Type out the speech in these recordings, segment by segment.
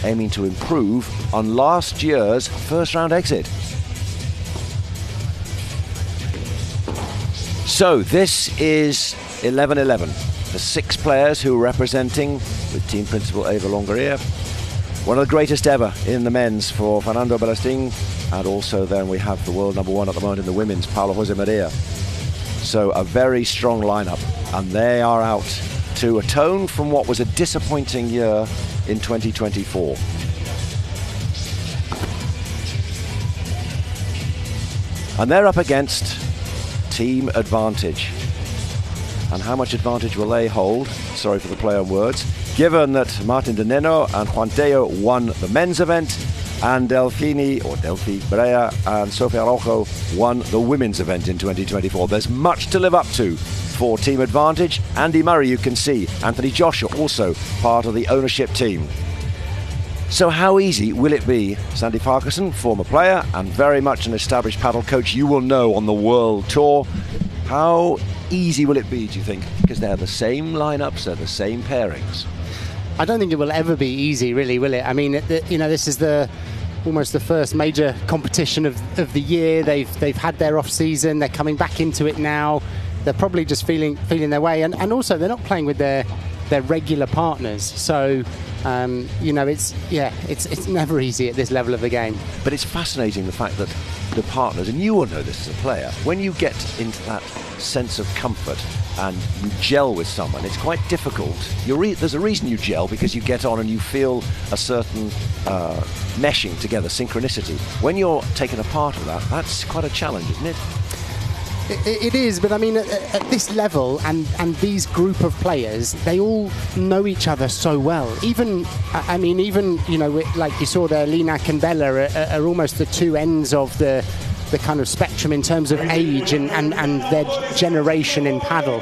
aiming to improve on last year's first-round exit. So this is 11-11. The 6 players who are representing, with team principal Eva Longoria, one of the greatest ever in the men's for Fernando Balestin, and also then we have the world number 1 at the moment in the women's, Paulo Josemaría. So a very strong lineup, and they are out to atone from what was a disappointing year in 2024. And they're up against team advantage. And how much advantage will they hold? Sorry for the play on words. Given that Martin de Nenno and Juan Tello won the men's event, and Delfi Brea and Sofia Araujo won the women's event in 2024. There's much to live up to for Team Advantage. Andy Murray, you can see. Anthony Joshua, also part of the ownership team. So how easy will it be? Sandy Farquharson, former player and very much an established paddle coach, you will know on the World Tour. How easy will it be, do you think? Because they're the same lineups, they're the same pairings. I don't think it will ever be easy, really, will it? I mean, this is almost the first major competition of the year. They've had their off season. They're coming back into it now. They're probably just feeling their way, and also they're not playing with their regular partners. So it's never easy at this level of the game. But it's fascinating the fact that the partners, and you will know this as a player, when you get into that sense of comfort and you gel with someone, it's quite difficult. There's a reason you gel, because you get on and you feel a certain meshing together, synchronicity. When you're taken apart of that, that's quite a challenge, isn't it? It is, but I mean, at this level and these group of players, they all know each other so well. Even like you saw there, Linak and Bella are almost the two ends of the kind of spectrum in terms of age and their generation in paddle.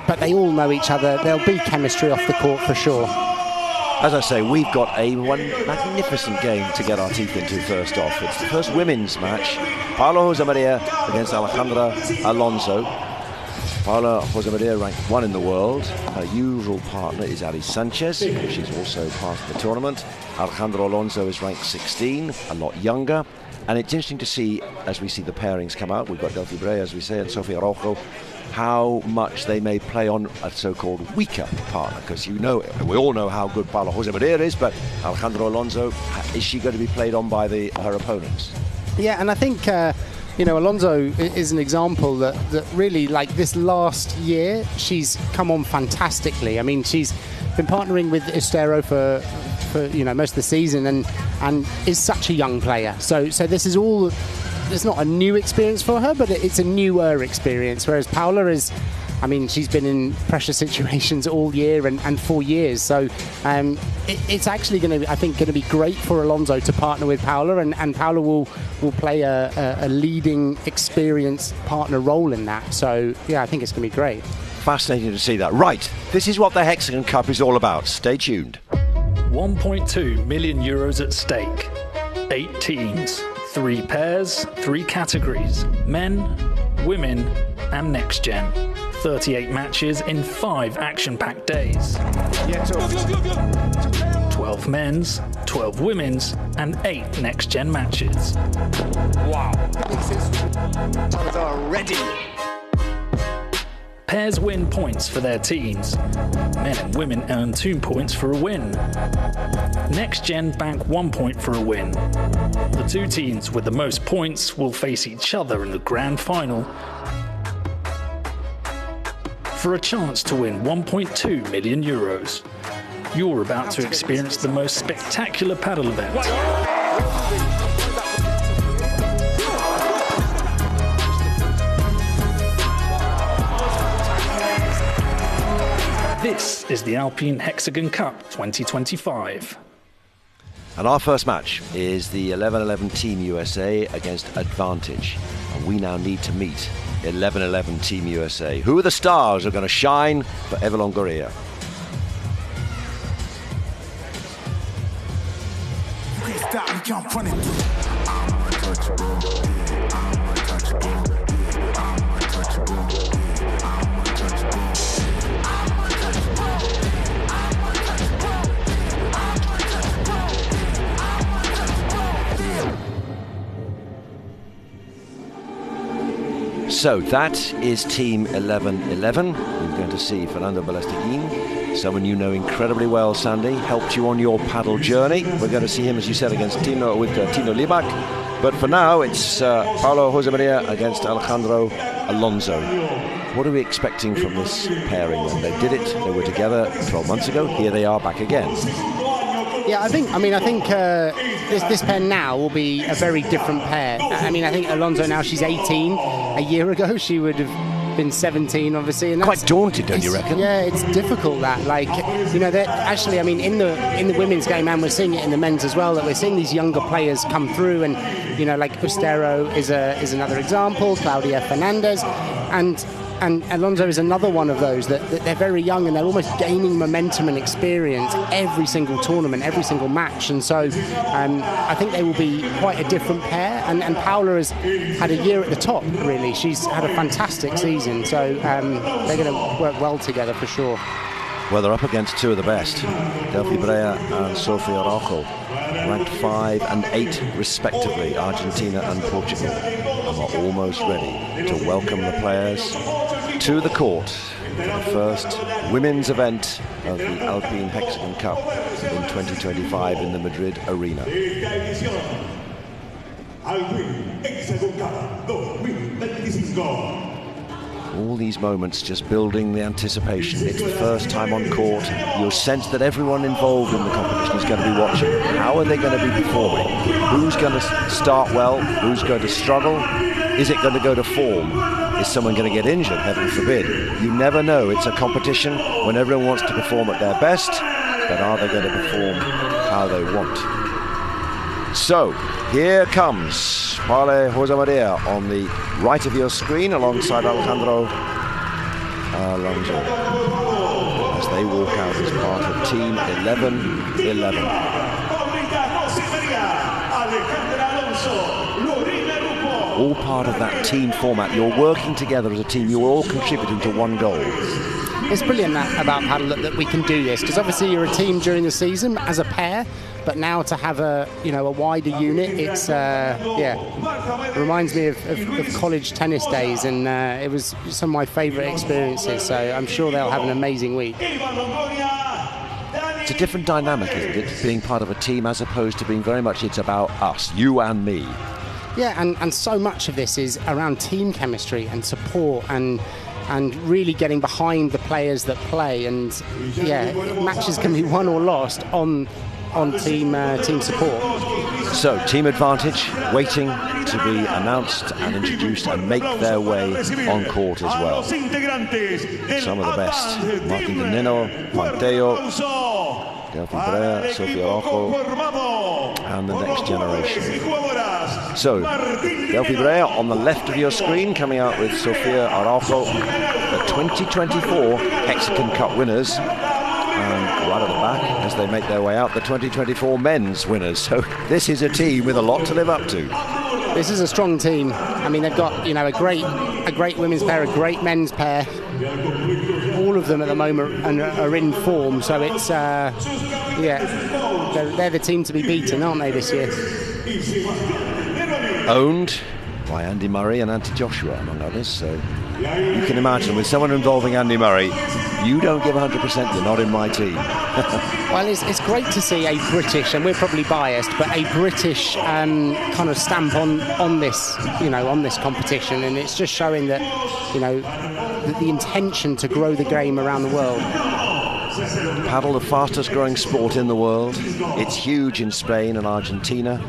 But they all know each other. There'll be chemistry off the court for sure. As I say, we've got one magnificent game to get our teeth into first off. It's the first women's match. Paulo Josemaría against Alejandra Alonso. Paulo Josemaría ranked 1 in the world. Her usual partner is Ali Sánchez. She's also part of the tournament. Alejandra Alonso is ranked 16, a lot younger. And it's interesting to see, as we see the pairings come out, we've got Delfi Brea, as we say, and Sofia Araujo, how much they may play on a so-called weaker partner, because we all know how good Paulo Josemaría is, but Alejandra Alonso, is she going to be played on by her opponents? Yeah, and I think Alonso is an example that really, like this last year, she's come on fantastically. I mean, she's been partnering with Ustero for most of the season, and is such a young player. So this is all. It's not a new experience for her, but it's a newer experience. Whereas Paula she's been in pressure situations all year and 4 years. So it's actually going to be great for Alonso to partner with Paula, and Paula will play a leading, experienced partner role in that. So yeah, I think it's going to be great. Fascinating to see that. Right, this is what the Hexagon Cup is all about. Stay tuned. 1.2 million euros at stake. 8 teams. 3 pairs, 3 categories, men, women and next gen. 38 matches in 5 action-packed days. 12 men's, 12 women's and 8 next gen matches. Wow. Chozas are ready. Pairs win points for their teams. Men and women earn 2 points for a win. Next Gen bank 1 point for a win. The 2 teams with the most points will face each other in the grand final for a chance to win 1.2 million euros. You're about to experience the most spectacular paddle event. This is the Alpine Hexagon Cup 2025. And our first match is the 11-11 Team USA against Advantage. And we now need to meet 11-11 Team USA. Who are the stars who are going to shine for Eva Longoria? So that is Team 11-11. We're going to see Fernando Balesteguin, someone you know incredibly well, Sandy, helped you on your paddle journey. We're going to see him, as you said, against Tino Libac. But for now, it's Paulo Josemaría against Alejandro Alonso. What are we expecting from this pairing then? They did it, they were together 12 months ago. Here they are back again. Yeah, I think this pair now will be a very different pair. I mean, I think Alonso now, she's 18. A year ago, she would have been 17, obviously. And quite daunted, don't you reckon? Yeah, it's difficult that. Like, you know, that actually, I mean, in the women's game, and we're seeing it in the men's as well, that we're seeing these younger players come through, and you know, like Ustero is another example, Claudia Fernández, and Alonso is another one of those that they're very young and they're almost gaining momentum and experience every single tournament, every single match. And so I think they will be quite a different pair. And Paula has had a year at the top, really. She's had a fantastic season. So they're going to work well together for sure. Well, they're up against two of the best, Delphi Brea and Sofia Araujo, ranked 5 and 8 respectively, Argentina and Portugal, and are almost ready to welcome the players to the court for the first women's event of the Alpine Hexagon Cup in 2025 in the Madrid Arena. All these moments just building the anticipation. It's the first time on court. You'll sense that everyone involved in the competition is going to be watching. How are they going to be performing? Who's going to start well? Who's going to struggle? Is it going to go to form? Is someone going to get injured? Heaven forbid. You never know. It's a competition when everyone wants to perform at their best, but are they going to perform how they want? So, here comes Paulo Josemaría on the right of your screen alongside Alejandro Alonso as they walk out as part of Team 11-11. All part of that team format. You're working together as a team. You're all contributing to one goal. It's brilliant about paddle that we can do this, because obviously you're a team during the season as a pair, but now to have a wider unit, it's it reminds me of college tennis days, and it was some of my favourite experiences. So I'm sure they'll have an amazing week. It's a different dynamic, isn't it, being part of a team as opposed to being very much it's about us, you and me. Yeah, and so much of this is around team chemistry and support and really getting behind the players that play, and matches can be won or lost on team support. So team advantage waiting to be announced and introduced and make their way on court as well. Some of the best: Nenno, Tello, Delphi Brea, Sofia Araujo, and the next generation. So, Delphi Brea on the left of your screen, coming out with Sofia Araujo, the 2024 Hexagon Cup winners, and right at the back, as they make their way out, the 2024 men's winners. So this is a team with a lot to live up to. This is a strong team. I mean, they've got a great women's pair, a great men's pair. All of them at the moment are in form, so it's they're the team to be beaten, aren't they, this year? Owned by Andy Murray and Andy Joshua, among others. So you can imagine, with someone involving Andy Murray, you don't give 100%, you're not in my team. Well, it's great to see a British, and we're probably biased, but a British kind of stamp on this, on this competition, and it's just showing that, the intention to grow the game around the world. Paddle, the fastest growing sport in the world. It's huge in Spain and Argentina,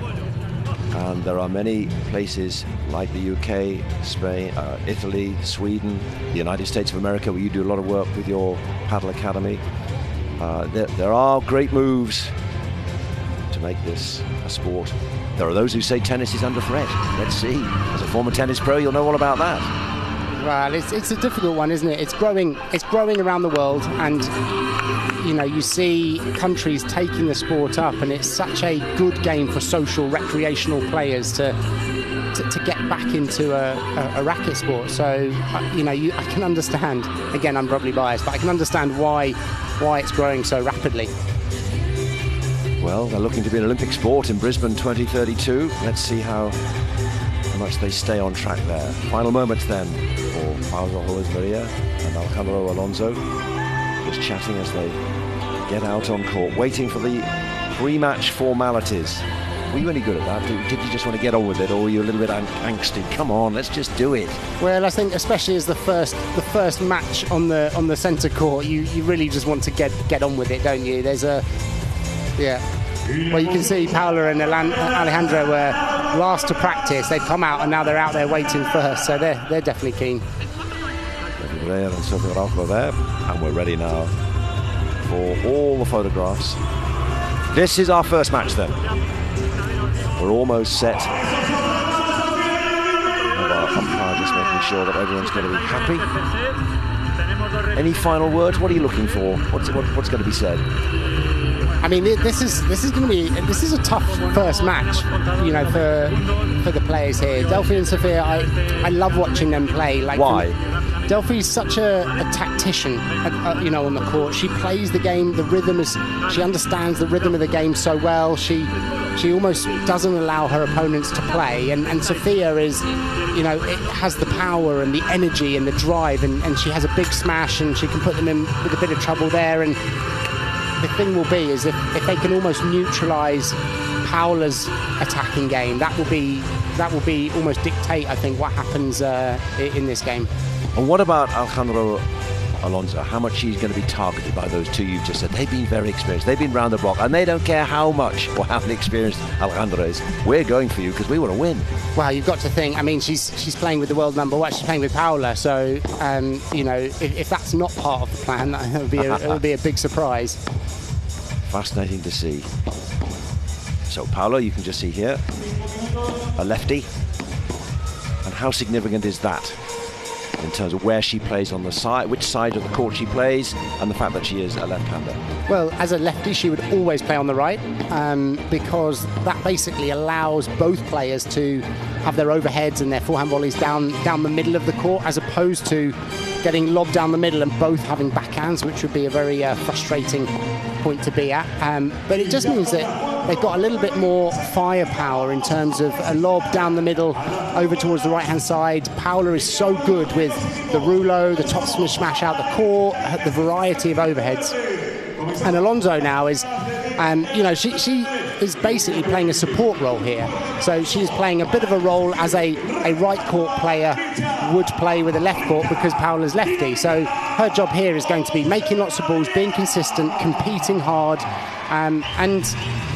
and there are many places like the UK, Spain, Italy, Sweden, the United States of America, where you do a lot of work with your paddle academy. There are great moves to make this a sport. There are those who say tennis is under threat. Let's see. As a former tennis pro, you'll know all about that. Well, it's a difficult one, isn't it? It's growing around the world, and you see countries taking the sport up, and it's such a good game for social, recreational players to get back into a racket sport. So I can understand. Again, I'm probably biased, but I can understand why it's growing so rapidly. Well, they're looking to be an Olympic sport in Brisbane 2032. Let's see how much they stay on track there. Final moments then for Josemaría and Alonso, just chatting as they get out on court, waiting for the pre-match formalities. Were you any good at that? Did you just want to get on with it, or were you a little bit angsty? Come on, let's just do it. Well, I think especially as the first match on the centre court, you really just want to get on with it, don't you? There's a Well, you can see Paula and Alejandra were last to practice. They've come out and now they're out there waiting first, so they're definitely keen. Brea and Araujo there, and we're ready now for all the photographs. This is our first match then. We're almost set. Our umpire just making sure that everyone's going to be happy. Any final words? What are you looking for? What's going to be said? I mean, this is a tough first match, you know, for the players here. Delphi and Sofia, I love watching them play. Like, why? Delphi's such a tactician, you know, on the court. She plays the game. The rhythm she understands the rhythm of the game so well. She almost doesn't allow her opponents to play. And Sofia is, you know, it has the power and the energy and the drive, and she has a big smash, and she can put them in with a bit of trouble there. And the thing will be is if they can almost neutralise Paula's attacking game, that will be almost dictate, I think, what happens in this game. And what about Alonso? How much she's going to be targeted by those two you've just said? They've been very experienced. They've been round the block, and they don't care how much or how experienced Alejandra is. We're going for you because we want to win. Well, you've got to think. I mean, she's playing with the world number one. She's playing with Paula, so you know, if that's not part of the plan, it would be a big surprise. Fascinating to see. So Paula, you can just see here, a lefty, and how significant is that in terms of where she plays on the side, which side of the court she plays, and the fact that she is a left-hander? Well, as a lefty, she would always play on the right, because that basically allows both players to have their overheads and their forehand volleys down the middle of the court, as opposed to getting lobbed down the middle and both having backhands, which would be a very frustrating point to be at. But it just means that they've got a little bit more firepower in terms of a lob down the middle over towards the right-hand side. Paula is so good with the rouleau, the top smash out the court, the variety of overheads. And Alonso now is, you know, she is basically playing a support role here. So she's playing a bit of a role as a right court player would play with a left court, because Paula's lefty. So her job here is going to be making lots of balls, being consistent, competing hard, and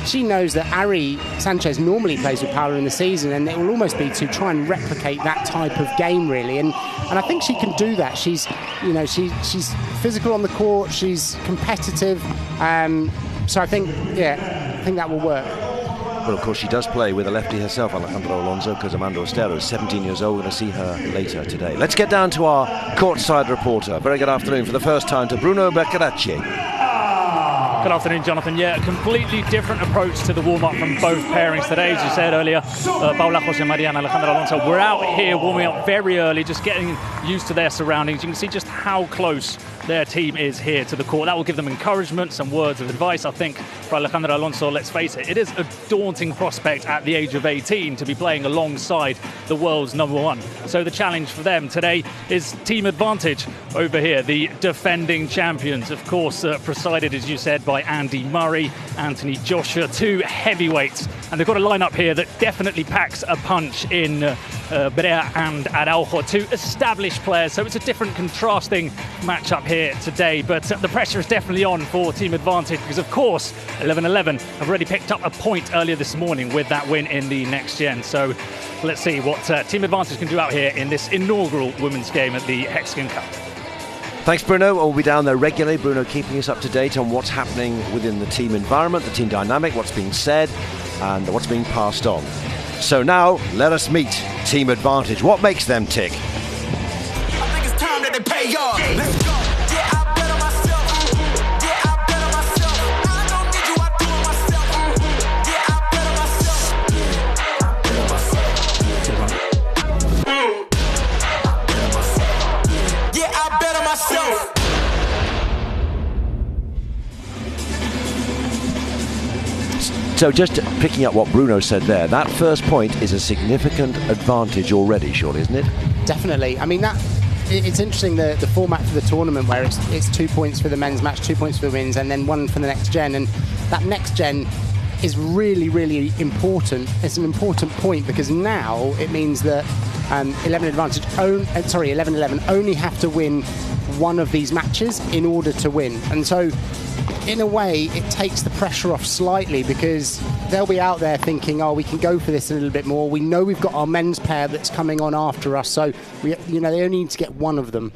she knows that Sánchez normally plays with Paula in the season, and it will almost be to try and replicate that type of game, really. And I think she can do that. She's physical on the court. She's competitive. So I think that will work. Well, of course, she does play with a lefty herself, Alejandra Alonso, because Amanda Ustero is 17 years old. We're going to see her later today. Let's get down to our courtside reporter. Very good afternoon for the first time to Bruno Beccaracci. Good afternoon, Jonathan. Yeah, a completely different approach to the warm-up from both pairings today. As you said earlier, Paula Josemaría and Alejandra Alonso were out here warming up very early, just getting used to their surroundings. You can see just how close their team is here to the court. That will give them encouragement, some words of advice. I think for Alejandra Alonso, let's face it, it is a daunting prospect at the age of 18 to be playing alongside the world's number one. So the challenge for them today is team advantage over here. The defending champions, of course, presided, as you said, by Andy Murray, Anthony Joshua, two heavyweights. And they've got a lineup here that definitely packs a punch in Brea and Araujo, two established players. So it's a different, contrasting matchup here today. But the pressure is definitely on for team advantage, because, of course, 11-11 have already picked up a point earlier this morning with that win in the next gen. So let's see what team advantage can do out here in this inaugural women's game at the HEXAGON Cup. Thanks, Bruno. We'll be down there regularly. Bruno keeping us up to date on what's happening within the team environment, the team dynamic, what's being said, and what's being passed on. So now, let us meet team advantage. What makes them tick? I think it's time that they pay off. Let's go. Yeah, I bet on myself. Yeah, I bet on myself. I don't need you, I do it myself. Yeah, I bet on myself. Yeah, I bet on myself. Yeah, I bet on myself. So just picking up what Bruno said there, that first point is a significant advantage already, surely, isn't it? Definitely. I mean, it's interesting, the format for the tournament, where it's 2 points for the men's match, 2 points for the women's, and then 1 for the next gen. And that next gen is really, really important. It's an important point because now it means that 11-11 only have to win one of these matches in order to win. And so, in a way, it takes the pressure off slightly because they'll be out there thinking, oh, we can go for this a little bit more. We know we've got our men's pair that's coming on after us, so they only need to get one of them.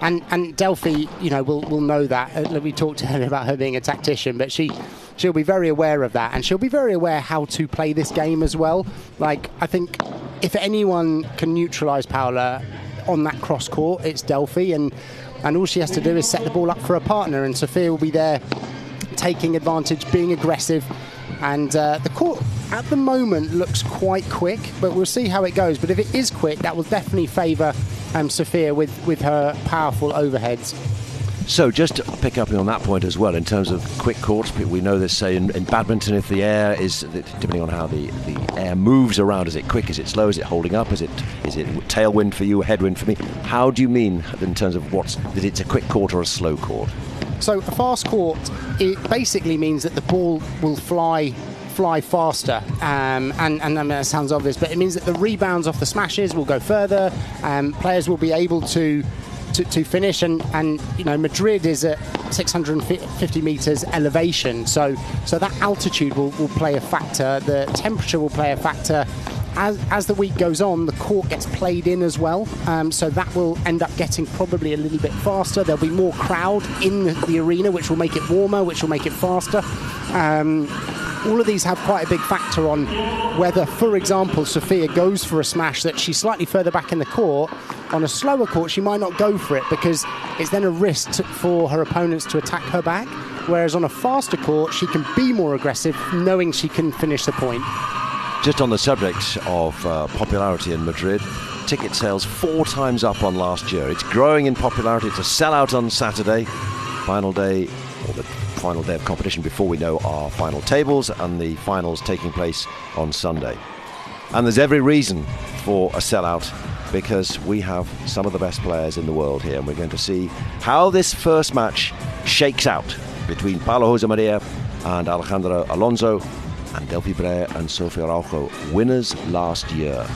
And Delphi, will know that. We talked to her about her being a tactician, but she'll be very aware of that, and she'll be very aware how to play this game as well. Like, I think if anyone can neutralise Paula on that cross court, it's Delphi, and all she has to do is set the ball up for a partner, and Sophia will be there taking advantage, being aggressive. And the court at the moment looks quite quick, but we'll see how it goes. But if it is quick, that will definitely favour Sophia with her powerful overheads. So just to pick up on that point as well, in terms of quick courts, we know this, say, in badminton, if the air is, depending on how the air moves around, is it quick, is it slow, is it holding up, is it tailwind for you, headwind for me? How do you mean in terms of that it's a quick court or a slow court? So a fast court, it basically means that the ball will fly faster, and that sounds obvious, but it means that the rebounds off the smashes will go further, players will be able to finish, and Madrid is at 650 metres elevation, so that altitude will play a factor, the temperature will play a factor. As the week goes on, the court gets played in as well, so that will end up getting probably a little bit faster. There'll be more crowd in the arena, which will make it warmer, which will make it faster. All of these have quite a big factor on whether, for example, Sophia goes for a smash that she's slightly further back in the court. On a slower court, she might not go for it because it's then a risk for her opponents to attack her back, whereas on a faster court, she can be more aggressive, knowing she can finish the point. Just on the subject of popularity in Madrid, ticket sales 4 times up on last year. It's growing in popularity. It's a sellout on Saturday, final day, or the final day of competition before we know our final tables, and the finals taking place on Sunday. And there's every reason for a sellout because we have some of the best players in the world here, and we're going to see how this first match shakes out between Paula Josemaría and Alejandra Alonso and Delphi Brea and Sofia Araujo, winners last year.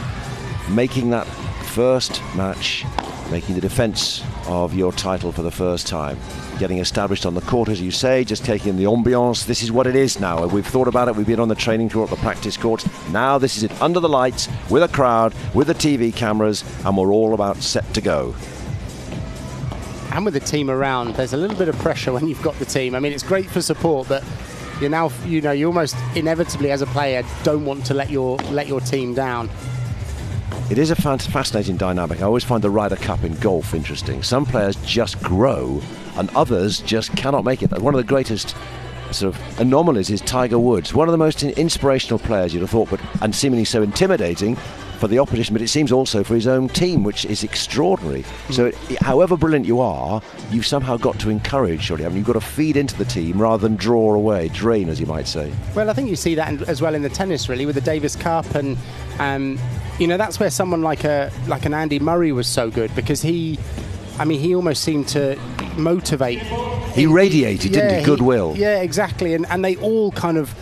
Making that first match, making the defence of your title for the first time, getting established on the court, as you say, just taking the ambiance. This is what it is now. We've thought about it. We've been on the training court, the practice courts. Now this is it, under the lights, with a crowd, with the TV cameras, and we're all about set to go. And with the team around, there's a little bit of pressure when you've got the team. I mean, it's great for support, but you almost inevitably as a player don't want to let your team down. It is a fascinating dynamic. I always find the Ryder Cup in golf interesting. Some players just grow and others just cannot make it. One of the greatest sort of anomalies is Tiger Woods, one of the most inspirational players you'd have thought, and seemingly so intimidating for the opposition, but it seems also for his own team, which is extraordinary. So however brilliant you are, you've somehow got to encourage, surely, haven't you? You've got to feed into the team rather than draw away, drain, as you might say. Well, I think you see that as well in the tennis, really, with the Davis Cup, and that's where someone like an Andy Murray was so good, because he almost seemed to motivate. He radiated, didn't he? Goodwill. Yeah, exactly. And they all kind of,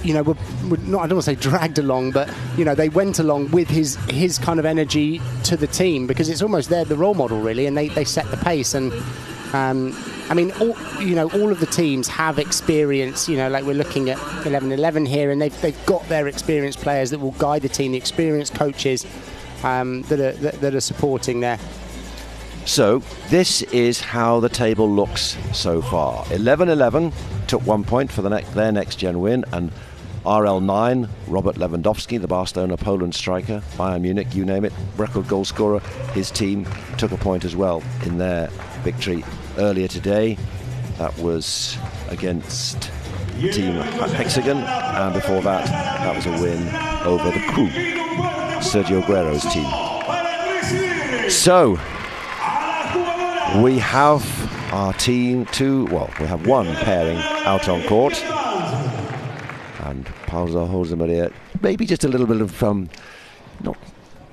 were not, I don't want to say dragged along, but, they went along with his kind of energy to the team, because it's almost they're the role model, really, and they set the pace. And, all of the teams have experience, like we're looking at 11-11 here, and they've got their experienced players that will guide the team, the experienced coaches that are supporting there. So this is how the table looks so far. 11-11 took 1 point for their next gen win, and RL9, Robert Lewandowski, the Barcelona Poland striker, Bayern Munich, you name it, record goal scorer, his team took a point as well in their victory earlier today. That was against Team Hexagon, and before that was a win over the Crew, Sergio Aguero's team. So we have our team we have one pairing out on court. And Josemaría, maybe just a little bit of not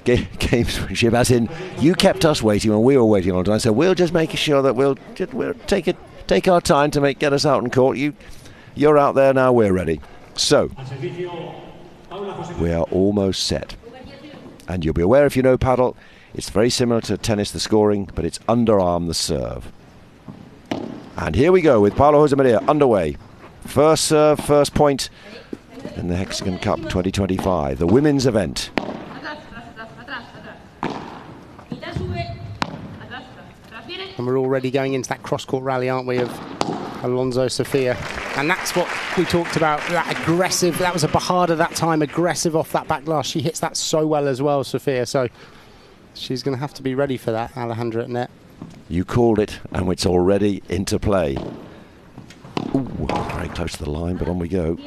gamesmanship, as in you kept us waiting when we were waiting on time, so we'll just make sure that we'll take our time to get us out in court. You're out there now, we're ready. So we are almost set. And you'll be aware, if you know paddle, it's very similar to tennis, the scoring, but it's underarm the serve. And here we go with Paulo Josemaría underway. First serve, first point in the Hexagon Cup 2025, the women's event. And we're already going into that cross-court rally, aren't we, of Alonso, Sofia. And that's what we talked about, that aggressive, that was a Bajada that time, aggressive off that back glass. She hits that so well as well, Sofia. So she's going to have to be ready for that, Alejandra at net. You called it, and it's already into play. Ooh, very close to the line, but on we go.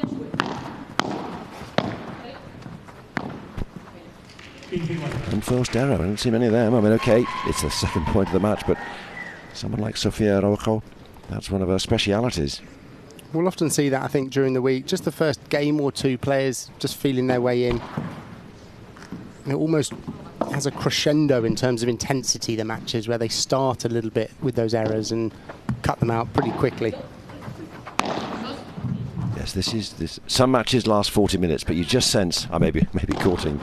Unforced error, I don't see many of them. I mean, okay, it's the second point of the match, but someone like Sofia Araujo, that's one of her specialities. We'll often see that, I think, during the week. Just the first game or two, players just feeling their way in. And it almost has a crescendo in terms of intensity, the matches, where they start a little bit with those errors and cut them out pretty quickly. Yes, this. Some matches last 40 minutes, but you just sense, maybe courting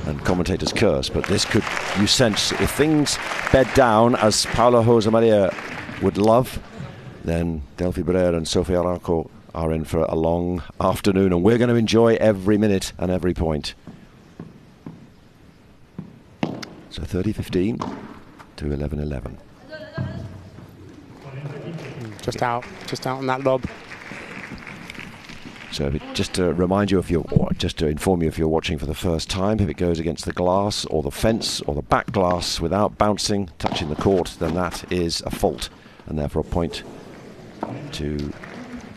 and commentators curse, but this could, you sense, if things bed down as Paulo Josemaría would love, then Delphi Brea and Sofia Araujo are in for a long afternoon, and we're going to enjoy every minute and every point. So 30-15 to 11-11. Just out on that lob. So just to remind you, just to inform you, if you're watching for the first time, if it goes against the glass or the fence or the back glass without bouncing, touching the court, then that is a fault, and therefore a point to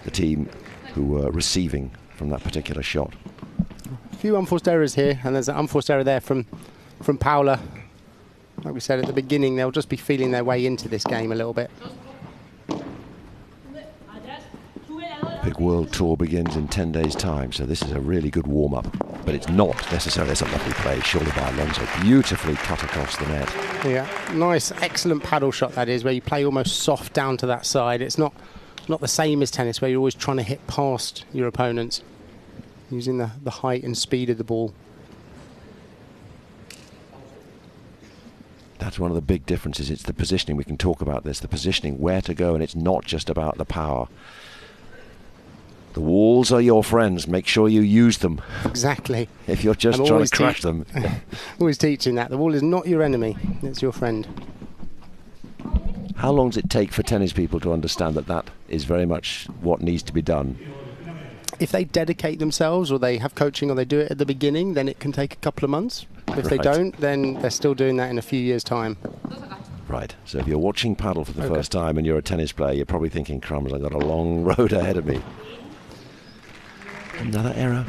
the team who were receiving from that particular shot. A few unforced errors here, and there's an unforced error there from Paula. Like we said at the beginning, they'll just be feeling their way into this game a little bit. Big World Tour begins in 10 days' time, so this is a really good warm-up. But it's not necessarily. It's a lovely play, surely by Alonso. Beautifully cut across the net. Yeah, nice, excellent paddle shot that is, where you play almost soft down to that side. It's not the same as tennis, where you're always trying to hit past your opponents, using the height and speed of the ball. That's one of the big differences. It's the positioning. We can talk about this. The positioning, where to go, and it's not just about the power. The walls are your friends. Make sure you use them. Exactly. If you're just trying to crash them. Always teaching that. The wall is not your enemy. It's your friend. How long does it take for tennis people to understand that is very much what needs to be done? If they dedicate themselves, or they have coaching, or they do it at the beginning, then it can take a couple of months. If they don't, then they're still doing that in a few years' time. Right, so if you're watching paddle for the first time and you're a tennis player, you're probably thinking, crumbs, I've got a long road ahead of me. Another error.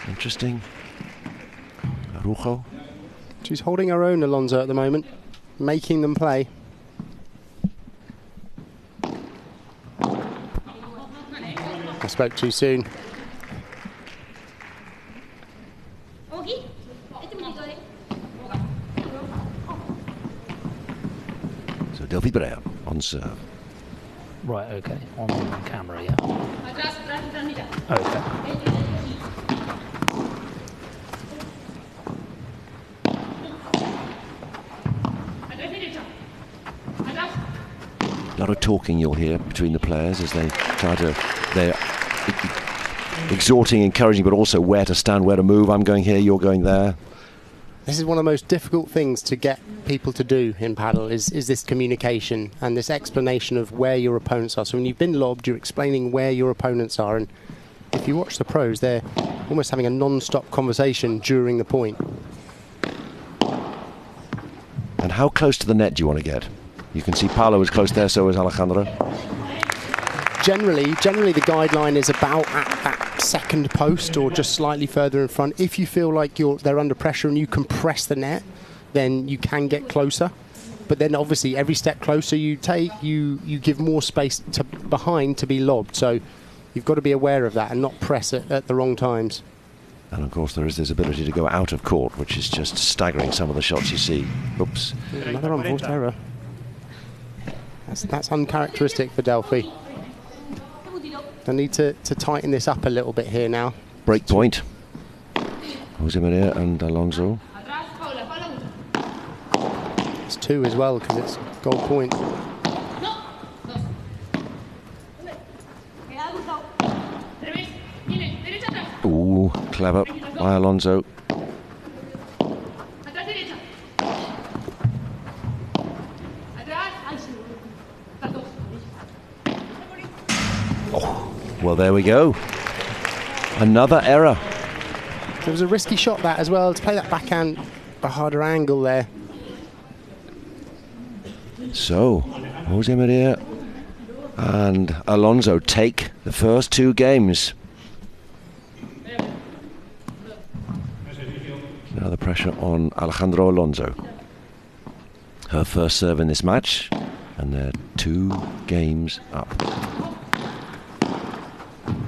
Interesting. Araujo. She's holding her own, Alonso, at the moment, making them play. I spoke too soon. So Delphi Brea on serve. Right, okay. On camera, yeah. Okay. A lot of talking you'll hear between the players as they they're exhorting, encouraging, but also where to stand, where to move. I'm going here, you're going there. This is one of the most difficult things to get people to do in paddle is this communication and this explanation of where your opponents are. So when you've been lobbed, you're explaining where your opponents are, and if you watch the pros, they're almost having a non-stop conversation during the point. And how close to the net do you want to get? You can see Paulo is close there, so is Alejandra. Generally the guideline is about at that second post or just slightly further in front. If you feel like they're under pressure and you compress the net, then you can get closer. But then obviously every step closer you take, you give more space behind to be lobbed. So you've got to be aware of that and not press it at the wrong times. And of course there is this ability to go out of court, which is just staggering, some of the shots you see. Oops. Another unforced error. That's uncharacteristic for Delphi. They need to tighten this up a little bit here now. Break point. Josemaría and Alonso. It's 2 as well because it's goal point. Ooh, clever by Alonso. Oh, well, there we go. Another error. There was a risky shot that as well, to play that backhand a harder angle there. So, Josemaría and Alonso take the first 2 games. Now the pressure on Alejandro Alonso. Her first serve in this match, and they're 2 games up.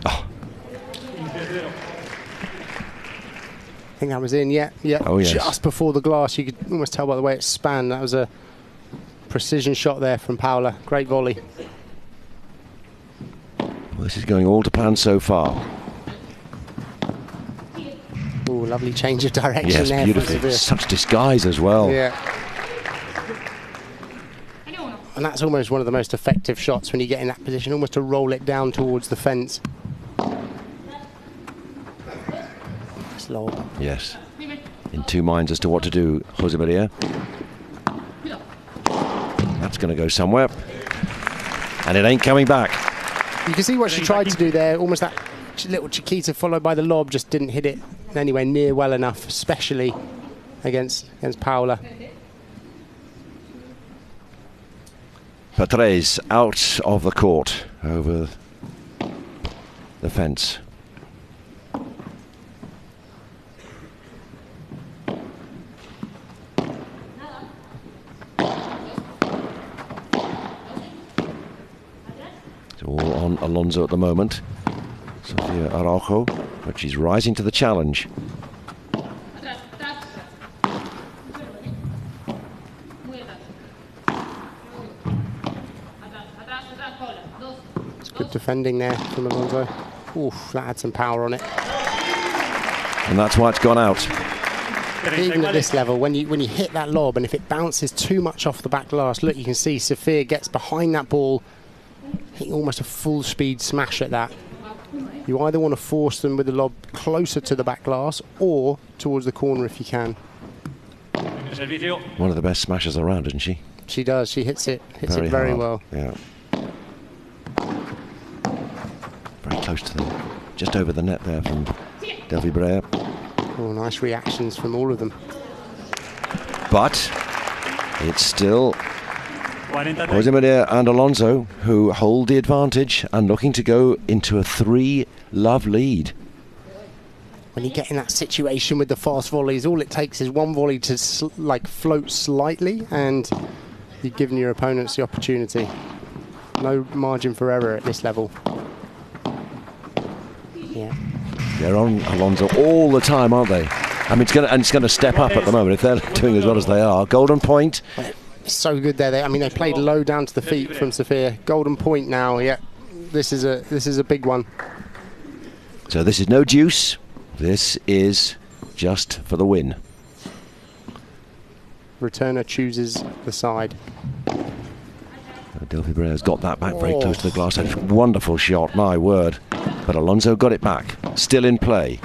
Oh. I think that was in, yeah. Oh, yes. Just before the glass. You could almost tell by the way it spanned. That was a precision shot there from Paula. Great volley. Well, this is going all to plan so far. Ooh, lovely change of direction Yes, there. beautiful. Such disguise as well. Yeah. And that's almost one of the most effective shots when you get in that position, almost to roll it down towards the fence. Nice lob. Yes. In 2 minds as to what to do, Josemaría. That's going to go somewhere. And it ain't coming back. You can see what she tried to do there, almost that little Chiquita followed by the lob, just didn't hit it anywhere near well enough, especially against Paula. Patrese out of the court over the fence. It's all on Alonso at the moment. Sofia Araujo, but she's rising to the challenge. It's good defending there from Alonso. Oof, that had some power on it. And that's why it's gone out. Even at this level, when you hit that lob and if it bounces too much off the back glass, look, you can see Sofia gets behind that ball, hitting almost a full speed smash at that. You either want to force them with the lob closer to the back glass or towards the corner if you can. One of the best smashers around, isn't she? She does. She hits it very well. Yeah. Very close to the, just over the net there from Delphi Brea. Oh, nice reactions from all of them. But it's still Josemaría and Alonso who hold the advantage and looking to go into a 3-love lead. When you get in that situation with the fast volleys, all it takes is one volley to float slightly and you've given your opponents the opportunity. No margin for error at this level. Yeah. They're on Alonso all the time, aren't they? I mean, it's going to step up at the moment if they're doing as well as they are. Golden point. It's so good there. They played low down to the feet from Sofia. Golden point now. Yeah, this is a big one. So this is no deuce. This is just for the win. Returner chooses the side. Delphi Brea's got that back very close to the glass. A wonderful shot, my word. But Alonso got it back. Still in play.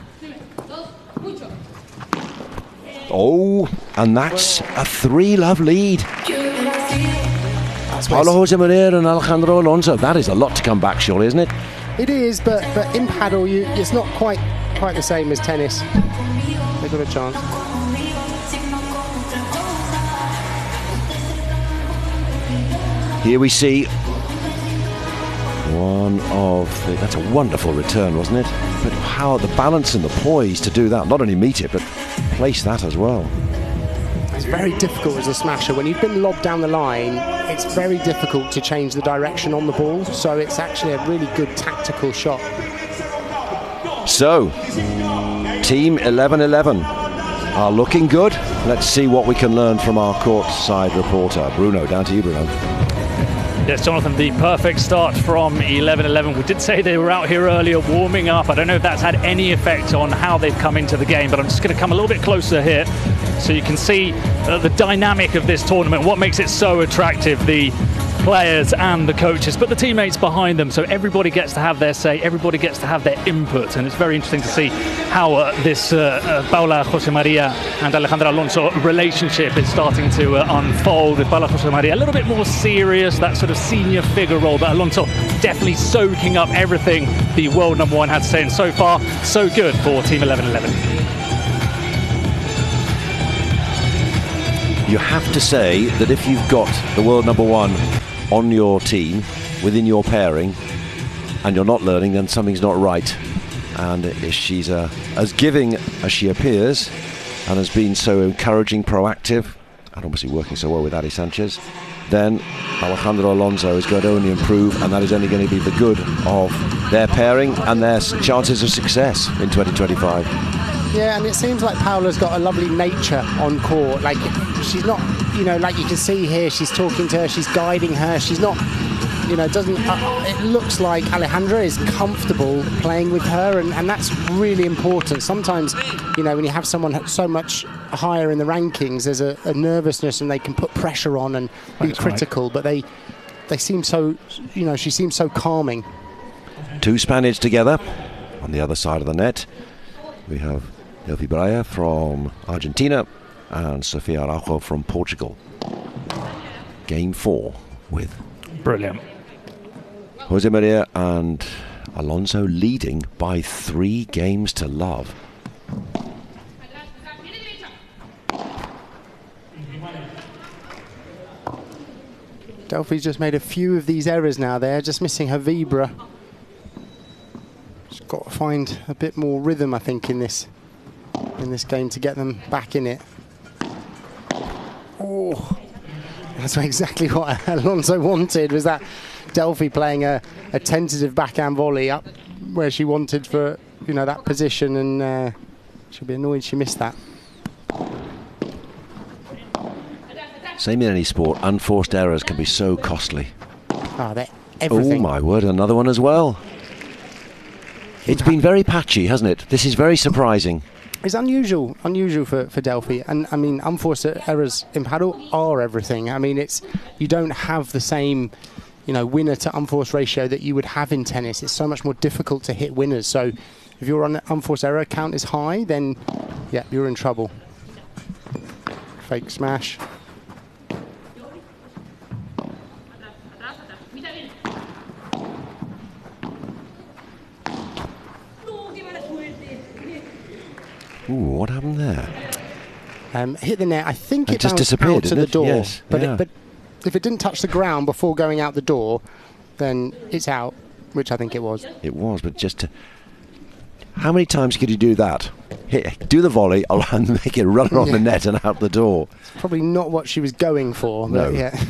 Oh, and that's a 3-love lead. Paula Josemaría and Alejandro Alonso. That is a lot to come back, surely, isn't it? It is, but in paddle, it's not quite the same as tennis. They've got a chance. Here we see one of that's a wonderful return, wasn't it? But how the balance and the poise to do that, not only meet it, but place that as well. It's very difficult as a smasher. When you've been lobbed down the line, it's very difficult to change the direction on the ball. So it's actually a really good tactical shot. So, Team 11-11 are looking good. Let's see what we can learn from our courtside reporter. Bruno, down to you, Bruno. Yes, Jonathan, the perfect start from 11-11. We did say they were out here earlier warming up. I don't know if that's had any effect on how they've come into the game, but I'm just going to come a little bit closer here so you can see the dynamic of this tournament, what makes it so attractive, the players and the coaches, but the teammates behind them. So everybody gets to have their say, everybody gets to have their input, and it's very interesting to see how this Paula Josemaría and Alejandra Alonso relationship is starting to unfold, with Paula Josemaría a little bit more serious, that sort of senior figure role, but Alonso definitely soaking up everything the world number one had to say, and so far so good for Team 11-11. You have to say that if you've got the world number one on your team, within your pairing, and you're not learning, then something's not right. And if she's as giving as she appears, and has been so encouraging, proactive, and obviously working so well with Adi Sánchez, then Alejandra Alonso is going to only improve, and that is only going to be the good of their pairing and their chances of success in 2025. Yeah, and it seems like Paula's got a lovely nature on court. Like, she's not, you know, like you can see here, she's talking to her, she's guiding her. She's not, you know, doesn't. It looks like Alejandra is comfortable playing with her, and that's really important. Sometimes, you know, when you have someone so much higher in the rankings, there's a nervousness, and they can put pressure on and be critical. But they seem so, you know, she seems so calming. Two Spaniards together on the other side of the net. We have Brea from Argentina and Sofia Araujo from Portugal. Game 4 with Brilliant. Josemaría and Alonso leading by 3 games to love. Delphi's just made a few of these errors now. They're just missing her vibra. She's got to find a bit more rhythm, I think, in this game to get them back in it. Oh, that's exactly what Alonso wanted, was that Delphi playing a tentative backhand volley up where she wanted for, you know, that position, and she'll be annoyed she missed that. Same in any sport, unforced errors can be so costly. Oh, they're everything. Oh my word, another one as well. It's been very patchy, hasn't it? This is very surprising. It's unusual for Delphi, and I mean, unforced errors in paddle are everything. I mean, you don't have the same, you know, winner to unforced ratio that you would have in tennis. It's so much more difficult to hit winners. So if your unforced error count is high, then yeah, you're in trouble. Fake smash. Ooh, what happened there? Hit the net. I think it just bounced disappeared, out to the door. Yes, but yeah. but if it didn't touch the ground before going out the door, then it's out, which I think it was. It was, but just to... How many times could you do that? Do the volley and make it run on the net and out the door. Probably not what she was going for. No. But yeah.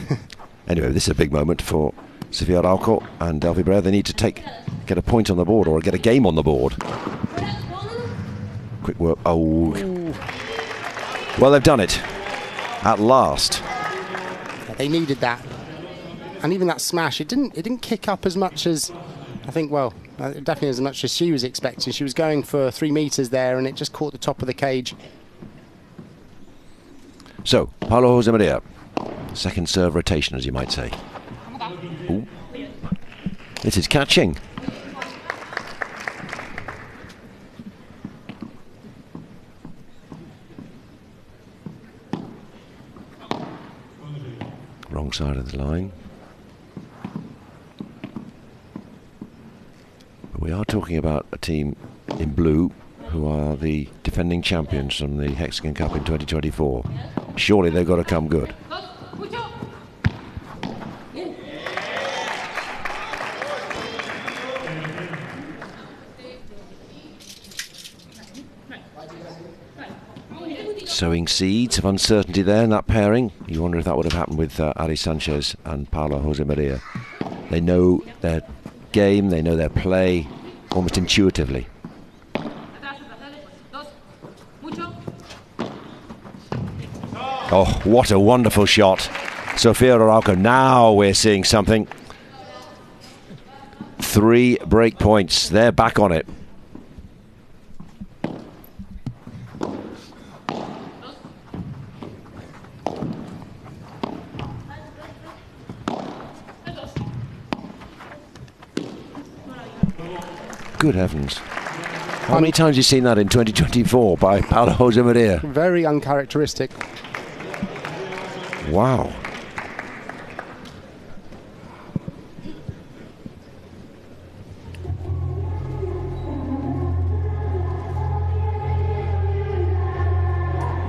Anyway, this is a big moment for Sofia Araujo and Delphi Brea. They need to get a point on the board or get a game on the board. Quick work. Oh. Ooh. Well, they've done it. At last. Yeah, they needed that. And even that smash, it didn't kick up as much as, I think, well, definitely as much as she was expecting. She was going for 3 meters there, and it just caught the top of the cage. So, Paula Josemaría. Second serve rotation, as you might say. Ooh. This is catching. Wrong side of the line. But we are talking about a team in blue who are the defending champions from the HEXAGON Cup in 2024. Surely they've got to come good. Sowing seeds of uncertainty there in that pairing. You wonder if that would have happened with Ali Sanchez and Paula Josemaría. They know their game, they know their play almost intuitively. Oh, what a wonderful shot. Sofia Araujo, now we're seeing something. 3 break points, they're back on it. Good heavens. How many times have you seen that in 2024 by Paula Josemaría? Very uncharacteristic. Wow.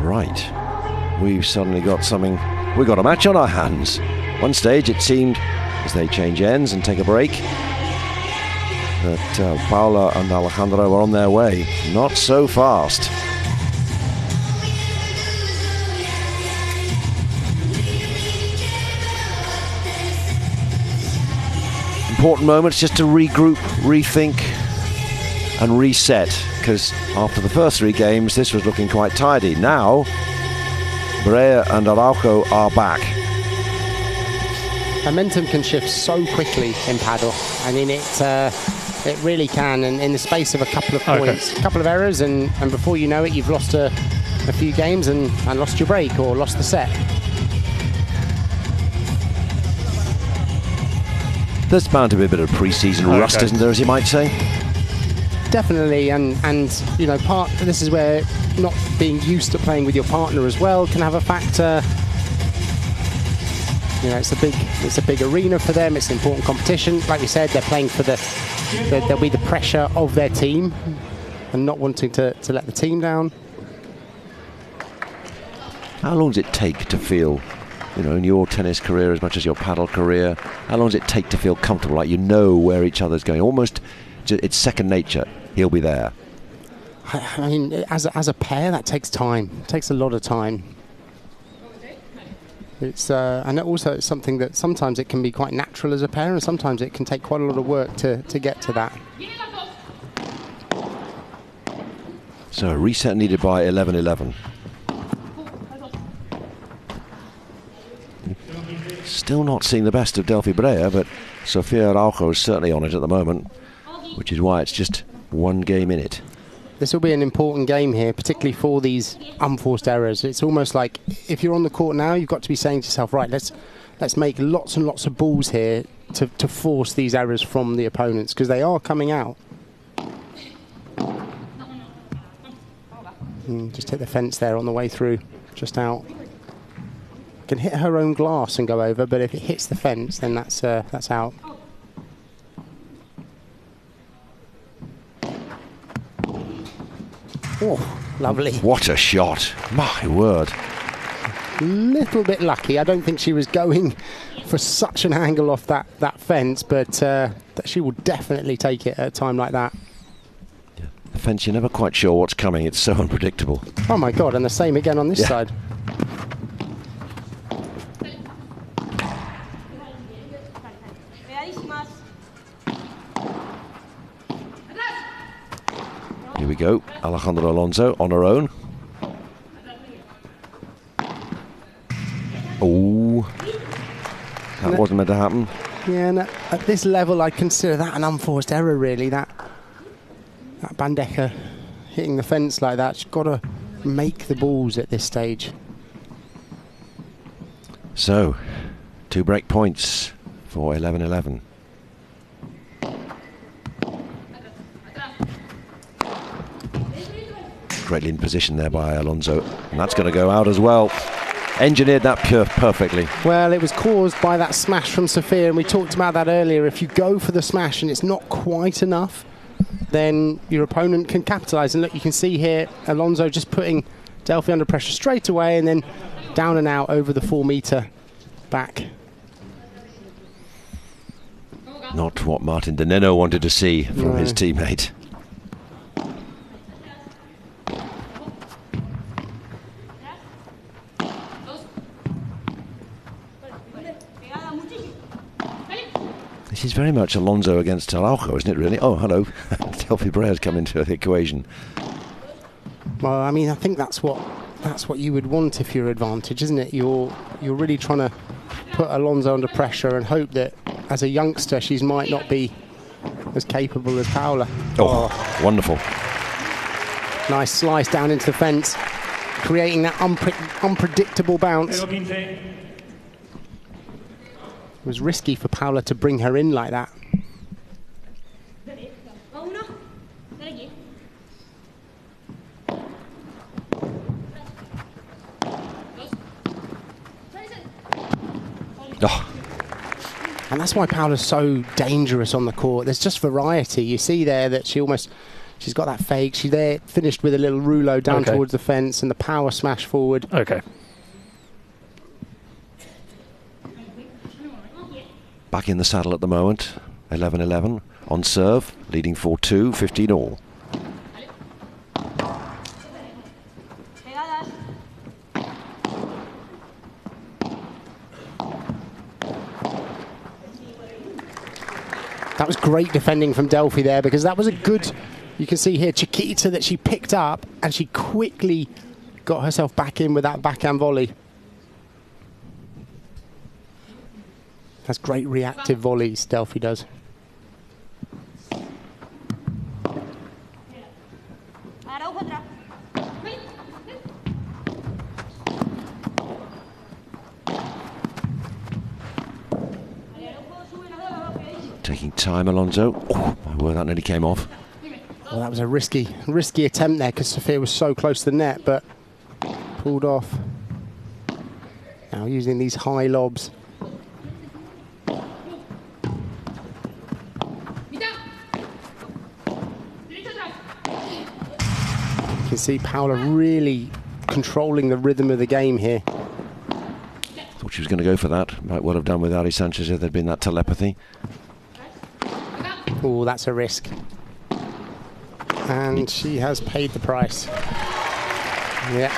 Right. We've suddenly got something. We've got a match on our hands. One stage it seemed, as they change ends and take a break, that Paula and Alejandra were on their way. Not so fast. Important moments just to regroup, rethink and reset, because after the first 3 games this was looking quite tidy. Now Brea and Araujo are back. Momentum can shift so quickly in paddle. I mean, it really can, and in the space of a couple of points, a couple of errors, and before you know it, you've lost a few games and lost your break or lost the set. There's bound to be a bit of pre-season rust, isn't there, as you might say? Definitely, and you know, this is where not being used to playing with your partner as well can have a factor. You know, it's a big arena for them. It's an important competition. Like we said, they're playing for there'll be the pressure of their team and not wanting to let the team down. How long does it take to feel, you know, in your tennis career as much as your paddle career, how long does it take to feel comfortable, like you know where each other's going? Almost, it's second nature. He'll be there. I mean, as a pair, that takes time. It takes a lot of time. It's and also it's something that sometimes it can be quite natural as a pair, and sometimes it can take quite a lot of work to get to that. So a reset needed by 11-11. Still not seeing the best of Delphi Brea, but Sofia Araujo is certainly on it at the moment, which is why it's just 1 game in it. This will be an important game here, particularly for these unforced errors. It's almost like if you're on the court now, you've got to be saying to yourself, right, let's make lots and lots of balls here to force these errors from the opponents, because they are coming out. Just hit the fence there on the way through, just out. Can hit her own glass and go over, but if it hits the fence, then that's out. Oh, lovely. What a shot. My word. Little bit lucky. I don't think she was going for such an angle off that fence, but she will definitely take it at a time like that. Yeah. The fence, you're never quite sure what's coming. It's so unpredictable. Oh my God, and the same again on this side. Here we go, Alejandra Alonso on her own. Oh, that wasn't meant to happen. Yeah, and at this level, I consider that an unforced error, really. That bandeja hitting the fence like that, she's got to make the balls at this stage. So, 2 break points for 11-11. Greatly in position there by Alonso, and that's going to go out as well. Engineered that perfectly. Well, it was caused by that smash from Sofia, and we talked about that earlier. If you go for the smash and it's not quite enough, then your opponent can capitalise. And look, you can see here Alonso just putting Delphi under pressure straight away, and then down and out over the 4-metre back. Not what Martin de Nenno wanted to see from his teammate. is very much Alonso against Araujo, isn't it, really? Oh, hello. Delphi Brea's come into the equation. Well, I mean, I think that's what you would want if you're advantage, isn't it? You're really trying to put Alonso under pressure and hope that as a youngster she might not be as capable as Paula. Oh, wonderful. Nice slice down into the fence, creating that unpredictable bounce. It was risky for Paula to bring her in like that. Oh. And that's why Paula's so dangerous on the court. There's just variety. You see there that she's got that fake. She's there, finished with a little rouleau down towards the fence and the power smash forward. Okay. Back in the saddle at the moment. 11-11 on serve, leading 4-2, 15 all. That was great defending from Delphi there, because that was a good, you can see here, Chiquita that she picked up and she quickly got herself back in with that backhand volley. That's great reactive volleys, Delphi does. Taking time, Alonso. Oh, my word, that nearly came off. Well, that was a risky attempt there, because Sophia was so close to the net, but pulled off. Now using these high lobs. You can see Paula really controlling the rhythm of the game here. Thought she was going to go for that. Might well have done without Sánchez if there'd been that telepathy. Oh, that's a risk. And she has paid the price. Yeah.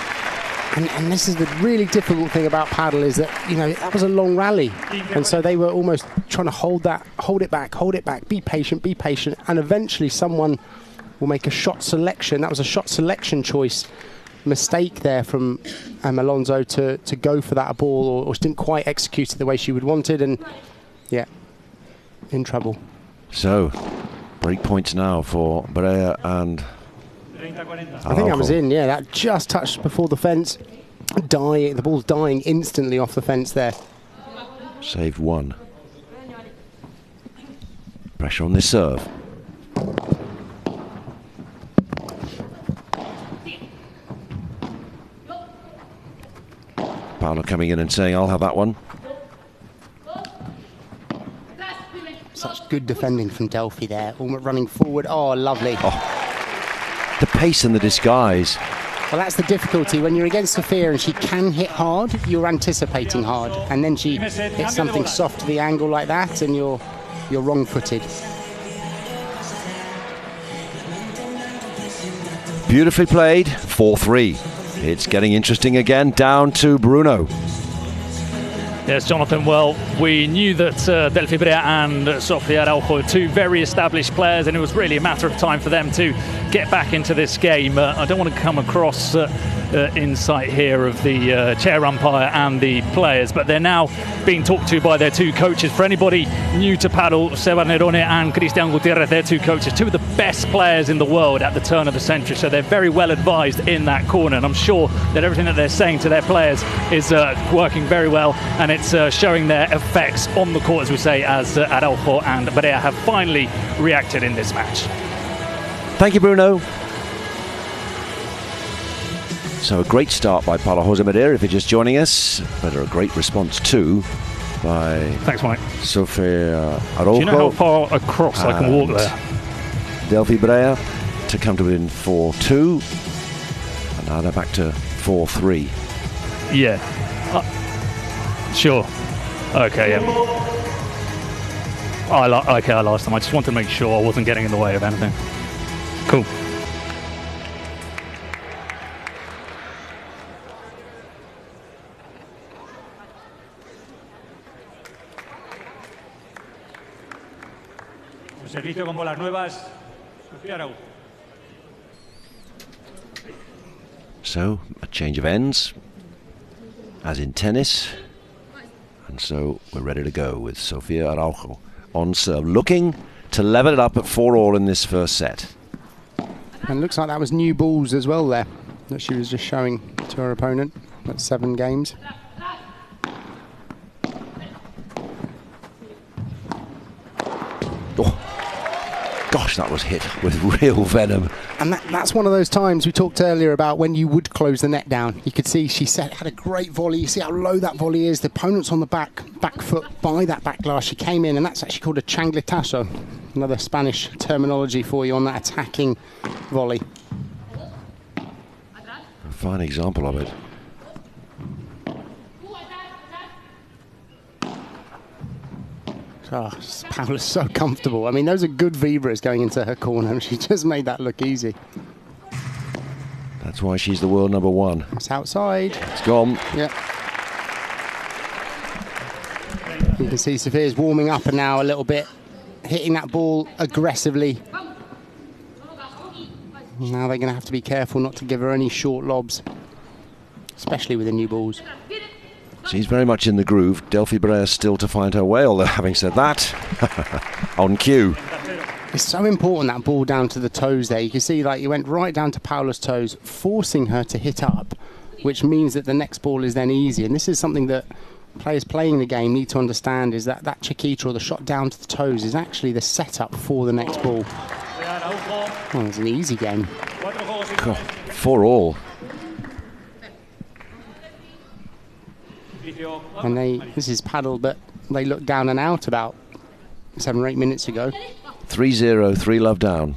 And this is the really difficult thing about paddle, is that, you know, that was a long rally. And so they were almost trying to hold it back, be patient. And eventually someone will make a shot selection. That was a shot selection choice mistake there from Alonso to go for that ball, or she didn't quite execute it the way she would wanted. And yeah, in trouble. So, break points now for Brea and Araujo. I think that was in, yeah. That just touched before the fence. The ball's dying instantly off the fence there. Saved one. Pressure on this serve. Paolo coming in and saying, I'll have that one. Such good defending from Delphi there, almost running forward. Oh, lovely. Oh, the pace and the disguise. Well, that's the difficulty. When you're against Sophia and she can hit hard, you're anticipating hard. And then she hits something soft to the angle like that, and you're wrong-footed. Beautifully played, 4-3. It's getting interesting again, down to Bruno. Yes, Jonathan, well, we knew that Delphi Brea and Sofia Araujo were two very established players, and it was really a matter of time for them to get back into this game. I don't want to come across insight here of the chair umpire and the players, but they're now being talked to by their two coaches. For anybody new to paddle, Seba Nerone and Cristian Gutierrez, they're two coaches, two of the best players in the world at the turn of the century, so they're very well advised in that corner, and I'm sure that everything that they're saying to their players is working very well, and it's showing their effects on the court, as we say, as Araujo and Brea have finally reacted in this match. Thank you, Bruno. So a great start by Paula Josemaría, if you're just joining us, but a great response too by Thanks, Mike. Sofia Araujo. Do you know how far across I can walk there? Delphi Brea to come to within 4-2, and now they're back to 4-3. Yeah. Sure. Okay, yeah. I lost them. I just wanted to make sure I wasn't getting in the way of anything. Cool. servicio con bolas nuevas, Sofía Araujo. So, a change of ends, as in tennis. And so we're ready to go with Sofia Araujo on serve, looking to level it up at 4-all in this first set. And looks like that was new balls as well there, that she was just showing to her opponent. That's 7 games. Oh, gosh, that was hit with real venom. And that's one of those times we talked earlier about when you would close the net down. You could see she had a great volley. You see how low that volley is. The opponent's on the back foot by that back glass. She came in, and that's actually called a changletazo. Another Spanish terminology for you on that attacking volley. A fine example of it. Oh, Paula's so comfortable. I mean, those are good vibras going into her corner, and she just made that look easy. That's why she's the world number 1. It's outside. It's gone. Yeah. You can see Sofia's warming up and now a little bit, hitting that ball aggressively. Now they're going to have to be careful not to give her any short lobs, especially with the new balls. She's very much in the groove. Delphi Brea still to find her way, although having said that, on cue. It's so important, that ball down to the toes there. You can see like you went right down to Paula's toes, forcing her to hit up, which means that the next ball is then easy. And this is something that players playing the game need to understand, is that that chiquita, or the shot down to the toes, is actually the setup for the next ball. Oh, it's an easy game. 4-all. And this is paddle, but they looked down and out about 7 or 8 minutes ago. 3-0, 3-love down.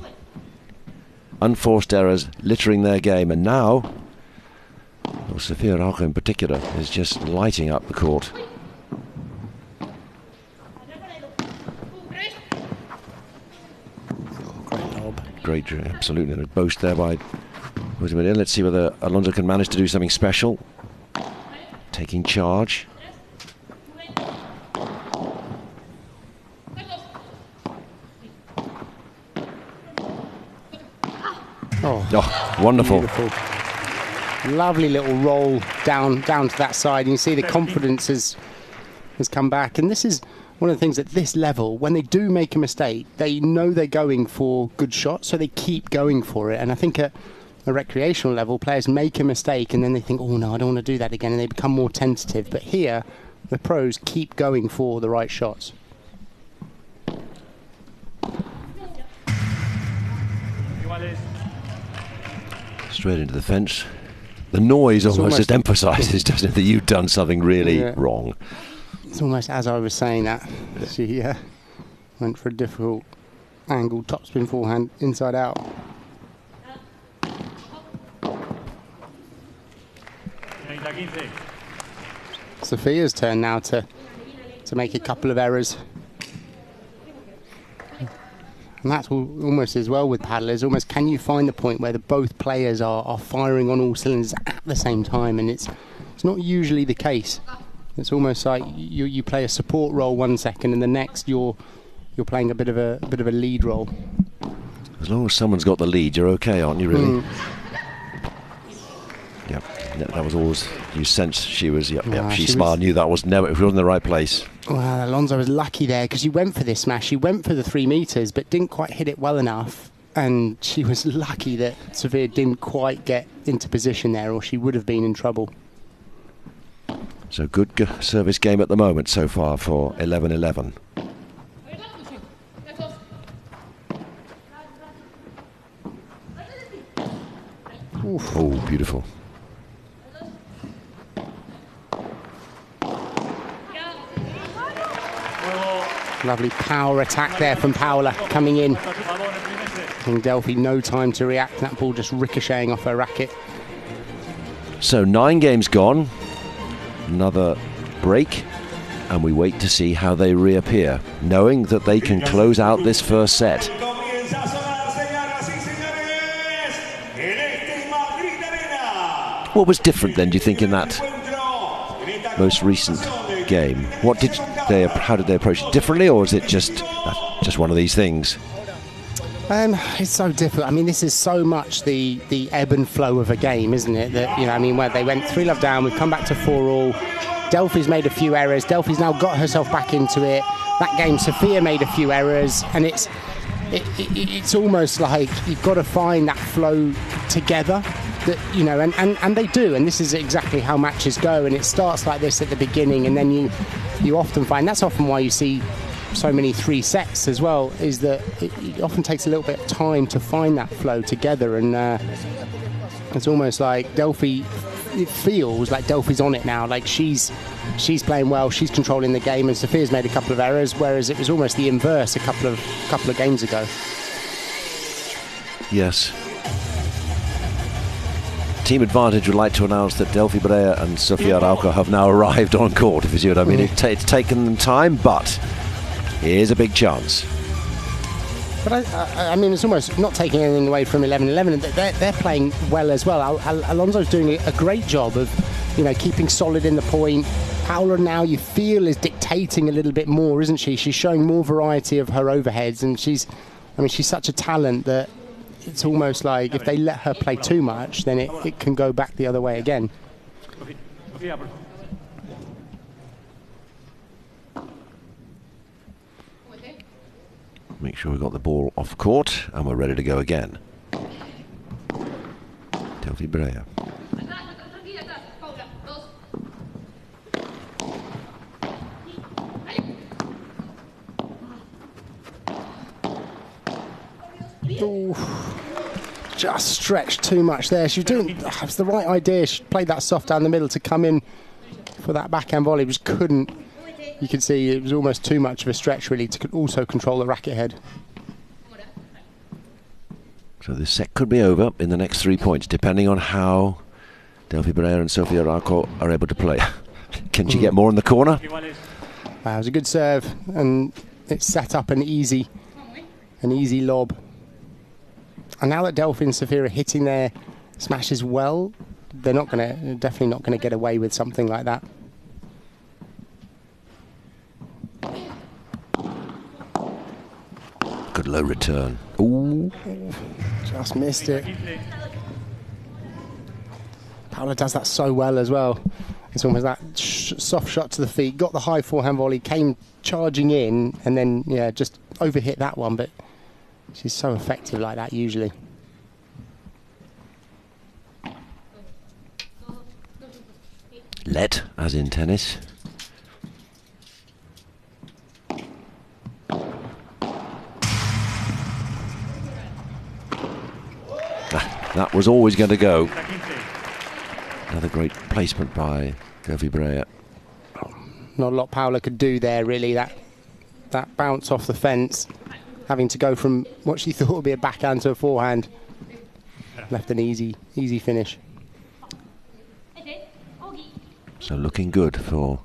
Unforced errors littering their game, and now, well, Sofia Araujo in particular is just lighting up the court. Great lob. Great, absolutely. A boast there by Josemaría. Let's see whether Alonso can manage to do something special. Taking charge. Oh, wonderful. Beautiful. Lovely little roll down to that side. And you see the confidence has come back. And this is one of the things at this level, when they do make a mistake, they know they're going for good shots, so they keep going for it. And I think at a recreational level, players make a mistake and then they think, oh no, I don't want to do that again, and they become more tentative. But here, the pros keep going for the right shots. Straight into the fence. The noise almost just emphasises, doesn't it, that you've done something really wrong. It's almost as I was saying that. She went for a difficult angle, topspin forehand, inside out. Sofia's turn now to make a couple of errors. And that's almost as well with paddlers. Almost, can you find the point where both players are firing on all cylinders at the same time? And it's not usually the case. It's almost like you play a support role 1 second, and the next you're playing a bit of a lead role. As long as someone's got the lead, you're okay, aren't you? Really? Yep. That was always, you sense she was. Yep. She smiled, knew that was never. It was in the right place. Well, Alonso was lucky there because she went for this smash. She went for the 3 meters, but didn't quite hit it well enough. And she was lucky that Sofia didn't quite get into position there, or she would have been in trouble. So good service game at the moment so far for 11-11. Oh, beautiful. Lovely power attack there from Paula coming in. And Delphi no time to react. That ball just ricocheting off her racket. So 9 games gone. Another break. And we wait to see how they reappear, knowing that they can close out this first set. What was different then, do you think, in that most recent game? How did they approach it differently, or is it just one of these things? It's so difficult. I mean, this is so much the ebb and flow of a game, isn't it? That, you know, I mean, where they went 3-love down, we've come back to 4-all. Delphi's made a few errors. Delphi's now got herself back into it. That game, Sophia made a few errors, and it's almost like you've got to find that flow together. That, you know, and they do, and this is exactly how matches go. And it starts like this at the beginning, and then you often find that's often why you see so many 3 sets as well, is that it often takes a little bit of time to find that flow together, and it's almost like Delphi, it feels like Delphi's on it now, like she's playing well, she's controlling the game, and Sophia's made a couple of errors, whereas it was almost the inverse a couple of games ago. Yes. Team Advantage would like to announce that Delphi Brea and Sofia Araujo have now arrived on court, if you see what I mean. It's taken them time, but here's a big chance. But I mean, it's almost not taking anything away from 11-11. They're playing well as well. Alonso's doing a great job of, you know, keeping solid in the point. Paula now, you feel, is dictating a little bit more, isn't she? She's showing more variety of her overheads, and she's such a talent that it's almost like if they let her play too much, then it can go back the other way again. Make sure we've got the ball off court and we're ready to go again. Delphi Brea. Ooh, just stretched too much there. She was doing, it was the right idea. She played that soft down the middle to come in for that backhand volley, just couldn't. You can see it was almost too much of a stretch, really, to also control the racket head. So this set could be over in the next 3 points, depending on how Delphi Brea and Sofia Araujo are able to play. Can she get more in the corner? It was a good serve, and it set up an easy lob. And now that Delphi and Sophia are hitting their smashes well, they're definitely not going to get away with something like that. Good low return. Ooh. Just missed it. Paula does that so well as well. It's almost that soft shot to the feet, got the high forehand volley, came charging in, and then, yeah, just overhit that one, but she's so effective like that usually. Let, as in tennis. That was always going to go. Another great placement by Delphi Brea. Not a lot Paula could do there, really. That bounce off the fence, having to go from what she thought would be a backhand to a forehand, left an easy finish. So looking good for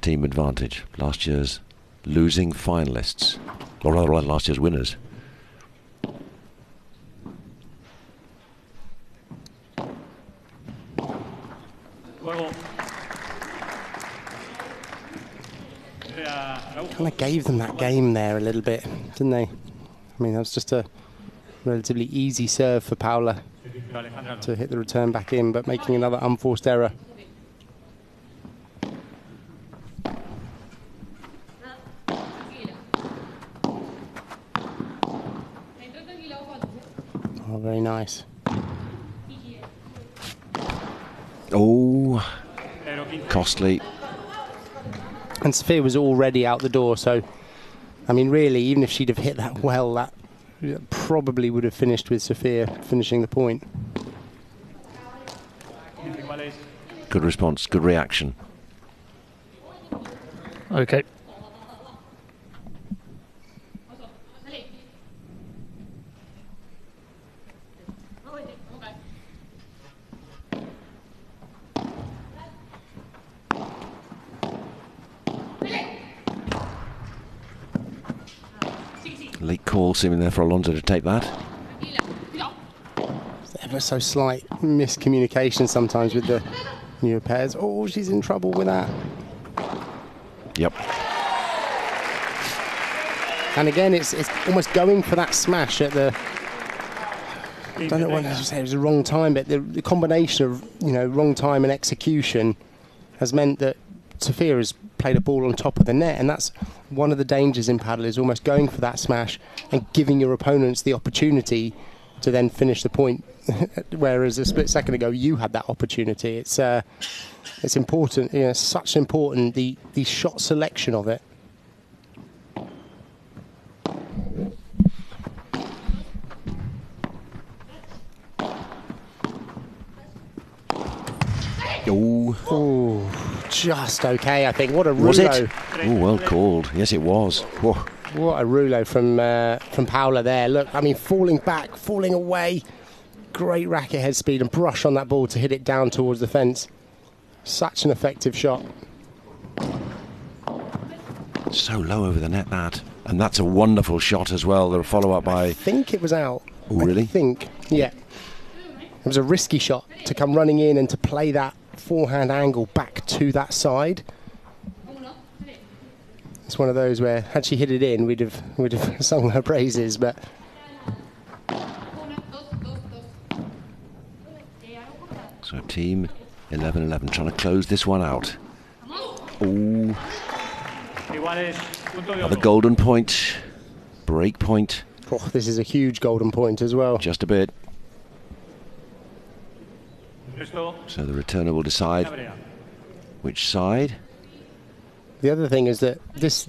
Team Advantage. Last year's losing finalists, or rather last year's winners. Kind of gave them that game there a little bit, didn't they? I mean, that was just a relatively easy serve for Paula to hit the return back in, but making another unforced error. Oh, very nice. Oh, costly. And Sophia was already out the door, so, I mean, really, even if she'd have hit that well, that probably would have finished with Sophia finishing the point. Good response, good reaction. Okay. Late call seeming there for Alonso to take that. There's ever so slight miscommunication sometimes with the newer pairs. Oh, she's in trouble with that. Yep. And again, it's almost going for that smash at the... I don't know what to say, it was the wrong time, but the combination of, you know, wrong time and execution has meant that Sofia has played a ball on top of the net, and that's one of the dangers in padel, is almost going for that smash and giving your opponents the opportunity to then finish the point, whereas a split second ago you had that opportunity. It's important, you know, such important, the shot selection of it. Oh, just okay, I think. What a rouleau. was it? Oh, well called. Yes, it was. Whoa. What a rouleau from Paula there. Look, I mean, falling back, falling away. Great racket head speed and brush on that ball to hit it down towards the fence. Such an effective shot. So low over the net, that. And that's a wonderful shot as well. The follow-up by... I think it was out. Oh, really? I think, yeah. It was a risky shot to come running in and to play that forehand angle back to that side. It's one of those where, had she hit it in, we'd have sung her praises, but... So team 11-11 trying to close this one out. Oh, another golden point, break point. Oh, this is a huge golden point as well. Just a bit. So the returner will decide which side. The other thing is that this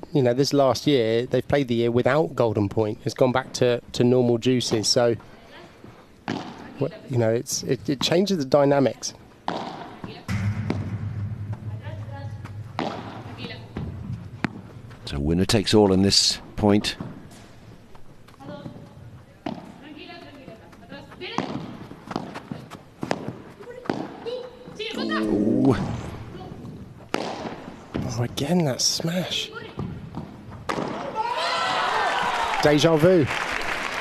last year they've played the year without golden point. It's gone back to normal juices. So it changes the dynamics. So winner takes all in this point. Ooh. Oh, again, that smash. Deja vu.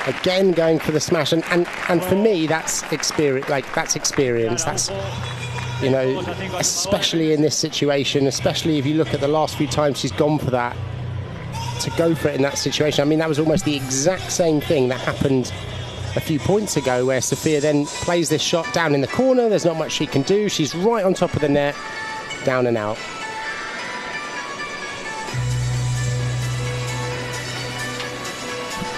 Again, going for the smash. And for me, that's experience. That's experience. That's, you know, especially in this situation, especially if you look at the last few times she's gone for that, to go for it in that situation. I mean, that was almost the exact same thing that happened a few points ago, where Sofia then plays this shot down in the corner. There's not much she can do. She's right on top of the net, down and out.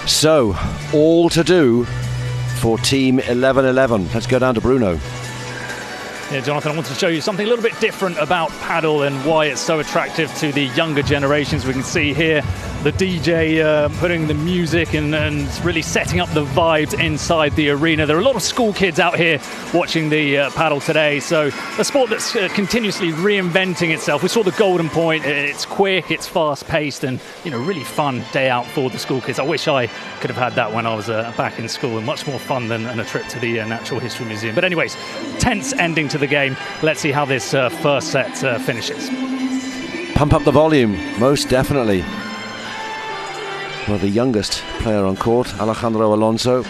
So, all to do for Team 11-11. Let's go down to Bruno. Yeah, Jonathan, I want to show you something a little bit different about padel and why it's so attractive to the younger generations. We can see here the DJ putting the music and really setting up the vibes inside the arena. There are a lot of school kids out here watching the padel today. So a sport that's continuously reinventing itself. We saw the golden point. It's quick, it's fast-paced, and really fun day out for the school kids. I wish I could have had that when I was back in school, and much more fun than a trip to the Natural History Museum. But anyways, tense ending to the game. Let's see how this first set finishes. Pump up the volume, most definitely. Well, the youngest player on court, Alejandro Alonso,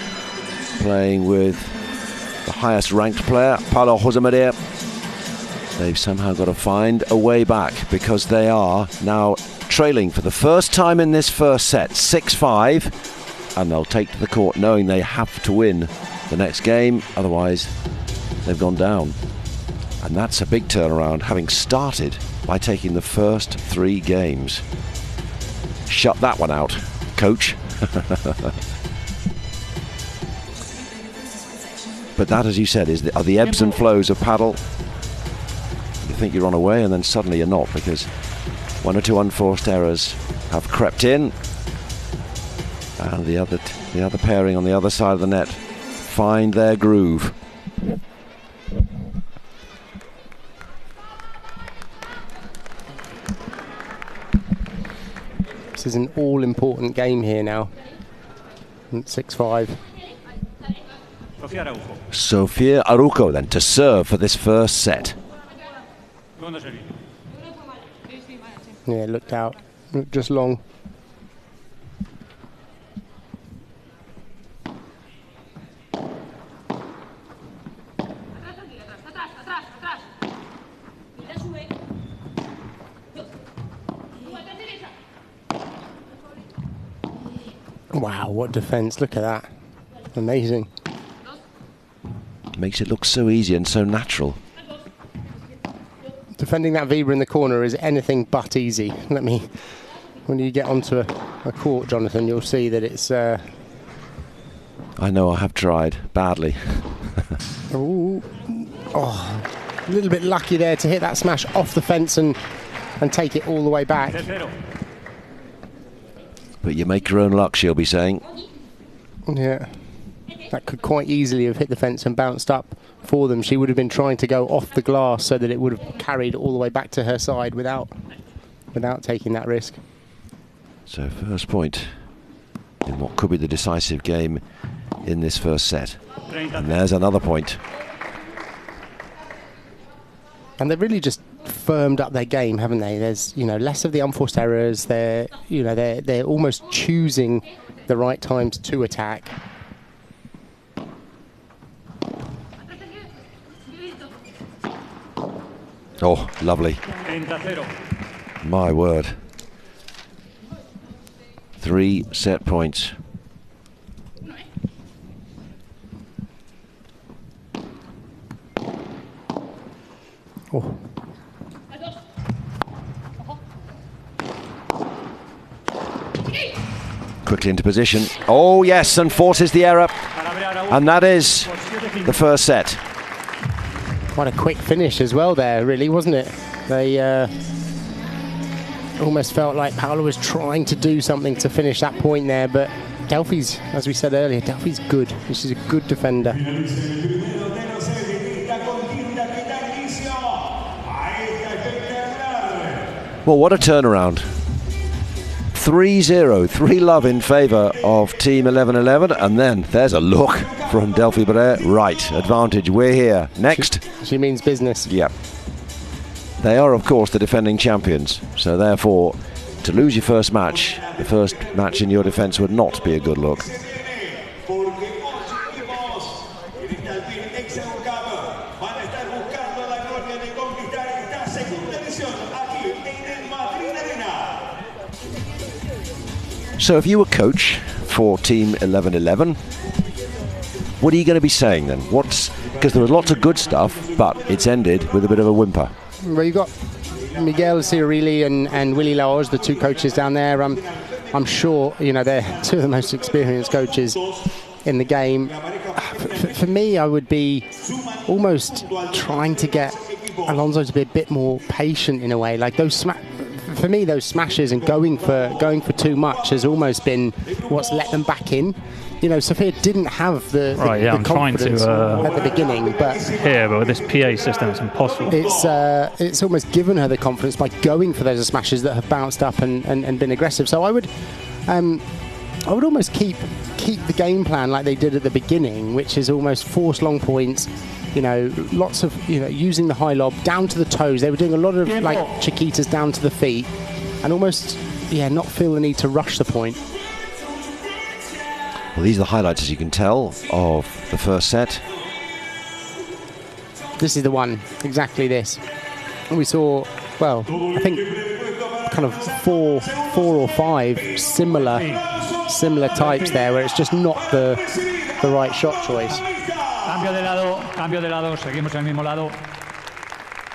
playing with the highest ranked player, Paulo Josemaría. They've somehow got to find a way back, because they are now trailing for the first time in this first set, 6-5, and they'll take to the court knowing they have to win the next game, otherwise they've gone down. And that's a big turnaround, having started by taking the first 3 games. Shut that one out, coach. But that, as you said, are the ebbs and flows of padel. You think you're on a way, and then suddenly you're not, because 1 or 2 unforced errors have crept in, and the other pairing on the other side of the net find their groove. This is an all-important game here now. 6-5. Sofia Araujo then to serve for this first set. Yeah, looked out. Looked just long. Wow, what defence. Look at that. Amazing. Makes it look so easy and so natural. Defending that Weber in the corner is anything but easy. When you get onto a court, Jonathan, you'll see that it's... I know, I have tried badly. Ooh. Oh, a little bit lucky there to hit that smash off the fence and take it all the way back. But you make your own luck, she'll be saying. Yeah. That could quite easily have hit the fence and bounced up for them. She would have been trying to go off the glass so that it would have carried all the way back to her side without taking that risk. So first point in what could be the decisive game in this first set. And there's another point. And they've really just firmed up their game, haven't they? There's, less of the unforced errors. They're almost choosing the right times to attack. Oh, lovely. My word. 3 set points. Oh. Quickly into position. Oh, yes, and forces the error. And that is the first set. What a quick finish as well there, really, wasn't it? They almost felt like Paula was trying to do something to finish that point there, but Delphi's, as we said earlier, Delphi's good. She's a good defender. Well, what a turnaround. 3-0, 3-love in favour of Team 11-11, and then there's a look from Delphi Brea. Right, advantage, we're here. Next. She means business. Yep. They are, of course, the defending champions, so therefore, to lose your first match, the first match in your defence would not be a good look. So if you were coach for Team 11-11, what are you going to be saying then? Because there was lots of good stuff, but it's ended with a bit of a whimper. Well, you've got Miguel Cirilli and Willy Laoz, the two coaches down there. I'm sure, they're two of the most experienced coaches in the game. For me, I would be almost trying to get Alonso to be a bit more patient in a way. Like for me, those smashes and going for too much has almost been what's let them back in. Sophia didn't have the confidence at the beginning, but with this PA system, it's impossible. It's almost given her the confidence by going for those smashes that have bounced up and been aggressive. So I would almost keep the game plan like they did at the beginning, which is almost force long points. Lots of using the high lob down to the toes. They were doing a lot of like chiquitas down to the feet, and almost not feel the need to rush the point. Well, these are the highlights, as you can tell, of the first set. This is the one, exactly this. And we saw, well, I think kind of four or five similar types there, where it's just not the right shot choice. Cambio de lado, seguimos en el mismo lado.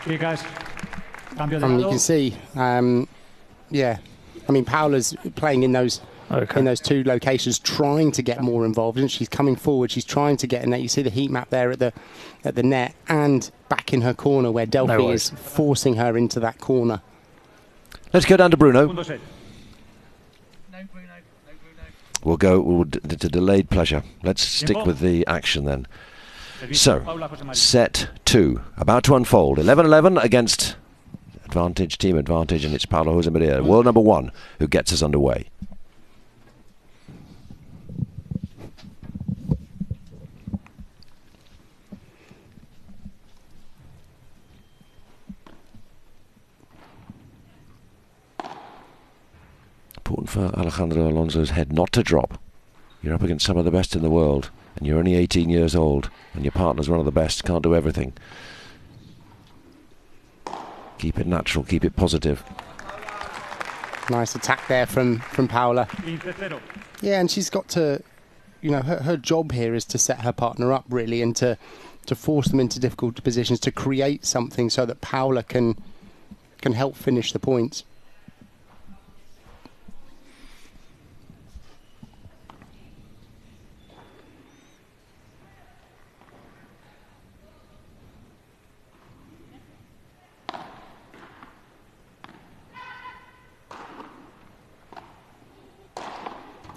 Chicas, cambio de lado. You can see, Paula's playing in those two locations, trying to get more involved, and she's coming forward. She's trying to get in there. You see the heat map there at the net, and back in her corner where Delphi is forcing her into that corner. Let's go down to Bruno. We'll go to delayed pleasure. Let's stick with the action then. So, set 2, about to unfold. 11-11 against team advantage, and it's Paula Josemaría, world number 1, who gets us underway. Important for Alejandro Alonso's head not to drop. You're up against some of the best in the world, and you're only 18 years old, and your partner's one of the best, can't do everything. Keep it natural, keep it positive. Nice attack there from Paula. Yeah, and she's got to, you know, her job here is to set her partner up really, and to force them into difficult positions, to create something so that Paula can help finish the points.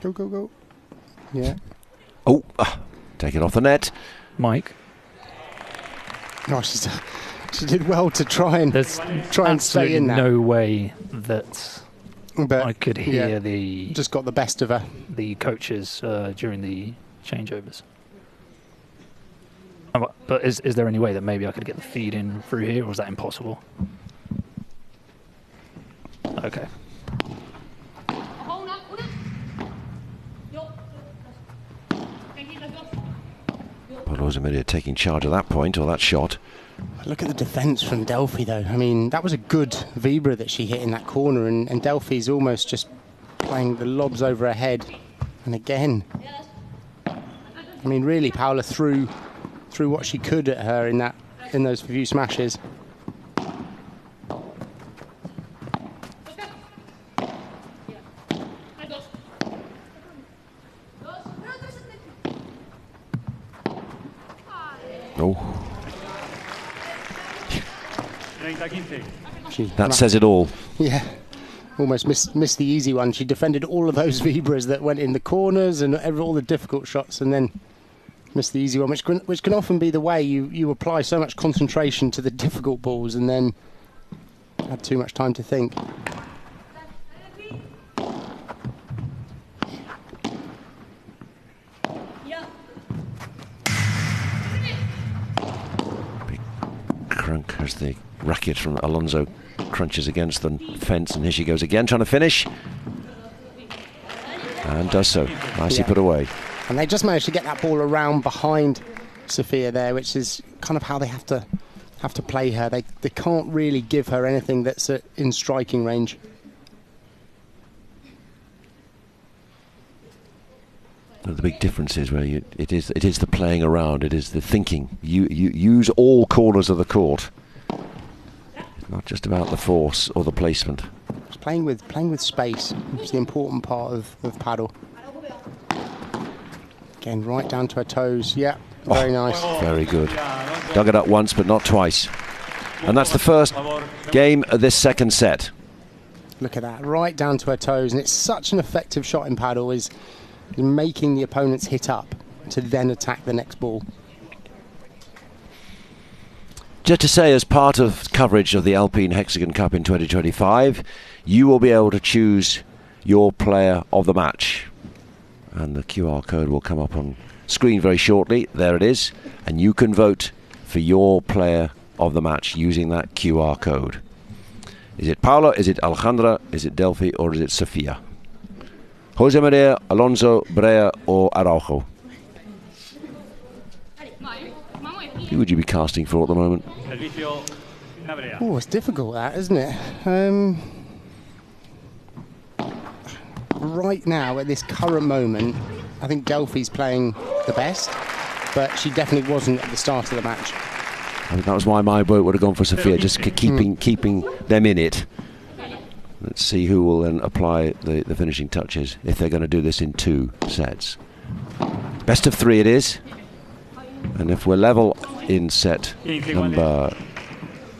Go, go, go. Yeah. Oh, take it off the net. Mike. Oh, she did well to try and stay in that. No way that but I could hear the just got the best of her. The coaches during the changeovers. But is there any way that maybe I could get the feed in through here, or is that impossible? Okay. Josemaría taking charge of that point, or that shot. Look at the defence from Delphi, though. I mean, that was a good vibra that she hit in that corner, and Delphi's almost just playing the lobs over her head. And again, I mean, really, Paula threw what she could at her in those few smashes. That says it all. Yeah, almost missed the easy one. She defended all of those vibras that went in the corners and all the difficult shots, and then missed the easy one, which can often be the way. You apply so much concentration to the difficult balls and then had too much time to think. Big crunk as the racket from Alonso crunches against the fence, and here she goes again, trying to finish, and does so. Nicely put away. And they just managed to get that ball around behind Sofia there, which is kind of how they have to play her. They can't really give her anything that's in striking range. The big difference is where it is the playing around, it is the thinking. You use all corners of the court. Not just about the force or the placement. It's playing with space. It's the important part of paddle. Again, right down to her toes. Yeah, very nice. Very good. Dug it up once, but not twice. And that's the first game of this second set. Look at that, right down to her toes. And it's such an effective shot in paddle, is making the opponents hit up to then attack the next ball. Just to say, as part of coverage of the Alpine Hexagon Cup in 2025, you will be able to choose your player of the match. And the QR code will come up on screen very shortly. There it is. And you can vote for your player of the match using that QR code. Is it Paula, is it Alejandra, is it Delphi, or is it Sofia? Josemaría, Alonso, Brea, or Araujo? Who would you be casting for at the moment? Oh, it's difficult, that, isn't it? Right now, at this current moment, I think Delphi's playing the best, but she definitely wasn't at the start of the match. I think that was why my vote would have gone for Sofia, just keeping them in it. Let's see who will then apply the finishing touches if they're going to do this in 2 sets. Best of 3 it is. And if we're level in set number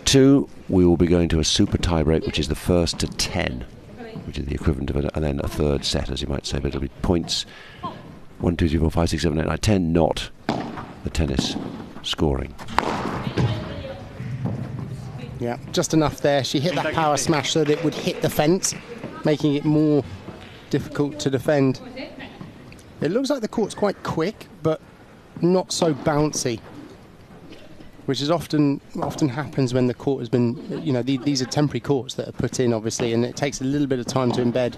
2, we will be going to a super tie-break, which is the first to 10, which is the equivalent of and then a third set, as you might say, but it'll be points 1, 2, 3, 4, 5, 6, 7, 8, 9, 10, not the tennis scoring. Yeah, just enough there. She hit that power smash so that it would hit the fence, making it more difficult to defend. It looks like the court's quite quick, but not so bouncy, which is often happens when the court has been, you know, these are temporary courts that are put in, obviously, and it takes a little bit of time to embed.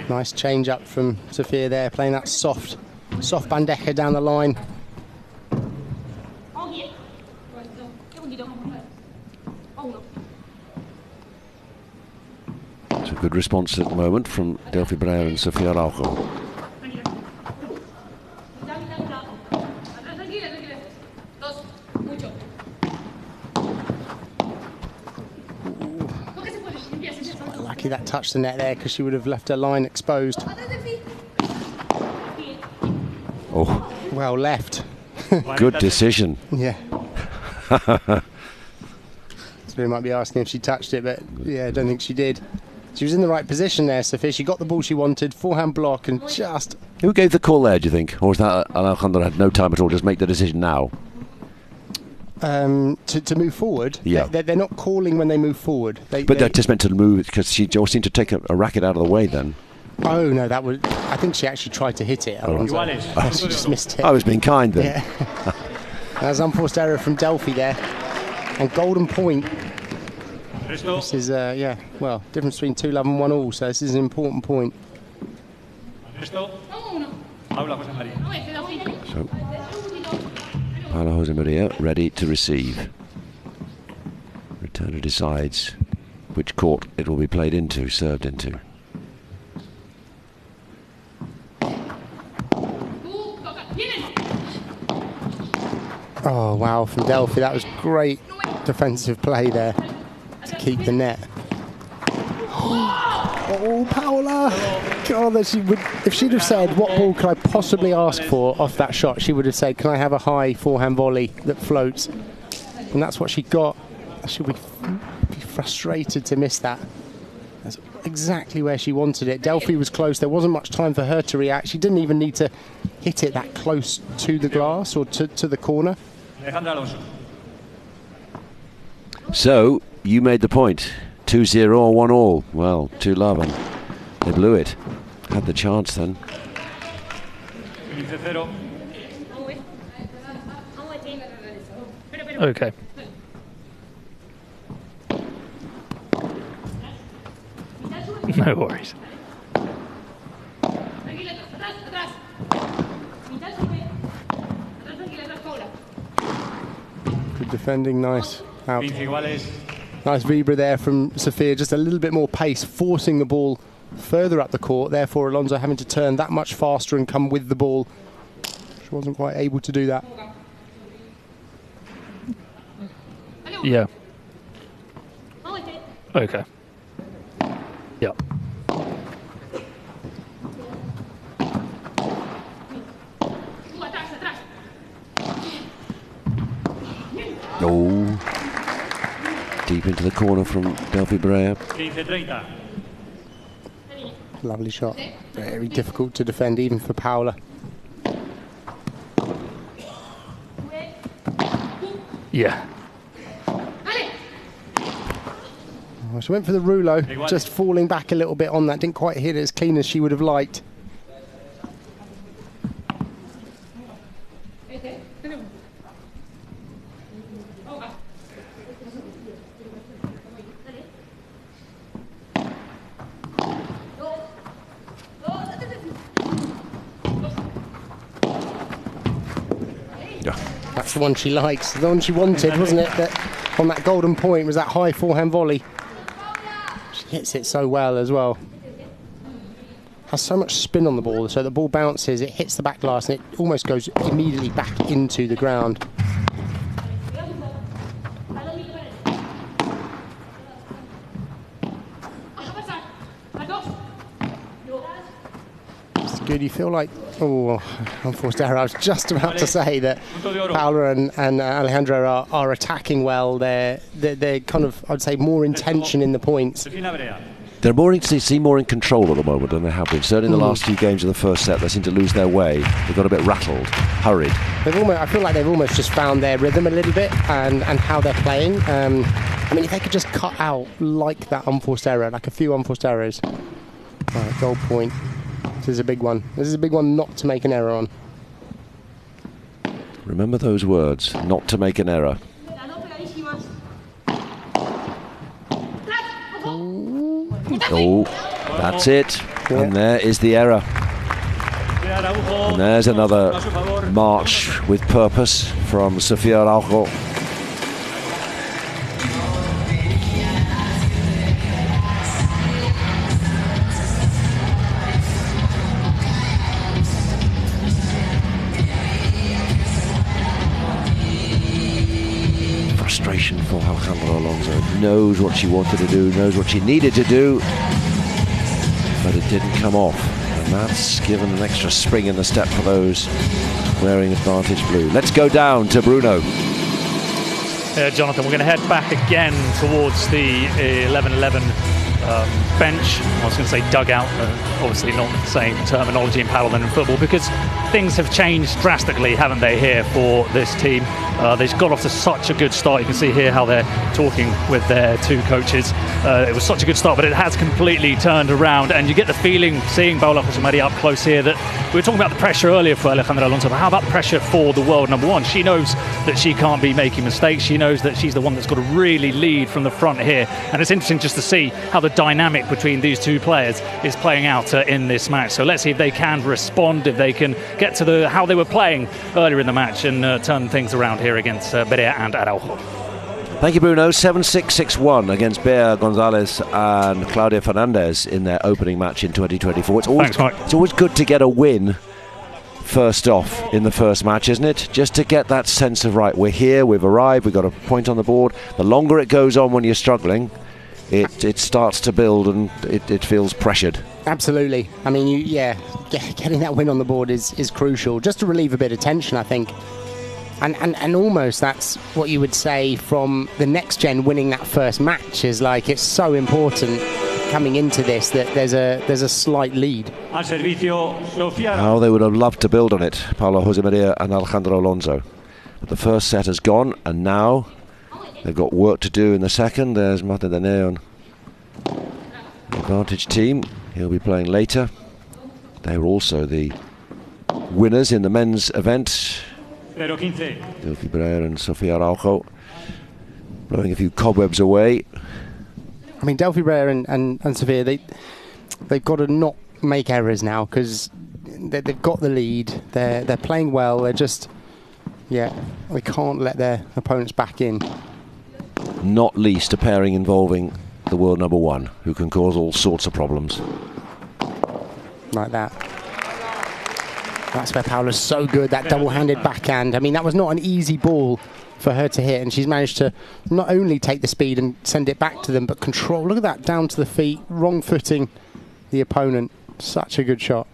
Nice change up from Sofia there, playing that soft bandeja down the line. good response at the moment from Delphi Brea and Sofia Araujo. Lucky that touched the net there, because she would have left her line exposed. Oh, Well left. good decision. Yeah. So we might be asking if she touched it, but yeah, I don't think she did. She was in the right position there, Sophia. She got the ball she wanted, forehand block, and just... Who gave the call there, do you think? Or was that Alejandro had no time at all, just make the decision now? To move forward. Yeah. They're not calling when they move forward. They just meant to move, because she just seemed to take a racket out of the way then. Oh, no, that would... I think she actually tried to hit it. Alonso. She just missed it. I was being kind then. Yeah. That's unforced error from Delphi there. And golden point. This is, well, difference between 2-love and 1-all, so this is an important point. So, Paula Josemaría ready to receive. Returner decides which court it will be played into, served into. Oh, wow, from Delphi. That was great defensive play there to keep the net. Oh, Paula! God, that she would, if she'd have said, what ball could I possibly ask for off that shot, she would have said, can I have a high forehand volley that floats? And that's what she got. She'll be frustrated to miss that. That's exactly where she wanted it. Delphi was close. There wasn't much time for her to react. She didn't even need to hit it that close to the glass or to the corner. So, you made the point. 2-0 or 1-all. Well, 2-love, and they blew it. Had the chance then. Okay. No worries. Good defending, nice out. Nice vibra there from Sofia, just a little bit more pace, forcing the ball further up the court, therefore Alonso having to turn that much faster and come with the ball. She wasn't quite able to do that. Yeah. Okay. Yeah. Oh. Deep into the corner from Delphi Brea. Lovely shot. Very difficult to defend even for Paula. Yeah. Well, she went for the rouleau, just falling back a little bit on that. Didn't quite hit it as clean as she would have liked. That's the one she likes, the one she wanted, wasn't it? That on that golden point was that high forehand volley. She hits it so well as well. Has so much spin on the ball, so the ball bounces, it hits the back glass, and it almost goes immediately back into the ground. It's good. You feel like, oh, unforced error. I was just about to say that Paula and Alejandro are attacking well. They're kind of, I'd say, more intention in the points. They seem more in control at the moment than they have been. Certainly in the last few games of the first set, they seem to lose their way. They got a bit rattled, hurried. I feel like they've almost just found their rhythm a little bit and how they're playing. I mean, if they could just cut out like that unforced error, like a few unforced errors. All right, goal point. This is a big one. This is a big one not to make an error on. Remember those words, not to make an error. Oh, that's it. Yeah. And there is the error. And there's another march with purpose from Sofia Araujo. knows what she wanted to do, knows what she needed to do, but it didn't come off. And that's given an extra spring in the step for those wearing advantage blue. Let's go down to Bruno. Yeah, Jonathan, we're going to head back again towards the 11-11 bench. I was going to say dugout, obviously not the same terminology in paddle than in football, because things have changed drastically, haven't they, here for this team. They've got off to such a good start. You can see here how they're talking with their two coaches. It was such a good start, but it has completely turned around, and you get the feeling, seeing Paula Josemaría up close here, that we were talking about the pressure earlier for Alejandra Alonso, but how about the pressure for the world number one? She knows that she can't be making mistakes. She knows that she's the one that's got to really lead from the front here, and it's interesting just to see how the dynamic between these two players is playing out in this match. So let's see if they can respond, if they can get to how they were playing earlier in the match and turn things around here against Brea and Araujo. Thank you, Bruno. 7-6, 6-1 against Brea, González and Claudia Fernández in their opening match in 2024. It's always good to get a win first off in the first match, isn't it? Just to get that sense of, right, we're here, we've arrived, we've got a point on the board. The longer it goes on when you're struggling, it starts to build and it feels pressured. Absolutely. I mean, getting that win on the board is crucial, just to relieve a bit of tension, I think. And almost that's what you would say from the next gen winning that first match, is like, it's so important coming into this that there's a slight lead. How they would have loved to build on it, Paula Josemaría and Alejandra Alonso. But the first set has gone, and now they've got work to do in the second. There's Martin de Neon, the advantage team. He'll be playing later. They were also the winners in the men's event. Delphi Brea and Sofia Araujo blowing a few cobwebs away. I mean, Delphi Brea and Sofia, they've got to not make errors now, because they've got the lead. They're playing well. They're just, they can't let their opponents back in. Not least a pairing involving the world number one, who can cause all sorts of problems. Like that. That's where Paula's so good, that double-handed backhand. I mean, that was not an easy ball for her to hit, and she's managed to not only take the speed and send it back to them, but control. Look at that, down to the feet, wrong footing the opponent. Such a good shot.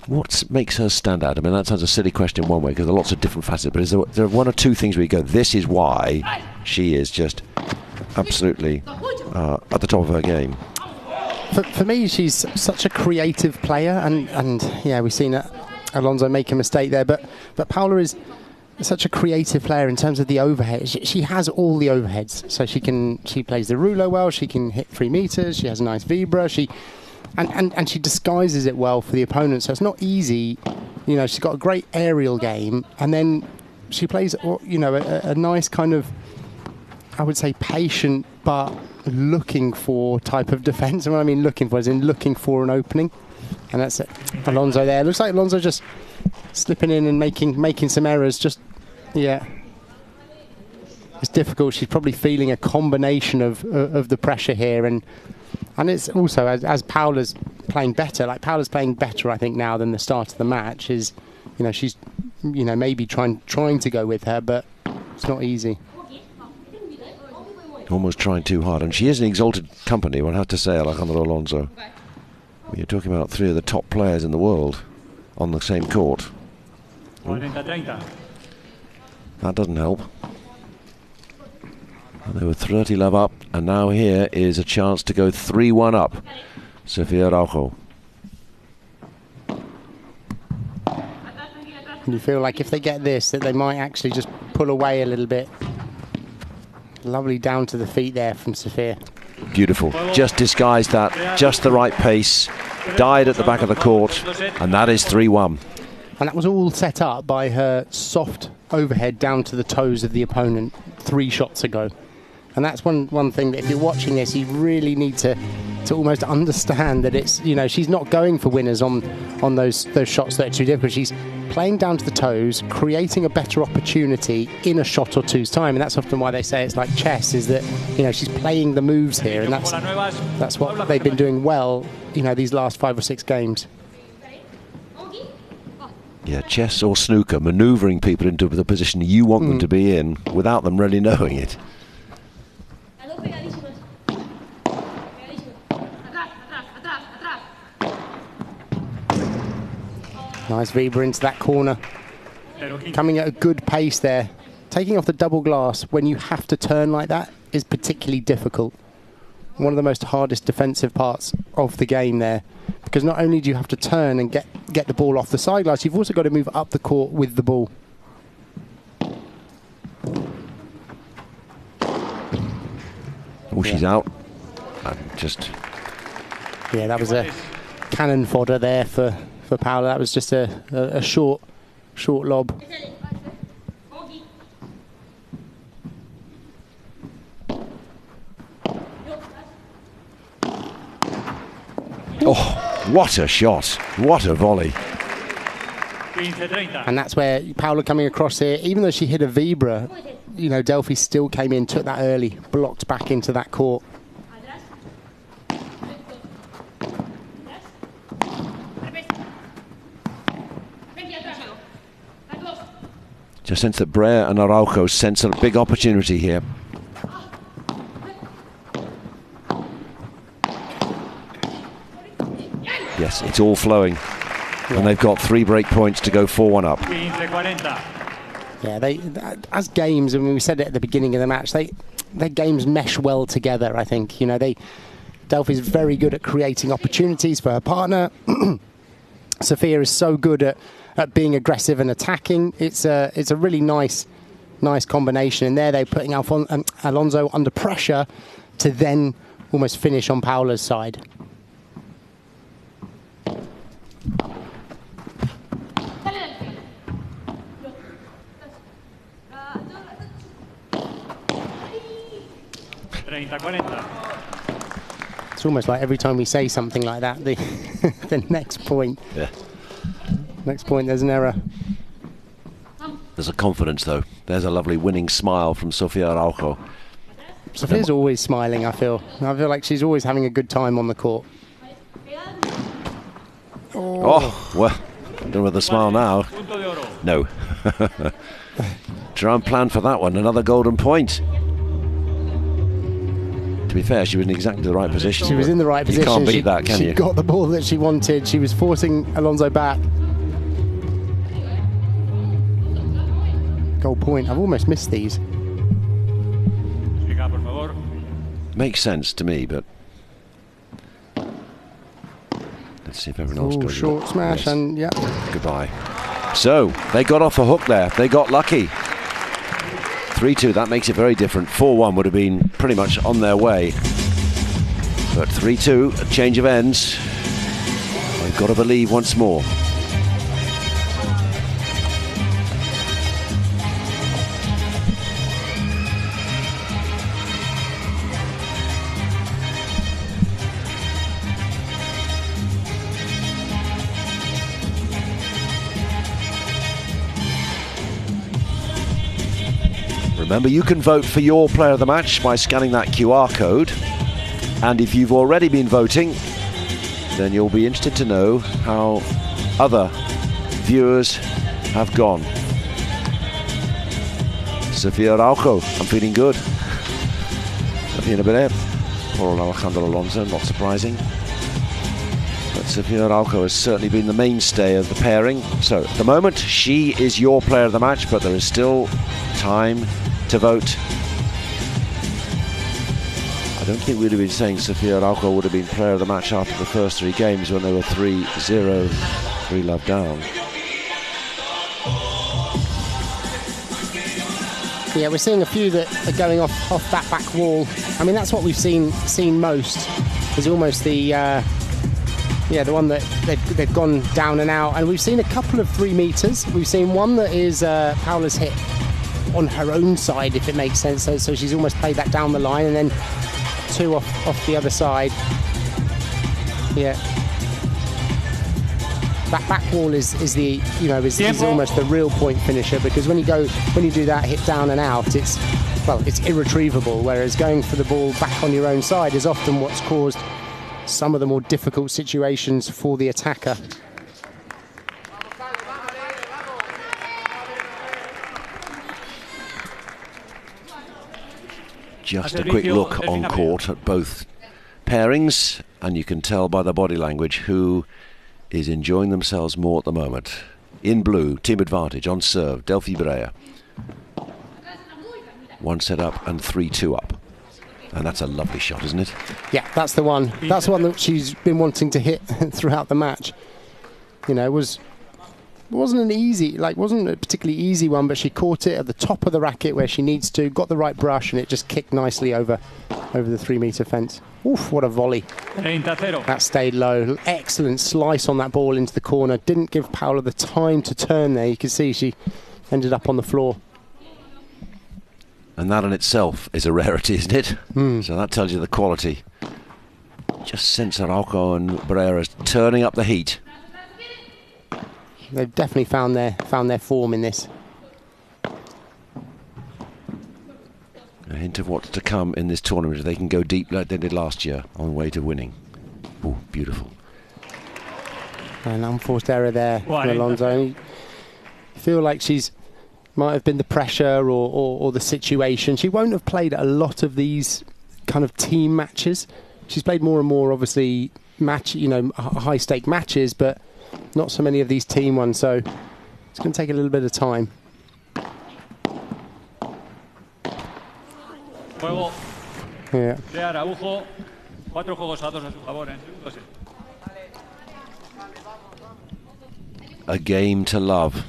What makes her stand out? I mean, that sounds a silly question one way, because there are lots of different facets, but is there one or two things where you go, this is why she is just absolutely at the top of her game? For me, she's such a creative player, and we've seen Alonso make a mistake there, but Paula is such a creative player in terms of the overhead. She has all the overheads, so she plays the rouleau well, she can hit 3 meters, she has a nice vibra, and she disguises it well for the opponent, so it's not easy. You know, she's got a great aerial game, and then she plays, a nice kind of, I would say, patient but looking for type of defence. And what I mean looking for is in looking for an opening, and that's it. Alonso there. Looks like Alonso just slipping in and making some errors. It's difficult. She's probably feeling a combination of the pressure here, and it's also as Paula's playing better. Like, Paula's playing better, I think, now than the start of the match. She's maybe trying to go with her, but it's not easy. Almost trying too hard, and she is an exalted company, one have to say, Alejandra Alonso. You're talking about 3 of the top players in the world on the same court. That doesn't help. And they were 30 love up, and now here is a chance to go 3-1 up. Sofia Araujo. You feel like if they get this, that they might actually just pull away a little bit. Lovely down to the feet there from Sofia. Beautiful. Just disguised that. Just the right pace. Died at the back of the court. And that is 3-1. And that was all set up by her soft overhead down to the toes of the opponent 3 shots ago. And that's one thing that if you're watching this, you really need to almost understand that it's, she's not going for winners on those shots that are too difficult. She's playing down to the toes, creating a better opportunity in a shot or two's time, and that's often why they say it's like chess, is that she's playing the moves here, and that's what they've been doing well these last 5 or 6 games. Yeah, chess or snooker, manoeuvring people into the position you want them to be in without them really knowing it. Nice Weber into that corner. Coming at a good pace there. Taking off the double glass when you have to turn like that is particularly difficult. One of the most hardest defensive parts of the game there. Because not only do you have to turn and get the ball off the side glass, you've also got to move up the court with the ball. Oh, she's out. Just... Yeah, that was a cannon fodder there for Paula. That was just a short lob. Oh, what a shot. What a volley. And that's where Paula coming across here, even though she hit a Vibra, you know, Delphi still came in, took that early, blocked back into that court. Just sense that Brea and Araujo sense a big opportunity here. Yes, it's all flowing. Yeah. And they've got 3 break points to go 4-1 up. Yeah, they as games, I mean, we said it at the beginning of the match, their games mesh well together, I think. You know, Delphi's very good at creating opportunities for her partner. Sophia is so good at being aggressive and attacking. It's a really nice combination. And there they're putting Alonso under pressure to then almost finish on Paula's side. It's almost like every time we say something like that, the next point. Yeah. Next point, there's an error. There's a confidence, though. There's a lovely winning smile from Sofia Araujo. Sofia's always smiling, I feel. I feel like she's always having a good time on the court. Oh, well, don't know with the smile now. No. Try and plan for that one. Another golden point. To be fair, she was in exactly the right position. She was in the right position. You can't beat that, can you? She got the ball that she wanted. She was forcing Alonso back. Goal point. I've almost missed these. Makes sense to me, but let's see if everyone else goes. Short smash, yes. And yeah. Goodbye. So they got off a hook there. They got lucky. 3-2, that makes it very different. 4-1 would have been pretty much on their way. But 3-2, a change of ends. They've got to believe once more. Remember, you can vote for your player of the match by scanning that QR code. And if you've already been voting, then you'll be interested to know how other viewers have gone. Sofia Araujo, I'm feeling good. Brea, poor Alejandro Alonso, not surprising. But Sofia Araujo has certainly been the mainstay of the pairing. So at the moment, she is your player of the match, but there is still time to vote. I don't think we'd have been saying Sofia Araujo would have been player of the match after the first 3 games when they were 3-0, 3-love down. Yeah, we're seeing a few that are going off that back wall. I mean, that's what we've seen most. Is almost the one that they've gone down and out. And we've seen a couple of 3 meters. We've seen one that is Paula's hit on her own side, if it makes sense. So she's almost played that down the line, and then 2 off the other side. Yeah. That back wall is almost the real point finisher, because when you do that hit down and out, it's irretrievable. Whereas going for the ball back on your own side is often what's caused some of the more difficult situations for the attacker. Just a quick look on court at both pairings, and you can tell by the body language who is enjoying themselves more at the moment. In blue, team advantage on serve, Delphi Brea. 1 set up and 3-2 up. And that's a lovely shot, isn't it? Yeah, that's the one. That's the one that she's been wanting to hit throughout the match. You know, wasn't a particularly easy one, but she caught it at the top of the racket where she needs to, got the right brush, and it just kicked nicely over the 3-meter fence. Oof, what a volley. That stayed low. Excellent slice on that ball into the corner. Didn't give Paula the time to turn there. You can see she ended up on the floor. And that in itself is a rarity, isn't it? So that tells you the quality. Just since Araujo and Brea is turning up the heat. They've definitely found their form in this. A hint of what's to come in this tournament if they can go deep like they did last year on the way to winning. Oh, beautiful. An unforced error there from Alonso. You feel like might have been the pressure or the situation. She won't have played a lot of these kind of team matches. She's played more and more, obviously, high-stake matches, but not so many of these team ones, so it's going to take a little bit of time. Yeah. Araujo, 4-2 a su favor en segundo set. A game to love.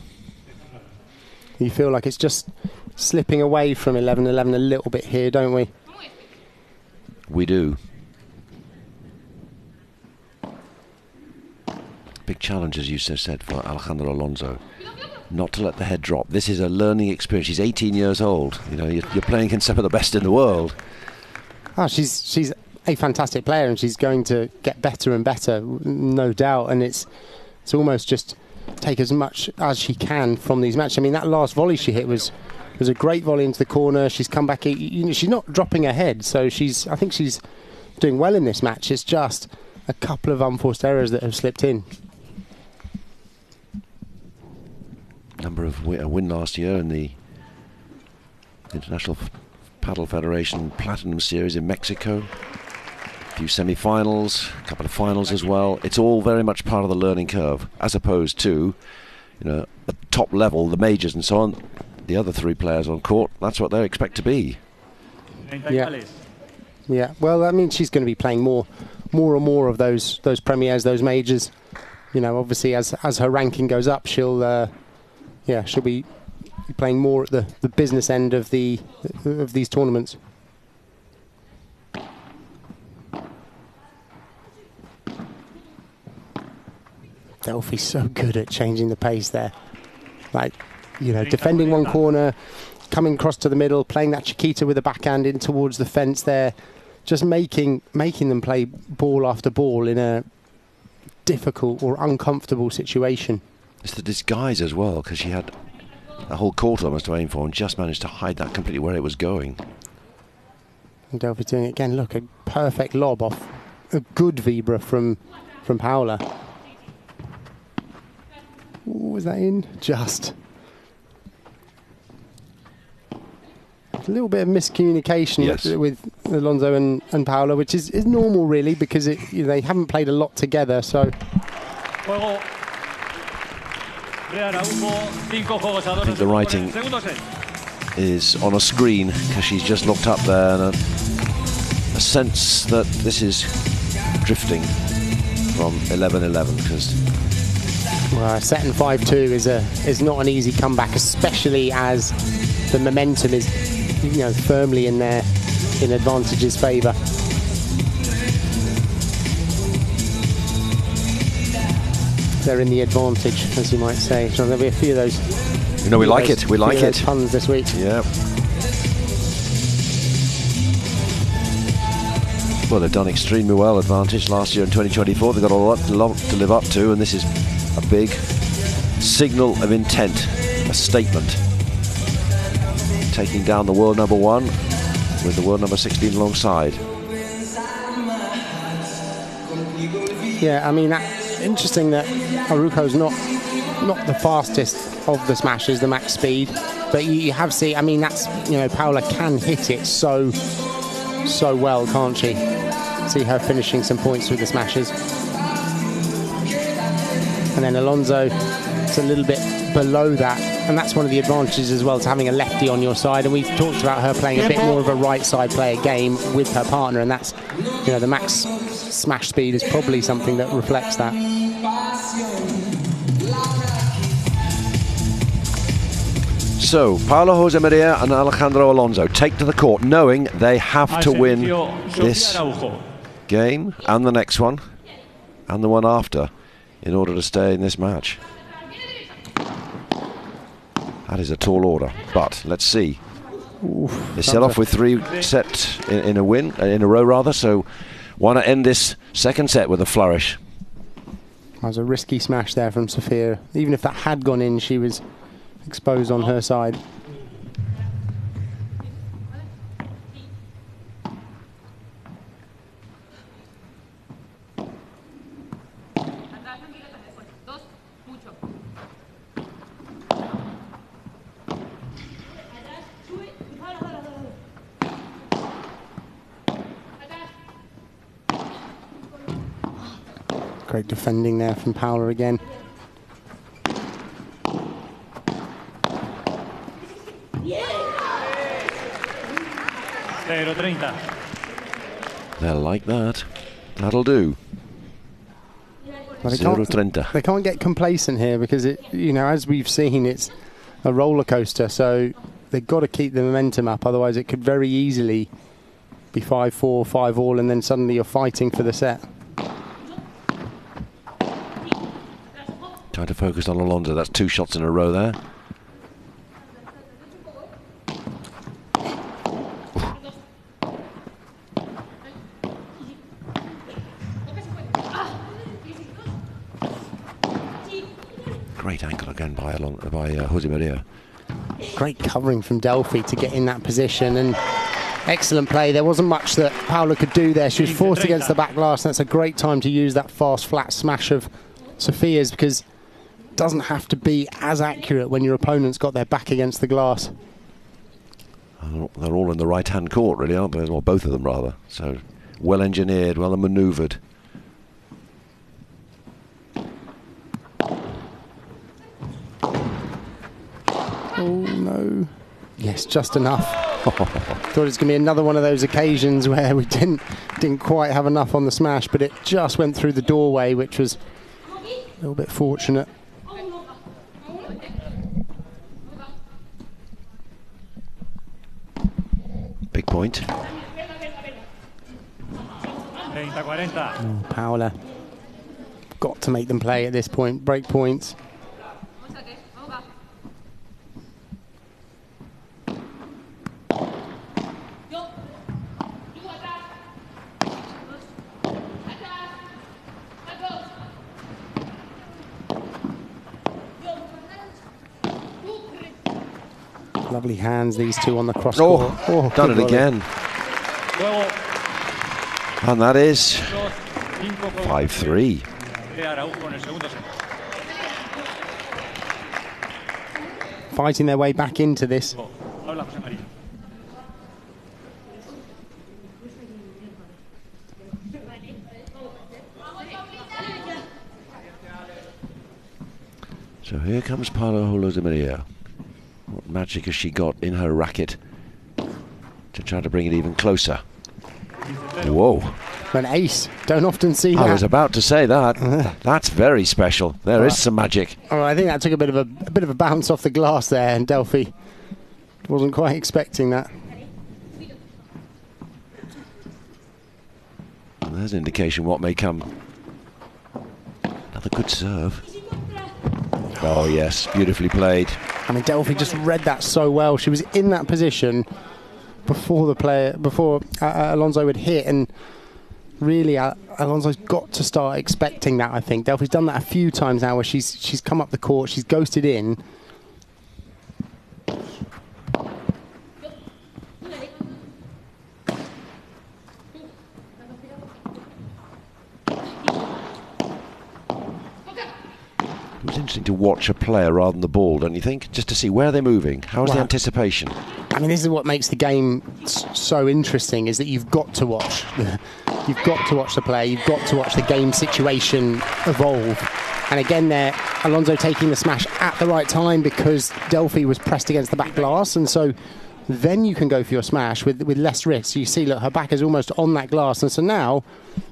You feel like it's just slipping away from 11-11 a little bit here, don't we? We do. Big challenge, as you said, for Alejandro Alonso. Not to let the head drop. This is a learning experience. She's 18 years old. You know, you're playing against some of the best in the world. Oh, she's a fantastic player, and she's going to get better and better, no doubt. And it's almost just take as much as she can from these matches. I mean, that last volley she hit was a great volley into the corner. She's come back. She's not dropping her head, so I think she's doing well in this match. It's just a couple of unforced errors that have slipped in. Number of a win last year in the International Padel Federation Platinum Series in Mexico. A few semi-finals, a couple of finals as well. It's all very much part of the learning curve, as opposed to, at the top level, the majors and so on. The other 3 players on court, that's what they expect to be. Yeah. Well, I mean, she's going to be playing more and more of those premiers, those majors. Obviously, as her ranking goes up, she'll be playing more at the business end of these tournaments. Delphi's so good at changing the pace there. Defending one corner, coming across to the middle, playing that Chiquita with a backhand in towards the fence there, just making them play ball after ball in a difficult or uncomfortable situation. It's the disguise as well, because she had a whole court almost to aim for and just managed to hide that completely where it was going. And Delphi doing it again. Look, a perfect lob off a good vibra from Paula. Ooh, was that in? Just. A little bit of miscommunication with Alonso and Paula, which is normal really, because they haven't played a lot together. So. I think the writing is on a screen, because she's just looked up there, and a sense that this is drifting from 11-11, because set in 5-2 is not an easy comeback, especially as the momentum is firmly in Advantage's favour. They're in the advantage, as you might say. So there'll be a few of those. We like it. We like it. Puns this week. Yeah. Well, they've done extremely well, Advantage, last year in 2024. They've got a lot to live up to, and this is a big signal of intent, a statement. Taking down the world number 1 with the world number 16 alongside. Yeah, I mean, interesting that Araujo's not the fastest of the smashes, the max speed, but you have seen, I mean, that's, Paula can hit it so so well, can't she? See her finishing some points through the smashes. And then Alonso, it's a little bit below that, and that's one of the advantages as well, to having a lefty on your side. And we've talked about her playing a bit more of a right side player game with her partner, and that's, you know, the max smash speed is probably something that reflects that. So, Paolo Josemaría and Alejandro Alonso take to the court, knowing they have to win this game and the next one and the one after in order to stay in this match. That is a tall order, but let's see. They set off with 3 sets in a row rather, so want to end this second set with a flourish. That was a risky smash there from Sofia. Even if that had gone in, she was exposed on her side. Great defending there from Paula again. They'll like that. That'll do. Well, they 0-30. They can't get complacent here because, it, you know, as we've seen, it's a roller coaster. So they've got to keep the momentum up. Otherwise, it could very easily be 5-4, 5-all, and then suddenly you're fighting for the set. Trying to focus on Alonso. That's 2 shots in a row there. Great ankle again by Josemaría. Great covering from Delphi to get in that position, and excellent play. There wasn't much that Paula could do there. She was forced against the back glass, and that's a great time to use that fast, flat smash of Sofia's, because it doesn't have to be as accurate when your opponent's got their back against the glass. They're all in the right-hand court, really, aren't they? Well, both of them, rather. So, well engineered, well manoeuvred. Oh, no. Yes, just enough. Thought it was going to be another one of those occasions where we didn't quite have enough on the smash, but it just went through the doorway, which was a little bit fortunate. Big point. Oh, Paula. Got to make them play at this point. Break points. Lovely hands, these two on the cross court. Oh, done it again. And that is 5-3. Fighting their way back into this. So here comes Paolo Josemaría. What magic has she got in her racket to try to bring it even closer? Whoa. An ace. Don't often see that. I was about to say that. That's very special. There is some magic. Oh, I think that took a bit of a bounce off the glass there, and Delphi wasn't quite expecting that. Well, there's an indication what may come. Another good serve. Oh yes, beautifully played. I mean, Delphi just read that so well. She was in that position before Alonso would hit, and really Alonso's got to start expecting that. I think Delphi's done that a few times now, where she's come up the court, she's ghosted in. It was interesting to watch a player rather than the ball, don't you think? Just to see where they're moving. How's the anticipation? I mean, this is what makes the game so interesting, is that you've got to watch the play, you've got to watch the game situation evolve. And again there, Alonso taking the smash at the right time because Delphi was pressed against the back glass, and so then you can go for your smash with less risk. You see, look, her back is almost on that glass, and so now,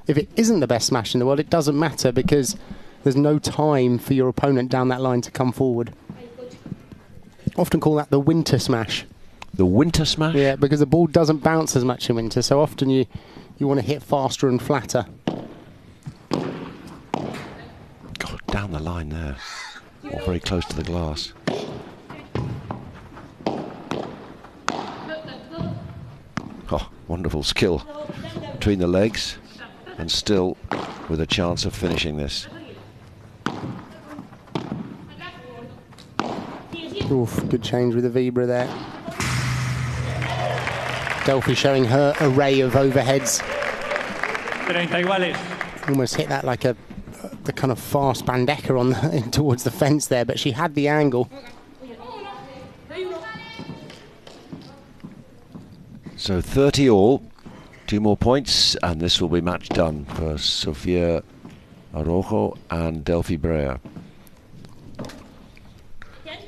if it isn't the best smash in the world, it doesn't matter because there's no time for your opponent down that line to come forward. Often call that the winter smash. The winter smash? Yeah, because the ball doesn't bounce as much in winter, so often you want to hit faster and flatter. God, down the line there. Or very close to the glass. Oh, wonderful skill between the legs, and still with a chance of finishing this. Oof, good change with the Vibra there. Delphi showing her array of overheads. 30 iguales. Almost hit that like the kind of fast bandeja on towards the fence there, but she had the angle. So 30 all, 2 more points, and this will be match done for Sofia Araujo and Delphi Brea.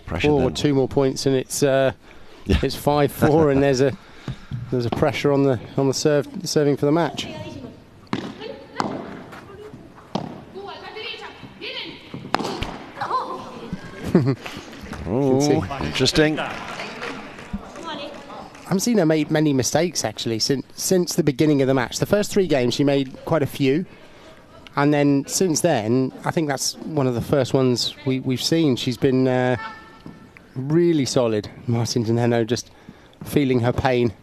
Pressure Oh, then. 2 more points, and it's 5-4, and there's a pressure on the serving for the match. Oh, interesting. I haven't seen her make many mistakes actually since the beginning of the match. The first 3 games she made quite a few, and then since then I think that's one of the first ones we've seen. She's been really solid. Martin Nenno just feeling her pain.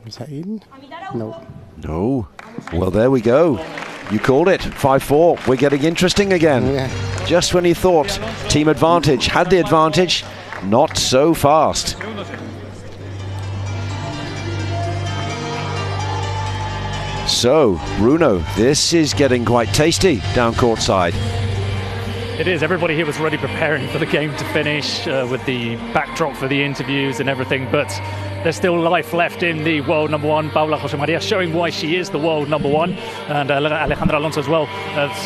Is that in? No. No. Well, there we go. You called it. 5-4. We're getting interesting again. Yeah. Just when you thought team advantage had the advantage, not so fast. So, Bruno, this is getting quite tasty down court side. It is. Everybody here was already preparing for the game to finish with the backdrop for the interviews and everything, but there's still life left in the world number 1, Paula Josemaría, showing why she is the world number 1, and Alejandra Alonso as well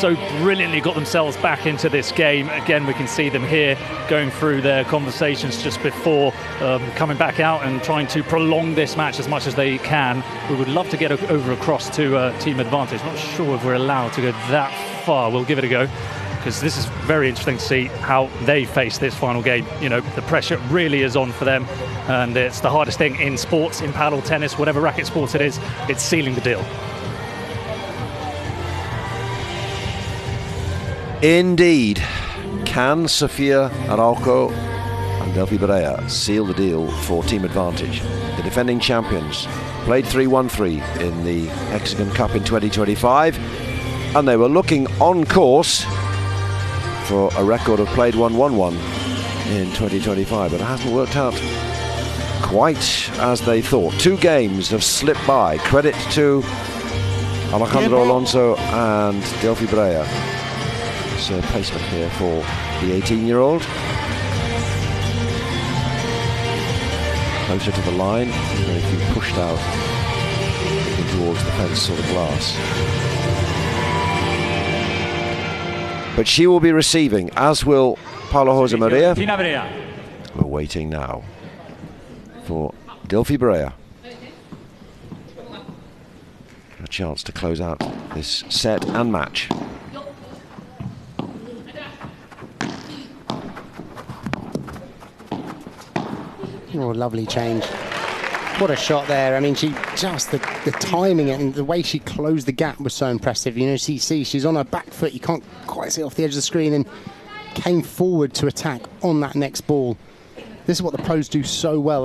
so brilliantly got themselves back into this game. Again, we can see them here going through their conversations just before coming back out and trying to prolong this match as much as they can. We would love to get over across to team advantage. Not sure if we're allowed to go that far. We'll give it a go, because this is very interesting to see how they face this final game. You know, the pressure really is on for them, and it's the hardest thing in sports, in paddle, tennis, whatever racket sport it is, it's sealing the deal. Indeed. Can Sofia Araujo and Delphi Brea seal the deal for team advantage? The defending champions played 3-1-3 in the Hexagon Cup in 2025, and they were looking on course for a record of played 1-1-1 in 2025, but it hasn't worked out quite as they thought. 2 games have slipped by. Credit to Alejandro Alonso and Delphi Brea. So placement here for the 18-year-old. Closer to the line, very few pushed out towards the fence or the glass. But she will be receiving, as will Paula Josemaría. We're waiting now for Delphi Brea. A chance to close out this set and match. Oh, lovely change. What a shot there. I mean, she just, the timing and the way she closed the gap was so impressive. You know, she's on her back foot. You can't quite see off the edge of the screen, and came forward to attack on that next ball. This is what the pros do so well.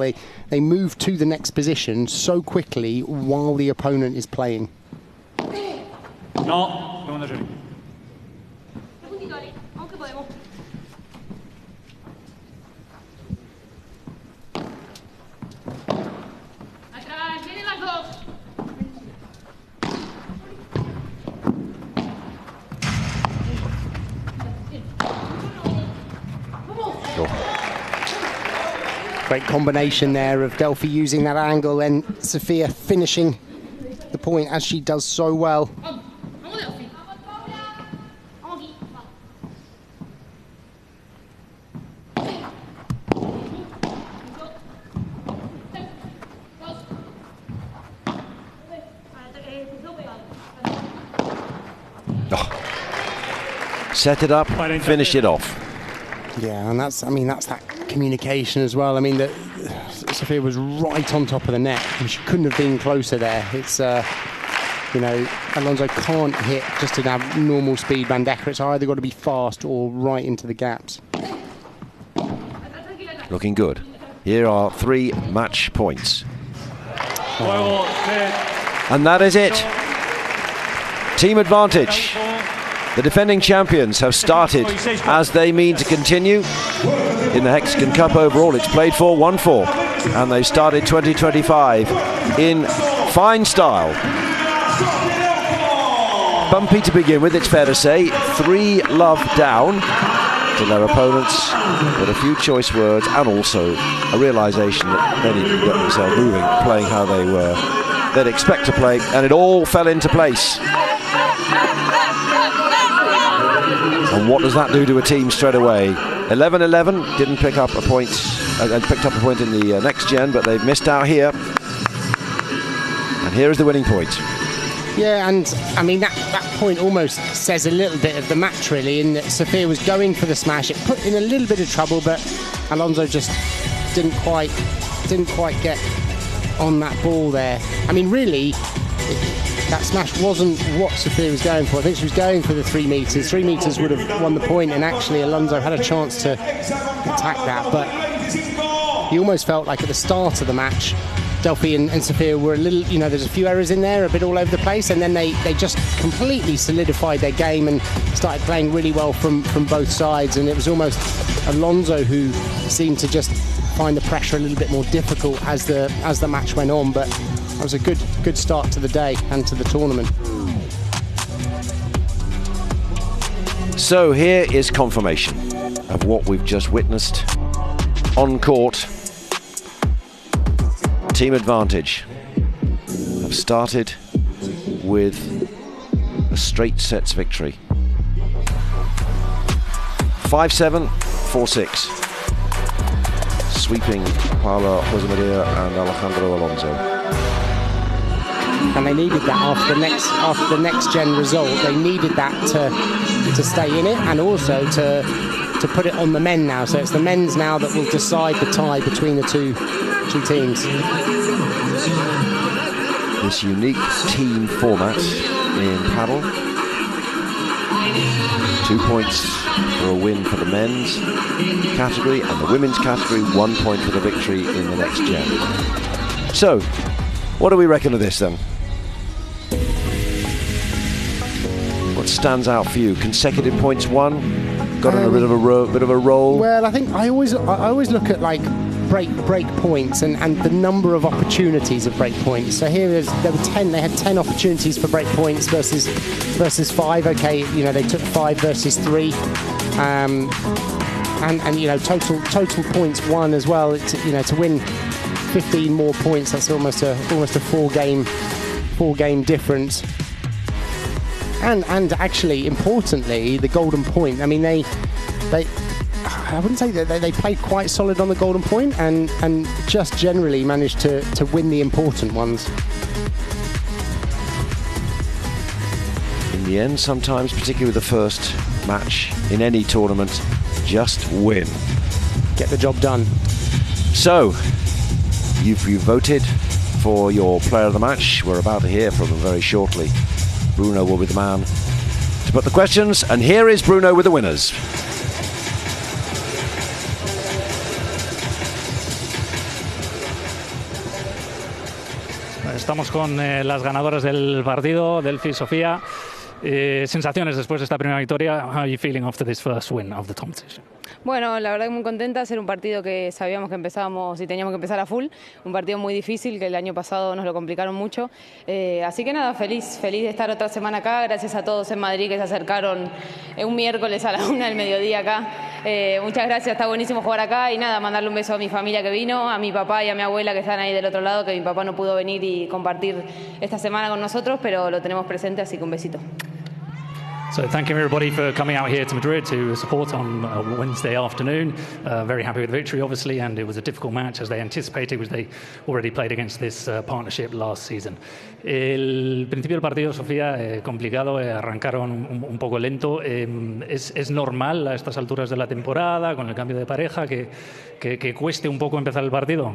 They move to the next position so quickly while the opponent is playing. No, segundo servicio. technical. Great combination there of Delphi using that angle and Sophia finishing the point as she does so well. Set it up, finish it off. Yeah, and that's that communication as well. I mean, Sophia was right on top of the net, and she couldn't have been closer there. It's, you know, Alonso can't hit just an abnormal speed bandeja. It's either got to be fast or right into the gaps. Looking good. Here are 3 match points. And that is it. Team advantage. The defending champions have started as they mean to continue. In the HEXAGON Cup overall, it's played for 1-4. And they started 2025 in fine style. Bumpy to begin with, it's fair to say. 3 love down to their opponents, with a few choice words and also a realisation that they need to get themselves moving, playing how they'd expect to play, and it all fell into place. And what does that do to a team straight away? 11-11, didn't pick up a point, and picked up a point in the next gen, but they've missed out here. And here is the winning point. Yeah, and I mean that point almost says a little bit of the match, really, in that Sophia was going for the smash. It put in a little bit of trouble, but Alonso just didn't quite get on that ball there. I mean, really, that smash wasn't what Sophia was going for. I think she was going for the 3 meters. 3 meters would have won the point, and actually Alonso had a chance to attack that, but he almost felt like at the start of the match, Delphi and Sophia were a little, you know, there's a few errors in there, a bit all over the place, and then they just completely solidified their game and started playing really well from both sides, and it was almost Alonso who seemed to just find the pressure a little bit more difficult as the match went on, but that was a good start to the day and to the tournament. So here is confirmation of what we've just witnessed on court. Team advantage have started with a straight sets victory. 5-7, 4-6. Sweeping Paula Josemaría and Alejandro Alonso. And they needed that after the next gen result. They needed that to stay in it, and also to put it on the men now. So it's the men's now that will decide the tie between the two teams. This unique team format in padel. 2 points for a win for the men's category, and the women's category 1 point for the victory in the next gen. So, what do we reckon of this then? What stands out for you? Consecutive points won? Got in a bit of a roll? Well, I think I always look at like break points and the number of opportunities of break points. So here they had 10 opportunities for break points versus 5. Okay, you know, they took 5 versus 3. And you know, total points won as well. To win 15 more points, that's almost a 4 game difference. And actually, importantly, the golden point. I mean, I wouldn't say that they played quite solid on the golden point, and just generally managed to win the important ones. In the end, sometimes, particularly with the first match in any tournament, just win. Get the job done. So, you've voted for your player of the match. We're about to hear from them very shortly. Bruno will be the man to put the questions, and here is Bruno with the winners. Estamos con las ganadoras del partido, Delphi y Sofía. Sensaciones después de esta primera victoria. How are you feeling after this first win of the competition? Bueno, la verdad que muy contenta de hacer un partido que sabíamos que empezábamos y teníamos que empezar a full, un partido muy difícil que el año pasado nos lo complicaron mucho, así que nada, feliz de estar otra semana acá, gracias a todos en Madrid que se acercaron un miércoles a la 1 del mediodía acá, muchas gracias, está buenísimo jugar acá y nada, mandarle un beso a mi familia que vino, a mi papá y a mi abuela que están ahí del otro lado, que mi papá no pudo venir y compartir esta semana con nosotros, pero lo tenemos presente, así que un besito. So thank you everybody for coming out here to Madrid to support on Wednesday afternoon. Very happy with the victory, obviously, and it was a difficult match as they anticipated, because they already played against this partnership last season. El principio del partido, Sofía, complicado, arrancaron un poco lento. ¿Es normal a estas alturas de la temporada, con el cambio de pareja, que cueste un poco empezar el partido?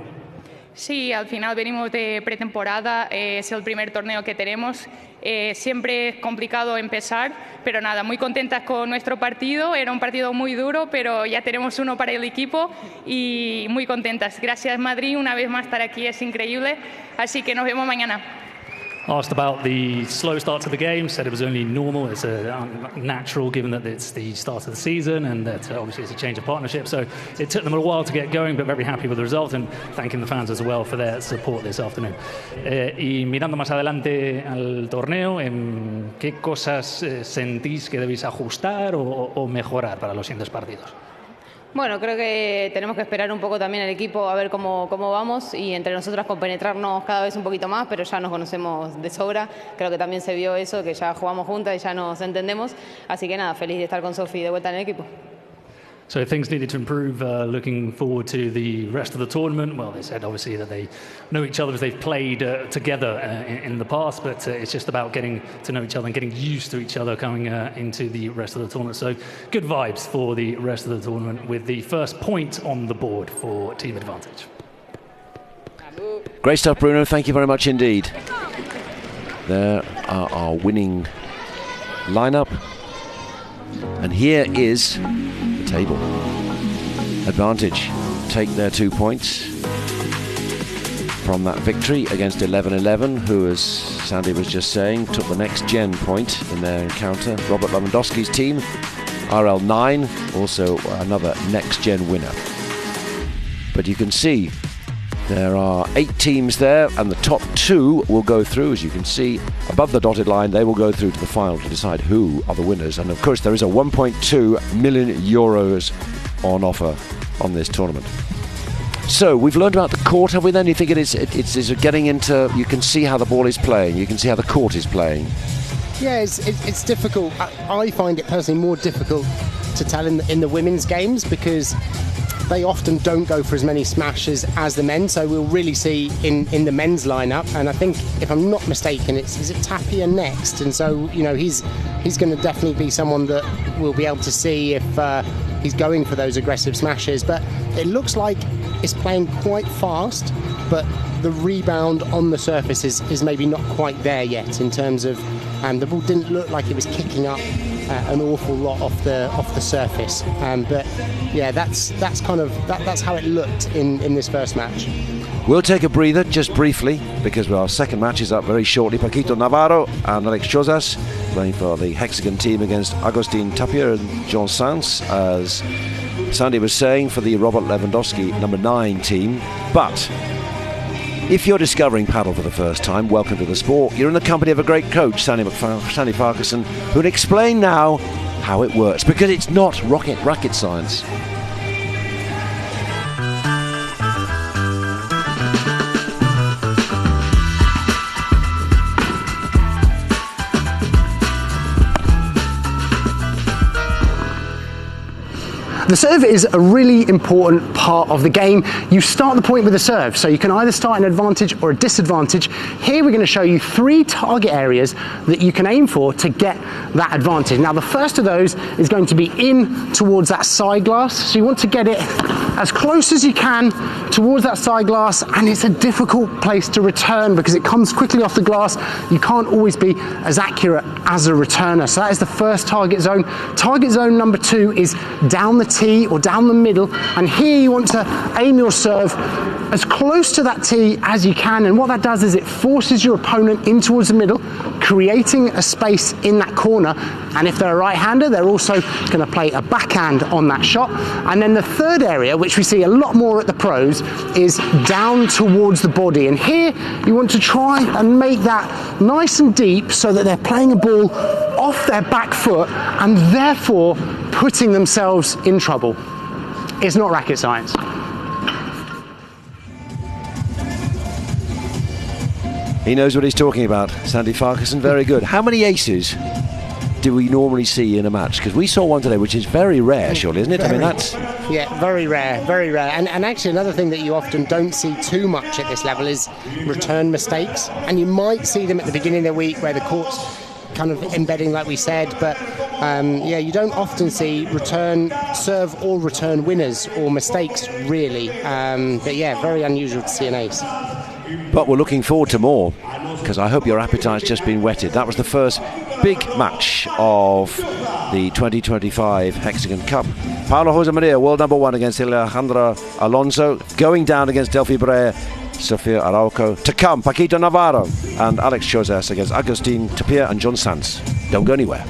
Sí, al final venimos de pretemporada, es el primer torneo que tenemos, siempre es complicado empezar, pero nada, muy contentas con nuestro partido, era un partido muy duro, pero ya tenemos uno para el equipo y muy contentas. Gracias Madrid, una vez más estar aquí es increíble, así que nos vemos mañana. Asked about the slow start to the game, said it was only normal, it's natural given that it's the start of the season and that obviously it's a change of partnership, so it took them a while to get going, but very happy with the result and thanking the fans as well for their support this afternoon. Y mirando más adelante al torneo, ¿qué cosas sentís que debéis ajustar o mejorar para los siguientes partidos? Bueno, creo que tenemos que esperar un poco también el equipo a ver cómo vamos y entre nosotras compenetrarnos cada vez un poquito más, pero ya nos conocemos de sobra. Creo que también se vio eso, que ya jugamos juntas y ya nos entendemos. Así que nada, feliz de estar con Sofi de vuelta en el equipo. So things needed to improve looking forward to the rest of the tournament. Well, they said obviously that they know each other as they've played together in the past, but it's just about getting to know each other and getting used to each other coming into the rest of the tournament. So good vibes for the rest of the tournament with the first point on the board for Team Advantage. Great stuff, Bruno. Thank you very much indeed. There are our winning lineup. And here is the table. Advantage take their 2 points from that victory against 11-11, who, as Sandy was just saying, took the next gen point in their encounter. Robert Lewandowski's team, RL9, also another next gen winner. But you can see there are 8 teams there, and the top 2 will go through. As you can see above the dotted line, they will go through to the final to decide who are the winners. And of course there is a 1.2 million euros on offer on this tournament. So we've learned about the court, have we then? You think it's getting into, you can see how the ball is playing, you can see how the court is playing. Yeah, it's difficult. I find it personally more difficult to tell in the women's games, because they often don't go for as many smashes as the men, so we'll really see in the men's lineup. And I think, if I'm not mistaken, is it Tapia next? And so, you know, he's going to definitely be someone that we'll be able to see if he's going for those aggressive smashes. But it looks like it's playing quite fast, but the rebound on the surface is maybe not quite there yet, in terms of the ball didn't look like it was kicking up an awful lot off the surface, but yeah, that's how it looked in this first match. We'll take a breather just briefly, because our second match is up very shortly. Paquito Navarro and Alex Chozas playing for the Hexagon team against Agustin Tapia and John Sanz, as Sandy was saying, for the Robert Lewandowski number 9 team. But if you're discovering paddle for the first time, welcome to the sport. You're in the company of a great coach, Sandy Farquharson, who'll explain now how it works, because it's not rocket science. The serve is a really important part of the game. You start the point with a serve, so you can either start an advantage or a disadvantage. Here we're going to show you 3 target areas that you can aim for to get that advantage. Now the first of those is going to be in towards that side glass, so you want to get it as close as you can towards that side glass, and it's a difficult place to return because it comes quickly off the glass. You can't always be as accurate as a returner. So that is the first target zone. Target zone number 2 is down the tee or down the middle, and here you want to aim your serve as close to that tee as you can, and what that does is it forces your opponent in towards the middle, creating a space in that corner. And if they're a right-hander, they're also going to play a backhand on that shot. And then the third area, which we see a lot more at the pros, is down towards the body. And here you want to try and make that nice and deep so that they're playing a ball off their back foot and therefore putting themselves in trouble. It's not racket science. He knows what he's talking about, Sandy Farquharson, very good. How many aces do we normally see in a match? Because we saw one today, which is very rare, surely, isn't it? I mean, that's... Yeah, very rare, very rare. And actually another thing that you often don't see too much at this level is return mistakes. And you might see them at the beginning of the week where the court's kind of embedding, like we said, but yeah, you don't often see return serve or return winners or mistakes, really. But yeah, very unusual to see an ace. But we're looking forward to more, because I hope your appetite's just been whetted. That was the first big match of the 2025 HEXAGON Cup. Paolo Josemaría, world number 1 against Alejandro Alonso, going down against Brea, Sofia Araujo. To come, Paquito Navarro and Alex Chozas against Agustin Tapia and John Sanz. Don't go anywhere.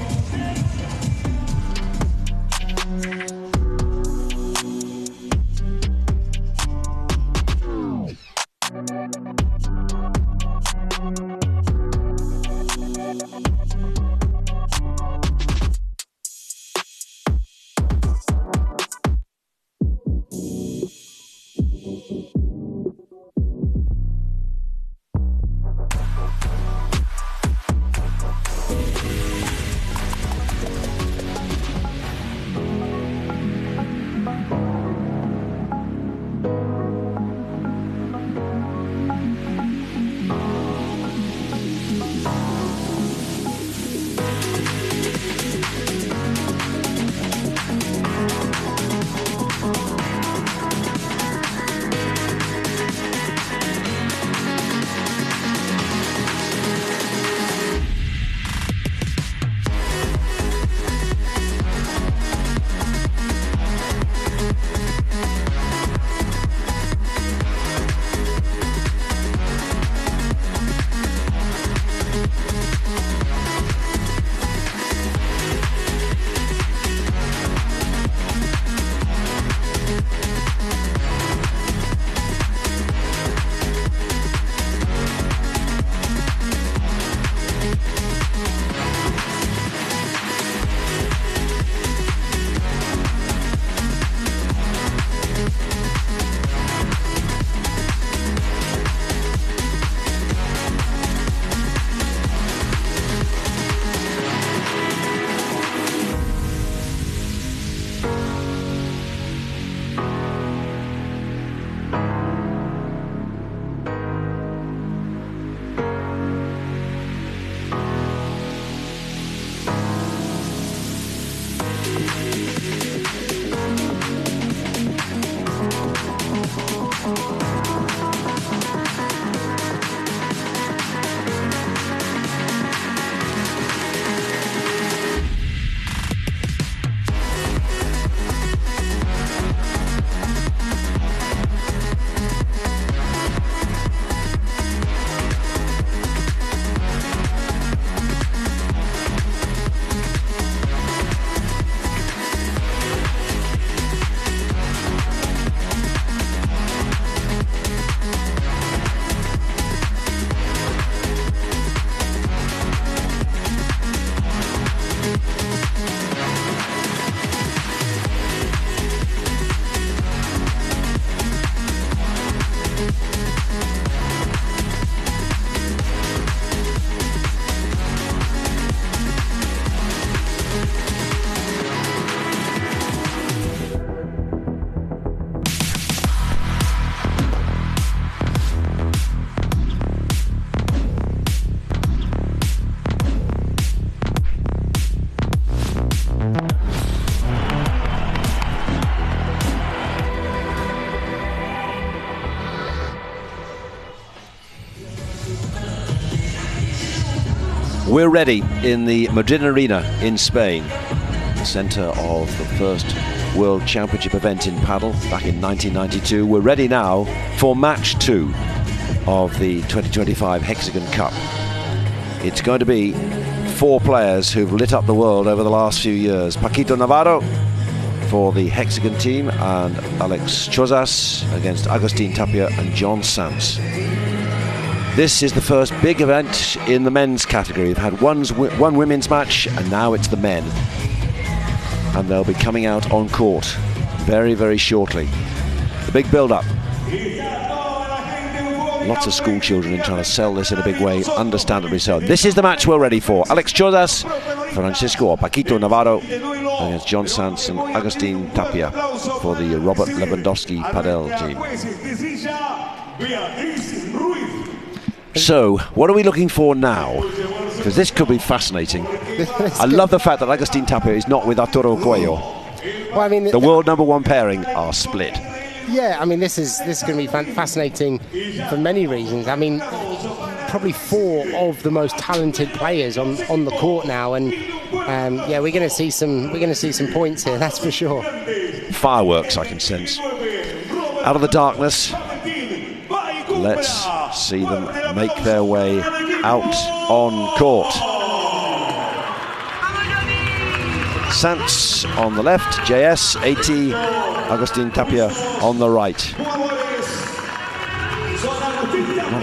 We're ready in the Madrid Arena in Spain, the centre of the first World Championship event in padel back in 1992. We're ready now for match 2 of the 2025 HEXAGON Cup. It's going to be 4 players who've lit up the world over the last few years. Paquito Navarro for the HEXAGON team, and Alex Chozas against Agustin Tapia and John Sanz. This is the first big event in the men's category. We've had one women's match, and now it's the men. And they'll be coming out on court very, very shortly. The big build-up. Lots of school children in trying to sell this in a big way, understandably so. This is the match we're ready for. Alex Chozas, Francisco or Paquito Navarro against John Sanz and Agustin Tapia for the Robert Lewandowski padel team. So, what are we looking for now? Because this could be fascinating. I love the fact that Agustin Tapia is not with Arturo Coello. Well, I mean, the world #1 pairing are split. Yeah, I mean, this is going to be fascinating for many reasons. I mean, probably 4 of the most talented players on the court now, and yeah, we're going to see some points here. That's for sure. Fireworks, I can sense. Out of the darkness, let's see them make their way out on court. Sanz on the left, JS, 80, Agustin Tapia on the right. Not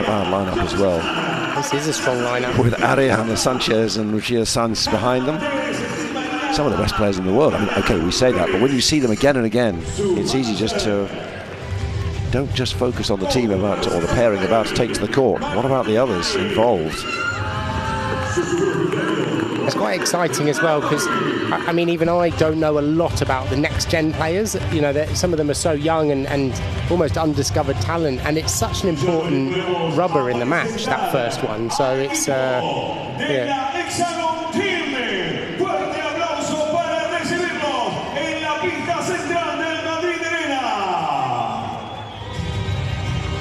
a bad lineup as well. This is a strong lineup. With Ariana Sánchez and Lucia Sanz behind them. Some of the best players in the world. I mean, okay, we say that, but when you see them again and again, it's easy just to... Don't just focus on the team about to, or the pairing about to take to the court. What about the others involved? It's quite exciting as well, because I mean, even I don't know a lot about the next gen players. You know, some of them are so young and almost undiscovered talent, and it's such an important rubber in the match, that first one. So it's yeah.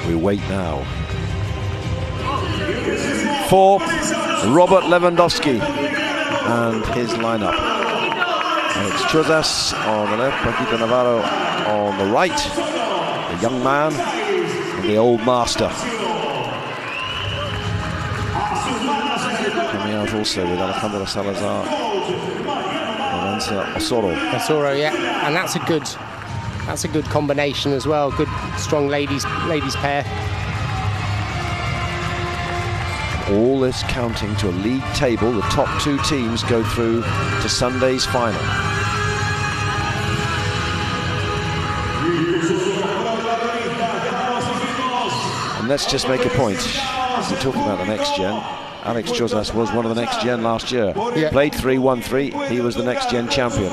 We wait now for Robert Lewandowski and his lineup. Alex Chozas on the left, Paquito Navarro on the right, the young man and the old master. Coming out also with Alejandro Salazar and Ustero. Yeah, and that's a good combination as well. Good, strong ladies pair. All this counting to a league table. The top 2 teams go through to Sunday's final. And let's just make a point. We're talking about the next gen. Alex Chozas was one of the next gen last year. Yeah. Played 3, won 3. He was the next gen champion.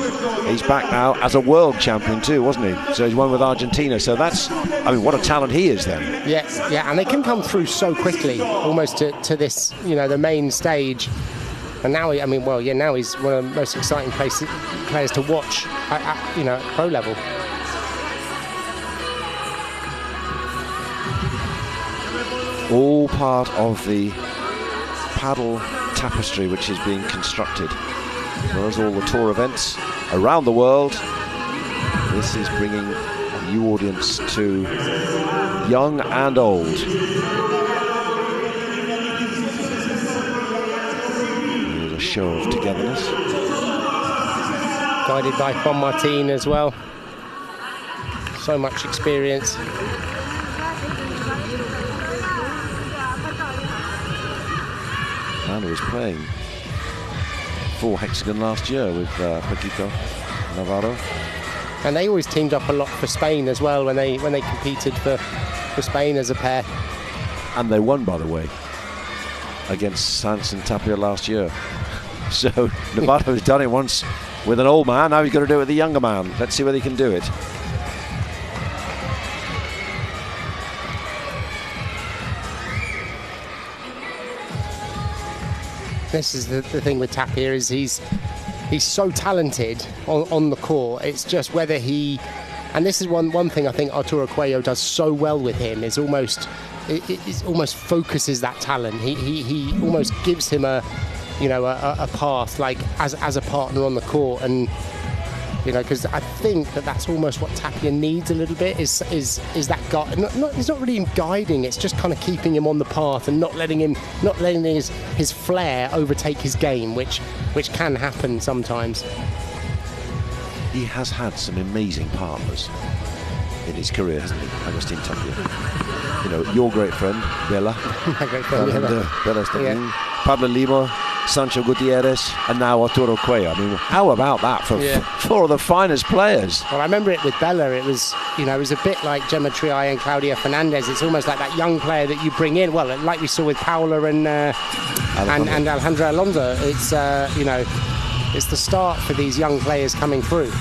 He's back now as a world champion too, wasn't he? So he's won with Argentina. So that's, I mean, what a talent he is then. Yes, yeah, and they can come through so quickly, almost to this, you know, the main stage. And now, I mean, well, yeah, now he's one of the most exciting players to watch, you know, at pro level. All part of the paddle tapestry which is being constructed. As well as all the tour events around the world, this is bringing a new audience to young and old. Here's a show of togetherness. Guided by Juan Martin as well. So much experience. And was playing for HEXAGON last year with Paquito Navarro. And they always teamed up a lot for Spain as well when they competed for Spain as a pair. And they won, by the way, against Sanz and Tapia last year. So Navarro's done it once with an old man, now he's got to do it with a younger man. Let's see whether he can do it. This is the thing with Tapia, is he's so talented on the court. It's just whether he, and this is one thing I think Arturo Coello does so well with him, is almost focuses that talent. He almost gives him a you know, a path like as a partner on the court. And you know, because I think that's almost what Tapia needs a little bit is that guy. It's not really him guiding. It's just kind of keeping him on the path and not letting his flair overtake his game, which can happen sometimes. He has had some amazing partners in his career, hasn't he, Agustin Tapia? You know, your great friend, Bela. My great friend, Bela, Pablo Limo, Sancho Gutierrez, and now Arturo Coello. I mean, how about that for four of the finest players? Well, I remember it with Bela. It was, you know, it was a bit like Triay and Claudia Fernández. It's almost like that young player that you bring in. Well, like we saw with Paula and Alejandra Alonso. It's, you know, it's the start for these young players coming through.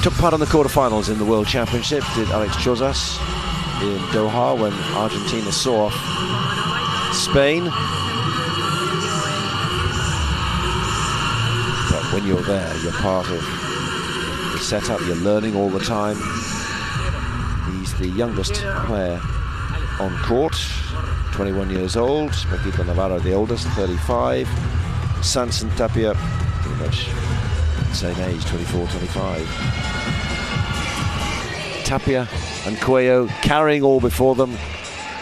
Took part in the quarterfinals in the World Championship, did Alex Chozas in Doha when Argentina saw off Spain. But when you're there, you're part of the setup, you're learning all the time. He's the youngest player on court, 21 years old. Paquito Navarro, the oldest, 35. Sanz and Tapia, pretty much same age, 24, 25. Tapia and Coello carrying all before them,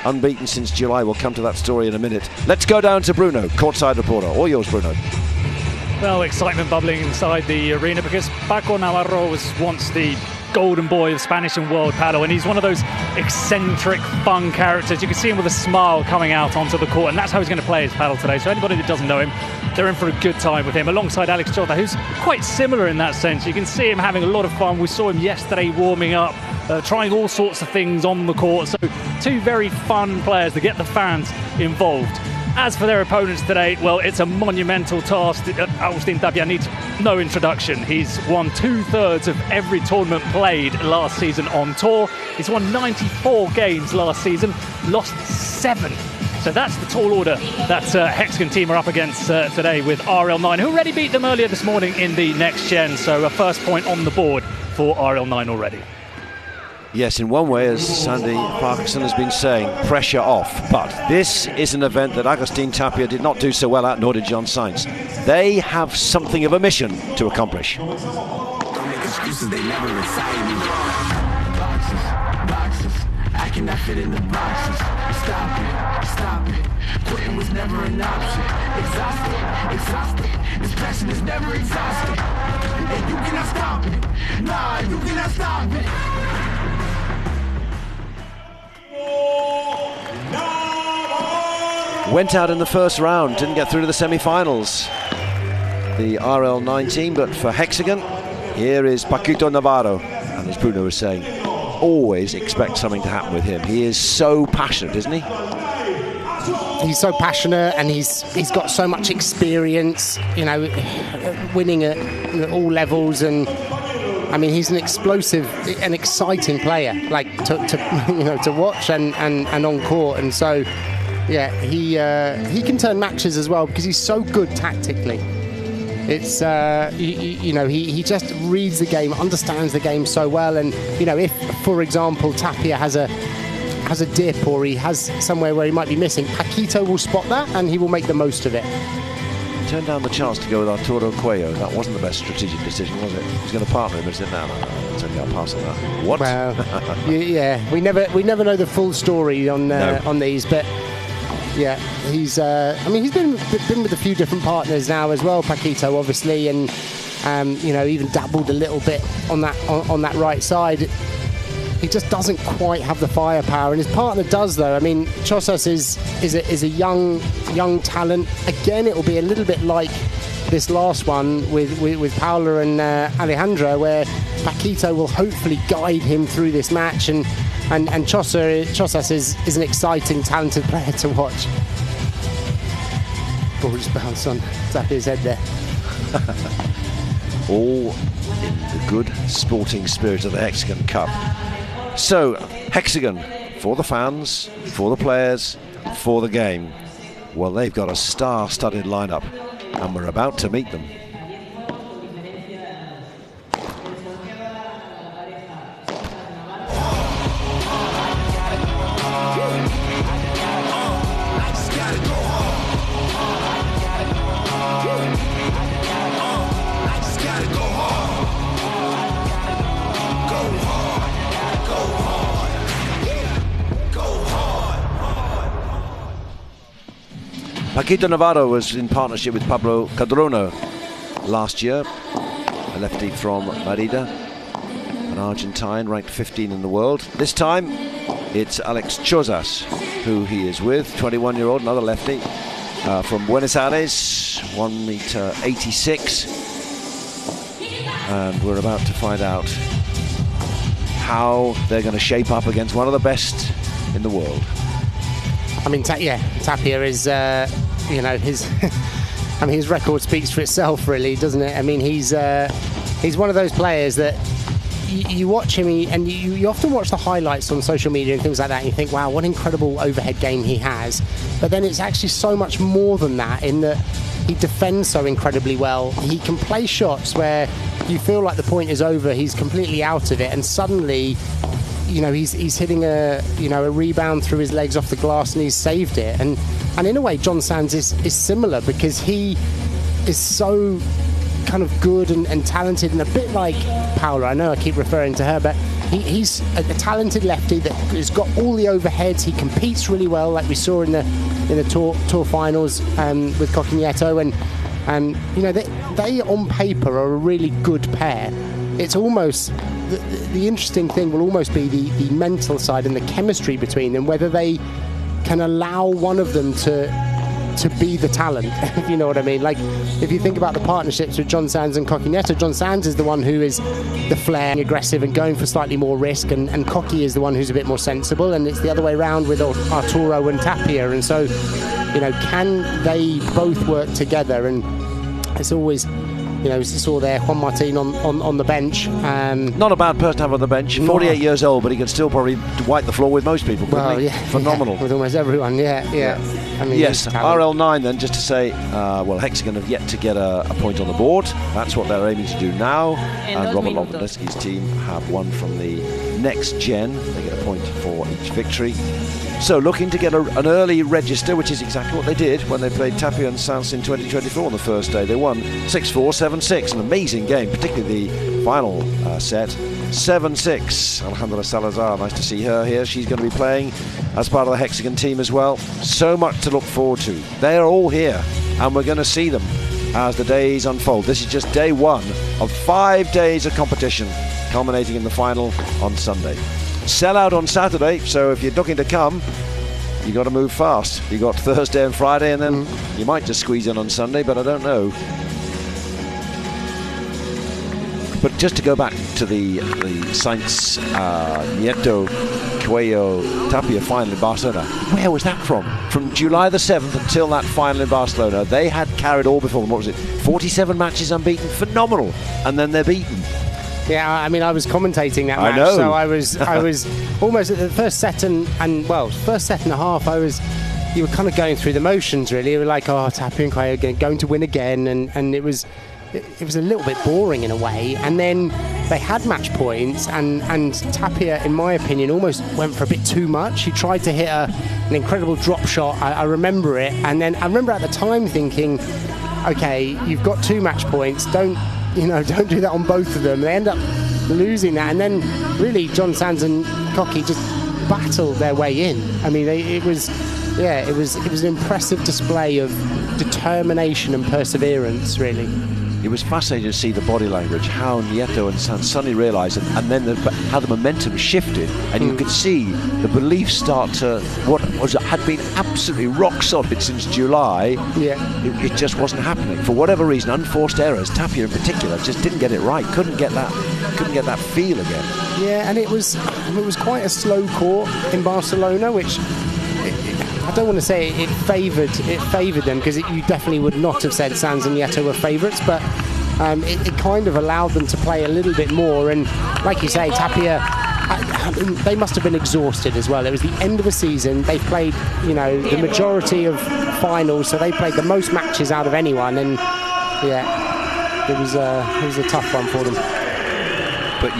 unbeaten since July. We'll come to that story in a minute. Let's go down to Bruno, courtside reporter. All yours, Bruno. Well, excitement bubbling inside the arena because Paco Navarro was once the golden boy of Spanish and world paddle, and he's one of those eccentric, fun characters. You can see him with a smile coming out onto the court, and that's how he's going to play his paddle today. So anybody that doesn't know him, they're in for a good time with him, alongside Alex Chozas, who's quite similar in that sense. You can see him having a lot of fun. We saw him yesterday warming up, trying all sorts of things on the court. So two very fun players to get the fans involved. As for their opponents today, well, it's a monumental task. Agustin Tapia needs no introduction. He's won 2/3 of every tournament played last season on tour. He's won 94 games last season, lost 7. So that's the tall order that HEXAGON team are up against today with RL9, who already beat them earlier this morning in the next gen. So a first point on the board for RL9 already. Yes, in one way, as Sandy Parkinson has been saying, pressure off. But this is an event that Agustin Tapia did not do so well at, nor did John Sáinz. They have something of a mission to accomplish. Don't make excuses, they never excite me. Boxes, I cannot fit in the boxes. Stop it. Quitting was never an option. Exhausted. This passion is never exhausted. And you cannot stop it. Nah, you cannot stop it. Went out in the first round, didn't get through to the semi-finals, the RL9 team, but for HEXAGON, here is Paquito Navarro, and as Bruno was saying, always expect something to happen with him. He is so passionate, isn't he? He's so passionate, and he's got so much experience, you know, winning at all levels. And I mean, he's an explosive and exciting player, like to watch and on court. And so, yeah, he can turn matches as well because he's so good tactically. It's you know, he just reads the game, understands the game so well. And you know, if for example Tapia has a dip or he has somewhere where he might be missing, Paquito will spot that and he will make the most of it. Turned down the chance to go with Arturo Coello. That wasn't the best strategic decision, was it? He was going to partner him, but he said, no, it's only our pass on that. What? Well, yeah, we never know the full story on these, but yeah, he's I mean, he's been with a few different partners now as well, Paquito, obviously, and you know, even dabbled a little bit on that right side. He just doesn't quite have the firepower, and his partner does, though. I mean, Chozas is a young talent. Again, it will be a little bit like this last one with Paula and Alejandra, where Paquito will hopefully guide him through this match, and Chozas is an exciting, talented player to watch. Ball just bounced on Tapia's head there. All in the good sporting spirit of the HEXAGON Cup. So, HEXAGON, for the fans, for the players, for the game. Well, they've got a star-studded lineup, and we're about to meet them. Paquito Navarro was in partnership with Pablo Cadrona last year, a lefty from Merida, an Argentine ranked 15 in the world. This time it's Alex Chozas who he is with, 21-year-old, another lefty from Buenos Aires, 1m86, and we're about to find out how they're going to shape up against one of the best in the world. I mean, Tapia is, you know, his I mean, his record speaks for itself, really, doesn't it? I mean, he's one of those players that you watch him and you often watch the highlights on social media and things like that, and you think, wow, what an incredible overhead game he has. But then it's actually so much more than that, in that he defends so incredibly well. He can play shots where you feel like the point is over, he's completely out of it, and suddenly, you know, he's hitting a rebound through his legs off the glass and he's saved it. And in a way, John Sanz is similar, because he is so kind of good and talented, and a bit like Paula. I know I keep referring to her, but he's a talented lefty that has got all the overheads. He competes really well, like we saw in the tour finals with Nieto, and you know, they on paper are a really good pair. It's almost the interesting thing will almost be the mental side and the chemistry between them, whether they can allow one of them to be the talent, if you know what I mean. Like, if you think about the partnerships with John Sanz and Nieto, John Sanz is the one who is the flair, aggressive and going for slightly more risk, and Cocky is the one who's a bit more sensible, and it's the other way around with Arturo and Tapia. And so, you know, can they both work together? And it's always, you know, it's all there. Juan Martin on the bench. Not a bad person to have on the bench. 48 years old, but he can still probably wipe the floor with most people. Well, yeah, phenomenal. Yeah, with almost everyone. Yeah. I mean, yes, RL9 then, just to say, well, Hexagon have yet to get a point on the board. That's what they're aiming to do now. And Robert Lewandowski's team have one from the next gen. They get a point for each victory. So looking to get an early register, which is exactly what they did when they played Tapia and Sanz in 2024 on the first day. They won 6-4, 7-6, an amazing game, particularly the final set. 7-6. Alejandra Salazar, nice to see her here. She's going to be playing as part of the Hexagon team as well. So much to look forward to. They are all here, and we're going to see them as the days unfold. This is just day one of 5 days of competition, culminating in the final on Sunday. Sellout on Saturday, so if you're looking to come, you got to move fast. You got Thursday and Friday, and then you might just squeeze in on Sunday, but I don't know. But just to go back to the Sáinz, Nieto, Coello, Tapia final in Barcelona, where was that from? From July the 7th until that final in Barcelona, they had carried all before them. What was it? 47 matches unbeaten, phenomenal, and then they're beaten. Yeah, I mean, I was commentating that match, so I was almost at the first set first set and a half. You were kind of going through the motions, really. You were like, oh, Tapia and Coello going to win again, and it was a little bit boring in a way. And then they had match points, and Tapia, in my opinion, almost went for a bit too much. He tried to hit an incredible drop shot. I remember it, and then I remember at the time thinking, okay, you've got 2 match points. Don't do that on both of them. They end up losing that, and then really John Sanz and Cocky just battled their way in. I mean, it was an impressive display of determination and perseverance, really. It was fascinating to see the body language, how Nieto and Sanz suddenly realised, and then how the momentum shifted, and you could see the belief start to had been absolutely rock solid since July. Yeah, it just wasn't happening for whatever reason. Unforced errors. Tapia in particular just didn't get it right. Couldn't get that feel again. Yeah, and it was quite a slow court in Barcelona, which, I don't want to say it favoured them, because you definitely would not have said Sanz and Nieto were favourites, but it kind of allowed them to play a little bit more. And like you say, Tapia, they must have been exhausted as well. It was the end of a season. They played, the majority of finals, so they played the most matches out of anyone. And yeah, it was a tough one for them. But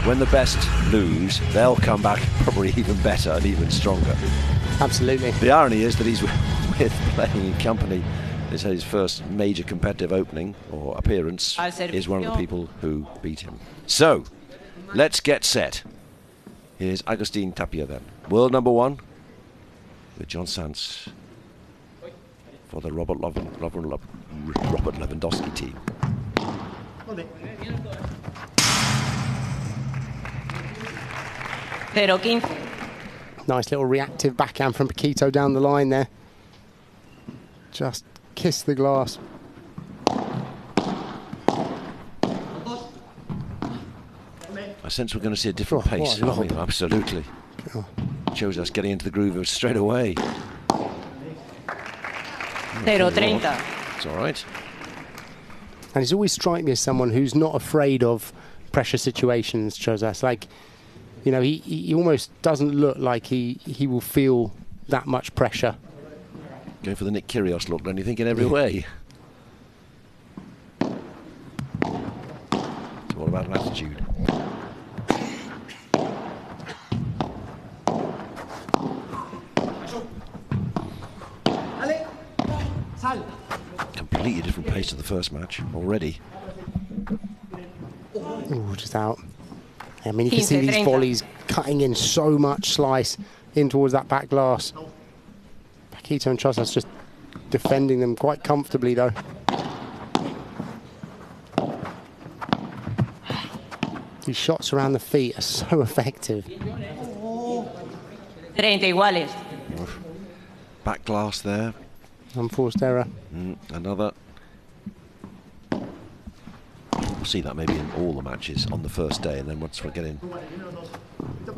when the best lose, they'll come back probably even better and even stronger. Absolutely. The irony is that he's with playing in company. This is his first major competitive opening or appearance. Is one of the people who beat him. So, let's get set. Here's Agustín Tapia then. World number 1 with John Sanz. for the Robert Lewandowski team. Nice little reactive backhand from Paquito down the line there. Just kissed the glass. I sense we're going to see a different pace. Absolutely. Oh. Shows us getting into the groove straight away. 0-30. It's all right. And he's always struck me as someone who's not afraid of pressure situations, Chozas. Like, you know, he almost doesn't look like he will feel that much pressure. Going for the Nick Kyrgios look, don't you think, in every way? It's all about an attitude. Completely different pace to the first match already. Ooh, just out. I mean, you can see these volleys cutting in so much slice in towards that back glass. Paquito and Chozas just defending them quite comfortably, though. These shots around the feet are so effective. 30 iguales. Back glass there. Unforced error. Another. We'll see that maybe in all the matches on the first day, and then once we're getting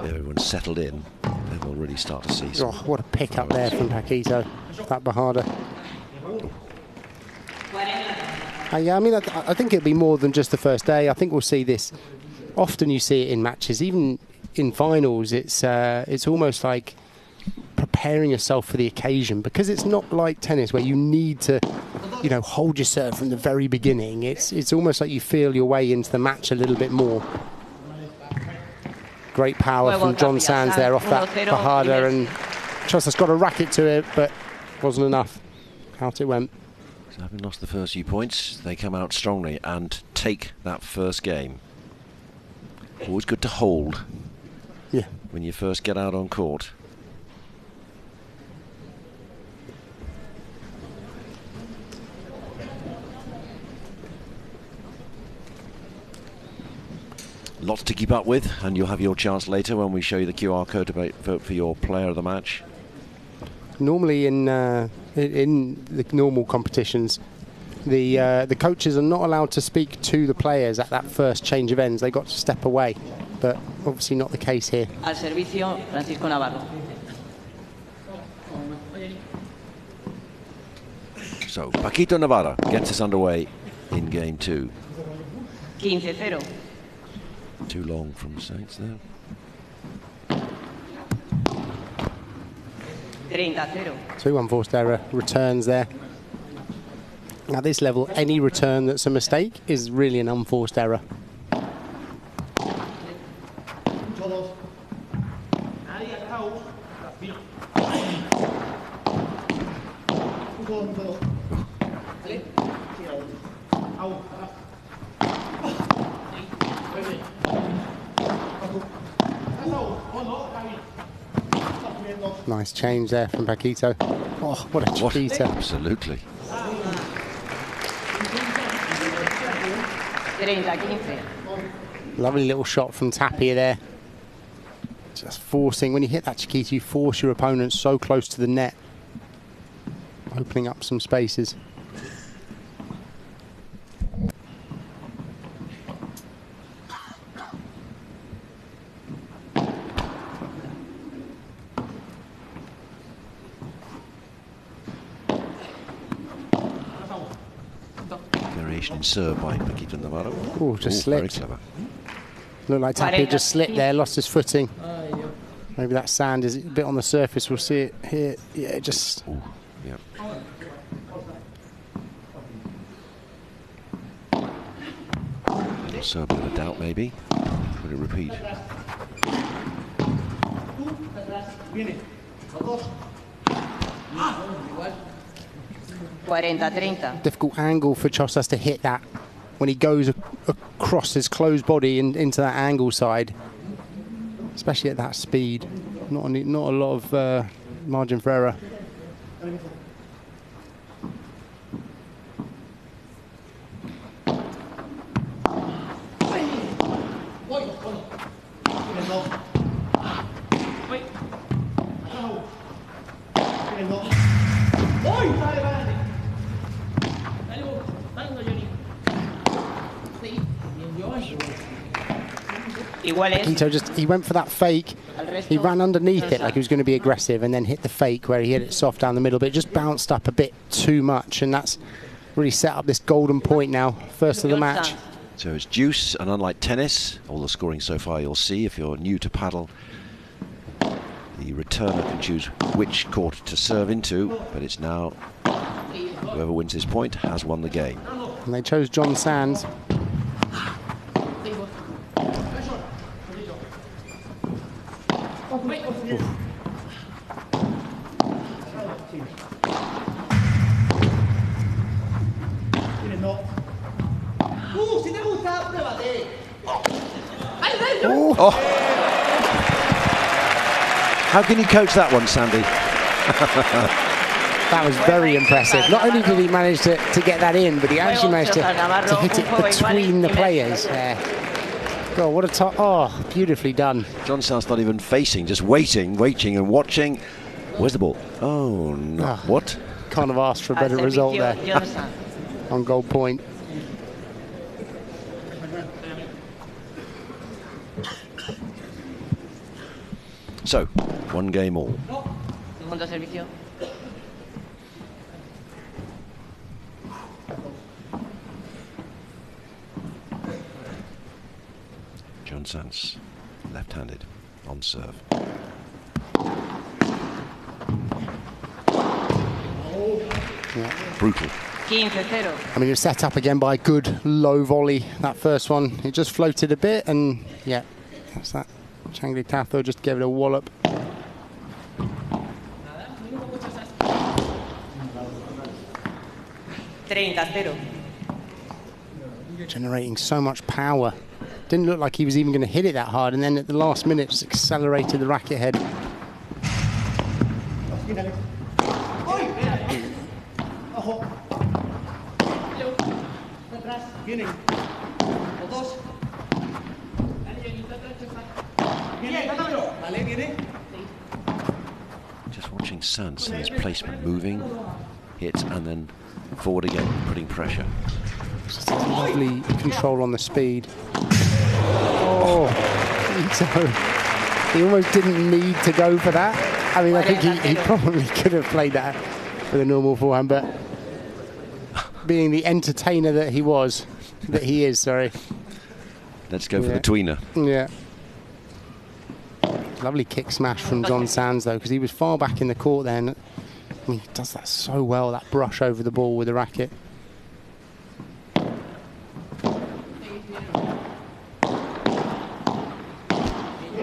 everyone's settled in, then we'll really start to see some. Oh, what a pick up there from Paquito. That Bajada. Yeah, I mean, I think it'll be more than just the first day. I think we'll see this. Often you see it in matches, even in finals. It's almost like preparing yourself for the occasion, because it's not like tennis where you need to, you know, hold your serve from the very beginning. It's almost like you feel your way into the match a little bit more. Great power from John Sanz there off that Bajada, and Chozas got a racket to it, but wasn't enough. Out it went. So having lost the first few points, they come out strongly and take that first game. Always good to hold. Yeah. When you first get out on court. Lots to keep up with, and you'll have your chance later when we show you the QR code to vote for your player of the match. Normally in the normal competitions, the coaches are not allowed to speak to the players at that first change of ends. They got to step away, but obviously not the case here. Al servicio, Francisco Navarro. So Paquito Navarro gets us underway in game 2. 15-0. Too long from Sáinz there. 30-0. 2 unforced error returns there. At this level, any return that's a mistake is really an unforced error. Nice change there from Paquito. Oh, what a chiquita. Absolutely. 30-15. Lovely little shot from Tapia there. Just forcing, when you hit that chiquita, you force your opponent so close to the net, opening up some spaces. Variation serve by Paquito Navarro. Oh, just slipped. Very clever. Looked like Tapia just slipped there, lost his footing. Maybe that sand is a bit on the surface. We'll see it here. Yeah, just. Ooh, yeah. So a bit of a doubt, maybe. Would it repeat? Difficult angle for Chozas to hit that when he goes across his closed body into that angle side, especially at that speed. Not a lot of margin for error. Iguales. He went for that fake. He ran underneath it like he was going to be aggressive and then hit the fake where he hit it soft down the middle, but it just bounced up a bit too much, and that's really set up this golden point now, first of the match. So it's deuce, and unlike tennis, all the scoring so far you'll see if you're new to paddle, the returner can choose which court to serve into, but it's now whoever wins this point has won the game. And they chose John Sanz. Oh. How can you coach that one, Sandy? That was very impressive. Not only did he manage to get that in, but he actually managed to hit it between the players. God, what a top! Oh, beautifully done. John Sanz not even facing, just waiting and watching. Where's the ball? Oh, no. Oh, what? Can't have asked for a better result there. On gold point. So, one game all. Segundo servicio. John Sanz, left-handed, on serve. Yeah. Brutal. 15-0. I mean, it was set up again by a good low volley, that first one. It just floated a bit, and yeah, that's that. Changli Tatho just gave it a wallop. Generating so much power. Didn't look like he was even going to hit it that hard, and then at the last minute just accelerated the racket head. Just watching Sanz and his placement, moving, hit, and then forward again, putting pressure. Just a lovely control on the speed. Oh, he almost didn't need to go for that. I mean, I think he probably could have played that with a normal forehand, but being the entertainer that he is, sorry. Let's go for the tweener. Yeah. Lovely kick smash from John Sanz, though, because he was far back in the court then. I mean, he does that so well, that brush over the ball with the racket.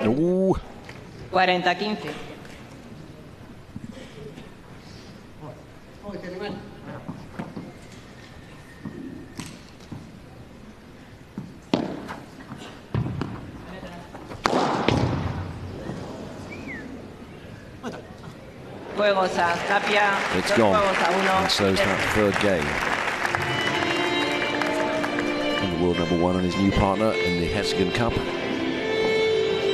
Ooh. 40-15. Juegos a Tapia. It's gone. And so's that third game. And the world #1 and his new partner in the HEXAGON Cup,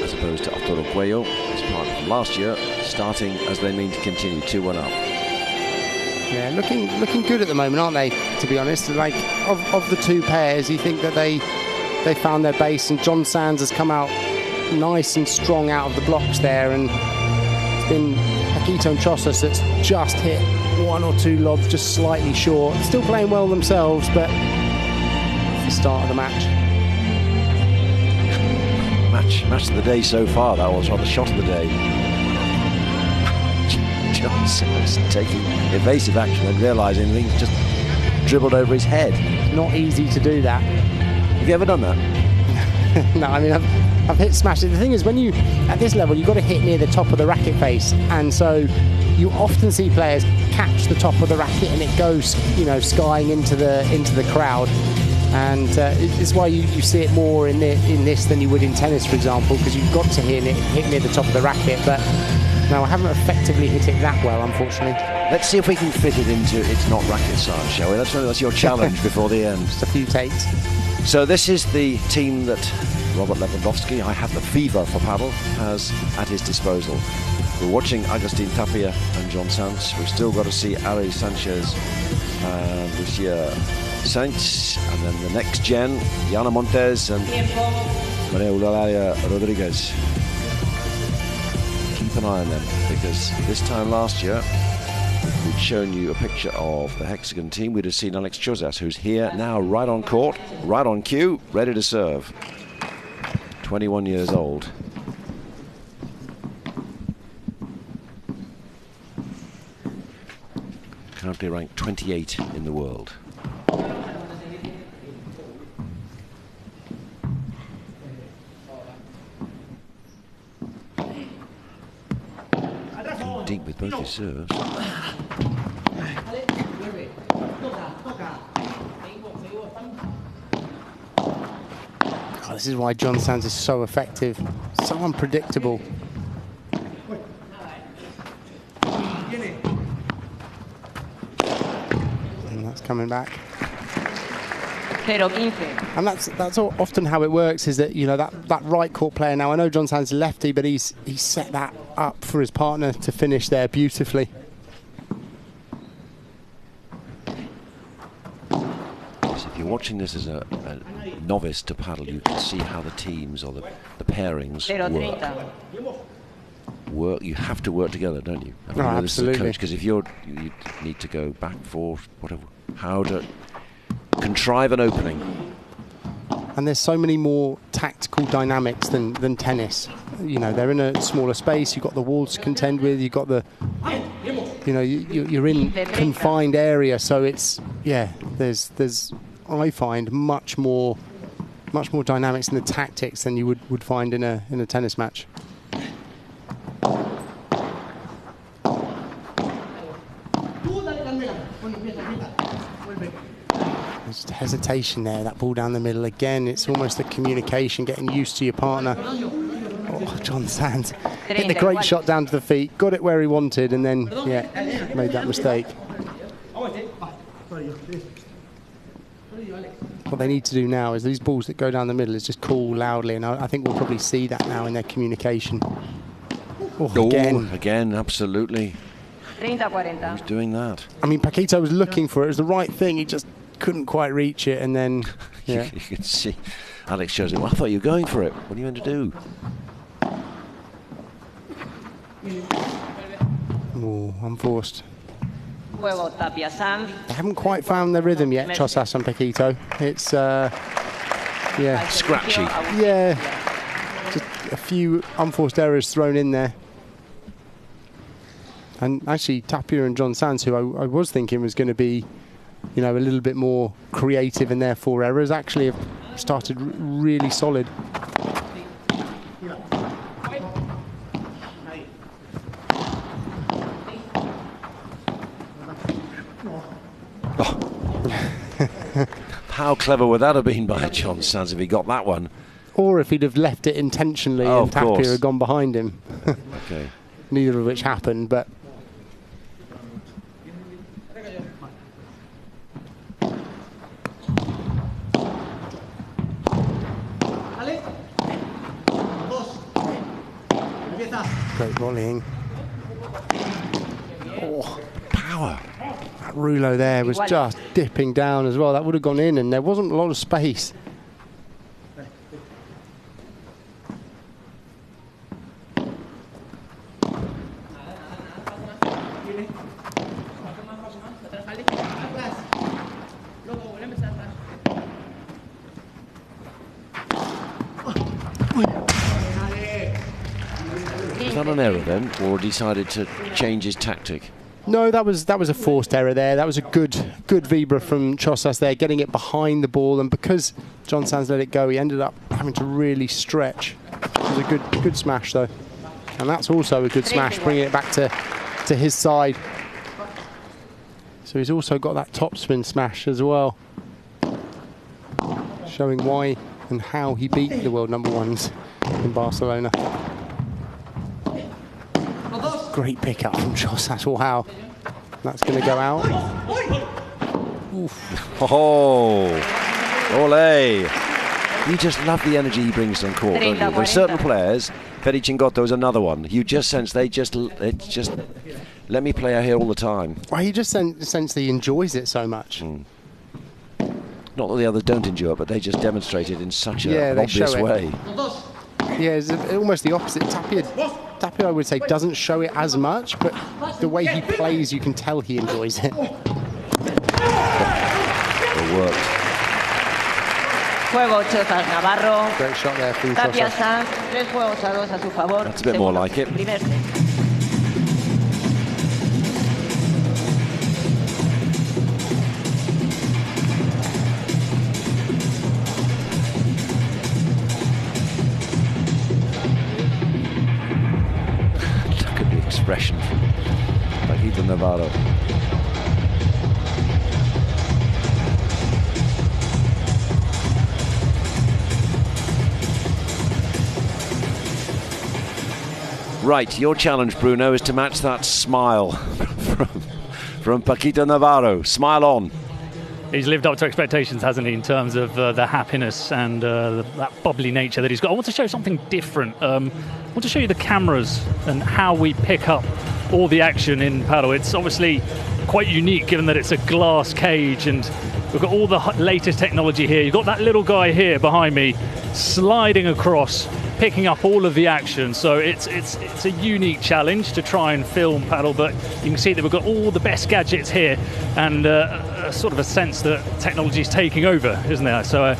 as opposed to Ustero Coello, his partner from last year, starting as they mean to continue 2-1 up. Yeah, looking good at the moment, aren't they? To be honest, like of the two pairs, you think that they found their base, and John Sanz has come out nice and strong out of the blocks there, and it's been Nieto and Chozas that's just hit one or two lobs just slightly short. Still playing well themselves, but it's the start of the match. Match of the day so far, that was, or the shot of the day. John Sanz taking evasive action and realising things just dribbled over his head. Not easy to do that. Have you ever done that? No, I mean, I've hit smashes. The thing is, when you, at this level, you've got to hit near the top of the racket face, and so you often see players catch the top of the racket and it goes, you know, skying into the crowd. And it's why you see it more in this than you would in tennis, for example, because you've got to hit near the top of the racket. But no, I haven't effectively hit it that well, unfortunately. Let's see if we can fit it into It's Not Racket Science, shall we? That's your challenge before the end. Just a few takes. So this is the team that Robert Lewandowski, I have the fever for paddle, has at his disposal. We're watching Agustin Tapia and John Sanz. We've still got to see Ari Sanchez and Lucia Sáinz, and then the next gen, Yana Montes and Maria Eulalia Rodriguez. Keep an eye on them, because this time last year we'd shown you a picture of the Hexagon team. We'd have seen Alex Chozas, who's here now, right on court, right on cue, ready to serve. 21 years old. Currently ranked 28 in the world. Deep with both his serves. Oh, this is why John Sanz is so effective, so unpredictable. And that's coming back. 0-15. And that's often how it works, is that, you know, that right court player, now I know John Sanz is lefty, but he's set that up for his partner to finish there beautifully. So if you're watching this as a novice to paddle, you can see how the teams or the pairings work. You have to work together, don't you? I mean, Oh, absolutely. Because if you need to go back, forth, whatever, how to contrive an opening. And there's so many more tactical dynamics than tennis. You know, they're in a smaller space. You've got the walls to contend with. You've got the, you know, you're in confined area. So it's, yeah, there's I find much more dynamics in the tactics than you would find in a tennis match. Just hesitation there, that ball down the middle again. It's almost the communication, getting used to your partner. Oh, John Sanz hit the great shot down to the feet, got it where he wanted, and then, yeah, made that mistake. What they need to do now is these balls that go down the middle is just call loudly, and I think we'll probably see that now in their communication. Oh, again, absolutely. 30-40. Who's doing that? I mean, Paquito was looking for it. It was the right thing. He just couldn't quite reach it, and then, yeah. You can see Alex shows him, well, I thought you were going for it. What are you going to do? Oh, unforced. Juego Tapia Sanz. They haven't quite found their rhythm yet, Chozas and Paquito. It's, yeah. Scratchy. Yeah. Just a few unforced errors thrown in there. And actually, Tapia and John Sanz, who I was thinking was going to be, you know, a little bit more creative in their 4 errors, actually have started really solid. How clever would that have been by John Sanz if he got that one? Or if he'd have left it intentionally and Tapia had gone behind him. Okay. Neither of which happened, but... Great volleying. Oh, power. That rouleau there was just dipping down as well. That would have gone in, and there wasn't a lot of space. Was that an error then, or decided to change his tactic? No, that was a forced error there. That was a good vibra from Chozas there, getting it behind the ball, and because John Sanz let it go, he ended up having to really stretch. It was a good smash though, and that's also a good smash, bringing it back to his side. So he's also got that topspin smash as well, showing why and how he beat the world #1s in Barcelona. Great pickup from Chozas. Wow, that's going to go out. Oof. Oh, ole! You just love the energy he brings on court, don't you? There are certain players. Fede Chingotto is another one. You just sense they just let me play out here all the time. Well, he just sense he enjoys it so much. Not that the others don't enjoy it, but they just demonstrate it in such an obvious way. Yeah, it's almost the opposite. Tapia, I would say, doesn't show it as much, but the way he plays, you can tell he enjoys it. It worked. Juego Chozas Navarro. Great shot there from Tapia Chozas. Sanz, 3-2 a su favor. That's a bit more like it. Primer set. Look at the expression from Garrido Navarro. Right, your challenge, Bruno, is to match that smile from Paquito Navarro. Smile on. He's lived up to expectations, hasn't he, in terms of the happiness and that bubbly nature that he's got. I want to show something different. I want to show you the cameras and how we pick up all the action in paddle. It's obviously quite unique given that it's a glass cage and we've got all the latest technology here. You've got that little guy here behind me sliding across, picking up all of the action. So it's a unique challenge to try and film paddle, but you can see that we've got all the best gadgets here and sort of a sense that technology is taking over, isn't there? So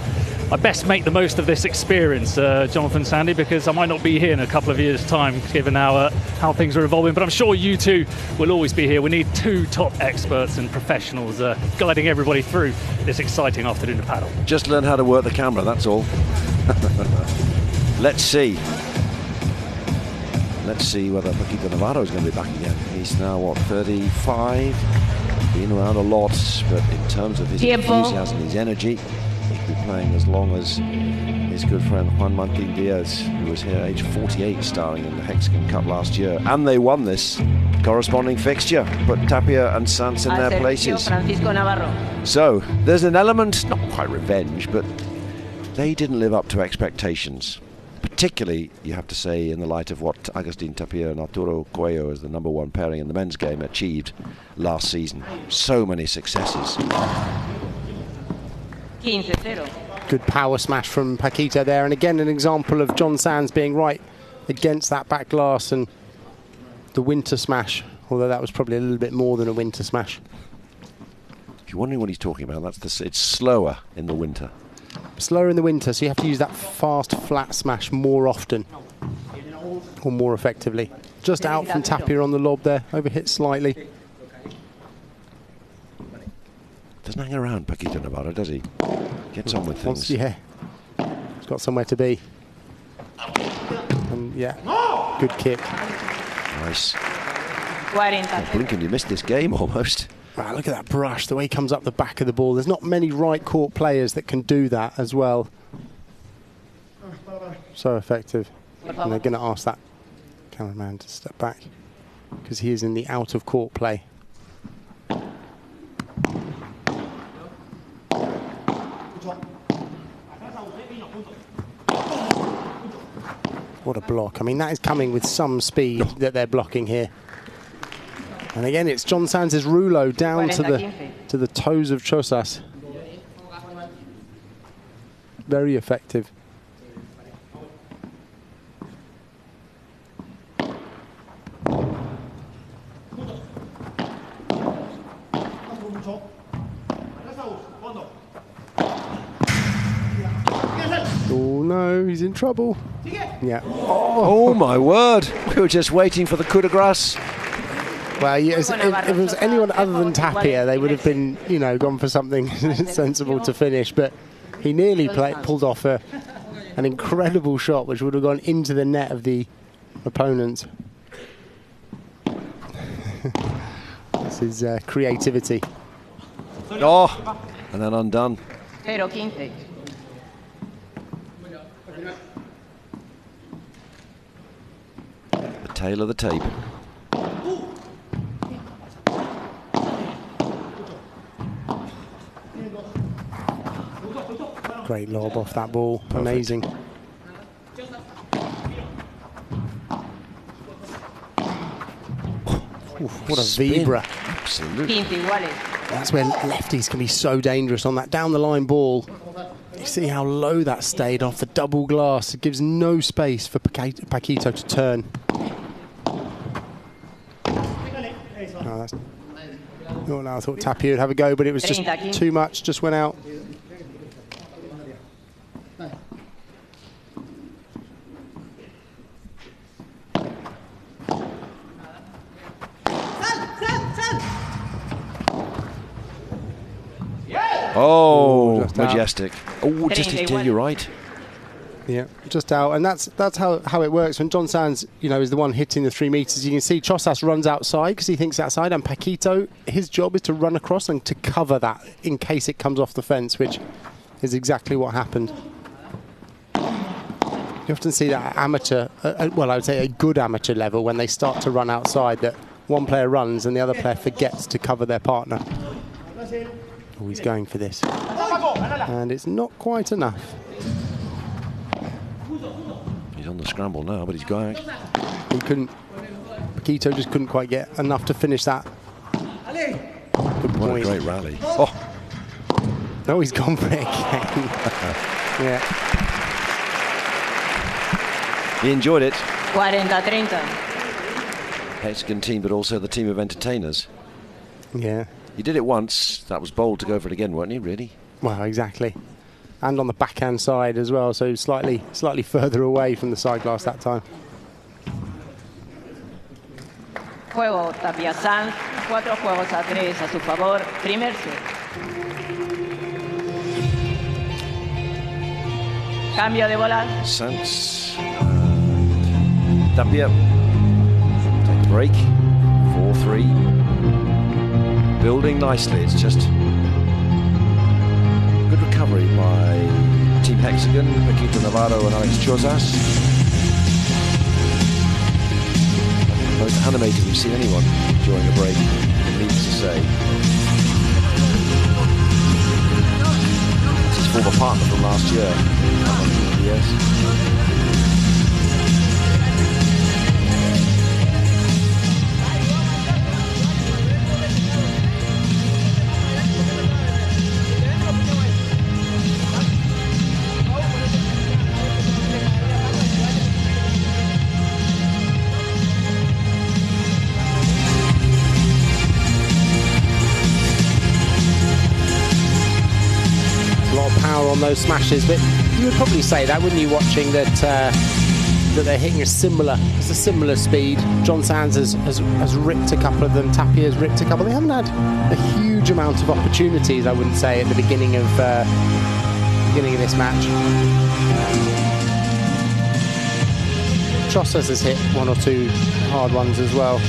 I best make the most of this experience, Jonathan, Sandy, because I might not be here in a couple of years' time, given how things are evolving. But I'm sure you two will always be here. We need two top experts and professionals guiding everybody through this exciting afternoon of paddle. Just learn how to work the camera, that's all. Let's see. Let's see whether Paquito Navarro is going to be back again. He's now, what, 35? Been around a lot, but in terms of his enthusiasm, his energy, he'll be playing as long as his good friend Juan Martín Diaz, who was here age 48, starring in the HEXAGON Cup last year. And they won this corresponding fixture, put Tapia and Sanz in their places. So there's an element, not quite revenge, but they didn't live up to expectations. Particularly, you have to say, in the light of what Agustín Tapia and Arturo Coello, as the #1 pairing in the men's game, achieved last season. So many successes. 15-0. Good power smash from Paquito there, and again an example of John Sanz being right against that back glass and the winter smash, although that was probably a little bit more than a winter smash. If you're wondering what he's talking about, it's slower in the winter. Slower in the winter, so you have to use that fast flat smash more often or more effectively. Just out from Tapia on the lob there, overhit slightly. Doesn't hang around, Paquito Navarro, does he? Gets on with things. Yeah, he's got somewhere to be. And yeah, good kick. Nice. Oh, Blinken, you missed this game almost. Wow, look at that brush, the way he comes up the back of the ball. There's not many right court players that can do that as well. So effective. And they're going to ask that cameraman to step back because he is in the out of court play. What a block. I mean, that is coming with some speed that they're blocking here. And again, it's John Sanz's rouleau down to the toes of Chozas. Very effective. Oh no, he's in trouble. Yeah. Oh my word! We were just waiting for the coup de grace. Well, yes, if it was anyone other than Tapia, they would have been, you know, gone for something sensible to finish. But he nearly pulled off an incredible shot, which would have gone into the net of the opponent. This is creativity. Oh, and then undone. 0-15. The tail of the tape. Great lob off that ball. Perfect. Amazing. Oof, what a spin. vibra. Absolutely. That's where lefties can be so dangerous on that down-the-line ball. You see how low that stayed off the double glass. It gives no space for Paquito to turn. Oh, that's not now. I thought Tapia would have a go, but it was just too much. Just went out. Oh, just majestic. Oh, just you're right. Yeah, just out. And that's how it works. When John Sanz, is the one hitting the 3 meters, you can see Chozas runs outside because he thinks outside, and Paquito, his job is to run across and to cover that in case it comes off the fence, which is exactly what happened. You often see that amateur, well, I would say a good amateur level, when they start to run outside, that one player runs and the other player forgets to cover their partner. Oh, he's going for this. And it's not quite enough. He's on the scramble now, but he's going. He couldn't. Paquito just couldn't quite get enough to finish that. Good point. What a great rally. Oh, no, he's gone for it again. Yeah. He enjoyed it. 40-30. Hexagon team, but also the team of entertainers. Yeah. He did it once. That was bold to go for it again, weren't he, really? Well, exactly. And on the backhand side as well, so slightly further away from the side glass that time. Juego Tapia Sanz, 4-3 a su favor. Primer set. Cambio de bolas. Sanz. Tapia. Take a break. 4-3. Building nicely. It's just good recovery by Team Hexagon, Paquito Navarro and Alex Chozas. The most animated we've seen anyone during a break, needs to say. It's his former partner from last year. Yes. On those smashes, but you would probably say that, wouldn't you, watching that that they're hitting a similar speed. John Sanz has ripped a couple of them. Tapia has ripped a couple. They haven't had a huge amount of opportunities, I wouldn't say, at the beginning of this match. Chozas has hit 1 or 2 hard ones as well.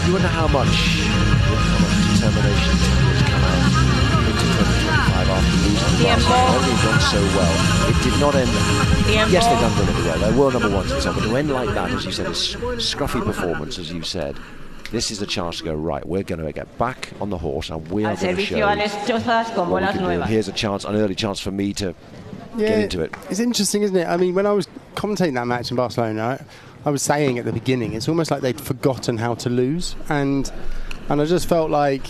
You wonder how much determination has come out into 2025 after losing last year. They've done so well. It did not end. Yes, they've done really well. They were number ones and so on, but to end like that, as you said, a scruffy performance, as you said, this is a chance to go, right, we're going to get back on the horse and we are going to show what we can do. Here's a chance, an early chance for me to get into it. It's interesting, isn't it? I mean, when I was commentating that match in Barcelona, I was saying at the beginning, it's almost like they'd forgotten how to lose, and I just felt like,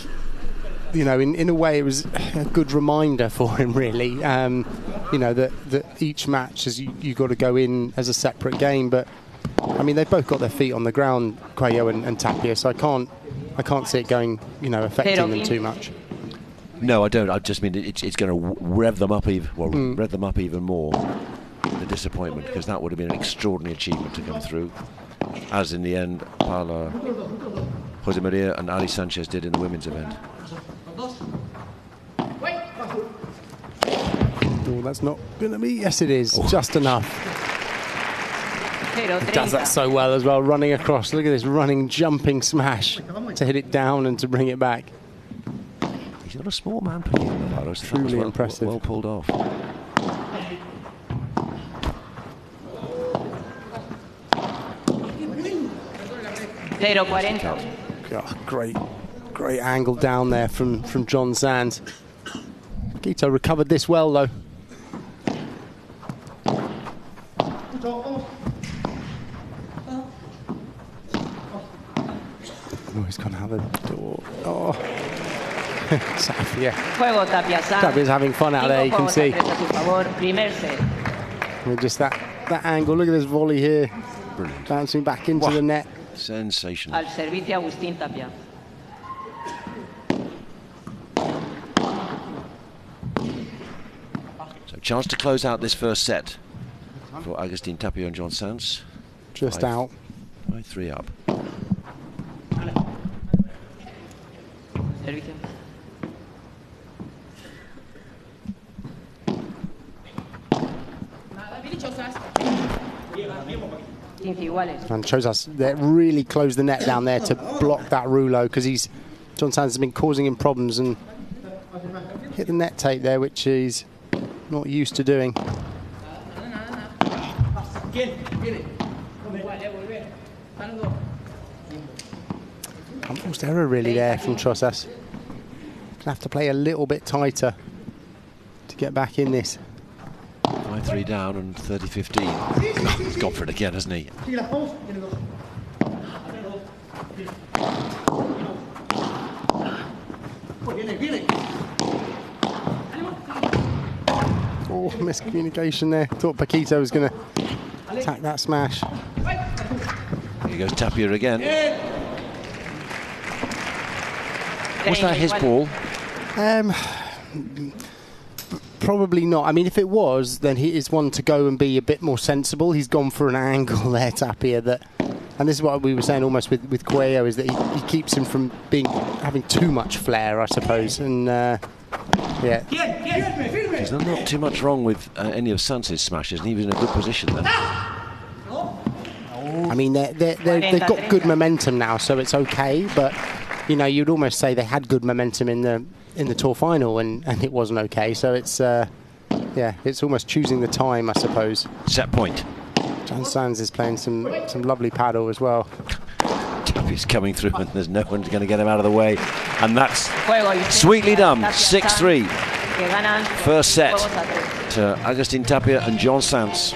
in a way, it was a good reminder for him, really. That each match is you got to go in as a separate game. But I mean, they've both got their feet on the ground, Coello and Tapia. So I can't see it going, affecting them too much. No, I don't. I just mean it's going to rev them up even more. The disappointment, because that would have been an extraordinary achievement to come through, as in the end Paula Josemaría and Ali Sánchez did in the women's event. Oh, that's not going to be. Yes, it is. Oh. Just enough. He does that so well as well, running across. Look at this running, jumping smash to hit it down and to bring it back. He's not a small man, Navarro. Truly impressive. Well pulled off. Oh, great angle down there from John Sanz. Paquito recovered this well, though. Now the door. Oh. Tapia. Juego Tapia Sanz. Tapia's having fun out there, you can see. Primer set. With just that angle. Look at this volley here. Brilliant. Bouncing back into the net. Sensational. Al servicio Agustín Tapia. So chance to close out this first set for Agustín Tapia and John Sanz. Just out. 5-3 up. Servicio. And Chozas really closed the net down there to block that rouleau, because John Sanz has been causing him problems and hit the net tape there, which he's not used to doing. Almost error really there from Chozas. Gonna have to play a little bit tighter to get back in this. 5-3 down and 30-15. He's gone for it again, hasn't he? Oh, miscommunication there. Thought Paquito was going to attack that smash. Here goes Tapia again. Was that his ball? Probably not. I mean, if it was, then he is one to go and be a bit more sensible. He's gone for an angle there, Tapia, and this is what we were saying almost with Coello, is that he keeps him from having too much flair, I suppose. And yeah. There's not too much wrong with any of Sanz's smashes, and he was in a good position there. I mean, they've got good momentum now, so it's okay. But you know, you'd almost say they had good momentum in the tour final, and it wasn't okay. So it's yeah, it's almost choosing the time, I suppose. Set point. John Sanz is playing some lovely paddle as well. Tapia's coming through, and there's no one going to get him out of the way, and that's sweetly done. 6-3. First set to Agustín Tapia and John Sanz.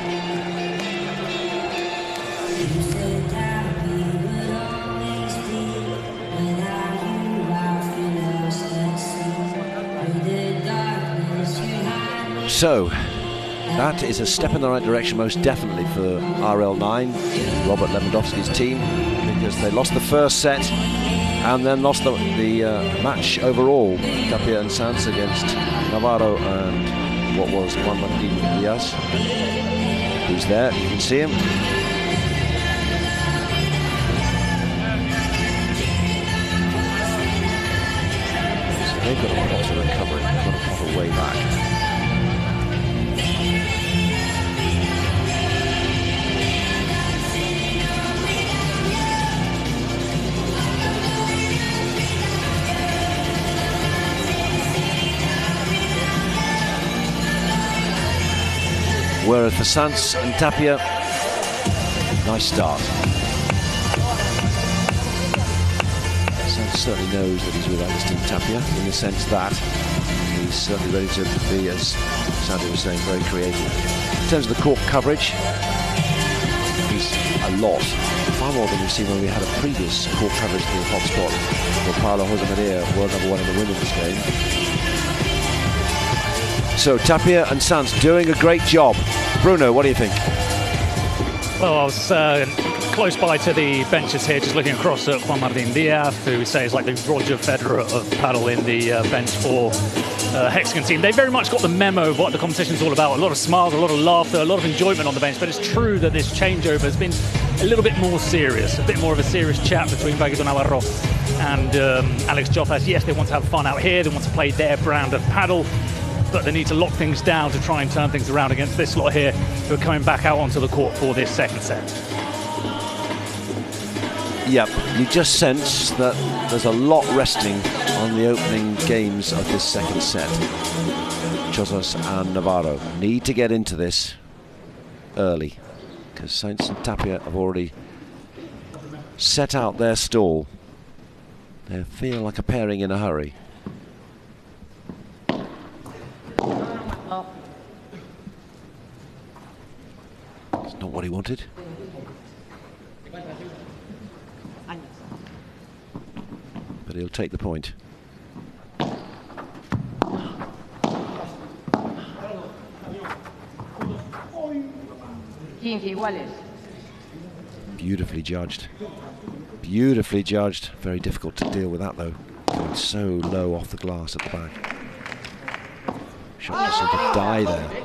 So, that is a step in the right direction, most definitely, for RL9, Robert Lewandowski's team, because they lost the first set and then lost the match overall. Tapia and Sanz against Navarro and what was Juan Martín Díaz, who's there, you can see him. So they've got a pot to recover, they've got a pot way back. Whereas for Sanz and Tapia, nice start. Sanz certainly knows that he's with Agustín Tapia, in the sense that he's certainly ready to be, as Sandy was saying, very creative. In terms of the court coverage, he's a lot, far more than we've seen when we had a previous court coverage in the hotspot for Josemaría, world #1 in the women's game. So Tapia and Sanz doing a great job. Bruno, what do you think? Well, I was close by to the benches here, just looking across at Juan Martín Díaz, who we say is like the Roger Federer of paddle in the bench for HEXAGON team. They very much got the memo of what the competition's all about. A lot of smiles, a lot of laughter, a lot of enjoyment on the bench. But it's true that this changeover has been a little bit more serious, a bit more of a serious chat between Navarro and Alex Chozas. Yes, they want to have fun out here. They want to play their brand of paddle, but they need to lock things down to try and turn things around against this lot here, who are coming back out onto the court for this second set. Yep, you just sense that there's a lot resting on the opening games of this second set. Chozas and Navarro need to get into this early, because Sáinz and Tapia have already set out their stall. They feel like a pairing in a hurry. It's not what he wanted. take the point. 15 iguales. Beautifully judged. Beautifully judged. Very difficult to deal with that though. Going so low off the glass at the back. Shot just seemed to die there.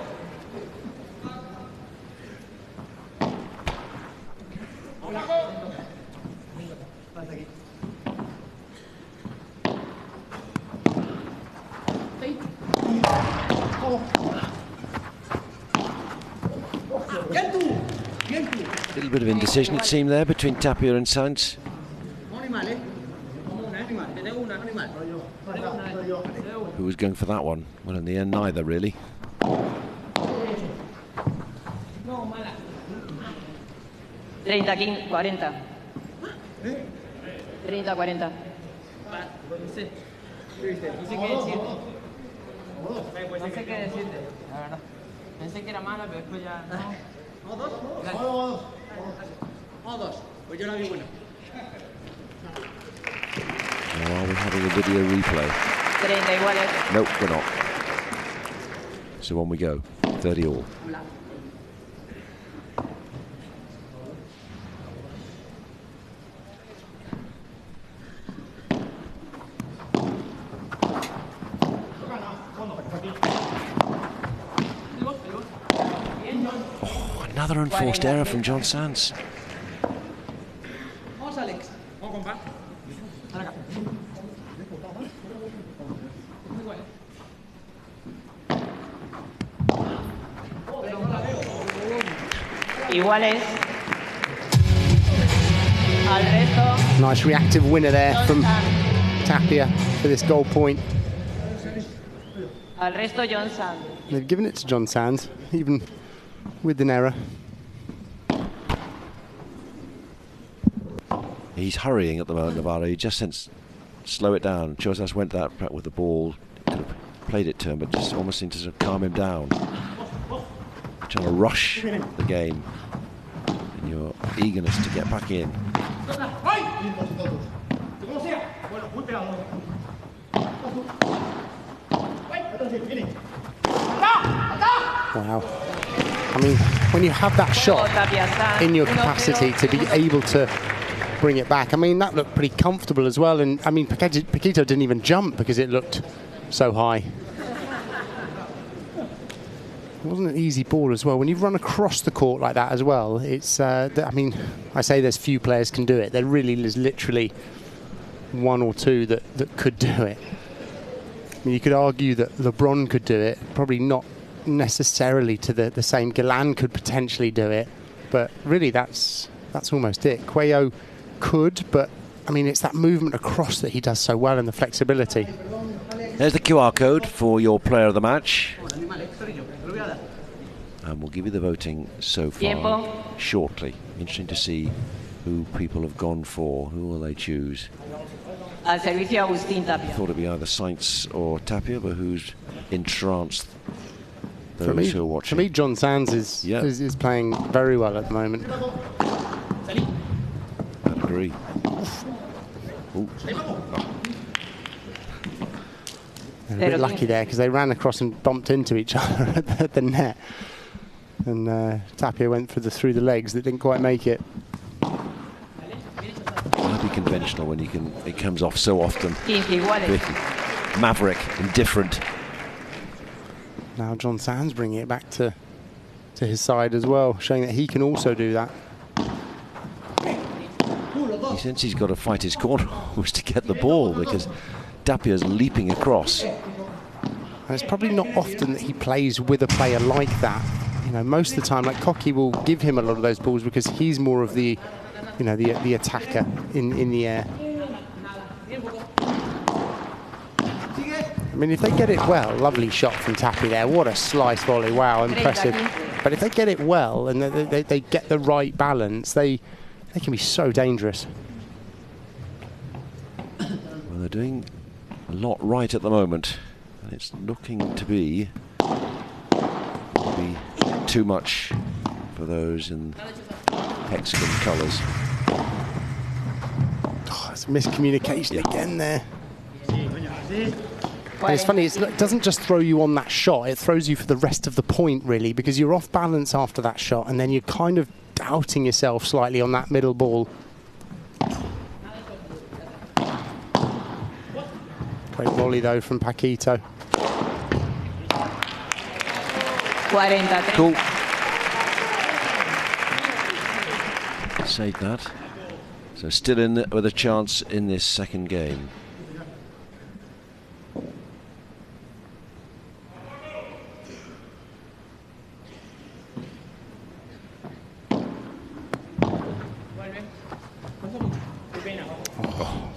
A little bit of indecision, it seemed, there between Tapia and Sanz. Who was going for that one? Well, in the end, neither, really. Treinta, 40. 30, 40. No sé qué decirte, la verdad. Pensé que era mala, pero después ya... ¿Vamos dos? Vamos dos. Pues yo la vi buena. Now, are we having a video replay? 30 iguales. Nope, we're not. So on we go. 30 all. Another unforced error from John Sanz. Vamos, Alex. Vamos, compa. Iguales. Al resto. Nice reactive winner there from Tapia for this goal point. Al resto, John Sanz. They've given it to John Sanz, even with an error. He's hurrying at the moment, Navarro. He just sensed slow it down. Chozas went that prep with the ball, played it to him, but just almost seemed to sort of calm him down. Trying to rush the game in your eagerness to get back in. Wow. I mean, when you have that shot in your capacity to be able to bring it back, I mean, that looked pretty comfortable as well. And I mean, Paquito didn't even jump because it looked so high. It wasn't an easy ball as well. When you run across the court like that as well, it's, I mean, I say there's few players can do it. There really is literally one or two that could do it. I mean, you could argue that LeBron could do it, probably not necessarily to the same. Galan could potentially do it, but really that's almost it. Coello could, but I mean, it's that movement across that he does so well and the flexibility. There's the QR code for your player of the match. And we'll give you the voting so far shortly. Interesting to see who people have gone for. Who will they choose? Al servicio Agustín Tapia. Thought it'd be either Sáinz or Tapia, but who's entranced those who are watching? For me, John Sanz is playing very well at the moment. I'd agree. Ooh. They're a bit lucky there because they ran across and bumped into each other at the net. And Tapia went through the legs that didn't quite make it. Might be conventional when it comes off so often. Maverick, indifferent. Now John Sanz bringing it back to his side as well, showing that he can also do that. He thinks he's got to fight his corner was to get the ball because Tapia's leaping across. And it's probably not often that he plays with a player like that. You know, most of the time, like Cocky will give him a lot of those balls because he's more of the, you know, the attacker in the air. I mean, if they get it well, lovely shot from Tapia there. What a slice volley! Wow, impressive. But if they get it well and they get the right balance, they can be so dangerous. Well, they're doing a lot right at the moment, and it's looking to be too much for those in hexagon colours. Oh, it's miscommunication again there. And it's funny, it doesn't just throw you on that shot, it throws you for the rest of the point, really, because you're off balance after that shot, and then you're kind of doubting yourself slightly on that middle ball. Great volley, though, from Paquito. Cool. Saved that. So still in with a chance in this second game.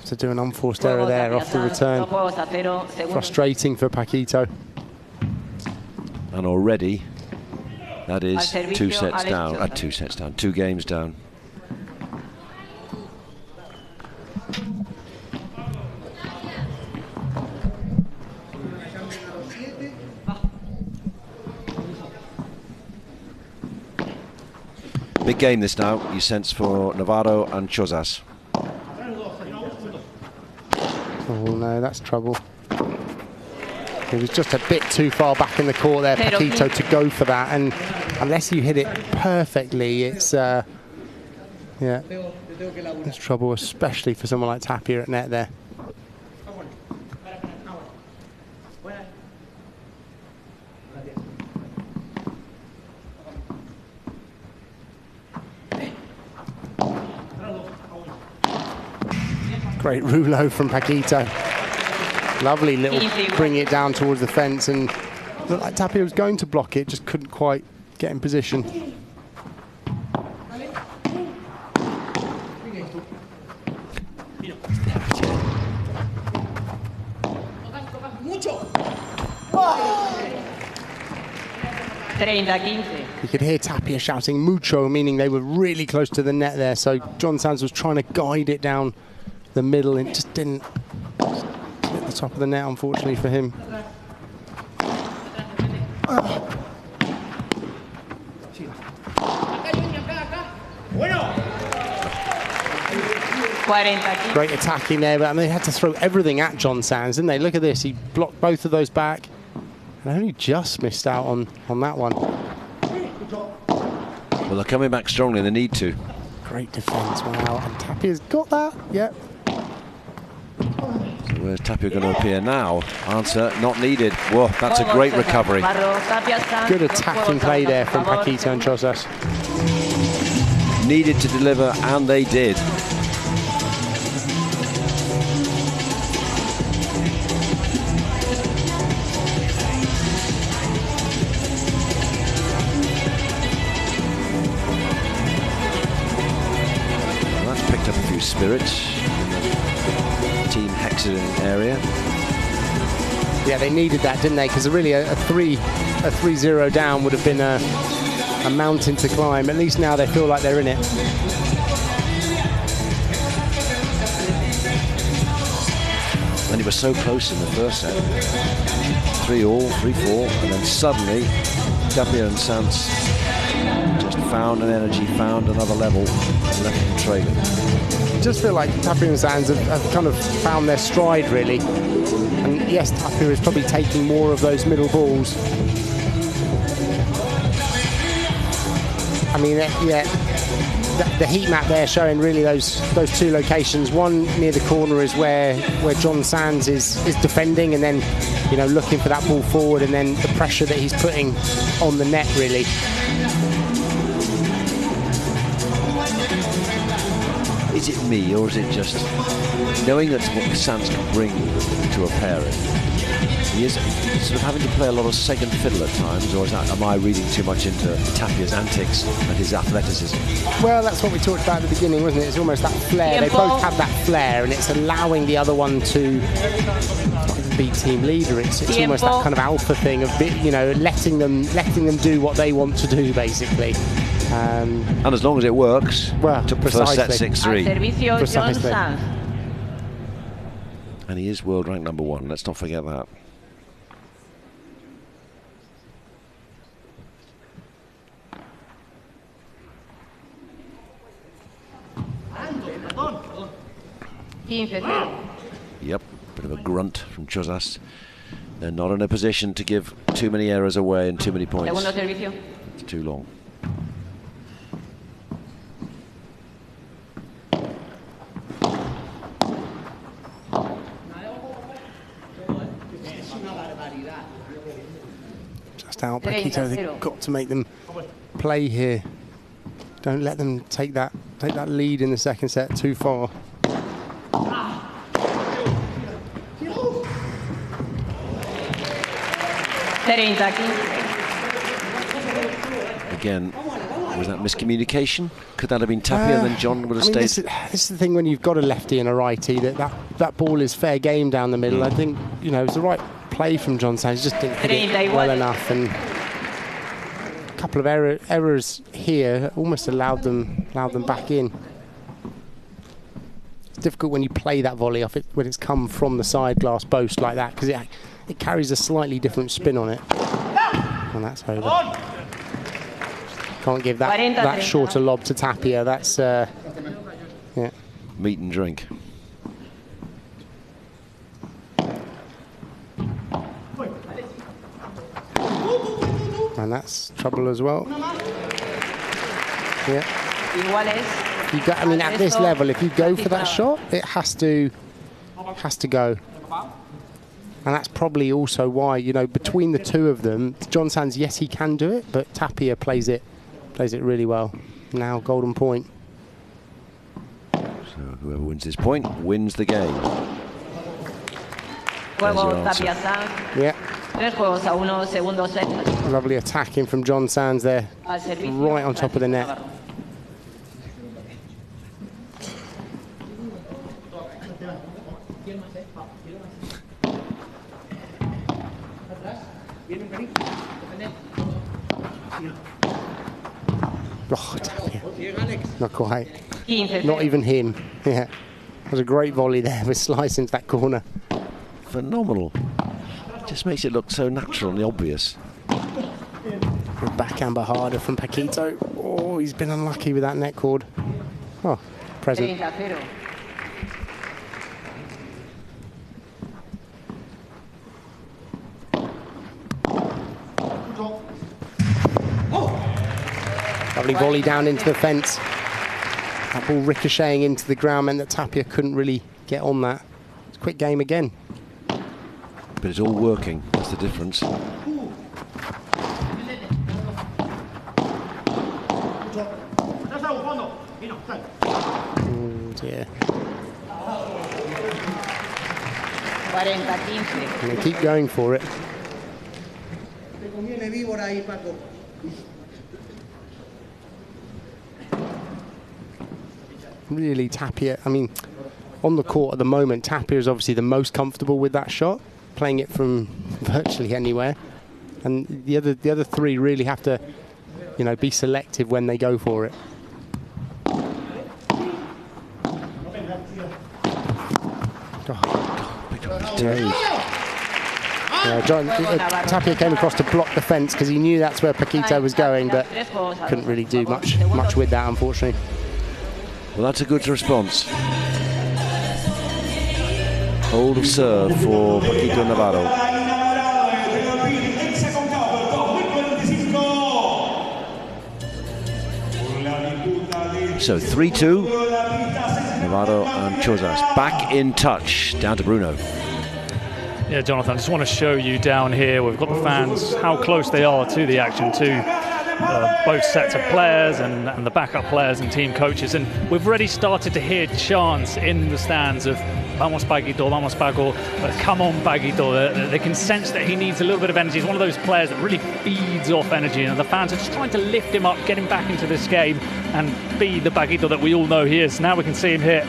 To do an unforced error there off the return. Frustrating for Paquito. And already that is 2 sets down. 2 games down. Big game this now, you sense, for Navarro and Chozas. Oh no, that's trouble. He was just a bit too far back in the court there, Paquito, to go for that, and unless you hit it perfectly, it's yeah, it's trouble, especially for someone like Tapia at net there. Great rouleau from Paquito. Lovely little bring it down towards the fence, and looked like Tapia was going to block it, just couldn't quite get in position. You could hear Tapia shouting mucho, meaning they were really close to the net there, so John Sanz was trying to guide it down the middle and just didn't hit the top of the net, unfortunately for him. Great attacking there, but I mean, they had to throw everything at John Sanz, didn't they? Look at this, he blocked both of those back and only just missed out on that one. Well, they're coming back strongly, they need to. Great defence, wow, and Tapia's got that, yep. So where's Tapia going to appear now? Answer, not needed. Whoa, that's a great recovery. Good attacking play there from Paquito and Chozas. Needed to deliver, and they did. Well, that's picked up a few spirits in the team HEXAGON area. Yeah, they needed that, didn't they? Because really a 3-0 down would have been a mountain to climb. At least now they feel like they're in it. And it was so close in the first set. 3-all, 3-4, and then suddenly Tapia and Sanz just found an energy, found another level, and left them trailing. I just feel like Tapia and Sanz have kind of found their stride, really. And yes, Tapia is probably taking more of those middle balls. I mean, yeah, the heat map there showing really those two locations. One near the corner is where John Sanz is defending, and then, you know, looking for that ball forward, and then the pressure that he's putting on the net, really. Is it me, or is it just knowing that's what Sanz can bring to a pairing? He is sort of having to play a lot of second fiddle at times, or am I reading too much into Tapia's antics and his athleticism? Well, that's what we talked about at the beginning, wasn't it? It's almost that flair. They both have that flair, and it's allowing the other one to be team leader. It's almost that kind of alpha thing of, you know, letting them do what they want to do, basically. And as long as it works, well, took the first set 6-3. Precisely. And he is world rank #1. Let's not forget that. Yep, bit of a grunt from Chozas. They're not in a position to give too many errors away and too many points. Segundo servicio. It's too long. Just out, Paquito. They've got to make them play here. Don't let them take that lead in the second set too far. Again, was that miscommunication? Could that have been Tapia? Then John would have stayed. This is the thing when you've got a lefty and a righty, that ball is fair game down the middle. I think, you know, it was the right play from John Sanz. He just didn't hit it well enough, and a couple of errors here almost allowed them back in. It's difficult when you play that volley off it when it's come from the side glass post like that, because it carries a slightly different spin on it. And that's over. Can't give that shorter lob to Tapia. That's yeah. Meat and drink. And that's trouble as well. Yeah. You got, I mean, at this level, if you go for that shot, it has to go. And that's probably also why, you know, between the two of them, John Sanz, yes, he can do it, but Tapia plays it really well. Now golden point. So whoever wins this point wins the game. Yeah. Lovely attacking from John Sanz there, right on top of the net. Oh, Tapia. Not quite. Not even him. Yeah. That was a great volley there with slice into that corner. Phenomenal. Just makes it look so natural and obvious. Backhand harder from Paquito. Oh, he's been unlucky with that net cord. Oh, present. Lovely volley down into the fence. That ball ricocheting into the ground meant that Tapia couldn't really get on that. It's a quick game again. But it's all working. That's the difference. Oh dear. And they keep going for it. Really, Tapia, I mean, on the court at the moment, Tapia is obviously the most comfortable with that shot, playing it from virtually anywhere. And the other three really have to, you know, be selective when they go for it. Tapia came across to block the fence because he knew that's where Paquito was going, but couldn't really do much with that, unfortunately. Well, that's a good response. Hold of serve for Paquito Navarro. So 3-2. Navarro and Chozas back in touch. Down to Bruno. Yeah, Jonathan, I just want to show you down here, we've got the fans, how close they are to the action too. Both sets of players and the backup players and team coaches, and we've already started to hear chants in the stands of "Vamos Paquito, vamos Paco, come on Paquito." They can sense that he needs a little bit of energy. He's one of those players that really feeds off energy, and the fans are just trying to lift him up, get him back into this game and be the Paquito that we all know he is. Now we can see him here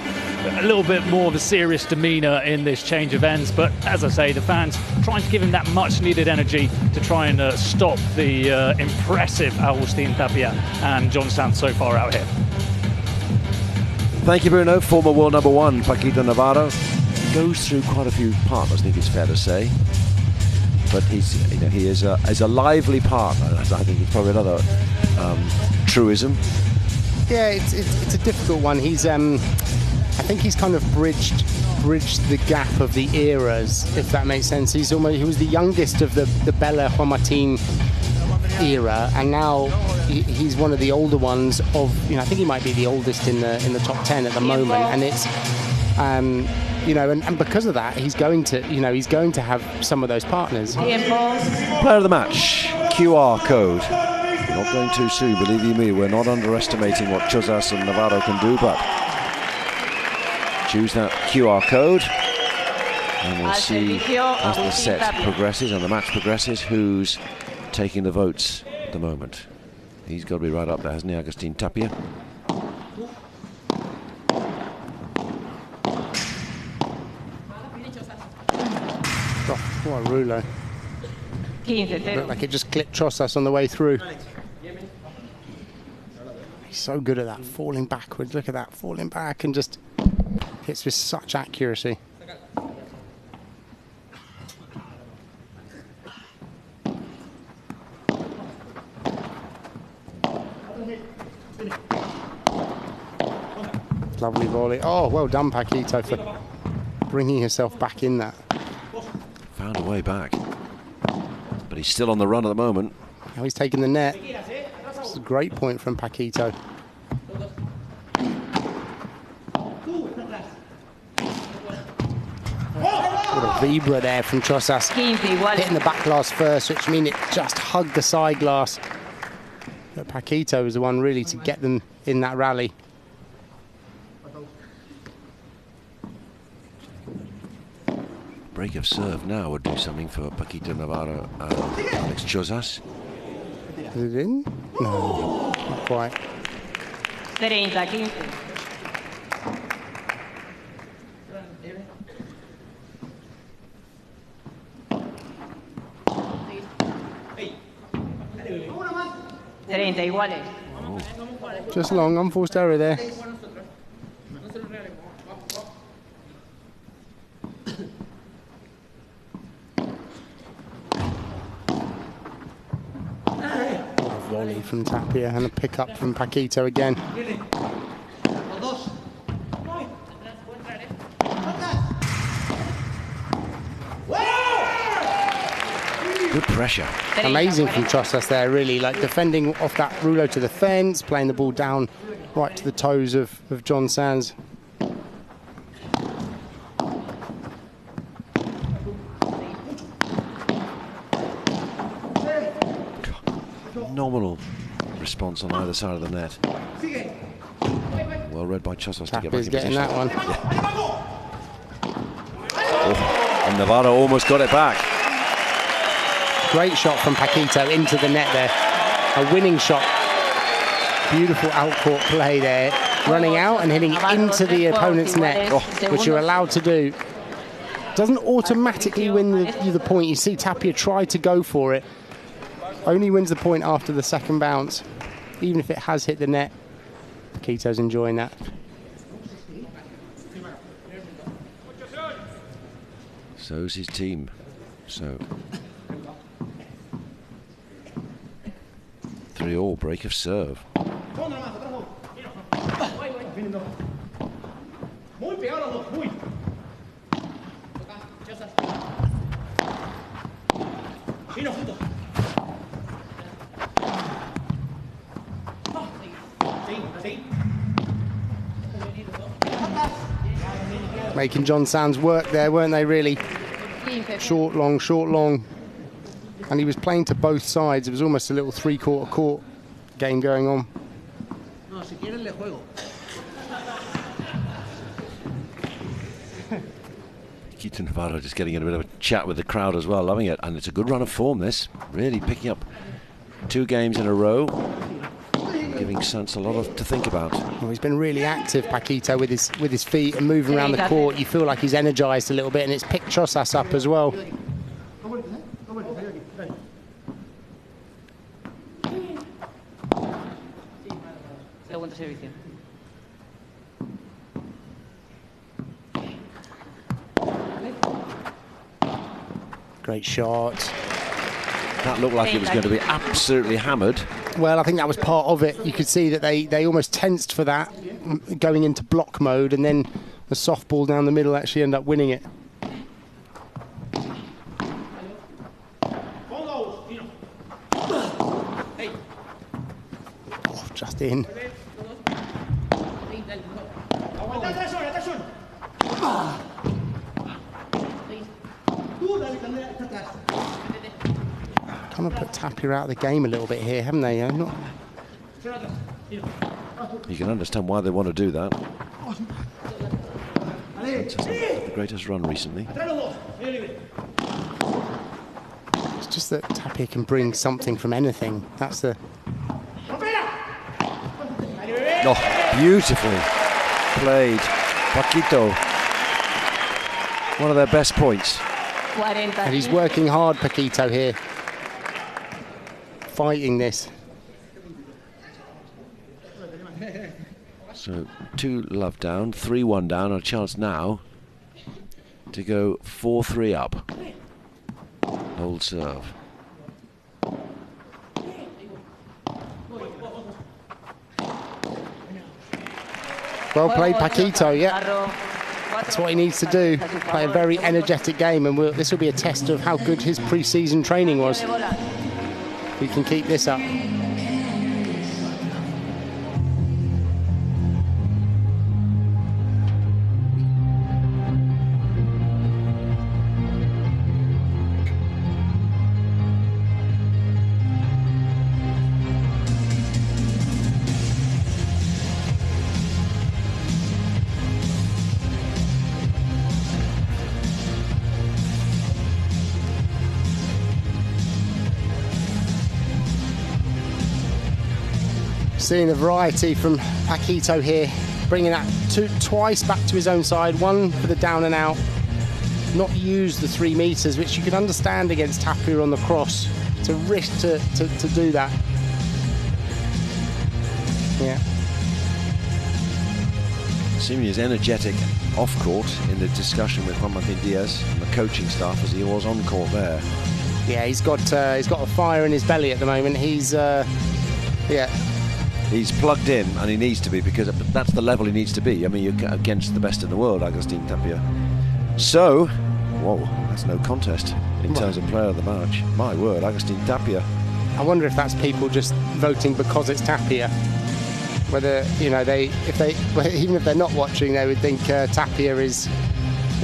a little bit more of a serious demeanour in this change of ends, but as I say, the fans trying to give him that much needed energy to try and stop the impressive Agustín Tapia and John Sanz so far out here. Thank you, Bruno. Former world number one Paquito Navarro goes through quite a few partners, I think it's fair to say, but he's, you know, he is a lively partner. I think it's probably another truism. Yeah, it's a difficult one. He's I think he's kind of bridged bridged the gap of the eras, if that makes sense. He was the youngest of the Bella Juan Martin era, and now he's one of the older ones of, I think he might be the oldest in the top 10 at the moment, and it's and because of that, he's going to have some of those partners. Player of the match, QR code. We're not going too soon, believe you me. We're not underestimating what Chozas and Navarro can do, but choose that QR code, and we'll see as the set progresses and the match progresses who's taking the votes at the moment. He's got to be right up there, hasn't he, Agustin Tapia? Oh, what a rouleau. Looked like it just clipped Chozas on the way through. He's so good at that, falling backwards. Look at that, falling back and just hits with such accuracy. Lovely volley. Oh, well done, Paquito, for bringing herself back in that. Found a way back, but he's still on the run at the moment. Now he's taking the net. It's a great point from Paquito. What a vibra there from Chozas. Hitting the back glass first, which means it just hugged the side glass. But Paquito was the one really to get them in that rally. Break of serve now would do something for Paquito Navarro and Alex Chozas. Is it in? No, not quite. 30-15. Iguales. Just long on full stereo there. Volley from Tapia and a pick up from Paquito again. Good pressure. Amazing from Chozas there, really, like defending off that rouleau to the fence, playing the ball down right to the toes of John Sanz. Phenomenal response on either side of the net. Well read by Chozas to get back in getting position. that one. Oh, and Navarro almost got it back. Great shot from Paquito into the net there. A winning shot. Beautiful out-court play there. Running out and hitting into the opponent's net, which you're allowed to do. Doesn't automatically win the point. You see Tapia try to go for it. Only wins the point after the second bounce, even if it has hit the net. Paquito's enjoying that. So's his team. So 3-all, break of serve. Making John Sanz work there, weren't they, really? Short, long. And he was playing to both sides. It was almost a little three-quarter court game going on. Paquito Navarro just getting in a bit of a chat with the crowd as well, loving it. And it's a good run of form, this. Really picking up 2 games in a row, giving Sanz a lot to think about. Well, he's been really active, Paquito, with his feet and moving around the court. You feel like he's energised a little bit, and it's picked Chozas up as well. Great shot. That looked like it was going to be absolutely hammered. Well, I think that was part of it. You could see that they almost tensed for that, going into block mode, and then the softball down the middle actually end up winning it. Oh, just in. Kind of put Tapia out of the game a little bit here, haven't they? Not... You can understand why they want to do that. That's the greatest run recently. It's just that Tapia can bring something from anything. That's the... Oh, beautifully played. Paquito. One of their best points. And he's working hard, Paquito, here. Fighting this. So 2 love down, 3-1 down, and a chance now to go 4-3 up. Old serve. Well played, Paquito, yeah. That's what he needs to do. Play a very energetic game, and this will be a test of how good his pre-season training was. We can keep this up. Seeing the variety from Paquito here, bringing that twice back to his own side, one for the down and out, not use the 3 meters, which you can understand against Tapia on the cross. It's a risk to do that. Yeah. Seemingly as energetic off court in the discussion with Juan Martín Díaz and the coaching staff as he was on court there. Yeah, he's got a fire in his belly at the moment. He's yeah. He's plugged in, and he needs to be, because that's the level he needs to be. I mean, you're against the best in the world, Agustín Tapia. So, whoa, that's no contest in terms of player of the match. My word, Agustín Tapia. I wonder if that's people just voting because it's Tapia. Whether, you know, even if they're not watching, they would think Tapia is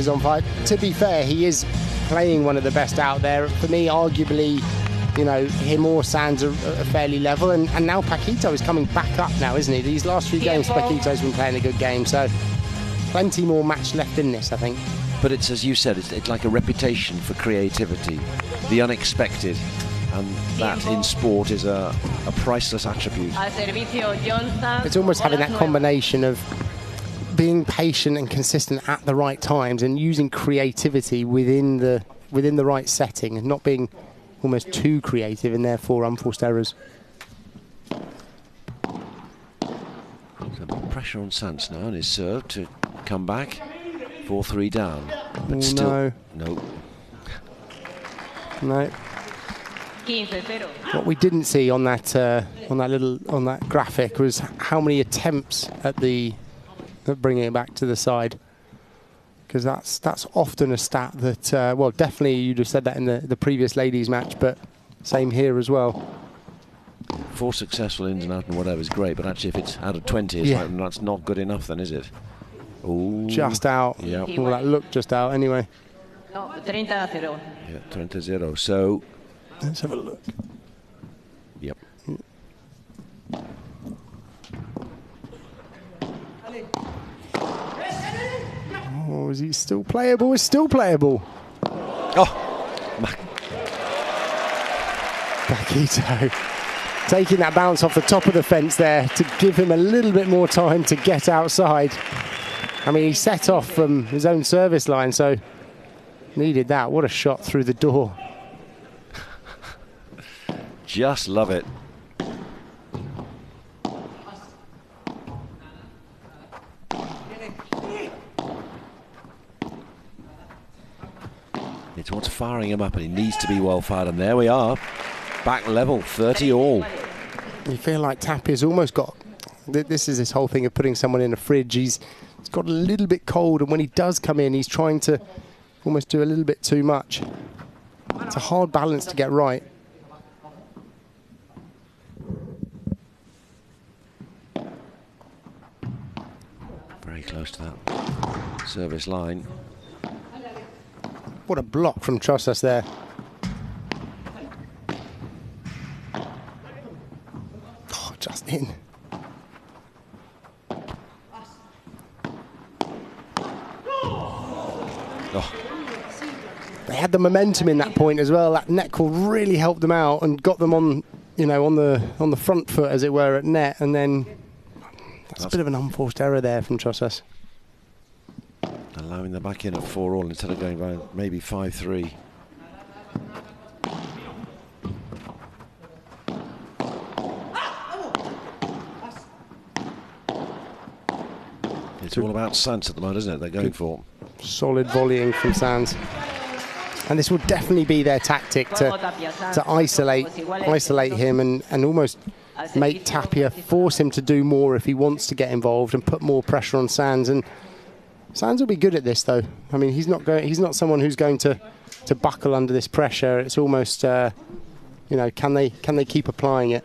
on fire. To be fair, he is playing one of the best out there. For me, arguably, you know, him or Sanz are fairly level, and now Paquito is coming back up now, isn't he? These last few games, Paquito's been playing a good game, so plenty more match left in this, I think. But it's, as you said, it's like a reputation for creativity, the unexpected, and that in sport is a priceless attribute. It's almost having that combination of being patient and consistent at the right times and using creativity within the right setting, and not being almost too creative and therefore unforced errors. Pressure on Sanz now and his serve to come back. 4-3 down. But oh, still, no. What we didn't see on that graphic was how many attempts at bringing it back to the side. Because that's often a stat that, well, definitely you'd have said that in the previous ladies match, but same here as well. 4 successful ins and out and whatever is great, but actually if it's out of 20, it's like, that's not good enough then, is it? Ooh. Just out. Yeah. Well, that looked just out anyway. No, 30-0. Yeah, 30-0. So let's have a look. Yep. Oh, is he still playable? He's still playable. Oh, Paquito taking that bounce off the top of the fence there to give him a little bit more time to get outside. I mean, he set off from his own service line, so needed that. What a shot through the door. Just love it. It's what's firing him up, and he needs to be well fired. And there we are, back level, 30 all. You feel like Tapia's almost got. This is this whole thing of putting someone in a fridge. He's It's got a little bit cold, and when he does come in, he's trying to almost do a little bit too much. It's a hard balance to get right. Very close to that service line. What a block from Chozas there. Oh, just in. Oh. They had the momentum in that point as well. That net call really helped them out and got them on, you know, on the front foot, as it were, at net. And then that's a bit of an unforced error there from Chozas. Allowing them back in at 4-all instead of going by maybe 5-3. It's all about Sanz at the moment, isn't it? They're going for solid volleying from Sanz. And this will definitely be their tactic to isolate him and almost make Tapia force him to do more if he wants to get involved and put more pressure on Sanz. And Sanz will be good at this, though. I mean, he's not someone who's going to buckle under this pressure. It's almost, you know, can they keep applying it?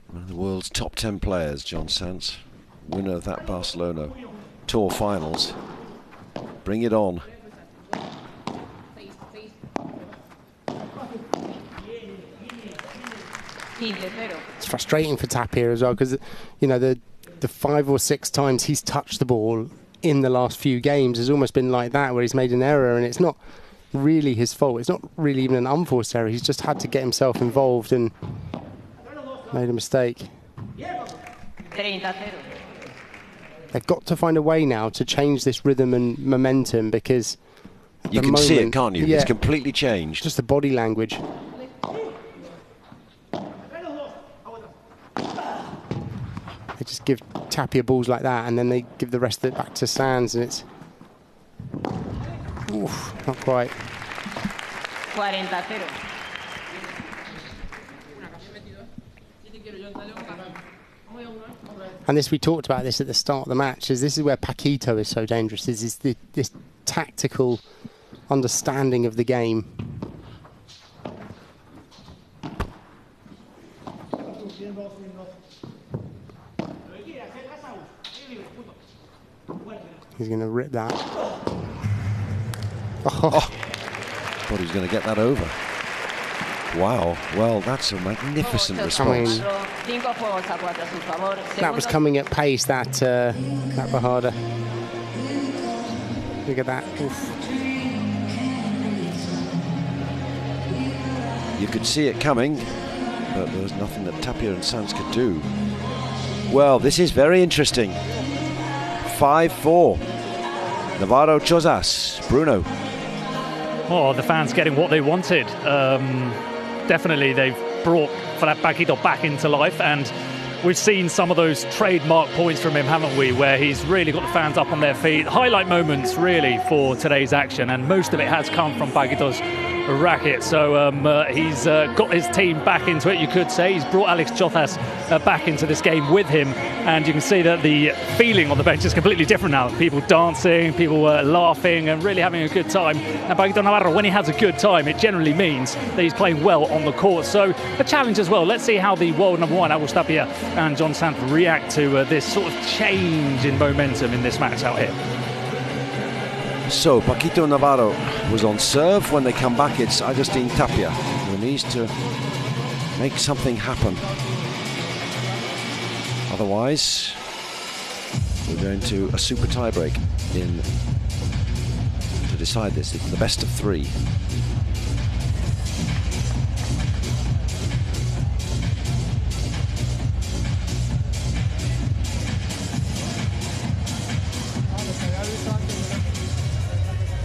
One of the world's top 10 players, John Sanz, winner of that Barcelona Tour finals. Bring it on. It's frustrating for Tapia as well, because, you know, the 5 or 6 times he's touched the ball in the last few games has almost been like that, where he's made an error, and it's not really his fault. It's not really even an unforced error. He's just had to get himself involved and made a mistake. They've got to find a way now to change this rhythm and momentum, because you can see it, can't you? Yeah, it's completely changed. Just the body language. They just give Tapia balls like that, and then they give the rest of it back to Sanz, and it's not quite. 40-0. And this, we talked about this at the start of the match, is this is where Paquito is so dangerous, is this tactical understanding of the game. He's going to rip that. Oh. Thought he was going to get that over. Wow, well, that's a magnificent response. I mean, that was coming at pace, that Bajada. Look at that. Oof. You could see it coming, but there was nothing that Tapia and Sanz could do. Well, this is very interesting. 5-4. Navarro, Chozas, Bruno. Oh, the fans getting what they wanted. Definitely, they've brought Paquito back into life, and we've seen some of those trademark points from him, haven't we, where he's really got the fans up on their feet. Highlight moments, really, for today's action, and most of it has come from Paquito's racket. So he's got his team back into it, you could say. He's brought Alex Chozas back into this game with him, and you can see that the feeling on the bench is completely different now. People dancing, people laughing and really having a good time. And Paquito Navarro, when he has a good time, it generally means that he's playing well on the court. So a challenge as well. Let's see how the world number one, Agustín Tapia and John Sanz, react to this sort of change in momentum in this match out here. So Paquito Navarro was on serve. When they come back, it's Agustín Tapia who needs to make something happen. Otherwise, we're going to a super tiebreak to decide this. It's the best of 3.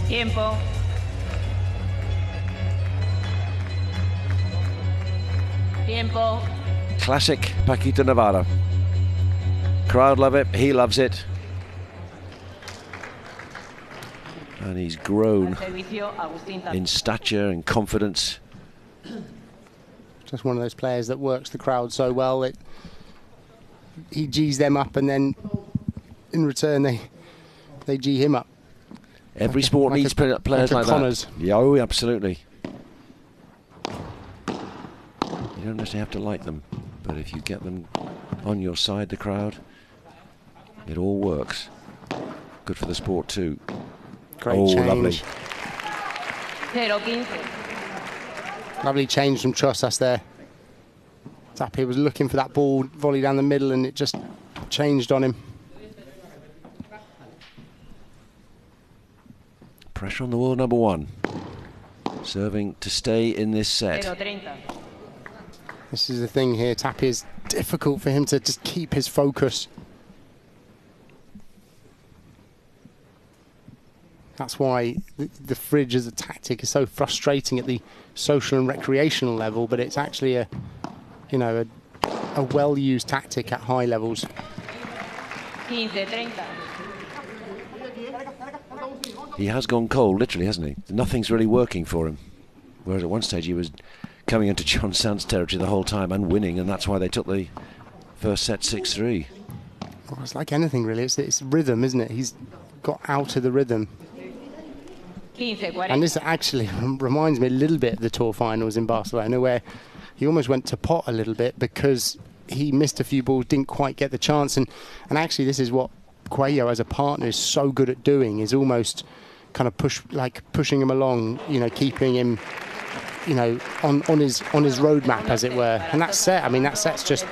Tiempo. Tiempo. Classic Paquito Navarro. Crowd love it, he loves it. And he's grown in stature and confidence. Just one of those players that works the crowd so well that he G's them up, and then in return they G him up. Every sport needs players like that. Yeah, oh, absolutely. You don't necessarily have to like them, but if you get them on your side, the crowd, it all works. Good for the sport too. Great change. Lovely. 0-15. Lovely change from Chozas there. Tapia was looking for that ball, volley down the middle, and it just changed on him. Pressure on the world number one. Serving to stay in this set. 0-30. This is the thing here. Tapia's difficult for him to just keep his focus. That's why the fridge as a tactic is so frustrating at the social and recreational level, but it's actually a well-used tactic at high levels. 15-30. He has gone cold, literally, hasn't he? Nothing's really working for him. Whereas at one stage he was coming into John Sanz territory the whole time and winning, and that's why they took the first set 6-3. Well, it's like anything, really. It's rhythm, isn't it? He's got out of the rhythm. 15-40. And this actually reminds me a little bit of the Tour finals in Barcelona, where he almost went to pot a little bit because he missed a few balls, didn't quite get the chance. And actually, this is what Coello as a partner is so good at doing, is almost kind of pushing him along, keeping him, on his roadmap, as it were. And that set, that set's just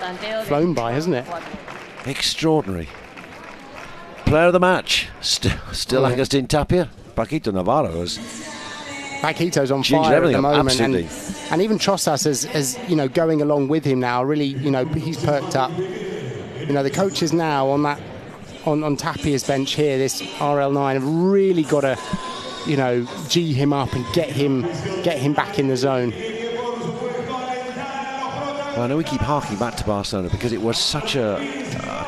flown by, hasn't it? Extraordinary. Player of the match, still Agustin Tapia. Paquito Navarro has Paquito's on fire at the moment, and even Chozas as going along with him now. Really, he's perked up. The coaches now on Tapia's bench here, this RL9, have really got to, G him up and get him back in the zone. Well, I know we keep harking back to Barcelona because it was such a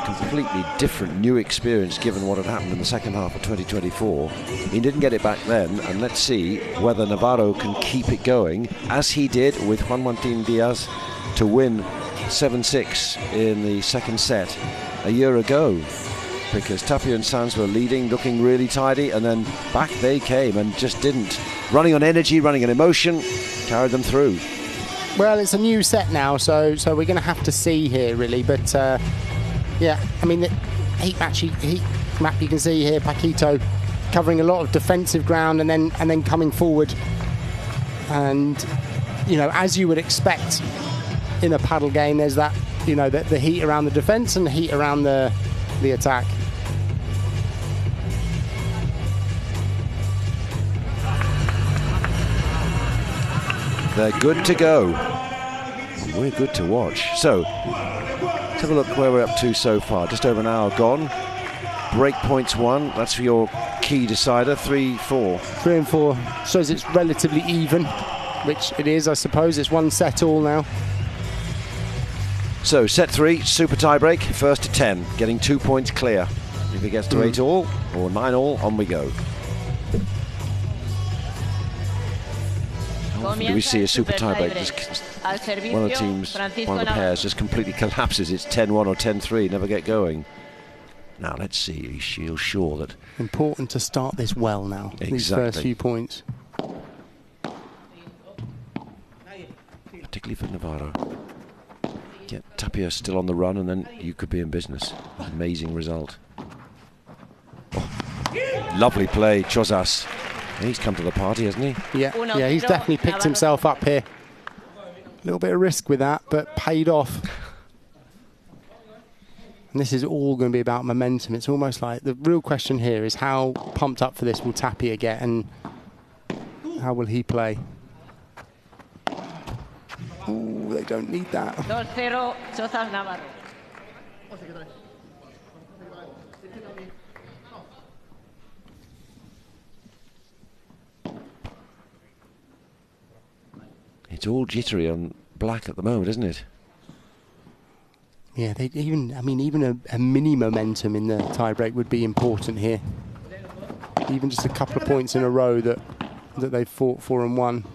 completely different new experience given what had happened in the second half of 2024. He didn't get it back then, and let's see whether Navarro can keep it going as he did with Juan Martín Díaz to win 7-6 in the second set a year ago, because Tapia and Sanz were leading, looking really tidy, and then back they came and just didn't. Running on energy, running on emotion, carried them through. Well, it's a new set now, so we're going to have to see here, really. But yeah, the heat map you can see here, Paquito covering a lot of defensive ground and then coming forward. And as you would expect in a paddle game, there's that the heat around the defence and the heat around the attack. They're good to go. We're good to watch. So, let's have a look where we're up to so far. Just over an hour gone. Break points 1. That's for your key decider. 3-4. 3 and 4. Shows it's relatively even, which it is, I suppose. It's one set all now. So, set 3, super tie break. First to 10, getting 2 points clear. If it gets to 8 all or 9 all, on we go. Do we see a super tiebreak? One of the teams, one of the pairs just completely collapses. It's 10-1 or 10-3, never get going. Now let's see, she'll sure that... Important to start this well now, exactly. These first few points. Particularly for Navarro. Get Tapia still on the run and then you could be in business. Amazing result. Oh, lovely play, Chozas. He's come to the party, hasn't he? Yeah, he's definitely picked himself up here. A little bit of risk with that, but paid off. And this is all going to be about momentum. It's almost like the real question here is how pumped up for this will Tapia get and how will he play? Oh, they don't need that. 2-0, Chozas Navarro. It's all jittery on black at the moment, isn't it? Yeah, even a mini momentum in the tiebreak would be important here. Even just a couple of points in a row that they've fought for and won.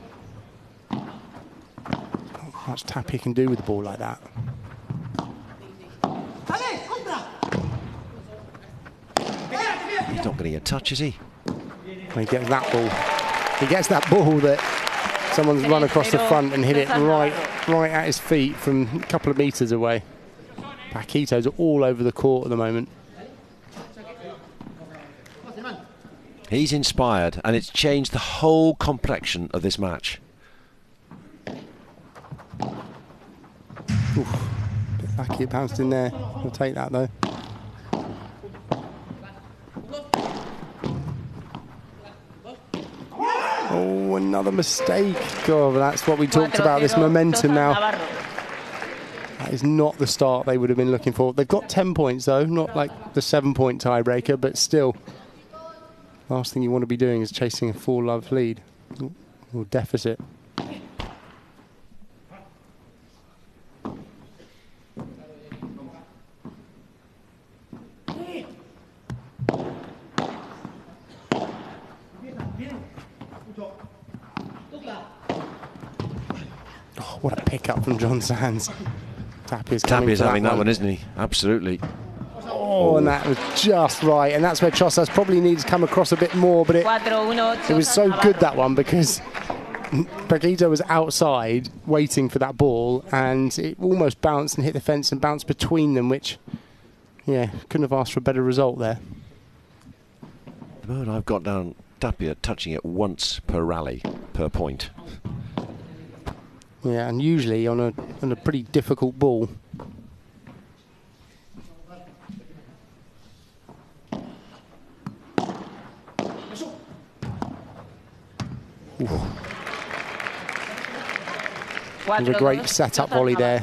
much Tapia can do with the ball like that. He's not getting a touch, is he? He gets that ball. He gets that ball that someone's run across the front and hit it right at his feet from a couple of meters away. Paquito's all over the court at the moment. He's inspired, and it's changed the whole complexion of this match. Oof. Bit lucky it bounced in there. He'll take that though. Oh, another mistake. God, that's what we talked about, this momentum now. That is not the start they would have been looking for. They've got 10 points though, not like the 7-point tiebreaker, but still. Last thing you want to be doing is chasing a 4-love lead or deficit. Oh, what a pickup from John Sanz. Tapia's having that one, isn't he? Absolutely. Oh, and that was just right. And that's where Chozas probably needs to come across a bit more. But it was so good, that one, because Paquito was outside waiting for that ball. And it almost bounced and hit the fence and bounced between them, which, yeah, couldn't have asked for a better result there. The moment I've got down Tapia touching it once per rally, per point. Yeah, and usually on a pretty difficult ball. There's a great setup volley there,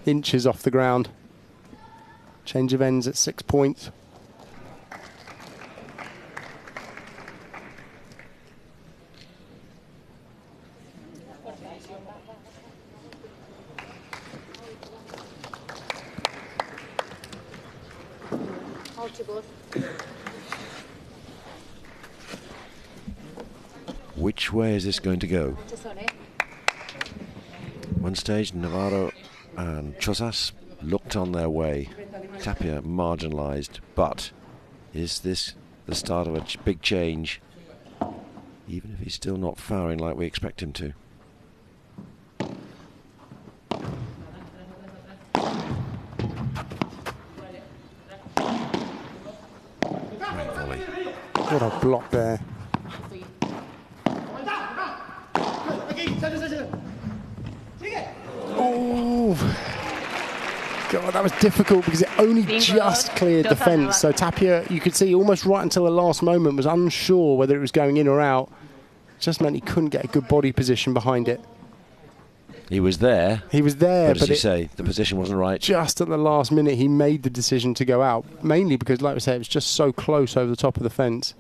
inches off the ground. Change of ends at 6 points. Which way is this going to go? One stage, Navarro and Chozas looked on their way. Tapia marginalised, but is this the start of a big change? Even if he's still not firing like we expect him to. Great volley. What a block there. Oh, God, that was difficult because it only just cleared the fence. So Tapia, you could see almost right until the last moment, was unsure whether it was going in or out. It just meant he couldn't get a good body position behind it. He was there. He was there, but as you say, the position wasn't right. Just at the last minute, he made the decision to go out, mainly because, like we said, it was just so close over the top of the fence.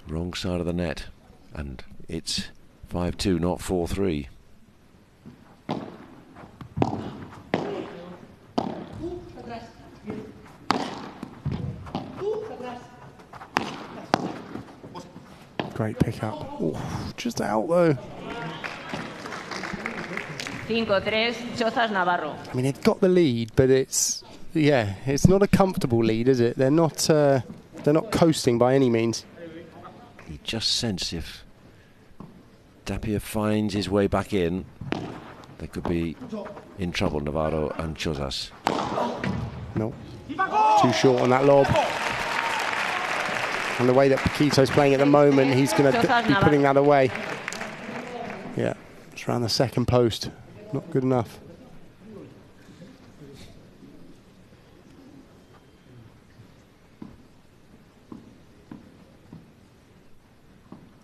Wrong side of the net, and it's 5-2, not 4-3. Great pickup. Ooh, just out though. 5-3, Chozas Navarro. I mean, they've got the lead, but it's not a comfortable lead, is it? They're not coasting by any means. You just sense if Tapia finds his way back in, they could be in trouble, Navarro and Chozas. No, too short on that lob. And the way that Paquito's playing at the moment, he's going to be putting that away. Yeah, it's around the second post. Not good enough.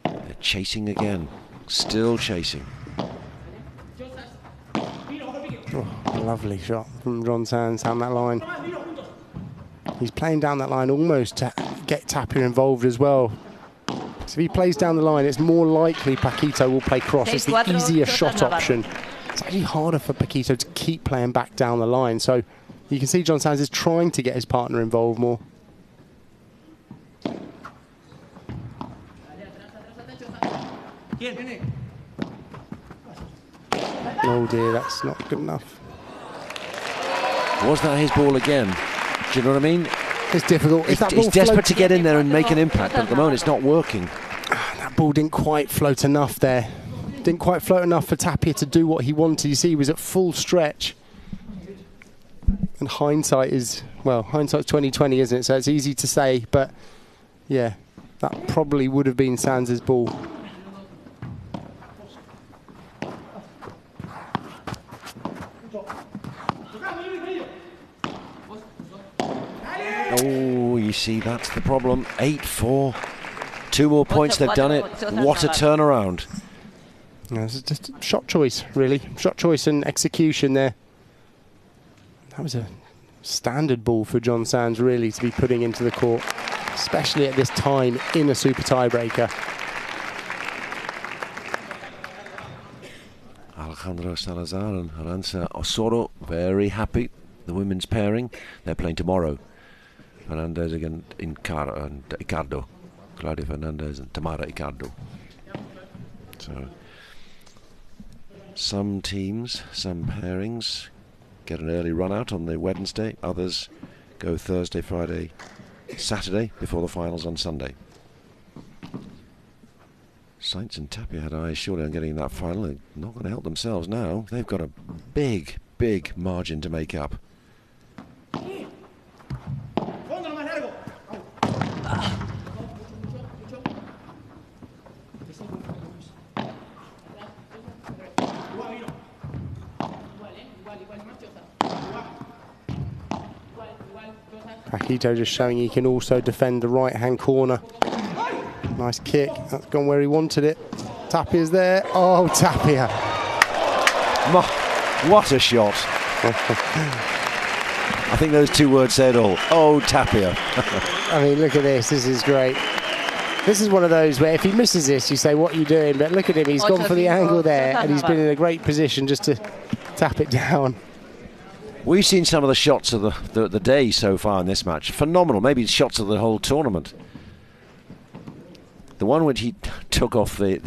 They're chasing again. Still chasing. Oh, lovely shot from John Sanz down that line. He's playing down that line almost to get Tapia involved as well. So if he plays down the line, it's more likely Paquito will play cross. It's the easier shot option. It's actually harder for Paquito to keep playing back down the line. So you can see John Sanz is trying to get his partner involved more. Oh dear, that's not good enough. Was that his ball again? Do you know what I mean? It's difficult. He's desperate to get in there and make an impact, but at the moment it's not working. That ball didn't quite float enough there. Didn't quite float enough for Tapia to do what he wanted. You see, he was at full stretch. And hindsight is, well, hindsight's 20/20, isn't it? So it's easy to say, but yeah, that probably would have been Sanz's ball. Oh, you see, that's the problem. 8-4. 2 more points, they've done it. What a turnaround. Yeah, it's just a shot choice, really. Shot choice and execution there. That was a standard ball for John Sanz, really, to be putting into the court, especially at this time in a super tiebreaker. Alejandro Salazar and Aranza Osoro, very happy. The women's pairing, they're playing tomorrow. Fernandez against Icardo. Claudia Fernandez and Tamara Icardo. So, some teams, some pairings get an early run out on the Wednesday. Others go Thursday, Friday, Saturday before the finals on Sunday. Sáinz and Tapia had eyes surely on getting that final. They're not going to help themselves now. They've got a big, big margin to make up. Paquito just showing he can also defend the right-hand corner. Nice kick. That's gone where he wanted it. Tapia's there. Oh, Tapia. What a shot. I think those 2 words say it all. Oh, Tapia. I mean, look at this. This is great. This is one of those where if he misses this, you say, what are you doing? But look at him. He's gone for the angle there, and he's been in a great position just to tap it down. We've seen some of the shots of the day so far in this match. Phenomenal. Maybe shots of the whole tournament. The one which he took off the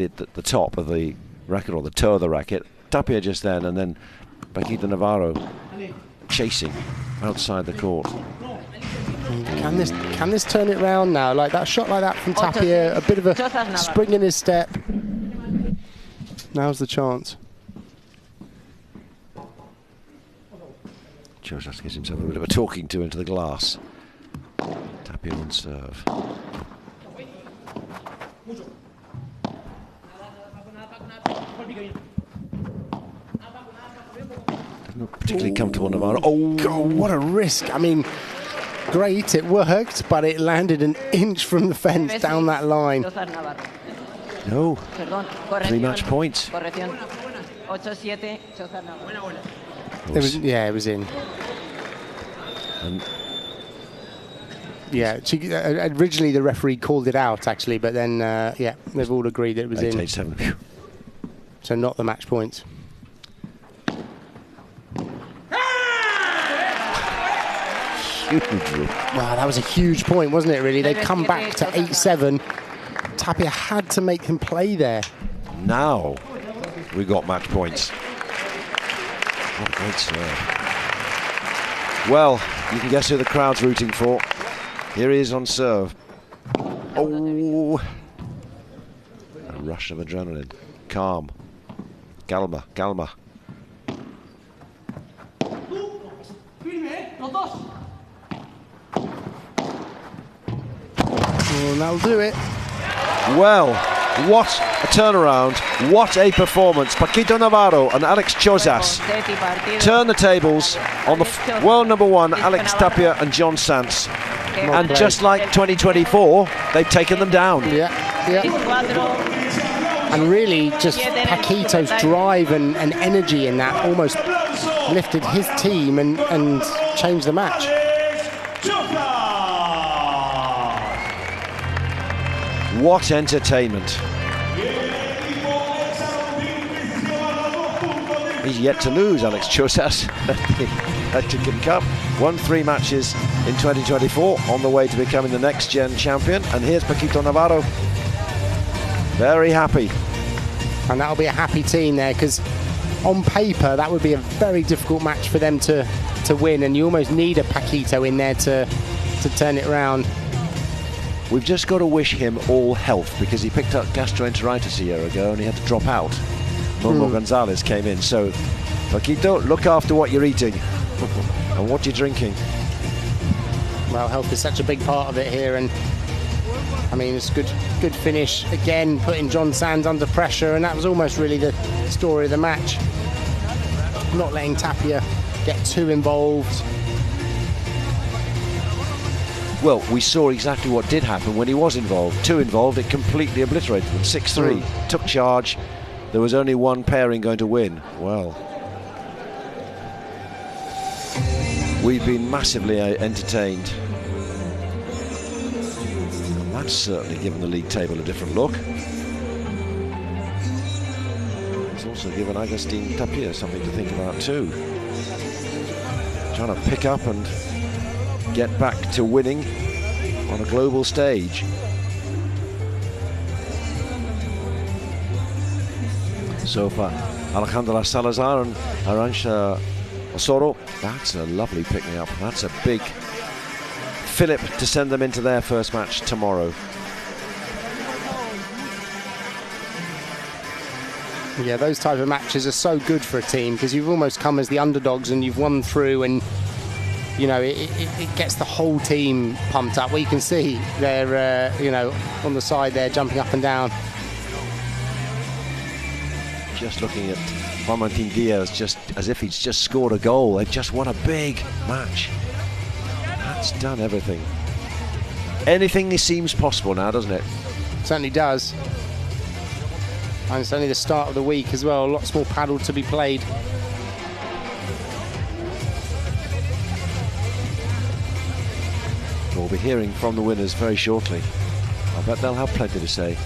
top of the racket, or the toe of the racket. Tapia just then, and then Paquito Navarro chasing outside the court. Can this turn it round now? Like that shot like that from Tapia, a bit of a spring in his step. Now's the chance. Chozas gives himself a bit of a talking to into the glass. Tapia on serve. Doesn't look particularly comfortable, Navarro. Oh, God, what a risk. I mean, great, it worked, but it landed an inch from the fence down that line. No. 3 match points. It was in. Yeah, originally the referee called it out, actually, but then, yeah, they've all agreed that it was in. 8-7. So not the match points. Wow, that was a huge point, wasn't it, really? They'd come back to 8-7. Tapia had to make him play there. Now we got match points. What a great serve. Well, you can guess who the crowd's rooting for. Here he is on serve. Oh! A rush of adrenaline. Calm. Calma. Oh, that'll do it. Well, what a turnaround. What a performance. Paquito Navarro and Alex Chozas turn the tables on the world number 1, Alex Tapia and John Sanz. And just like 2024, they've taken them down. Yeah. And really, just Paquito's drive and energy in that almost lifted his team and changed the match. What entertainment. He's yet to lose, Alex Chozas, at the HEXAGON Cup. Won 3 matches in 2024, on the way to becoming the next-gen champion. And here's Paquito Navarro, very happy. And that'll be a happy team there, because on paper, that would be a very difficult match for them to win, and you almost need a Paquito in there to turn it around. We've just got to wish him all health, because he picked up gastroenteritis a year ago and he had to drop out. Momo González came in. So, Paquito, look after what you're eating and what you're drinking. Well, health is such a big part of it here, and I mean, it's a good finish again, putting John Sanz under pressure, and that was almost really the story of the match. Not letting Tapia get too involved. Well, we saw exactly what did happen when he was involved. Too involved, it completely obliterated them. 6-3, took charge. There was only one pairing going to win. Well, we've been massively entertained. And that's certainly given the league table a different look. It's also given Agustin Tapia something to think about too. Trying to pick up and get back to winning on a global stage. So far, Alejandra Salazar and Arantxa Osoro, that's a lovely pick-me-up. That's a big fillip to send them into their first match tomorrow. Yeah, those type of matches are so good for a team, because you've almost come as the underdogs and you've won through, and you know, it gets the whole team pumped up. Well, you can see they're, you know, on the side there jumping up and down. Just looking at Juan Martin Diaz, just as if he's just scored a goal. They've just won a big match. That's done everything. Anything seems possible now, doesn't it? Certainly does. And it's only the start of the week as well. Lots more paddle to be played. We'll be hearing from the winners very shortly. I bet they'll have plenty to say.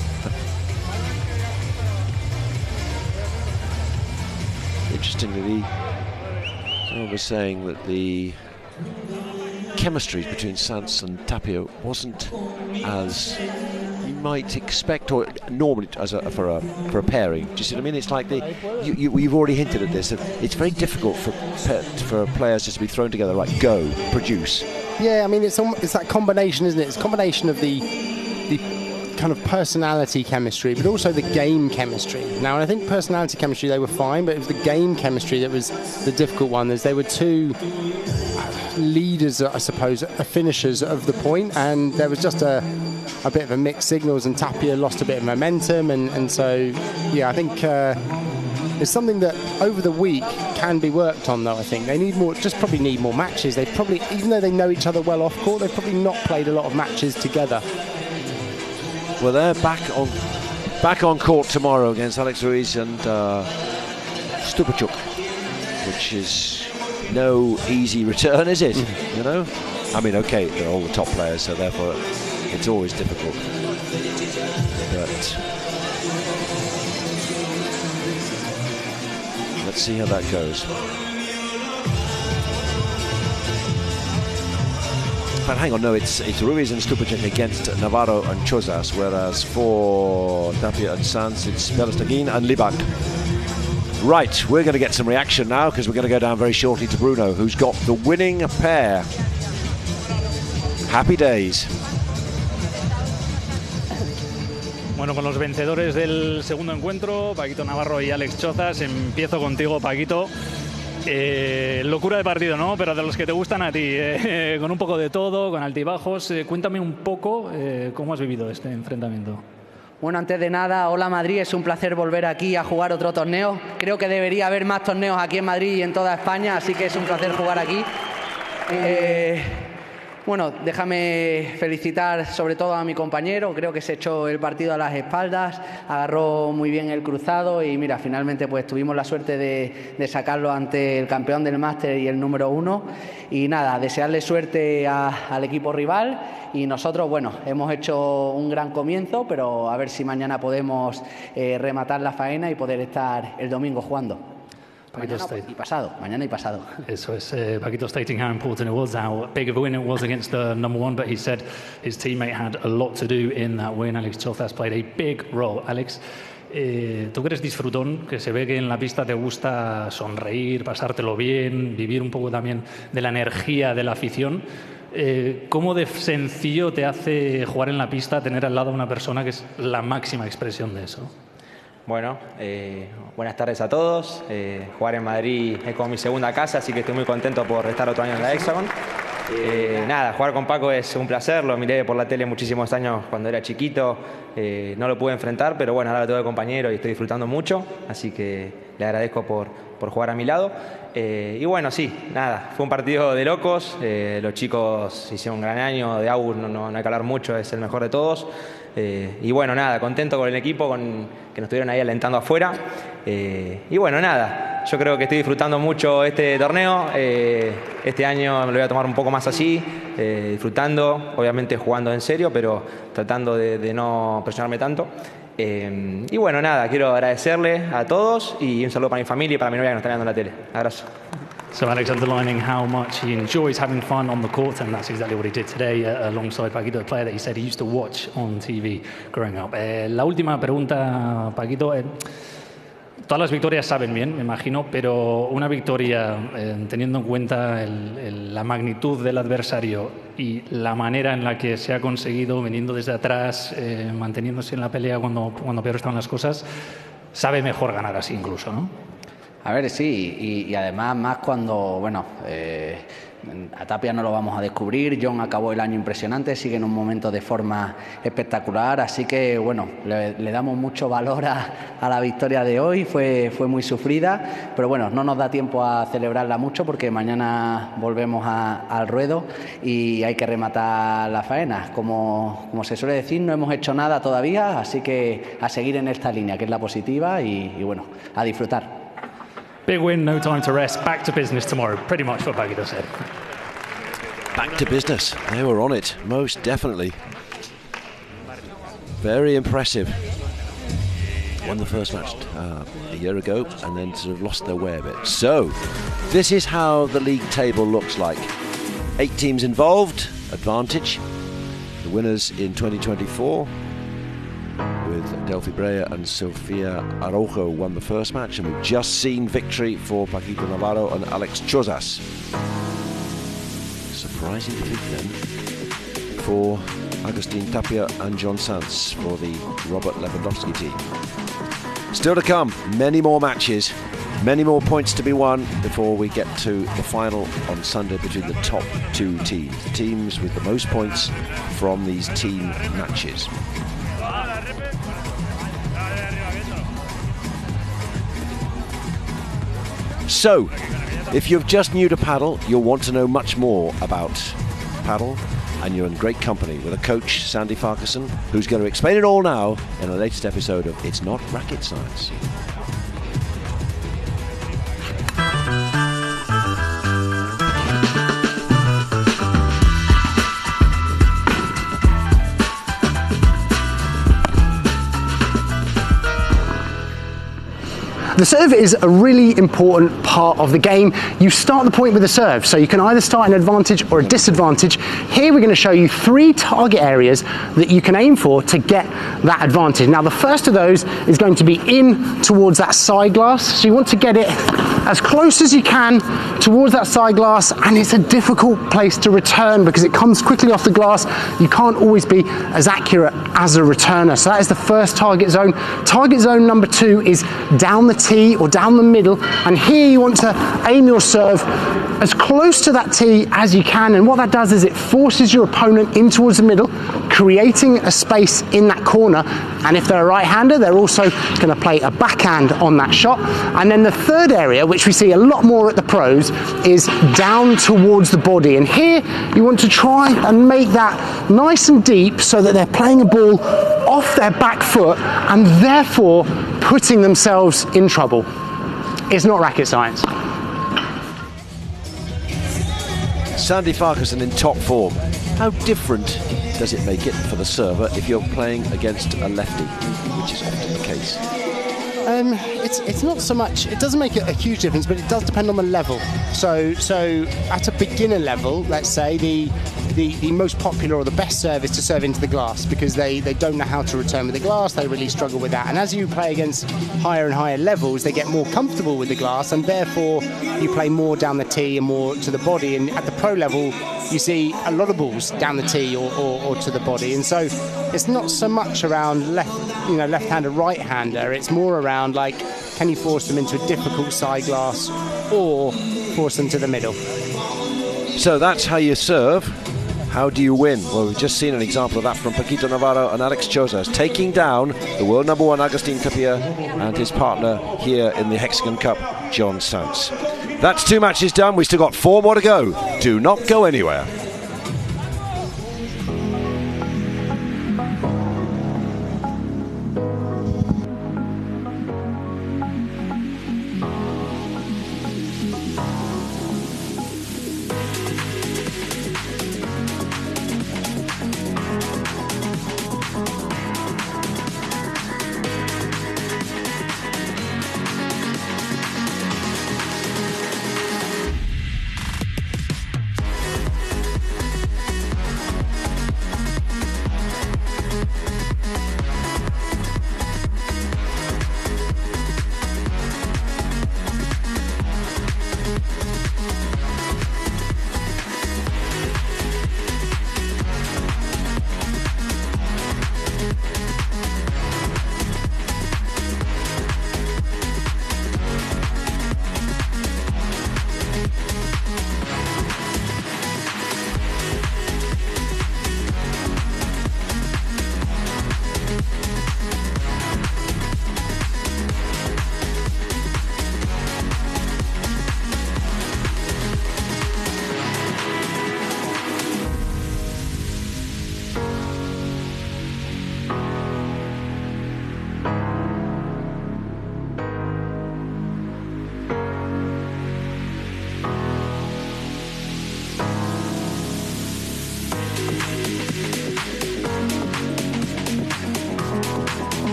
Interestingly, someone was saying that the chemistry between Sanz and Tapia wasn't as you might expect, or normally as for a pairing. Do you see what I mean? It's like you've already hinted at this. It's very difficult for players just to be thrown together. Right, go, produce. Yeah, I mean, it's that combination, isn't it? It's a combination of the kind of personality chemistry, but also the game chemistry. Now, I think personality chemistry, they were fine, but it was the game chemistry that was the difficult one. As they were two leaders, I suppose, finishers of the point, and there was just a bit of a mixed signals, and Tapia lost a bit of momentum, and so, yeah, I think it's something that over the week can be worked on, though. I think they need more, just probably need more matches. They probably, even though they know each other well off court, they've probably not played a lot of matches together. Well, they're back on court tomorrow against Alex Ruiz and Stupachuk, which is no easy return, is it? You know, I mean, okay, they're all the top players, so therefore it's always difficult. But let's see how that goes. But hang on, no, it's Ruiz and Stupachuk against Navarro and Chozas, whereas for Tapia and Sanz, it's Pelestagin and Libak. Right, we're going to get some reaction now, because we're going to go down very shortly to Bruno, who's got the winning pair. Happy days. Bueno, con los vencedores del segundo encuentro, Paquito Navarro y Alex Chozas. Empiezo contigo, Paquito. Locura de partido, ¿no? Pero de los que te gustan a ti, con un poco de todo, con altibajos. Cuéntame un poco cómo has vivido este enfrentamiento. Bueno, antes de nada, hola Madrid, es un placer volver aquí a jugar otro torneo. Creo que debería haber más torneos aquí en Madrid y en toda España, así que es un placer jugar aquí. Bueno, déjame felicitar sobre todo a mi compañero, creo que se echó el partido a las espaldas, agarró muy bien el cruzado y mira, finalmente pues tuvimos la suerte de sacarlo ante el campeón del máster y el número 1 y nada, desearle suerte al equipo rival y nosotros, bueno, hemos hecho un gran comienzo, pero a ver si mañana podemos rematar la faena y poder estar el domingo jugando. Mañana y pasado. Eso es, Paquito stating how important it was, how big of a win it was against the number one, but he said his teammate had a lot to do in that win. Alex Chozas played a big role. Alex, tú que eres disfrutón, que se ve que en la pista te gusta sonreír, pasártelo bien, vivir un poco también de la energía de la afición. ¿Cómo de sencillo te hace jugar en la pista, tener al lado a una persona que es la máxima expresión de eso? Bueno, buenas tardes a todos. Jugar en Madrid es como mi segunda casa, así que estoy muy contento por estar otro año en la Hexagon. Nada, jugar con Paco es un placer, lo miré por la tele muchísimos años cuando era chiquito, no lo pude enfrentar, pero bueno, ahora lo tengo de compañero y estoy disfrutando mucho, así que le agradezco por jugar a mi lado. Y bueno, sí, nada, fue un partido de locos, los chicos hicieron un gran año, de August no hay que hablar mucho, es el mejor de todos. Y bueno, nada, contento con el equipo, que nos estuvieron ahí alentando afuera. Y bueno, nada, yo creo que estoy disfrutando mucho este torneo. Este año me lo voy a tomar un poco más así, disfrutando, obviamente jugando en serio, pero tratando de no presionarme tanto. Y bueno, nada, quiero agradecerle a todos y un saludo para mi familia y para mi novia que nos está viendo en la tele. Abrazo. So Alex underlining how much he enjoys having fun on the court, and that's exactly what he did today alongside Paquito, the player that he said he used to watch on TV growing up. La última pregunta, Paquito. Todas las victorias saben bien, me imagino, pero una victoria, teniendo en cuenta la magnitud del adversario y la manera en la que se ha conseguido, viniendo desde atrás, manteniéndose en la pelea cuando peor estaban las cosas, sabe mejor ganar así incluso, ¿no? A ver, sí, y además más cuando, bueno, a Tapia no lo vamos a descubrir, John acabó el año impresionante, sigue en un momento de forma espectacular, así que bueno, le damos mucho valor a la victoria de hoy, fue muy sufrida, pero bueno, no nos da tiempo a celebrarla mucho porque mañana volvemos al ruedo y hay que rematar la faena. Como se suele decir, no hemos hecho nada todavía, así que a seguir en esta línea, que es la positiva, y bueno, a disfrutar. Big win, no time to rest, back to business tomorrow. Pretty much what Paquito said. Back to business. They were on it, most definitely. Very impressive. Won the first match a year ago and then sort of lost their way a bit. So, this is how the league table looks like. 8 teams involved, advantage. The winners in 2024. With Delphi Brea and Sofia Araujo won the first match, and we've just seen victory for Paquito Navarro and Alex Chozas. Surprising defeat then for Agustin Tapia and John Sanz for the Robert Lewandowski team. Still to come, many more matches, many more points to be won before we get to the final on Sunday between the top 2 teams, the teams with the most points from these team matches. So, if you're just new to paddle, you'll want to know much more about paddle, and you're in great company with a coach, Sandy Farquharson, who's going to explain it all now in the latest episode of It's Not Racket Science. The serve is a really important part of the game. You start the point with a serve, so you can either start an advantage or a disadvantage. Here we're going to show you 3 target areas that you can aim for to get that advantage. Now the first of those is going to be in towards that side glass, so you want to get it as close as you can towards that side glass, and it's a difficult place to return because it comes quickly off the glass. You can't always be as accurate as a returner, so that is the first target zone. Target zone number 2 is down the tee or down the middle, and here you want to aim your serve as close to that tee as you can, and what that does is it forces your opponent in towards the middle, creating a space in that corner, and if they're a right-hander, they're also going to play a backhand on that shot. And then the third area, which we see a lot more at the pros, is down towards the body, and here you want to try and make that nice and deep so that they're playing a ball off their back foot and therefore putting themselves in trouble. It's not racket science. Sandy Farquharson in top form. How different does it make it for the server if you're playing against a lefty, which is often the case? It's not so much. It doesn't make a huge difference, but it does depend on the level. So at a beginner level, let's say the most popular or the best serve is to serve into the glass, because they don't know how to return with the glass. They really struggle with that. And as you play against higher and higher levels, they get more comfortable with the glass, and therefore you play more down the tee and more to the body. And at the pro level, you see a lot of balls down the tee or to the body. And so it's not so much around left-hander, right-hander. It's more around, like, can you force them into a difficult side glass or force them to the middle? So that's how you serve. How do you win? Well, we've just seen an example of that from Paquito Navarro and Alex Chozas, taking down the world number one Agustin Tapia and his partner here in the Hexagon Cup, John Sanz. That's 2 matches done. We still got 4 more to go. Do not go anywhere.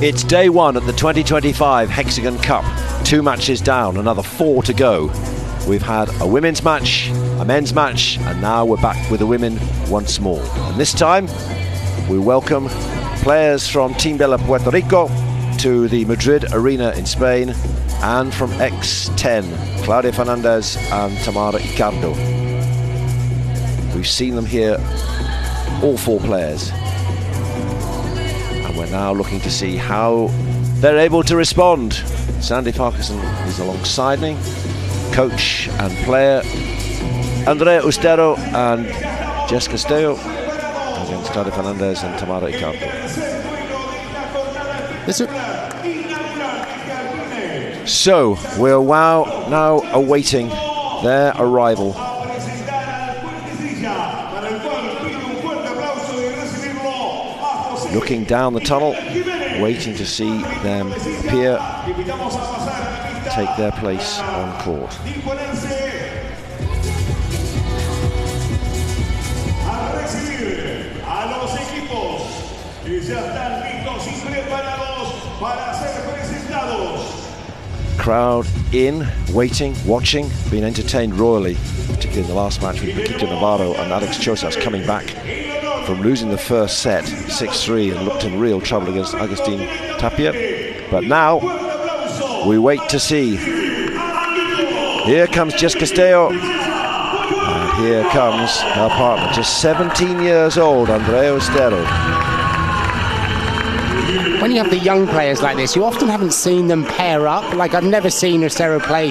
It's day one at the 2025 Hexagon Cup. 2 matches down, another 4 to go. We've had a women's match, a men's match, and now we're back with the women once more. And this time, we welcome players from Team Bella Puerto Rico to the Madrid Arena in Spain, and from X10, Claudia Fernández and Tamara Icardo. We've seen them here, all 4 players. And we're now looking to see how they're able to respond. Sandy Parkinson is alongside me, coach and player Andrea Ustero and Jess Castello. against Claudia Fernández and Tamara Icardo. So we're now awaiting their arrival. Looking down the tunnel, waiting to see them appear, take their place on court. Crowd in, waiting, watching, being entertained royally, particularly in the last match with Navarro and Alex Chozas coming back from losing the first set 6-3 and looked in real trouble against Agustin Tapia. But now we wait to see. Here comes Jess Castello, and here comes her partner, just 17 years old, Andrea Ustero. When you have the young players like this, you often haven't seen them pair up. Like, I've never seen Ustero play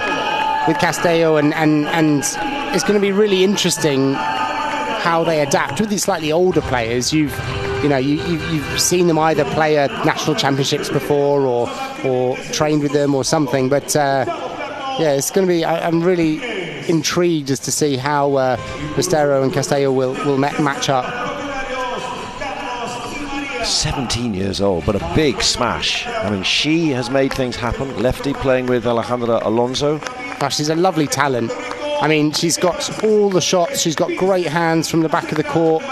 with Castello, and it's going to be really interesting how they adapt. With these slightly older players, you've seen them either play at national championships before or trained with them or something. But yeah, it's going to be. I'm really intrigued as to see how Ustero and Castello will match up. 17 years old, but a big smash. I mean, she has made things happen. Lefty playing with Alejandra Alonso. Oh, she's a lovely talent. I mean, she's got all the shots. She's got great hands from the back of the court.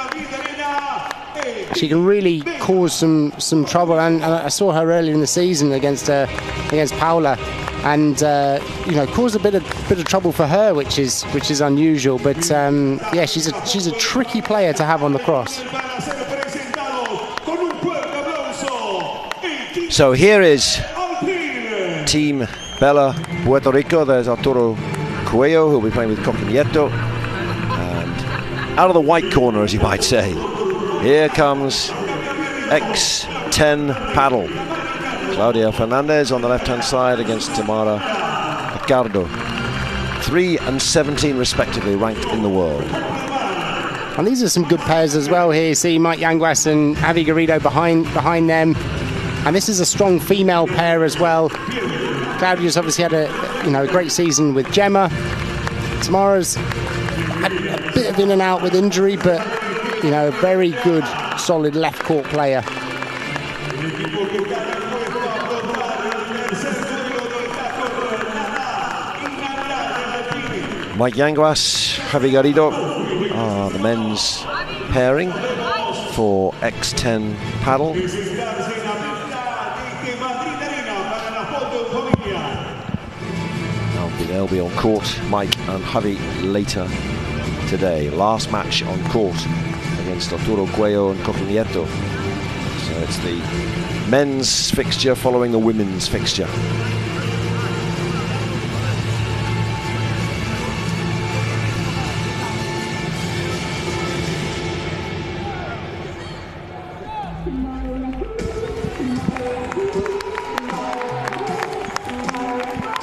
She can really cause some trouble. And I saw her earlier in the season against Paula, and caused a bit of trouble for her, which is unusual. But yeah, she's a tricky player to have on the cross. So here is Team Bella Puerto Rico. There's Arturo Coello, who'll be playing with Nieto. And out of the white corner, as you might say, here comes X10 paddle. Claudia Fernández on the left-hand side against Tamara Icardo. 3 and 17 respectively ranked in the world. And these are some good pairs as well here. You see Mike Yanguas and Javi Garrido behind them. And this is a strong female pair as well. Claudia's obviously had a great season with Gemma. Tamara's had a bit of in and out with injury, but a very good, solid left court player. Mike Yanguas, Javi Garrido are the men's pairing for X10 paddle. They'll be on court, Mike and Javi, later today. Last match on court against Arturo Coello and Nieto. So it's the men's fixture following the women's fixture.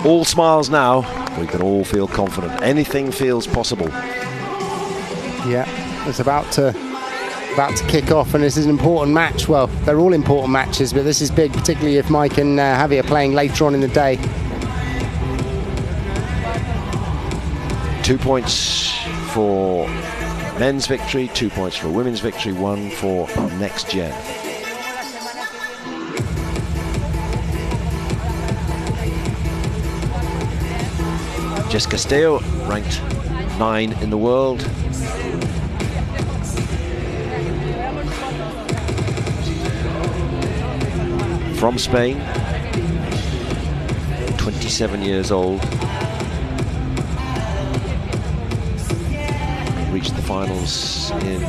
All smiles now. We can all feel confident. Anything feels possible. Yeah, it's about to kick off, and this is an important match. Well, they're all important matches, but this is big, particularly if Mike and Javi are playing later on in the day. 2 points for men's victory, 2 points for women's victory, 1 for next gen. Jess Castello, ranked 9 in the world. From Spain, 27 years old. Reached the finals in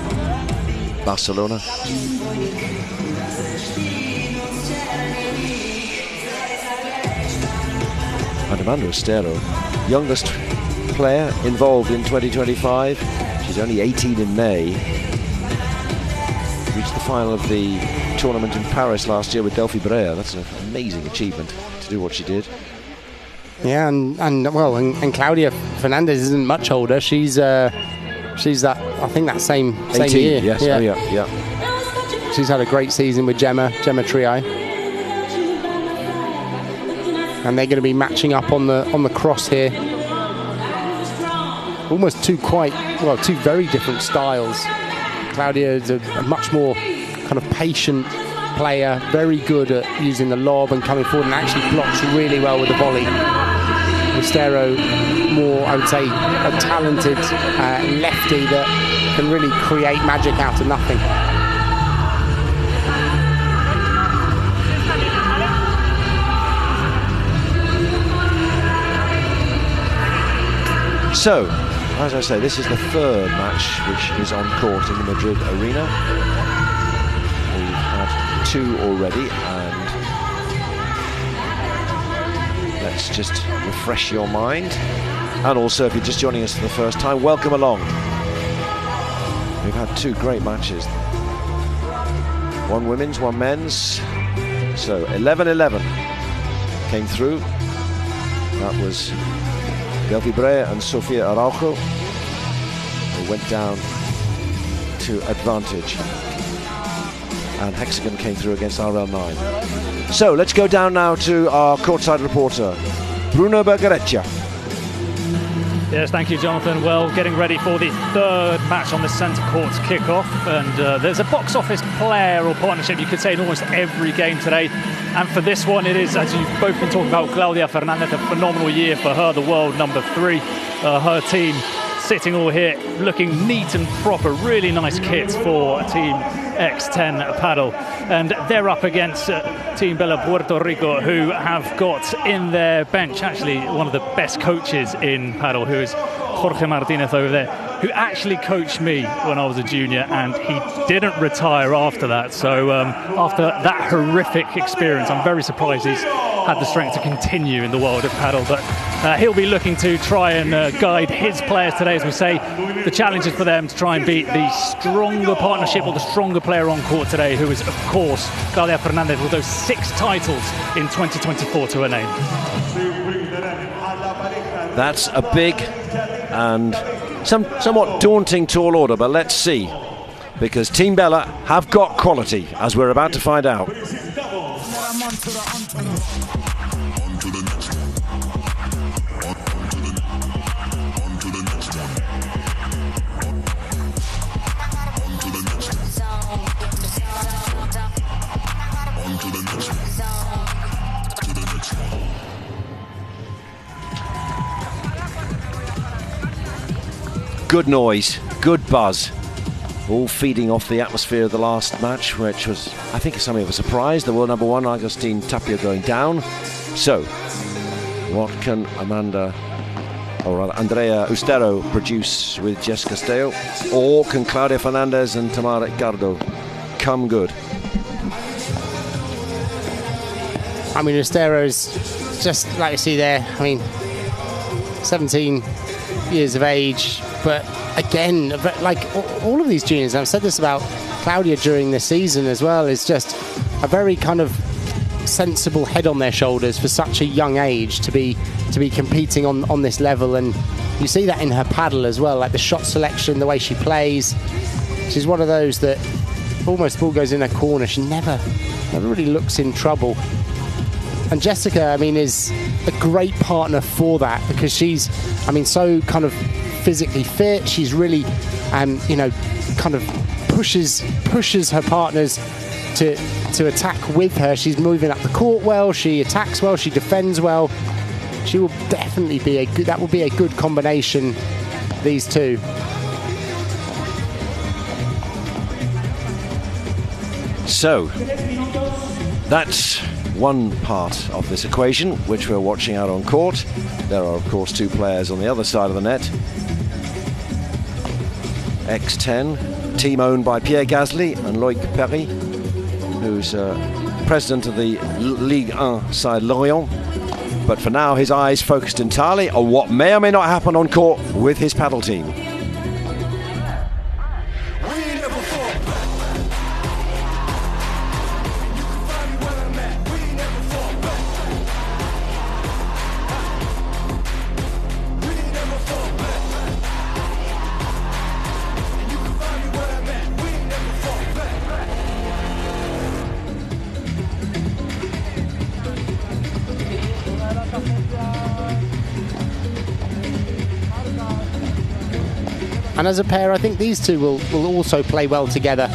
Barcelona. And Amanda Ustero, youngest player involved in 2025. She's only 18 in May. Reached the final of the tournament in Paris last year with Brea. That's an amazing achievement to do what she did. Yeah, and Claudia Fernández isn't much older. She's that, I think, that same 18, year. yes, yeah. Oh, yeah. She's had a great season with Gemma Triay. And they're going to be matching up on the cross here. Almost two very different styles. Claudia is a much more kind of patient player, very good at using the lob and coming forward, and actually blocks really well with the volley. Ustero, more, I would say, a talented lefty that can really create magic out of nothing. So, as I say, this is the third match which is on court in the Madrid Arena. We've had two already, and let's just refresh your mind. And also, if you're just joining us for the first time, welcome along. We've had two great matches. One women's, one men's. So 11-11 came through. That was Brea and Sofia Araujo. They went down to advantage. And Hexagon came through against RL9. So let's go down now to our courtside reporter, Bruno Bergareccia. Yes, thank you, Jonathan. Well, getting ready for the third match on the centre court's kickoff, and there's a box office player or partnership, you could say, in almost every game today. And for this one, it is, as you've both been talking about, Claudia Fernández, a phenomenal year for her, the world number 3. Her team sitting all here, looking neat and proper, really nice kits for Team X10 Padel. And they're up against Team Bella Puerto Rico, who have got in their bench actually one of the best coaches in padel, who is Jorge Martinez over there, who actually coached me when I was a junior, and he didn't retire after that. So after that horrific experience, I'm very surprised he's had the strength to continue in the world of padel. But he'll be looking to try and guide his players today, as we say. The challenge is for them to try and beat the stronger partnership or the stronger player on court today, who is, of course, Claudia Fernández, with those 6 titles in 2024 to her name. That's a big and somewhat daunting tall order, but let's see, because Team Bella have got quality, as we're about to find out. Good noise, good buzz, all feeding off the atmosphere of the last match, which was, I think, something of a surprise. The world number 1, Agustin Tapia, going down. So, what can Andrea Ustero produce with Jess Castello, or can Claudia Fernández and Tamara Icardo come good? I mean, Ustero's just like you see there. I mean, 17 years of age, but again, like all of these juniors, and I've said this about Claudia during the season as well, is just a very kind of sensible head on their shoulders for such a young age to be competing on this level. And you see that in her paddle as well, like the shot selection, the way she plays. She's one of those that almost the ball goes in her corner, she never really looks in trouble. And Jessica, I mean, is a great partner for that, because she's, I mean, so kind of physically fit. She's really, you know, kind of pushes her partners to attack with her. She's moving up the court well. She attacks well. She defends well. She will definitely be a good. That will be a good combination. These two. So that's one part of this equation which we're watching out on court. There are, of course, 2 players on the other side of the net. X10, team owned by Pierre Gasly and Loïc Perry, who's president of the Ligue 1 side Lorient. But for now, his eyes focused entirely on what may or may not happen on court with his paddle team. And as a pair, I think these two will also play well together.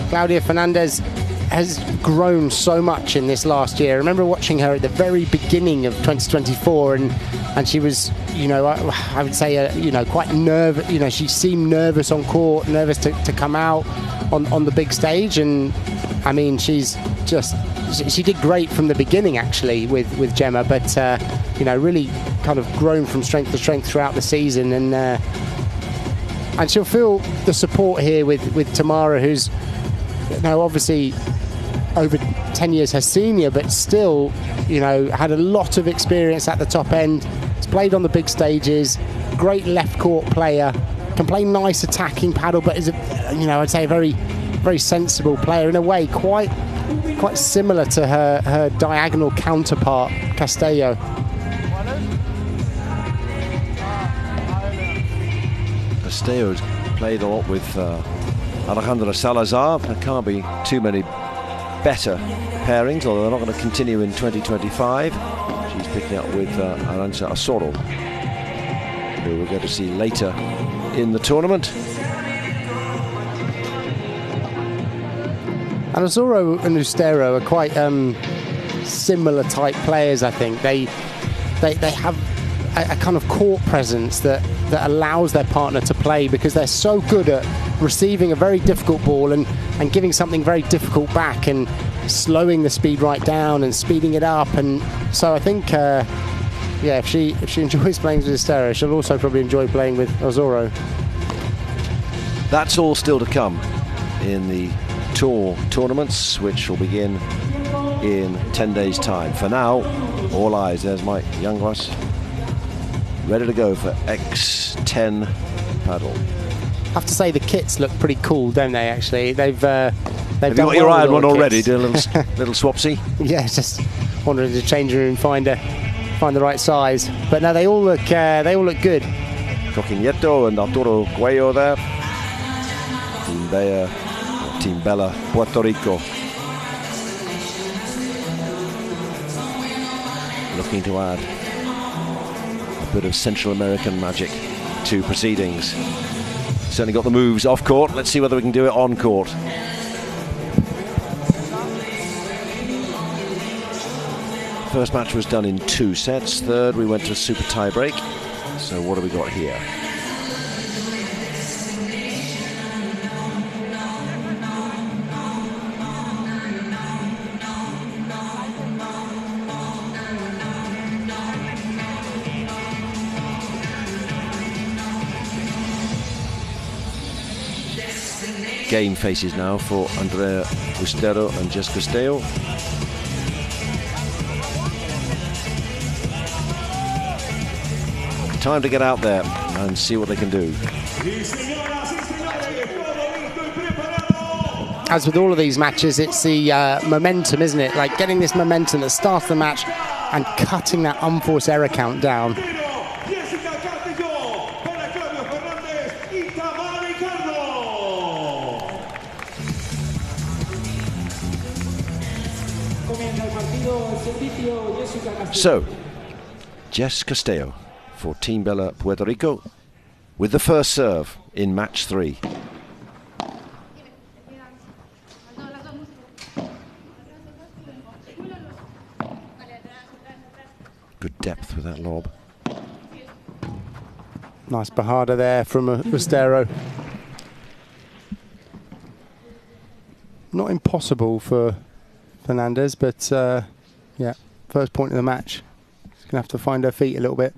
Claudia Fernández has grown so much in this last year. I remember watching her at the very beginning of 2024, and she was, you know, I would say, you know, quite nervous. You know, she seemed nervous on court, nervous to come out on the big stage. And I mean, she did great from the beginning actually with Gemma, but you know, really kind of grown from strength to strength throughout the season, and she'll feel the support here with Tamara, who's, you know, obviously over 10 years her senior, but still, you know, had a lot of experience at the top end. Has played on the big stages, great left court player, can play nice attacking paddle, but is a, you know, I'd say a very, very sensible player in a way, quite similar to her diagonal counterpart Castello. Castello's played a lot with Alejandra Salazar. There can't be too many better pairings, although they're not going to continue in 2025. She's picking up with Arantxa Osoro, who we're going to see later in the tournament. And Osoro and Ustero are quite similar type players, I think. They have a kind of court presence that allows their partner to play, because they're so good at receiving a very difficult ball and giving something very difficult back, and slowing the speed right down and speeding it up. And so I think, yeah, if she enjoys playing with Ustero, she'll also probably enjoy playing with Osoro. That's all still to come in the tour tournaments, which will begin in 10 days' time. For now, all eyes. There's Mike Yanguas, ready to go for X10 paddle. I have to say the kits look pretty cool, don't they? Actually, they've Have you done got your well iron with one all the already? kits. Do a little swapsy. Yeah, just wandering to the changing room, find the right size. But no, they all look good. Nieto and Arturo Coello there. Team Bella, Puerto Rico. Looking to add a bit of Central American magic to proceedings. Certainly got the moves off court. Let's see whether we can do it on court. First match was done in 2 sets. Third, we went to a super tie break. So what have we got here? Game faces now for Andrea Ustero and Jess Castello. Time to get out there and see what they can do. As with all of these matches, it's the momentum, isn't it? Like getting this momentum that starts the match and cutting that unforced error count down. So, Jess Castello for Team Bella Puerto Rico with the first serve in match 3. Good depth with that lob. Nice bajada there from Ustero. Not impossible for Fernández, but yeah, first point of the match. She's going to have to find her feet a little bit.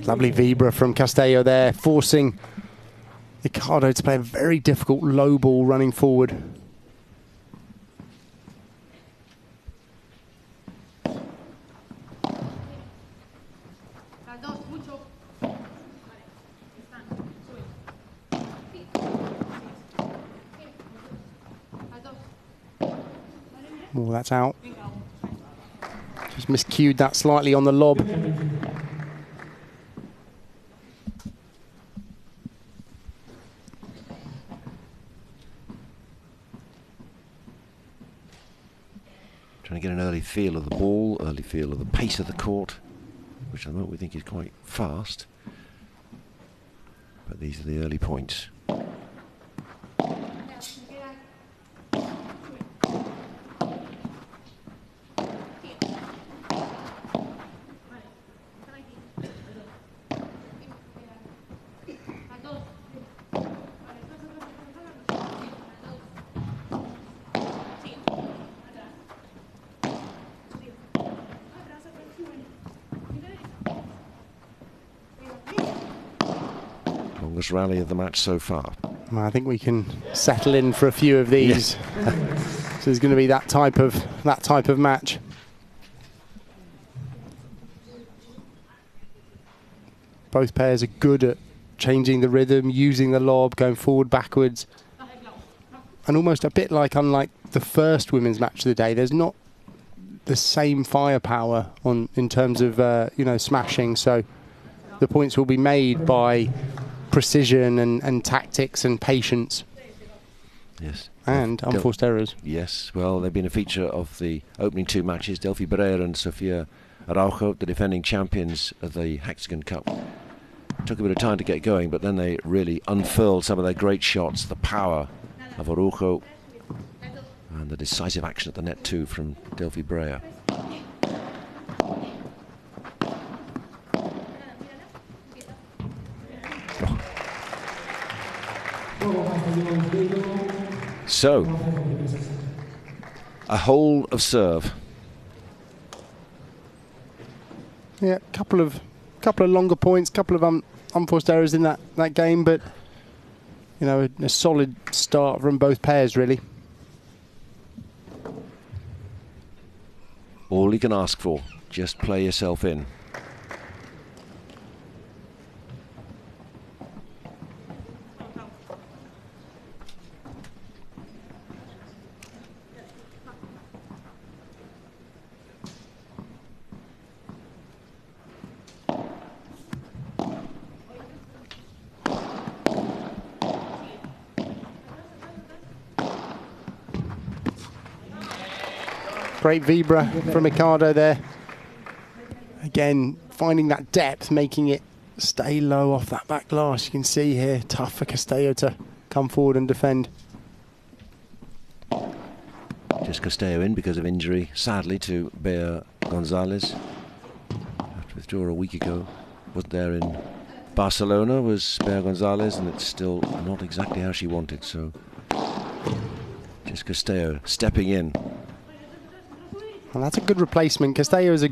Lovely vibra from Castello there, forcing Icardo to play a very difficult low ball running forward. Oh, that's out. Just miscued that slightly on the lob. early feel of the ball, early feel of the pace of the court, which at the moment we think is quite fast. But these are the early points. Longest rally of the match so far. Well, I think we can settle in for a few of these. So there's going to be that type of match. Both pairs are good at changing the rhythm, using the lob, going forward, backwards, and almost a bit like, unlike the first women's match of the day, there's not the same firepower in terms of smashing. So the points will be made by precision and tactics and patience. Yes. And unforced errors. Yes, well, they've been a feature of the opening two matches. Delphi Brea and Sofia Araujo, the defending champions of the HEXAGON Cup. Took a bit of time to get going, but then they really unfurled some of their great shots. The power of Araujo and the decisive action at the net too from Delphi Brea. So, a hole of serve. Yeah, couple of longer points, couple of unforced errors in that game, but a solid start from both pairs, really. All you can ask for, just play yourself in. Great vibra from Icardo there. Again, finding that depth, making it stay low off that back glass. You can see here, tough for Castello to come forward and defend. Just Castello in because of injury, sadly, to Brea González. Had to withdraw a week ago. Wasn't there in Barcelona, was Brea González, and it's still not exactly how she wanted, so just Castello stepping in. Well, that's a good replacement. Castello is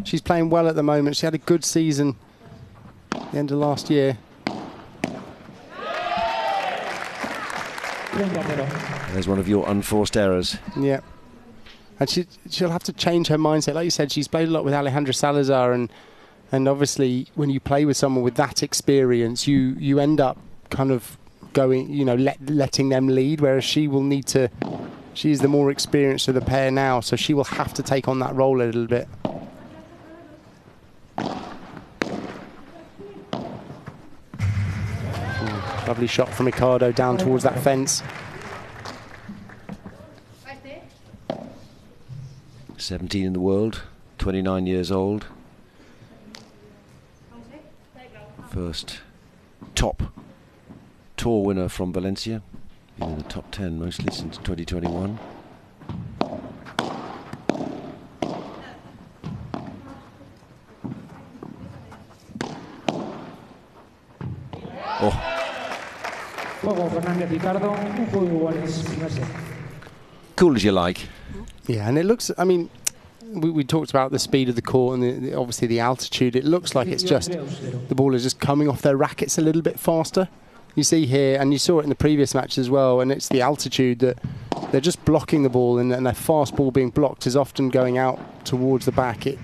she's playing well at the moment. She had a good season at the end of last year. There's one of your unforced errors. Yeah. And she'll have to change her mindset. Like you said, she's played a lot with Alejandra Salazar, and obviously when you play with someone with that experience, you end up kind of going, letting them lead, whereas she will need to. She's the more experienced of the pair now, so she will have to take on that role a little bit. Lovely shot from Icardo down towards that fence. 17 in the world, 29 years old. First top tour winner from Valencia. Been in the top 10 mostly since 2021. Fernández, Icardo, un juego iguales, no sé. Cool as you like. Yeah, and it looks, we talked about the speed of the court and obviously the altitude. It looks like it's just, the ball is just coming off their rackets a little bit faster. You see here, and you saw it in the previous match as well, and it's the altitude that they're just blocking the ball, and their fast ball being blocked is often going out towards the back. It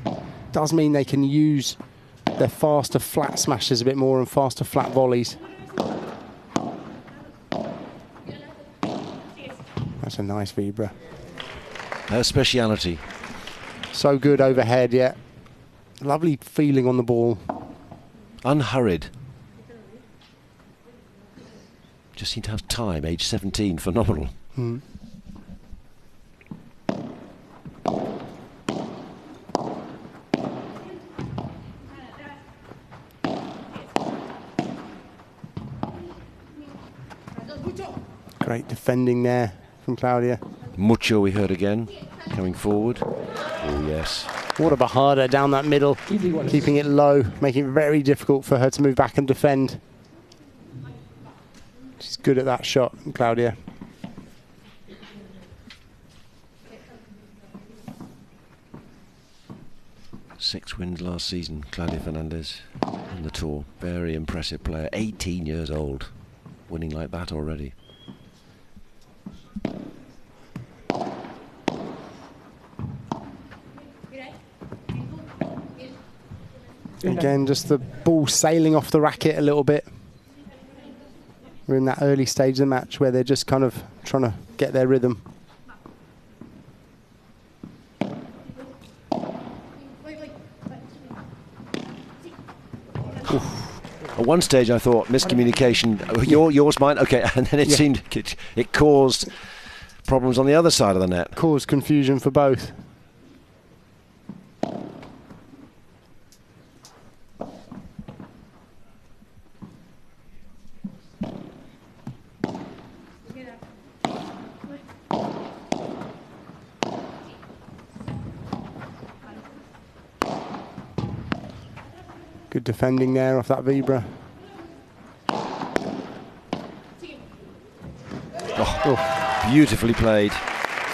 does mean they can use their faster flat smashes a bit more and faster flat volleys. That's a nice vibra. Her speciality. So good overhead, yeah. Lovely feeling on the ball. Unhurried. Just seemed to have time, age 17, phenomenal. Great defending there from Claudia. Mucho we heard again, coming forward. Oh, yes. What a bajada down that middle, keeping it low, making it very difficult for her to move back and defend. She's good at that shot, Claudia. Six wins last season, Claudia Fernández on the tour. Very impressive player, 18 years old, winning like that already. Again, just the ball sailing off the racket a little bit. We're in that early stage of the match where they're just kind of trying to get their rhythm. At one stage I thought miscommunication, yours, mine, okay, and then it seemed it caused problems on the other side of the net. Caused confusion for both. Good defending there off that Vibra. Oh, beautifully played.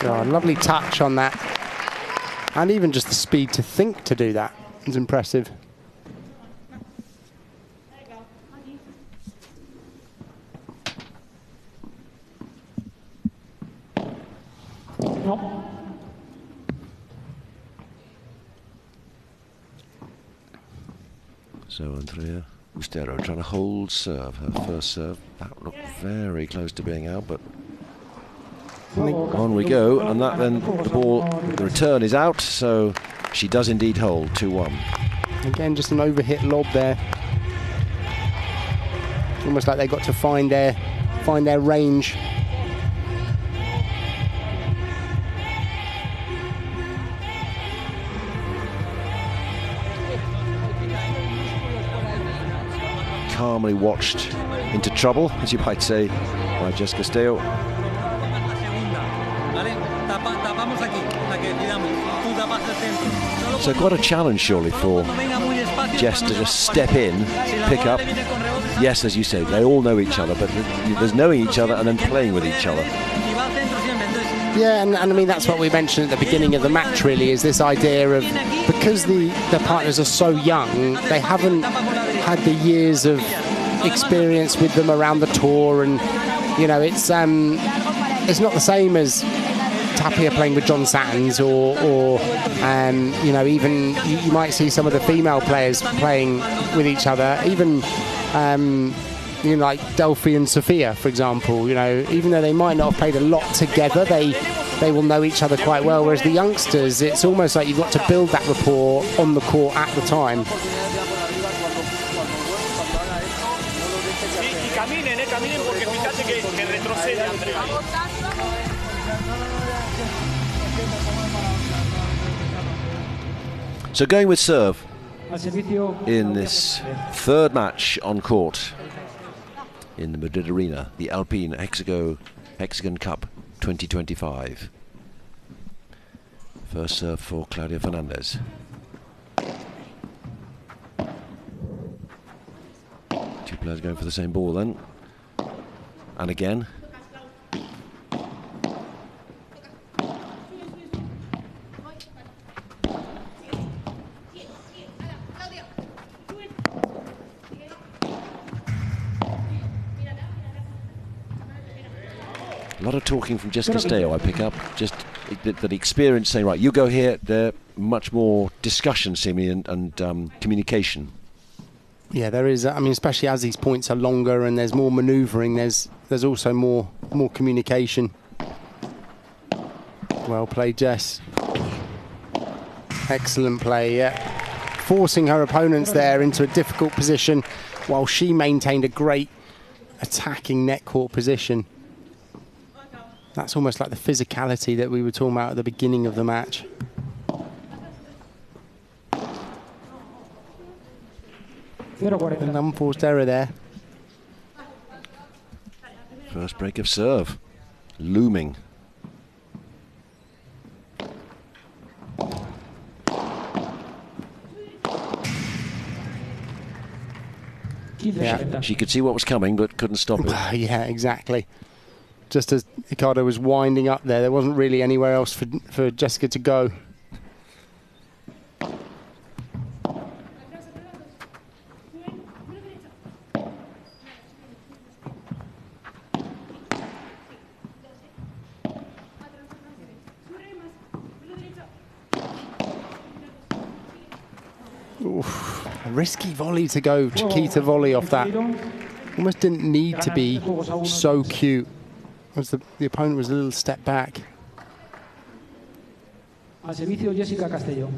Oh, lovely touch on that. And even just the speed to think to do that is impressive. So Andrea Ustero trying to hold serve, her first serve. That looked very close to being out, but on we go. And that then the ball, the return is out, so she does indeed hold 2-1. Again, just an overhit lob there. Almost like they got to find their range. Calmly watched into trouble, as you might say, by Jess Castello. So quite a challenge surely for Jess to just step in, pick up. Yes, as you say, they all know each other, but there's knowing each other and then playing with each other. Yeah, and I mean, that's what we mentioned at the beginning of the match, really, is this idea of, because the partners are so young, they haven't had the years of experience with them around the tour, and, you know, it's not the same as Tapia playing with John Sanz, or you know, even you might see some of the female players playing with each other, even you know, like Delphi and Sophia, for example. You know, even though they might not have played a lot together, they will know each other quite well. Whereas the youngsters, it's almost like you've got to build that rapport on the court at the time. So going with serve in this third match on court in the Madrid Arena, the Alpine HEXAGON Cup 2025. First serve for Claudia Fernández. Two players going for the same ball then. And again. A lot of talking from Jess Castello, I pick up. Just that experience saying, right, you go here. There much more discussion, seemingly, and communication. Yeah, there is. I mean, especially as these points are longer and there's more manoeuvring, there's also more communication. Well played, Jess. Excellent play, yeah. Forcing her opponents there into a difficult position while she maintained a great attacking net court position. That's almost like the physicality that we were talking about at the beginning of the match. An unforced error there. First break of serve. looming. Yeah. She could see what was coming, but couldn't stop it. Yeah, exactly. Just as Icardo was winding up there wasn't really anywhere else for Jessica to go. Oof, a risky volley to go, Chiquita volley off that. Almost didn't need to be so cute. As the opponent was a little step back. Al servicio Jessica Castello.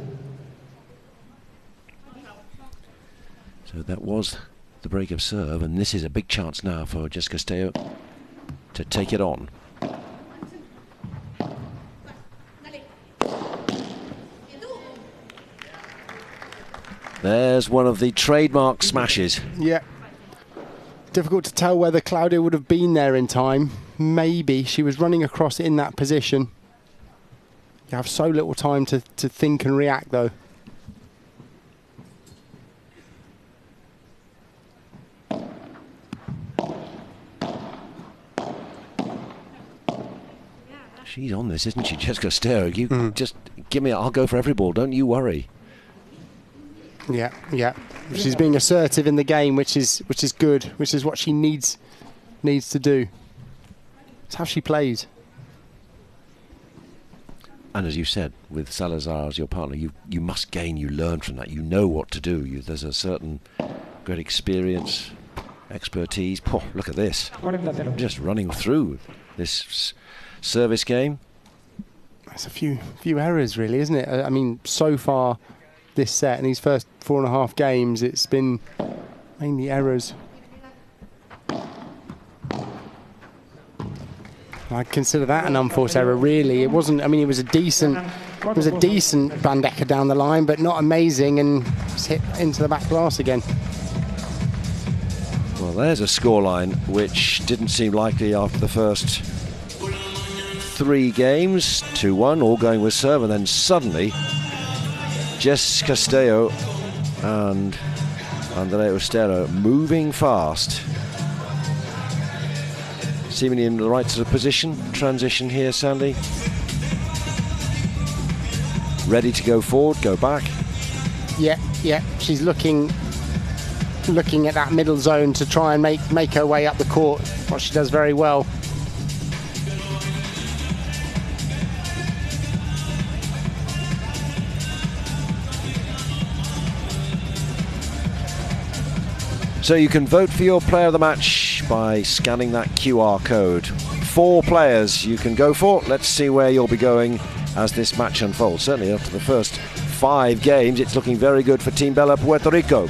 So that was the break of serve, and this is a big chance now for Jessica Castello to take it on. There's one of the trademark smashes. Yeah. Difficult to tell whether Claudia would have been there in time. Maybe. She was running across in that position. You have so little time to think and react, though. She's on this, isn't she, Jessica Ustero? You just give me, I'll go for every ball, don't you worry. Yeah, yeah. She's being assertive in the game, which is good, which is what she needs to do. It's how she plays. And as you said, with Salazar as your partner, you must gain, you learn from that. You know what to do. There's a certain great experience, expertise. Oh, look at this. Just running through this service game. There's a few errors, really, isn't it? I mean, so far this set, in these first 4.5 games, it's been mainly errors. I consider that an unforced error, really. It wasn't. I mean, it was a decent Bandeca down the line, but not amazing, and just hit into the back glass again. Well, there's a scoreline which didn't seem likely after the first 3 games. 2-1, all going with serve, and then suddenly Jess Castello and Andrea Ustero moving fast. Seemingly in the right sort of position. Transition here, Sandy. Ready to go forward, go back. Yeah. She's looking at that middle zone to try and make her way up the court, what she does very well. So you can vote for your player of the match by scanning that QR code. 4 players you can go for. Let's see where you'll be going as this match unfolds. Certainly after the first 5 games, it's looking very good for Team Bella Puerto Rico.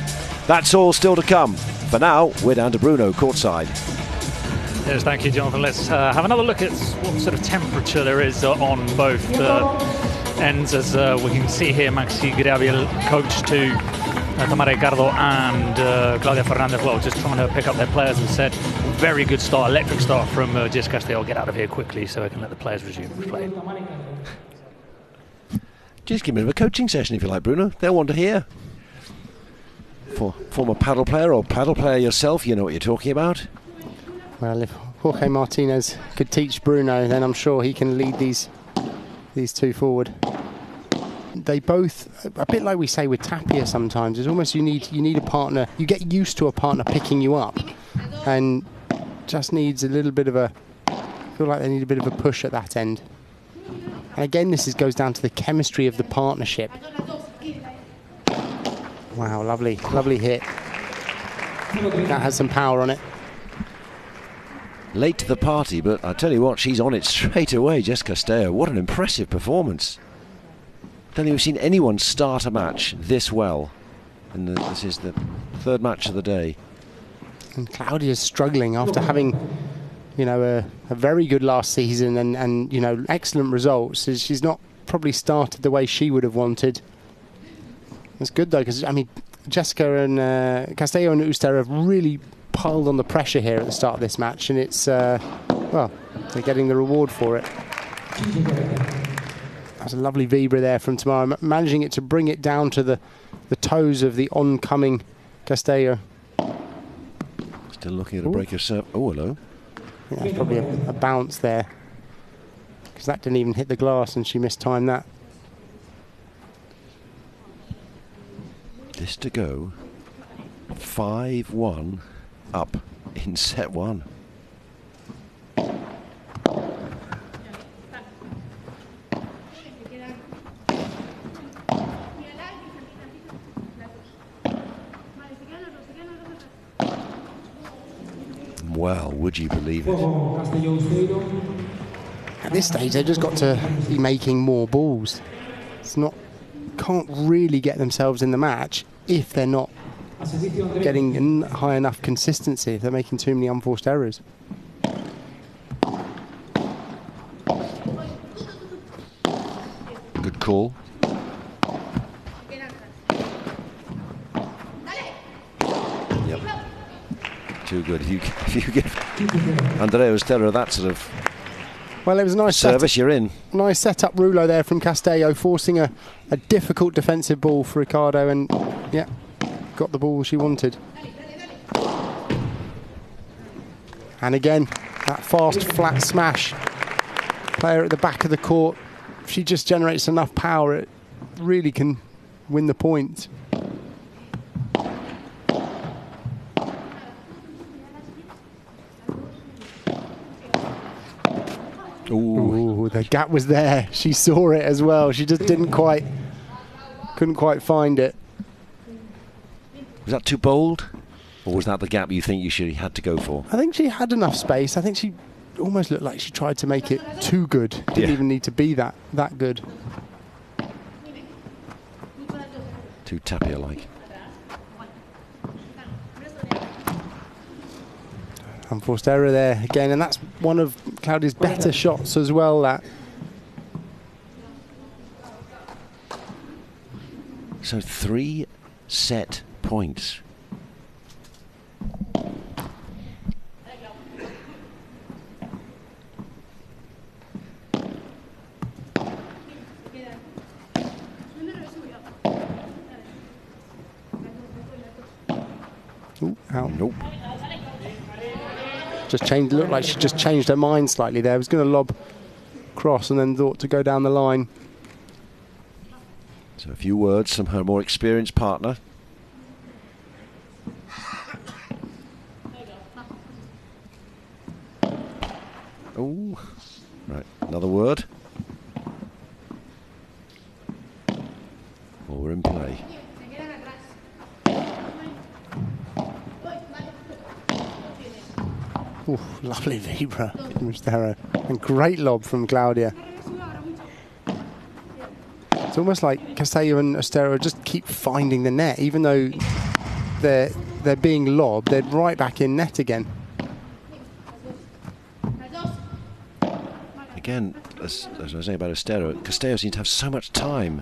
That's all still to come. For now, we're down to Bruno courtside. Yes, thank you, Jonathan. Let's have another look at what sort of temperature there is on both ends. As we can see here, Maxi Gabriel, coach to Tamara Icardo and Claudia Fernández, well, just trying to pick up their players, and said, very good start, electric start from Jess Castello. Get out of here quickly so we can let the players resume play. Just give me a coaching session if you like, Bruno. They'll want to hear. For former paddle player or paddle player yourself, you know what you're talking about. Well, if Jorge Martinez could teach Bruno, then I'm sure he can lead these 2 forward. They both, a bit like we say with Tapia sometimes, it's almost you need a partner. You get used to a partner picking you up, and just needs a little bit of a, I feel like they need a bit of a push at that end. And again, this goes down to the chemistry of the partnership. Wow, lovely hit. That has some power on it. Late to the party, but I tell you what, she's on it straight away, Jess Castello. What an impressive performance. I don't think we've seen anyone start a match this well. And this is the 3rd match of the day. And Claudia's struggling after having, a very good last season and excellent results. She's not probably started the way she would have wanted. It's good though, because I mean, Jessica and Castello and Ustero have really piled on the pressure here at the start of this match, and it's well, they're getting the reward for it. That's a lovely vibra there from Tamara, managing it to bring it down to the toes of the oncoming Castello. Still looking at a break of serve. Oh, hello. Yeah, that's probably a bounce there, because that didn't even hit the glass and she mistimed that. This to go 5-1 up in set 1. Well, would you believe it? At this stage, they've just got to be making more balls. It's not, can't really get themselves in the match if they're not getting high enough consistency, if they're making too many unforced errors. Good call. Yep. Too good. If you give Andrea Ustero that sort of well, it was a nice service, you're in. Nice set-up Rulo there from Castello, forcing a difficult defensive ball for Icardo, and yeah, got the ball she wanted. And again, that fast, flat smash. Player at the back of the court, if she just generates enough power, it really can win the point. Ooh, the gap was there. She saw it as well. She just couldn't quite find it. Was that too bold? Or was that the gap you think she had to go for? I think she had enough space. I think she almost looked like she tried to make it too good. Didn't even need to be that good. Too Tapia-like. Unforced error there again, and that's one of Claudia's better shots as well. That. So 3 set points. Ooh, out. Nope. Just changed. Looked like she just changed her mind slightly there. Was going to lob cross and then thought to go down the line. So a few words from her more experienced partner. Oh, right. Another word. Well, we're in play. Ooh, lovely vibra from Ustero, and great lob from Claudia. It's almost like Castello and Ustero just keep finding the net, even though they're being lobbed, they're right back in net again. Again, as I was saying about Ustero, Castello seems to have so much time.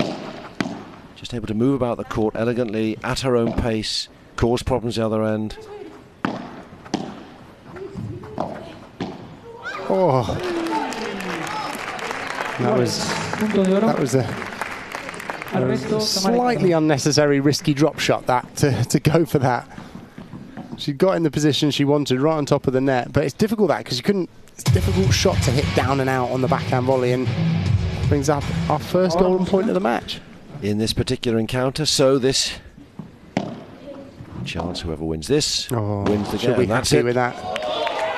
Just able to move about the court elegantly, at her own pace, cause problems the other end. Oh, that was a slightly unnecessary risky drop shot, that to go for that. She got in the position she wanted, right on top of the net, but it's difficult that because you couldn't. It's a difficult shot to hit down and out on the backhand volley, and brings up our first golden point of the match in this particular encounter. So this chance, whoever wins this wins the game. Should be happy with that.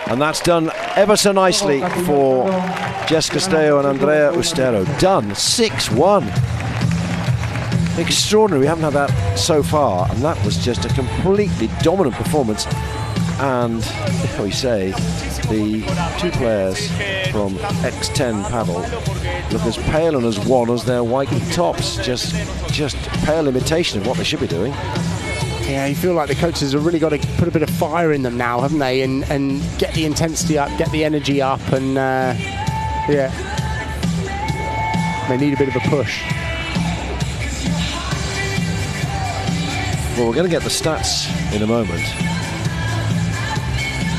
And that's done ever so nicely for Jess Castello and Andrea Ustero. Done 6-1. Extraordinary. We haven't had that so far, and that was just a completely dominant performance. And, how we say, the two players from X10 Padel look as pale and as wan as their white tops. Just pale imitation of what they should be doing. Yeah, you feel like the coaches have really got to put a bit of fire in them now, haven't they? And get the intensity up, get the energy up, and yeah, they need a bit of a push. Well, we're going to get the stats in a moment.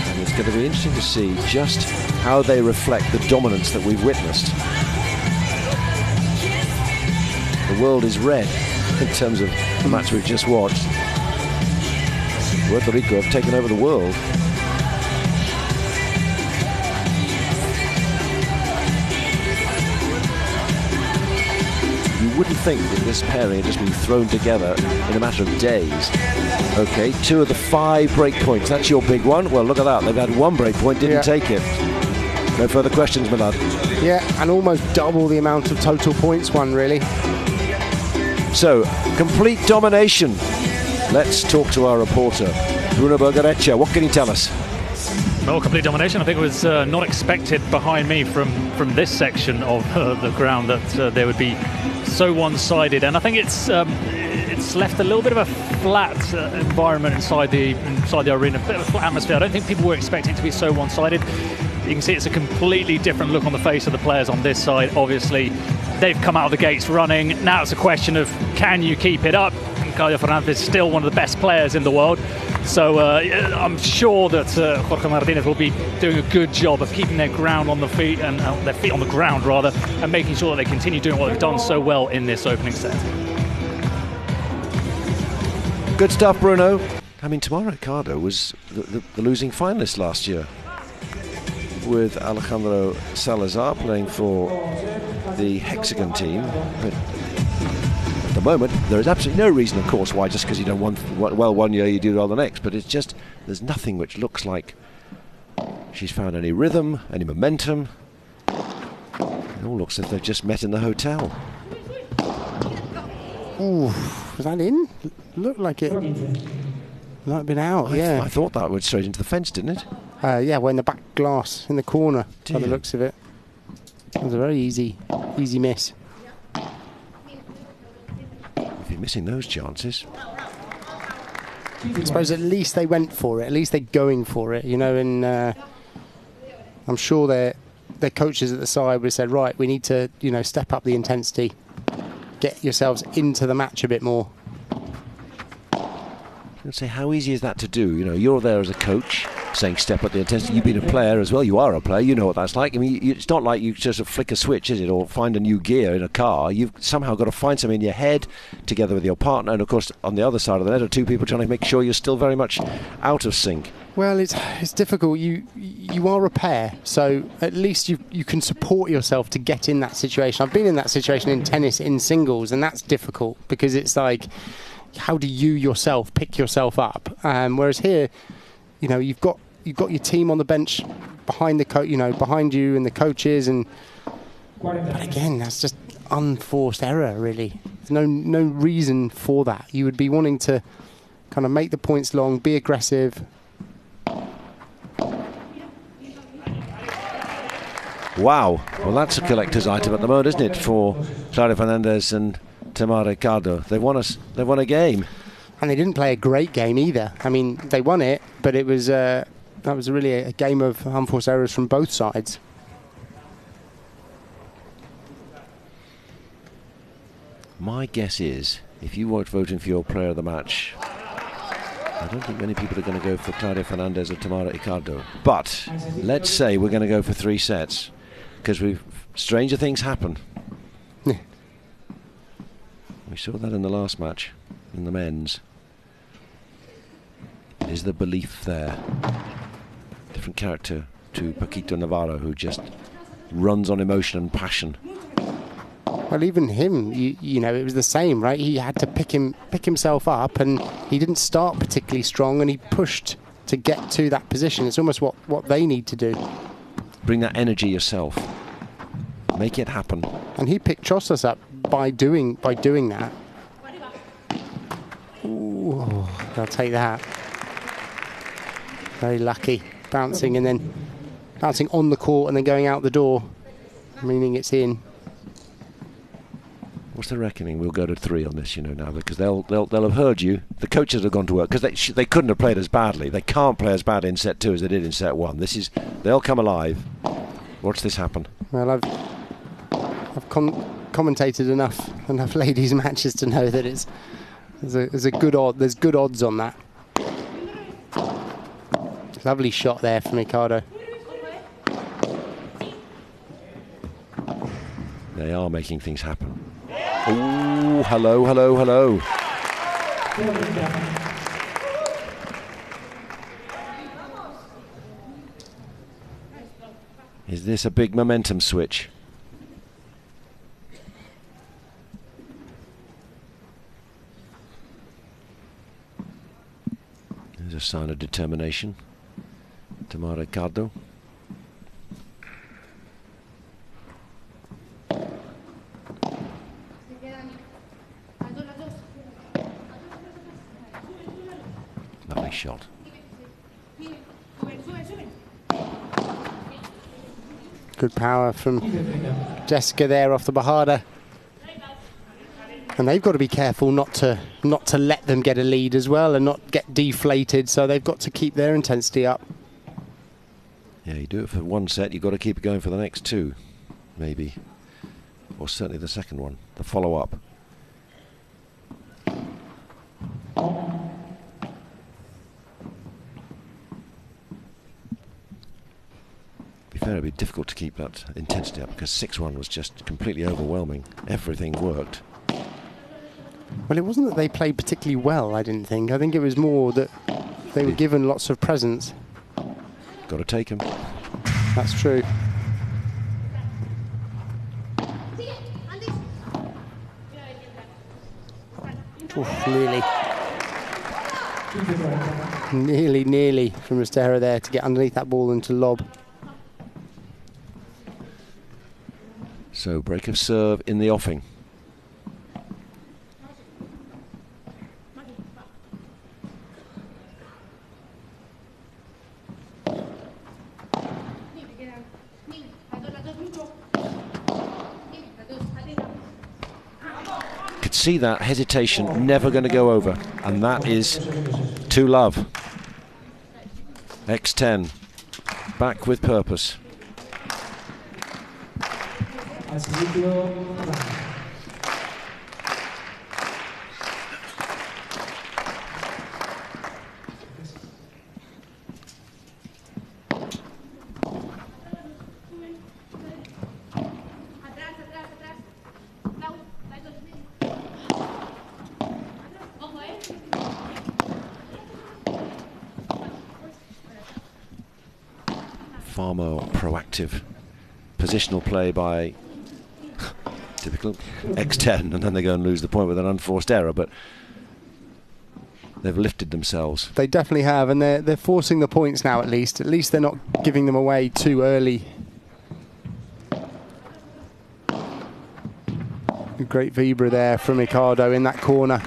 And it's going to be interesting to see just how they reflect the dominance that we've witnessed. The world is red in terms of the match we've just watched. Puerto Rico have taken over the world. You wouldn't think that this pairing had just been thrown together in a matter of days. Okay, 2 of the 5 break points. That's your big one. Well, look at that. They've had 1 break point, didn't take it. No further questions, my lad. Yeah, and almost double the amount of total points won, really. So, complete domination. Let's talk to our reporter, Bruno Bergareccia. What can he tell us? Well, complete domination. I think it was not expected behind me from this section of the ground that there would be so one-sided, and I think it's left a little bit of a flat environment inside the arena, a bit of a flat atmosphere. I don't think people were expecting it to be so one-sided. You can see it's a completely different look on the face of the players on this side. Obviously, they've come out of the gates running. Now it's a question of, can you keep it up? Coello Fernández is still one of the best players in the world. So I'm sure that Jorge Martinez will be doing a good job of keeping their ground on the feet, and their feet on the ground rather, and making sure that they continue doing what they've done so well in this opening set. Good stuff, Bruno. I mean, Tamara Icardo was the losing finalist last year, with Alejandro Salazar playing for the Hexagon team. But at the moment, there is absolutely no reason, of course, why just because you don't well one year you do well the next. But it's just, there's nothing which looks like she's found any rhythm, any momentum. It all looks as if they've just met in the hotel. Ooh, was that in? Looked like it might have been out, yeah. I thought that went straight into the fence, didn't it? Yeah, well, in the back glass, in the corner, by the looks of it. It was a very easy miss. If you're missing those chances. I suppose at least they went for it. At least they're going for it, you know. And I'm sure their coaches at the side would have said, right, we need to, you know, step up the intensity, get yourselves into the match a bit more. I'd say, how easy is that to do? You know, you're there as a coach saying step up the intensity. You've been a player as well. You are a player. You know what that's like. I mean, it's not like you just flick a switch, is it, or find a new gear in a car. You've somehow got to find something in your head together with your partner. And, of course, on the other side of the net are 2 people trying to make sure you're still very much out of sync. Well, it's difficult. You are a pair, so at least you can support yourself to get in that situation. I've been in that situation in tennis in singles, and that's difficult because it's like, how do you yourself pick yourself up? Whereas here, you know, you've got your team on the bench behind behind you and the coaches, but again, that's just unforced error. Really, there's no reason for that. You would be wanting to kind of make the points long, be aggressive. Wow, well, that's a collector's item at the moment, isn't it, for Claudia Fernández and Tamara Icardo? They won a game, and they didn't play a great game either. I mean, they won it, but it was that was really a game of unforced errors from both sides. My guess is, if you weren't voting for your player of the match, I don't think many people are going to go for Claudia Fernández or Tamara Icardo. But let's say we're going to go for 3 sets, because stranger things happen. We saw that in the last match, in the men's. Is the belief there? Different character to Paquito Navarro, who just runs on emotion and passion. Well, even him, you know, it was the same, right? He had to pick himself up, and he didn't start particularly strong, and he pushed to get to that position. It's almost what they need to do. Bring that energy yourself. Make it happen. And he picked Chozas up by doing that. Ooh, I'll take that. Very lucky. Bouncing on the court and then going out the door, meaning it's in. What's the reckoning? We'll go to 3 on this, you know, now, because they'll have heard you. The coaches have gone to work because they couldn't have played as badly. They can't play as bad in set 2 as they did in set 1. They'll come alive. Watch this happen. Well, I've commentated enough ladies matches to know that there's good odds on that. Lovely shot there from Icardo. They are making things happen. Oh, hello, hello, hello. Is this a big momentum switch? There's a sign of determination. Tomorrow, Icardo. Lovely shot. Good power from Jessica there off the Bajada. And they've got to be careful not to let them get a lead as well and not get deflated, so they've got to keep their intensity up. Yeah, you do it for one set, you've got to keep it going for the next two, maybe. Or certainly the second one, the follow-up. Be fair, it'd be difficult to keep that intensity up because 6-1 was just completely overwhelming. Everything worked. Well, it wasn't that they played particularly well, I didn't think. I think it was more that they were given lots of presents. Got to take them. That's true. Oof, nearly from Ustero there to get underneath that ball and to lob. So break of serve in the offing. Could see that hesitation, never going to go over, and that is 2-love. X10 back with purpose. Far more proactive positional play by typical X10, and then they go and lose the point with an unforced error, but they've lifted themselves. They definitely have, and they're forcing the points now at least. At least they're not giving them away too early. A great vibra there from Icardo in that corner.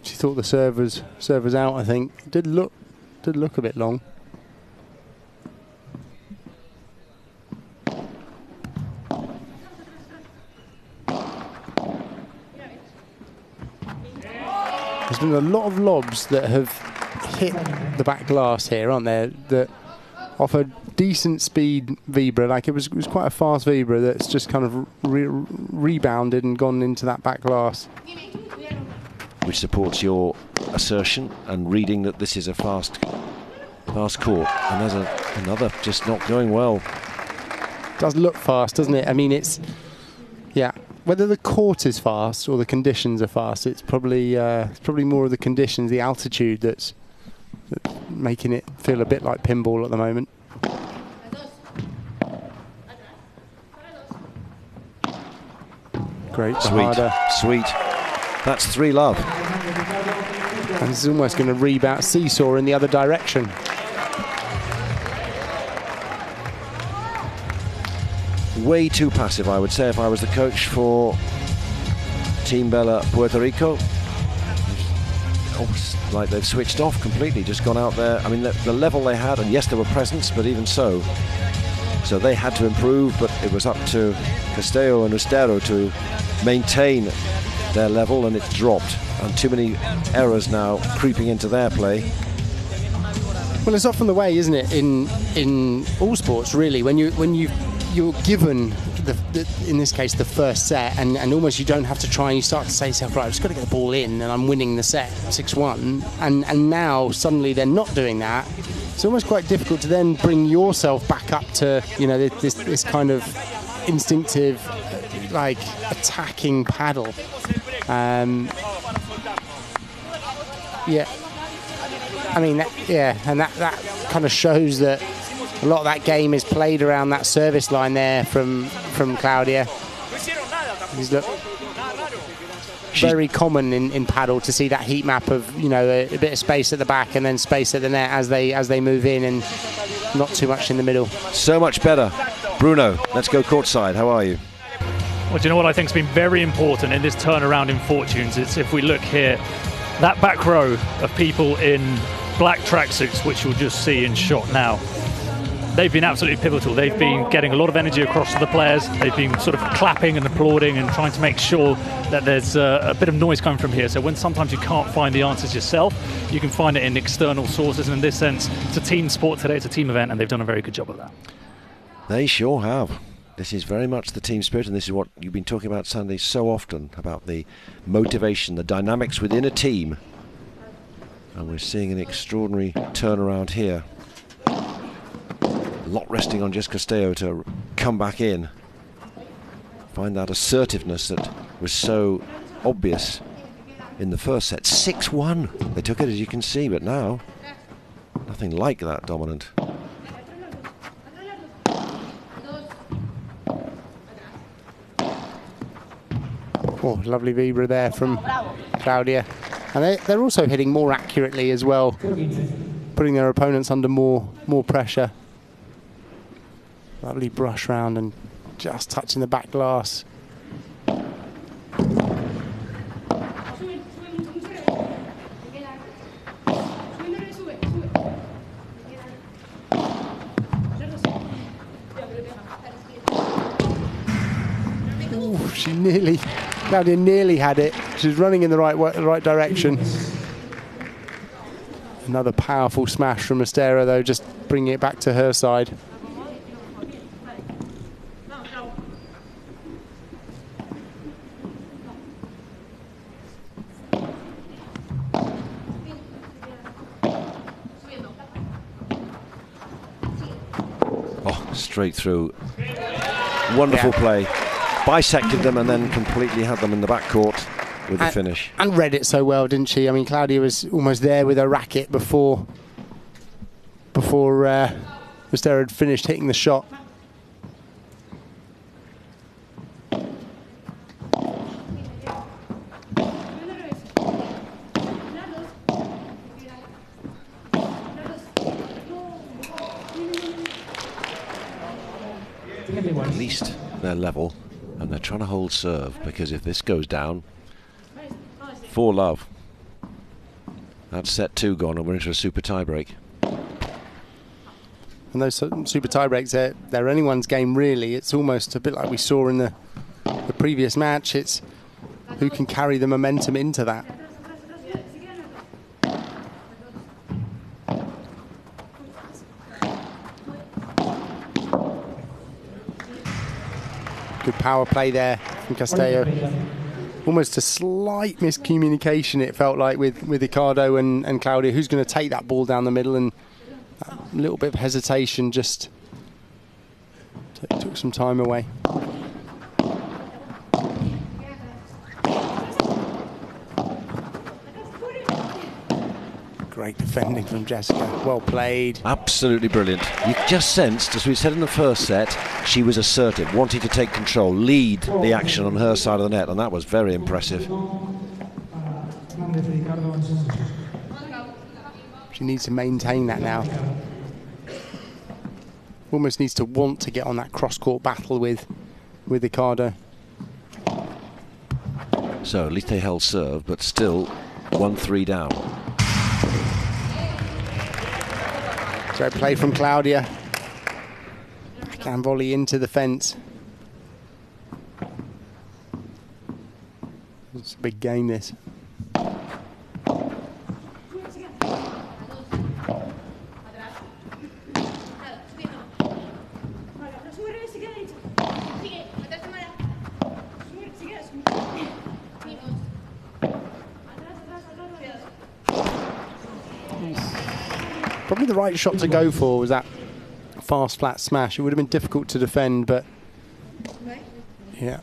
She thought the serve was out, I think. It did look a bit long. There's been a lot of lobs that have hit the back glass here, aren't there? That offer decent speed vibra. Like it was quite a fast vibra that's just kind of rebounded and gone into that back glass. Which supports your assertion and reading that this is a fast court. And there's another just not going well. Does look fast, doesn't it? I mean, yeah. Whether the court is fast or the conditions are fast, it's probably more of the conditions, the altitude that's making it feel a bit like pinball at the moment. Great, sweet. That's 3-love. And this is almost going to rebound, seesaw in the other direction. Way too passive, I would say, if I was the coach for Team Bella Puerto Rico. Almost like they've switched off completely, just gone out there. I mean, the level they had, and yes, there were presents, but even so they had to improve, but it was up to Castello and Ustero to maintain their level, and it's dropped. And too many errors now creeping into their play. Well, it's often the way, isn't it, in all sports, really, when you're given in this case the first set, and almost you don't have to try, and you start to say to yourself, right, I've just got to get the ball in and I'm winning the set 6-1, and now suddenly they're not doing that, it's almost quite difficult to then bring yourself back up to, you know, this kind of instinctive, like, attacking paddle. Yeah. I mean, and that kind of shows that a lot of that game is played around that service line there from Claudia. Look, very common in paddle to see that heat map of, you know, a bit of space at the back and then space at the net as they move in, and not too much in the middle. So much better. Bruno, let's go courtside. How are you? Well, do you know what I think has been very important in this turnaround in fortunes? It's, if we look here, that back row of people in black tracksuits, which you'll just see in shot now, they've been absolutely pivotal. They've been getting a lot of energy across to the players. They've been sort of clapping and applauding and trying to make sure that there's a bit of noise coming from here. So when sometimes you can't find the answers yourself, you can find it in external sources. And in this sense, it's a team sport today. It's a team event, and they've done a very good job of that. They sure have. This is very much the team spirit, and this is what you've been talking about, Sandy, so often, about the motivation, the dynamics within a team. And we're seeing an extraordinary turnaround here. A lot resting on just Castello to come back in. Find that assertiveness that was so obvious in the first set. 6-1. They took it, as you can see, but now nothing like that dominant. Oh, lovely vibra there from Claudia. And they're also hitting more accurately as well, putting their opponents under more pressure. Lovely brush round and just touching the back glass. Ooh, Claudia nearly had it. She was running in the right direction. Another powerful smash from Ustero, though, just bringing it back to her side. Oh, straight through. Wonderful play. Bisected them and then completely had them in the backcourt with the finish. And read it so well, didn't she? I mean, Claudia was almost there with her racket before Ustero had finished hitting the shot. At least they're level. And they're trying to hold serve, because if this goes down, 4-love. That's set 2 gone, and we're into a super tie break. And those super tie breaks, they're anyone's game, really. It's almost a bit like we saw in the previous match. It's who can carry the momentum into that. Good power play there from Castello. Almost a slight miscommunication, it felt like, with Icardo and Claudia, who's going to take that ball down the middle, and a little bit of hesitation just took some time away. Great defending from Jessica. Well played. Absolutely brilliant. You just sensed, as we said in the first set, she was assertive, wanting to take control, lead the action on her side of the net, and that was very impressive. She needs to maintain that now. Almost needs to want to get on that cross-court battle with Icardo. So at least they held serve, but still 1-3 down. Great play from Claudia. Backhand volley into the fence. It's a big game, this. Probably the right shot to go for was that fast flat smash. It would have been difficult to defend, but yeah.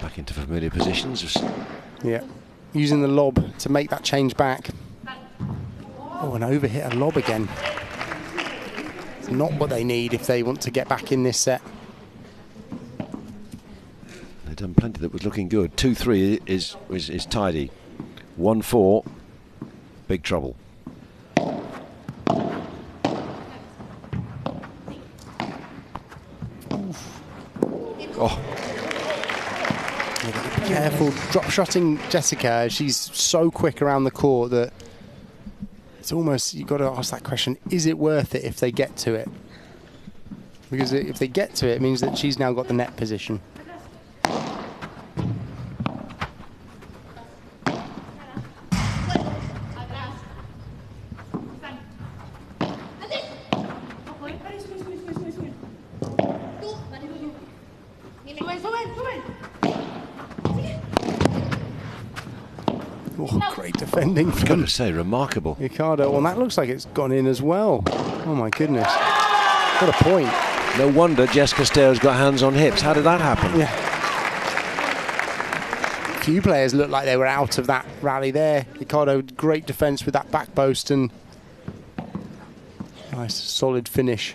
Back into familiar positions. Yeah, using the lob to make that change back. Oh, an overhit a lob again. It's not what they need if they want to get back in this set. They've done plenty that was looking good. 2-3 is tidy. 1-4, big trouble. Oh. Be careful drop shotting Jessica. She's so quick around the court that it's almost, you've got to ask that question, is it worth it if they get to it? Because if they get to it, it means that she's now got the net position. Oh, great defending. I've got to say, remarkable. Icardo. Well, that looks like it's gone in as well. Oh my goodness. What a point. No wonder Jess Castello's got hands on hips. How did that happen? Yeah. A few players looked like they were out of that rally there. Icardo, great defence with that back post and nice solid finish.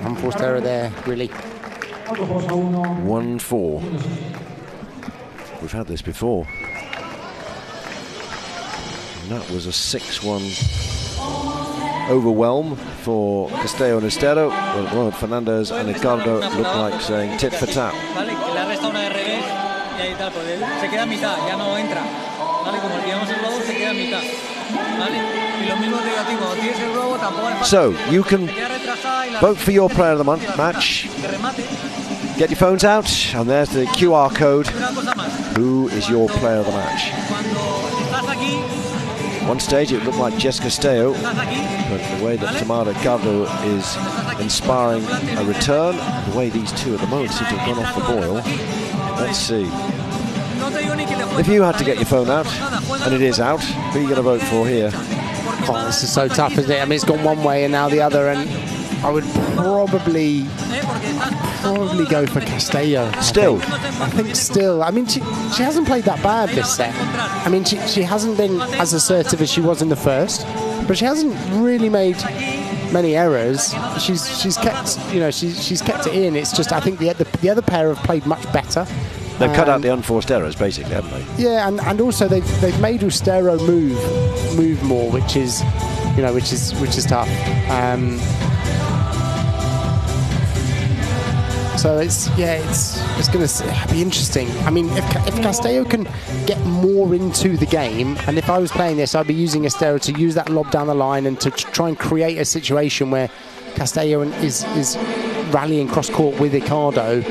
Unforced error there, really. 1-4. We've had this before. And that was a 6-1 overwhelm for Castello and Ustero. Well, at the moment, Fernández and Icardo look like saying tit for tat. So, you can vote for your Player of the Month match. Get your phones out, and there's the QR code. Who is your Player of the match? One stage it looked like Jess Castello, but the way that Tamara Icardo is inspiring a return, the way these two at the moment seem to have gone off the boil. Let's see. If you had to get your phone out, and it is out, who are you going to vote for here? Oh, this is so tough, isn't it? I mean, it's gone one way and now the other, and I would probably go for Castello. I think still. I mean, she hasn't played that bad this set. I mean, she hasn't been as assertive as she was in the first, but she hasn't really made many errors. She's kept, you know, she's kept it in. It's just I think the other pair have played much better. They've cut out the unforced errors, basically, haven't they? Yeah, and also they've made Ustero move more, which is, you know, which is tough. So it's going to be interesting. I mean, if Castello can get more into the game, and if I was playing this, I'd be using Ustero to use that lob down the line and to try and create a situation where Castello is rallying cross court with Icardo.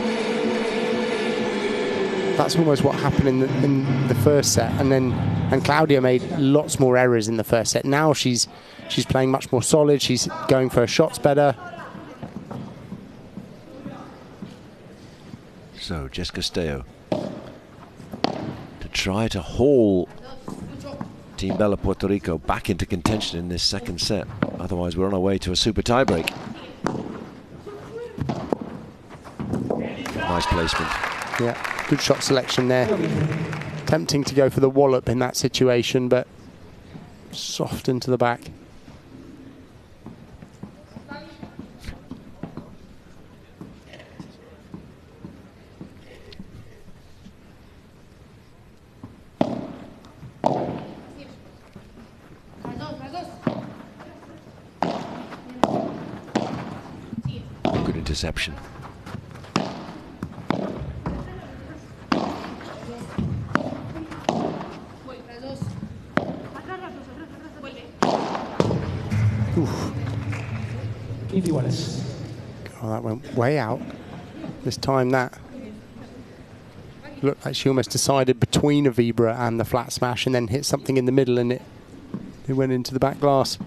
That's almost what happened in the first set, and Claudia made lots more errors in the first set. Now she's playing much more solid. She's going for her shots better. So Jess Castello to try to haul Team Bella Puerto Rico back into contention in this second set. Otherwise, we're on our way to a super tiebreak. Nice placement. Yeah, good shot selection there. Tempting to go for the wallop in that situation, but soft into the back. Good interception. Oh, that went way out. This time that looked like she almost decided between a Vibra and the flat smash and then hit something in the middle and it went into the back glass.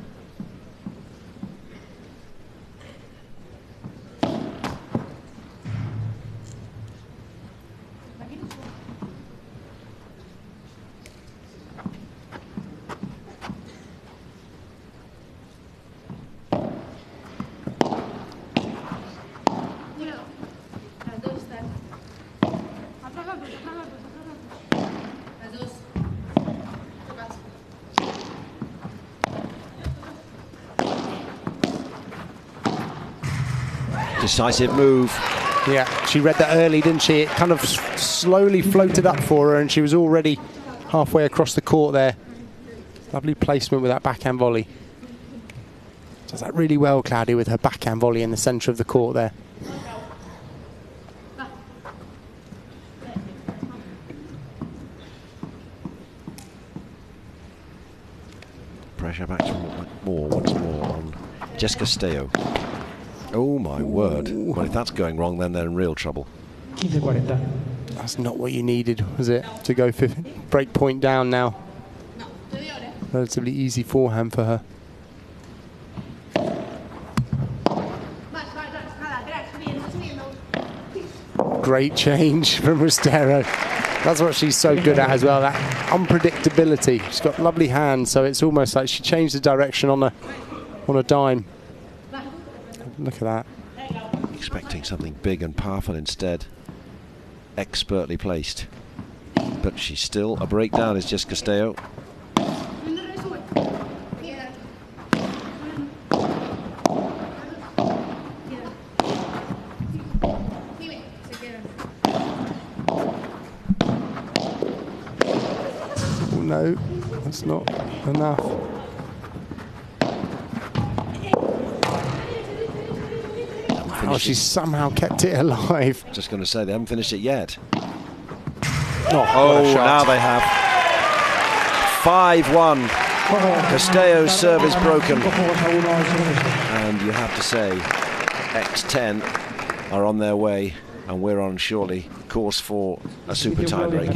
Decisive move. Yeah, she read that early, didn't she? It kind of slowly floated up for her and she was already halfway across the court there. Lovely placement with that backhand volley. Does that really well, Cloudy, with her backhand volley in the centre of the court there. Pressure back to once more on Jessica Castello. Oh my word. Well, if that's going wrong, then they're in real trouble. 15-40. That's not what you needed, was it? To go for break point down now. Relatively easy forehand for her. Great change from Ustero. That's what she's so good at as well, that unpredictability. She's got lovely hands, so it's almost like she changed the direction on a dime. Look at that. Expecting something big and powerful instead. Expertly placed. But she's still a breakdown, is Jessica Castello. Oh, no, that's not enough. Oh, she's somehow kept it alive. Just going to say, they haven't finished it yet. Oh, now they have. 5-1. Castello's serve is broken. And you have to say, X10 are on their way, and we're on surely course for a super tiebreak.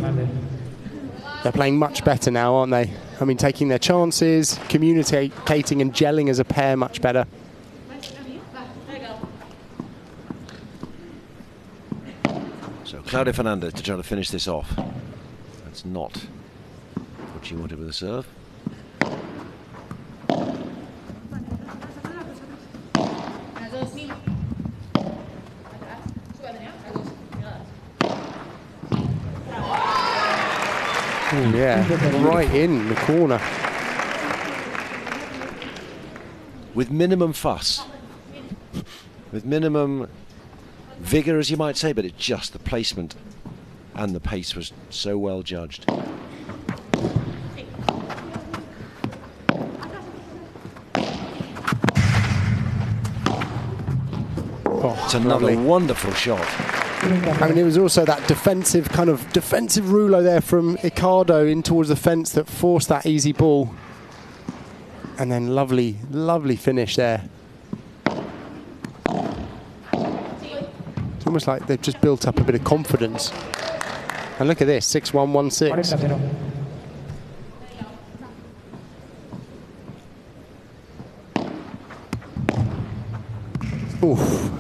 They're playing much better now, aren't they? I mean, taking their chances, communicating and gelling as a pair much better. So Claudia Fernández to try to finish this off. That's not what she wanted with a serve. Oh, yeah, right in the corner. With minimum fuss. With minimum vigour, as you might say, but it's just the placement and the pace was so well judged. Oh, it's another wonderful shot. I mean, it was also that defensive rouleau there from Icardo in towards the fence that forced that easy ball. And then lovely finish there. It's almost like they've just built up a bit of confidence. And look at this, 6-1-1-6. Oof.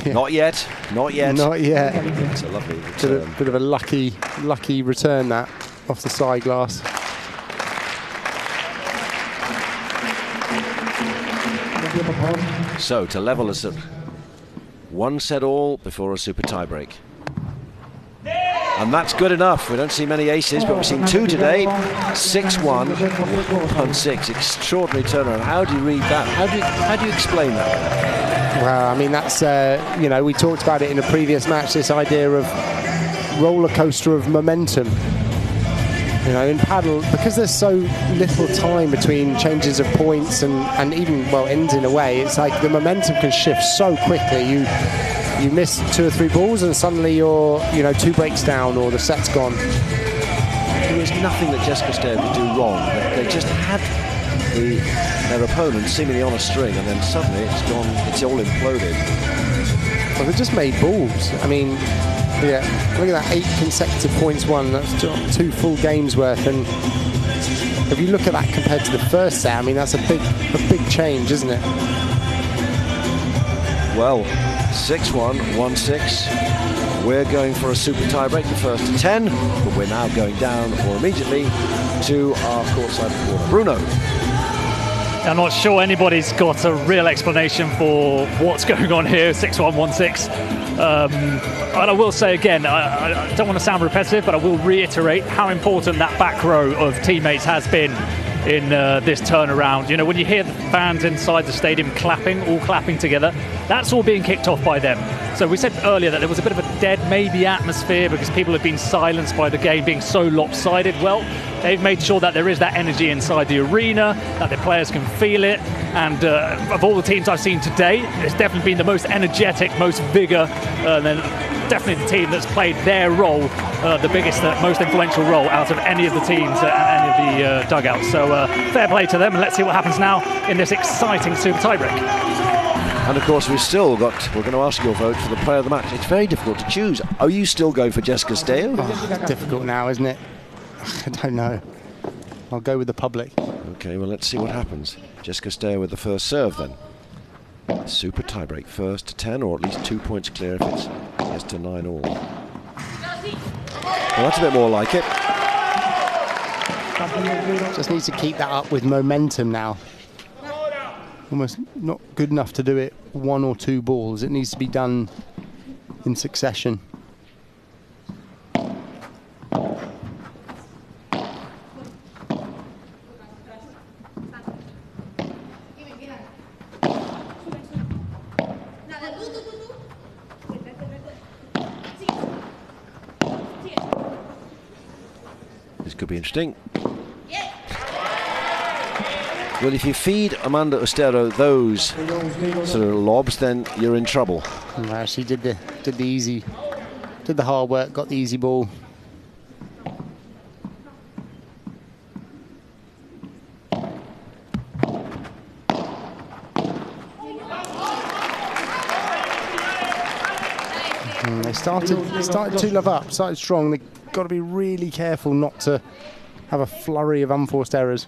Yeah. Not yet, not yet. Not yet. It's a lovely return. Bit of a lucky return that off the side glass. So to level us at 1 set all before a super tiebreak. And that's good enough. We don't see many aces, but we've seen 2 today. 6-1, 1-6. Extraordinary turnaround. How do you read that? How do you explain that? Well, I mean, that's, you know, we talked about it in a previous match, this idea of roller coaster of momentum. You know, in paddle, because there's so little time between changes of points and even, well, ends in a way, it's like the momentum can shift so quickly. You miss 2 or 3 balls and suddenly you're, you know, 2 breaks down or the set's gone. There was nothing that Jessica Castello could do wrong. They just had their opponent seemingly on a string, and then suddenly it's gone. It's all imploded. Well, they just made balls. I mean, yeah, look at that, 8 consecutive points won. That's 2 full games worth. And if you look at that compared to the first set, I mean, that's a big change, isn't it? Well, 6-1, 1-6. We're going for a super tiebreak, the first to 10, but we're now going down more immediately to our courtside reporter, Bruno. I'm not sure anybody's got a real explanation for what's going on here, 6-1, 1-6. And I will say again, I don't want to sound repetitive, but I will reiterate how important that back row of teammates has been in this turnaround. You know, when you hear the fans inside the stadium clapping, all clapping together, that's all being kicked off by them. So we said earlier that there was a bit of a dead maybe atmosphere because people have been silenced by the game being so lopsided. Well, they've made sure that there is that energy inside the arena, that the players can feel it. And of all the teams I've seen today, it's definitely been the most energetic, most vigour, and then definitely the team that's played their role, the biggest, most influential role out of any of the teams and any of the dugouts. So fair play to them, and let's see what happens now in this exciting super tiebreak. And of course, we're going to ask your vote for the player of the match. It's very difficult to choose. Are you still going for Jess Castello? It's difficult now, isn't it? I don't know. I'll go with the public. Okay, well, let's see what happens. Jess Castello with the first serve then. Super tiebreak, first to 10, or at least 2 points clear if it's yes to 9 all. Well, that's a bit more like it. Just needs to keep that up with momentum now. Almost not good enough to do it 1 or 2 balls. It needs to be done in succession. This could be interesting. Well, if you feed Amanda Ustero those sort of lobs, then you're in trouble. Well, she did the easy, did the hard work, got the easy ball. They started 2-love up, started strong. They've got to be really careful not to have a flurry of unforced errors.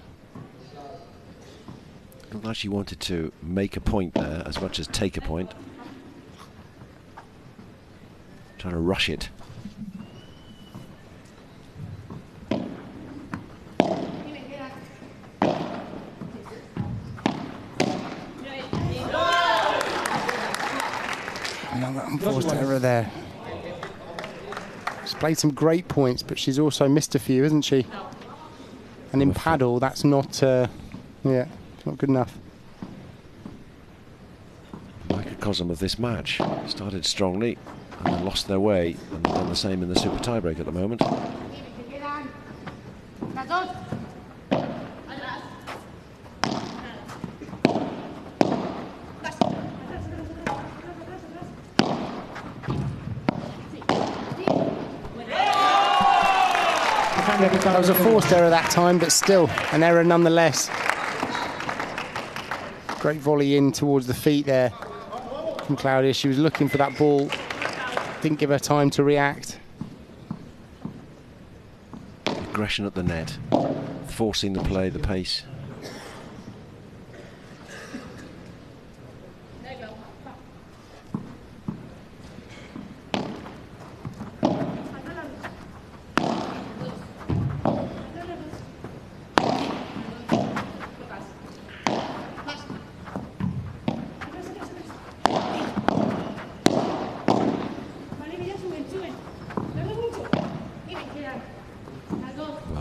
Looked like she wanted to make a point there as much as take a point. Trying to rush it. Another unforced error there. She's played some great points, but she's also missed a few, hasn't she? And in paddle, that's not, yeah. Not good enough. Microcosm of this match. Started strongly and then lost their way, and they've done the same in the super tiebreak at the moment. That was a forced error that time, but still an error nonetheless. Great volley in towards the feet there from Claudia. She was looking for that ball, didn't give her time to react. Aggression at the net, forcing the play, the pace.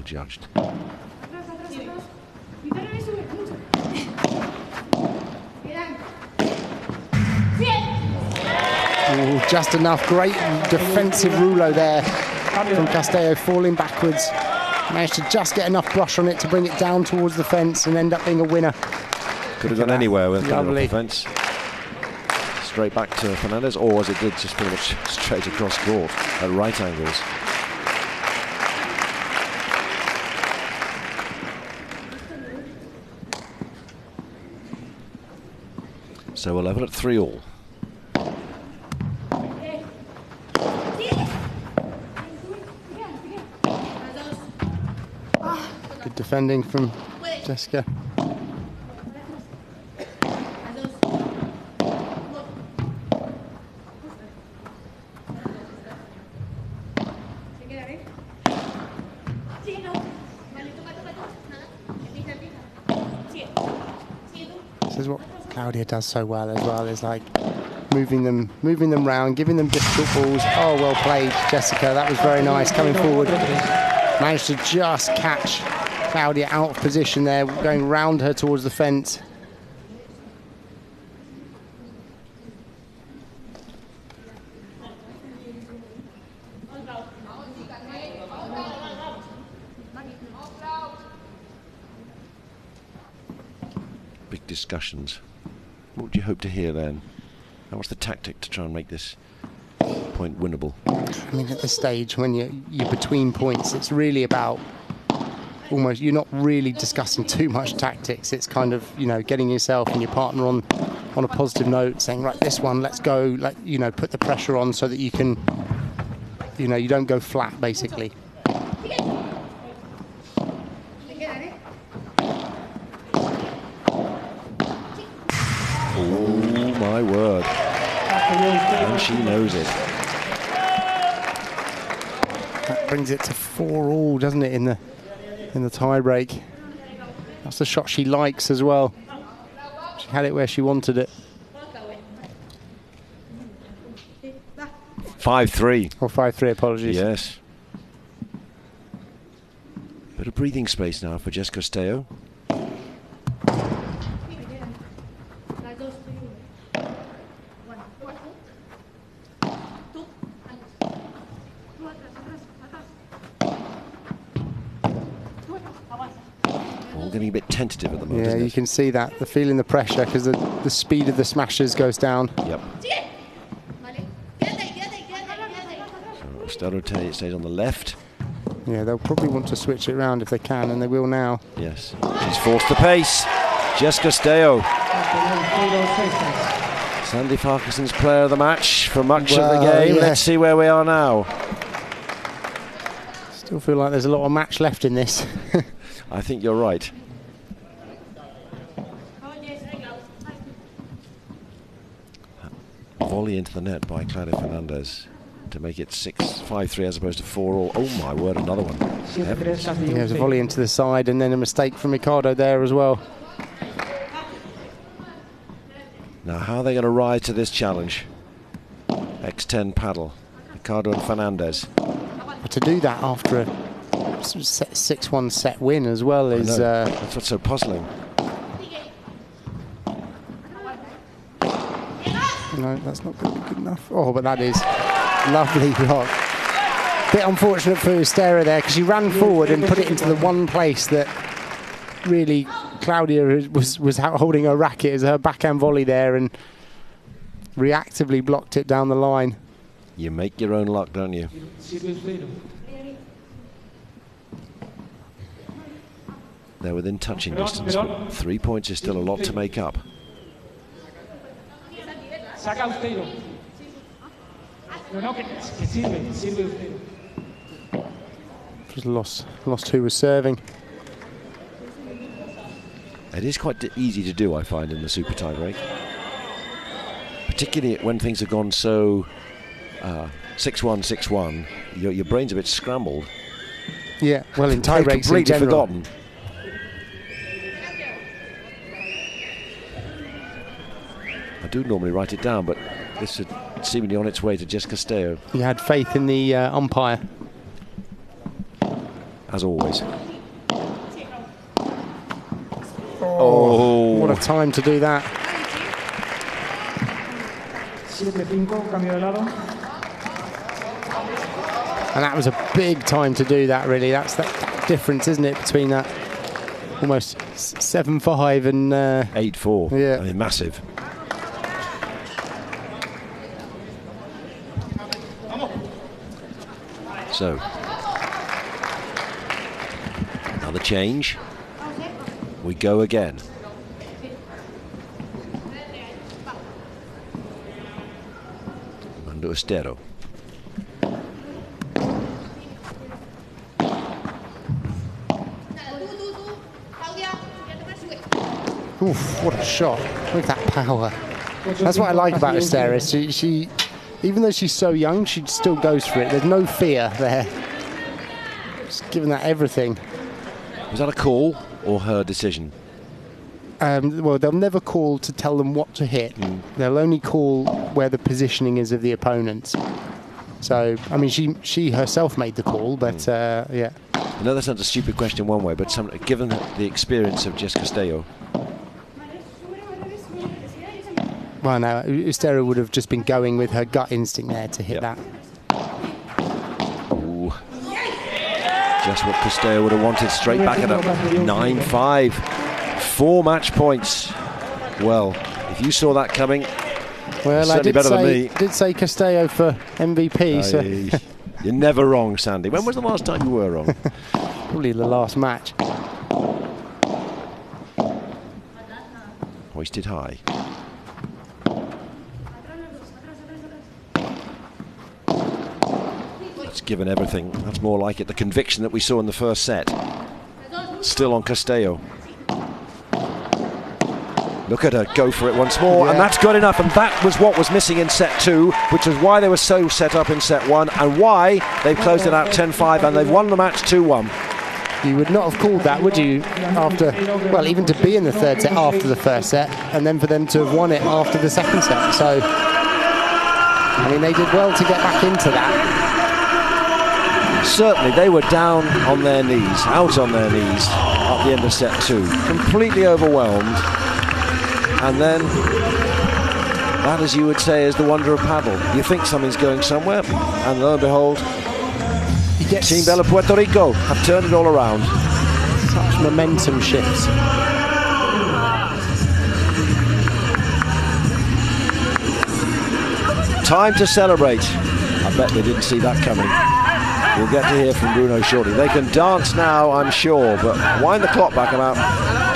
Judged. Ooh, just enough. Great defensive rouleau there from Castello, falling backwards. Managed to just get enough brush on it to bring it down towards the fence and end up being a winner. Could have gone anywhere with that off the fence. Straight back to Fernández, or as it did, just pretty much straight across court at right angles. So we're level at 3 all. Good defending from Jessica. This is what Claudia does so well as well, is like moving them round, giving them difficult balls. Oh, well played, Jessica. That was very nice. Coming forward, managed to just catch Claudia out of position there, going round her towards the fence. Big discussions. What would you hope to hear then? And what's the tactic to try and make this point winnable? I mean, at this stage, when you're between points, it's really about almost, you're not really discussing too much tactics. It's kind of, you know, getting yourself and your partner on a positive note, saying, right, this one, let's go, like, you know, put the pressure on so that you can, you know, you don't go flat, basically. Oh my word. And she knows it. That brings it to 4-all, doesn't it, in the tie break. That's the shot she likes as well. She had it where she wanted it. 5-3. Or 5-3, apologies. Yes. Bit of breathing space now for Jessica Castello. Getting a bit tentative at the moment. Yeah, you can see that, the feeling the pressure, because the speed of the smashes goes down. Yep. So Ustero stays on the left. Yeah, they'll probably want to switch it around if they can, and they will now. Yes. She's forced the pace. Jessica Castello. Sandy Farquharson's player of the match for much of the game. Yeah. Let's see where we are now. Still feel like there's a lot of match left in this. I think you're right. Volley into the net by Claudia Fernández to make it 5-3 as opposed to 4-all. Oh my word, another one. Yeah, there's a volley into the side and then a mistake from Icardo there as well. Now, how are they going to rise to this challenge? X10 paddle, Icardo and Fernández. But to do that after a 6-1 set win as well is... that's what's so puzzling. No, that's not going to be good enough. Oh, but that is lovely block. Bit unfortunate for Ustero there, because she ran forward and put it into the one place that really Claudia was holding her racket as her backhand volley there and reactively blocked it down the line. You make your own luck, don't you? They're within touching distance, but 3 points is still a lot to make up. Saca Ustero. No, que sirve Ustero. Just lost who was serving. It is quite easy to do, I find, in the super tie break. Particularly when things have gone so 6-1, 6-1, your brain's a bit scrambled. Yeah, well, in tie breaks in completely general. forgotten. I do normally write it down, but this is seemingly on its way to Jessica Castello. You had faith in the umpire. As always. Oh, what a time to do that. 7-5, cambio de lado. And that was a big time to do that, really. That's that difference, isn't it, between that almost 7-5 and 8-4. Yeah, I mean, massive. So, another change. We go again. Mando Ustero. Oof, what a shot. Look at that power. That's what I like about Ustero. She, even though she's so young, she still goes for it. There's no fear there. Just giving that everything. Was that a call or her decision? Well, they'll never call to tell them what to hit. They'll only call where the positioning is of the opponents. So, I mean, she herself made the call, but yeah. I know that's not a stupid question one way, but given the experience of Jess Castello. Well, no, Ustero would have just been going with her gut instinct there to hit that. Ooh. Just what Castello would have wanted, straight back at 9-5. 4 match points. Well, if you saw that coming, well, certainly better than me. I did say Castello for MVP. So. You're never wrong, Sandy. When was the last time you were wrong? Probably the last match. Hoisted high. It's given everything. That's more like it. The conviction that we saw in the first set. Still on Castello. Look at her go for it once more, and that's good enough. And that was what was missing in set 2, which was why they were so set up in set 1, and why they've closed it out 10-5, and they've won the match 2-1. You would not have called that, would you? After, well, even to be in the third set after the first set, and then for them to have won it after the second set. So, I mean, they did well to get back into that. Certainly, they were down on their knees, out on their knees at the end of set 2, completely overwhelmed. And then, that, as you would say, is the wonder of paddle. You think something's going somewhere, and lo and behold, Team Bella Puerto Rico have turned it all around. Such momentum shifts. Time to celebrate. I bet they didn't see that coming. We'll get to hear from Bruno shortly. They can dance now, I'm sure, but wind the clock back about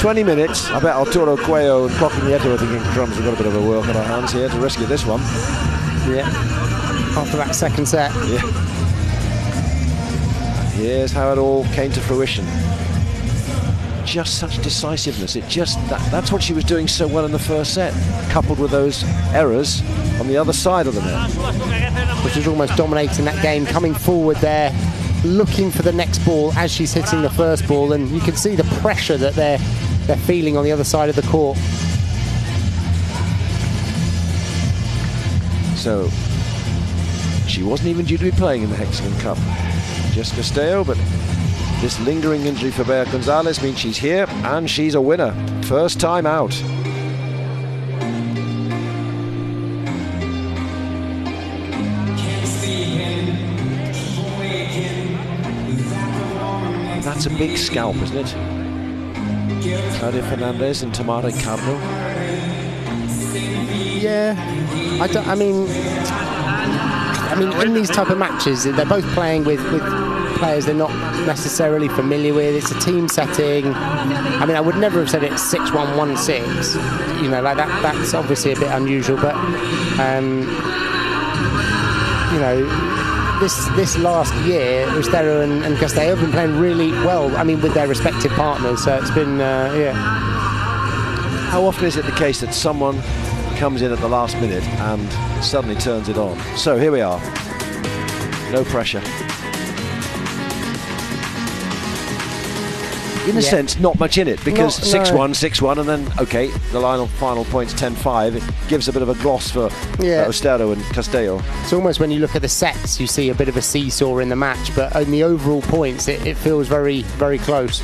20 minutes. I bet Arturo Coello and Clocking Nieto are thinking, crumbs, we've got a bit of a work on our hands here to rescue this one. Yeah, after that second set. Yeah. Here's how it all came to fruition. Just such decisiveness. That's what she was doing so well in the first set, coupled with those errors on the other side of the net. Which is almost dominating that game, coming forward there, looking for the next ball as she's hitting the first ball, and you can see the pressure that they're feeling on the other side of the court. So she wasn't even due to be playing in the Hexagon Cup, Jess Castello, but this lingering injury for Brea González means she's here and she's a winner. First time out. That's a big scalp, isn't it? Claudia Fernández and Tamara Icardo. Yeah, I mean, in these type of matches, they're both playing with players they're not necessarily familiar with. It's a team setting. I mean, I would never have said it's 6-1, 1-6. You know, like that. That's obviously a bit unusual, but you know, this last year, Ustero and Castello have been playing really well. I mean, with their respective partners. So it's been yeah. How often is it the case that someone comes in at the last minute and suddenly turns it on? So here we are. No pressure. In a sense, not much in it, because 6-1, 6-1, and then, okay, the final point's 10-5. It gives a bit of a gloss for Ustero and Castello. It's almost when you look at the sets, you see a bit of a seesaw in the match, but in the overall points, it feels very, very close.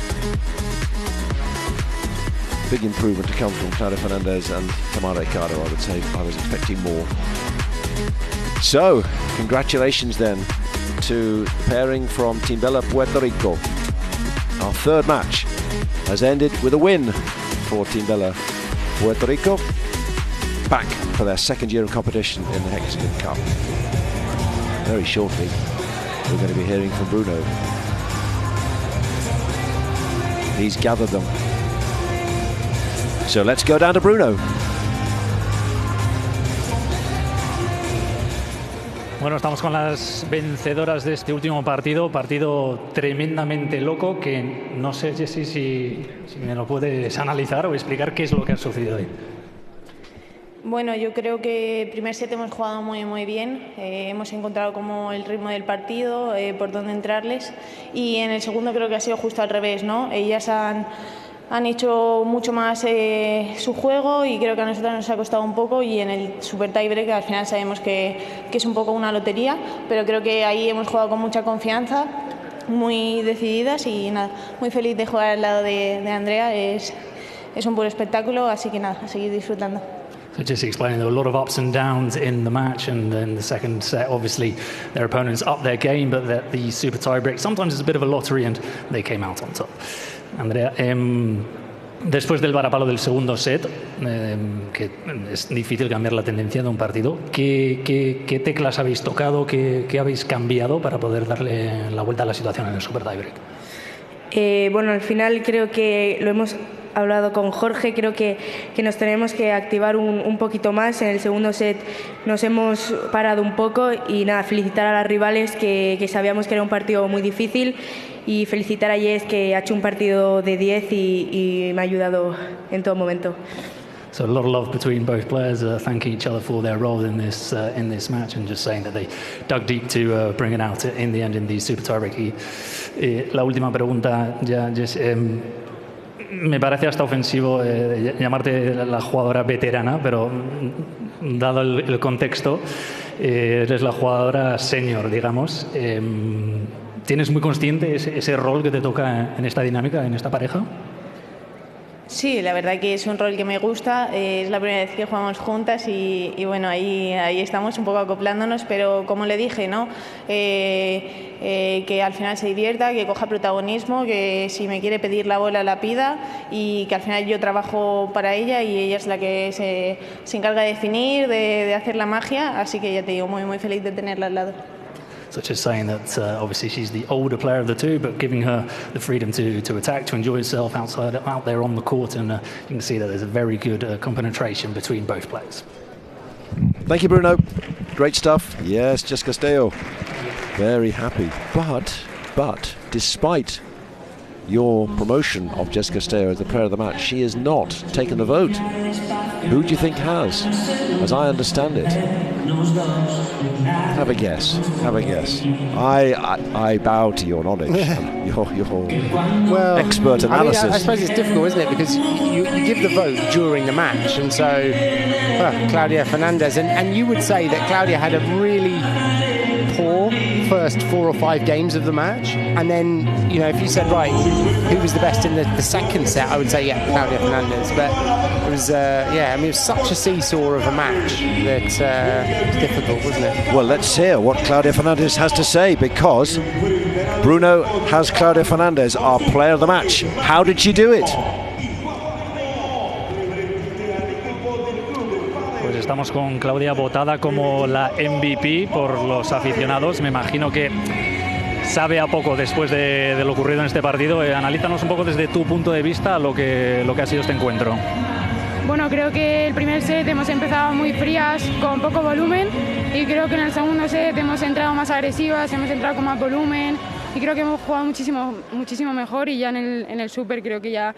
Big improvement to come from Claudia Fernández and Tamara Icardo, I would say. I was expecting more. So, congratulations then to the pairing from Team Bella Puerto Rico. Our third match has ended with a win for Team Bella Puerto Rico, back for their second year of competition in the Hexagon Cup. Very shortly, we're going to be hearing from Bruno. He's gathered them. So let's go down to Bruno. Bueno, estamos con las vencedoras de este último partido tremendamente loco, que no sé, Jessie, si me lo puedes analizar o explicar qué es lo que ha sucedido hoy. Bueno, yo creo que el primer set hemos jugado muy bien, hemos encontrado como el ritmo del partido, por dónde entrarles, y en el segundo creo que ha sido justo al revés, ¿no? Ellas han hecho mucho más su juego y creo que a nosotros nos ha costado un poco, y en el super tiebreak al final sabemos que es un poco una lotería, pero creo que ahí hemos jugado con mucha confianza, muy decididas, y nada, muy feliz de jugar al lado de Andrea, es un puro espectáculo, así que nada, a seguir disfrutando. So just explaining, there were a lot of ups and downs in the match, and in the second set, obviously, their opponents upped their game, but the super tiebreak sometimes is a bit of a lottery, and they came out on top. Andrea, después del varapalo del segundo set, que es difícil cambiar la tendencia de un partido, ¿qué teclas habéis tocado, qué habéis cambiado para poder darle la vuelta a la situación en el super tiebreak? Bueno, al final creo que lo hemos hablado con Jorge, creo que nos tenemos que activar un poquito más. En el segundo set nos hemos parado un poco, y nada, felicitar a las rivales, que sabíamos que era un partido muy difícil, y felicitar a Jess, que ha hecho un partido de 10 y me ha ayudado en todo momento. So a lot of love between both players, thanking each other for their role in this match, and just saying that they dug deep to bring it out in the end in the super tiebreak. Y la última pregunta, ya, Jess, me parece hasta ofensivo llamarte la jugadora veterana, pero dado el contexto, eres la jugadora senior, digamos. ¿Tienes muy consciente ese rol que te toca en esta dinámica, en esta pareja? Sí, la verdad que es un rol que me gusta, es la primera vez que jugamos juntas y bueno, ahí estamos un poco acoplándonos, pero como le dije, ¿no? Que al final se divierta, que coja protagonismo, que si me quiere pedir la bola la pida, y que al final yo trabajo para ella y ella es la que se encarga de definir, de hacer la magia, así que ya te digo, muy feliz de tenerla al lado. So just saying that obviously she's the older player of the two, but giving her the freedom to attack, to enjoy herself out there on the court, and you can see that there's a very good compenetration between both players. Thank you, Bruno. Great stuff. Yes, just Castello. Very happy. But despite your promotion of Jess Castello as the player of the match, she has not taken the vote. Who do you think has? As I understand it. Have a guess. I bow to your knowledge, your expert analysis. I suppose it's difficult, isn't it? Because you give the vote during the match, and so Claudia Fernández, and you would say that Claudia had a really poor first 4 or 5 games of the match, and then, you know, if you said, right, who was the best in the second set, I would say, yeah, Claudia Fernández. But it was, it was such a seesaw of a match that it was difficult, wasn't it? Well, let's hear what Claudia Fernández has to say, because Bruno has Claudia Fernández, our player of the match. How did she do it? Estamos con Claudia votada como la MVP por los aficionados. Me imagino que sabe a poco después de lo ocurrido en este partido. Analízanos un poco desde tu punto de vista lo que ha sido este encuentro. Bueno, creo que el primer set hemos empezado muy frías, con poco volumen, y creo que en el segundo set hemos entrado más agresivas, hemos entrado con más volumen, y creo que hemos jugado muchísimo mejor, y ya en el Super creo que ya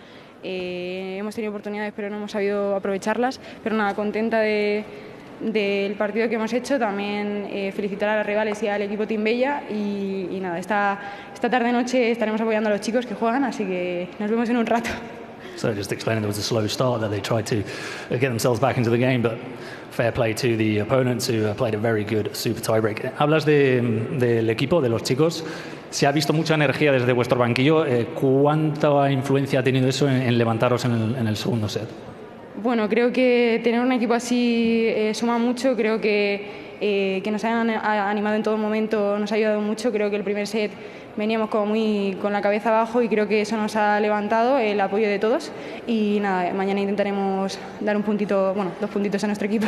hemos tenido oportunidades pero no hemos sabido aprovecharlas, pero nada, contenta del partido que hemos hecho, también felicitar a las rivales y al equipo Team Bella, y nada, esta tarde-noche estaremos apoyando a los chicos que juegan, así que nos vemos en un rato. So just explaining, there was a slow start, that they tried to get themselves back into the game, but fair play to the opponents who played a very good super tiebreak. Hablas del equipo, de los chicos. Se ha visto mucha energía desde vuestro banquillo. ¿Cuánta influencia ha tenido eso en levantaros en el segundo set? Bueno, creo que tener un equipo así suma mucho. Creo que nos hayan animado en todo momento nos ha ayudado mucho. Creo que el primer set veníamos como muy con la cabeza abajo, y creo que eso nos ha levantado, el apoyo de todos, y nada, mañana intentaremos dar 2 puntitos a nuestro equipo.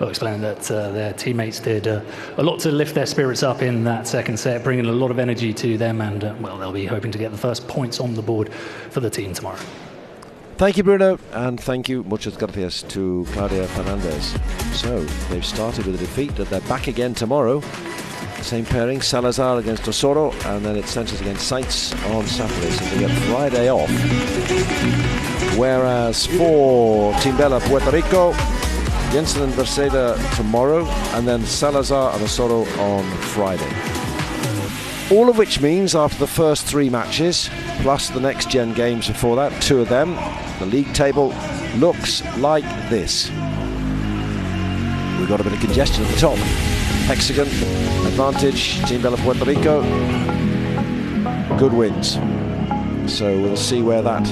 Well, explaining that their teammates did a lot to lift their spirits up in that second set, bringing a lot of energy to them, and they'll be hoping to get the first points on the board for the team tomorrow. Thank you, Bruno, and thank you, muchas gracias, to Claudia Fernandez. So, they've started with a defeat, and they're back again tomorrow. Same pairing, Salazar against Ustero, and then it's Sánchez against Sáinz on Saturday, so they get Friday off. Whereas for Team Bella, Puerto Rico, Jensen and Berseda tomorrow, and then Salazar and Ustero on Friday. All of which means after the first 3 matches, plus the next gen games before that, 2 of them, the league table looks like this. We've got a bit of congestion at the top. Hexagon, advantage, Team Bella Puerto Rico, good wins. So we'll see where that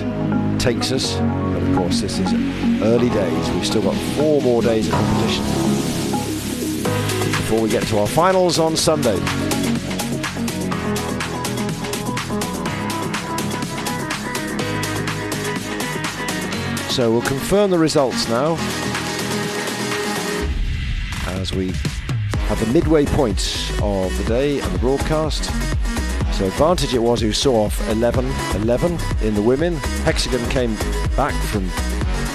takes us. But of course, this is early days. We've still got 4 more days of competition before we get to our finals on Sunday. So we'll confirm the results now as we have the midway points of the day and the broadcast. So advantage it was who saw off 11-11 in the women. Hexagon came back from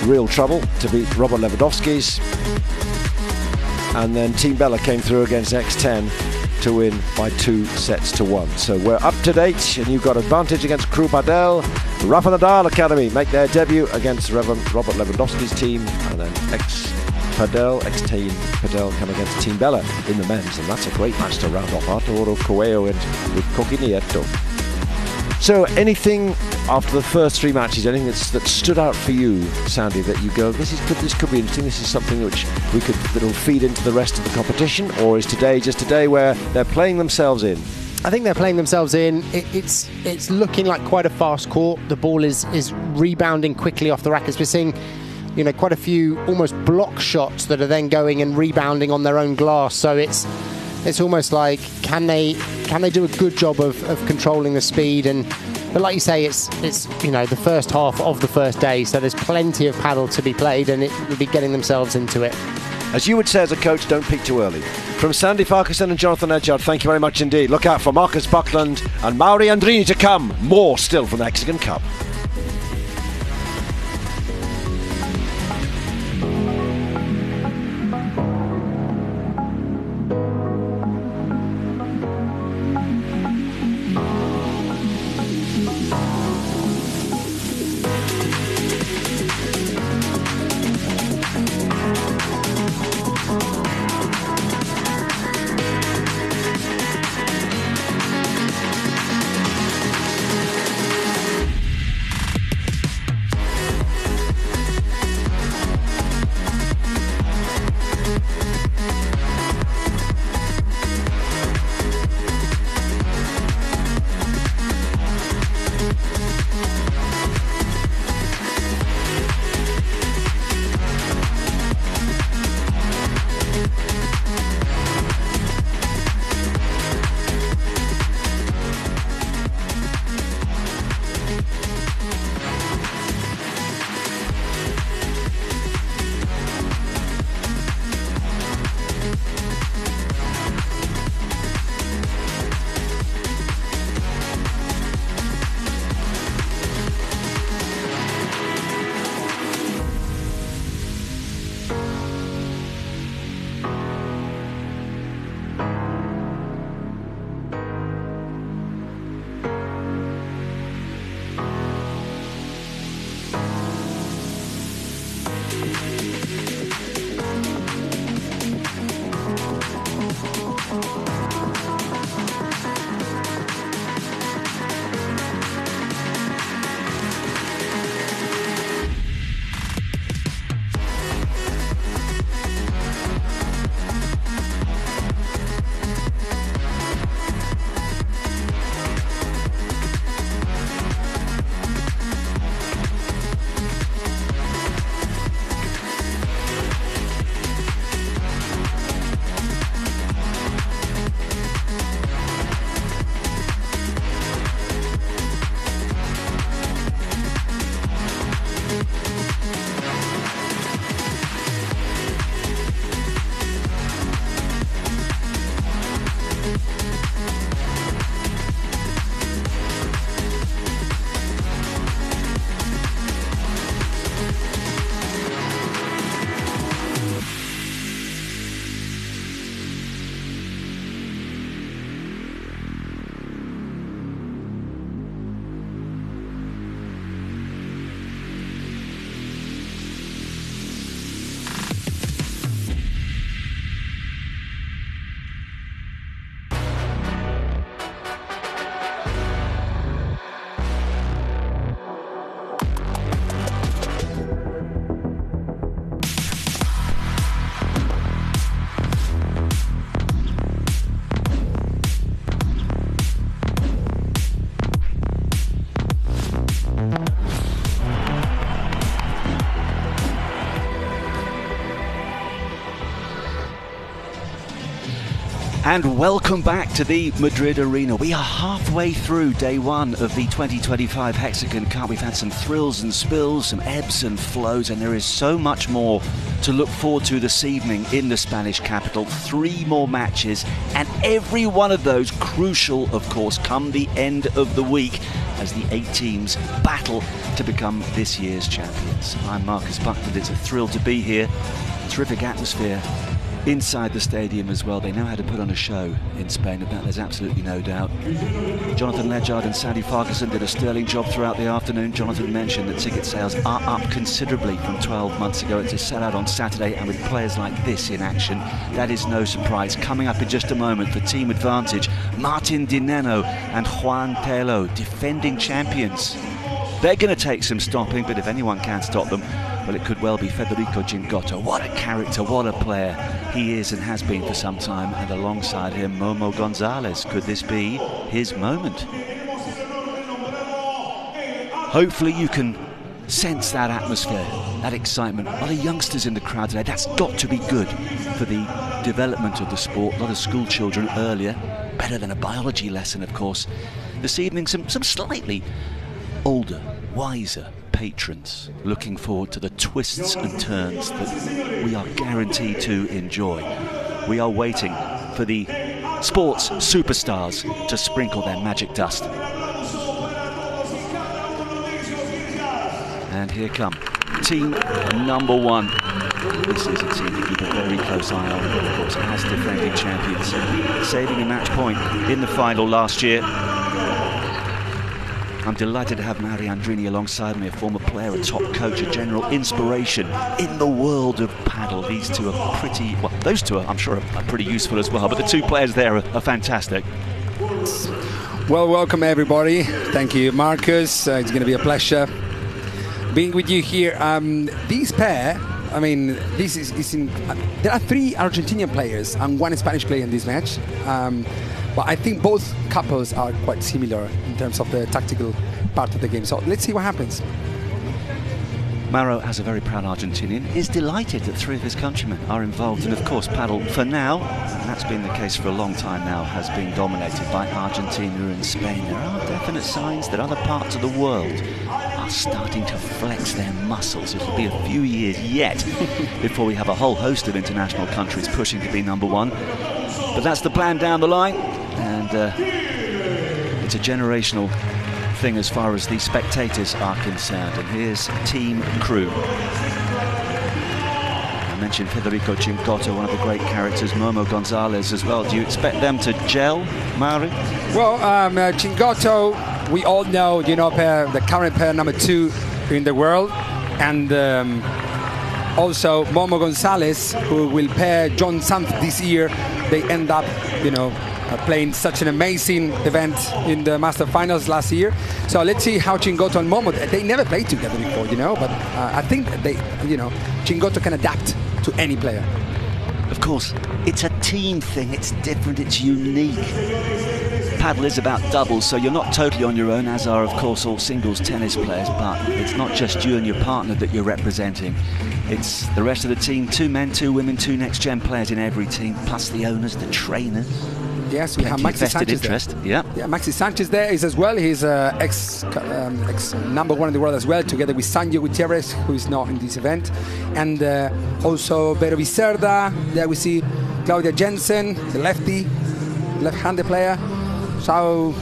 real trouble to beat Robert Lewandowski's. And then Team Bella came through against X10 to win by 2-1. So we're up to date, and you've got advantage against Crew Padel. Rafa Nadal Academy make their debut against Robert Lewandowski's team, and then X-Team Padel come against Team Bella in the men's, and that's a great match to round off Arturo Coello and with Nieto. So anything after the first 3 matches, anything that stood out for you, Sandy, that you go, this could be interesting, this is something which that'll feed into the rest of the competition, or is today just a day where they're playing themselves in? I think they're playing themselves in. It's looking like quite a fast court. The ball is rebounding quickly off the rackets. We're seeing, quite a few almost block shots that are then going and rebounding on their own glass. So it's almost like can they do a good job of controlling the speed, but like you say, it's the first half of the first day, so there's plenty of paddle to be played, and it will be getting themselves into it. As you would say as a coach, don't peak too early. From Sandy Farquharson and Jonathan Edgard, thank you very much indeed. Look out for Marcus Buckland and Mauri Andrini to come. More still from the Hexagon Cup. And welcome back to the Madrid Arena. We are halfway through day one of the 2025 HEXAGON Cup. We've had some thrills and spills, some ebbs and flows, and there is so much more to look forward to this evening in the Spanish capital. 3 more matches, and every one of those crucial, of course, come the end of the week as the 8 teams battle to become this year's champions. I'm Marcus Buckland. It's a thrill to be here. Terrific atmosphere inside the stadium as well. They know how to put on a show in Spain, of that there's absolutely no doubt. Jonathan Ledgard and Sandy Farquharson did a sterling job throughout the afternoon. Jonathan mentioned that ticket sales are up considerably from 12 months ago. It's a sellout on Saturday, and with players like this in action, that is no surprise. Coming up in just a moment for Team Advantage, Martin Di Nenno and Juan Tello, defending champions. They're going to take some stopping, but if anyone can stop them, well, it could well be Federico Chingotto. What a character, what a player he is and has been for some time. And alongside him, Momo González. Could this be his moment? Hopefully you can sense that atmosphere, that excitement. A lot of youngsters in the crowd today. That's got to be good for the development of the sport. A lot of school children earlier. Better than a biology lesson, of course. This evening, some slightly older, wiser patrons looking forward to the twists and turns that we are guaranteed to enjoy. We are waiting for the sports superstars to sprinkle their magic dust. And here come team number 1. This is a team to keep a very close eye on, of course, as defending champions, saving a match point in the final last year. I'm delighted to have Mario Andrini alongside me, a former player, a top coach, a general inspiration in the world of paddle. These two are pretty, well, those two are, I'm sure, are pretty useful as well, but the 2 players there are fantastic. Well, welcome everybody. Thank you, Marcus. It's going to be a pleasure being with you here. This pair, I mean, this is in, there are 3 Argentinian players and 1 Spanish player in this match. But I think both couples are quite similar in terms of the tactical part of the game. So let's see what happens. Mauro, as a very proud Argentinian, is delighted that 3 of his countrymen are involved. And of course, paddle, for now, and that's been the case for a long time now, has been dominated by Argentina and Spain. There are definite signs that other parts of the world are starting to flex their muscles. It'll be a few years yet before we have a whole host of international countries pushing to be number 1. But that's the plan down the line, and it's a generational thing as far as the spectators are concerned. And here's team crew. I mentioned Federico Chingotto, one of the great characters, Momo González as well. Do you expect them to gel, Mauri? Well, Chingotto, we all know, you know, the current pair number 2 in the world, and also Momo González, who will pair John Sanz this year. They end up, you know, playing such an amazing event in the Master Finals last year. So let's see how Chingotto and Momo, they never played together before, you know, but I think they, you know, Chingotto can adapt to any player. Of course, it's a team thing, it's different, it's unique. Paddle is about doubles, so you're not totally on your own, as are, of course, all singles tennis players, but it's not just you and your partner that you're representing. It's the rest of the team, 2 men, 2 women, 2 next-gen players in every team, plus the owners, the trainers. Yes, we have Maxi Sánchez interest. There. Yeah, Maxi Sánchez there is as well. He's ex number 1 in the world as well, together with Sanjo Gutierrez, who is not in this event. And also Vero Vicerda. There we see Claudia Jensen, the left-handed player. So,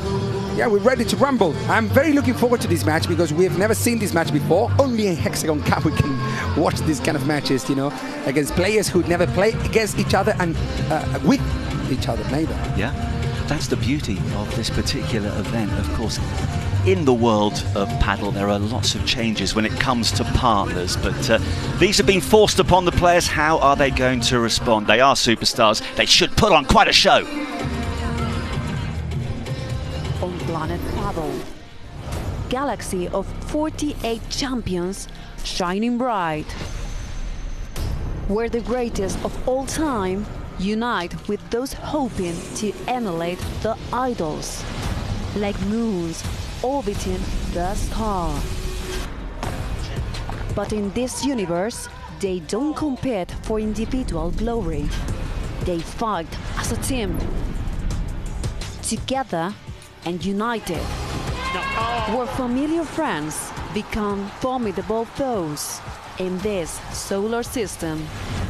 yeah, we're ready to rumble. I'm very looking forward to this match because we've never seen this match before. Only in HEXAGON Cup we can watch these kind of matches, you know, against players who never play against each other and with each other, maybe. Yeah, that's the beauty of this particular event. Of course, in the world of paddle, there are lots of changes when it comes to partners, but these have been forced upon the players. How are they going to respond? They are superstars. They should put on quite a show. On Planet Paddle, galaxy of 48 champions shining bright, where the greatest of all time unite with those hoping to emulate the idols, like moons orbiting the star. But in this universe, they don't compete for individual glory. They fight as a team, together and united, where familiar friends become formidable foes. In this solar system,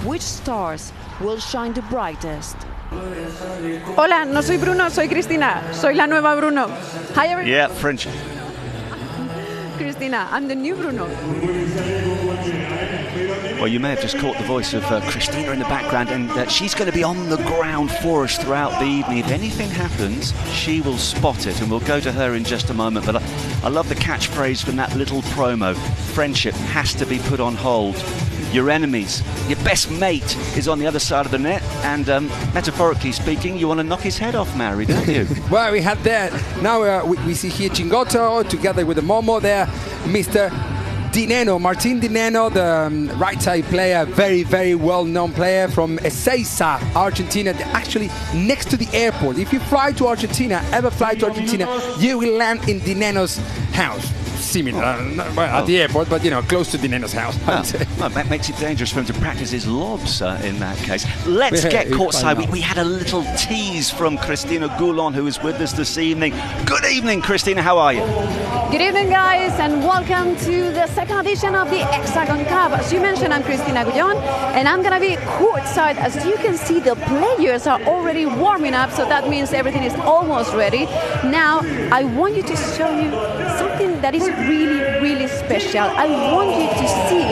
which stars will shine the brightest? Hola, no soy Bruno, soy Cristina. Soy la nueva Bruno. Hi, everyone. Yeah, French. Cristina, I'm the new Bruno. Well, you may have just caught the voice of Cristina in the background, and she's going to be on the ground for us throughout the evening. If anything happens, she will spot it, and we'll go to her in just a moment. But I love the catchphrase from that little promo. Friendship has to be put on hold. Your enemies, your best mate is on the other side of the net, and metaphorically speaking, you want to knock his head off, Mary, don't you? Well, we had that. Now we see here Chingotto together with the Momo there, Mr. Nenno, Martin Nenno, the right side player, very, very well-known player from Ezeiza, Argentina, actually next to the airport. If you fly to Argentina, ever fly to Argentina, you will land in Nenno's house. Similar, at the airport, but close to Nenno's house. Well, that makes it dangerous for him to practice his lobs in that case. Let's get courtside. We had a little tease from Cristina Goulon, who is with us this evening. Good evening, Cristina. How are you? Good evening, guys, and welcome to the second edition of the HEXAGON Cup. As you mentioned, I'm Cristina Goulon, and I'm going to be courtside. As you can see, the players are already warming up, so that means everything is almost ready. Now, I want you to show you something that is really, really special. I want you to see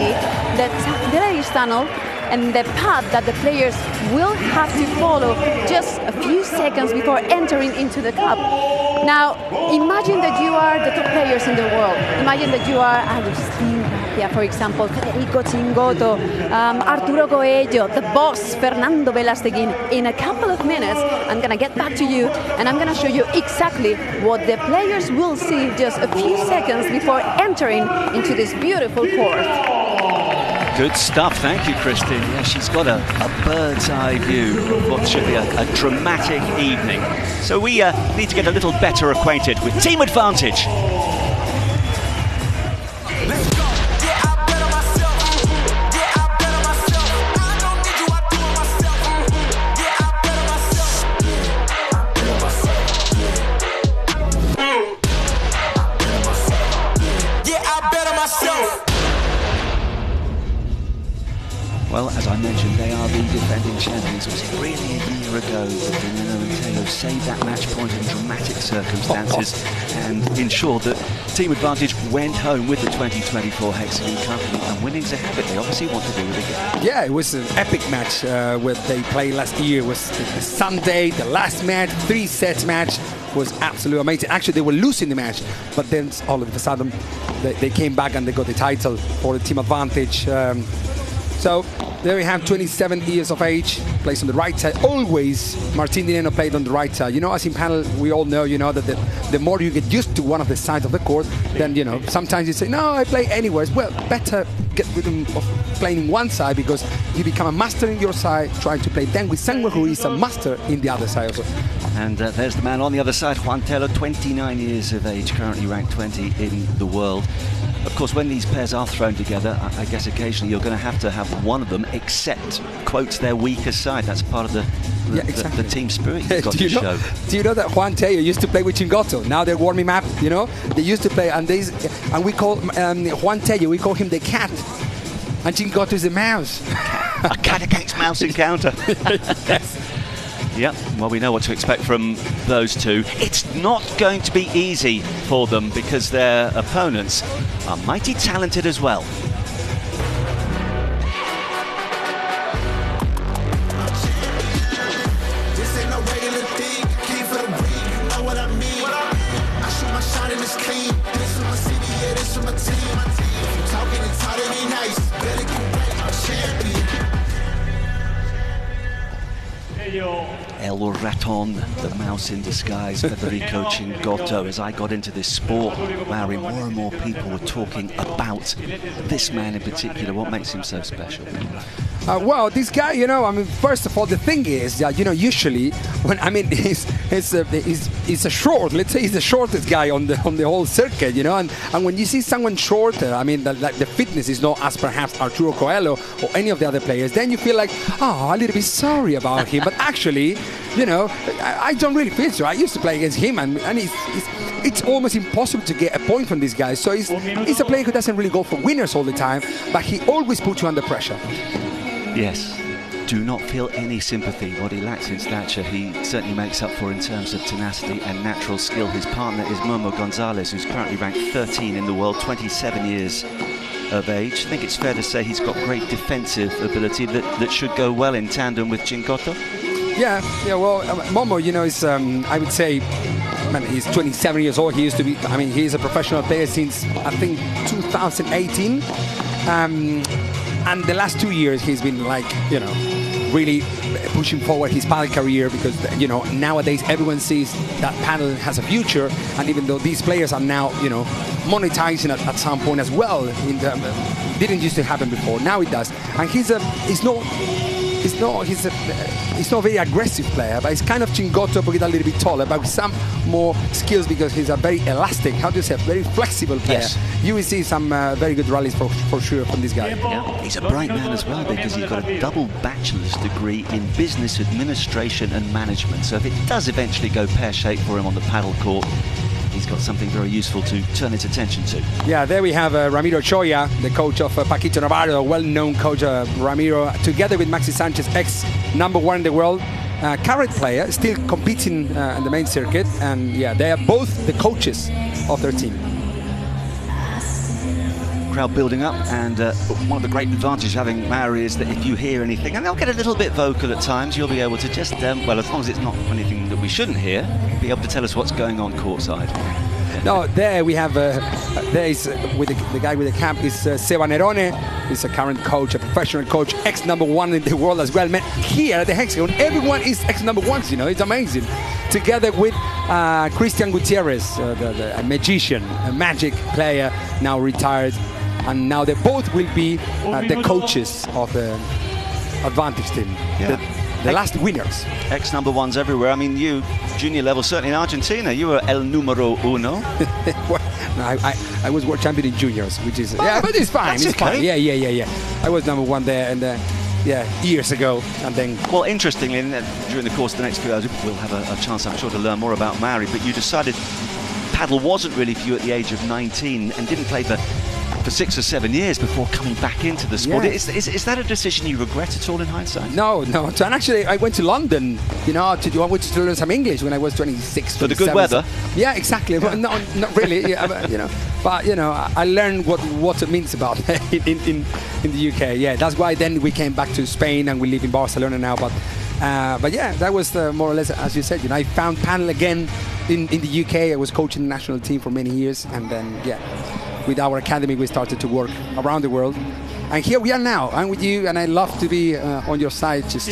the drainage tunnel and the path that the players will have to follow just a few seconds before entering into the cup. Now, imagine that you are the top players in the world. Imagine that you are Tapia, for example, Chingotto, Arturo Coello, the boss, Fernando Velasteguin. In a couple of minutes, I'm going to get back to you and I'm going to show you exactly what the players will see just a few seconds before entering into this beautiful court. Good stuff, thank you, Christine. Yeah, she's got a bird's eye view of what should be a dramatic evening. So we need to get a little better acquainted with Team Advantage. Well, as I mentioned, they are the defending champions. Was it really a year ago that Nenno and Tello saved that match point in dramatic circumstances and ensured that Team Advantage went home with the 2024 HEXAGON Cup, and winning's a habit they obviously want to do it again. Yeah, it was an epic match where they played last year. It was Sunday, the last match, 3 sets match. Was absolutely amazing. Actually, they were losing the match, but then all of a sudden they came back and they got the title for the Team Advantage. So there we have 27 years of age, plays on the right side. Always Martin Nenno played on the right side. As in panel, we all know, that the more you get used to one of the sides of the court, then, sometimes you say, no, I play anywhere. Well, better get rhythm of playing in one side because you become a master in your side, trying to play then with Sanz, who is a master in the other side also. And there's the man on the other side, Juan Tello, 29 years of age, currently ranked 20 in the world. Of course, when these pairs are thrown together, I guess occasionally you're going to have one of them accept, quotes, their weaker side. That's part of the team spirit you've got to show. Do you know that Juan Tello used to play with Chingotto? Now they're warming up, They used to play, and we call Juan Tello, we call him the cat. And Chingotto is the mouse. A cat against mouse encounter. Yes. Yep, well, we know what to expect from those two. It's not going to be easy for them because their opponents are mighty talented as well. This ain't no regular thing, came for the ring, you know what I mean. I shoot my shot and it's clean. This is my city, yeah, this is my team. If you talking and talking ain't nice, better get right, I'm champion. El El Raton, the mouse in disguise, Federico Chingotto. As I got into this sport, Larry, more and more people were talking about this man in particular. What makes him so special? Well, this guy, you know, I mean, first of all, the thing is that, you know, usually when, I mean, he's a short, let's say he's the shortest guy on the whole circuit, you know, and when you see someone shorter, I mean, like the fitness is not as perhaps Arturo Coelho or any of the other players, then you feel like, oh, a little bit sorry about him. But actually, you know, I don't really feel so. I used to play against him, and it's almost impossible to get a point from this guy. So he's a player who doesn't really go for winners all the time, but he always puts you under pressure. Yes, do not feel any sympathy. What he lacks in stature, he certainly makes up for in terms of tenacity and natural skill. His partner is Momo González, who's currently ranked 13 in the world, 27 years of age. I think it's fair to say he's got great defensive ability that should go well in tandem with Chingotto. Yeah, well, Momo, you know, is, I would say, man, he's 27 years old. He used to be, I mean, he's a professional player since, I think, 2018. And the last 2 years, he's been like, you know, really pushing forward his padel career because, you know, nowadays everyone sees that padel has a future. And even though these players are now, you know, monetizing at some point as well, didn't used to happen before. Now it does. And he's not a very aggressive player, but he's kind of Chingotto, but a little bit taller, but with some more skills because he's a very elastic, how do you say, very flexible player. Yes. You will see some very good rallies for sure from this guy. Yeah. He's a bright man as well because he's got a double bachelor's degree in business administration and management. So if it does eventually go pear-shaped for him on the paddle court, he's got something very useful to turn his attention to. Yeah, there we have Ramiro Choya, the coach of Paquito Navarro, a well-known coach, Ramiro, together with Maxi Sánchez, ex-number 1 in the world, current player, still competing in the main circuit, and yeah, they are both the coaches of their team. Crowd building up, and one of the great advantages of having Maori is that if you hear anything, and they'll get a little bit vocal at times, you'll be able to just, well, as long as it's not anything that we shouldn't hear, be able to tell us what's going on courtside. No, there we have, there is, with the guy with the cap is Seba Nerone. He's a current coach, a professional coach, ex-number 1 in the world as well. Man, here at the Hexagon, everyone is ex-number 1s, you know, it's amazing. Together with Christian Gutierrez, a magician, a magic player, now retired. And now they both will be the coaches of the Advantage team, the last winners. Ex-number 1s everywhere. I mean, you, junior level, certainly in Argentina, you were el número uno. Well, no, I was world champion in juniors, which is, yeah, but it's fine, it's fine. Yeah. I was number 1 there, and years ago, and then... Well, interestingly, during the course of the next few hours, we'll have a chance, I'm sure, to learn more about Maori, but you decided paddle wasn't really for you at the age of 19 and didn't play for 6 or 7 years before coming back into the sport. Yes. Is that a decision you regret at all in hindsight? No. And actually, I went to London, you know, I went to learn some English when I was 26. For the good weather? Yeah, exactly. Well, no, not really. Yeah, but you know, I learned what it means about in the UK. Yeah, that's why then we came back to Spain and we live in Barcelona now. But yeah, that was more or less, as you said. You know, I found paddle again in the UK. I was coaching the national team for many years, and then with our academy, we started to work around the world. And here we are now. I'm with you, and I love to be on your side, just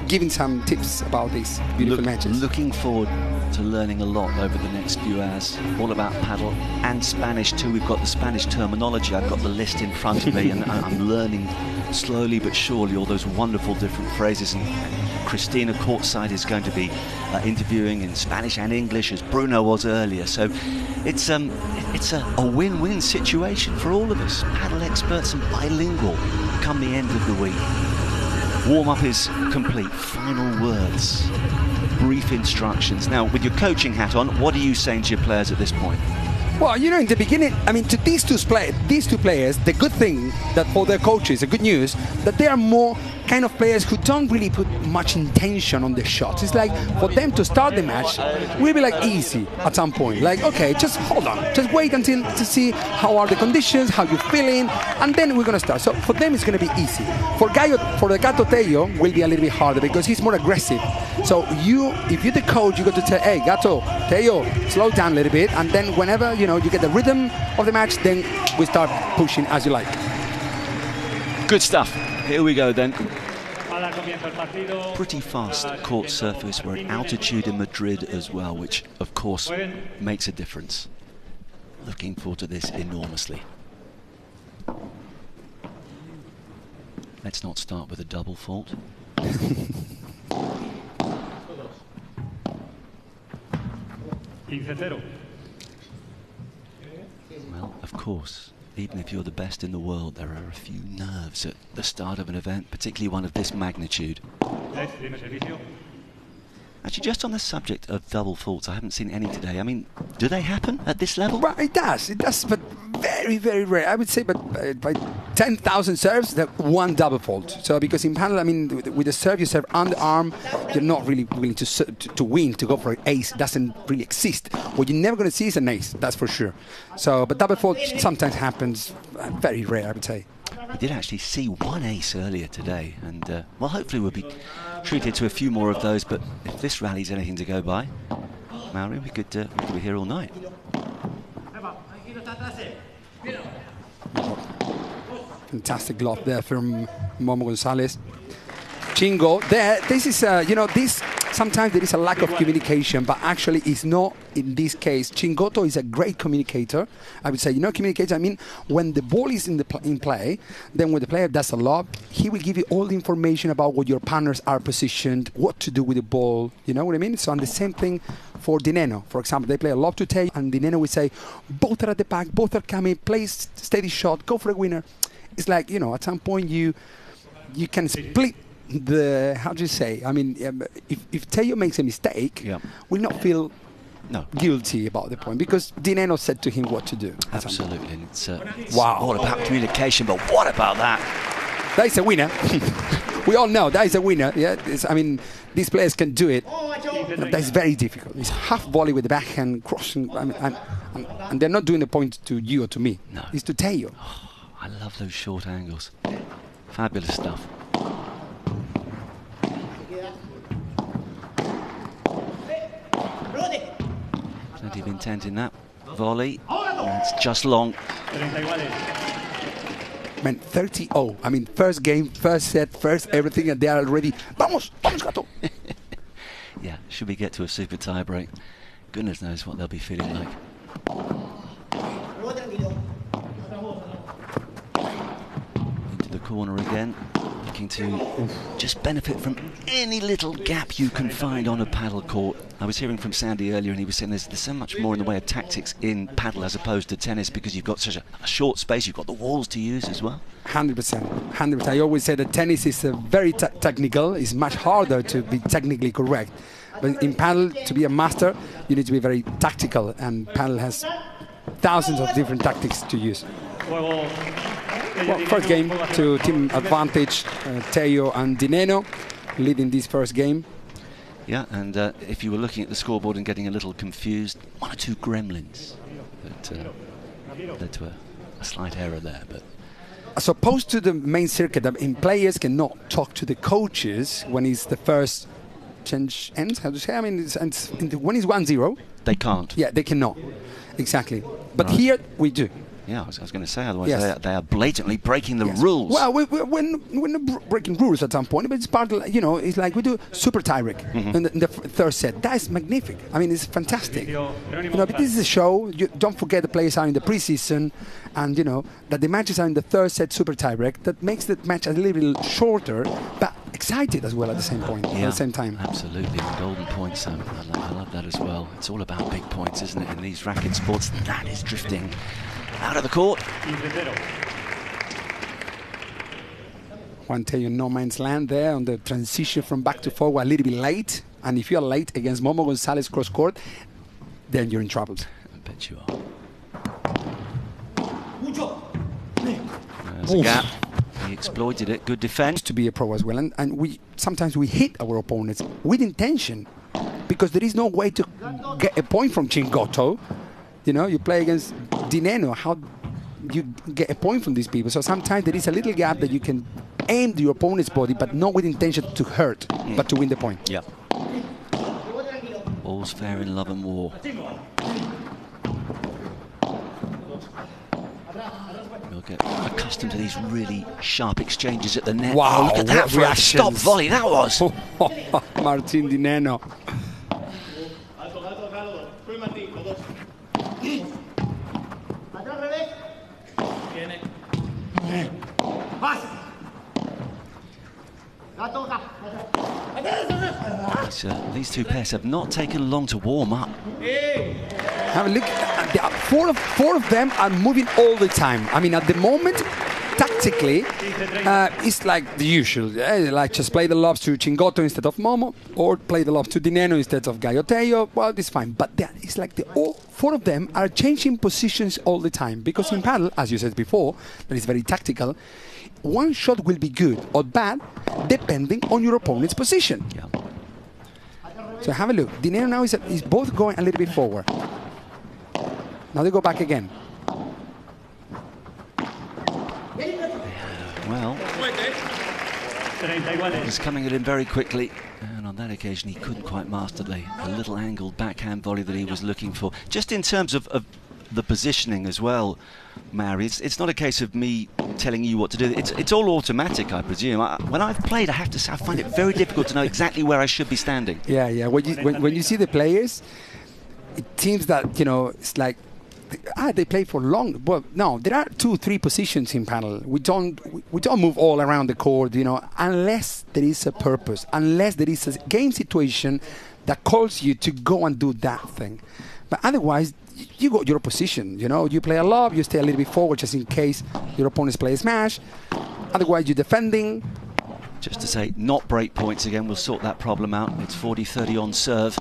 giving some tips about these beautiful matches. Looking forward to learning a lot over the next few hours, all about paddle and Spanish too. We've got the Spanish terminology. I've got the list in front of me, and I'm learning slowly but surely all those wonderful different phrases. And Christina courtside is going to be interviewing in Spanish and English, as Bruno was earlier. So it's a win-win situation for all of us, paddle experts and bilingual, come the end of the week. Warm-up is complete. Final words, brief instructions. Now, with your coaching hat on, what are you saying to your players at this point? Well, you know, in the beginning, I mean, to these two players, the good thing that for their coaches, the good news, that they are more kind of players who don't really put much intention on their shots. It's like for them to start the match will be like easy at some point. Like, okay, just hold on, just wait until to see how are the conditions, how you're feeling, and then we're gonna start. So for them, it's gonna be easy. For the Gato Tello, will be a little bit harder because he's more aggressive. So if you're the coach, you got to tell, hey, Gato Tello, slow down a little bit, and then whenever you get the rhythm of the match, then we start pushing as you like. Good stuff. Here we go then. Pretty fast court surface. We're at altitude in Madrid as well, which of course makes a difference. Looking forward to this enormously. Let's not start with a double fault. Well, of course, even if you're the best in the world, there are a few nerves at the start of an event, particularly one of this magnitude. Actually, just on the subject of double faults, I haven't seen any today. I mean, do they happen at this level? Well, it does, but very, very rare. I would say, but by 10,000 serves, that one double fault. So, because in padel, I mean, with the serve, you serve underarm, you're not really willing to win, to go for an ace. It doesn't really exist. What you're never going to see is an ace, that's for sure. So, but double fault sometimes happens, very rare, I would say. We did actually see one ace earlier today, and well, hopefully we'll be treated to a few more of those. But if this rally's anything to go by, Maori, we could be here all night. Fantastic glove there from Momo González. Chingo, this is, this sometimes there is a lack of communication, but actually it's not in this case. Chingotto is a great communicator. I would say, communicator, I mean, when the ball is in play, then when the player does a lob, he will give you all the information about what your partners are positioned, what to do with the ball, you know what I mean? So, and the same thing for Nenno. For example, they play a lob to Tello, and Nenno will say, both are at the back, both are coming, play steady shot, go for a winner. It's like, at some point you can split the, how do you say? I mean, if Tello makes a mistake, will not feel guilty about the point because Nenno said to him what to do. Absolutely. It's all about communication, but what about that? That is a winner. We all know that is a winner. Yeah, I mean, these players can do it. That is very difficult. It's half volley with the backhand crossing, and they're not doing the point to you or to me. No, it's to Tello. Oh, I love those short angles. Fabulous stuff. Plenty of intent in that volley. It's just long. Man, 30-0. I mean, first game, first set, first everything, and they are already. Vamos, gato. Yeah, should we get to a super tie break? Goodness knows what they'll be feeling like. Into the corner again. Looking to just benefit from any little gap you can find on a paddle court. I was hearing from Sandy earlier and he was saying there's so much more in the way of tactics in paddle as opposed to tennis because you've got such a short space, you've got the walls to use as well. 100%. I always say that tennis is very technical, it's much harder to be technically correct. But in paddle, to be a master, you need to be very tactical, and paddle has thousands of different tactics to use. Well, first game to team advantage, Tello and Nenno leading this first game. Yeah, and if you were looking at the scoreboard and getting a little confused, one or two gremlins that led to a slight error there. But as opposed to the main circuit, players cannot talk to the coaches when it's the first change ends. How to say? I mean, when it's 1-0, they can't. Yeah, they cannot. Exactly. But right. Here we do. Yeah, I was going to say, otherwise they are blatantly breaking the rules. Well, we're not breaking rules at some point, but it's part of, it's like we do super tie-break in the third set. That is magnificent. I mean, it's fantastic. But this is a show. You don't forget the players are in the preseason, and that the matches are in the third set super tie-break. That makes the match a little bit shorter, but excited as well at the same point, at the same time. Absolutely, the golden points. I love that as well. It's all about big points, isn't it? In these racket sports, that is drifting out of the court. Juan Tello, no man's land there on the transition from back to forward, a little bit late. And if you're late against Momo González cross court, then you're in trouble. I bet you are. There's a gap. He exploited it. Good defense. To be a pro as well. And we sometimes we hit our opponents with intention because there is no way to get a point from Chingotto. You play against Nenno, how you get a point from these people. So sometimes there is a little gap that you can aim your opponent's body, but not with intention to hurt, but to win the point. Yeah. All's fair in love and war. We'll get accustomed to these really sharp exchanges at the net. Wow, oh, look at that for a reactions. stop volley, that was. Martín Di Nenno. These two pairs have not taken long to warm up. Have a look. Four of them are moving all the time. I mean, at the moment, tactically, it's like the usual. Like just play the lobs to Chingotto instead of Momo, or play the lobs to Di Nenno instead of Tello. Well, it's fine. But it's like all four of them are changing positions all the time. Because in paddle, as you said before, that is very tactical. One shot will be good or bad depending on your opponent's position. Yeah. So have a look. Di Nenno now is both going a little bit forward. Now they go back again. Well, he's coming at him very quickly, and on that occasion he couldn't quite master the little angled backhand volley that he was looking for. Just in terms of the positioning as well, Mary, it's not a case of me telling you what to do. It's all automatic, I presume. When I've played, I have to say I find it very difficult to know exactly where I should be standing. Yeah. When you see the players, it seems that, you know, it's like they play for long. Well, no, there are 2-3 positions in paddle. We don't move all around the court, you know, unless there is a purpose, unless there is a game situation that calls you to go and do that thing. But otherwise, you got your position, you know. You play a lob, you stay a little bit forward just in case your opponents play a smash. Otherwise, you're defending. Just to say, not break points again. We'll sort that problem out. It's 40-30 on serve.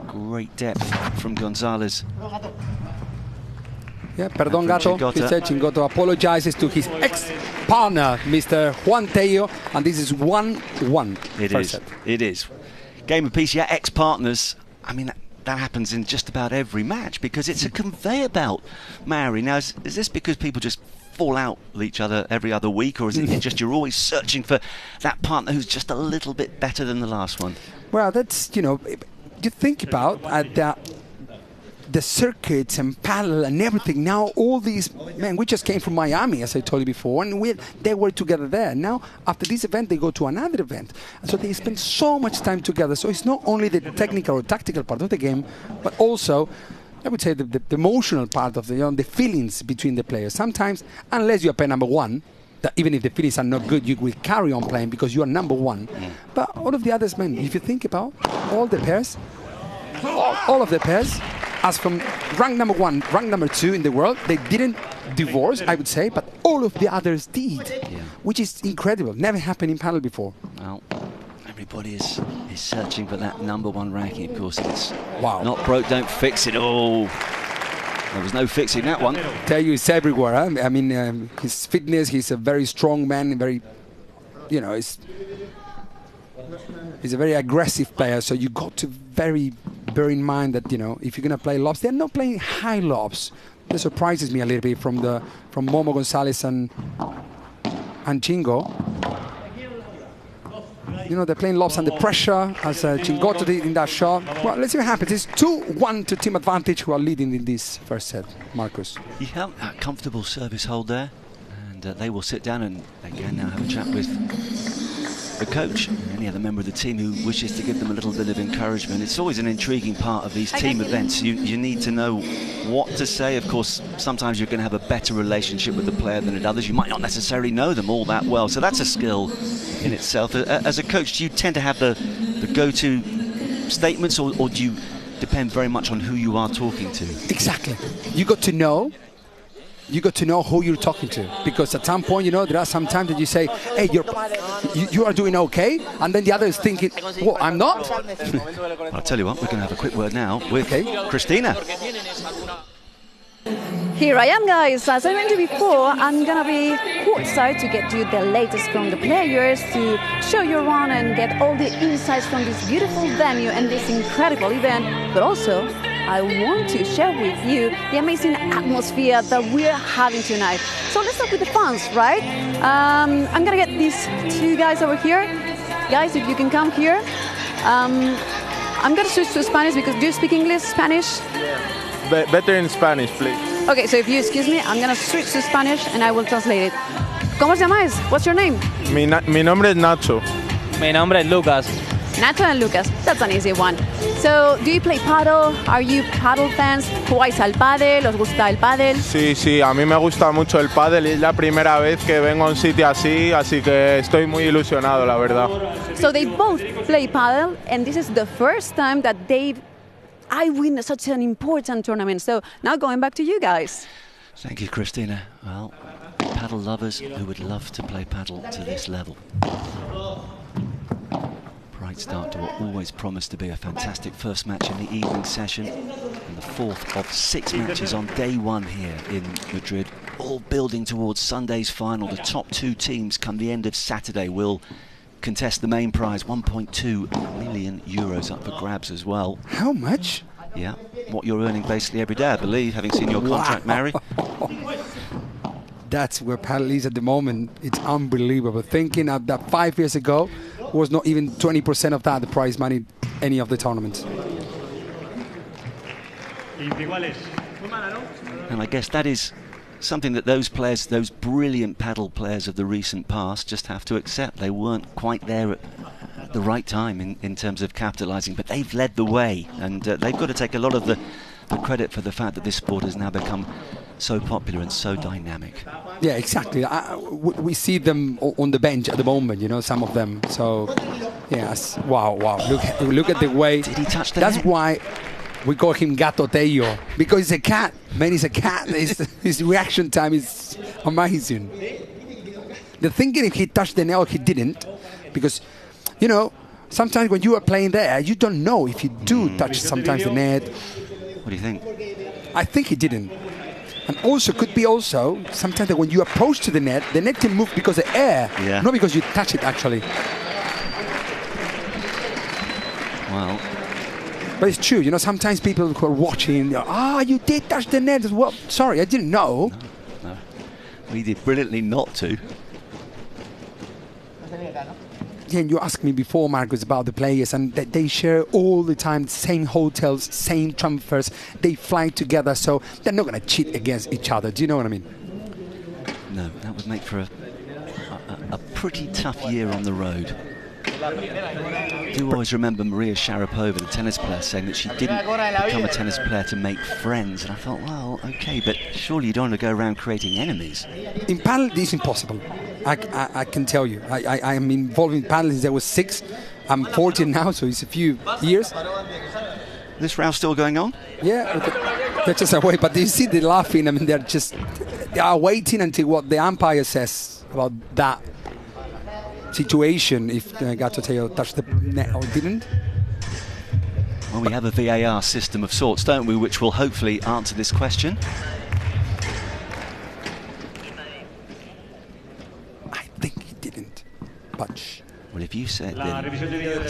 Great depth from González. Yeah, perdón, Gato. He said Chingotto apologizes to his ex-partner, Mr. Juan Tello, and this is 1-1. It is. Game apiece, yeah, ex-partners. I mean, that happens in just about every match because it's a conveyor belt, Mary. Now, is this because people just fall out with each other every other week, or is it just you're always searching for that partner who's just a little bit better than the last one? Well, that's, you know, you think about the circuits and paddle and everything. Now all these, man, we just came from Miami, as I told you before, and they were together there. Now after this event they go to another event, and so they spend so much time together. So it's not only the technical or tactical part of the game, but also I would say the emotional part of the feelings between the players. Sometimes, unless you're pair number one, that even if the feelings are not good, you will carry on playing because you are number one. But all of the others, man, if you think about all the pairs, all of the pairs, as from rank number 1, rank number 2 in the world, they didn't divorce, I would say, but all of the others did, which is incredible. Never happened in paddle before. Well, everybody is searching for that number 1 ranking. Of course, it's not broke, don't fix it. Oh, there was no fixing that one. Tello is everywhere. Huh? I mean, his fitness, he's a very strong man, very, you know, he's a very aggressive player, so you got to bear in mind that, you know, if you're going to play lobs, they're not playing high lobs. That surprises me a little bit from Momo, González and Chingo. You know, they're playing lobs under pressure, as Chingotto did in that shot. Well, let's see what happens. It's 2-1 to Team Advantage, who are leading in this first set, Marcus. Yeah, a comfortable service hold there. And they will sit down and again now have a chat with the coach and any other member of the team who wishes to give them a little bit of encouragement. It's always an intriguing part of these team events. You need to know what to say. Of course, sometimes you're going to have a better relationship with the player than at others. You might not necessarily know them all that well, so that's a skill in itself. As a coach, do you tend to have the go-to statements, or do you depend very much on who you are talking to? Exactly. You got to know who you're talking to, because at some point, you know, there are some times that you say, hey, you are doing okay, and then the other is thinking, well, I'm not. I'll tell you what, we're going to have a quick word now with Christina. Here I am, guys. As I mentioned before, I'm going to be courtside to get you the latest from the players, to show you around and get all the insights from this beautiful venue and this incredible event. But also, I want to share with you the amazing atmosphere that we're having tonight. So let's start with the fans, right? I'm going to get these two guys over here. Guys, if you can come here. I'm going to switch to Spanish because do you speak English, Spanish? Better in Spanish, please. Okay, so if you excuse me, I'm gonna switch to Spanish and I will translate it. ¿Cómo os llamáis? What's your name? Mi nombre es Nacho. Mi nombre es Lucas. Nacho and Lucas. That's an easy one. So, do you play paddle? Are you paddle fans? ¿Jugáis al pádel? ¿Os gusta el pádel? Sí, a mí me gusta mucho el pádel y es la primera vez que vengo a un sitio así que estoy muy ilusionado, la verdad. So they both play paddle, and this is the first time that I win such an important tournament. So now going back to you guys. Thank you, Christina. Well, paddle lovers who would love to play paddle to this level. Bright start to what always promised to be a fantastic first match in the evening session, and the fourth of 6 matches on day one here in Madrid, all building towards Sunday's final. The top 2 teams come the end of Saturday will contest the main prize, 1.2 million euros up for grabs as well. How much? Yeah, what you're earning basically every day, I believe, having seen your contract, Mary. That's where paddle is at the moment. It's unbelievable. Thinking of that 5 years ago was not even 20% of that, the prize money, any of the tournaments. And I guess that is something that those players, those brilliant paddle players of the recent past, just have to accept. They weren't quite there at the right time in terms of capitalising, but they've led the way, and they've got to take a lot of the credit for the fact that this sport has now become so popular and so dynamic. Yeah, exactly. We see them on the bench at the moment, you know, some of them. So, yes, wow. Look at the way. Did he touch the That's net? why we call him Gato Tello, because he's a cat. Man, he's a cat. His reaction time is amazing. The thinking if he touched the net or he didn't, because, you know, sometimes when you are playing there, you don't know if you do touch sometimes the net. What do you think? I think he didn't. And also, could be also, sometimes that when you approach to the net can move because of air, not because you touch it, actually. Well. But it's true, you know, sometimes people who are watching, you did touch the net. Well, sorry, I didn't know. No. We did brilliantly not to. Yeah, and you asked me before, Marcus, about the players, and they share all the time, same hotels, same transfers, they fly together, so they're not going to cheat against each other. Do you know what I mean? No, that would make for a pretty tough year on the road. I do always remember Maria Sharapova, the tennis player, saying that she didn't become a tennis player to make friends, and I thought, well, okay, but surely you don't want to go around creating enemies. In paddle, it's impossible. I can tell you. I am involved in paddle since I was 6. I'm 14 now, so it's a few years. This round still going on? Yeah, they're just away, but you see, they're laughing. I mean, they are waiting until what the umpire says about that situation, if Gato Tello touched the net or didn't. Well, we have a VAR system of sorts, don't we, which will hopefully answer this question. I think he didn't, but... Well, if you said La then, revisión de video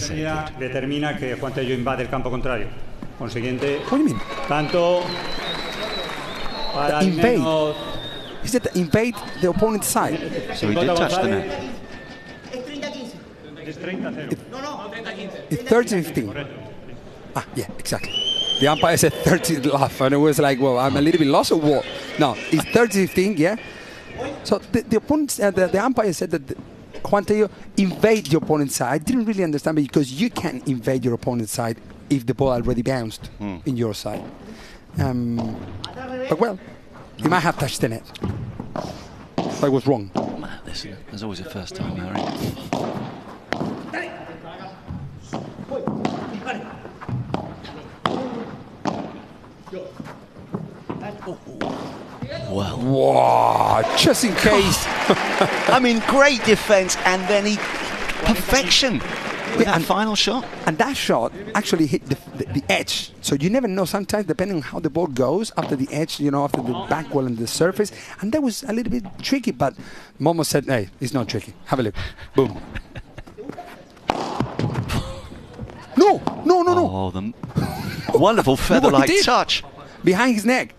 determina que Juan Tello invade el campo contrario. Consiguiente, what do you mean? Tanto para invade. Nenno, Is that invade the opponent's side? So he did touch the net. Es 30-0. It's 30-15. Ah, yeah, exactly. The umpire said 30 laugh, and it was like, well, I'm a little bit lost or what? No, it's 30-15, yeah. So the opponent, the umpire said that Juan Tello invade the opponent's side. I didn't really understand, because you can invade your opponent's side if the ball already bounced in your side. But well, he might have touched the net. I was wrong. Listen, there's always a first time, Harry. Well, wow, just in case. I mean, great defense, and then perfection with that final shot. And that shot actually hit the edge. So you never know sometimes, depending on how the ball goes, after the edge, you know, after the back wall and the surface. And that was a little bit tricky, but Momo said, hey, it's not tricky. Have a look. Boom. No. Oh, the wonderful feather-like touch. Behind his neck.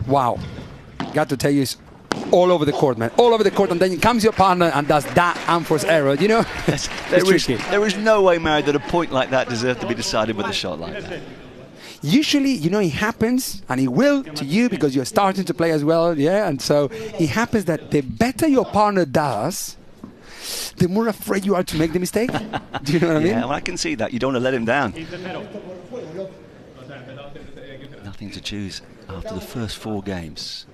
Wow. Got to tell you, all over the court, man. All over the court, and then comes your partner and does that unforced error, you know? There is no way, Mary, that a point like that deserves to be decided with a shot like that. Usually, you know, it happens, and it will to you because you're starting to play as well, yeah? And so it happens that the better your partner does, the more afraid you are to make the mistake. Do you know what I mean? Yeah, well, I can see that. You don't want to let him down. Nothing to choose after the first 4 games.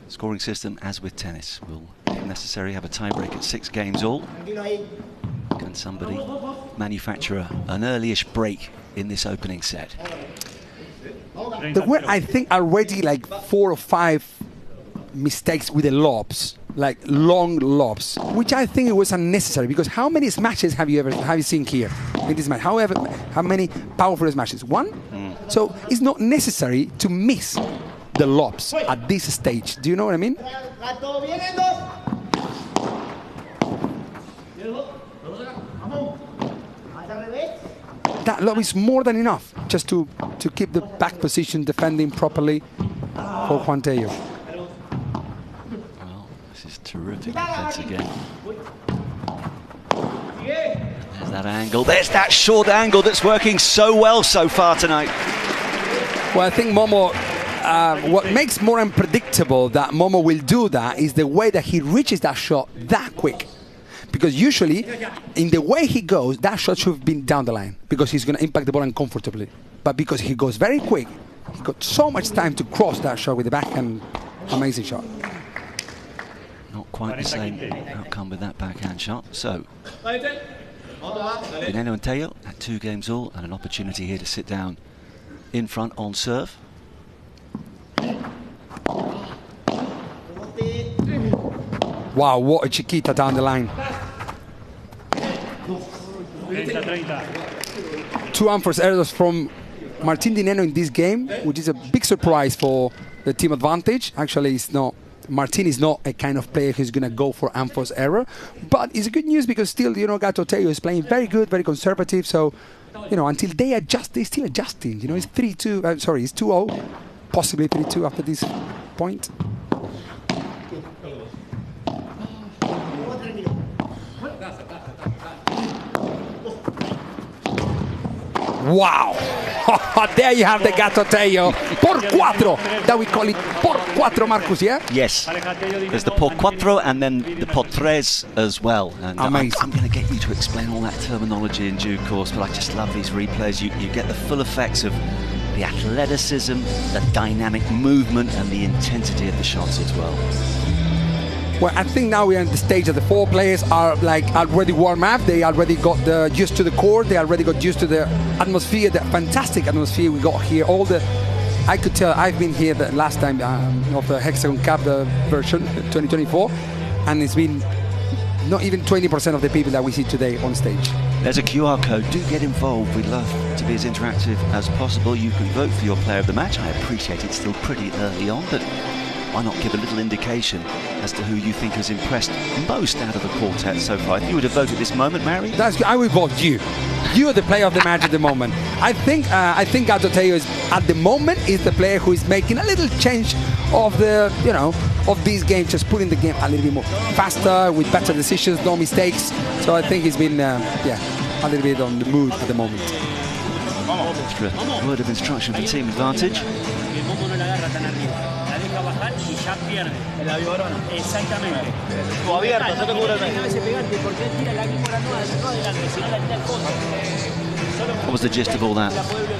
Scoring system, as with tennis, will, if necessary, have a tiebreak at 6 games all. Can somebody manufacture an early-ish break in this opening set? There were, I think, already like 4 or 5 mistakes with the lobs, like long lobs, which I think it was unnecessary because how many smashes have you seen here in this match? How many powerful smashes? 1? So it's not necessary to miss the lobs at this stage. Do you know what I mean? That lob is more than enough just to keep the back position defending properly for Juan Tello. Well, this is terrific defense again. There's that angle. There's that short angle that's working so well so far tonight. Well, I think Momo, what makes more unpredictable that Momo will do that is the way that he reaches that shot that quick. Because usually, in the way he goes, that shot should have been down the line because he's going to impact the ball uncomfortably. But because he goes very quick, he got so much time to cross that shot with the backhand. Amazing shot. Not quite the same outcome with that backhand shot. So, Nenno and Tello at 2 games all and an opportunity here to sit down in front on serve. Wow, what a chiquita down the line. 2 unforced errors from Martín Di Nenno in this game, which is a big surprise for the team advantage. Actually, it's not. Martín is not a kind of player who's going to go for unforced error, but it's good news because still, you know, Gato Tello is playing very good, very conservative. So, you know, until they adjust, they're still adjusting. You know, it's 3-2. Sorry, it's 2-0, possibly 3-2 after this point. Wow! There you have the Gato Tello. Por 4. That we call it por 4, Marcus, yeah? Yes. There's the por 4 and then the por 3 as well. And amazing. I'm going to get you to explain all that terminology in due course, but I just love these replays. You get the full effects of the athleticism, the dynamic movement, and the intensity of the shots as well. Well, I think now we're in the stage that the 4 players are like already warm up. They already got used to the court. They already got used to the atmosphere, the fantastic atmosphere we got here. I could tell I've been here the last time of the HEXAGON Cup version 2024, and it's been not even 20% of the people that we see today on stage. There's a QR code. Do get involved. We'd love to be as interactive as possible. You can vote for your player of the match. I appreciate it's still pretty early on, but why not give a little indication as to who you think has impressed most out of the quartet so far? If you were to vote at this moment, Mary? That's good. I will vote you. You are the player of the match at the moment. I think Gato Tello is at the moment is the player who is making a little change of the of this game, just putting the game a little bit more faster with better decisions, no mistakes. So I think he's been a little bit on the mood at the moment. Extra word of instruction for team advantage. What was the gist of all that?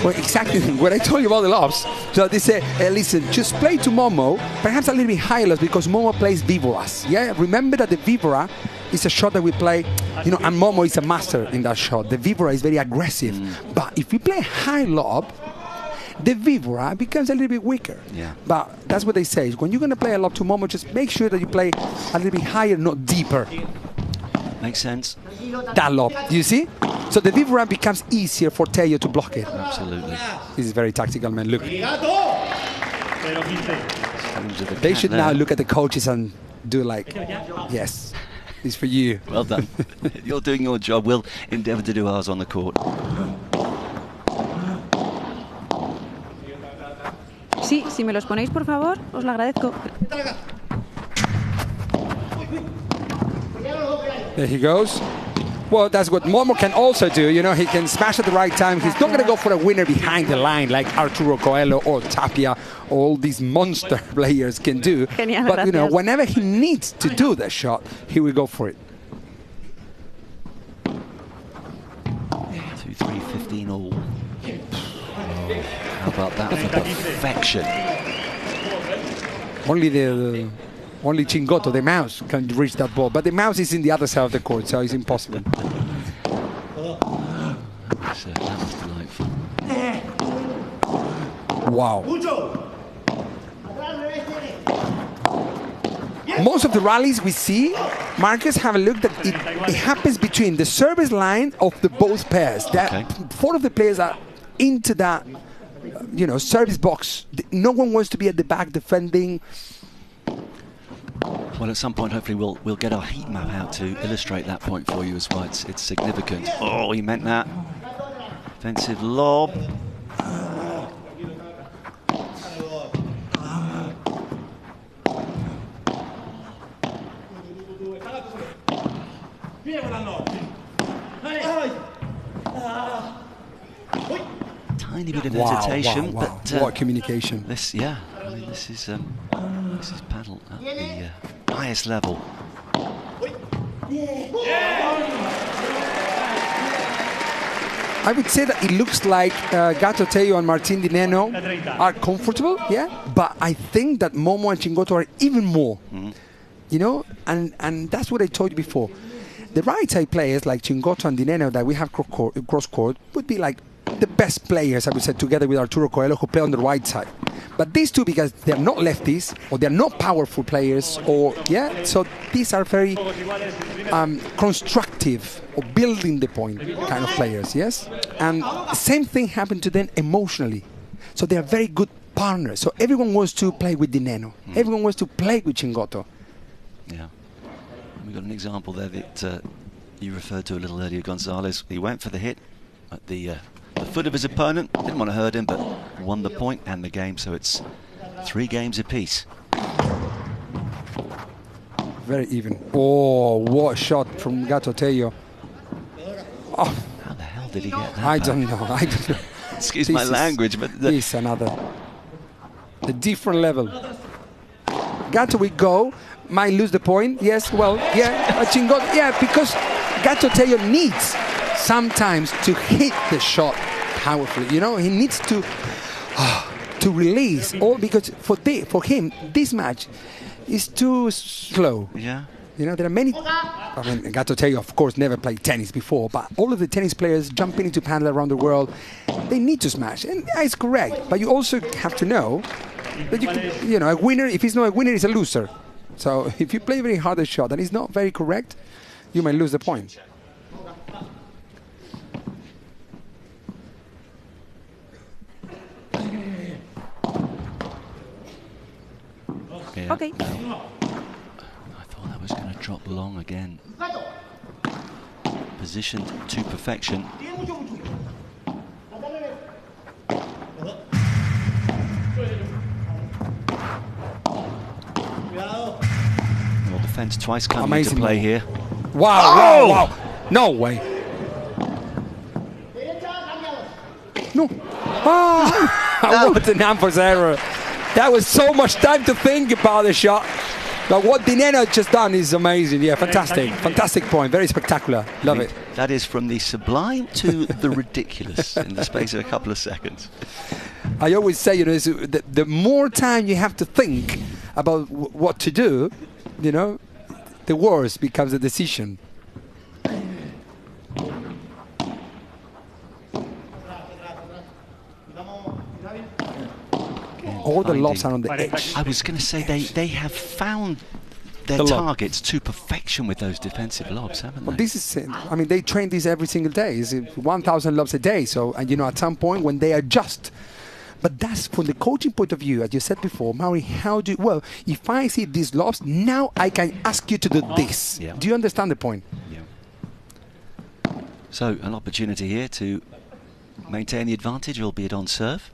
Well, exactly what I told you about the lobs. So they say, listen, just play to Momo, perhaps a little bit higher lobs because Momo plays Víboras. Yeah, remember that the Víbora is a shot that we play, and Momo is a master in that shot. The Víbora is very aggressive. But if we play high lob, the Víbora becomes a little bit weaker. Yeah. But that's what they say. When you're going to play a lob to Momo, just make sure that you play a little bit higher, not deeper. Makes sense. That lob, do you see? So the Víbora becomes easier for Tello to block it. Absolutely. This is very tactical, man. Look. They should now look at the coaches and do like, yes, this is for you. Well done. You're doing your job. We'll endeavour to do ours on the court. Sí, si me los ponéis, por favor, os lo agradezco. There he goes. Well, that's what Momo can also do. You know, he can smash at the right time. He's not going to go for a winner behind the line like Arturo Coelho or Tapia, all these monster players can do. Genial, but, you know, gracias. whenever he needs to do that shot, he will go for it. 2-3, 15 all. How about that for perfection? Only Chingotto, the mouse, can reach that ball. But the mouse is in the other side of the court, so it's impossible. That was delightful. Wow. Most of the rallies we see, Marcus, have a look that it happens between the service line of the both pairs. Four of the players are into that, you know, service box. No one wants to be at the back defending. Well, at some point, hopefully, we'll get our heat map out to illustrate that point for you as well. It's significant. Oh, he meant that. Offensive lob. Tiny bit of hesitation, but what communication! This, I mean, this is paddle at the highest level. I would say that it looks like Gato, Tello and Martín Di Nenno are comfortable, but I think that Momo and Chingotto are even more, you know, and that's what I told you before. The right side players like Chingotto and Di Nenno that we have cross court would be like the best players, I would say, together with Arturo Coelho, who play on the right side. But these two, because they're not lefties, or they're not powerful players, or, so these are very constructive, or building the point kind of players, yes? And the same thing happened to them emotionally. So they are very good partners. So everyone wants to play with Di Nenno. Everyone wants to play with Chingotto. Yeah. We got an example there that you referred to a little earlier, González. He went for the hit at the foot of his opponent, didn't want to hurt him, but won the point and the game, so it's 3 games apiece. Very even. Oh, what a shot from Gato Tello. Oh. How the hell did he get that? I don't know. Excuse my language, but this is a different level. Gato will go, might lose the point. Yes, well, Chingotto, because Gato Tello needs sometimes to hit the shot powerfully. You know, he needs to release, all because for him this match is too slow. Yeah. You know, there are many. I mean, Gato Tello, of course, never played tennis before, but all of the tennis players jumping into padel around the world, they need to smash, and it's correct. But you also have to know that you know, a winner. If he's not a winner, he's a loser. So if you play very hard a shot and it's not very correct, you might lose the point. Yeah. Okay. I thought that was going to drop long again. Positioned to perfection. Well, defense twice coming into play here. Wow! No way. No. That was an Ampos error. That was so much time to think about the shot. But what Di Nenno just done is amazing. Yeah, fantastic. Fantastic point. Very spectacular. Love it. That is from the sublime to the ridiculous in the space of a couple of seconds. I always say, you know, the more time you have to think about what to do, you know, the worse becomes the decision. All the lobs are on the edge. I was going to say they have found their targets to perfection with those defensive lobs, haven't they? Well, this is, I mean, they train this every single day. It's 1,000 lobs a day. So, and you know, at some point when they adjust. But that's from the coaching point of view, as you said before, Mauri, well, if I see these lobs, now I can ask you to do this. Yeah. Do you understand the point? Yeah. So, an opportunity here to maintain the advantage, albeit on serve.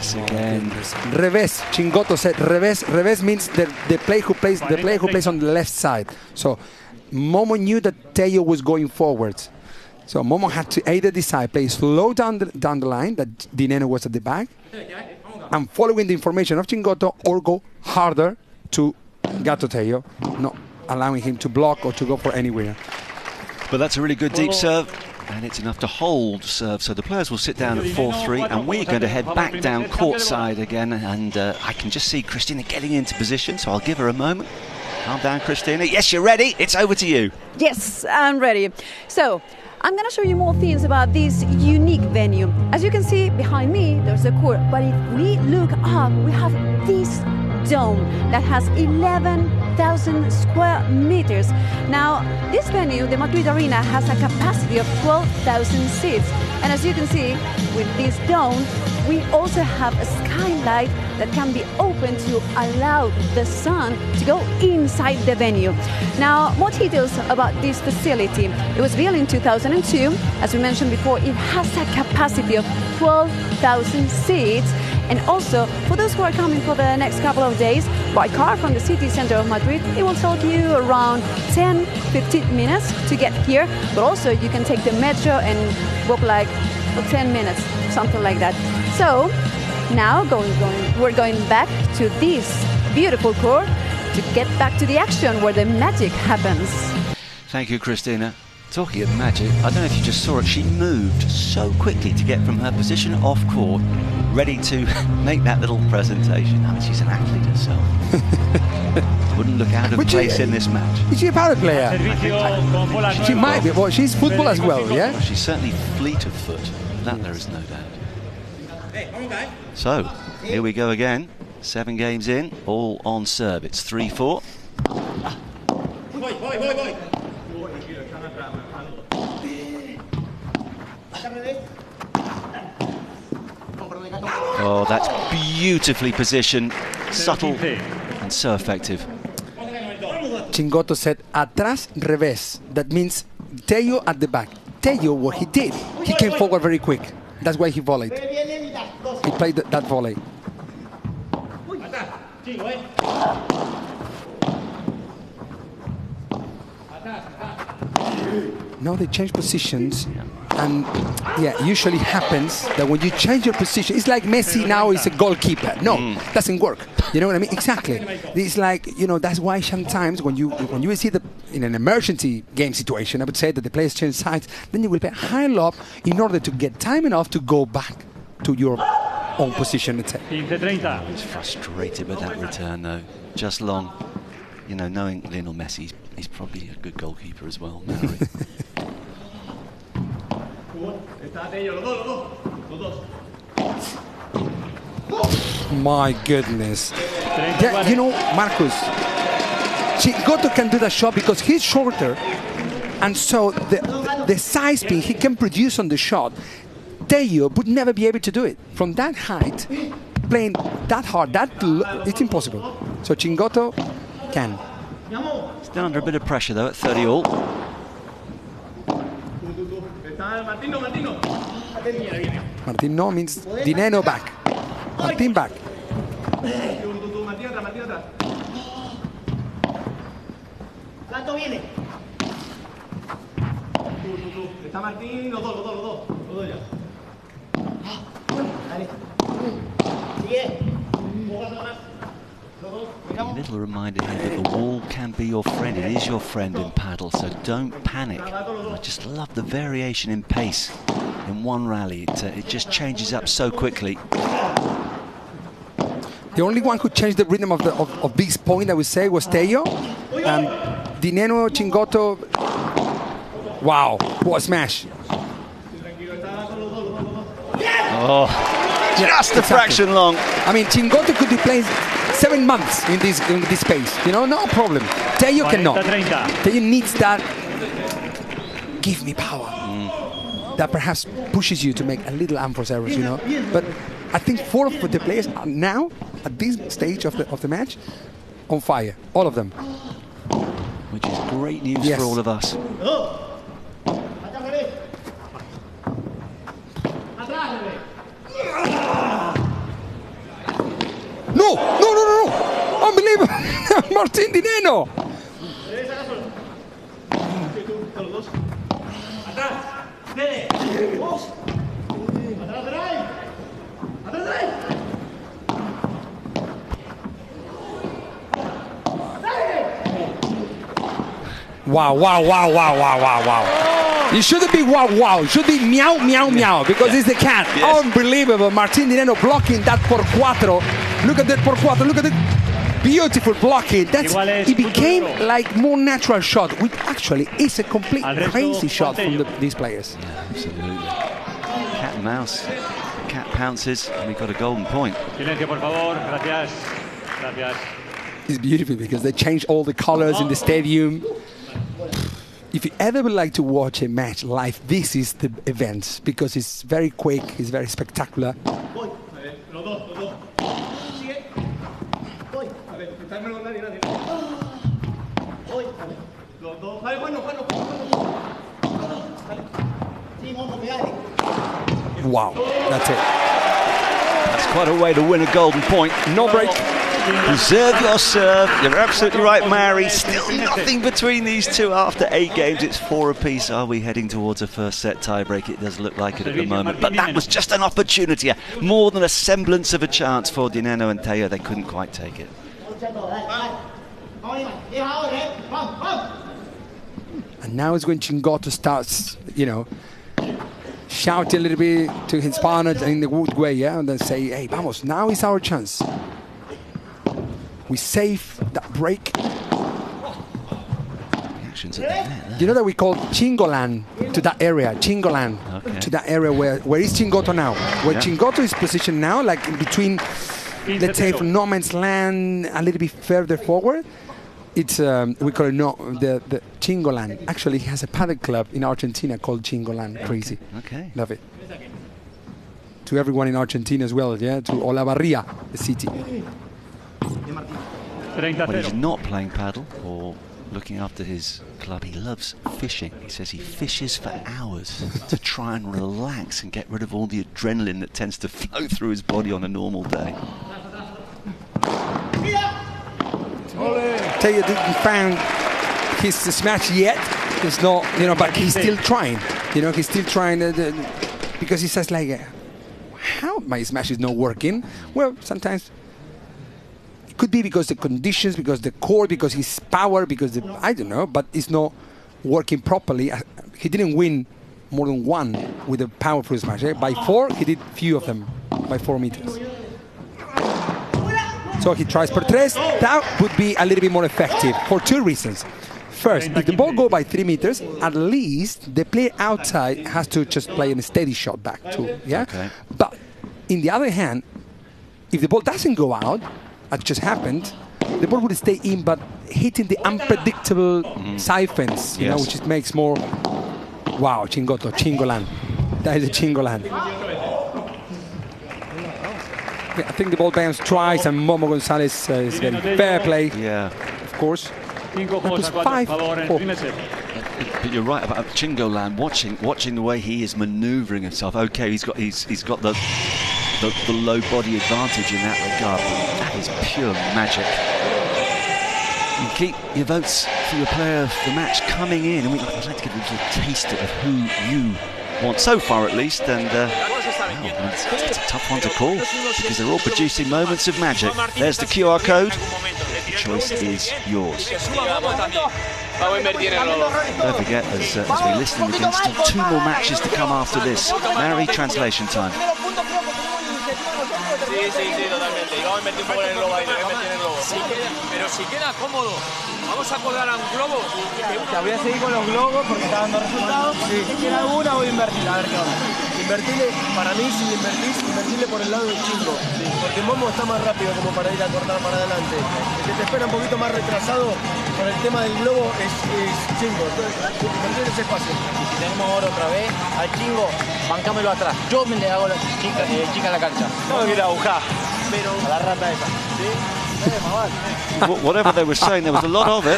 Revés again. Revés. Chingotto said revés. Revés means the player who plays on the left side. So Momo knew that Tello was going forwards. So Momo had to either decide play slow down the line, that Nenno was at the back, and following the information of Chingotto, or go harder to Gatto Tello, not allowing him to block or to go for anywhere. But that's a really good deep serve, and it's enough to hold serve. So the players will sit down at 4-3, and we're going to head back down courtside again. And I can just see Christina getting into position, so I'll give her a moment. Calm down, Christina. Yes, you're ready. It's over to you. Yes, I'm ready. So I'm going to show you more things about this unique venue. As you can see behind me, there's a court. But if we look up, we have this dome that has 11,000 square meters. Now, this venue, the Madrid Arena, has a capacity of 12,000 seats. And as you can see, with this dome, we also have a skylight that can be opened to allow the sun to go inside the venue. Now, more details about this facility. It was built in 2002. As we mentioned before, it has a capacity of 12,000 seats. And also, for those who are coming for the next couple of days by car from the city center of Madrid, it will take you around 10-15 minutes to get here. But also, you can take the metro and walk like for 10 minutes, something like that. So now we're going back to this beautiful court to get back to the action where the magic happens. Thank you, Christina. Talking of magic, I don't know if you just saw it, she moved so quickly to get from her position off court, ready to make that little presentation. I mean, she's an athlete herself. Wouldn't look out of place in this match. Is she a power player? She might be. Well, she's football as well, yeah? Well, she's certainly fleet of foot. That there is no doubt. So, here we go again. 7 games in, all on serve. It's 3-4. Oh, that's beautifully positioned, subtle, and so effective. Chingotto said, atrás, revés. That means Tello at the back. Tello, what he did, he came forward very quick. That's why he volleyed. He played that volley. Now they change positions, and yeah, usually happens that when you change your position, it's like Messi now is a goalkeeper. No, doesn't work. You know what I mean? Exactly. It's like, you know, that's why sometimes when you see in an emergency game situation, I would say that the players change sides, then you will play high lob in order to get time enough to go back to your own position. He's frustrated with that return though. Just long. You know, knowing Lionel Messi, he's probably a good goalkeeper as well. My goodness. Yeah, you know, Marcus, Chingotto can do that shot because he's shorter, and so the size speed he can produce on the shot, Tello would never be able to do it. From that height, playing that hard, it's impossible. So Chingotto can. Still under a bit of pressure though at 30 all. Martino means Nenno back. Martin back. A little reminder here that the wall can be your friend. It is your friend in paddle, so don't panic. I just love the variation in pace in one rally. It just changes up so quickly. The only one who changed the rhythm of this point, I would say, was Tello. And Nenno, Chingotto, wow, what a smash. Oh, just a fraction long. I mean, Chingotto could be playing 7 months in this space, you know, no problem. Tello cannot. Tello needs that, give me power. That perhaps pushes you to make a little unforced errors, you know. But I think 4 of the players are now, at this stage of the match, on fire, all of them. Which is great news for all of us. Martín de Nenno. Wow, wow, wow, wow, wow, wow, wow. It shouldn't be wow, wow. It should be meow, meow, meow, because it's the cat. Yes. Unbelievable. Martín de Nenno blocking that por cuatro. Look at that por cuatro. Look at the beautiful blocking. It became like more natural shot, which actually is a complete crazy shot from these players. Yeah, absolutely. Cat and mouse. Cat pounces, and we got a golden point. Silencio, por favor. Gracias. Gracias. It's beautiful because they changed all the colors in the stadium. If you ever would like to watch a match live, this is the event because it's very quick, it's very spectacular. Wow, that's it. That's quite a way to win a golden point. No break. Preserve your serve. You're absolutely right, Mary. Still nothing between these two after 8 games. It's 4 apiece. Are we heading towards a first set tiebreak? It does look like it at the moment. But that was just an opportunity. More than a semblance of a chance for de Nenno and Tello. They couldn't quite take it. And now it's when Chingotto starts, you know, shout a little bit to his partner in the good way, yeah, and then say, hey, vamos, now is our chance. We save that break. You know that we call Chingolan to that area, Chingolan, to that area where is Chingotto now? Where Chingotto is positioned now, like in between, let's say, from no man's land, a little bit further forward. It's we call it the Chingolan. Actually, he has a padel club in Argentina called Chingolan. Crazy. Okay. Love it. To everyone in Argentina as well, yeah. To Olavarría, the city. When he's not playing paddle or looking after his club, he loves fishing. He says he fishes for hours to try and relax and get rid of all the adrenaline that tends to flow through his body on a normal day. Tello didn't find his smash yet. It's not, you know, but he's still trying. You know, he's still trying because he says like, how my smash is not working? Well, sometimes it could be because the conditions, because the core, because his power, because I don't know, but it's not working properly. He didn't win more than one with a powerful smash. By 4, he did few of them by 4 meters. So he tries per 3. That would be a little bit more effective for 2 reasons. First, if the ball goes by 3 meters, at least the player outside has to just play a steady shot back too. Yeah. Okay. But in the other hand, if the ball doesn't go out, as just happened, the ball would stay in, but hitting the unpredictable side fence, you know, which it makes more. Wow, Chingotto, Chingolan. That is a Chingolan. I think the ball bounced twice, and Momo González is very fair play. Yeah, of course. It was 5-4. But you're right about Chingolan. Watching the way he is manoeuvring himself. Okay, he's got the low body advantage in that regard. But that is pure magic. You keep your votes for your player of the match coming in, and I'd like to get a little taste of who you want so far, at least. And it's a tough one to call because they're all producing moments of magic. There's the QR code. The choice is yours. Don't forget, as we listen again, still 2 more matches to come after this. Mary, translation time. Sí, totalmente. Y vamos a invertir un poco en el globo ahí, pero si queda cómodo, vamos a colgar a un globo. Te voy a seguir con los globos porque está dando resultados. Si queda alguna, voy a invertir, a ver qué onda. Invertirle, para mí, si invertís, invertirle por el lado del chingo. Porque Momo está más rápido como para ir a cortar para adelante. El que te espera un poquito más retrasado con el tema del globo es chingo. Entonces, invertir ese espacio. Y si tenemos ahora otra vez, al chingo, bancámelo atrás. Yo me le hago la chica en la cancha. No quiero agujar, pero a la rata esa. ¿Sí? Whatever they were saying, there was a lot of it.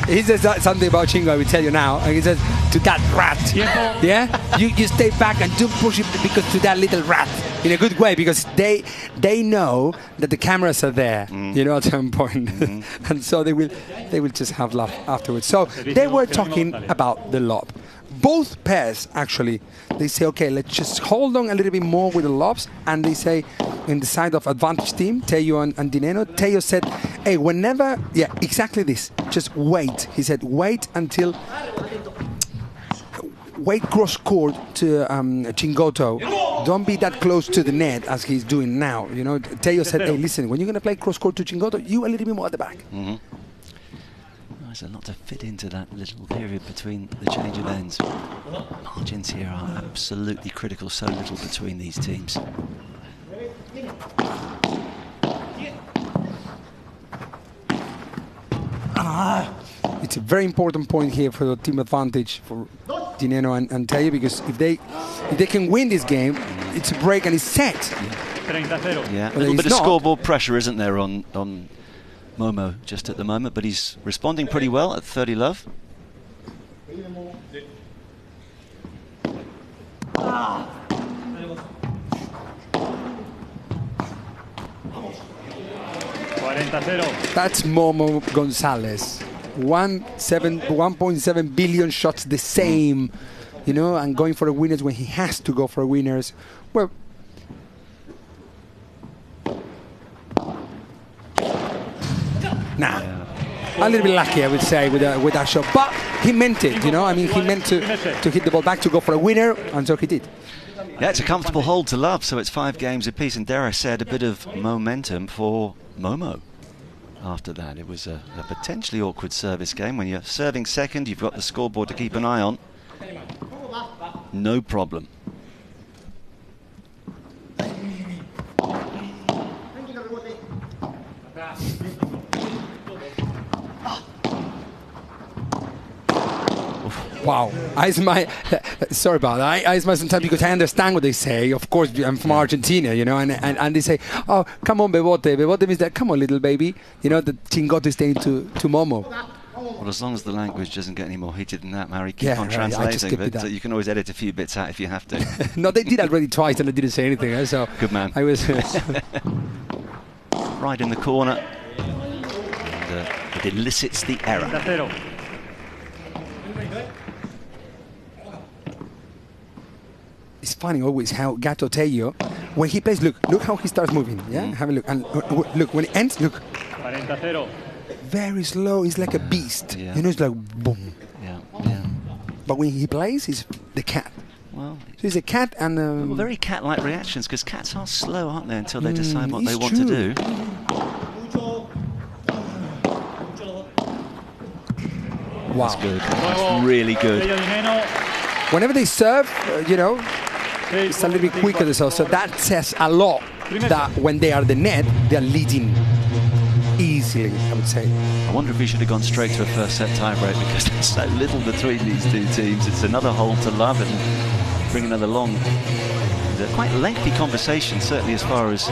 he said something about Chingo, I will tell you now. And he says, to that rat. Yeah? You stay back and don't push it because to that little rat. In a good way, because they know that the cameras are there, you know, at some point. And so they will just have laugh afterwards. So they were talking about the lob. Both pairs, actually, they say, okay, let's just hold on a little bit more with the lobs. And they say, in the side of advantage team, Tello and Nenno, Tello said, hey, whenever, yeah, exactly this, just wait. He said, wait until, wait cross court to Chingotto. Don't be that close to the net as he's doing now. You know, Tello said, hey, listen, when you're going to play cross court to Chingotto, you a little bit more at the back. There's a lot to fit into that little period between the change of ends. Margins here are absolutely critical, so little between these teams. It's a very important point here for the team advantage for Nenno and Tello, because if they can win this game, it's a break and it's set. Yeah, a little bit of scoreboard pressure, isn't there, on Momo just at the moment, but he's responding pretty well at 30 love. That's Momo González. 1.7 billion shots the same, you know, and going for the winners when he has to go for winners. Well, a little bit lucky, I would say, with that shot. But he meant it, you know. I mean, he meant to hit the ball back to go for a winner, and so he did. Yeah, it's a comfortable hold to love, so it's 5 games apiece. And dare I said, a bit of momentum for Momo. After that, it was a potentially awkward service game. When you're serving second, you've got the scoreboard to keep an eye on. No problem. Wow, I smile. Sorry about that. I smile sometimes because I understand what they say. Of course, I'm from Argentina, you know, and they say, "Oh, come on, Bebote." Bebote means that, come on, little baby. You know, the Chingotto is saying to Momo. Well, as long as the language doesn't get any more heated than that, Mary, keep on translating. But you can always edit a few bits out if you have to. No, they did already twice, and I didn't say anything. So good man. I was right in the corner, and it elicits the error. It's funny always how Gato Tello, when he plays, look how he starts moving. Yeah, have a look, and look when it ends. Look, very slow. He's like a beast. Yeah. You know, it's like boom. Yeah. But when he plays, he's the cat. Well, so he's a cat, and well, very cat-like reactions, because cats are slow, aren't they, until they decide what they want to do. Wow, that's good. That's really good. Whenever they serve, you know, it's a little bit quicker. So that says a lot that when they are the net, they are leading easily, I would say. I wonder if we should have gone straight to a first set tiebreak, because there's so little between these two teams. It's another hold to love and bring another long, quite lengthy conversation, certainly as far as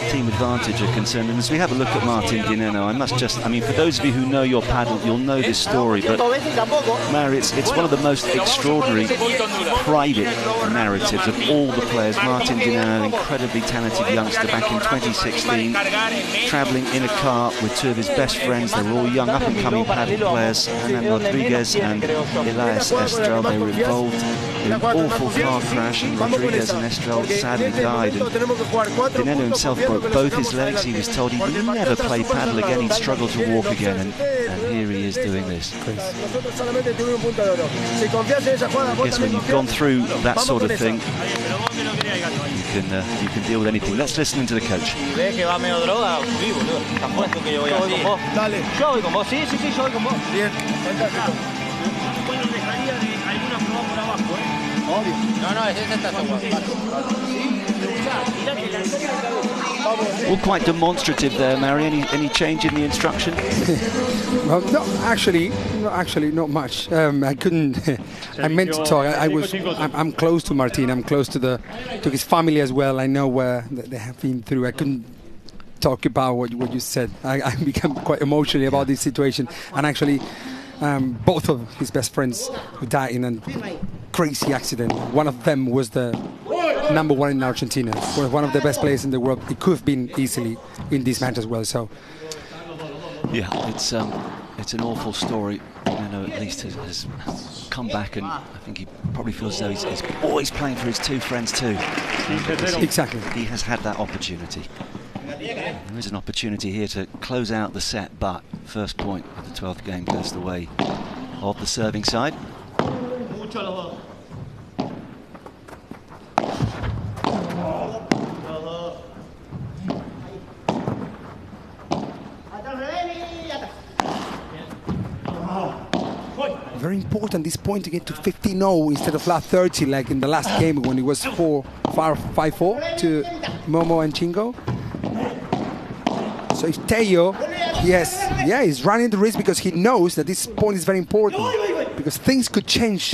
team advantage are concerned. And as we have a look at Martin Di Nenno, I must just, I mean, for those of you who know your paddle, you'll know this story, but Mary, it's one of the most extraordinary private narratives of all the players. Martin Di Nenno, an incredibly talented youngster back in 2016, travelling in a car with 2 of his best friends. They were all young, up-and-coming paddle players, Hernan Rodriguez and Elias Estrel. They were involved in an awful car crash, and Rodriguez and Estrel sadly died, and Di Nenno himself broke both his legs. He was told he would never play paddle again, he'd struggle to walk again, and here he is doing this. I guess when you've gone through that sort of thing, you can deal with anything. Let's listen into the coach. All quite demonstrative there, Mary. Any change in the instruction? Well, no, actually, not much. I couldn't. I meant to talk. I'm close to Martin. I'm close to his family as well. I know where they have been through. I couldn't talk about what you said. I become quite emotional about this situation. And actually, both of his best friends who died in a crazy accident. One of them was the #1 in Argentina, was one of the best players in the world. It could have been easily in this match as well. So, yeah, it's an awful story. Nenno at least has come back, and I think he probably feels as though he's always playing for his two friends too. Exactly. He has had that opportunity. There is an opportunity here to close out the set, but first point of the 12th game goes the way of the serving side. Very important this point to get to 15-0 instead of last 30 like in the last game when it was 5-4 to Momo and Chingo. So if Tello, he's running the risk because he knows that this point is very important because things could change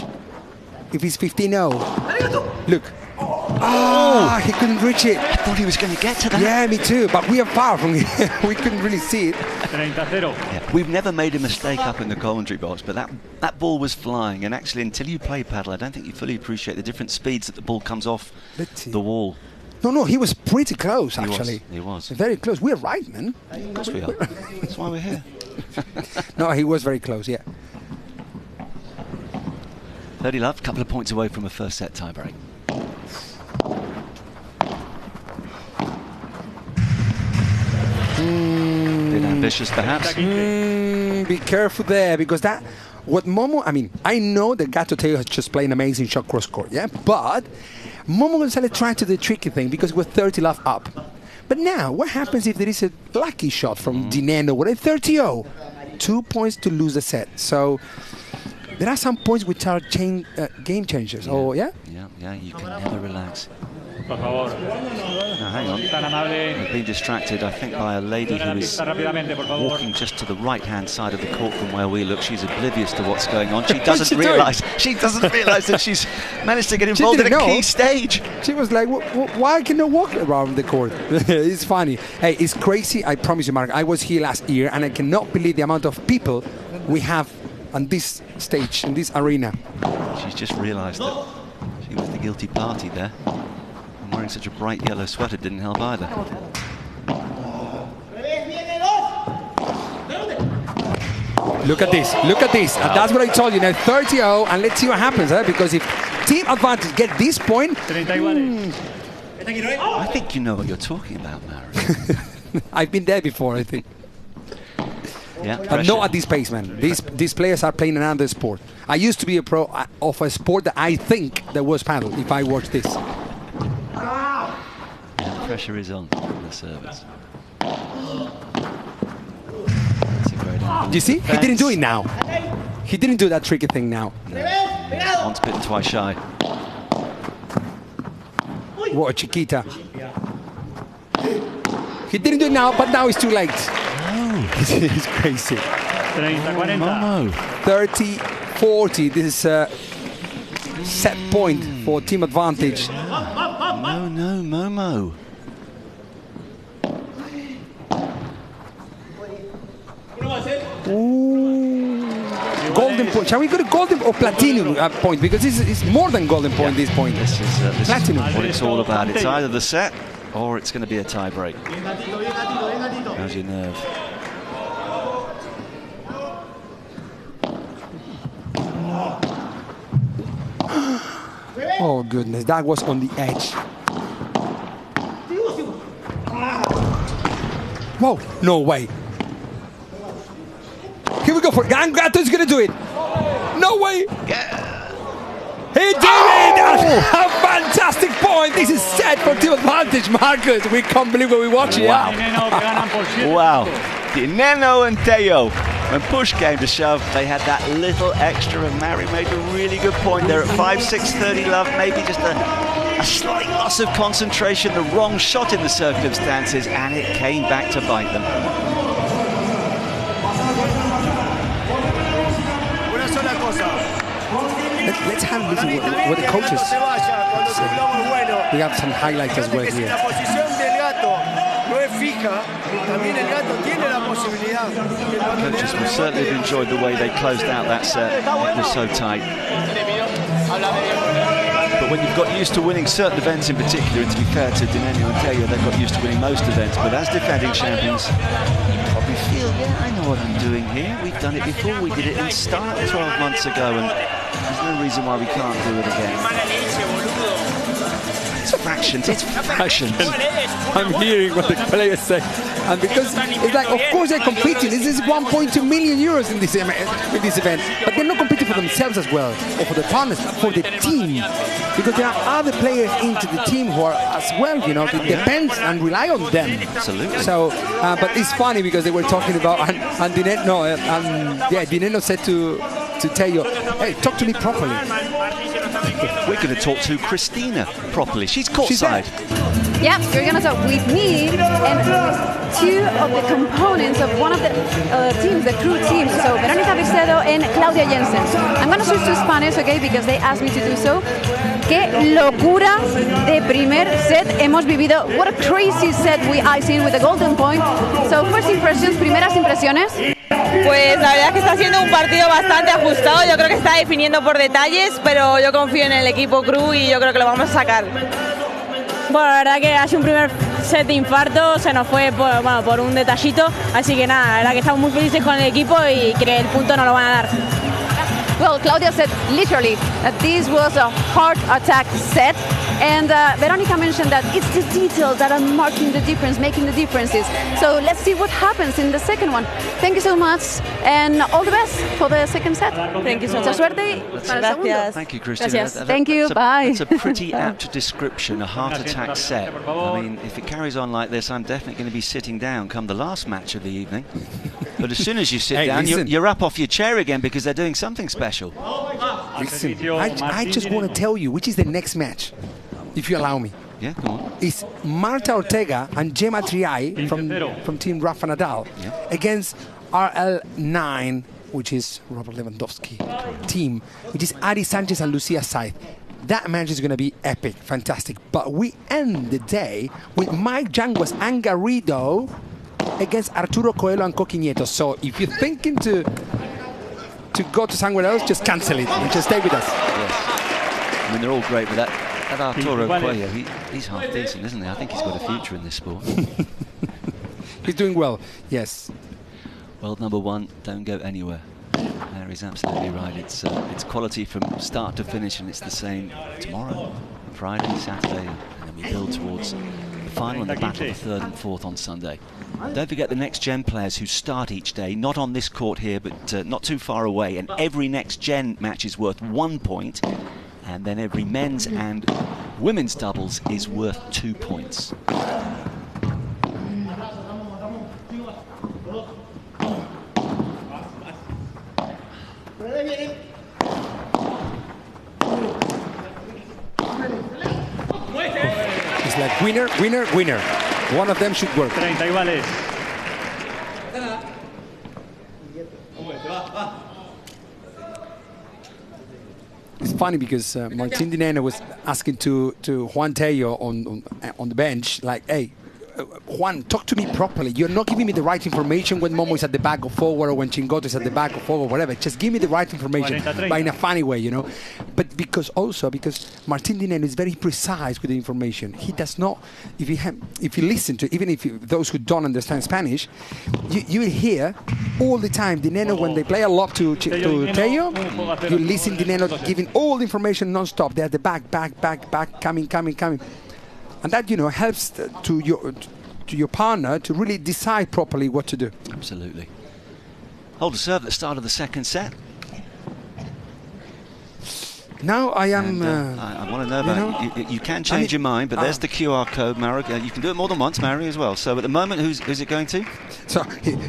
if he's 15-0. Look. Oh, he couldn't reach it. I thought he was going to get to that. Yeah, me too, but we are far from it. We couldn't really see it. Yeah, we've never made a mistake up in the commentary box, but that ball was flying, and actually until you play paddle, I don't think you fully appreciate the different speeds that the ball comes off the wall. No, he was pretty close, actually. He was. Very close. We're right, man. Of course we are. That's why we're here. No, he was very close, yeah. 30 love, a couple of points away from a first set tiebreak. Bit ambitious, perhaps. Be careful there, because what Momo, I know that Gato Tello has just played an amazing shot cross court, yeah? But Momo González tried to do the tricky thing because we're 30 love up. But now, what happens if there is a lucky shot from Nenno with a 30-0? 2 points to lose the set. So there are some points which are game changers. Yeah, you can never relax. Por favor. Now, hang on. We've been distracted, I think, by a lady who is walking just to the right-hand side of the court from where we look. She's oblivious to what's going on. She doesn't realise. She doesn't realise that she's managed to get involved in a key stage. She was like, "Why can I walk around the court?" It's funny. Hey, it's crazy. I promise you, Mark. I was here last year, and I cannot believe the amount of people we have on this stage, in this arena. She's just realised that she was the guilty party there. Wearing such a bright yellow sweater didn't help either. Look at this, and that's what I told you. Now 30-0, and let's see what happens, because if Team Advantage get this point... I think you know what you're talking about, Mary. I've been there before, I think. Yeah, but not at this pace, man. These players are playing another sport. I used to be a pro of a sport that I think that was paddle, if I watched this. Pressure is on the service. You see? He didn't do it now. He didn't do that tricky thing now. Once bitten, twice shy. What a chiquita. He didn't do it now, but now it's too late. Oh. It's crazy. 30-40. This is a set point for Team Advantage. No, Momo. Ooh. Golden point. Shall we go to golden or platinum point? Because it's more than golden point, this point. This is platinum. What it's all about. It's either the set or it's going to be a tie break. How's your nerve? Oh goodness, that was on the edge. Whoa, no way. Here we go for Gato is gonna do it. No way. He did it! A fantastic point. This is set for Team Advantage, Marcus. We can't believe what we watch here. Wow. Nenno and Tello. When push came to shove, they had that little extra, and Mary made a really good point there at 5-6, 30 love, maybe just a slight loss of concentration, the wrong shot in the circumstances, and it came back to bite them. Let's have a listen to what the coaches say. We have some highlights as well here. fija, también el gato tiene la posibilidad. Coaches will certainly have enjoyed the way they closed out that set. It was so tight. But when you've got used to winning certain events in particular, and to be fair to Nenno and Tello, they've got used to winning most events, but as defending champions, we feel, yeah, I know what I'm doing here. We've done it before. We did it in style 12 months ago, and there's no reason why we can't do it again. It's fractions, it's fractions. I'm hearing what the players say. And because it's like, of course they're competing. This is 1.2 million euros in this event. But they're not competing for themselves as well, or for the partners, for the team. Because there are other players into the team who are as well, you know, it depends and rely on them. Absolutely. So, but it's funny because they were talking about, and Nenno said to Tello, hey, talk to me properly. We're going to talk to Christina properly. She's courtside. Yeah, you're going to talk with me and two of the components of one of the teams, the crew teams. So Verónica Vicedo and Claudia Jensen. I'm going to switch to Spanish, okay, because they asked me to do so. Qué locura de primer set hemos vivido. What a crazy set I've seen with the golden point. So first impressions, primeras impresiones. Pues la verdad es que está siendo un partido bastante ajustado. Yo creo que está definiendo por detalles, pero yo confío en el equipo crew y yo creo que lo vamos a sacar. Bueno, la verdad que ha sido un primer set de infarto, se nos fue por un detallito, así que nada, la verdad que estamos muy felices con el equipo y que el punto nos lo van a dar. Well, Claudia said literally that this was a heart attack set, and Veronica mentioned that it's the details that are marking the difference, making the differences. So let's see what happens in the second one. Thank you so much, and all the best for the second set. Thank you so much. Mucha suerte para el segundo. Thank you, Christina. Gracias. Thank you. Bye. It's a pretty apt description, a heart attack set. I mean, if it carries on like this, I'm definitely going to be sitting down come the last match of the evening. But as soon as you sit down, you're up off your chair again because they're doing something special. Listen, I just want to tell you which is the next match, if you allow me. Yeah, come on. It's Marta Ortega and Gemma Triay from Team Rafa Nadal against RL9, which is Robert Lewandowski team, which is Ari Sánchez and Lucia Sáinz. That match is going to be epic, fantastic. But we end the day with Mike Yanguas and Garrido against Arturo Coelho and Nieto. So if you're thinking to go to somewhere else, just cancel it and just stay with us. Yes. I mean, they're all great, but that Arturo Coelho, he's half decent, isn't he? I think he's got a future in this sport. He's doing well, yes. World number one, don't go anywhere. Mary's absolutely right. It's quality from start to finish, and it's the same tomorrow, Friday, Saturday, and then we build towards the final and the battle of third and fourth on Sunday. Don't forget the next gen players who start each day, not on this court here, but not too far away, and every next gen match is worth 1 point, and then every men's and women's doubles is worth 2 points. It's like winner, winner, winner. One of them should work. 30 iguales. It's funny because Martín Di Nenno was asking to Juan Tello on the bench, like, hey, Juan, talk to me properly. You're not giving me the right information when Momo is at the back or forward, or when Chingotto is at the back or forward, whatever. Just give me the right information, but in a funny way, you know. But because Martín Di Nenno is very precise with the information. He does not, if you listen to, even if those who don't understand Spanish, you will hear all the time Di Nenno, when they play a lot to Tello, you listen Di Nenno giving all the information non-stop. They're at the back, coming. And that, you know, helps to your partner to really decide properly what to do. Absolutely. Hold a serve at the start of the second set. Now I am... I want to know about... You can change your mind, but there's the QR code, Mary. You can do it more than once, Mary, as well. So at the moment, who's it going to? So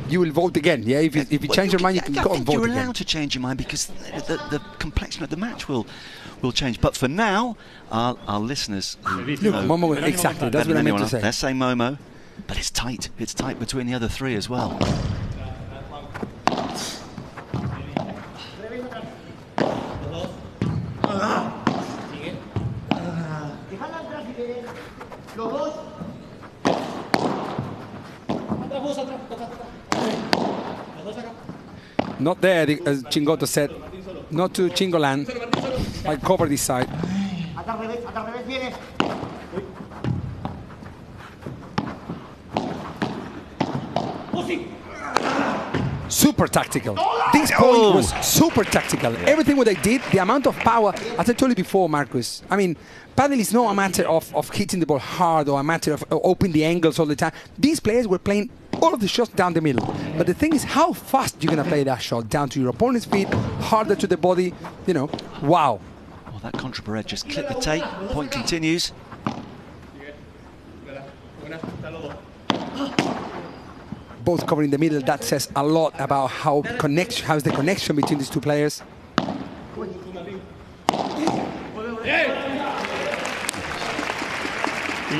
you will vote again, yeah? If you change your mind, you can go and vote again. You're allowed to change your mind because the complexion of the match will change. But for now, our listeners who know Momo, exactly, that's what I meant to say. They're saying Momo, but it's tight. It's tight between the other three as well. Not there, as Chingotto said. Not to Chingoland. I cover this side. Super tactical. This point was super tactical. Everything what they did, the amount of power, as I told you before, Marcus. I mean, padel is not a matter of hitting the ball hard or a matter of opening the angles all the time. These players were playing all of the shots down the middle. But the thing is how fast you're going to play that shot. Down to your opponent's feet, harder to the body. You know, wow. Well, that contra Brea just clipped the tape. Point continues. Both covering the middle. That says a lot about how's the connection between these two players.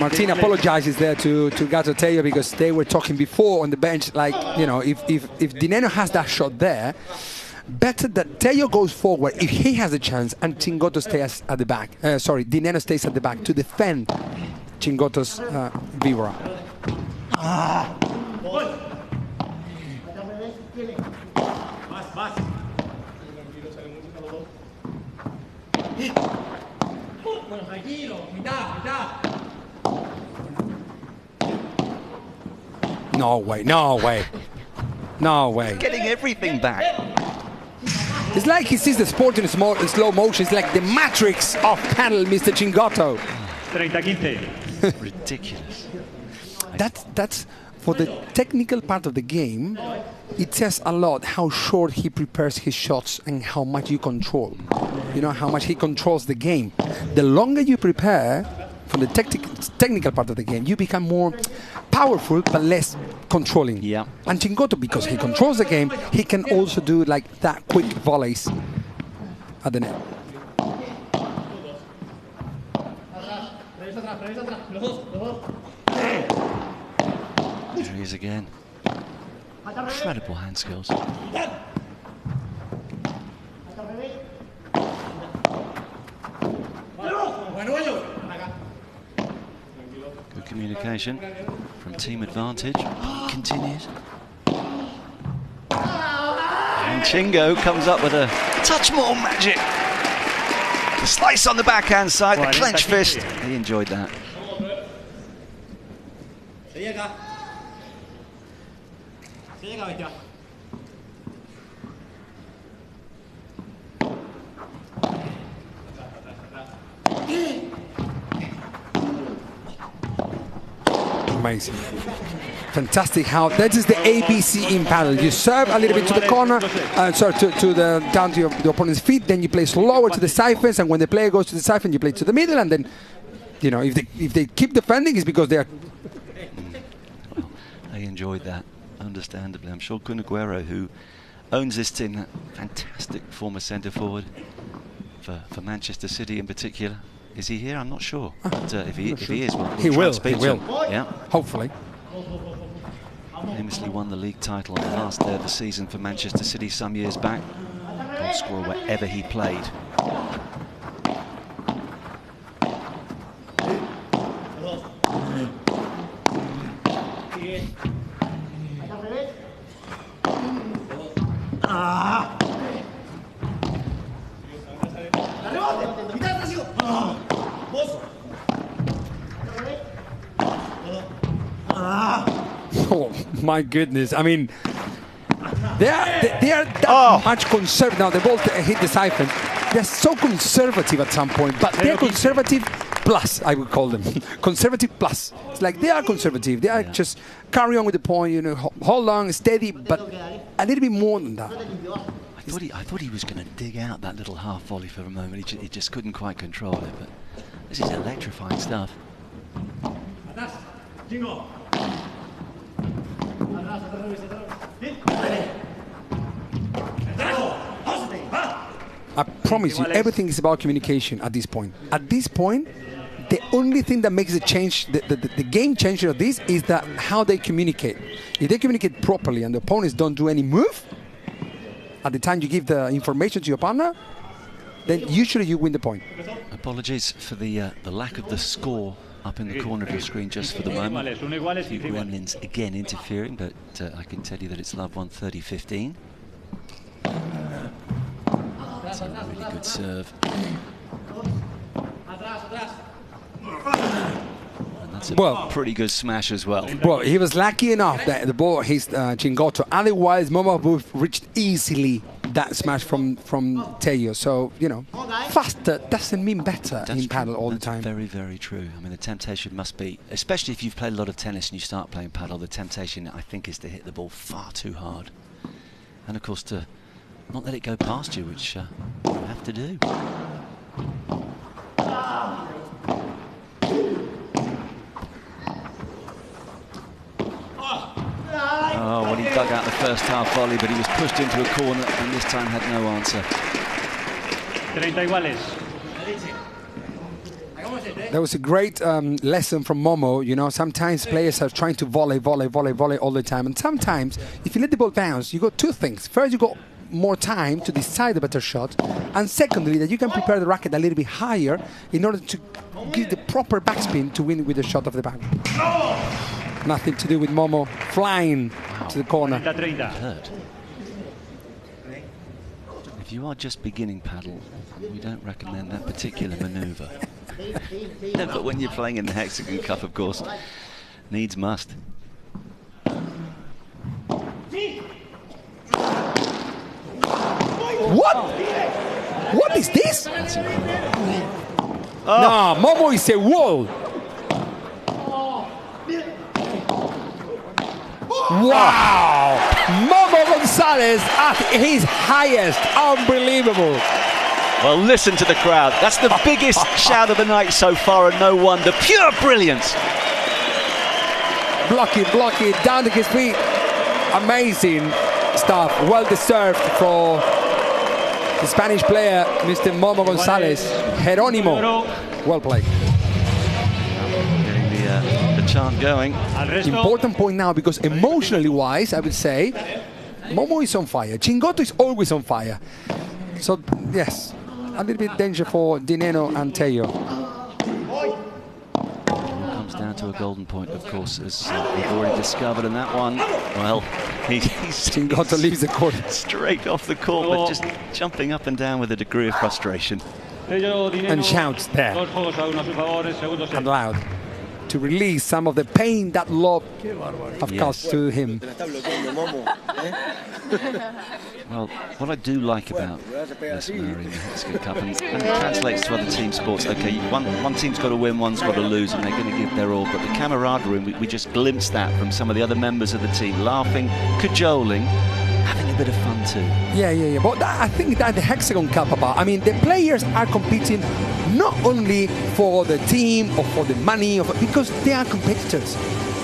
Martin apologizes there to Gato Tello because they were talking before on the bench, like, you know, if Nenno has that shot there, better that Tello goes forward if he has a chance and Chingotto stays at the back. Nenno stays at the back to defend Chingotto's vibra. No way, no way, no way. Getting everything back. It's like he sees the sport in slow motion. It's like the matrix of padel, Mr. Chingotto. 30-15. Ridiculous. That's for the technical part of the game. It says a lot how short he prepares his shots and how much you control. You know, how much he controls the game. The longer you prepare for the technical part of the game, you become more powerful but less controlling. Yeah. And Chingotto, because he controls the game, he can also do like that quick volleys at the net. There he is again. Incredible hand skills. Good communication from Team Advantage. Continues. And Chingo comes up with a touch more magic. The slice on the backhand side, the clenched fist. He enjoyed that. Amazing. Fantastic how that is the ABC in padel. You serve a little bit to the corner, down to the opponent's feet, then you play slower to the siphons, and when the player goes to the siphon, you play to the middle, and then, you know, if they keep defending, it's because they are. Well, they enjoyed that, understandably. I'm sure Kun Aguero, who owns this team, that fantastic former centre forward for Manchester City in particular. Is he here? I'm not sure. But if he is, we'll he will. He will. Yeah. Hopefully. Famously won the league title on the last day of the season for Manchester City some years back. Goal scorer wherever he played. Oh my goodness! I mean, they are that much conservative. Now the ball hit the siphon. They're so conservative at some point, but they're conservative plus. I would call them conservative plus. It's like they are conservative. They are just carry on with the point. You know, hold on, steady, but a little bit more than that. I thought he was going to dig out that little half volley for a moment. He just couldn't quite control it. But this is electrifying stuff. I promise you, everything is about communication at this point. At this point, the only thing that makes the change, the game changer of this, is that how they communicate. If they communicate properly and the opponents don't do any move, at the time you give the information to your partner, then usually you win the point. Apologies for the lack of the score up in the corner of your screen just for the moment. A few gremlins again interfering, but I can tell you that it's love 130-15. That's a really good serve. And that's a pretty good smash as well. Well, he was lucky enough that the ball hit Chingotto. Otherwise, Momo would have reached easily that smash from Tello. So, you know, faster doesn't mean better in paddle all the time. Very, very true. I mean, the temptation must be, especially if you've played a lot of tennis and you start playing paddle, the temptation, I think, is to hit the ball far too hard. And, of course, to not let it go past you, which you have to do. Oh, well, he dug out the first half volley, but he was pushed into a corner and this time had no answer. 30 iguales. That was a great lesson from Momo. You know, sometimes players are trying to volley all the time. And sometimes, if you let the ball bounce, you got two things. First, you got more time to decide a better shot. And secondly, that you can prepare the racket a little bit higher in order to give the proper backspin to win with the shot of the back. Nothing to do with Momo flying to the corner. Hurt. If you are just beginning paddle, we don't recommend that particular manoeuvre. But when you're playing in the Hexagon Cup, of course, needs must. What? What is this? That's incredible. No, Momo is a wall. Wow! Momo González at his highest. Unbelievable. Well, listen to the crowd. That's the biggest shout of the night so far, and no wonder. Pure brilliance. Block it, down to his feet. Amazing stuff. Well deserved for the Spanish player, Mr. Momo González. Jerónimo. Well played. The chant going. Important point now, because emotionally wise, I would say, Momo is on fire. Chingotto is always on fire. So, yes, a little bit danger for Nenno and Tello. Comes down to a golden point, of course, as we've already discovered, and that one, well, he's Chingotto leaves the court. Straight off the court, but just jumping up and down with a degree of frustration. And shouts there. And loud. To release some of the pain that love have caused to him. Well, what I do like about this Mary in the Hexagon Cup, and it translates to other team sports, okay, one team's got to win, one's got to lose, and they're going to give their all, but the camaraderie, we just glimpsed that from some of the other members of the team, laughing, cajoling, having a bit of fun too. Yeah. But I think that the Hexagon Cup about, I mean, the players are competing not only for the team or for the money, because they are competitors.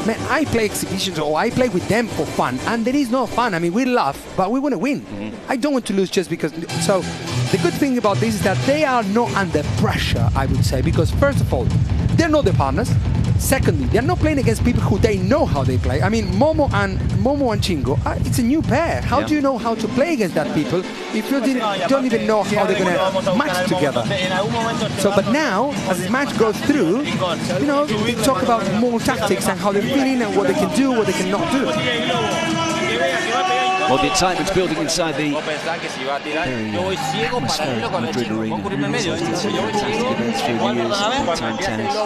Man, I play exhibitions or I play with them for fun, and there is no fun. I mean, we laugh, but we want to win. I don't want to lose just because. So the good thing about this is that they are not under pressure, I would say, because first of all, they're not the partners. Secondly, they're not playing against people who they know how they play. I mean, Momo and Chingo, it's a new pair. How do you know how to play against that people if you don't even know how they're going to match together? So, but now, as the match goes through, you know, we talk about more tactics and how they're feeling and what they can do, what they cannot do. Well, the excitement's building inside the atmospheric Madrid Arena. We've hosted some fantastic events through the years, big-time tennis. A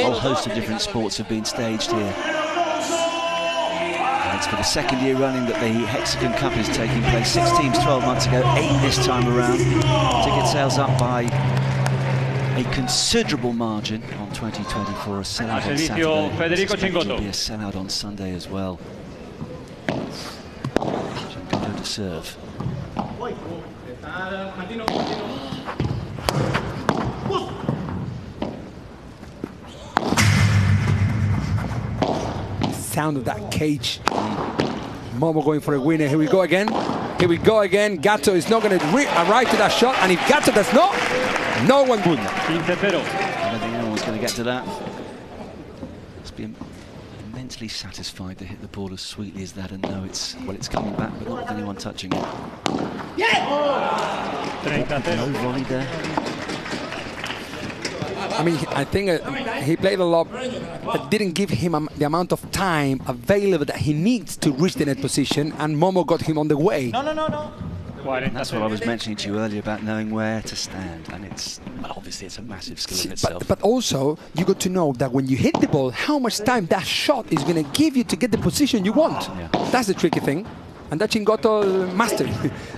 whole host of different sports have been staged here. And it's for the second year running that the Hexagon Cup is taking place. 6 teams 12 months ago, 8 this time around. Ticket sales up by a considerable margin on 2024. A sellout on Saturday. It'll be a sellout on Sunday as well. Chingotto to serve. Sound of that cage. Momo going for a winner. Here we go again. Gatto is not going to arrive to that shot, and if Gatto does not, no one would. I don't think anyone's going to get to that. Must be immensely satisfied to hit the ball as sweetly as that and know it's coming back, but not with anyone touching it. No volley there. I mean, I think he played a lot that didn't give him the amount of time available that he needs to reach the net position, and Momo got him on the way. No. And that's what I was mentioning to you earlier about knowing where to stand, and it's obviously it's a massive skill in itself. But also, you got to know that when you hit the ball, how much time that shot is going to give you to get the position you want. Yeah. That's the tricky thing, and that Chingotto mastered.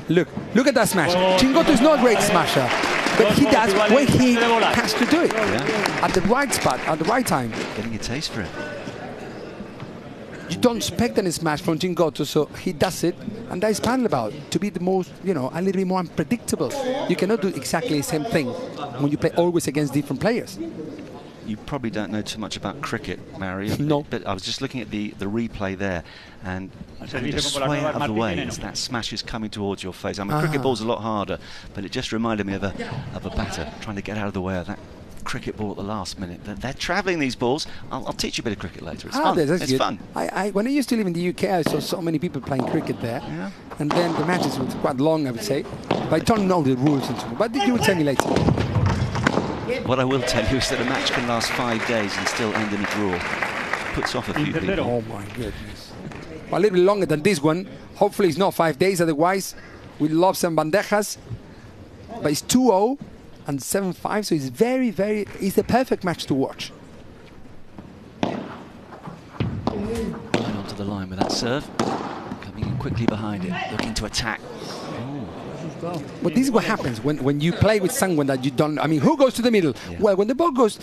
Look at that smash. Chingotto is not a great smasher, but he does when he has to do it at the right spot, at the right time. Getting a taste for it. You don't expect any smash from Chingotto, so he does it, and that is padel about, to be the most, a little bit more unpredictable. You cannot do exactly the same thing when you play always against different players. You probably don't know too much about cricket, Mario. No. But I was just looking at the replay there, and just sway out of the way as that smash is coming towards your face. I mean, cricket ball's a lot harder, but it just reminded me of a batter trying to get out of the way of that cricket ball at the last minute. They're travelling these balls. I'll teach you a bit of cricket later. It's fun. That's it's good. fun. When I used to live in the UK, I saw so many people playing cricket there. Yeah. And then the matches were quite long, I would say. But I don't know the rules. But you will tell me later. What I will tell you is that a match can last 5 days and still end in a draw. Puts off a few people. Oh my goodness. Well, a little bit longer than this one. Hopefully it's not 5 days, otherwise we love some bandejas. But it's 2-0 and 7-5, so it's it's the perfect match to watch. Right onto the line with that serve. Coming in quickly behind it, looking to attack. But this is what happens when you play with someone that you don't... I mean, who goes to the middle? Yeah. Well, when the ball goes...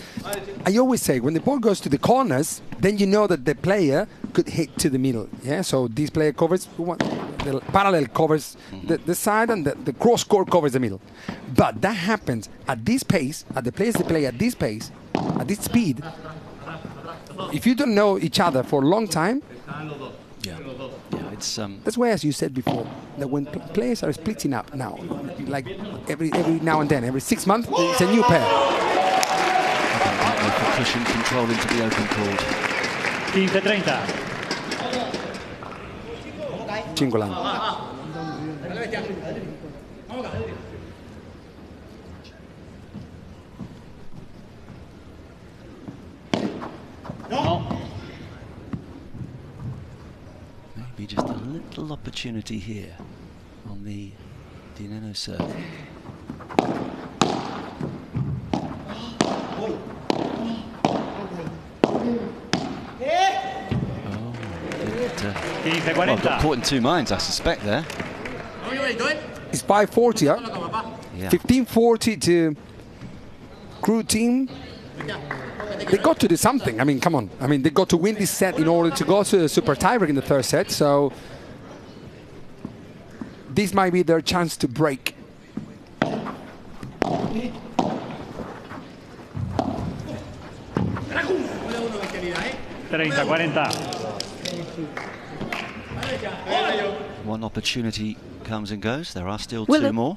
I always say, when the ball goes to the corners, then you know that the player could hit to the middle. Yeah, so this player covers... The parallel covers the side, and the cross court covers the middle. But that happens at this pace, at the players that play at this pace, at this speed. If you don't know each other for a long time... That's why, as you said before, that when players are splitting up now, like every now and then, every 6 months, it's a new pair. For cushion control into the open court. 15-30. Chingolan. No. Maybe just a little opportunity here on the Nenno serve. Well, got caught in two minds, I suspect, there. It's 5-40, huh? Yeah. 15-40 to crew team. They got to do something. I mean, come on. I mean, they got to win this set in order to go to a super tiebreak in the third set. So this might be their chance to break. One opportunity comes and goes. There are still two more.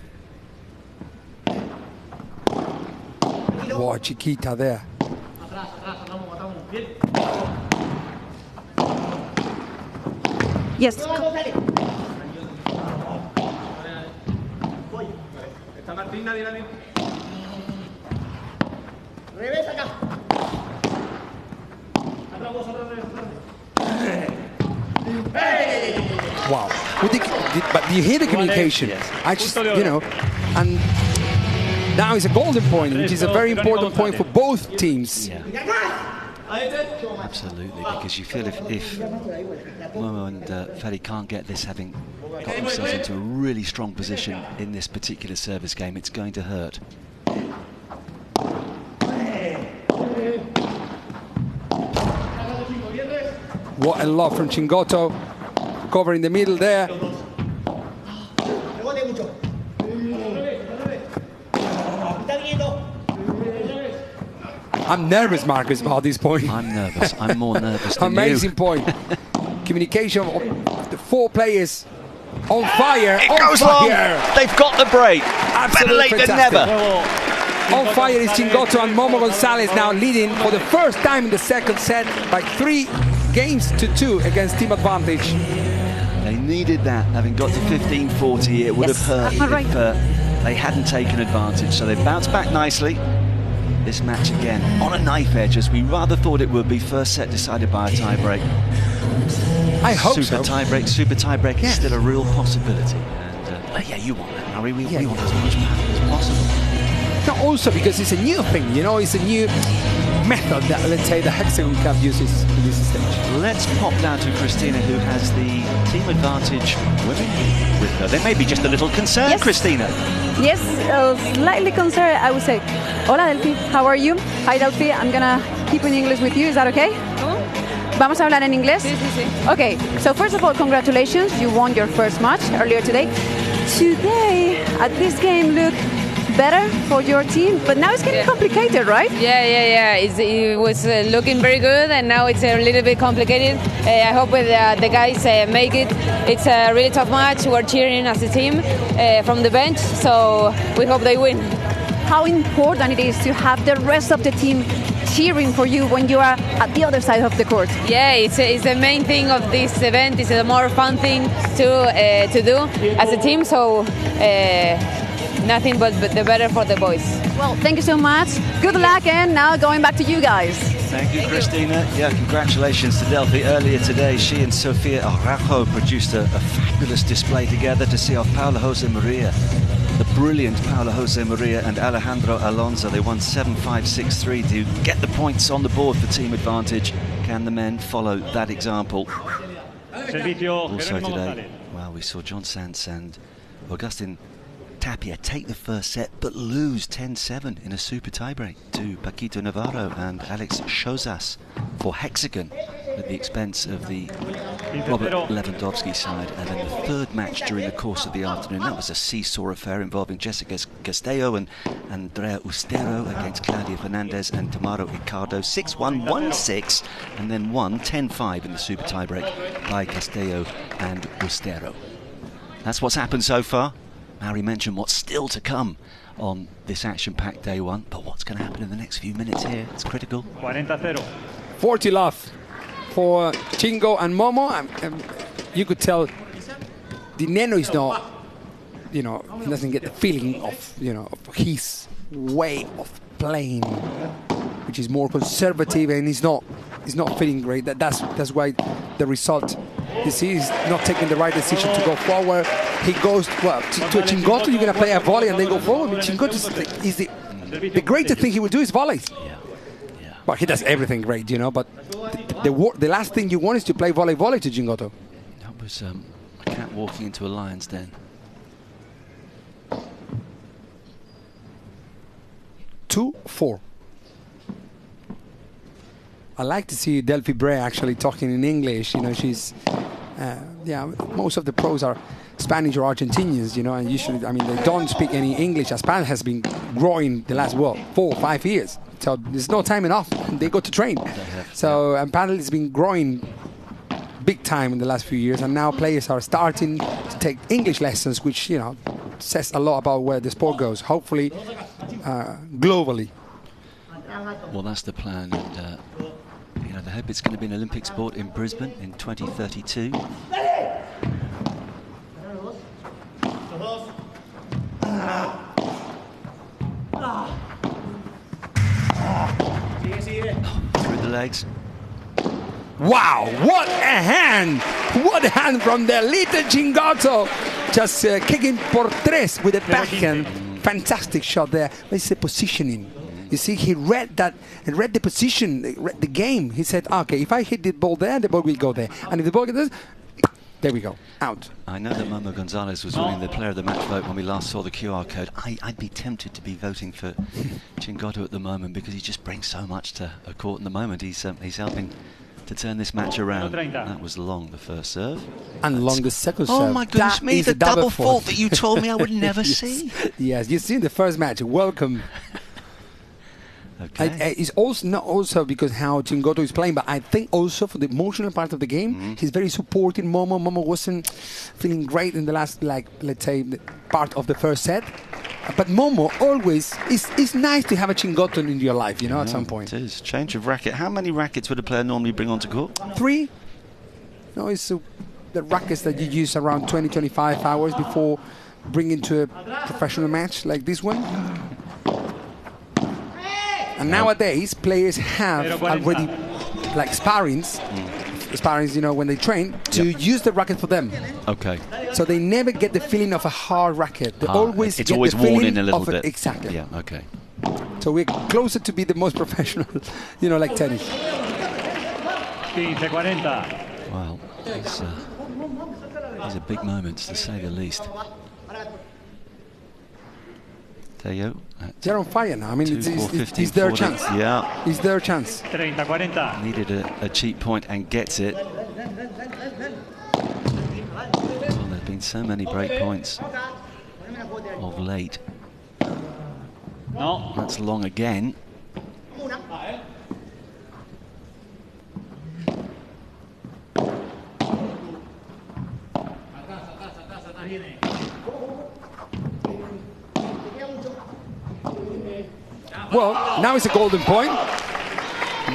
Wow, Chiquita there. Yes. Wow. But you hear the communication. I just, and now it's a golden point, which is a very important point for both teams. Yeah. Absolutely, because you feel if Momo and Feli can't get this, having got themselves into a really strong position in this particular service game, it's going to hurt. What a lot from Chingotto, covering the middle there. I'm nervous, Marcus, about this point. I'm nervous. I'm more nervous than Amazing you. point. Communication of the four players on fire. It goes long. They've got the break. Better late than never. On fire is Chingotto, and Momo González now leading for the first time in the second set by 3-2 against team advantage. They needed that, having got to 15-40. It would have hurt if they hadn't taken advantage. So they bounced back nicely. this match again on a knife edge, as we rather thought it would be. First set decided by a tiebreak. I hope super tiebreak. Super tiebreak is still a real possibility. And yeah, you want that, Harry. We want as much battle as possible. No, also because it's a new thing, you know, it's a new method that, let's say, the HEXAGON Cup uses in this stage. Let's pop down to Christina, who has the team advantage women with her. There may be just a little concern, Yes. Christina. Yes, slightly concerned, I would say. Hola, Delphi. How are you? Hi, Delphi. I'm gonna keep in English with you. Is that okay? Vamos a hablar en inglés? Sí, sí, sí. Okay, so first of all, congratulations. You won your first match earlier today. Today, at this game, look better for your team, but now it's getting complicated, right? Yeah. It was looking very good, and now it's a little bit complicated. I hope the guys make it. It's a really tough match. We're cheering as a team from the bench, so we hope they win. How important it is to have the rest of the team cheering for you when you are at the other side of the court. Yeah, it's the main thing of this event. It's a more fun thing to do as a team. So nothing but the better for the boys. Well, thank you so much. Good luck, and now going back to you guys. Thank you, Christina. Yeah, congratulations to Delphi. Earlier today, she and Sofia Araujo produced a fabulous display together to see off Paula Josemaría. The brilliant Paula Josemaría and Alejandro Alonso. They won 7-5, 6-3 to get the points on the board for team advantage. Can the men follow that example? Also today, well, we saw John Sanz and Agustin Tapia take the first set but lose 10-7 in a super tiebreak to Paquito Navarro and Alex Chozas for HEXAGON at the expense of the Robert Lewandowski side. And then the third match during the course of the afternoon, that was a seesaw affair involving Jessica Castello and Andrea Ustero against Claudia Fernández and Tamaro Icardo, 6-1, 1-6, and then won 10-5 in the super tiebreak by Castello and Ustero. That's what's happened so far. Harry mentioned what's still to come on this action-packed day one, but what's going to happen in the next few minutes here? It's critical. 40 love for Chingo and Momo. You could tell the Nenno is not, you know, he doesn't get the feeling of, you know, of his way of playing, which is more conservative, and he's not feeling great. That's why the result. You see, he's not taking the right decision to go forward. He goes, well, to a Chingotto, you're going to play a volley and then go forward. I mean, Chingotto is the greatest thing he will do is volleys. Yeah. But he does everything great, you know, but the last thing you want is to play volley to Chingotto. That was a cat walking into a lion's den. 2-4. I like to see Delphi Brea actually talking in English. You know, she's, yeah, most of the pros are Spanish or Argentinians, you know, and usually, I mean, they don't speak any English, as padel has been growing the last, 4 or 5 years. So there's no time enough. They go to train. So, and padel has been growing big time in the last few years, and now players are starting to take English lessons, which, you know, says a lot about where the sport goes, hopefully globally. Well, that's the plan, and you know, they hope it's going to be an Olympic sport in Brisbane in 2032. Through the legs. Wow, what a hand! What a hand from the little Chingotto! Just kicking por tres with a backhand. Fantastic shot there. It's the positioning. You see, he read that, and read the position, read the game. He said, okay, if I hit the ball there, the ball will go there. And if the ball goes there we go, out. I know that Momo González was winning the player of the match vote when we last saw the QR code. I'd be tempted to be voting for Chingotto at the moment because he just brings so much to a court in the moment. He's helping to turn this match around. That was long, the first serve. And long, the second serve. Oh my goodness me, the double fault that you told me I would never Yes. see. Yes, you've seen the first match. Welcome. Okay. It's also not also because how Chingotto is playing, but I think also for the emotional part of the game, he's very supporting Momo. Momo wasn't feeling great in the last, like, let's say, part of the first set. But Momo always, it's nice to have a Chingotto in your life, you know, at some point. It is. Change of racket. How many rackets would a player normally bring onto court? 3. No, it's the rackets that you use around 20-25 hours before bringing to a professional match like this one. And nowadays, players have already, like sparrings, you know, when they train, to use the racket for them. Okay. So they never get the feeling of a hard racket. They always it's get always the worn feeling in a little of bit. Exactly. Yeah, okay. So we're closer to be the most professional, you know, like tennis. 15-40. Wow. These are big moments, to say the least. Tello. They're on fire now. I mean, it's their chance. Yeah. It's their chance. 30-40. Needed a cheap point and gets it. Well, there's been so many break points of late. No. That's long again. Well, now it's a golden point.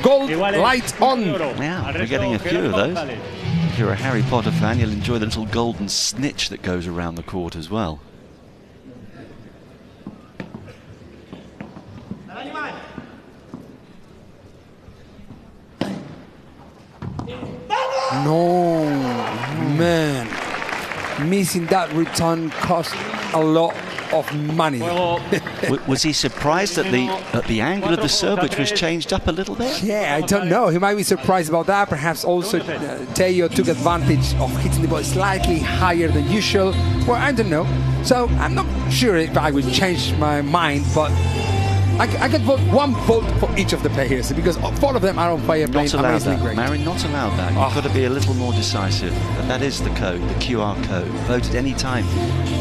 Gold light on. Yeah, we're getting a few of those. If you're a Harry Potter fan, you'll enjoy the little golden snitch that goes around the court as well. No, man. Missing that return cost a lot of money. Was he surprised at the angle of the serve, which was changed up a little bit? Yeah, I don't know. He might be surprised about that. Perhaps also Tello took advantage of hitting the ball slightly higher than usual. Well, I don't know. So I'm not sure if I would change my mind, but I could vote one vote for each of the players because all of them are on fire. Not allowed that, great. Mary, not allowed that. You've got to be a little more decisive. But that is the code, the QR code. Vote at any time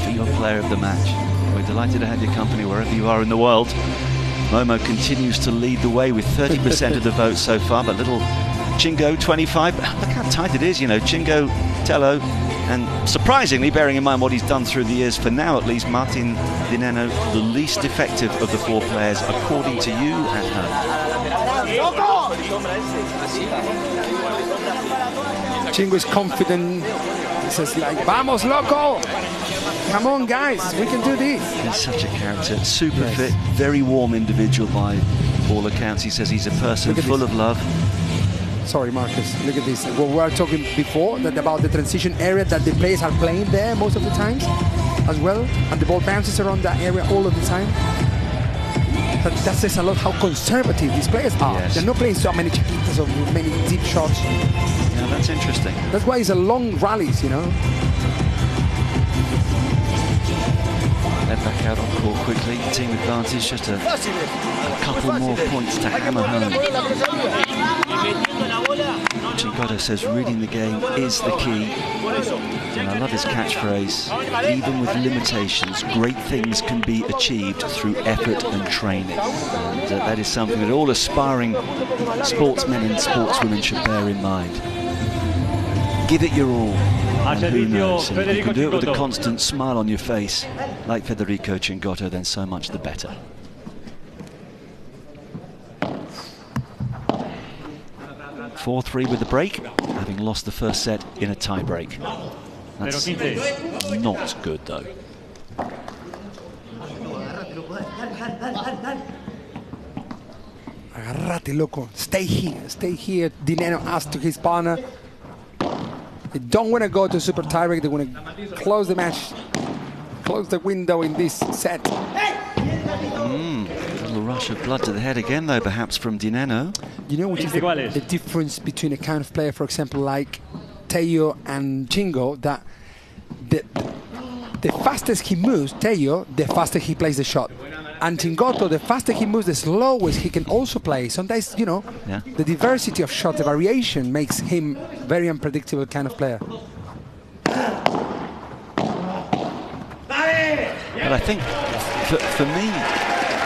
for your player of the match. We're delighted to have your company wherever you are in the world. Momo continues to lead the way with 30% of the votes so far, but little Chingo, 25. Look how tight it is, you know. Chingo, Tello, and surprisingly, bearing in mind what he's done through the years, for now at least, Martin Di Nenno, the least effective of the four players, according to you at home. Chingo is confident. He says like, "Vamos, loco! Come on, guys, we can do this." He's such a character, super fit, very warm individual by all accounts. He says he's a person full of love. Sorry, Marcus, look at this. Well, we were talking before about the transition area that the players are playing there most of the times as well, and the ball bounces around that area all of the time. That says a lot how conservative these players are. Yes. They're not playing so many chiquitas or many deep shots. Yeah, that's interesting. That's why it's a long rallies, you know. They're back out on court quickly. Team advantage, just a couple more points to hammer home. Chingotto says reading the game is the key. And I love his catchphrase, even with limitations, great things can be achieved through effort and training. And that is something that all aspiring sportsmen and sportswomen should bear in mind. Give it your all. And who knows, if you can do it with a constant smile on your face, like Federico Chingotto, then so much the better. Four-3 with the break, having lost the first set in a tie break. That's not good, though. Agarrate, loco. Stay here. Stay here. Di Nenno asked to his partner. They don't want to go to super tie break. They want to close the match, close the window in this set. A little rush of blood to the head again, though, perhaps from Di Nenno. You know which is the difference between a kind of player, for example, like Tello and Chingo, that the fastest he moves, Tello, the faster he plays the shot. And Chingotto, the faster he moves, the slowest he can also play. Sometimes, you know, the diversity of shots, the variation makes him very unpredictable kind of player. But I think for me,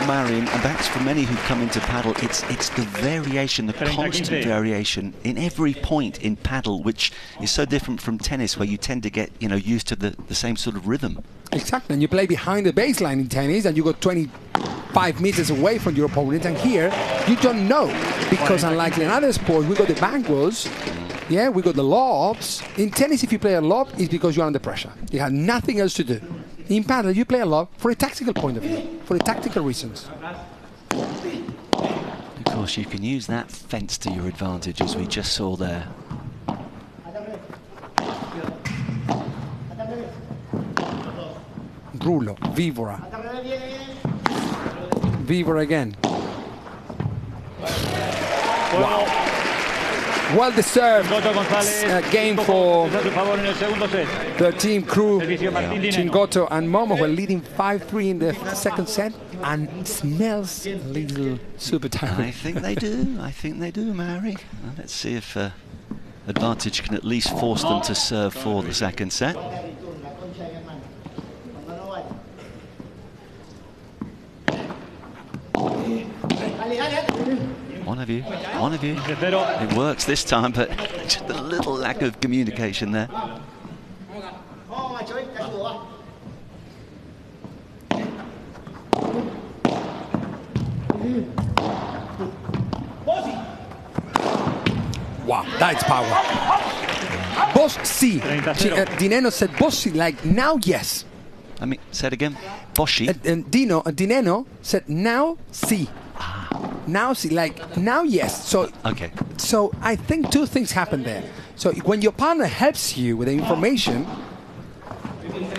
Marion, and perhaps for many who come into paddle, it's the variation, the constant variation in every point in paddle, which is so different from tennis, where you tend to get, you know, used to the same sort of rhythm. Exactly, and you play behind the baseline in tennis, and you go 25 meters away from your opponent, and here you don't know, because unlike in other sports, we got the bangles, we got the lobs. In tennis, if you play a lob, it's because you're under pressure. You have nothing else to do. In paddle, you play a lob for a tactical point of view, for the tactical reasons. course, you can use that fence to your advantage, as we just saw there. Rulo, Vivora. Vivora again. Wow. Well-deserved game for the team crew. Chingotto and Momo were leading 5-3 in the second set, and smells a little super tired. I think they do. I think they do, Mary. Well, let's see if advantage can at least force them to serve for the second set. One of you. It works this time, but just a little lack of communication there. Wow, that's power. Boss C. Di Nenno said Bossi, like now, yes. I mean, say it again. Bossi. And Di Nenno said now, see. Now, see, like now, yes. So, okay. So I think two things happen there. So when your partner helps you with the information,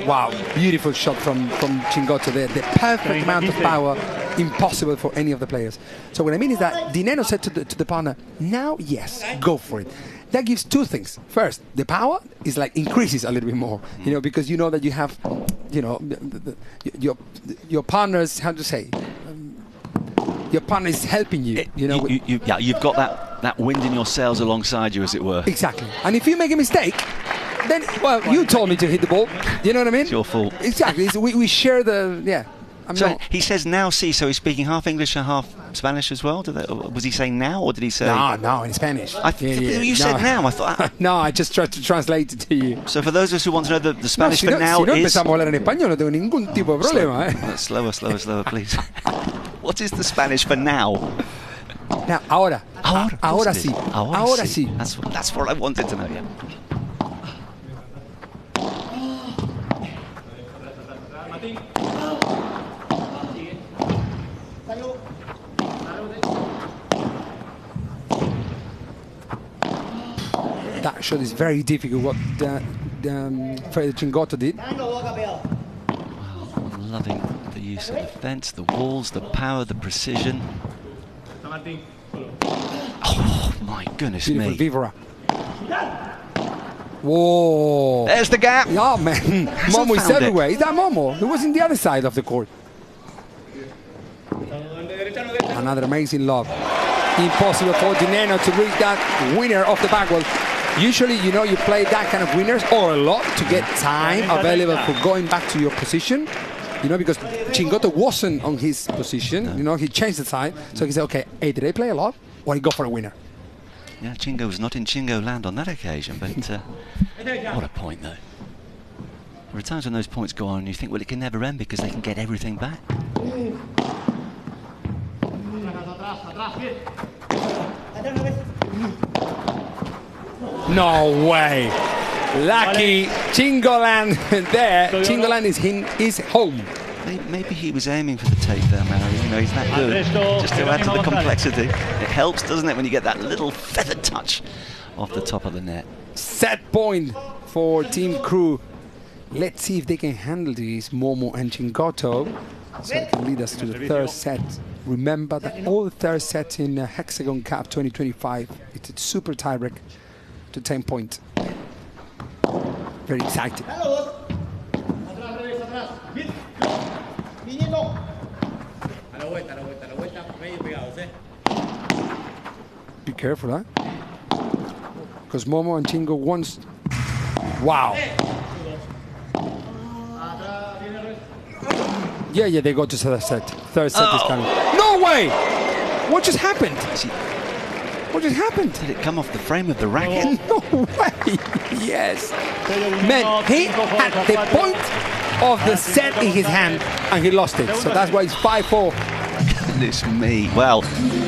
wow, beautiful shot from Chingotto there. The perfect amount of power, impossible for any of the players. So what I mean is that Di Nenno said to the partner, now, yes, go for it. That gives two things. First, the power is like increases a little bit more, you know, because you know that you have, you know, your partner's, how to say, your partner is helping you. Yeah, you've got that wind in your sails alongside you, as it were. Exactly. And if you make a mistake, then, well, you told me to hit the ball. You know what I mean? It's your fault. Exactly. We share the, yeah. So he says now, see, so he's speaking half English and half Spanish as well? Was he saying now, or did he say... No, in Spanish. You said now, I thought... No, I just tried to translate it to you. So for those of us who want to know the Spanish for now si no is... empezamos a hablar en español, no tengo ningún tipo de problema. Slower, please. What is the Spanish for now? Now, ahora sí. Ahora sí. That's what I wanted to know, yeah. That shot is very difficult, what Chingotto did. Well, loving the use of the fence, the walls, the power, the precision. Oh, my goodness me. Vivora. Whoa. There's the gap. Yeah, man. Momo is everywhere. Is that Momo? He was in the other side of the court. Another amazing lob. Impossible for Di Nenno to reach that winner of the backward. Usually, you know, you play that kind of winners or a lot to get time available for going back to your position. You know, because Chingotto wasn't on his position. You know, he changed the side. So he said, okay, hey, did I play a lot or I go for a winner? Yeah, Chingo was not in Chingo land on that occasion, but what a point, though. There are times when those points go on and you think, well, it can never end because they can get everything back. No way. Lucky Chingoland there. Chingoland is home. Maybe he was aiming for the take there, Mary. You know, he's that good. Just to add to the complexity. It helps, doesn't it, when you get that little feather touch off the top of the net. Set point for Team Crew. Let's see if they can handle this, Momo and Chingotto. So it can lead us to the third set. Remember that all the third sets in Hexagon Cup 2025, it's a super tiebreak to 10 points. Very excited. Be careful, huh? Because Momo and Chingo wants... Wow. Yeah, they go to third set. Third set is coming. No way! What just happened? What just happened? Did it come off the frame of the racket? No way! Yes. Man, he had the point of the set in his hand and he lost it. So that's why it's 5-4. Goodness me. Well,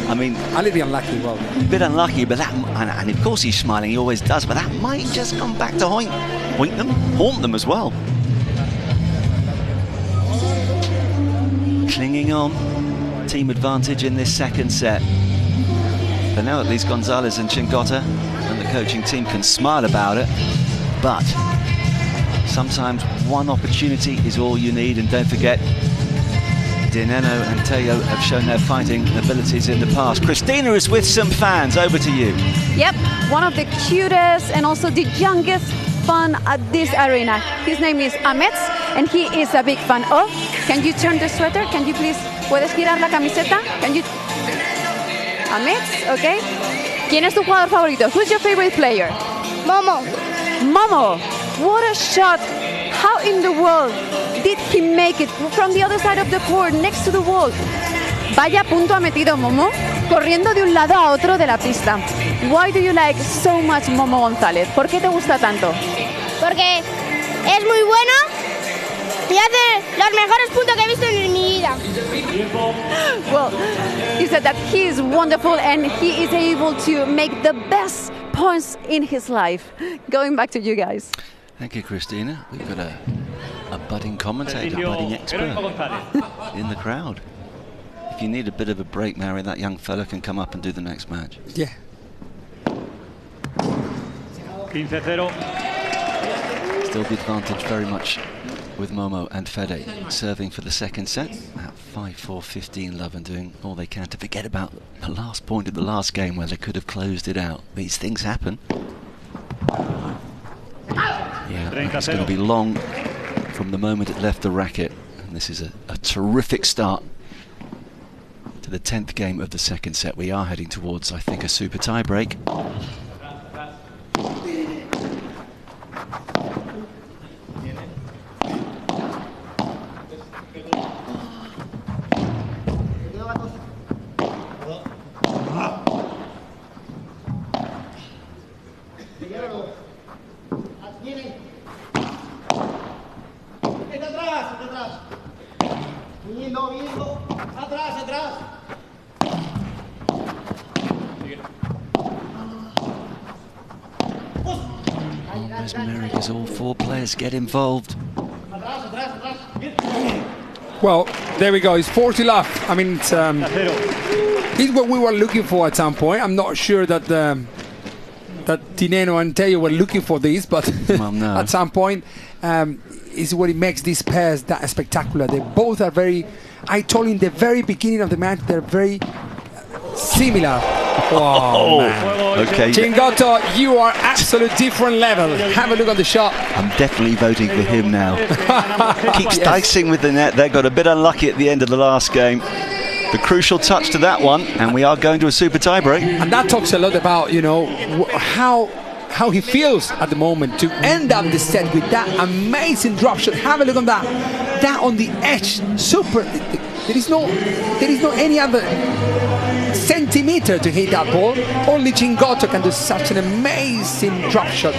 I mean... A little unlucky, well. A bit unlucky, but that... And of course he's smiling, he always does, but that might just come back to haunt them as well. Clinging on. Team advantage in this second set. But now at least González and Chingotto and the coaching team can smile about it. But sometimes one opportunity is all you need, and don't forget, Nenno and Tello have shown their fighting abilities in the past. Christina is with some fans. Over to you. Yep, one of the cutest and also the youngest fan at this arena. His name is Ahmed, and he is a big fan of. Can you turn the sweater? Can you please? ¿Puedes girar la camiseta? Can you? Ahmed, okay. ¿Quién es tu jugador favorito? Who's your favorite player? Momo. Momo. What a shot! How in the world did he make it from the other side of the court, next to the wall? Vaya punto ha metido Momo, corriendo de un lado a otro de la pista. Why do you like so much Momo González? ¿Por qué te gusta tanto? Porque es muy bueno y hace los mejores puntos que he visto en mi vida. Well, he said that he is wonderful and he is able to make the best points in his life. Going back to you guys. Thank you, Christina. We've got a budding commentator, a budding expert in the crowd. If you need a bit of a break, Mary, that young fella can come up and do the next match. Yeah. 15-0. Still the advantage very much with Momo and Fede serving for the second set at 5-4, 15 love, and doing all they can to forget about the last point of the last game where they could have closed it out. These things happen. Yeah, it's going to be long from the moment it left the racket, and this is a terrific start to the 10th game of the second set. We are heading towards, I think, a super tie break. As all four players get involved. Well, there we go. It's 40 love. I mean, it's what we were looking for at some point. I'm not sure that Nenno and Tello were looking for this, but well, no. At some point, is what it makes these pairs that spectacular. They both are very. I told you in the very beginning of the match, they're very similar. Oh, man. Okay. Chingotto, you are absolute different level. Have a look at the shot. I'm definitely voting for him now. Keeps dicing with the net. They got a bit unlucky at the end of the last game. The crucial touch to that one, and we are going to a super tie break. And that talks a lot about, you know, how he feels at the moment to end up the set with that amazing drop shot. Have a look on that. That on the edge, super. There is no any other centimeter to hit that ball. Only Chingotto can do such an amazing drop shot.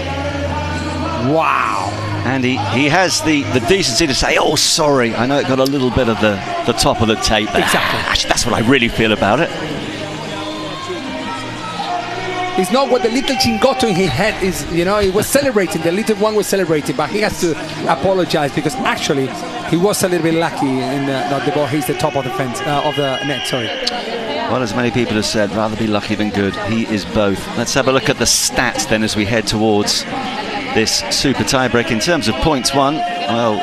Wow. And he has the decency to say, oh, sorry, I know it got a little bit of the top of the tape. Exactly. Actually, that's what I really feel about it. It's not what the little Chingotto in his head is, you know, he was celebrating, the little one was celebrating, but he has to apologize because actually he was a little bit lucky in that the ball hits the top of the fence, of the net, sorry. Well, as many people have said, rather be lucky than good. He is both. Let's have a look at the stats then as we head towards this super tiebreak. In terms of points won, well,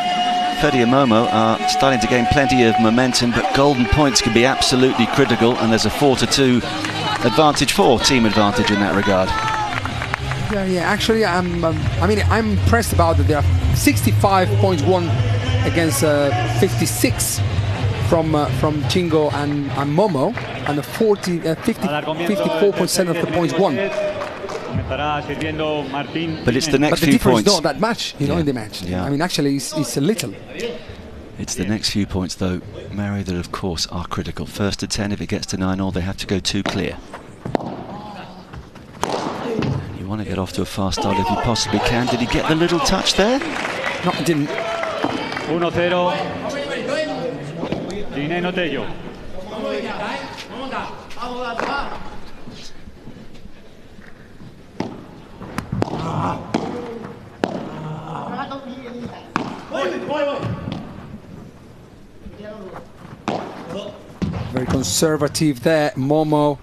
Fede and Momo are starting to gain plenty of momentum, but golden points can be absolutely critical, and there's a 4-2 advantage for team advantage in that regard. Yeah. Actually, I'm impressed about that. There are 65 points won against 56 from Chingo and Momo, and 54% of the points won. But it's the next few points. But the difference is not that much, you know, in the match. Yeah. I mean, actually, it's a little. It's the next few points, though, Mary, that of course are critical. First to 10, if it gets to 9-all, they have to go 2 clear. You want to get off to a fast start if you possibly can. Did he get the little touch there? No, he didn't. 1-0. Nenno Tello. Very conservative there, Momo.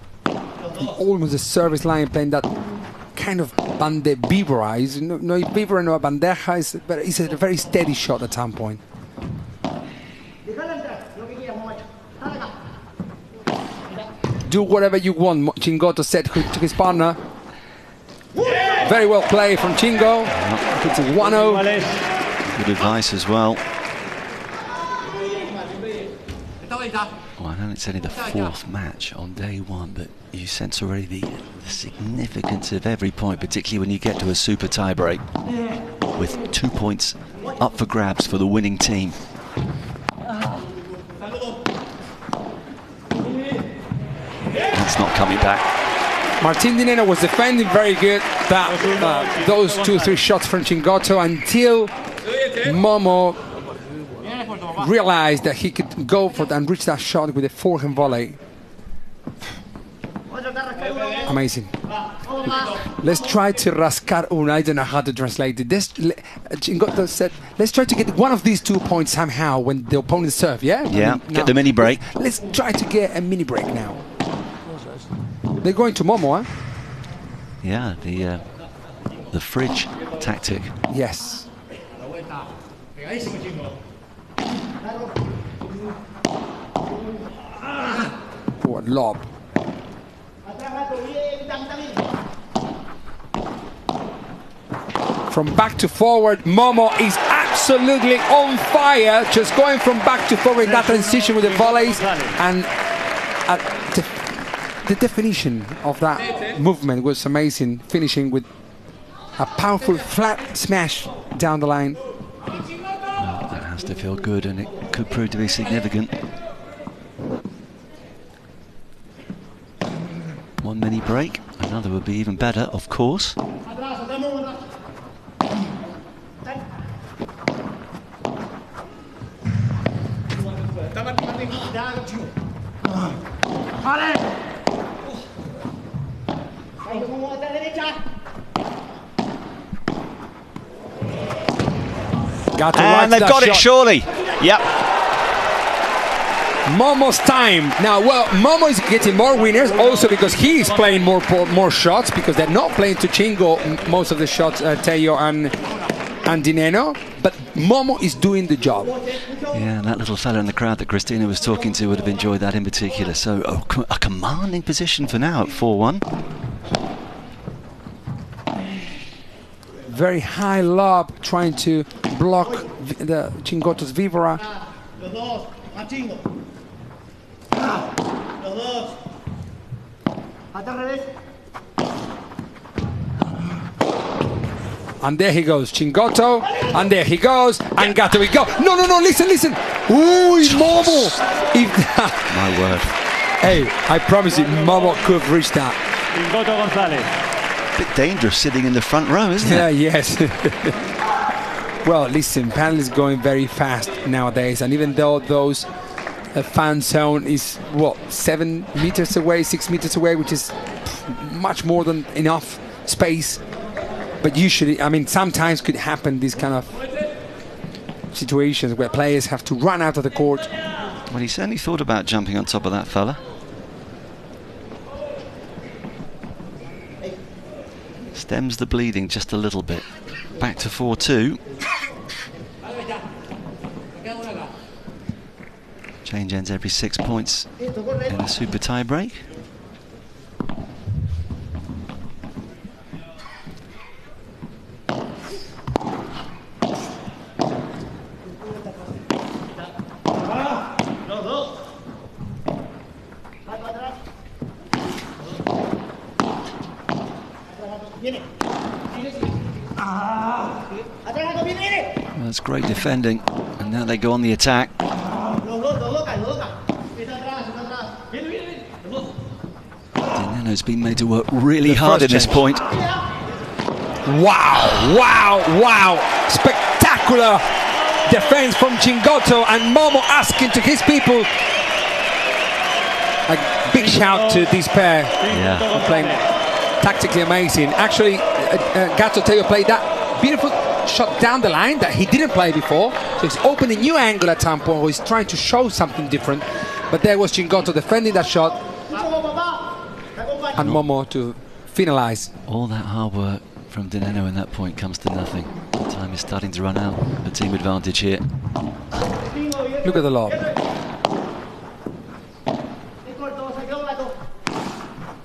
almost the service line, playing that kind of bande vibra. It's no vibra, no bandeja, but it's a very steady shot at some point. Do whatever you want, Chingotto said to his partner. Very well played from Chingo. Puts it 1-0. Good advice as well. Well, I know it's only the 4th match on day 1, but you sense already the significance of every point, particularly when you get to a super tie-break with 2 points up for grabs for the winning team. That's not coming back. Martin Di Nenno was defending very good those 2-3 shots from Chingotto until Momo realized that he could go for that and reach that shot with a forehand volley. Amazing. Let's try to rascar una. I don't know how to translate it. Chingotto said, let's try to get one of these 2 points somehow when the opponent serve, yeah? Yeah, get the mini break. Let's try to get a mini break now. They're going to Momo, huh? Yeah, the fridge tactic. Yes. What lob. From back to forward, Momo is absolutely on fire, just going from back to forward in that transition with the volleys, and the definition of that movement was amazing, finishing with a powerful flat smash down the line. Well, that has to feel good, and it could prove to be significant. One mini break, another would be even better, of course. And they've got it, surely. Yep. Momo's time. Now, well, Momo is getting more winners also because he is playing more shots, because they're not playing to Chingo most of the shots, Tello and Di Nenno, but Momo is doing the job. Yeah, and that little fella in the crowd that Christina was talking to would have enjoyed that in particular. So a commanding position for now at 4-1. Very high lob, trying to block the Chingotto's vibra. And there he goes, Chingotto, and there he goes, and got we go. No, listen. Ooh, Momo. My word. Hey, I promise you, Momo could reach that. Chingotto González. Bit dangerous sitting in the front row, isn't it? Yeah, yes. Well, listen, padel is going very fast nowadays, and even though those fan zone is, what, 7 meters away, 6 meters away, which is much more than enough space. But usually, I mean, sometimes could happen these kind of situations where players have to run out of the court. Well, he certainly thought about jumping on top of that fella. Stems the bleeding just a little bit. Back to 4-2. Change ends every 6 points in a super tie break. That's great defending, and now they go on the attack. Nenno's been made to work really hard in this point. Wow! Spectacular defense from Chingotto, and Momo asking to his people. A big shout to this pair. Yeah. Playing tactically amazing. Actually, Tello played that beautiful shot down the line that he didn't play before. So he's opening a new angle at some point where he's trying to show something different. But there was Chingotto defending that shot. and Momo to finalize. All that hard work from Nenno in that point comes to nothing. The time is starting to run out. The team advantage here. Look at the lob.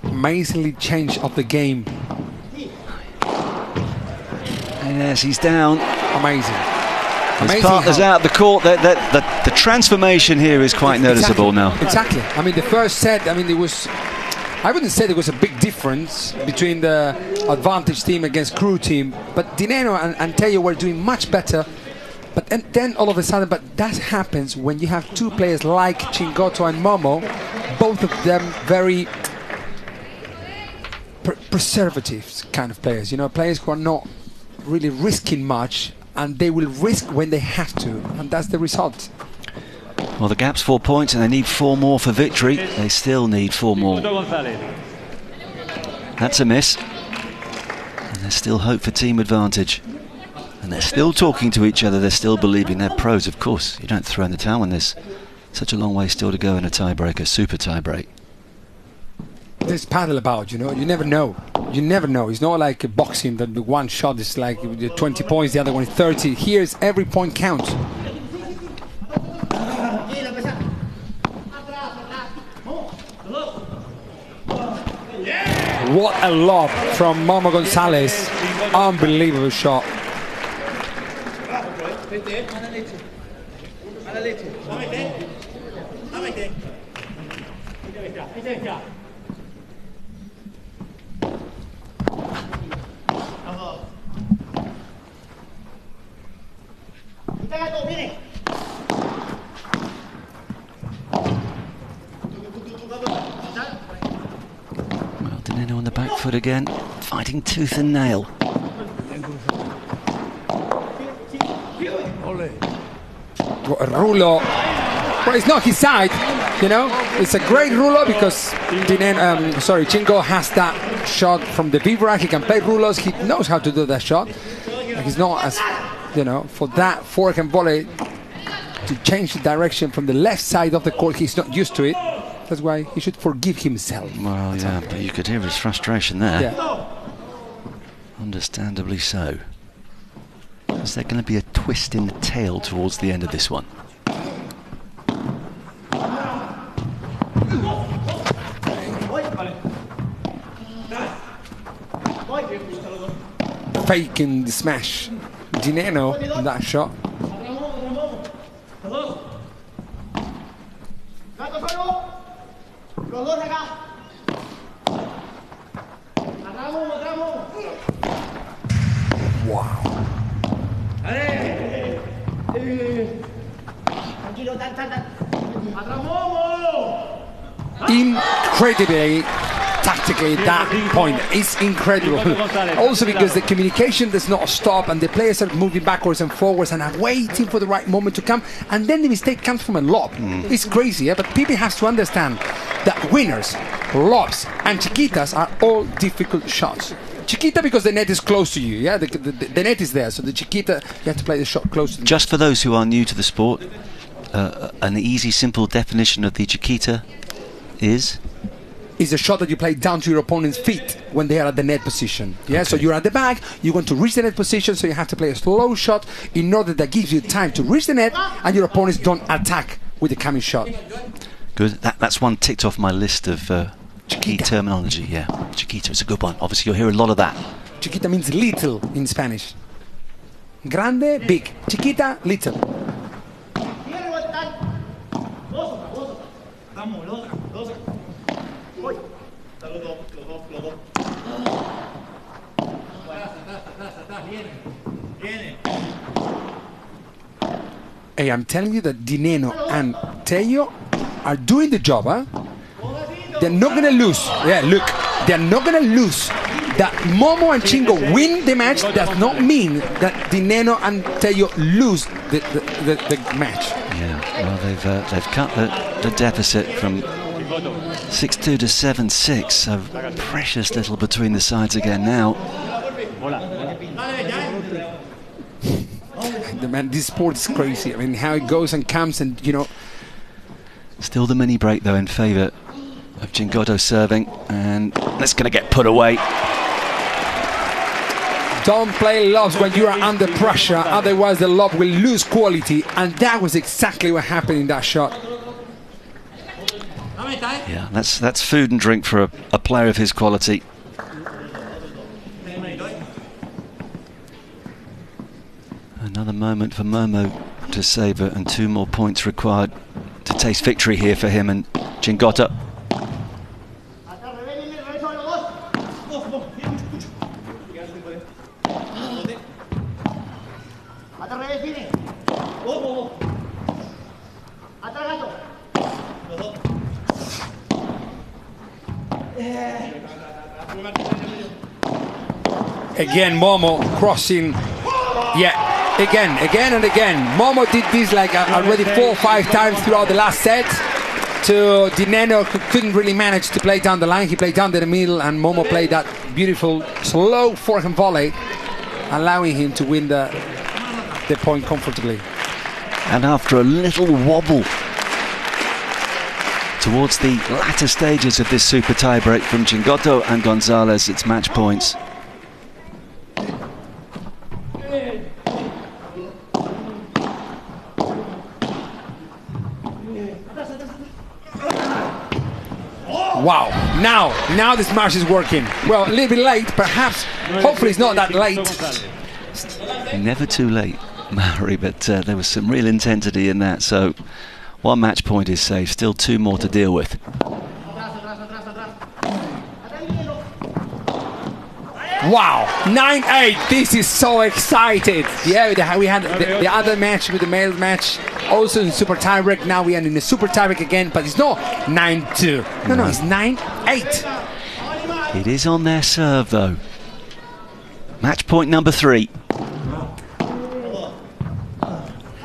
Amazingly change of the game. Yes, he's down. Amazing. His partner's out the court. The transformation here is quite noticeable now. Exactly. I mean, the first set, I mean, it was... I wouldn't say there was a big difference between the advantage team against crew team, but Nenno and Tello were doing much better. But then all of a sudden, but that happens when you have two players like Chingotto and Momo, both of them very preservative kind of players. You know, players who are not really risking much, and they will risk when they have to, and that's the result. Well, the gap's 4 points, and they need 4 more for victory. They still need 4 more. That's a miss. And there's still hope for team advantage. And they're still talking to each other. They're still believing they're pros, of course. You don't throw in the towel on this. Such a long way still to go in a tiebreak, a super tiebreak. There's paddle about, you know. You never know. You never know. It's not like boxing that the one shot is like 20 points, the other one is 30. Here's every point counts. What a lob from Momo González. Unbelievable shot. Nenno on the back foot again, fighting tooth and nail. What a rulo. Well, it's not his side, you know. It's a great rulo because Chingo has that shot from the Vibra. He can play rulos. He knows how to do that shot. He's not as, you know, for that fork and volley to change the direction from the left side of the court. He's not used to it. That's why he should forgive himself. Well, yeah, but you could hear his frustration there. Yeah. Understandably so. Is there going to be a twist in the tail towards the end of this one? Faking the smash. Nenno on that shot. Wow. Incredibly tactically, that point is incredible. Also because the communication does not stop and the players are moving backwards and forwards and are waiting for the right moment to come, and then the mistake comes from a lob. It's crazy, yeah? But people have to understand that winners, lobs and chiquitas are all difficult shots. Chiquita because the net is close to you, yeah? The net is there, so the chiquita, you have to play the shot close to the Just for those who are new to the sport, an easy, simple definition of the chiquita is a shot that you play down to your opponent's feet when they are at the net position. Yeah, okay. So you're at the back, you want to reach the net position, so you have to play a slow shot in order that gives you time to reach the net and your opponents don't attack with the coming shot. Good. That's one ticked off my list of key terminology. Yeah, chiquita is a good one. Obviously, you'll hear a lot of that. Chiquita means little in Spanish. Grande, big. Chiquita, little. Hey, I'm telling you that Nenno and Tello are doing the job, huh? They're not gonna lose. Yeah, look, they're not gonna lose. That Momo and Chingo win the match does not mean that Nenno and Tello lose the match. Yeah, well, they've cut the deficit from 6-2 to 7-6. So precious little between the sides again now. Man, this sport is crazy. I mean, how it goes and comes, and you know. Still the mini break though in favour of Chingotto serving, and that's going to get put away. Don't play lobs when you are under pressure, otherwise the lob will lose quality, and that was exactly what happened in that shot. Yeah, that's food and drink for a player of his quality. Another moment for Momo to savour, and 2 more points required to taste victory here for him and Chingotto. Again, Momo crossing. Yeah. Again and again. Momo did this like already 4 or 5 times throughout the last set. To Nenno, who couldn't really manage to play down the line. He played down the middle, and Momo played that beautiful slow forehand volley, allowing him to win the point comfortably. And after a little wobble towards the latter stages of this super tiebreak from Chingotto and González, it's match points. Wow, now this match is working. Well, a little bit late, perhaps. Hopefully it's not that late. Never too late, Maori, but there was some real intensity in that. So 1 match point is safe, still 2 more to deal with. Wow, 9-8, this is so excited. Yeah, we had the other match with the male match, also in super tiebreak. Now we are in the super tiebreak again, but it's not 9-2. No, it's 9-8. It is on their serve, though. Match point number 3.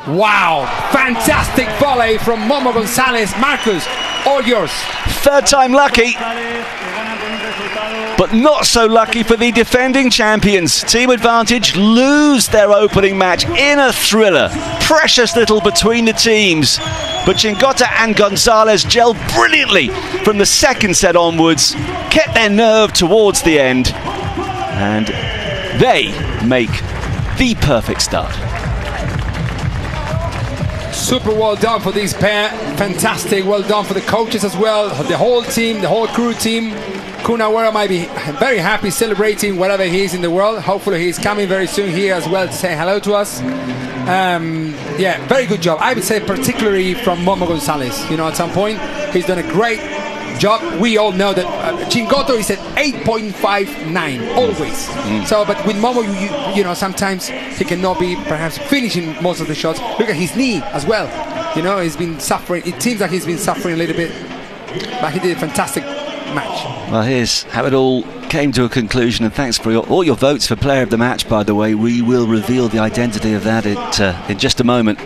Wow, fantastic volley from Momo González. Marcus, all yours. 3rd time lucky. But not so lucky for the defending champions. Team Advantage lose their opening match in a thriller. Precious little between the teams. But Chingotto and González gel brilliantly from the 2nd set onwards, kept their nerve towards the end, and they make the perfect start. Super well done for this pair. Fantastic, well done for the coaches as well. The whole team, the whole crew team. Kunawara might be very happy celebrating wherever he is in the world. Hopefully he's coming very soon here as well to say hello to us. Yeah, very good job. I would say particularly from Momo González. You know, at some point he's done a great job. We all know that Chingotto is at 8.59 always. So, but with Momo, you know, sometimes he cannot be perhaps finishing most of the shots. Look at his knee as well. You know, he's been suffering. It seems like he's been suffering a little bit, but he did a fantastic match. Well, here's how it all came to a conclusion, and thanks for all your votes for player of the match, by the way. We will reveal the identity of that in just a moment.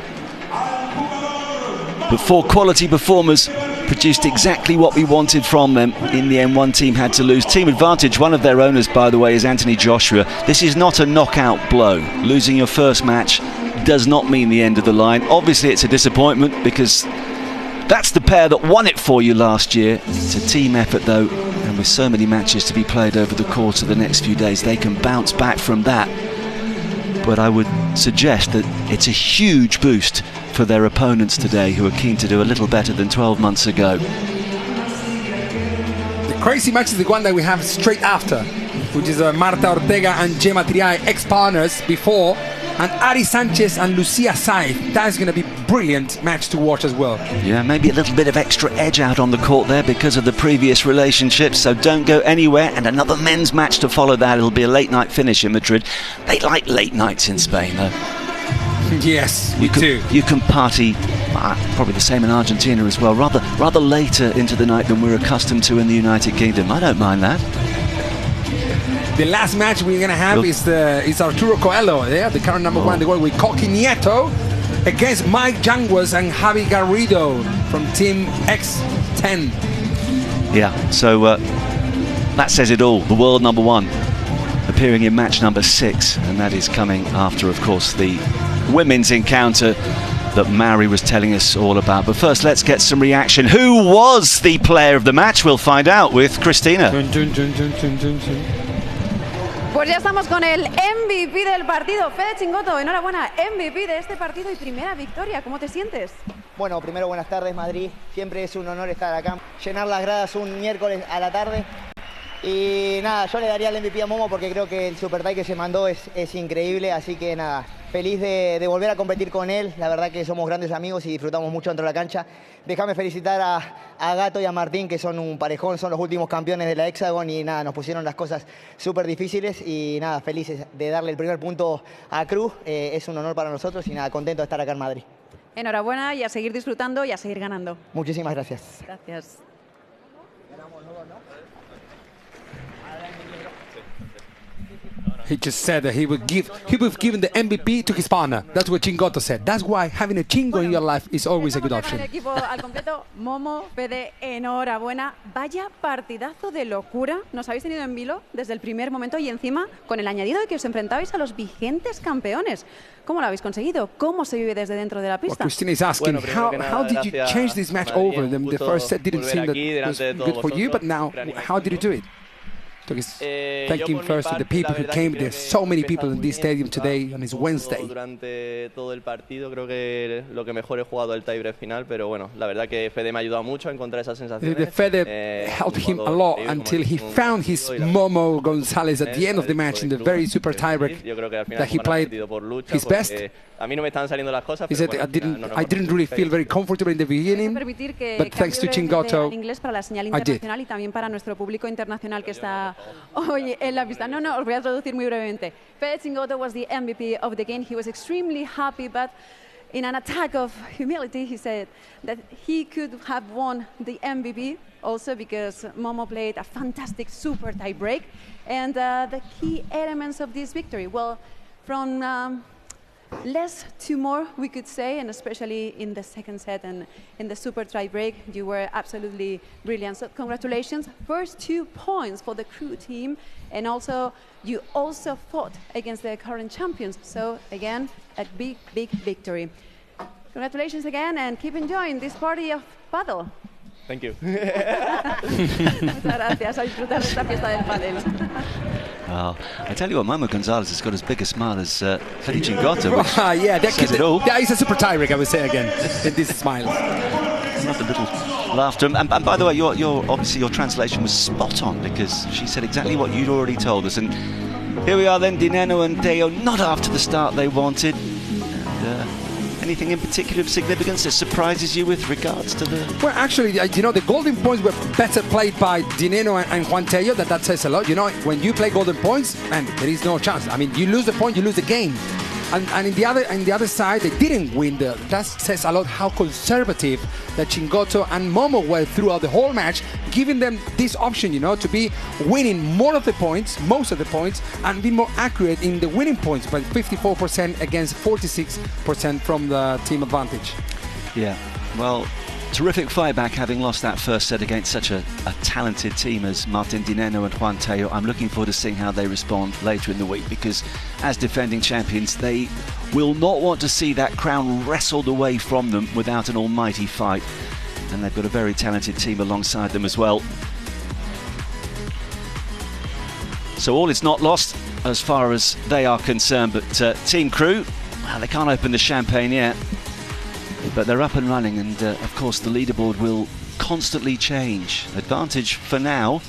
But 4 quality performers produced exactly what we wanted from them. In the end, one team had to lose. Team Advantage, one of their owners, by the way, is Anthony Joshua. This is not a knockout blow. Losing your first match does not mean the end of the line. Obviously, it's a disappointment because that's the pair that won it for you last year. It's a team effort, though, and with so many matches to be played over the course of the next few days, they can bounce back from that. But I would suggest that it's a huge boost for their opponents today, who are keen to do a little better than 12 months ago. The crazy match is the one that we have straight after, which is Marta Ortega and Gemma Triay, ex-partners before, and Ari Sánchez and Lucia Saif. That's going to be a brilliant match to watch as well. Yeah, maybe a little bit of extra edge out on the court there because of the previous relationships, so don't go anywhere. And another men's match to follow that. It'll be a late night finish in Madrid. They like late nights in Spain, though. Yes, you can party, probably the same in Argentina as well, rather later into the night than we're accustomed to in the United Kingdom. I don't mind that. The last match we're going to have is Arturo Coelho, the current number 1 in the world, with Coqui Nieto against Mike Yanguas and Javi Garrido from Team X10. Yeah, so that says it all. The world number 1 appearing in match number 6, and that is coming after, of course, the women's encounter that Mary was telling us all about. But first, let's get some reaction. Who was the player of the match? We'll find out with Cristina. Pues ya estamos con el MVP del partido. Fede Chingotto, enhorabuena, MVP de este partido y primera victoria. ¿Cómo te sientes? Bueno, primero buenas tardes Madrid, siempre es un honor estar acá, llenar las gradas un miércoles a la tarde y nada, yo le daría el MVP a Momo porque creo que el super tie que se mandó es increíble, así que nada, feliz de volver a competir con él, la verdad que somos grandes amigos y disfrutamos mucho dentro de la cancha. Déjame felicitar a Gato y a Martín, que son un parejón, son los últimos campeones de la Hexagon y nada, nos pusieron las cosas súper difíciles y nada, felices de darle el primer punto a Cruz, es un honor para nosotros y nada, contento de estar acá en Madrid. Enhorabuena y a seguir disfrutando y a seguir ganando. Muchísimas gracias. Gracias. He just said that he would give given the MVP to his partner. That's what Chingotto said. That's why having a chingo in your life is always a good option. El equipo al completo, Momo, Fede, enhorabuena. Vaya partidazo de locura. Nos habéis tenido en vilo desde el primer momento y encima con el añadido de que os enfrentabais a los vigentes campeones. ¿Cómo lo habéis conseguido? ¿Cómo se vive desde dentro de la pista? Well, Cristina is asking, how did you change this match over? The first set didn't seem that it was good for you, but now, how did you do it? Thank him first to the people who came. There's so many people in this stadium today on his Wednesday. Durante todo el partido creo que lo que mejor he jugado el tiebreak final, pero bueno, la verdad que Fede me ha ayudado mucho a encontrar esas sensaciones. The Fede helped him a lot until he found his Momo González at the end of the match in the very super tiebreak that he played his best. A mí no me estaban saliendo las cosas. He said, I didn't really feel very comfortable in the beginning, but thanks to Chingotto, inglés para la señal internacional y también para nuestro público internacional que está hoy en la pista. No, os voy a traducir muy brevemente. Fede Chingotto was the MVP of the game. He was extremely happy, but in an attack of humility, he said that he could have won the MVP also because Momo played a fantastic super tie break. And the key elements of this victory, well, from less to more, we could say, and especially in the second set and in the super tie break, you were absolutely brilliant. So congratulations. First 2 points for the crew team, and also you also fought against the current champions. So again, a big, big victory. Congratulations again, and keep enjoying this party of paddle. Thank you. Muchas gracias. A disfrutar de esta fiesta del pádel. Well, I tell you what, Momo González has got as big a smile as Fede Chingotto. Yeah, that says it all. That is a super tiebreak, I would say again. This smile. Not a little laughter. And by the way, obviously your translation was spot on because she said exactly what you'd already told us. And here we are then, Nenno and Tello, not after the start they wanted. And, anything in particular of significance that surprises you with regards to the... Well, actually, you know, the golden points were better played by Nenno and Juan Tello. That says a lot. You know, when you play golden points, and there is no chance. I mean, you lose the point, you lose the game. And in the other side, they didn't win. That says a lot how conservative that Chingotto and Momo were throughout the whole match, giving them this option, you know, to be winning more of the points, most of the points, and be more accurate in the winning points, but 54% against 46% from the team advantage. Yeah, well, terrific fight back, having lost that first set against such a talented team as Martin Nenno and Juan Tello. I'm looking forward to seeing how they respond later in the week, because as defending champions, they will not want to see that crown wrestled away from them without an almighty fight. And they've got a very talented team alongside them as well. So all is not lost as far as they are concerned, but Team Crew, well, they can't open the champagne yet. But they're up and running, and of course the leaderboard will constantly change. Advantage for now,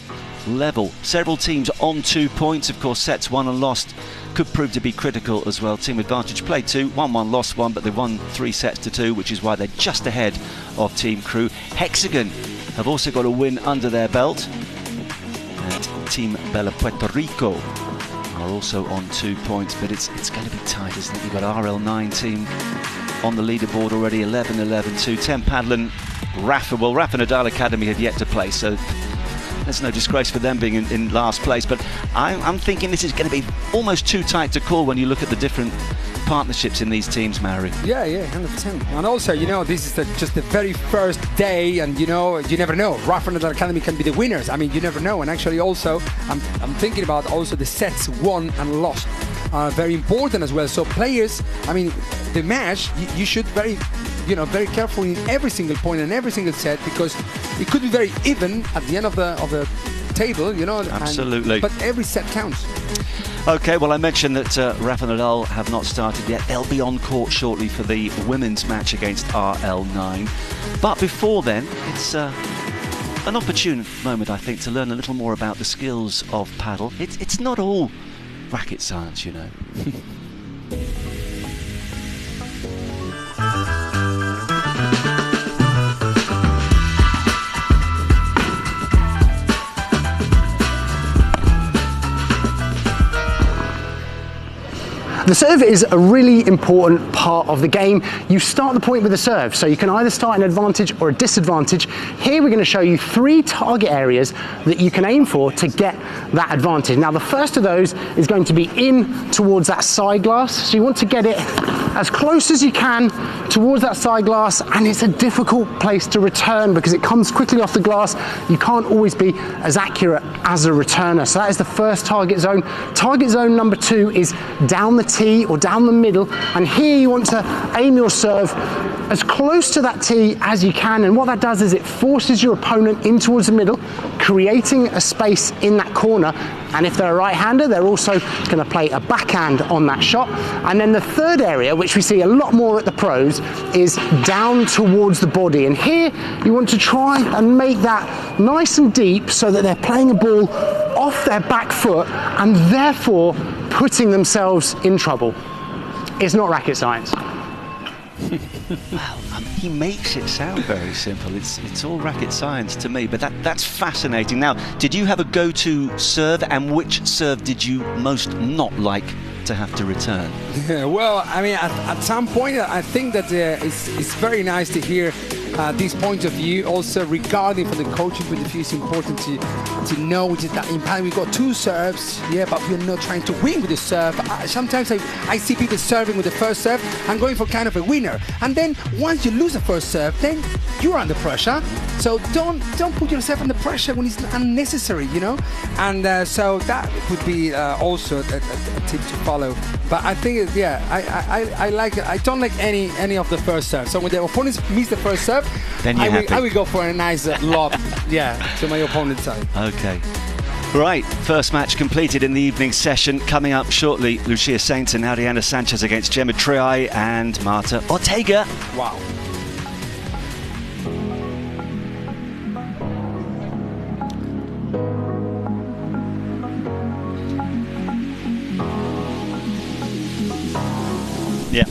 level. Several teams on 2 points. Of course, sets won and lost could prove to be critical as well. Team Advantage played 2, won 1, lost 1, but they won 3 sets to 2, which is why they're just ahead of Team Crew. Hexagon have also got a win under their belt. And Team Bella Puerto Rico are also on 2 points, but it's going to be tight, isn't it? You've got RL9 team on the leaderboard already, 11-11-2. 10 paddling. Rafa Nadal Academy have yet to play, so there's no disgrace for them being in last place. But I'm thinking this is going to be almost too tight to call when you look at the different partnerships in these teams, Mary. Yeah, 100%. And also, you know, this is just the very first day, and you know, you never know. Rafa Nadal Academy can be the winners. I mean, you never know. And actually, also, I'm thinking about also the sets won and lost. are very important as well. So players, I mean, the match, you should very careful in every single point and every single set, because it could be very even at the end of the table, you know. Absolutely. But every set counts. Okay, well, I mentioned that Rafa Nadal have not started yet. They'll be on court shortly for the women's match against RL9. But before then, it's an opportune moment, I think, to learn a little more about the skills of paddle. It's not all racket science, you know. The serve is a really important part of the game. You start the point with a serve, so you can either start an advantage or a disadvantage. Here we're going to show you 3 target areas that you can aim for to get that advantage. Now the first of those is going to be in towards that side glass, so you want to get it as close as you can towards that side glass, and it's a difficult place to return because it comes quickly off the glass. You can't always be as accurate as a returner, so that is the first target zone. Target zone number 2 is down the tee or down the middle, and here you want to aim your serve as close to that tee as you can, and what that does is it forces your opponent in towards the middle, creating a space in that corner. And if they're a right-hander, they're also going to play a backhand on that shot. And then the third area, which we see a lot more at the pros, is down towards the body. And here you want to try and make that nice and deep so that they're playing a ball off their back foot and therefore putting themselves in trouble. It's not racket science. Well, he makes it sound very simple. It's all racket science to me, but that's fascinating. Now, did you have a go-to serve, and which serve did you most not like to have to return? Yeah, well, I mean, at some point, I think that it's very nice to hear this point of view. Also, regarding from the coaching point of view, it's important to know which is that in paddle we've got 2 serves, yeah, but we're not trying to win with the serve. Sometimes I see people serving with the first serve and going for kind of a winner, and then once you lose the first serve, then you're under pressure. So don't put yourself under pressure when it's unnecessary, you know. And so that would be also a tip to follow. But I think, yeah, I like it. I don't like any of the first serve. So when the opponents miss the first serve, then I will go for a nice lob, yeah, to my opponent's side. Okay. Right, first match completed in the evening session. Coming up shortly, Lucia Sainz and Ariana Sánchez against Gemma Triay and Marta Ortega. Wow. Yeah.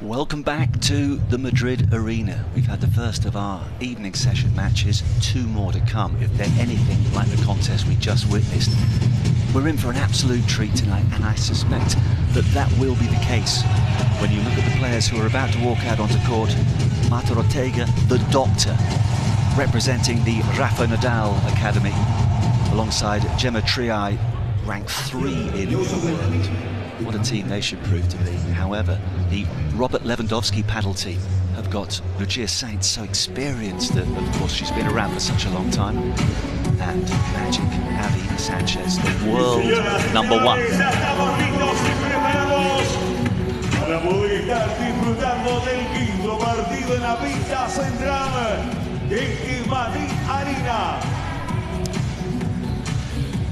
Welcome back to the Madrid Arena. We've had the first of our evening session matches, 2 more to come. If they're anything like the contest we just witnessed, we're in for an absolute treat tonight, and I suspect that that will be the case when you look at the players who are about to walk out onto court. Marta Ortega, the doctor, representing the Rafa Nadal Academy, alongside Gemma Triay, ranked 3 in the world. What a team they should prove to be. However, the Robert Lewandowski paddle team have got Lucia Sáinz, so experienced that, of course, she's been around for such a long time. And Magic Avi Sánchez, the world number 1. Para poder estar disfrutando del quinto partido en la pista central de Madrid Arena.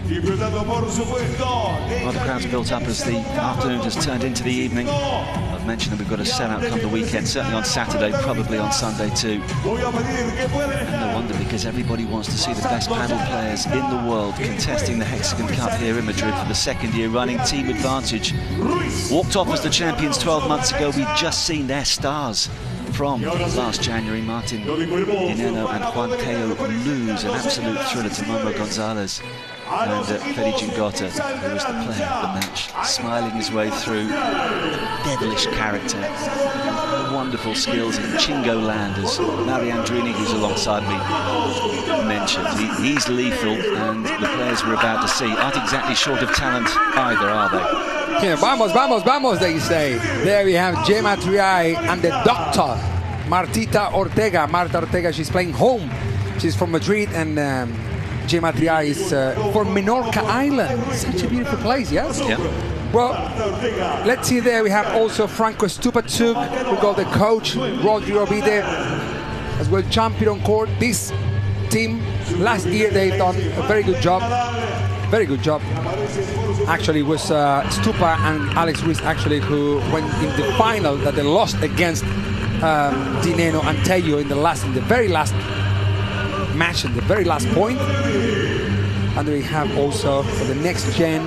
Well, the crowd's built up as the afternoon has turned into the evening. I've mentioned that we've got a sellout come the weekend, certainly on Saturday, probably on Sunday too. And no wonder, because everybody wants to see the best paddle players in the world contesting the HEXAGON Cup here in Madrid for the 2nd year running. Team Advantage walked off as the champions 12 months ago. We've just seen their stars from last January. Martin Nenno and Tello lose an absolute thriller to González. And Chingotto, who was the player of the match, smiling his way through, devilish character, wonderful skills in Chingo land, as Mariandrini, who's alongside me, mentioned. He's lethal, and the players we're about to see aren't exactly short of talent either, are they? Yeah, vamos, vamos, vamos, they say. There we have Gemma Triay and the doctor, Marta Ortega. Marta Ortega, she's playing home. She's from Madrid, and Gemma Triay is from Menorca Island. Such a beautiful place, yes? Yeah. Well, let's see there. We have also Franco Stupatsuk. We got the coach, Rodrigo Vide, as well, champion on court. This team, last year, they've done a very good job. Very good job. Actually, it was Stupa and Alex Ruiz, actually, who went in the final that they lost against Nenno and Tello in the very last match, in the very last point. And we have also for the next gen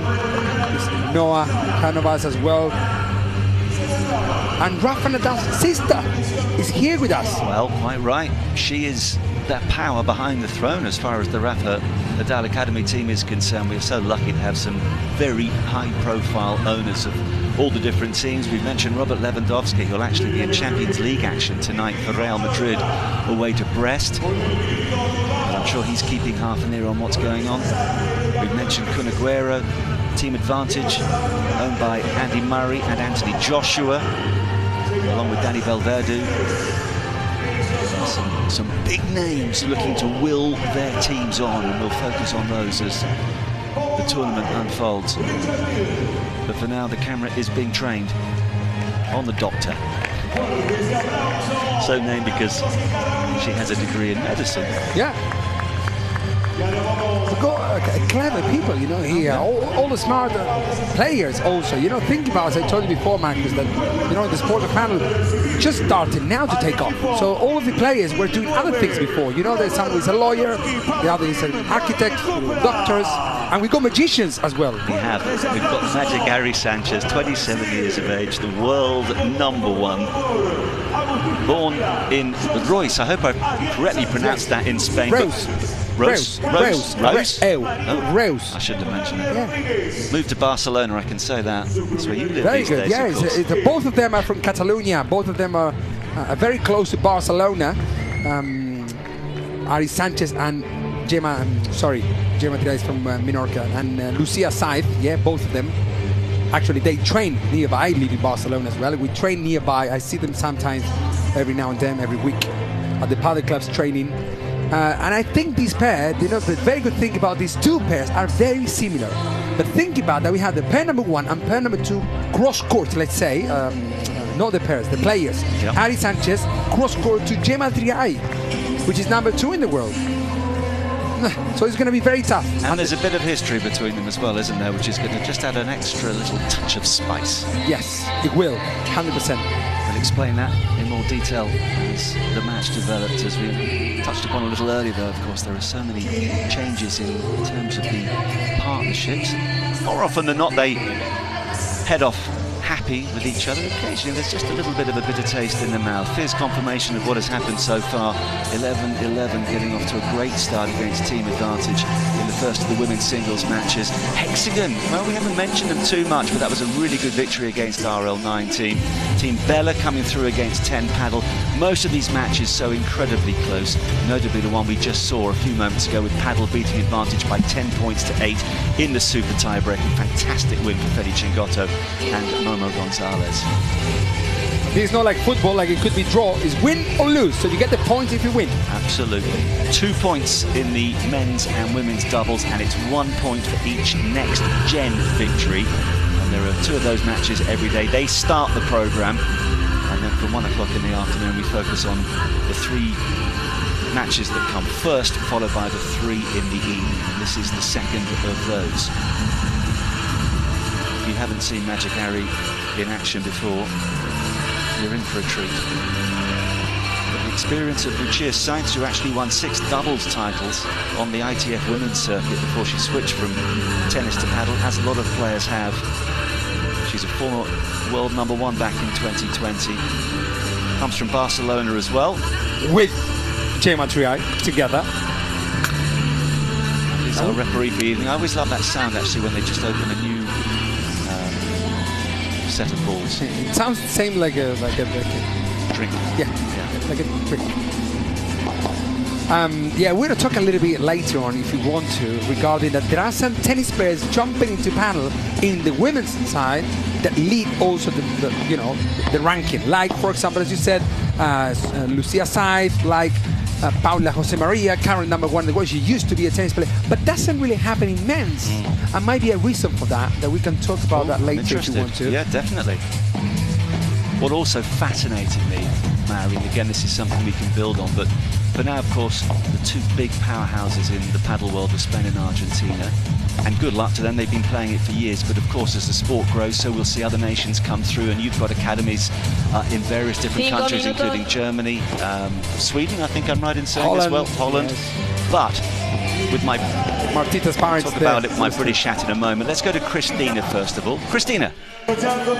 Noah Canovas as well, and Rafa Nadal's sister is here with us. Well, quite right. She is that power behind the throne as far as the Rafa Nadal Academy team is concerned. We're so lucky to have some very high-profile owners of all the different teams. We've mentioned Robert Lewandowski, who'll actually be in Champions League action tonight for Real Madrid away to Brest. I'm sure he's keeping half an ear on what's going on. We've mentioned Kun Aguero, Team Advantage, owned by Andy Murray and Anthony Joshua, along with Danny Valverde. Some big names looking to will their teams on, and we'll focus on those as the tournament unfolds. But for now, the camera is being trained on the doctor. So named because she has a degree in medicine. Yeah. We've got clever people, you know, here. All the smart players also. You know, think about, as I told you before, Marcus, that, you know, the sport of paddle just started now to take off. So all of the players were doing other things before. You know, there's someone who's a lawyer, the other is an architect, doctors, and we've got magicians as well. We have. We've got Magic Avi Sánchez, 27 years of age, the world #1. Born in Royce. I hope I correctly pronounced that in Spain. Reus. Reus. I should have mentioned it. Yeah. Moved to Barcelona, I can say that. That's where you live Very these good. days, Yeah, of both of them are from Catalonia. Both of them are very close to Barcelona. Avi Sánchez and Gemma Triay is from Menorca, and Lucia Sáinz, yeah, both of them. Actually, they train nearby. I live in Barcelona as well. We train nearby. I see them sometimes, every now and then, every week, at the padel clubs training. And I think these pairs, you know, the very good thing about these two pairs are very similar. But think about that, we have the pair #1 and pair #2 cross court, let's say, not the pairs, the players. Yep. Avi Sánchez cross court to Gemma Triay, which is #2 in the world. So it's going to be very tough. And there's a bit of history between them as well, isn't there, which is going to just add an extra little touch of spice. Yes, it will, 100%. We'll explain that in more detail as the match developed. As we touched upon a little earlier, though, of course, there are so many changes in terms of the partnerships. More often than not, they head off happy happy with each other. Occasionally there's just a little bit of a bitter taste in the mouth. Here's confirmation of what has happened so far. 11-11, getting off to a great start against Team Advantage in the first of the women's singles matches. Hexagon, well, we haven't mentioned them too much, but that was a really good victory against RL9 team. Team Bella coming through against 10 Paddle. Most of these matches so incredibly close, notably the one we just saw a few moments ago with Paddle beating Advantage by 10 points to 8 in the super tie-breaking. Fantastic win for Feli Chingotto and Momo González. It's not like football, like it could be draw. It's win or lose, so you get the point if you win. Absolutely. 2 points in the men's and women's doubles, and it's 1 point for each next gen victory. And there are 2 of those matches every day. They start the programme, and then from 1 o'clock in the afternoon we focus on the 3 matches that come first, followed by the 3 in the evening. And this is the second of those. If you haven't seen Magic Harry in action before, you're in for a treat. But the experience of Lucia Sáinz, who actually won 6 doubles titles on the ITF women's circuit before she switched from tennis to paddle, as a lot of players have. She's a former world #1 back in 2020. Comes from Barcelona as well. With Triay together. He's our referee for the evening. I always love that sound actually when they just open a new set of balls. It sounds the same like a drink. Yeah, like a drink. Yeah, we're going to talk a little bit later on, if you want to, regarding that there are some tennis players jumping into paddle in the women's side that lead also the ranking. Like, for example, as you said, Lucia Sáinz, like Paula Josemaría, current #1 in the world. She used to be a tennis player, but doesn't really happen in men's. And might be a reason for that we can talk about that later if you want to. Yeah, definitely. What also fascinated me, Mary, and again, this is something we can build on, but for now, of course, the 2 big powerhouses in the paddle world are Spain and Argentina. And good luck to them, they've been playing it for years, but of course as the sport grows, so we'll see other nations come through, and you've got academies in various different countries, including Germany, Sweden, I think I'm right in saying Holland, as well, Holland. Yes. But with my Martita's parents, talk about it with my British hat in a moment. Let's go to Christina first of all. Christina.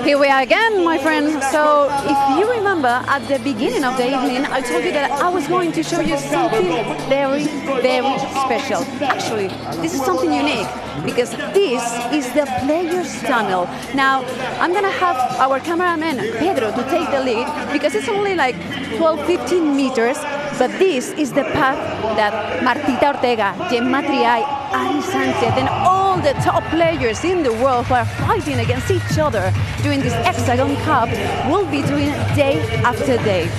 Here we are again, my friends. So if you remember at the beginning of the evening, I told you that I was going to show you something very, very special. Actually, this is something unique because this is the Players Tunnel. Now, I'm going to have our cameraman, Pedro, to take the lead because it's only like 12-15 meters, but this is the path that Martita Ortega, Triay, Ari Sánchez, and all the top players in the world who are fighting against each other during this HEXAGON Cup will be doing day after day.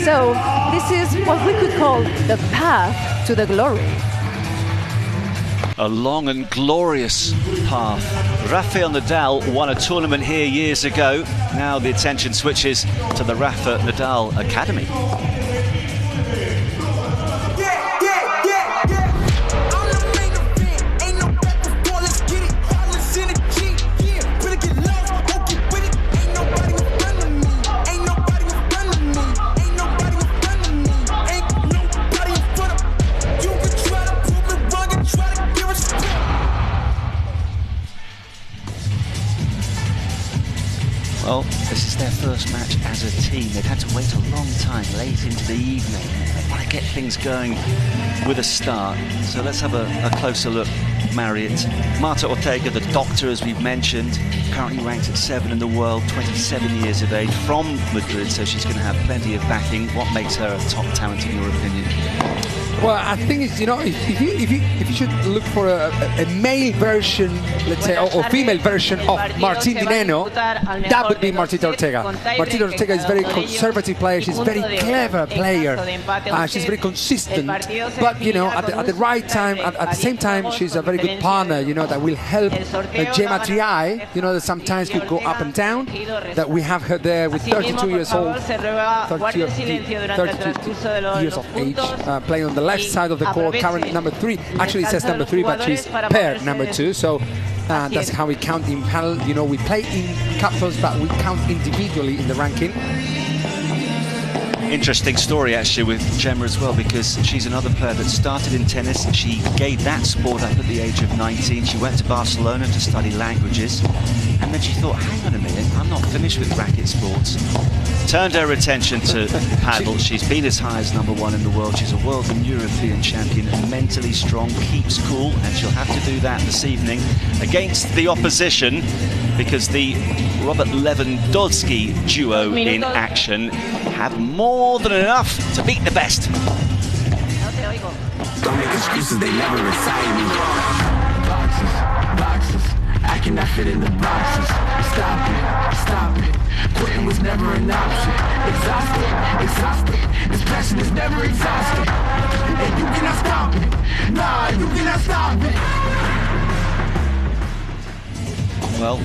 So this is what we could call the path to the glory. A long and glorious path. Rafael Nadal won a tournament here years ago. Now the attention switches to the Rafa Nadal Academy. Well, this is their first match as a team. They've had to wait a long time, late into the evening. They want to get things going with a start. So let's have a closer look, Marriott. Marta Ortega, the doctor, as we've mentioned, currently ranked at 7 in the world, 27 years of age, from Madrid, so she's going to have plenty of backing. What makes her a top talent in your opinion? Well, I think it's, if you should look for a male version, let's say, or female version of Martín Di Nenno, that would be Martita Ortega. Martita Ortega is a very conservative player. She's a very clever player. She's very consistent. But, at the right time, at the same time, she's a very good partner, that will help Triay, that sometimes could go up and down. That we have her there with 32 years old, 32 years of age, playing on the left side of the court, current #3. Actually, it says #3, but she's pair #2. So that's how we count in panel. We play in couples, but we count individually in the ranking. Interesting story actually with Gemma as well, because she's another player that started in tennis. She gave that sport up at the age of 19. She went to Barcelona to study languages, and then she thought, hang on a minute, I'm not finished with racket sports. Turned her attention to paddle. She's been as high as #1 in the world. She's a world and European champion, mentally strong, keeps cool, and she'll have to do that this evening against the opposition, because the Robert Lewandowski duo in action have more than enough to beat the best. Don't make excuses, they never excite me. Boxes, I cannot fit in the boxes. Stop it. Quitting was never an option. Exhausted. This passion is never exhausted. And you cannot stop it. Nah, you cannot stop it. Well,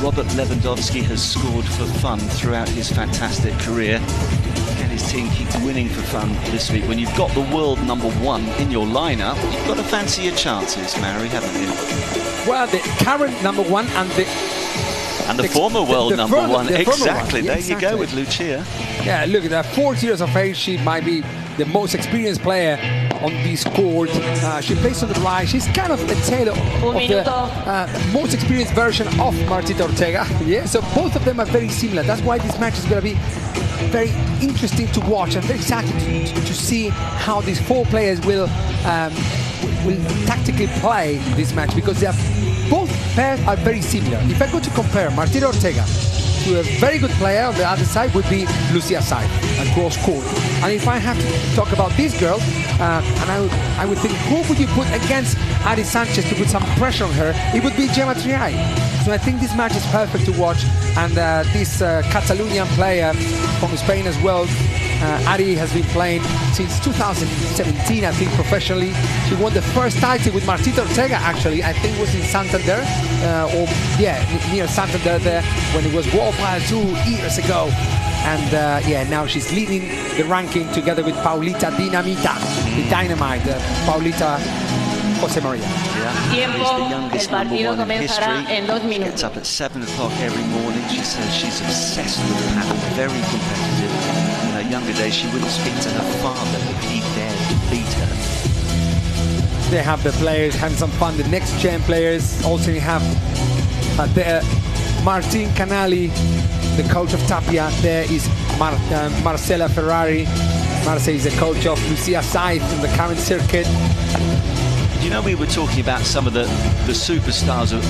Robert Lewandowski has scored for fun throughout his fantastic career, and his team keeps winning for fun this week. When you've got the world #1 in your lineup, you've got to fancy your chances, Mary, haven't you? Well, the current #1 and the former world #1. Exactly. Yeah, there you go with Lucia. Yeah, look at that. 40 years of age. She might be the most experienced player on this court. She plays on the right. She's kind of the tail of the most experienced version of Madrid Ortega. Yeah, so both of them are very similar. That's why this match is going to be very interesting to watch, and very excited to see how these 4 players will tactically play this match, because they are, both pairs are very similar. If I go to compare Madrid Ortega to a very good player on the other side, would be Lucia Sáinz across court. And if I have to talk about this girl, and I would think, who would you put against Ari Sánchez to put some pressure on her? It would be Gemma Triay. So I think this match is perfect to watch. And this Catalonian player from Spain as well, Ari has been playing since 2017, I think, professionally. She won the first title with Madrid Ortega, actually. I think it was in Santander, near Santander there, when it was World War 2 years ago. And now she's leading the ranking together with Paulita Dinamita, the Dynamite, Paulita Josemaría. Tiempo, el partido comenzará en 2 minutos. She gets up at 7 o'clock every morning. She says she's obsessed with paddle, very competitive. In her younger days, she wouldn't speak to her father if he dared to beat her. They have the players having some fun. The next gen players also have there Martin Canali, the coach of Tapia. There is Marcela Ferrari. Marce is the coach of Lucia Sáinz in the current circuit. You know, we were talking about some of the superstars of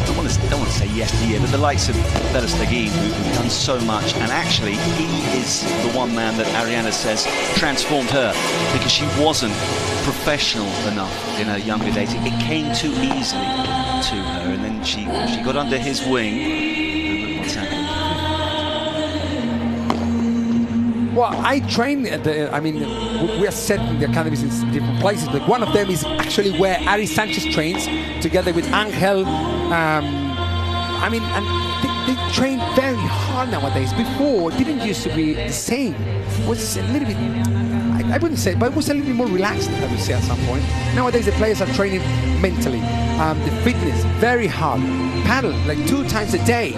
I don't want to say yesteryear, but the likes of Belastegui, who've done so much, and actually he is the one man that Ariana says transformed her, because she wasn't professional enough in her younger days. It came too easily to her, and then she got under his wing, and look what's happened. Well, I train we are set in the academies in different places, but one of them is actually where Ari Sánchez trains together with Angel. They train very hard nowadays. Before, it didn't used to be the same. It was a little bit, I wouldn't say, but it was a little bit more relaxed, I would say, at some point. Nowadays, the players are training mentally. The fitness, very hard. Paddle, like 2 times a day.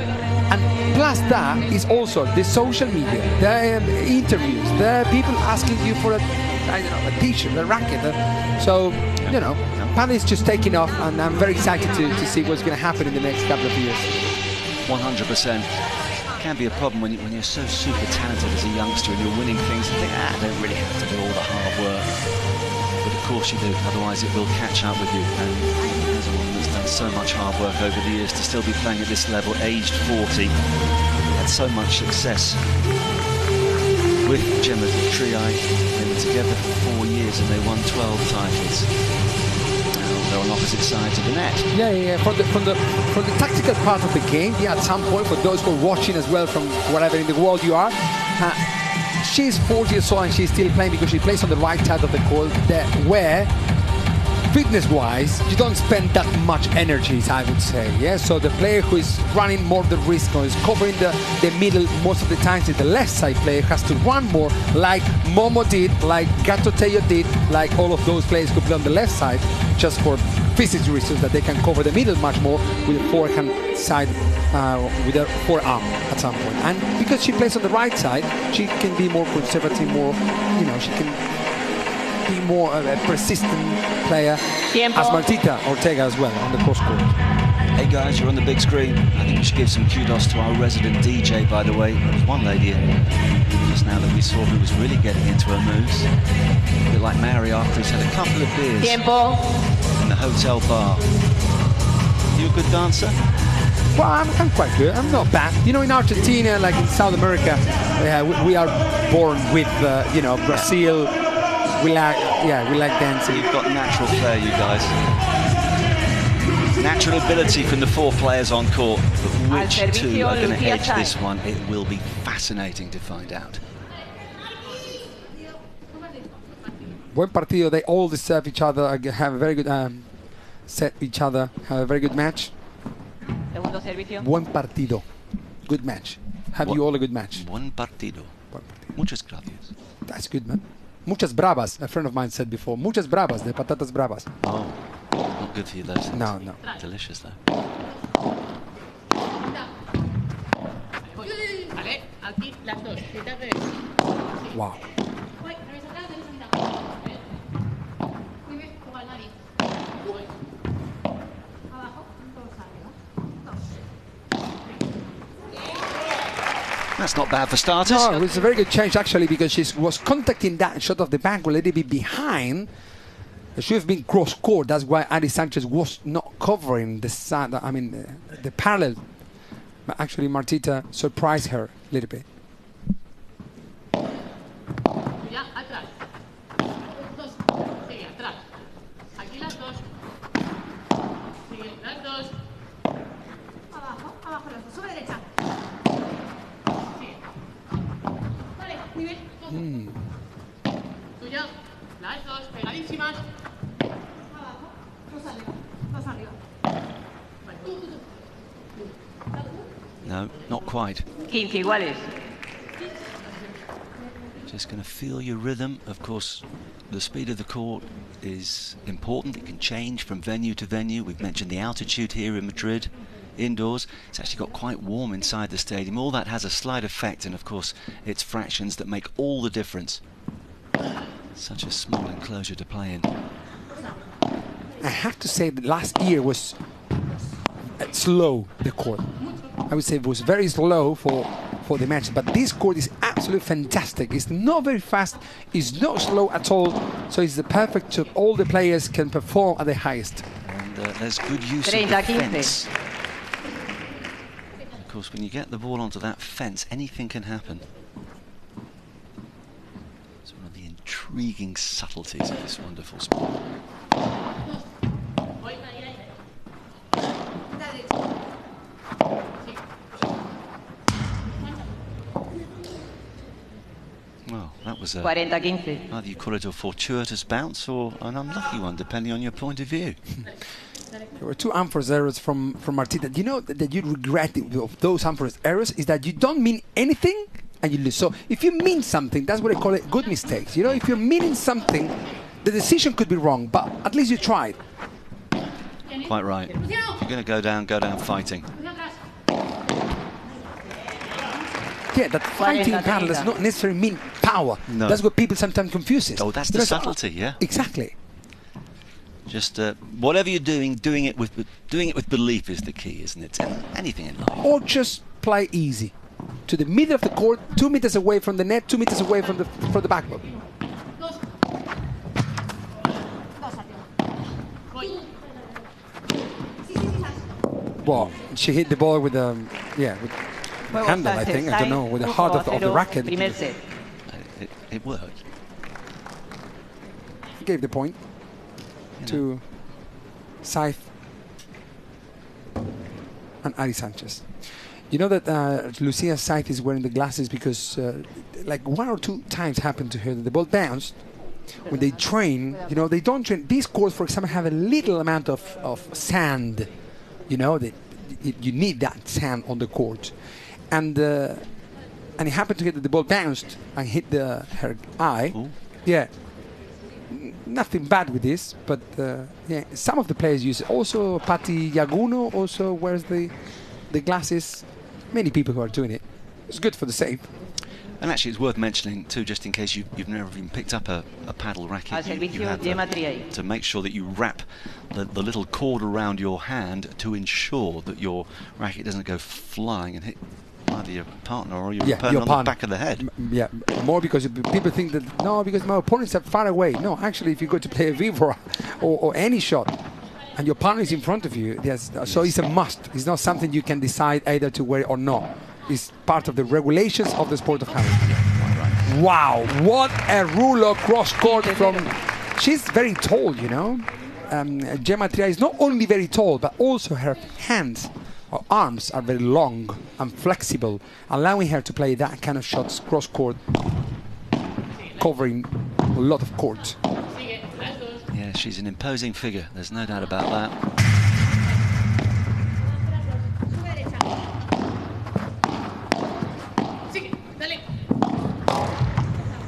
And plus that is also the social media, the interviews, the people asking you for a t-shirt, a racket. paddle is just taking off, and I'm very excited to see what's going to happen in the next couple of years. 100%. Can be a problem when you're so super talented as a youngster and you're winning things and think, I don't really have to do all the hard work. But of course you do, otherwise it will catch up with you. And as a woman that's done so much hard work over the years to still be playing at this level, aged 40, had so much success with Gemma Triay. They were together for 4 years and they won 12 titles. They're on opposite sides of the net. Yeah. From the tactical part of the game, at some point, for those who are watching as well from wherever in the world you are, she's 40 years old and she's still playing because she plays on the right side of the court, where fitness-wise, you don't spend that much energy, I would say. Yeah, so the player who is running more the risk or is covering the middle most of the times is the left side player, has to run more, like Momo did, like Tello did, like all of those players who play on the left side, just for physics reasons that they can cover the middle much more with the forehand side, with her forearm at some point. And because she plays on the right side, she can be more conservative, more, you know, she can be more a persistent player. Tiempo. As Martita Ortega as well on the cross court. Hey guys, you're on the big screen. I think we should give some kudos to our resident DJ, by the way. There was one lady just now that we saw who was really getting into her moves. A bit like Mary after he's had a couple of beers Tiempo. in the hotel bar. You a good dancer? Well, I'm quite good. I'm not bad. You know, in Argentina, like in South America, we are born with, you know, Brazil. We like dancing. You've got natural flair, you guys. Natural ability from the 4 players on court, but which 2 are going to edge this one? It will be fascinating to find out. Buen partido. They all deserve each other. Have a very good set each other. Have a very good match. Segundo servicio. Buen partido. Good match. Have you all a good match? Buen partido. Muchas gracias. That's good, man. Muchas bravas. A friend of mine said before. Muchas bravas. De patatas bravas. Oh. Not good for you, those. No. Delicious, though. Wow. That's not bad for starters. No, it was a very good change actually, because she was contacting that shot of the bank a little bit behind. It should have been cross court. That's why Adi Sánchez was not covering the side. I mean, the parallel. But actually, Martita surprised her a little bit. No, not quite. 15 iguales. Just going to feel your rhythm. Of course, the speed of the court is important. It can change from venue to venue. We've mentioned the altitude here in Madrid. Indoors, it's actually got quite warm inside the stadium. All that has a slight effect, and of course, it's fractions that make all the difference. Such a small enclosure to play in. I have to say that last year was slow, the court. I would say it was very slow for the match, but this court is absolutely fantastic. It's not very fast, it's not slow at all, so it's the perfect so all the players can perform at the highest. And there's good use of the fence. Of course, when you get the ball onto that fence, anything can happen. It's one of the intriguing subtleties of this wonderful sport. Well, that was 40-15. either you call it a fortuitous bounce or an unlucky one, depending on your point of view. There were 2 unforced errors from Martita. You know that you regret of those unforced errors is that you don't mean anything and you lose. So if you mean something, that's what I call it good mistakes. You know, if you're meaning something, the decision could be wrong, but at least you tried. Quite right. If you're going to go down fighting. Yeah, that fighting paddle does not necessarily mean power. No. That's what people sometimes confuse it. Oh, that's the subtlety, yeah. Exactly. Just whatever you're doing it with belief is the key, isn't it? Anything in life. Or just play easy. To the middle of the court, 2 meters away from the net, 2 meters away from the backboard. Well, she hit the ball with with handle, I think. I don't know, with the heart of the racket. It worked. Gave the point to Sáinz and Adi Sánchez. You know that Lucia Sáinz is wearing the glasses because like 1 or 2 times happened to her that the ball bounced. When they train, you know, they don't train. These courts, for example, have a little amount of sand. You know, you need that sand on the court. And it happened to get that the ball bounced and hit her eye. Ooh. Yeah. nothing bad with this, but yeah, some of the players use it. Also, Patti Yaguno also wears the glasses. Many people who are doing it. It's good for the save. And actually, it's worth mentioning too, just in case you've never even picked up a paddle racket, you have to make sure that you wrap the little cord around your hand to ensure that your racket doesn't go flying and hit either your partner or your opponent on the back of the head. Yeah, more because people think that, no, because my opponents are far away. No, actually, if you go to play a Vibora or any shot, and your partner is in front of you, yes, so it's a must. It's not something you can decide either to wear or not. It's part of the regulations of the sport of handball. Wow, what a ruler cross court from... She's very tall, you know. Josemaría is not only very tall, but also her hands or arms are very long and flexible, allowing her to play that kind of shots cross court, covering a lot of court. Yeah, she's an imposing figure. There's no doubt about that.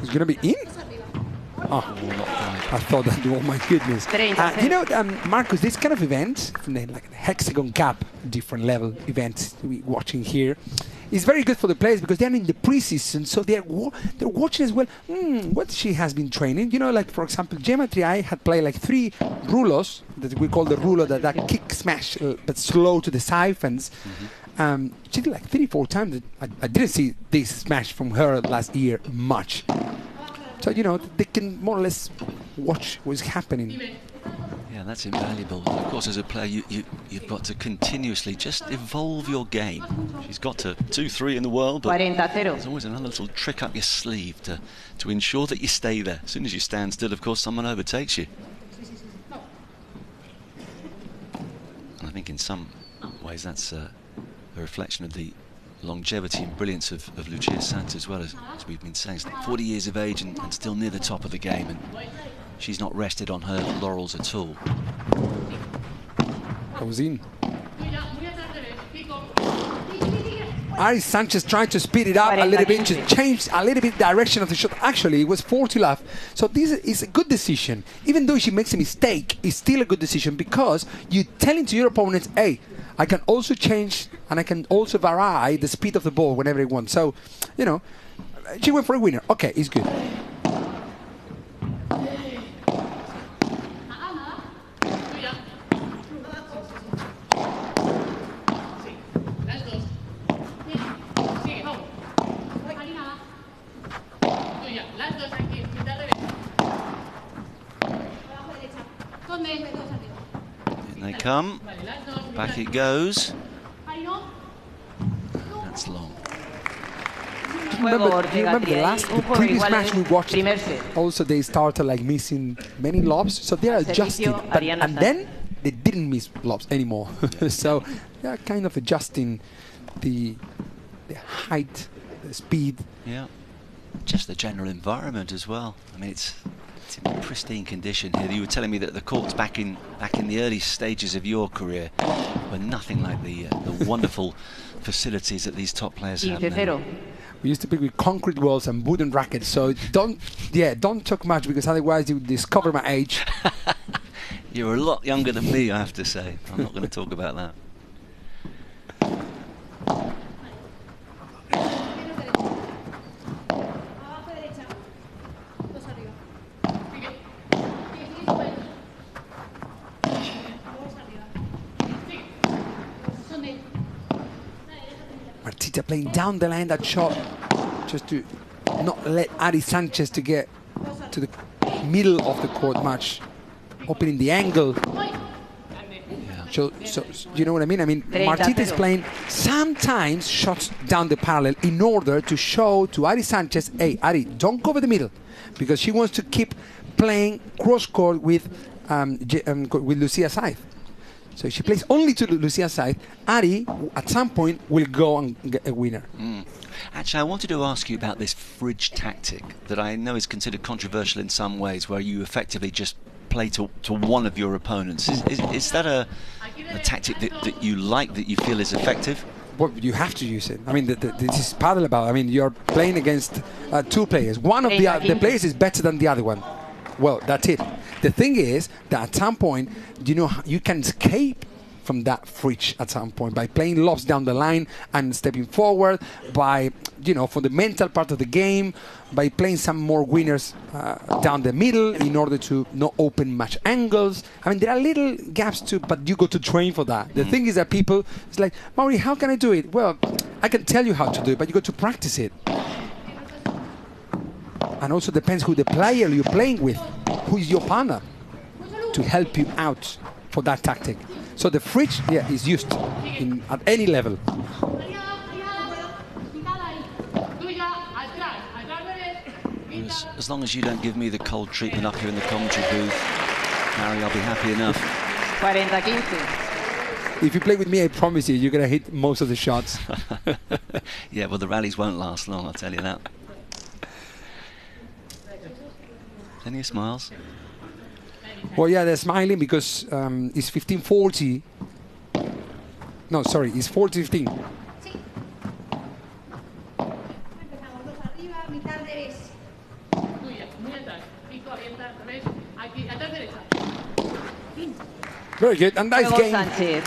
It's going to be in? Oh, I thought that, oh my goodness. You know, Marcus, this kind of event, like the Hexagon Cup, different level events we're watching here, is very good for the players because they're in the preseason, so they're watching as well what she has been training. You know, like for example, Josemaría had played like 3 rulos that we call the rulo, that kick smash, but slow to the siphons. She did like 3-4 times. I didn't see this smash from her last year much. So, you know, they can more or less watch what's happening. Yeah, that's invaluable. Of course, as a player, you've got to continuously just evolve your game. She's got to 2-3 in the world, but there's always another little trick up your sleeve to ensure that you stay there. As soon as you stand still, of course, someone overtakes you. And I think in some ways that's a reflection of the longevity and brilliance of Lucia Sanz as well, as we've been saying. She's 40 years of age and still near the top of the game, and she's not rested on her laurels at all. Goes in. Ari Sánchez trying to speed it up a little bit, to change a little bit direction of the shot. Actually, it was 40 love. So this is a good decision. Even though she makes a mistake, it's still a good decision because you're telling to your opponents, hey, I can also change and I can also vary the speed of the ball whenever I want. So, you know, she went for a winner. Okay, it's good. In they come. Back it goes. That's long. Remember the previous match we watched? Also, they started like missing many lobs, so they are adjusting. And then they didn't miss lobs anymore. So they are kind of adjusting the height, the speed. Yeah. Just the general environment as well. I mean, it's in pristine condition here. You were telling me that the courts back in the early stages of your career were nothing like the wonderful facilities that these top players have now. We used to play with concrete walls and wooden rackets, so don't talk much because otherwise you will discover my age. You're a lot younger than me, I have to say. I'm not going to talk about that. Martita playing down the line that shot just to not let Ari Sánchez to get to the middle of the court much, opening the angle. So you know what I mean? I mean, Martita is playing sometimes shots down the parallel in order to show to Ari Sánchez, hey, Ari, don't cover the middle, because she wants to keep playing cross court with Lucia Sáinz. So if she plays only to Lucia Sáinz, Ari, at some point, will go and get a winner. Actually, I wanted to ask you about this fridge tactic that I know is considered controversial in some ways, where you effectively just play to one of your opponents. Is that a tactic that you like, that you feel is effective? Well, you have to use it. I mean, this is padel about. I mean, you're playing against 2 players. One of the players is better than the other one. well, that's it. The thing is that at some point, you know, you can escape from that fridge at some point by playing lobs down the line and stepping forward, by, you know, for the mental part of the game, by playing some more winners down the middle in order to not open much angles. I mean, there are little gaps too, but you go to train for that. The thing is that people, it's like, Mauri, how can I do it? Well, I can tell you how to do it, but you got to practice it. And also depends who the player you're playing with, who is your partner, to help you out for that tactic. So the fridge, is used at any level. As long as you don't give me the cold treatment up here in the commentary booth, Harry, I'll be happy enough. 40-15. If you play with me, I promise you, you're going to hit most of the shots. Yeah, well, the rallies won't last long, I'll tell you that. Any smiles? Well, yeah, they're smiling because it's 15-40. No, sorry, it's 40-15. Very good, and nice game Sánchez.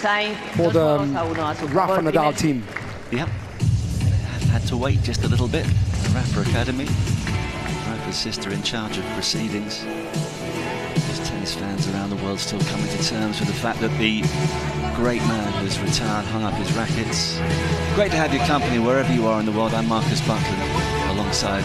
Sáinz, for the 2-1 a su Rafa favor. Nadal team. Yep. I've had to wait just a little bit. The Rafa Academy, Rafa's sister in charge of proceedings. There's tennis fans around the world still coming to terms with the fact that the great man has retired, hung up his rackets. Great to have your company wherever you are in the world. I'm Marcus Buckland, alongside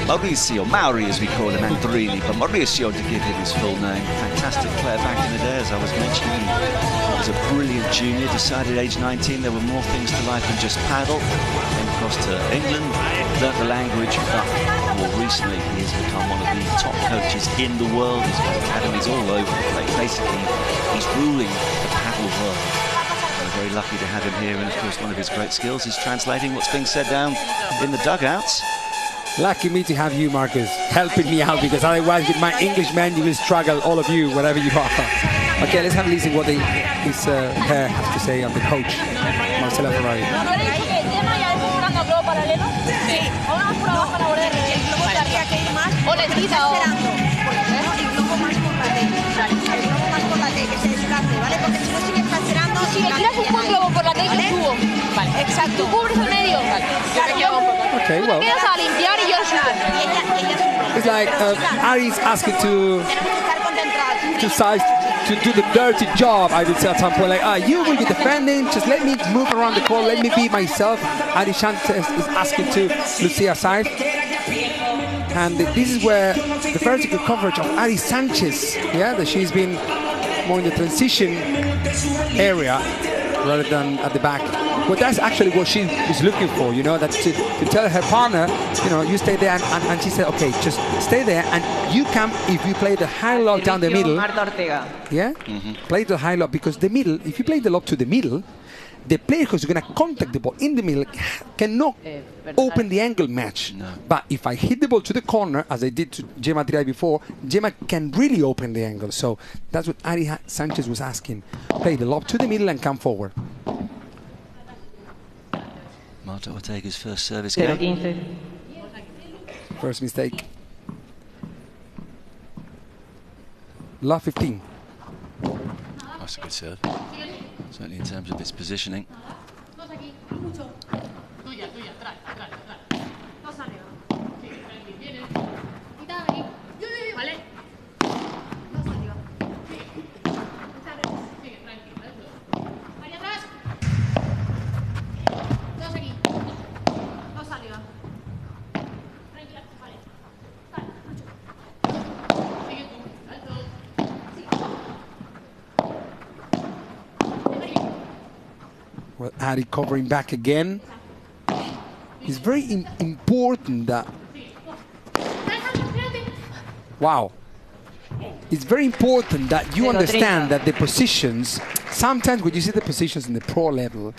Mauricio, Mauri as we call him, Andrini, but Mauricio to give him his full name. Fantastic player back in the day, as I was mentioning. He was a brilliant junior, decided at age 19 there were more things to life than just paddle. Came across to England, learnt the language, but more recently he has become one of the top coaches in the world. He's got academies all over the place. Basically, he's ruling the paddle world. We're very lucky to have him here, and of course one of his great skills is translating what's being said down in the dugouts. Lucky me to have you, Marcus, helping me out, because otherwise with my English man you will struggle, all of you, wherever you are. Okay, let's have a listen what his hair has to say on the coach, Marcela Ferrari. Si le tiras un buen globo por la T, yo subo. Vale, exacto. Tú cubres el medio. Vale. Okay, well. Quedas a limpiar y yo subo. It's like Ari's asking to Sáinz to do the dirty job, I would say at some point. Like, you will be defending, just let me move around the court, let me be myself. Ari Sánchez is asking to Lucia Sáinz. And this is where the vertical coverage of Ari Sánchez, that she's been more in the transition area rather than at the back. Well, that's actually what she is looking for, that to tell her partner, you stay there, and she said, okay, just stay there, and you come if you play the high lob down the middle. Ortega. Yeah? Play the high lob, because the middle, if you play the lob to the middle, the player who's going to contact the ball in the middle cannot open the angle match. No. But if I hit the ball to the corner, as I did to Gemma Triay before, Gemma can really open the angle. So that's what Ari Sánchez was asking. Play the lob to the middle and come forward. Marta Ortega's first service game. First mistake. Love 15. That's a good serve. Certainly in terms of its positioning. Well, Ari covering back again. It's very important that... Wow. It's very important that you understand that the positions, sometimes when you see the positions in the pro level,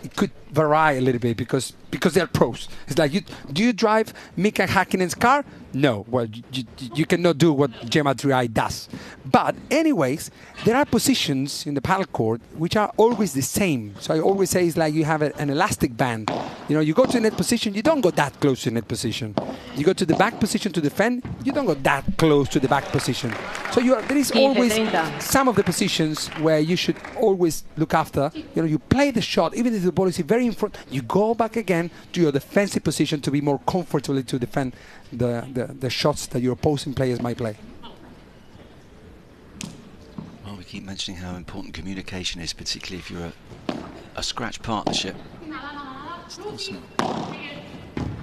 it could vary a little bit because they're pros. It's like, do you drive Mika Häkkinen's car? No. Well, you cannot do what Gemma Triay does. But anyways, there are positions in the paddle court which are always the same. So I always say it's like you have an elastic band. You go to the net position, you don't go that close to the net position. You go to the back position to defend. You don't go that close to the back position. So there is always some of the positions where you should always look after. You know, you play the shot, even if the ball is very in front. You go back again to your defensive position to be more comfortable to defend the shots that your opposing players might play. Well, we keep mentioning how important communication is, particularly if you're a scratch partnership. Still some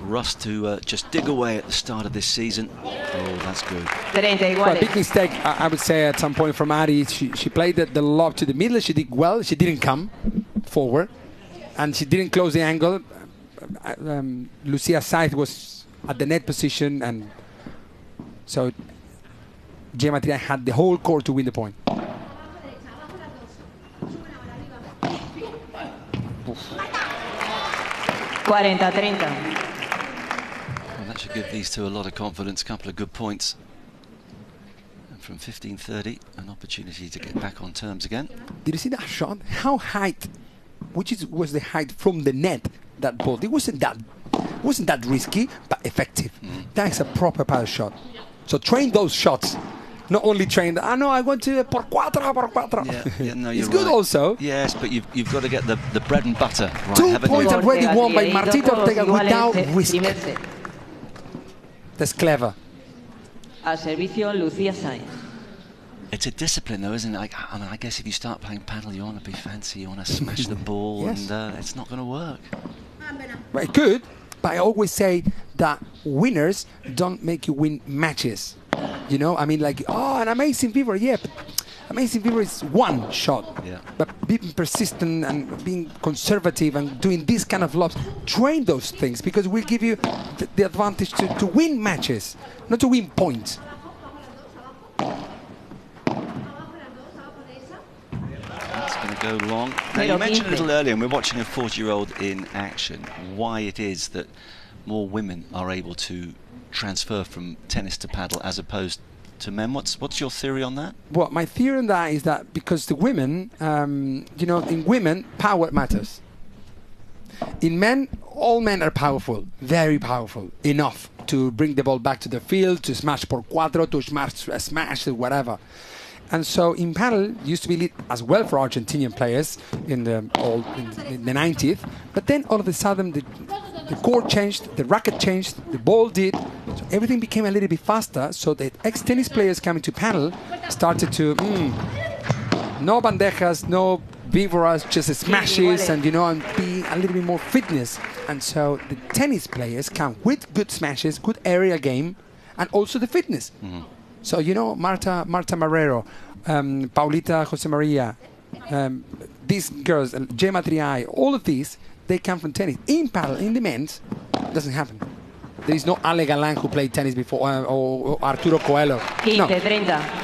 rust to just dig away at the start of this season. Oh, that's good. Well, big mistake, I would say, at some point from Ari. She played the lob to the middle. She did well. She didn't come forward, and she didn't close the angle. Lucia Sáinz was at the net position, and so Josemaría had the whole court to win the point. 40-30. Well, that should give these two a lot of confidence. A couple of good points. And from 15-30, an opportunity to get back on terms again. Did you see that shot? How high, was the height from the net, that ball? It wasn't that risky, but effective. That is a proper padel shot. So train those shots. Not only train, no, I want to por cuatro. Yeah, no, you're it's good right. also. Yes, but you've got to get the bread and butter right. 2 points already won by Martita Ortega without risk. That's clever. A servicio Lucia Sáinz. It's a discipline, though, isn't it? I mean, I guess if you start playing paddle, you want to be fancy, you want to smash the ball, yes. and it's not going to work. But it could, but I always say that winners don't make you win matches. You know, I mean, like, oh, an amazing fever, yeah, but amazing fever is one shot. Yeah. But being persistent and being conservative and doing this kind of lobs, train those things, because we'll give you the advantage to win matches, not to win points. That's going to go long. Now, you mentioned a little earlier, and we're watching a 40-year-old in action, why it is that more women are able to transfer from tennis to paddle as opposed to men. What's your theory on that? Well, my theory on that is that because the women, you know, in women, power matters. In men, all men are powerful, very powerful, enough to bring the ball back to the field, to smash por cuatro, to smash whatever. And so in paddle, used to be lit as well for Argentinian players in the 90s, but then all of a sudden the court changed, the racket changed, the ball did, so everything became a little bit faster, so the ex-tennis players coming to paddle started to, no bandejas, no víboras, just smashes, and you know, and be a little bit more fitness. And so the tennis players come with good smashes, good area game, and also the fitness. So, you know, Marta Marrero, Paulita Josemaría, these girls, Gemma Triay, all of these, they come from tennis. In paddle, in the men's, it doesn't happen. There is no Ale Galán who played tennis before, or Arturo Coelho. No,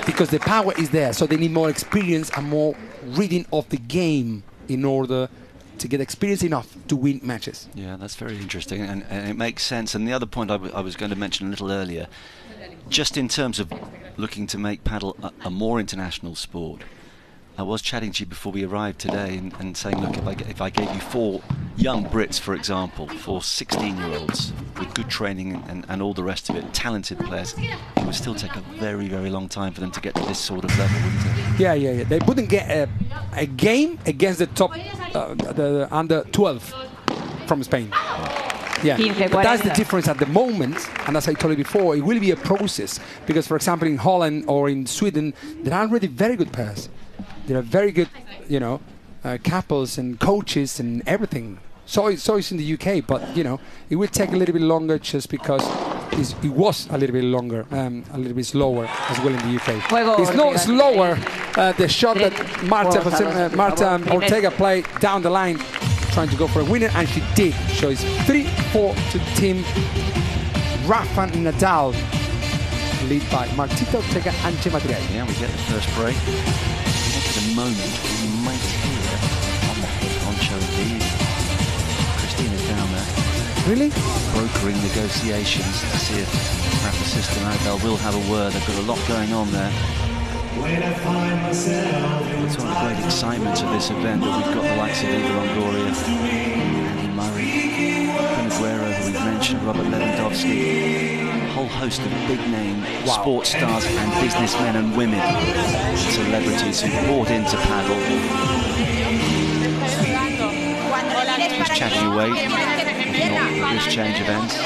because the power is there, so they need more experience and more reading of the game in order to get experience enough to win matches. Yeah, that's very interesting, and it makes sense. And the other point I was going to mention a little earlier, just in terms of looking to make paddle a more international sport, I was chatting to you before we arrived today and saying, look, if I gave you 4 young Brits, for example, 4 16-year-olds with good training and all the rest of it, talented players, it would still take a very, very long time for them to get to this sort of level, wouldn't it? Yeah. They wouldn't get a game against the top, the under 12 from Spain. Yeah, but that's the difference at the moment, and as I told you before, it will be a process, because, for example, in Holland or in Sweden, there are already very good pairs. There are very good, you know, couples and coaches and everything. So it's in the UK, but, you know, it will take a little bit longer just because it was a little bit longer, a little bit slower as well in the UK. It's not slower, the shot that Marta Ortega played down the line, trying to go for a winner, and she did. So it's 3-4 to Team Rafa Nadal, lead by Martita Ortega and Josemaría. Yeah, we get the first break. At the moment, we might hear on the head honcho lead. Christina down there. Really? Brokering negotiations to see if Rafa's sister Nadal will have a word. They've got a lot going on there. It's one of the great excitements of this event that we've got the likes of Eva Longoria, Andy Murray, Guerrero, who we've mentioned, Robert Lewandowski. whole host of big-name sports stars and businessmen and women, celebrities who bought into paddle. Just chatting away, not this change of ends. A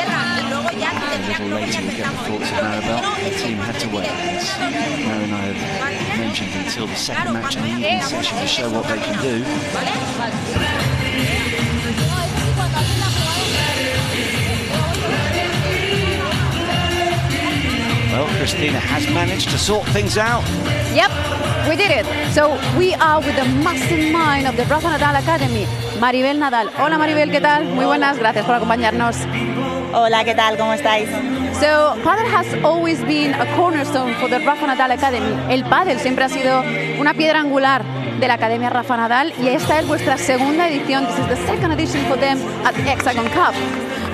little later we get the thoughts of Maribel. The team had to wait, as Mary and I have mentioned, until the second match in the evening session to show what they can do. Well, Cristina has managed to sort things out. Yep, we did it. So we are with the mastermind of the Rafa Nadal Academy, Maribel Nadal. Hola Maribel, ¿qué tal? Muy buenas, gracias por acompañarnos. Hola, ¿qué tal? ¿Cómo estáis? So, padel has always been a cornerstone for the Rafa Nadal Academy. El padel siempre ha sido una piedra angular de la Academia Rafa Nadal y esta es vuestra segunda edición. This is the second edition for them at the HEXAGON Cup.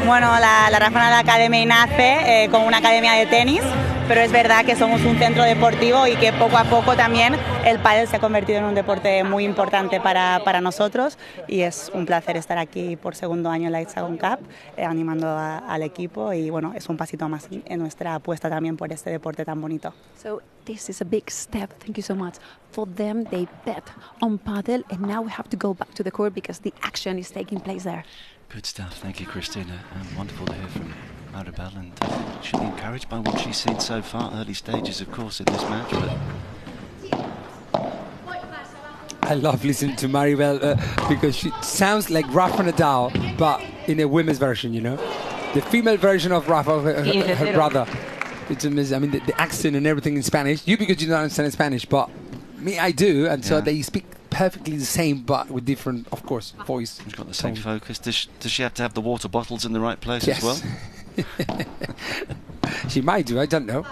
Bueno, la Rafa Nadal Academy nace como una academia de tenis, pero es verdad que somos un centro deportivo y que poco a poco también el pádel se ha convertido en un deporte muy importante para nosotros y es un placer estar aquí por segundo año en la HEXAGON Cup animando al equipo y bueno, es un pasito más en nuestra apuesta también por este deporte tan bonito. So this is a big step, thank you so much. For them, they bet on padel and now we have to go back to the court because the action is taking place there. Good stuff, thank you, Cristina. Wonderful to hear from Maribel, and she'll be encouraged by what she's seen so far. Early stages, of course, in this match, but I love listening to Maribel because she sounds like Rafa Nadal, but in a women's version, you know? The female version of Rafa, her brother. It's amazing. I mean, the accent and everything in Spanish. You, because you don't understand Spanish, but me, I do, and so they speak perfectly the same, but with different, of course, voice. She's got the same focus. Does she have to have the water bottles in the right place as well? She might do, I don't know.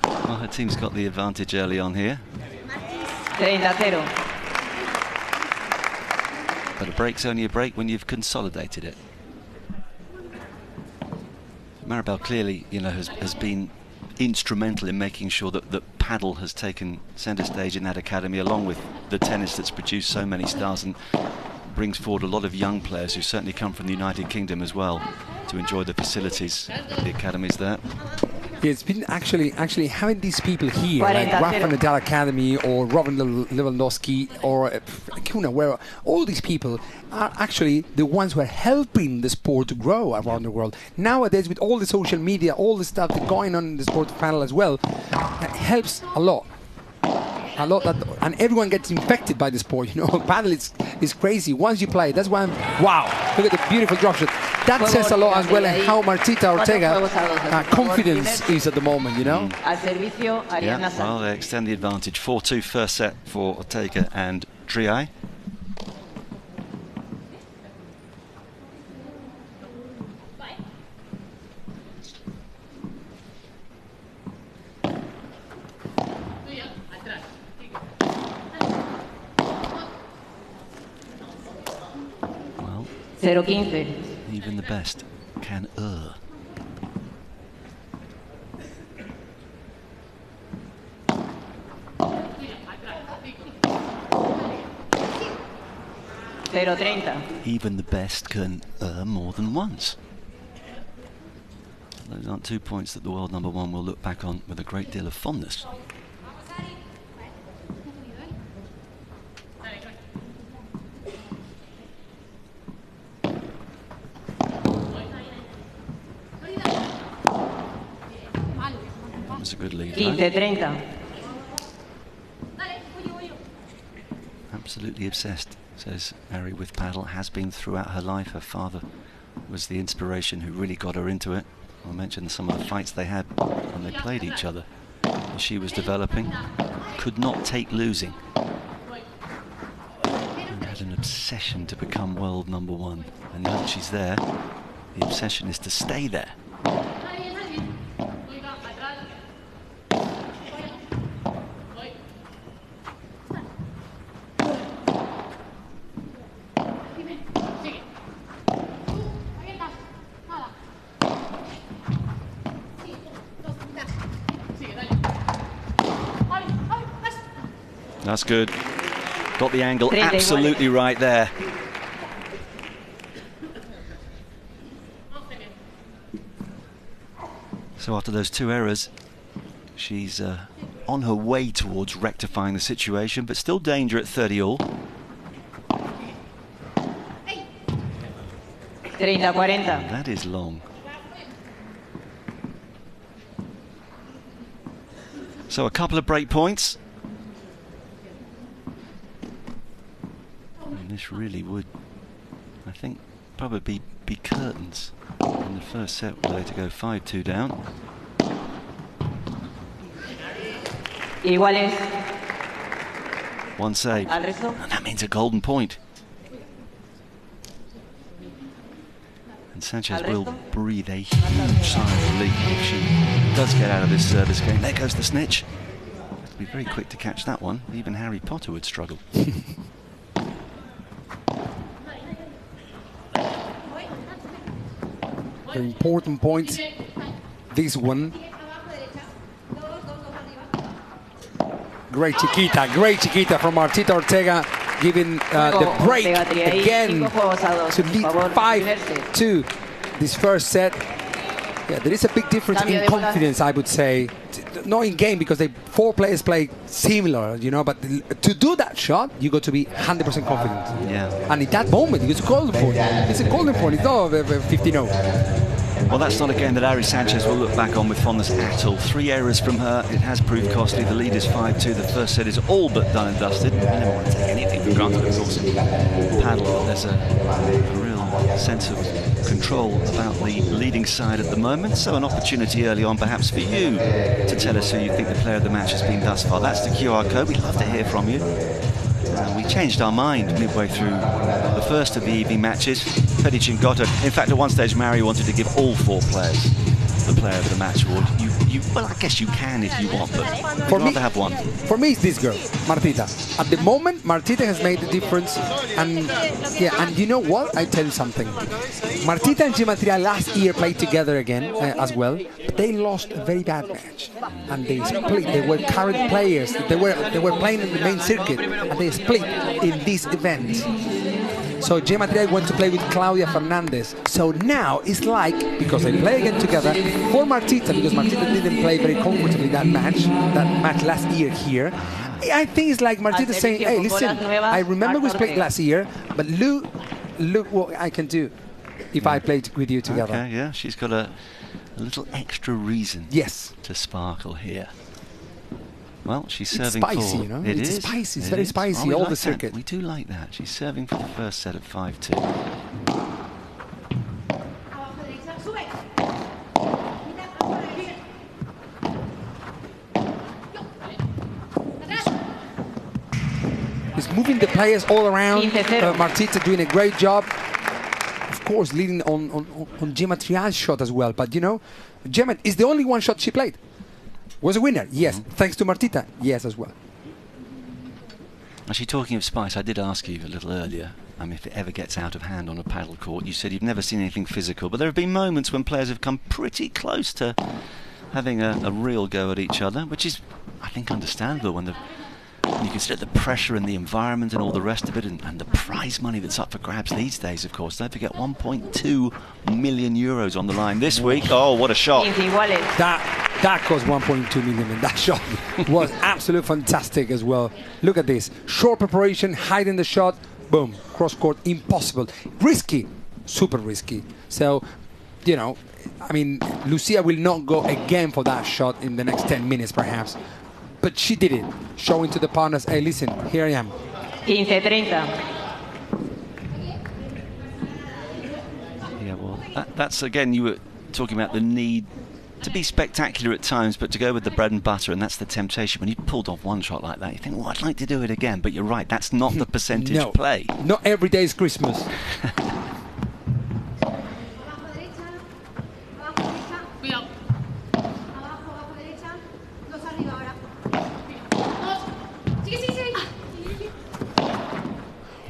Well, her team's got the advantage early on here. 30-0. But a break's only a break when you've consolidated it. Maribel clearly, you know, has been instrumental in making sure that paddle has taken centre stage in that academy, along with the tennis that's produced so many stars and brings forward a lot of young players who certainly come from the United Kingdom as well to enjoy the facilities of the academies there. Yeah, it's been actually having these people here, like Rafa Nadal Academy or Robin Lewandowski or Kuna, where all these people are actually the ones who are helping the sport to grow around the world. Nowadays, with all the social media, all the stuff that's going on in the sport panel as well, it helps a lot. And everyone gets infected by the sport, you know. Paddle is crazy. Once you play, that's why wow, look at the beautiful drop shot. That says a lot as well, and how Martita Ortega confidence is at the moment, you know. Yeah, well, they extend the advantage. 4-2 first set for Ortega and Triay. Well, 0-15. Even the best can err. Even the best can err more than once. Those aren't 2 points that the world number one will look back on with a great deal of fondness. That's a good lead. 15-30. Absolutely obsessed, says Mary, with paddle. Has been throughout her life. Her father was the inspiration who really got her into it. I mentioned some of the fights they had when they played each other as she was developing. Could not take losing. And had an obsession to become world number one. And now that she's there, the obsession is to stay there. That's good. Got the angle absolutely right there. So after those 2 errors, she's on her way towards rectifying the situation, but still danger at 30 all. 30-40. That is long. So a couple of break points. And this really would, I think, probably be curtains in the first set, were they to go 5-2 down. Iguales. One save. Al resto. And that means a golden point. And Sánchez will breathe a huge sigh of relief if she does get out of this service game. There goes the snitch. Have to be very quick to catch that one. Even Harry Potter would struggle. Very important point. This one. Great chiquita from Martita Ortega, giving the break again to lead 5-2 this first set. Yeah, there is a big difference in confidence, I would say. Not in game, because 4 players play similar, you know, but to do that shot, you got to be 100% confident. Yeah. And in that moment, it's a golden point. It's a golden point. It's not 15-0. Well, that's not a game that Ari Sánchez will look back on with fondness at all. 3 errors from her. It has proved costly. The lead is 5-2. The first set is all but done and dusted. You never want to take anything for granted, of course. Paddle, but there's a real sense of control about the leading side at the moment. So an opportunity early on, perhaps, for you to tell us who you think the player of the match has been thus far. That's the QR code. We'd love to hear from you. We changed our mind midway through the first of the evening matches. Petty Chingotto. In fact, at one stage, Mario wanted to give all 4 players the player of the match award. Well, I guess you can if you want, but For I'd rather have one. For me, it's this girl, Martita. At the moment, Martita has made the difference, and yeah, and you know what? I tell you something. Martita and Josemaría last year played together again as well, but they lost a very bad match, and they split. They were current players. They were playing in the main circuit, and they split in this event. So Josemaría went to play with Claudia Fernández. So now it's like, because they play again together, for Martita, because Martita didn't play very comfortably that match last year here. I think it's like Martita saying, hey, listen, I remember we played last year, but look what I can do if I played with you together. Okay, yeah, she's got a little extra reason to sparkle here. Well, she's serving spicy, for... you know? It's spicy. It's very spicy, all the circuit. We do like that. She's serving for the first set at 5-2. He's moving the players all around. Martita doing a great job. Of course, leading on Josemaría's shot as well. But, you know, Josemaría is the only one shot she played. Was a winner, yes. Thanks to Martita, yes, as well. Actually, talking of spice, I did ask you a little earlier, if it ever gets out of hand on a paddle court. You said you've never seen anything physical, but there have been moments when players have come pretty close to having a real go at each other, which is, I think, understandable when you consider the pressure and the environment and all the rest of it, and the prize money that's up for grabs these days, of course. Don't forget, 1.2 million euros on the line this week. Oh, what a shot. That cost 1.2 million, and that shot was absolutely fantastic as well. Look at this. Short preparation, hiding the shot, boom, cross-court, impossible. Risky, super risky. So, you know, Lucia will not go again for that shot in the next 10 minutes, perhaps. But she did it, showing to the partners, hey, listen, here I am. 15-30. Yeah, well, that's, again, you were talking about the need to be spectacular at times, but to go with the bread and butter, and that's the temptation. When you pulled off one shot like that, you think, well, I'd like to do it again, but you're right, that's not the percentage play. Not every day is Christmas.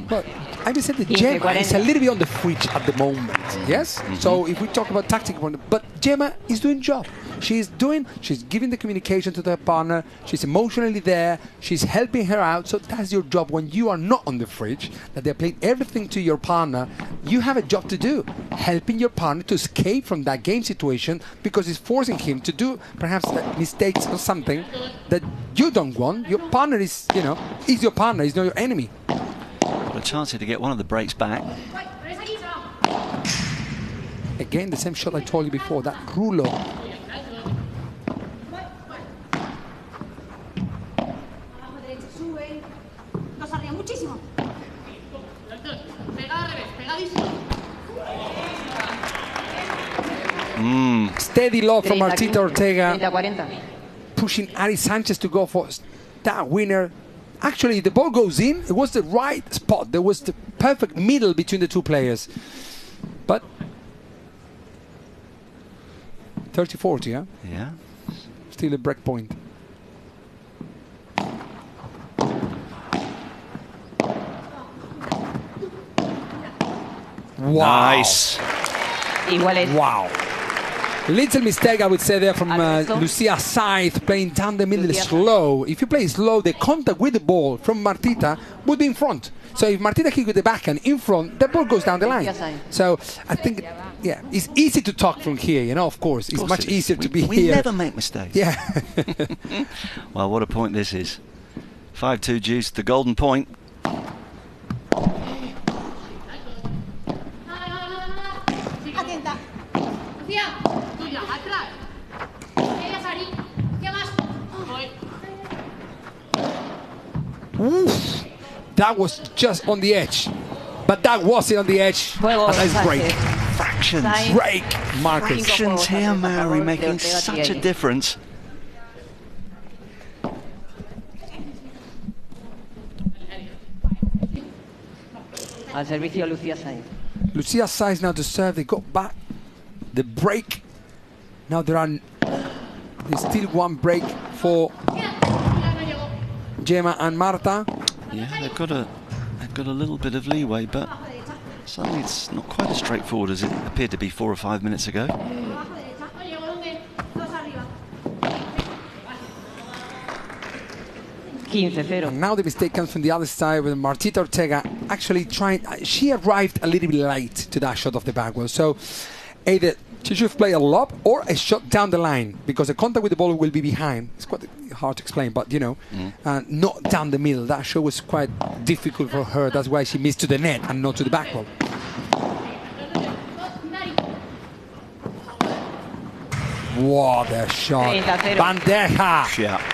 But I would said that Gemma is a little bit on the fridge at the moment. Yes. So if we talk about tactical, but Gemma is doing job. She's giving the communication to her partner. She's emotionally there. She's helping her out. So that's your job when you are not on the fridge, that they're playing everything to your partner. You have a job to do, helping your partner to escape from that game situation, because it's forcing him to do perhaps mistakes or something that you don't want. Your partner is, is your partner. He's not your enemy. Got a chance here to get one of the breaks back. Again, the same shot I told you before, that rulo. Steady love from Martita Ortega, pushing Ari Sánchez to go for that winner. Actually, the ball goes in. It was the right spot. There was the perfect middle between the two players. But 30-40, huh? Yeah. Still a break point. Wow. Nice. Wow. Little mistake, I would say, there from Lucia Sáinz, playing down the middle slow. If you play slow, the contact with the ball from Martita would be in front. So if Martita kicks with the backhand in front, the ball goes down the line. So I think, it's easy to talk from here, of course. It's much easier to be here. We never make mistakes. Yeah. Well, what a point this is. 5-2 juice, the golden point. Oof. That was just on the edge, but that wasn't on the edge. Nice break. Fractions. Break, Marcus. Fractions here, Mary, making such a difference. Al servicio Lucia Sáinz. Lucia Sáinz now to serve. They got back the break. Now there's still one break for Gemma and Marta. Yeah, they've got a little bit of leeway, but suddenly it's not quite as straightforward as it appeared to be 4 or 5 minutes ago. And now the mistake comes from the other side with Martita Ortega actually trying. She arrived a little bit late to that shot of the backwell. So either she should play a lob or a shot down the line, because the contact with the ball will be behind. It's quite hard to explain, but not down the middle. That shot was quite difficult for her. That's why she missed to the net and not to the backwell. What a shot. Bandeja. Yeah.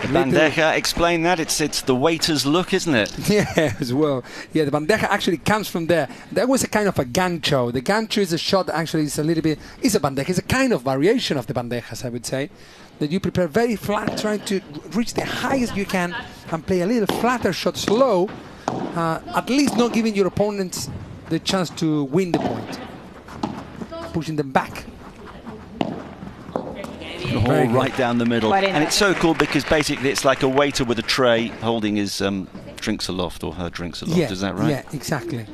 The bandeja, explain that. It's the waiter's look, isn't it? Yeah, as well. Yeah, the bandeja actually comes from there. That was a kind of a gancho. The gancho is a shot that actually is a little bit, it's a bandeja. It's a kind of variation of the bandejas, I would say. That you prepare very flat, trying to reach the highest you can and play a little flatter shot slow, at least not giving your opponents the chance to win the point. Pushing them back. All right down the middle. And it's so cool because basically it's like a waiter with a tray holding his drinks aloft, or her drinks aloft. Yeah, is that right? Yeah, exactly.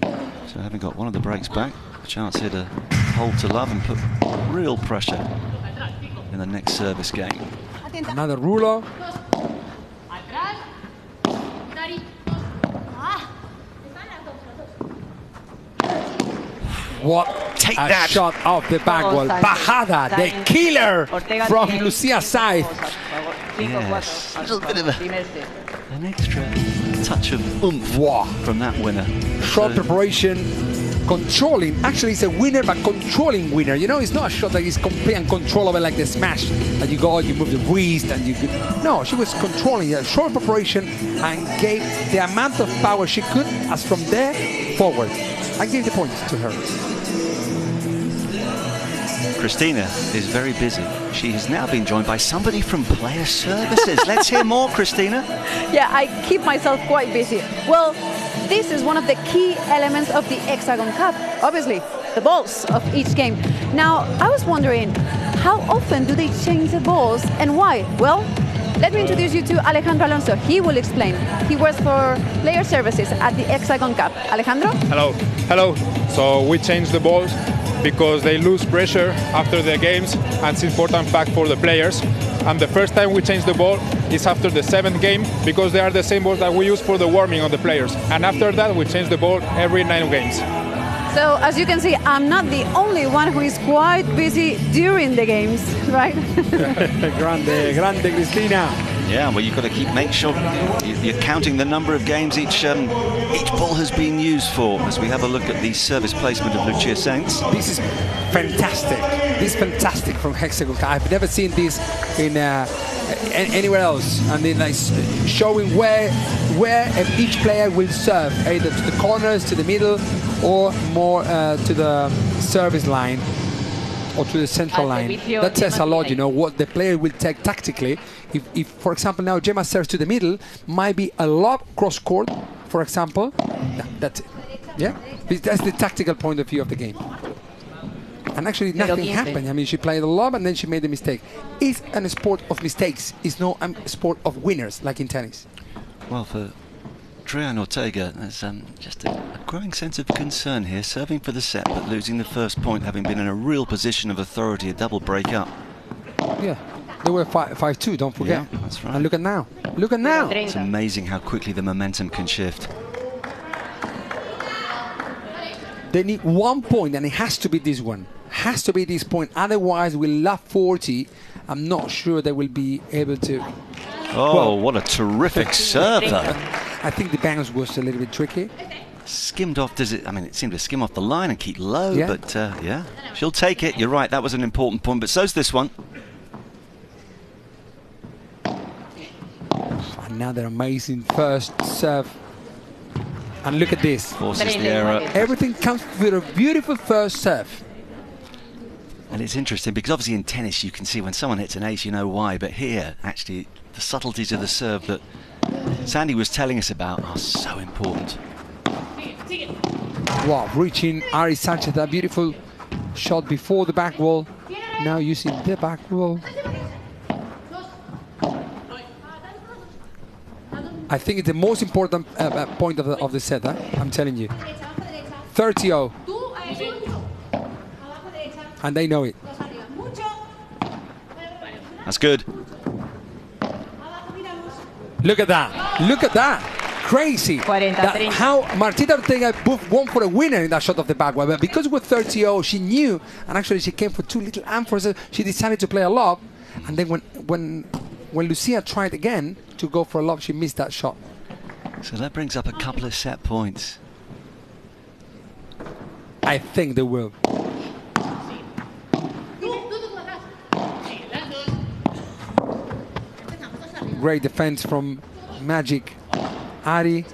So having got one of the breaks back, a chance here to hold to love and put real pressure in the next service game. Another ruler. What Take a that. shot off the back wall. Bajada, the killer from Lucia Sáinz. Yes, a little bit of an extra touch of oomph from that winner. Shot preparation, controlling. Actually, it's a winner, but controlling winner. It's not a shot that is complete and controllable like the smash. That you go, you move the wrist, and you. No, she was controlling a short preparation and gave the amount of power she could, as from there forward. I gave the point to her. Christina is very busy. She has now been joined by somebody from Player Services. Let's hear more, Christina. Yeah, I keep myself quite busy. Well, this is one of the key elements of the HEXAGON Cup, obviously, the balls of each game. Now, I was wondering, how often do they change the balls and why? Well, let me introduce you to Alejandro Alonso. He will explain. He works for player services at the HEXAGON Cup. Alejandro? Hello. Hello. So we change the balls because they lose pressure after the games, and it's important fact for the players. And the first time we change the ball is after the 7th game, because they are the same balls that we use for the warming of the players. And after that, we change the ball every 9 games. So, as you can see, I'm not the only one who is quite busy during the games, right? grande, Cristina. Yeah, well, you've got to make sure you're counting the number of games each ball has been used for, as we have a look at the service placement of Lucia Sanz. This is fantastic. This is fantastic from HEXAGON Cup. I've never seen this in anywhere else. And then like showing where each player will serve, either to the corners, to the middle, or more to the service line, or to the central line. That says a lot, you know, what the player will take tactically. If for example, now Gemma serves to the middle, might be a lob cross-court, for example. Yeah, that's it. Yeah? That's the tactical point of view of the game. And actually nothing happened. I mean, she played a lob and then she made a mistake. It's a sport of mistakes. It's not a sport of winners, like in tennis. Well, for Triay and Ortega, there's just a growing sense of concern here, serving for the set but losing the first point, having been in a real position of authority, a double break-up. Yeah, they were 5-2, don't forget. Yeah, that's right. And look at now. Look at now. It's amazing how quickly the momentum can shift. They need 1 point, and it has to be this one. Has to be this point. Otherwise, we'll love 40. I'm not sure they will be able to. Oh, well, what a terrific serve, though. I think the bounce was a little bit tricky. Skimmed off, I mean, it seemed to skim off the line and keep low, yeah. But yeah, she'll take it. You're right, that was an important point, but so's this one. Another amazing first serve. And look at this. Forces the error. Everything comes with a beautiful first serve. And it's interesting because obviously in tennis you can see when someone hits an ace, you know why, but here, actually, the subtleties of the serve that Sandy was telling us about are so important. Wow, reaching Ari Sánchez, that beautiful shot before the back wall. Now using the back wall. I think it's the most important point of the set, huh? I'm telling you. 30-0. And they know it. That's good. Look at that. Look at that. Crazy. How Martina Ortega won for a winner in that shot of the back wall. But because it was 30-0, she knew, and actually she came for 2 little amphors. She decided to play a lob. And then when Lucia tried again to go for a lob, she missed that shot. So that brings up a couple of set points. I think they will. Great defense from Magic Ari.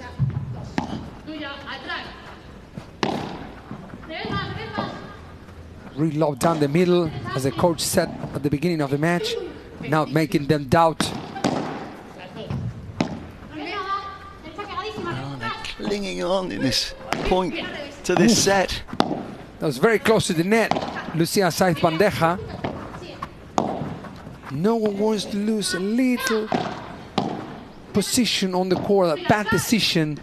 Reload down the middle, as the coach said at the beginning of the match. Now making them doubt. Oh, they're clinging on in this point to this set. That was very close to the net. Lucia Sáinz bandeja. No one wants to lose a little position on the court, a bad decision.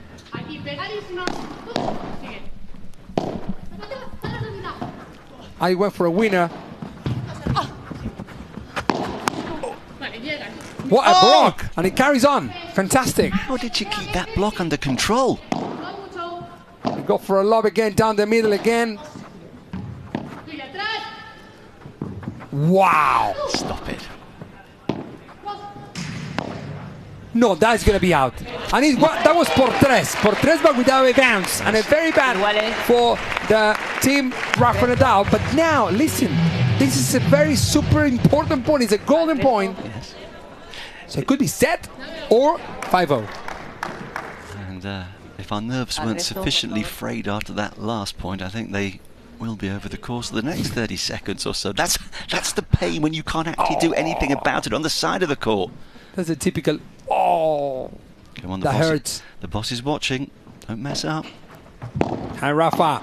I went for a winner. What a block! And it carries on. Fantastic. How did she keep that block under control? Go for a lob again, down the middle again. Wow! Stop it. No, that's going to be out. And that was por tres. Por tres, but without a bounce. And a very bad for the team roughing it out. But now, listen, this is a very super important point. It's a golden point. Yes. So it could be set or 5-0. And if our nerves weren't sufficiently frayed after that last point, I think they will be over the course of the next 30 seconds or so. That's the pain when you can't actually do anything about it on the side of the court. That's a typical, oh, come on, that hurts. The boss is watching. Don't mess up. Hi, Rafa.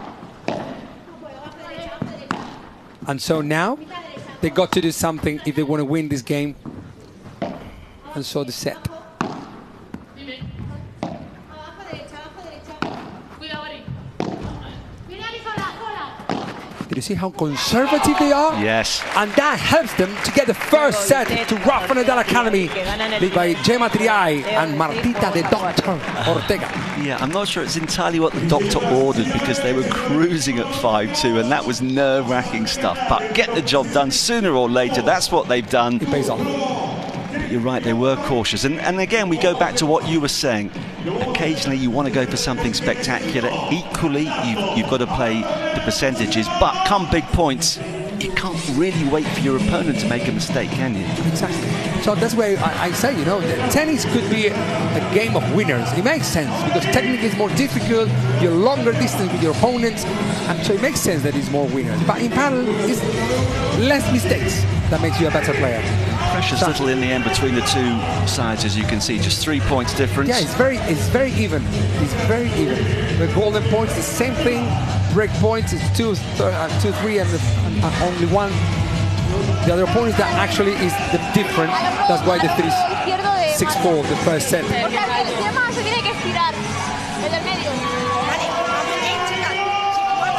And so now, They got to do something if they want to win this game. And so the set. Did you see how conservative they are? Yes. And that helps them to get the first set to Rafa Nadal Academy, led by Gemma Triay and Martita the Doctor Ortega. Yeah, I'm not sure it's entirely what the doctor ordered because they were cruising at 5-2 and that was nerve-wracking stuff. But get the job done sooner or later. That's what they've done. It pays off. You're right, they were cautious. And again, we go back to what you were saying. Occasionally you want to go for something spectacular. Equally, you've got to play the percentages. But come big points, you can't really wait for your opponent to make a mistake, can you? Exactly. So that's why I say, you know, tennis could be a game of winners. It makes sense because technically it's more difficult, you're longer distance with your opponents, and so it makes sense that it's more winners. But in padel, it's less mistakes that makes you a better player. Pressure's little in the end between the two sides, as you can see, just 3 points difference. Yeah, it's very even. It's very even. The golden points, the same thing. Break points is 2, 3, and only 1. The other opponent that actually is the different. That's why the 6-4, the first set.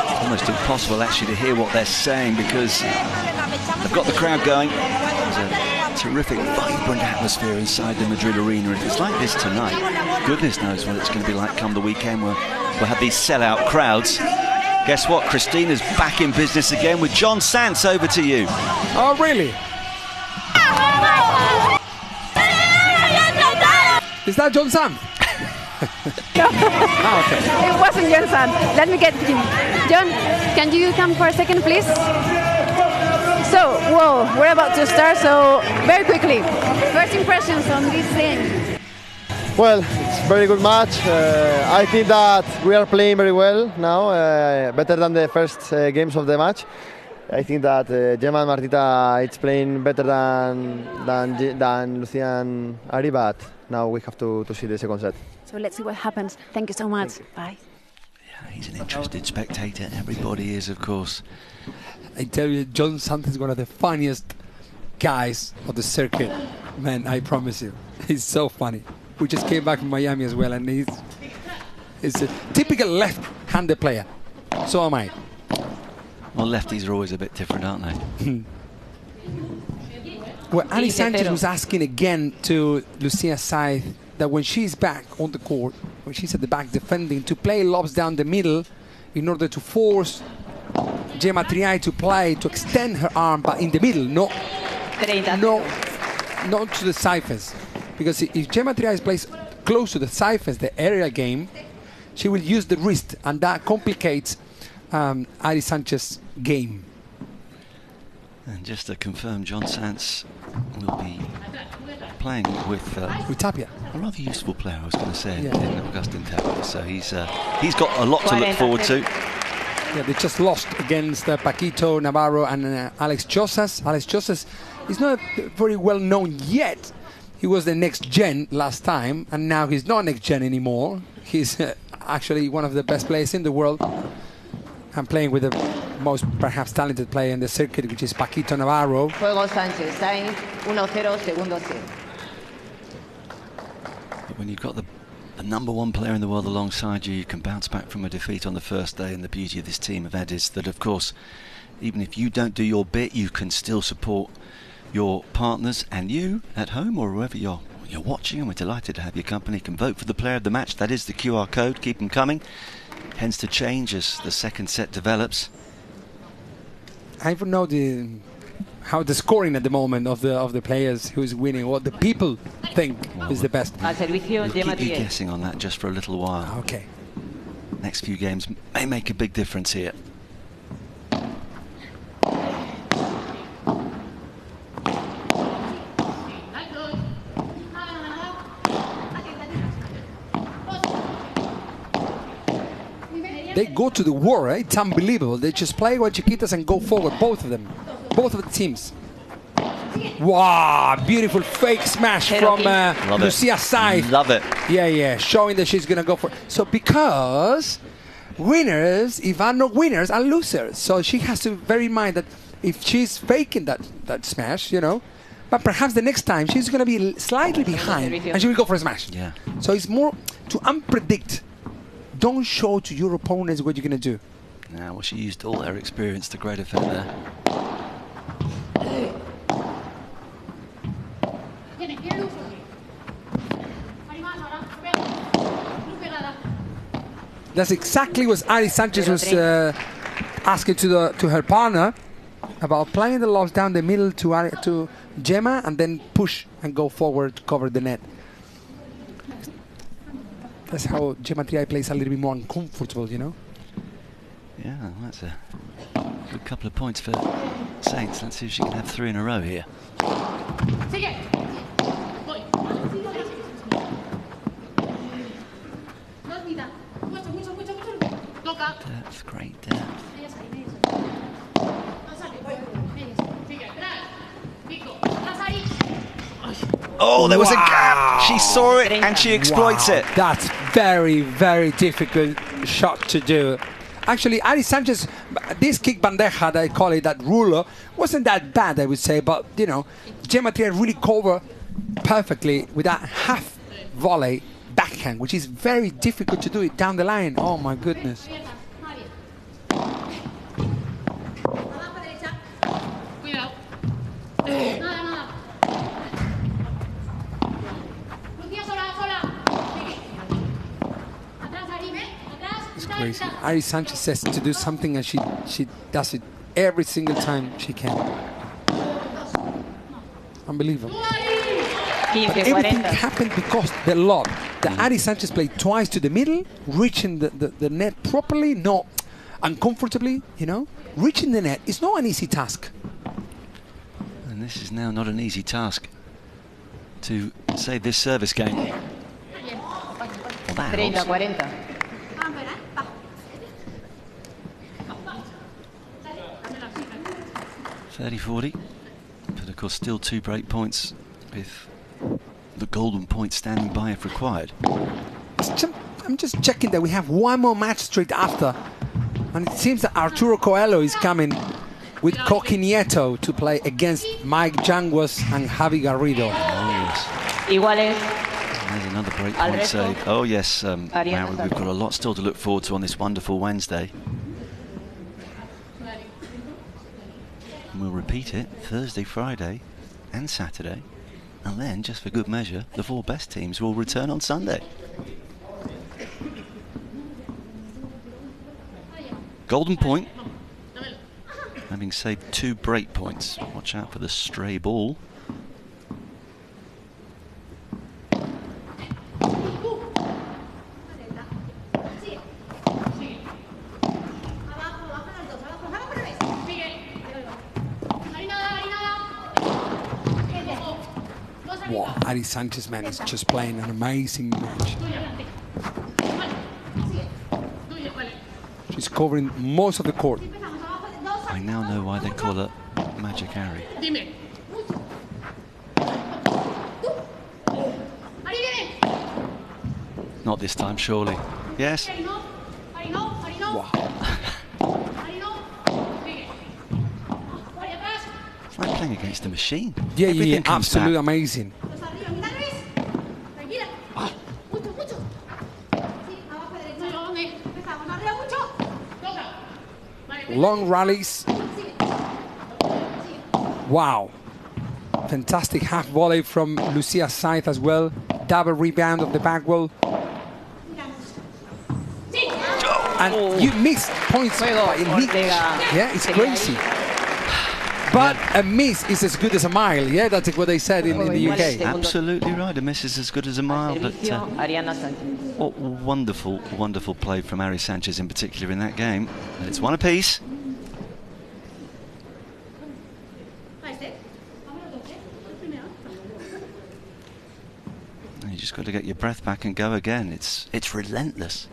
It's almost impossible actually to hear what they're saying because they've got the crowd going. There's a terrific, vibrant atmosphere inside the Madrid Arena. If it's like this tonight, goodness knows what it's going to be like come the weekend. We'll have these sellout crowds. Guess what? Christina's back in business again with John Sanz. Over to you. Oh, really? Is that John Sanz? No. Oh, okay. It wasn't John Sanz. Let me get him. John, can you come for a second, please? So, whoa, we're about to start, so very quickly. First impressions on this game. Well, it's a very good match. I think that we are playing very well now, better than the first games of the match. I think that Gemma and Martita is playing better than Lucia and Ari, but now we have to see the second set. So let's see what happens. Thank you so much. Bye. Yeah, he's an interested spectator. Everybody is, of course. I tell you, John Sanz is one of the funniest guys of the circuit. Man, I promise you. He's so funny. We just came back from Miami as well, and he's a typical left-handed player. So am I. Well, lefties are always a bit different, aren't they? Well, Ali Sánchez was asking again to Lucia Sáinz that when she's back on the court, when she's at the back defending, to play lobs down the middle in order to force Gemma Triay to play, to extend her arm, but in the middle, not to the ciphers. Because if Gemma Triay plays close to the ciphers, the aerial game, she will use the wrist, and that complicates Ali Sánchez's game. And just to confirm, John Sanz will be playing with Tapia. A rather useful player, I was going to say, in Augustin Tapia. So he's got a lot to look forward to. Yeah, they just lost against Paquito, Navarro, and Alex Chozas. Alex Chozas is not very well known yet. He was the next gen last time, and now he's not next gen anymore. He's actually one of the best players in the world. I'm playing with the most perhaps talented player in the circuit, which is Paquito Navarro. Juego Sánchez, Sáinz, 1-0, segundo set. But when you've got the #1 player in the world alongside you, you can bounce back from a defeat on the first day. And the beauty of this team of Ed is that, of course, even if you don't do your bit, you can still support your partners, and you at home or wherever you're watching, and we're delighted to have your company, can vote for the player of the match. That is the QR code. Keep them coming. Tends to change as the second set develops. I don't know how the scoring at the moment of the players who's winning, what the people think is the best. We'll keep you guessing on that just for a little while. Okay. Next few games may make a big difference here. They go to the war, eh? It's unbelievable. They just play with Chiquitas and go forward, both of them. Both of the teams. Wow, beautiful fake smash from Lucia Sáinz. Love it. Yeah, showing that she's going to go for it. So because winners, if are not winners, are losers. So she has to bear in mind that if she's faking that smash, you know. But perhaps the next time she's going to be slightly behind and she will go for a smash. Yeah. So it's more to unpredict. Don't show to your opponents what you're going to do. Yeah, well, she used all her experience to great effect there. That's exactly what Ari Sánchez was asking to her partner about playing the lobs down the middle to Gemma and then push and go forward to cover the net. That's how Gemma Triay plays a little bit more uncomfortable, you know? Yeah, that's a good couple of points for Sáinz. Let's see if she can have 3 in a row here. Depth, great depth. Oh, there was a gap. She saw it and she exploits it. That's very, very difficult shot to do. Actually, Ari Sánchez, this kick bandeja, they call it, that ruler, wasn't that bad, I would say. But, you know, Gemma Triay really covered perfectly with that half volley backhand, which is very difficult to do it down the line. Oh, my goodness. It's crazy. Ari Sánchez says to do something and she does it every single time she can. Unbelievable. But everything happened because the lob that Ari Sánchez played twice to the middle, reaching the net properly, not uncomfortably, you know. Reaching the net is not an easy task. And this is now not an easy task to save this service game. Well, that 30-40. 30-40, but of course still 2 break points with the golden point standing by if required. I'm just checking that we have one more match straight after, and it seems that Arturo Coelho is coming with Coqui Nieto to play against Mike Yanguas and Javi Garrido. Oh yes. Iguales. There's another break point save. Oh yes, Mary, we've got a lot still to look forward to on this wonderful Wednesday. And we'll repeat it Thursday, Friday and Saturday. And then, just for good measure, the 4 best teams will return on Sunday. Golden point, having saved 2 break points. Watch out for the stray ball. Wow, Ari Sánchez, man, is just playing an amazing match. She's covering most of the court. I now know why they call her Magic Ari. Not this time, surely. Yes? Wow. It's like playing against a machine. Yeah, Everything comes absolutely back. amazing. Long rallies. Wow. Fantastic half volley from Lucia Sáinz as well. Double rebound of the back wall. And you miss points by a miss. Yeah, it's crazy. But a miss is as good as a mile. Yeah, that's what they said in the UK. Absolutely right. A miss is as good as a mile. But what wonderful, wonderful play from Ari Sánchez in particular in that game. And it's 1 apiece. And you just got to get your breath back and go again. It's relentless.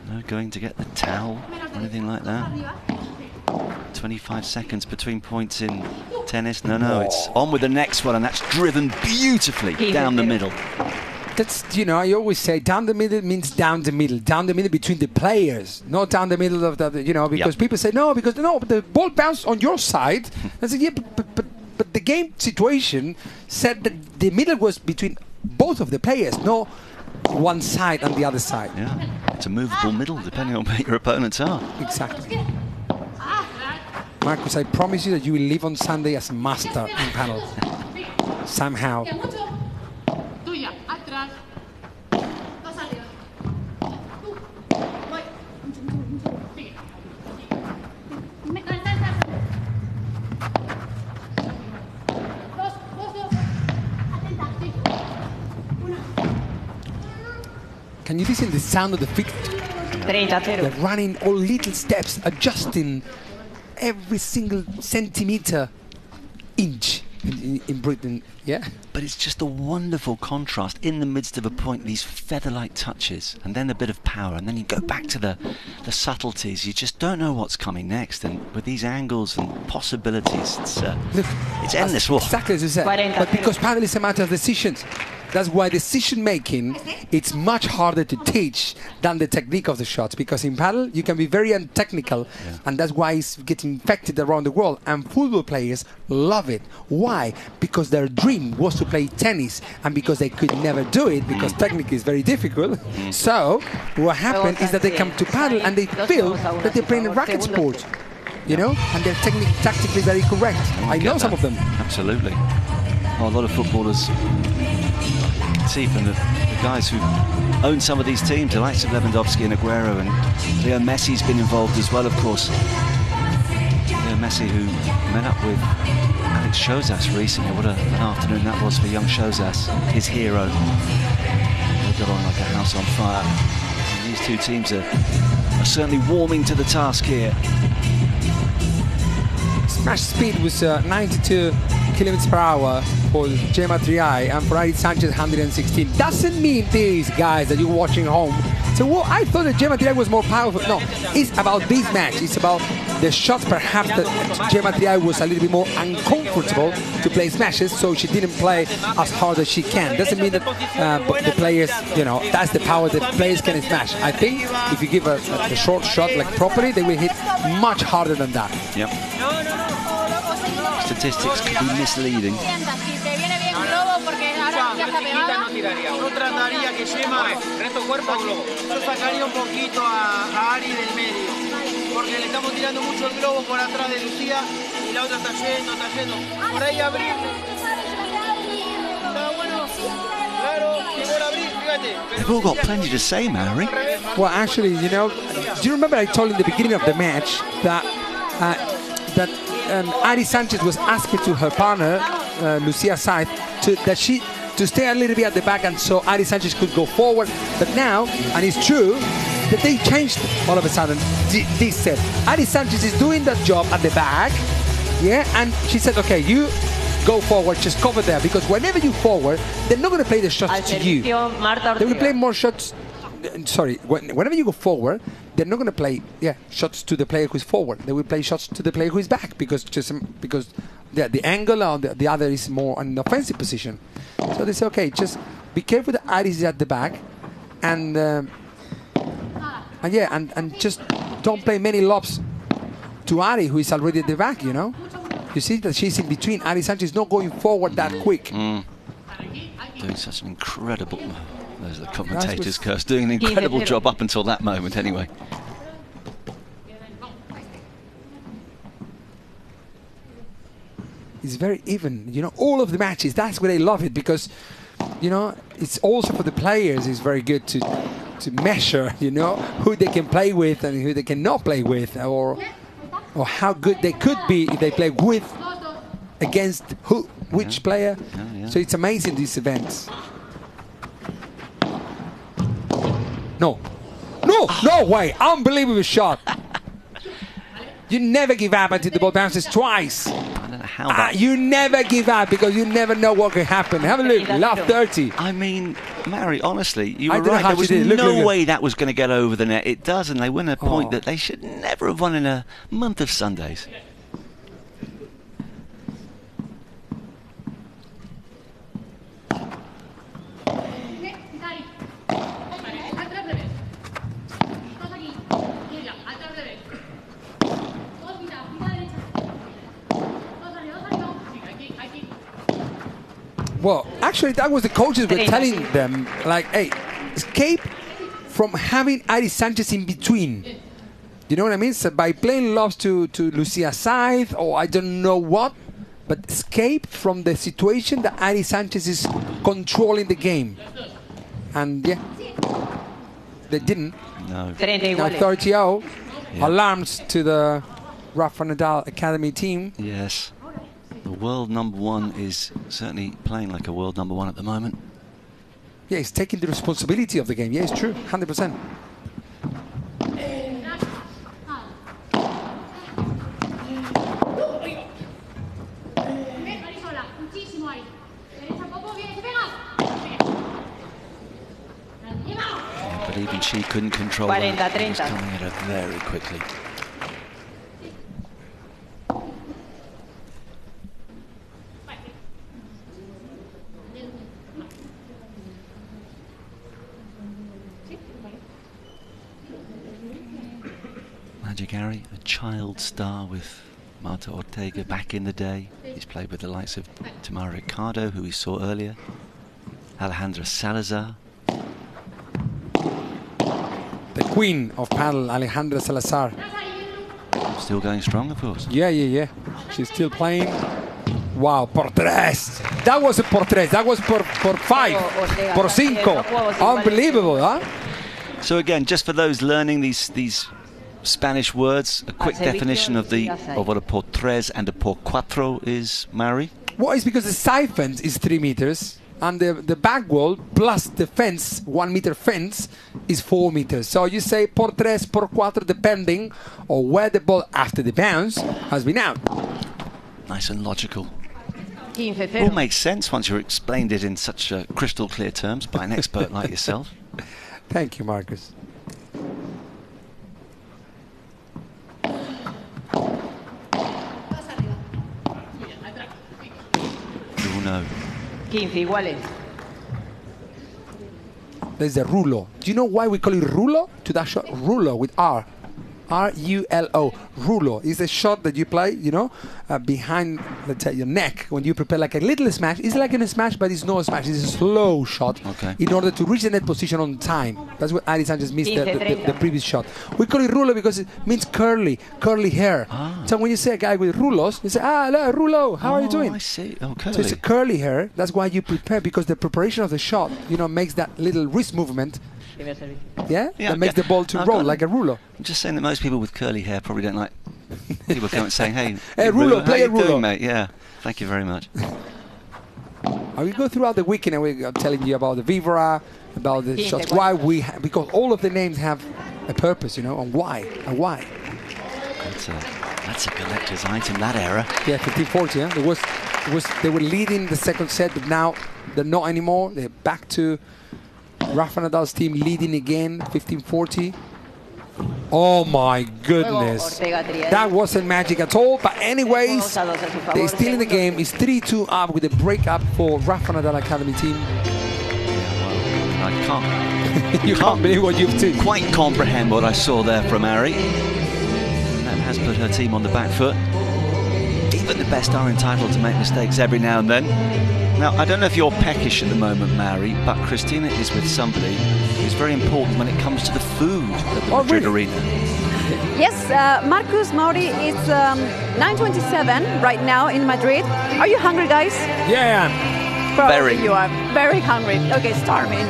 No going to get the towel or anything like that. 25 seconds between points in tennis. No, it's on with the next one, and that's driven beautifully down the middle. That's, you know, I always say down the middle means down the middle between the players, not down the middle of the, you know, because people say no, because the ball bounced on your side. I said, yeah, but the game situation said that the middle was between both of the players, not one side and the other side. Yeah, it's a movable middle depending on where your opponents are. Exactly. Marcus, I promise you that you will live on Sunday as master in panel. Somehow. Can you listen to the sound of the feet? 30-0. They're running all little steps, adjusting every single centimeter, inch in Britain, yeah? But it's just a wonderful contrast in the midst of a point, these feather-like touches, and then a bit of power, and then you go back to the subtleties. You just don't know what's coming next, and with these angles and possibilities, it's endless. Exactly as you said. But because padel is a matter of decisions, that's why decision making, it's much harder to teach than the technique of the shots, because in padel you can be very untechnical, and that's why it's getting infected around the world, and football players love it. Why? Because their dream was to play tennis, and because they could never do it because technically it's very difficult. So what happened is that they come to padel and they feel that they're playing a racket sport, you know, and they're tactically very correct. I know some of them. Absolutely. Oh, a lot of footballers see from the guys who own some of these teams, the likes of Lewandowski and Aguero, and Leo Messi's been involved as well, of course. Leo Messi, who met up with Alex Chozas recently. What an afternoon that was for young Chozas, his hero. They got on like a house on fire. And these two teams are certainly warming to the task here. Smash speed was 92 kilometers per hour for Triay, and for Sánchez 116. Doesn't mean these guys that you're watching at home. So well, I thought that Triay was more powerful. No, it's about this match. It's about the shots. Perhaps that Triay was a little bit more uncomfortable to play smashes, so she didn't play as hard as she can. Doesn't mean that the players, you know, that's the power that players can smash. I think if you give a short shot like properly, they will hit much harder than that. Yep. Statistics can be misleading. Yo trataría que Yema, resto cuerpo globo. Yo sacaría un poquito a Ari del medio, porque le estamos tirando mucho el globo por atrás de Lucía y la otra está yendo. Por ahí abrir. Está bueno. Claro, que por abrir, fíjate. They've all got plenty to say, Mary. Well, actually, you know, do you remember I told in the beginning of the match that Ari Sánchez was asking to her partner, Lucia Sáinz, to stay a little bit at the back, and so Ari Sánchez could go forward. But now, and it's true, that they changed all of a sudden. This said, Ari Sánchez is doing that job at the back, yeah, and she said, okay, you go forward, just cover there, because whenever you forward, they're not going to play the shots to you. They will play more shots. Sorry, whenever you go forward, they're not going to play shots to the player who's forward. They will play shots to the player who is back, because the angle or the other is more an offensive position. So they say, okay, just be careful that Ari is at the back, and just don't play many lobs to Ari, who is already at the back. You know, you see that she's in between. Ari Sánchez is not going forward that quick. Doing such an incredible. Those are the commentators, Curse, doing an incredible job up until that moment, anyway. It's very even, you know, all of the matches. That's why they love it, because, you know, it's also for the players. It's very good to measure, you know, who they can play with and who they cannot play with, or how good they could be if they play with against which player. So it's amazing, these events. No way! Unbelievable shot. You never give up until the ball bounces twice. I don't know how that... You never give up, because you never know what can happen. Have a look, love 30. I mean, Mary, honestly, you were right. There was no way that was going to get over the net. It does, and they win a point that they should never have won in a month of Sundays. Actually, that was the coaches were telling them, like, hey, escape from having Ari Sánchez in between. You know what I mean? So by playing loves to Lucia Saiz or I don't know what, but escape from the situation that Ari Sánchez is controlling the game. And yeah, they didn't. No. Now 30-0. Yeah. Alarms to the Rafa Nadal Academy team. Yes. The world #1 is certainly playing like a world #1 at the moment. Yeah, he's taking the responsibility of the game. Yeah, it's true, 100%. But even she couldn't control her. It was coming at her very quickly. Magic Harry, a child star with Marta Ortega back in the day. He's played with the likes of Tamara Ricardo, who we saw earlier, Alejandra Salazar. The queen of paddle, Alejandra Salazar. Still going strong, of course. Yeah. She's still playing. Wow, por tres. That was a por tres. That was por five. Por cinco. Unbelievable, huh? So again, just for those learning these Spanish words, a quick definition of what a por tres and a por cuatro is, Mary? Well, it's because the side fence is 3 meters and the back wall plus the fence, 1 meter fence, is 4 meters. So you say por tres, por cuatro, depending on where the ball after the bounce has been out. Nice and logical. All makes sense once you're explained it in such crystal clear terms by an expert like yourself. Thank you, Marcus. 15 iguales. There's the rulo. Do you know why we call it rulo? To that shot, rulo with R. R-U-L-O. Rulo is a shot that you play, you know, behind, let's say, your neck when you prepare like a little smash. It's like a smash, but it's not a smash. It's a slow shot in order to reach the net position on time. That's what Ari Sánchez missed the previous shot. We call it rulo because it means curly hair. So when you say a guy with rulos, you say, rulo, how are you doing? I see. Oh, curly. So it's a curly hair. That's why you prepare, because the preparation of the shot, you know, makes that little wrist movement. Yeah, that makes the ball to roll like a rulo. I'm just saying that most people with curly hair probably don't like people coming saying, hey rulo, play a rulo. Doing, mate? Yeah, thank you very much. I will go throughout the weekend and we're telling you about the Vivora, about the shots, why because all of the names have a purpose, you know, and why. That's a collector's item, that era. Yeah, 15-40, yeah. They were leading the second set, but now they're not anymore. They're back to Rafa Nadal's team leading again, 15-40. Oh my goodness. That wasn't magic at all. But anyways, they're still in the game. It's 3-2 up with a break up for Rafa Nadal Academy team. I can't. You can't believe what you've seen. Quite comprehend what I saw there from Ari. And that has put her team on the back foot. Even the best are entitled to make mistakes every now and then. Now, I don't know if you're peckish at the moment, Mary, but Christina is with somebody who's very important when it comes to the food at the Madrid Arena. Yes, Marcus, Mauri, it's 9:27 right now in Madrid. Are you hungry, guys? Yeah. Probably very. You are very hungry. Okay, starving.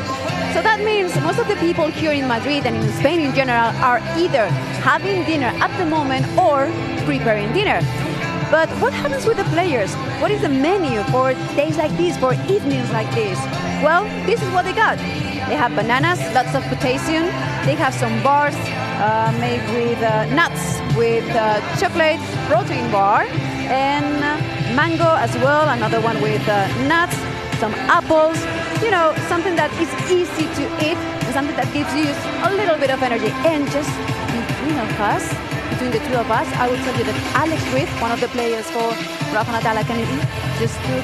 So that means most of the people here in Madrid and in Spain in general are either having dinner at the moment or preparing dinner. But what happens with the players? What is the menu for days like this, for evenings like this? Well, this is what they got. They have bananas, lots of potassium. They have some bars made with nuts, with chocolate, protein bar, and mango as well, another one with nuts, some apples. You know, something that is easy to eat and something that gives you a little bit of energy. And just between the two of us, I will tell you that Alex Ruiz, one of the players for Rafa Nadal Academy, just took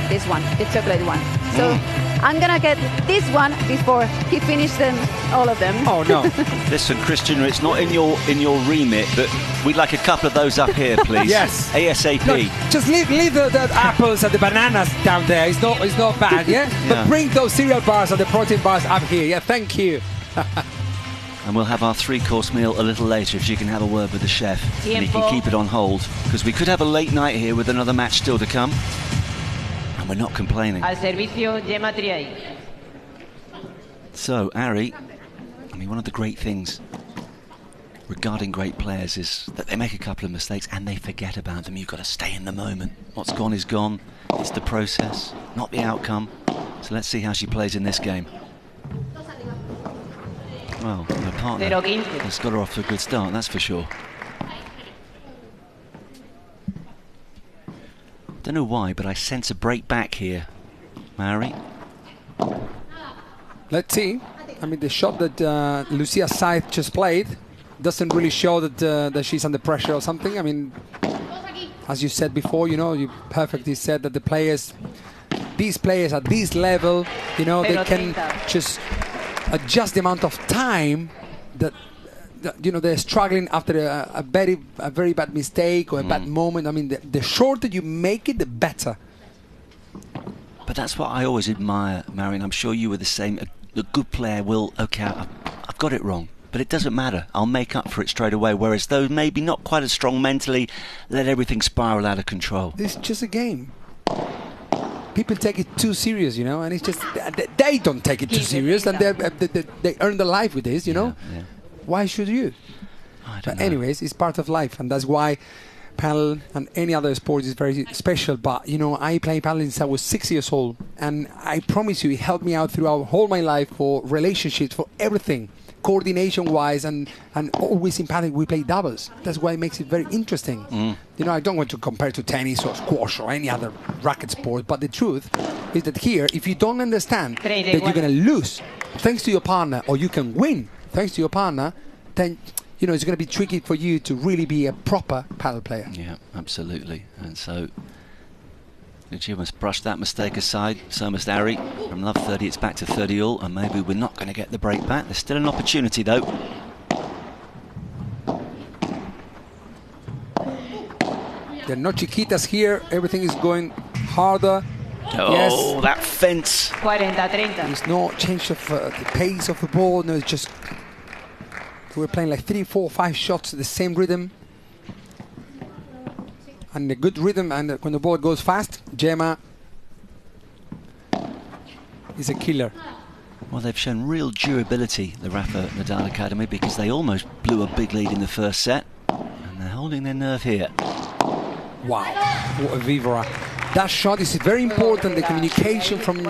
this one, the chocolate one. So I'm gonna get this one before he finished them, all of them. Oh no! Listen, Christian, it's not in your remit, but we'd like a couple of those up here, please. Yes. ASAP. Look, just leave the apples and the bananas down there. It's not bad, yeah? But bring those cereal bars and the protein bars up here. Yeah, thank you. And we'll have our 3-course meal a little later if you can have a word with the chef. And he can keep it on hold, because we could have a late night here with another match still to come. And we're not complaining. Al servicio, Gemma Triay. So, Ari, I mean, one of the great things regarding great players is that they make a couple of mistakes and they forget about them. You've got to stay in the moment. What's gone is gone. It's the process, not the outcome. So let's see how she plays in this game. Well, her partner has got her off to a good start, that's for sure. Don't know why, but I sense a break back here, Mary. Let's see. I mean, the shot that Lucia Sáinz just played doesn't really show that she's under pressure or something. I mean, as you said before, you know, you perfectly said that the players, these players at this level, you know, they can just adjust the amount of time that you know, they're struggling after a very bad mistake or a bad moment. I mean, the shorter you make it, the better. But that's what I always admire, Marion. I'm sure you were the same. A good player will, okay, I've got it wrong, but it doesn't matter. I'll make up for it straight away. Whereas those maybe not quite as strong mentally, let everything spiral out of control. It's just a game. People take it too serious, you know, and it's just they don't take it too serious, and they earn their life with this, you know. Yeah. Why should you? But anyways, it's part of life, and that's why paddle and any other sport is very special. But you know, I play paddle since I was 6 years old, and I promise you, it helped me out throughout all my life for relationships, for everything, coordination-wise, and always in paddle we play doubles. That's why it makes it very interesting. You know, I don't want to compare to tennis or squash or any other racket sport, but the truth is that here, if you don't understand that you're going to lose thanks to your partner, or you can win thanks to your partner, then you know it's going to be tricky for you to really be a proper paddle player. Yeah, absolutely. And so you must brush that mistake aside. So must Ari. From love 30, it's back to 30 all, and maybe we're not going to get the break back. There's still an opportunity, though. There are no chiquitas here. Everything is going harder. Oh, yes. That fence. 40-30. There's no change of the pace of the ball. No, it's just we're playing like 3, 4, 5 shots at the same rhythm. And a good rhythm, and when the ball goes fast, Gemma is a killer. Well, they've shown real durability, the Rafa Nadal Academy, because they almost blew a big lead in the first set, and they're holding their nerve here. Wow, what a vivara. That shot is very important, the communication from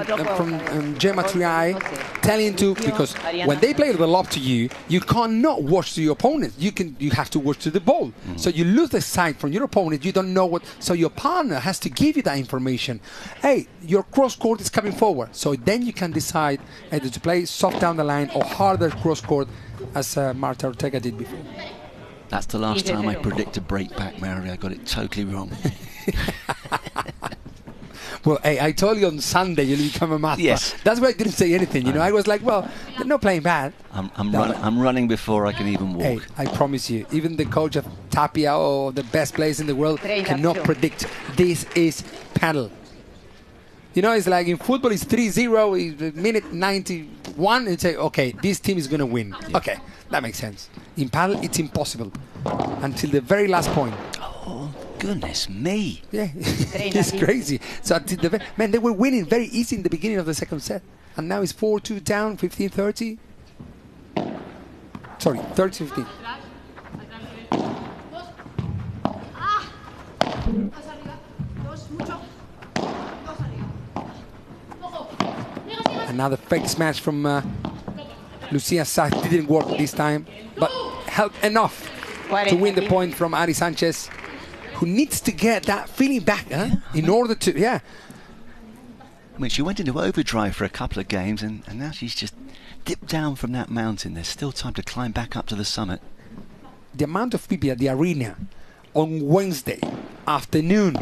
Gemma Triay, telling to, because when they play the lob to you, you cannot watch to your opponent. You have to watch to the ball. So you lose the sight from your opponent, you don't know what, so your partner has to give you that information. Hey, your cross court is coming forward. So then you can decide either to play soft down the line or harder cross court, as Marta Ortega did before. That's the last time I predicted break back, Mary. I got it totally wrong. Well, hey, I told you on Sunday you'll become a master. Yes. That's why I didn't say anything. You know, I was like, well, they're not playing bad. I'm running before I can even walk. Hey, I promise you, even the coach of Tapia or the best players in the world cannot predict. This is paddle. You know, it's like in football, it's 3-0, minute 91, and say, okay, this team is going to win. Yeah. Okay, that makes sense. In paddle, it's impossible until the very last point. Oh, goodness me. Yeah, it's crazy. So until the man, they were winning very easy in the beginning of the second set. And now it's 4-2 down, 15-30. Sorry, 30-15. Another fake smash from Lucia Sáinz. Didn't work this time, but helped enough to win the point from Ari Sánchez, who needs to get that feeling back in order to, I mean, she went into overdrive for a couple of games, and now she's just dipped down from that mountain. There's still time to climb back up to the summit. The amount of people at the arena on Wednesday afternoon,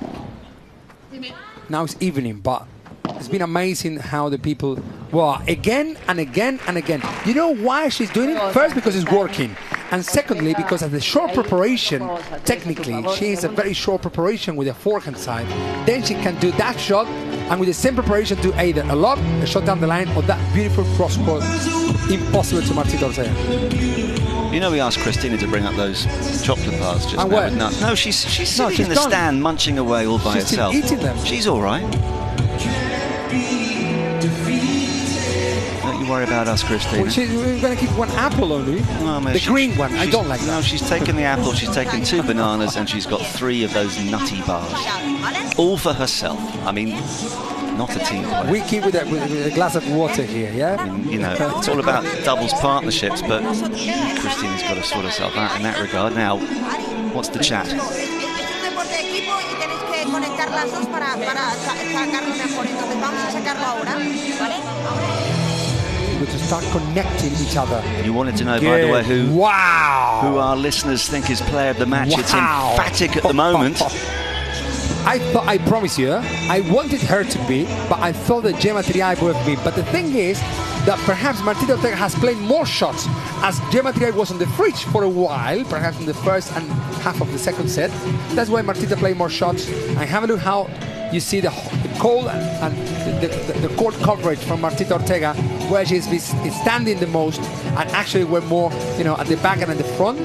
now it's evening, but It's been amazing how the people, well, again and again and again. You know why she's doing it? First, because it's working. And secondly, because of the short preparation, technically, she is a very short preparation with a forehand side. Then she can do that shot, and with the same preparation do either a lob, a shot down the line, or that beautiful cross-court. Impossible to Martita Ortega. You know, we asked Christina to bring up those chocolate bars just now. Where? No, she's sitting in the stand munching away all by herself. She's eating them. She's all right. Don't you worry about us, Christina. Well, we're going to keep one apple only. Well, the green one. I don't like that. No, she's taken the apple, she's taken 2 bananas, and she's got 3 of those nutty bars. All for herself. I mean, not a team player. We keep with a glass of water here, yeah? I mean, you know, it's all about doubles partnerships, but Christina's got to sort herself out in that regard. Now, what's the chat? To start connecting each other. You wanted to know, by the way, who our listeners think is player of the match. It's emphatic at the moment. I promise you, I wanted her to be, but I thought that Gemma Triay would have been. But the thing is that perhaps Martita Ortega has played more shots, as Gemma Triay was on the fridge for a while, perhaps in the first and half of the second set. That's why Martita played more shots. And have a look how you see the cold and the court coverage from Martita Ortega, where she's standing the most, and actually we're more, you know, at the back and at the front,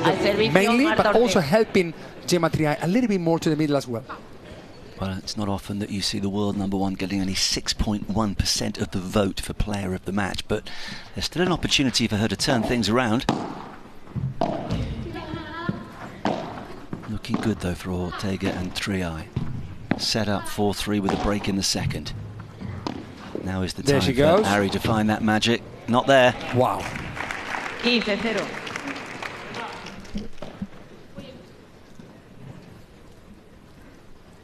mainly, but also helping Gemma Triay a little bit more to the middle as well. Well, it's not often that you see the world #1 getting only 6.1% of the vote for player of the match, but there's still an opportunity for her to turn things around. Looking good though for Ortega and Triay. Set up 4-3 with a break in the second. Now is the time for Ari to find that magic. Not there. Wow. 15-0.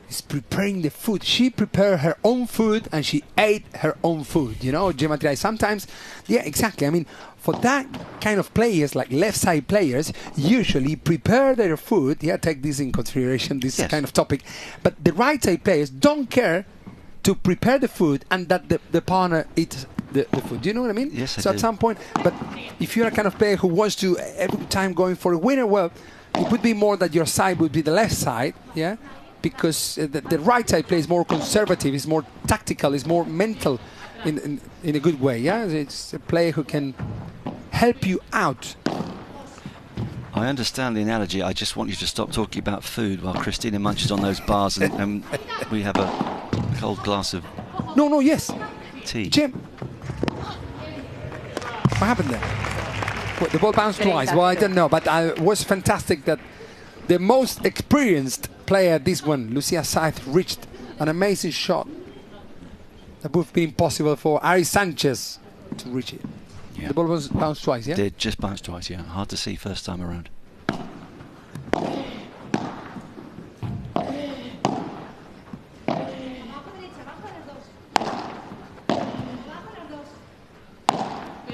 Is preparing the food. She prepared her own food and she ate her own food. You know, Gemma Triay sometimes, yeah, exactly. I mean, for that kind of players, like left side players, usually prepare their food. Yeah, take this in consideration, this kind of topic. But the right side players don't care to prepare the food and that the partner eats the food. Do you know what I mean? Yes, I do. At some point, but if you're a kind of player who wants to every time going for a winner, well, it would be more that your side would be the left side, yeah? Because the right side play is more conservative, is more tactical, is more mental in a good way, yeah? It's a player who can help you out. I understand the analogy. I just want you to stop talking about food while Christina munches on those bars and we have a cold glass of tea. Jim, what happened there? What, the ball bounced twice. Well, I don't know, but it was fantastic that the most experienced player, this one, Lucia Sáinz, reached an amazing shot that would have been impossible for Ari Sánchez to reach it. Yeah. The ball was bounced twice, yeah? Did just bounce twice, yeah. Hard to see first time around.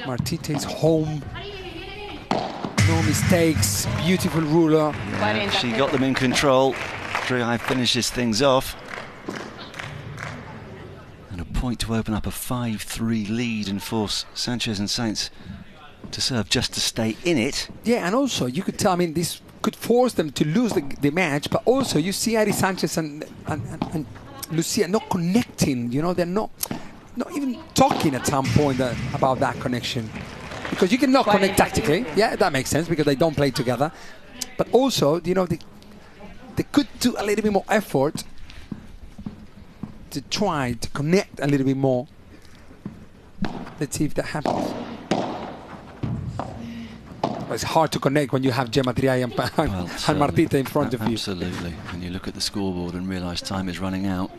Martita is home. No mistakes, beautiful ruler. Yeah, she got them in control. Triay finishes things off. And a point to open up a 5-3 lead and force Sánchez and Sáinz to serve just to stay in it. Yeah, and also you could tell, I mean, this could force them to lose the match, but also you see Ari Sánchez and Lucia not connecting, you know, they're not even talking at some point about that connection. Because you cannot connect tactically, yeah, that makes sense, because they don't play together. But also, you know, they could do a little bit more effort to try to connect a little bit more. Let's see if that happens. It's hard to connect when you have Gemma Triay and Martita in front of you. Absolutely. When you look at the scoreboard and realise time is running out.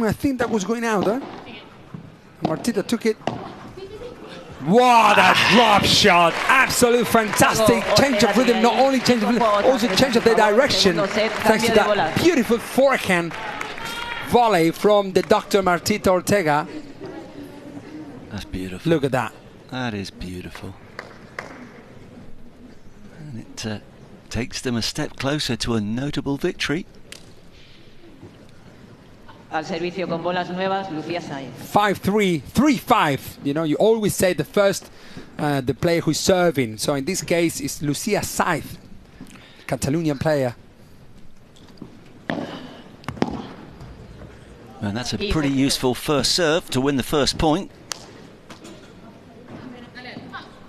I think that was going out, huh? Martita took it. What a drop shot! Absolute fantastic change of rhythm. Not only change of rhythm, also change of the direction. Thanks to that beautiful forehand volley from the Dr. Martita Ortega. That's beautiful. Look at that. That is beautiful. And it takes them a step closer to a notable victory. Al servicio con bolas nuevas, Lucía Sáinz. 5-3, 3-5. You know, you always say the first, the player who's serving. So in this case, it's Lucía Sáinz, Catalonian player. And that's a pretty useful first serve to win the first point.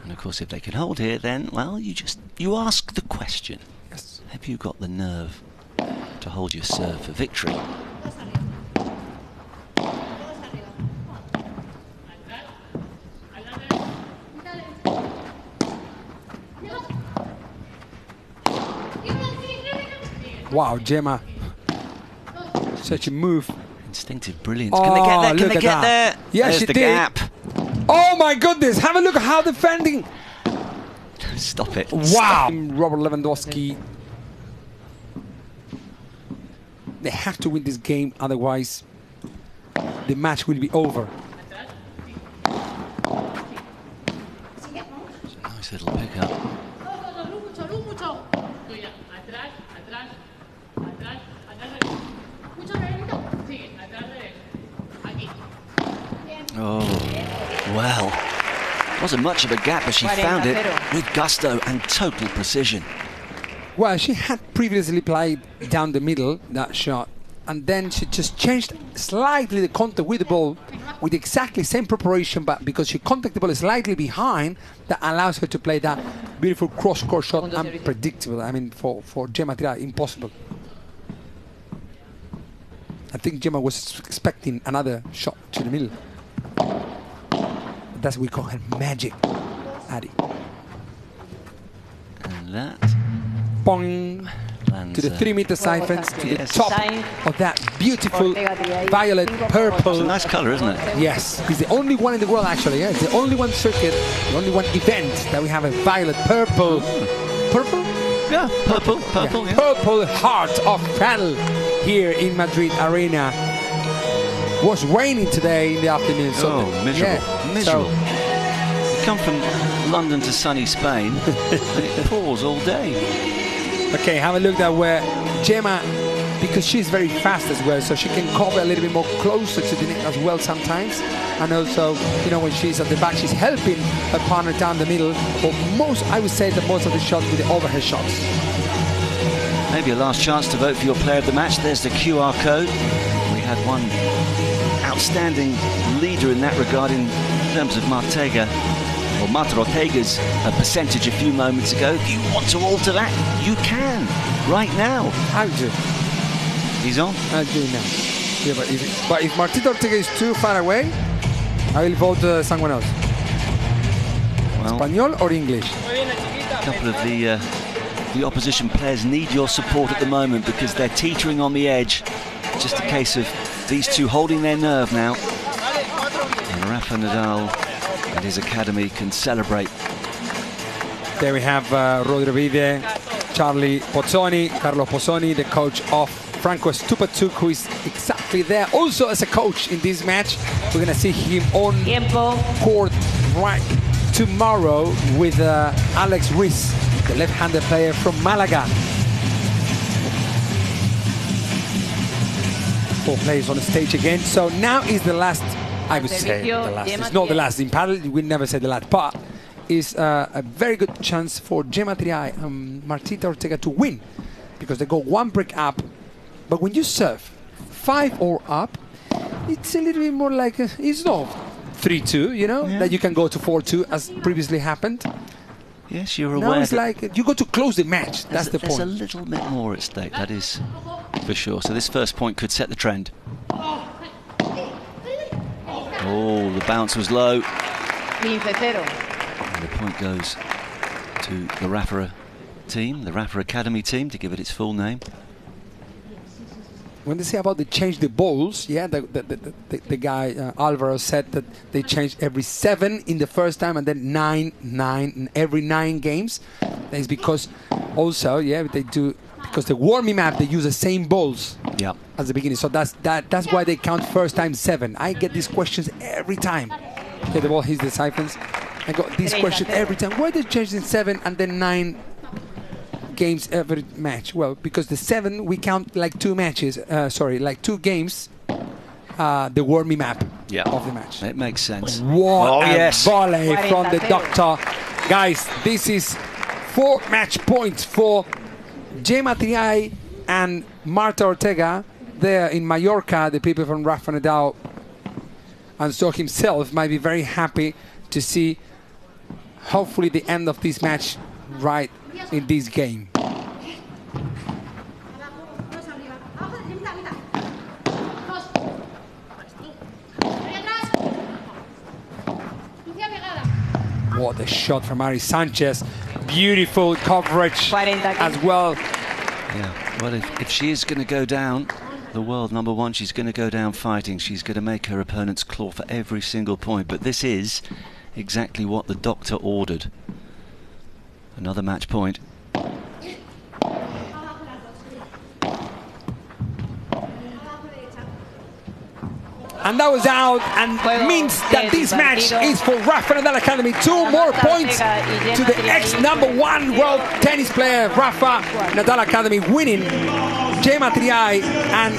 And of course, if they can hold here, then, well, you ask the question. Yes. Have you got the nerve to hold your serve for victory? Wow, Gemma. Such a move. Instinctive brilliance. Can they get there? Can they get there? Yes, there's she the did. gap. Oh my goodness, have a look at how defending. Stop it. Wow. Robert Lewandowski. They have to win this game, otherwise the match will be over. It's a nice little pickup. Oh, well, wasn't much of a gap, but she found it with gusto and total precision. Well, she had previously played down the middle, that shot, and then she just changed slightly the contact with the ball with exactly same preparation, but because she contacted the ball slightly behind, that allows her to play that beautiful cross-court shot, unpredictable. I mean, for Gemma Triay, impossible. I think Gemma was expecting another shot to the middle. That's what we call her magic, Addy. And that Bong lands, to the 3-meter side fence, to the yes. top of that beautiful violet purple. It's a nice colour, isn't it? Yes, it's the only one in the world actually. Yeah, it's the only one circuit, the only one event that we have a violet purple. Purple? Yeah, purple, yeah. Purple heart of paddle here in Madrid Arena. Was raining today in the afternoon. So miserable. Yeah, miserable. We come from London to sunny Spain, and it pours all day. Okay, have a look at where Gemma, because she's very fast as well, so she can cover a little bit more closer to the net as well sometimes. And also, you know, when she's at the back, she's helping her partner down the middle. But most, I would say that most of the shots with the overhead shots. Maybe a last chance to vote for your player of the match. There's the QR code. We had one outstanding leader in that regard in terms of Martega, or Marta Ortega's percentage a few moments ago. If you want to alter that, you can, right now. I'll do. He's on? I'll do now. Yeah, but if Martita Ortega is too far away, I will vote someone else. Well, Espanol or English? A couple of the opposition players need your support at the moment because they're teetering on the edge. Just a case of these two holding their nerve now. And Rafa Nadal and his academy can celebrate. There we have Rodri Vide, Charlie Pozzoni, Carlo Pozzoni, the coach of Franco Stupatuk, who is exactly there also as a coach in this match. We're going to see him on court right tomorrow with Alex Ruiz, the left-handed player from Malaga. 4 players on the stage again. So now is the last, I would say the last. It's not the last. In paddle, we never say the last. But it's a very good chance for Gemma Triay and Martita Ortega to win because they go 1 break up. But when you serve 5 or up, it's a little bit more like, it's not 3-2, you know, that you can go to 4-2 as previously happened. Yes, you're aware. Now it's like you go to close the match. That's the point. There's a little bit more at stake, that is for sure. So this first point could set the trend. Oh, the bounce was low. 15-0. And the point goes to the Rafa team, the Rafa Academy team, to give it its full name. when they say about they change the balls, yeah, the guy Alvaro said that they changed every 7 in the first time and then 9 in every 9 games. That is because also, yeah, they do because the warming up they use the same balls. Yeah. At the beginning, so that's why they count first time 7. I get these questions every time. Okay, the ball hits the siphons. I got this question every time. Why they change in 7 and then 9 games every match? Well, because the 7 we count like 2 matches. Like 2 games. The warming map of the match. It makes sense. What a volley from the doctor, guys! This is 4 match points for Gemma Triay and Marta Ortega there in Mallorca. The people from Rafa Nadal and so himself might be very happy to see hopefully the end of this match right in this game. What a shot from Ari Sánchez. Beautiful coverage as well. Yeah, well, if she is going to go down, the world number 1, she's going to go down fighting. She's going to make her opponents claw for every single point. But this is exactly what the doctor ordered. Another match point. And that was out, and means that this match is for Rafa Nadal Academy. 2 more points to the ex-number 1 world tennis player, Rafa Nadal Academy, winning. Gemma Triay and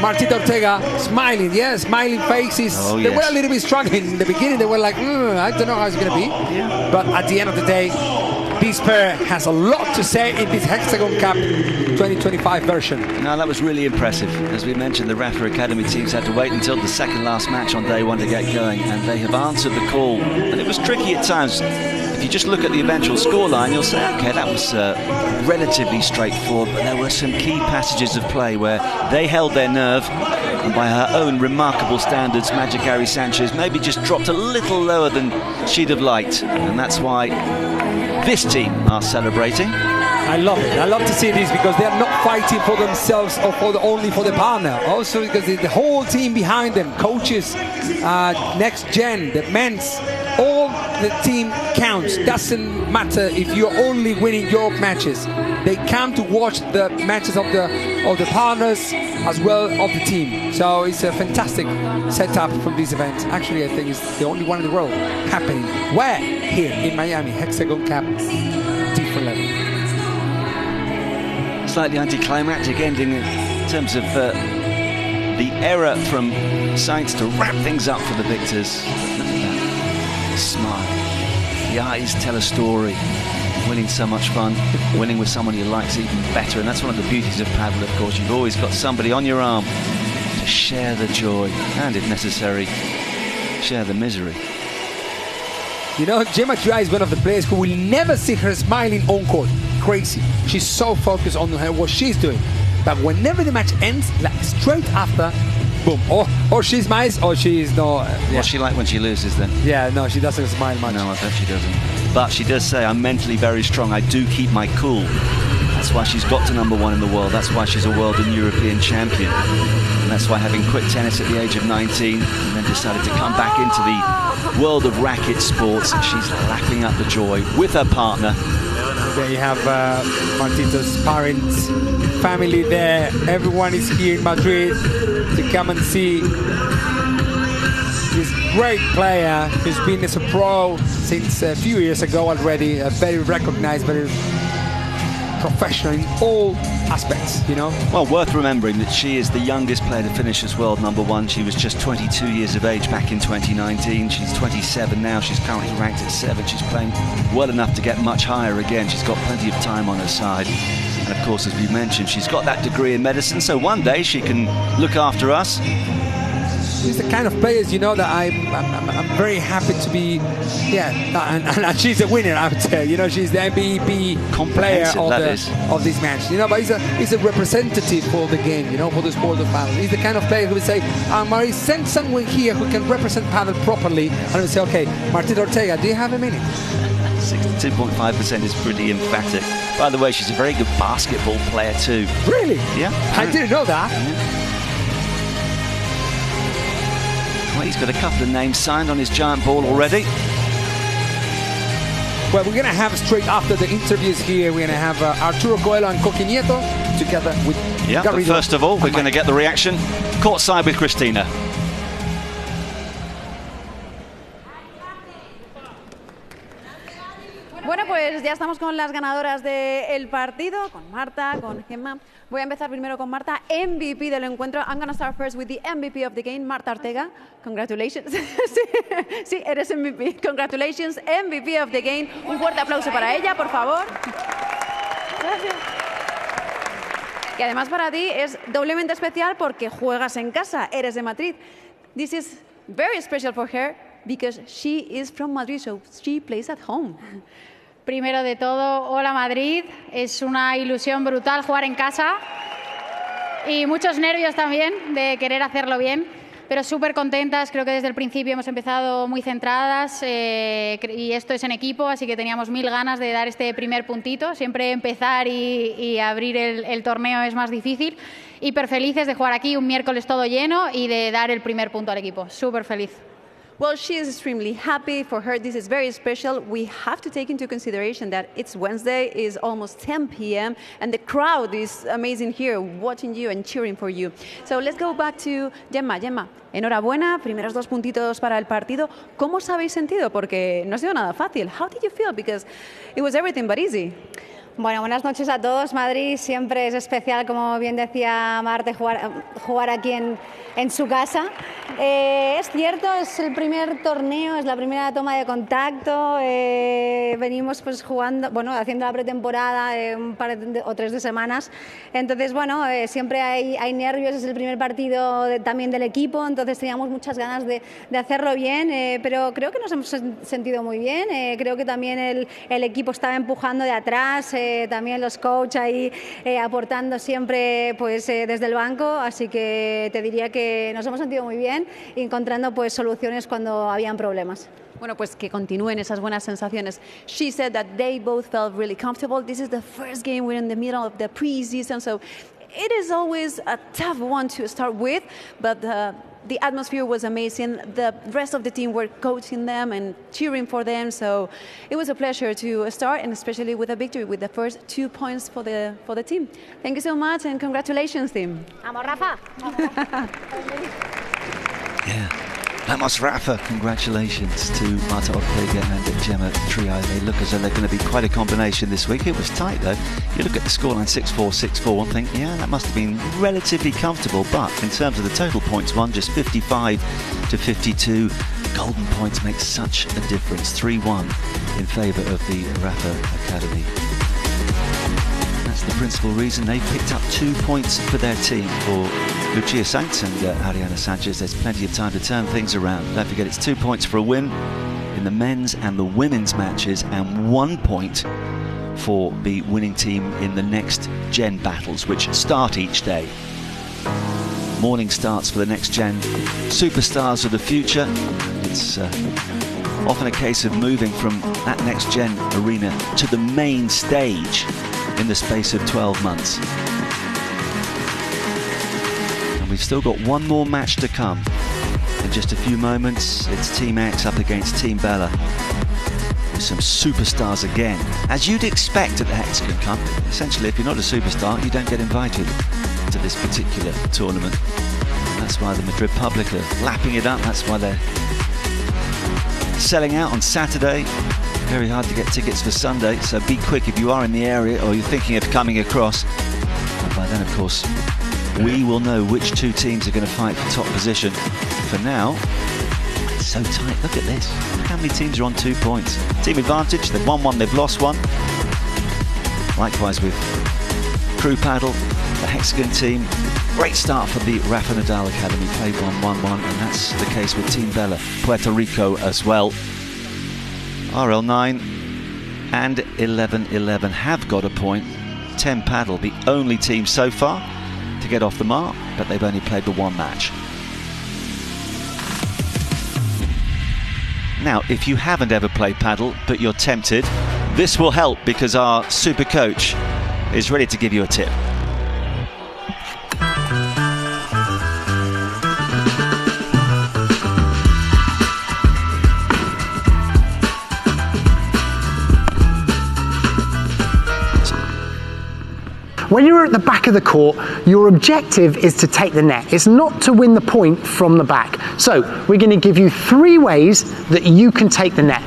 Martita Ortega smiling, smiling faces. Oh, they were a little bit struggling in the beginning. They were like, I don't know how it's going to be. But at the end of the day, this pair has a lot to say in this HEXAGON CUP 2025 version. Now that was really impressive. As we mentioned, the Rafa Academy teams had to wait until the second last match on day 1 to get going, and they have answered the call. And it was tricky at times. If you just look at the eventual scoreline, you'll say, okay, that was relatively straightforward, but there were some key passages of play where they held their nerve, and by her own remarkable standards, Magic Ari Sánchez maybe just dropped a little lower than she'd have liked, and that's why this team are celebrating. I love it. I love to see this because they are not fighting for themselves or only for the partner. Also because the whole team behind them, coaches, next gen, the men's, all the team counts. Doesn't matter if you're only winning your matches. They come to watch the matches of the partners as well of the team. So it's a fantastic setup from this event. Actually, I think it's the only one in the world happening. Where? Here in Miami, HEXAGON CUP, different level. Slightly anticlimactic ending in terms of the error from Sáinz to wrap things up for the victors. Look at that smile. The eyes tell a story. Winning so much fun, winning with someone you like's even better, and that's one of the beauties of padel, of course. You've always got somebody on your arm to share the joy and, if necessary, share the misery. You know, Gemma Triay is one of the players who will never see her smiling on court. Crazy. She's so focused on what she's doing. But whenever the match ends, like straight after, boom. Or she smiles or she's not. What's she like when she loses then? Yeah, no, she doesn't smile much. No, I bet she doesn't. But she does say, I'm mentally very strong. I do keep my cool. That's why she's got to number 1 in the world. That's why she's a world and European champion. And that's why, having quit tennis at the age of 19 and then decided to come back into the world of racket sports, she's lapping up the joy with her partner. There you have Martita's parents, family there. Everyone is here in Madrid to come and see this great player who's been as a pro since a few years ago already. Very recognized, very professional in all aspects, you know. Well, worth remembering that she is the youngest player to finish as world number 1. She was just 22 years of age back in 2019. She's 27 now. She's currently ranked at 7. She's playing well enough to get much higher again. She's got plenty of time on her side. And of course, as we mentioned, she's got that degree in medicine, so one day she can look after us. She's the kind of players, you know, that I'm very happy to be, and she's a winner, I would say. You know, she's the MVP player of this match. You know, but he's a representative for the game, you know, for the sport of padel. He's the kind of player who would say, Mari, send someone here who can represent padel properly. And I would say, okay, Martita Ortega, do you have a minute? 62.5% is pretty emphatic. By the way, she's a very good basketball player too. Really? Yeah. I didn't know that. Well, he's got a couple of names signed on his giant ball already. Well, we're going to have straight after the interviews here, we're going to have Arturo Coelho and Coqui Nieto together with Yeah, but Garrido. first of all, we're going to get the reaction courtside with Cristina. Bueno, pues ya estamos con las ganadoras del partido, con Marta, con Gemma. Voy a empezar primero con Marta, MVP del encuentro. I'm going to start first with the MVP of the game, Marta Ortega. Congratulations. Sí, eres MVP. Congratulations, MVP of the game. Un fuerte aplauso para ella, por favor. Gracias. Y además para ti es doblemente especial porque juegas en casa, eres de Madrid. This is very special for her because she is from Madrid, so she plays at home. Primero de todo, hola Madrid, es una ilusión brutal jugar en casa y muchos nervios también de querer hacerlo bien, pero súper contentas, creo que desde el principio hemos empezado muy centradas y esto es en equipo, así que teníamos 1000 ganas de dar este primer puntito, siempre empezar y abrir el torneo es más difícil, hiper felices de jugar aquí un miércoles todo lleno y de dar el primer punto al equipo, súper feliz. Well, she is extremely happy. For her, this is very special. We have to take into consideration that it's Wednesday, it's almost 10 p.m., and the crowd is amazing here, watching you and cheering for you. So let's go back to Gemma. Gemma, enhorabuena, primeros 2 puntitos para el partido. ¿Cómo os habéis sentido? Porque no ha sido nada fácil. How did you feel? Because it was everything but easy. Bueno, buenas noches a todos. Madrid siempre es especial, como bien decía Marte, jugar aquí en su casa. Es cierto, es el primer torneo, es la primera toma de contacto. Venimos pues jugando, bueno, haciendo la pretemporada un par o 3 de semanas. Entonces, bueno, siempre hay nervios, es el primer partido también del equipo, entonces teníamos muchas ganas de hacerlo bien, pero creo que nos hemos sentido muy bien. Creo que también el equipo estaba empujando de atrás, también los coaches ahí aportando siempre pues desde el banco, así que te diría que nos hemos sentido muy bien, encontrando pues soluciones cuando habían problemas. Bueno, pues que continúen esas buenas sensaciones. She said that they both felt really comfortable. This is the first game, we're in the middle of the pre-season, so it is always a tough one to start with, but the atmosphere was amazing. The rest of the team were coaching them and cheering for them, so it was a pleasure to start, and especially with a victory, with the first 2 points for the team. Thank you so much, and congratulations, team. Vamos, Rafa. Yeah. Vamos Rafa, congratulations to Marta Ortega and Gemma Triay. They look as though they're going to be quite a combination this week. It was tight though. You look at the scoreline 6-4, 6-4 and think, yeah, that must have been relatively comfortable, but in terms of the total points won, just 55 to 52. Golden points make such a difference. 3-1 in favour of the Rafa Academy. That's the principal reason they picked up 2 points for their team. For Lucia Sanz and Ariana Sánchez, there's plenty of time to turn things around. Don't forget, it's 2 points for a win in the men's and the women's matches, and 1 point for the winning team in the next gen battles, which start each day. Morning starts for the next gen superstars of the future. It's often a case of moving from that next gen arena to the main stage in the space of 12 months. And we've still got one more match to come. In just a few moments, it's Team X up against Team Bella. With some superstars again, as you'd expect at the HEXAGON Cup. Essentially, if you're not a superstar, you don't get invited to this particular tournament. And that's why the Madrid public are lapping it up. That's why they're selling out on Saturday. Very hard to get tickets for Sunday, so be quick if you are in the area or you're thinking of coming across. And by then, of course, we will know which 2 teams are going to fight for top position. For now, it's so tight. Look at this. Look how many teams are on 2 points. Team advantage, they've won 1, they've lost 1. Likewise with crew paddle, the HEXAGON team. Great start for the Rafa Nadal Academy, played 1-1-1, and that's the case with Team Bella, Puerto Rico as well. RL9 and 11-11 have got a point. 10 paddle, the only team so far to get off the mark, but they've only played the 1 match. Now, if you haven't ever played paddle, but you're tempted, this will help because our super coach is ready to give you a tip. When you're at the back of the court, your objective is to take the net. It's not to win the point from the back. So we're going to give you 3 ways that you can take the net.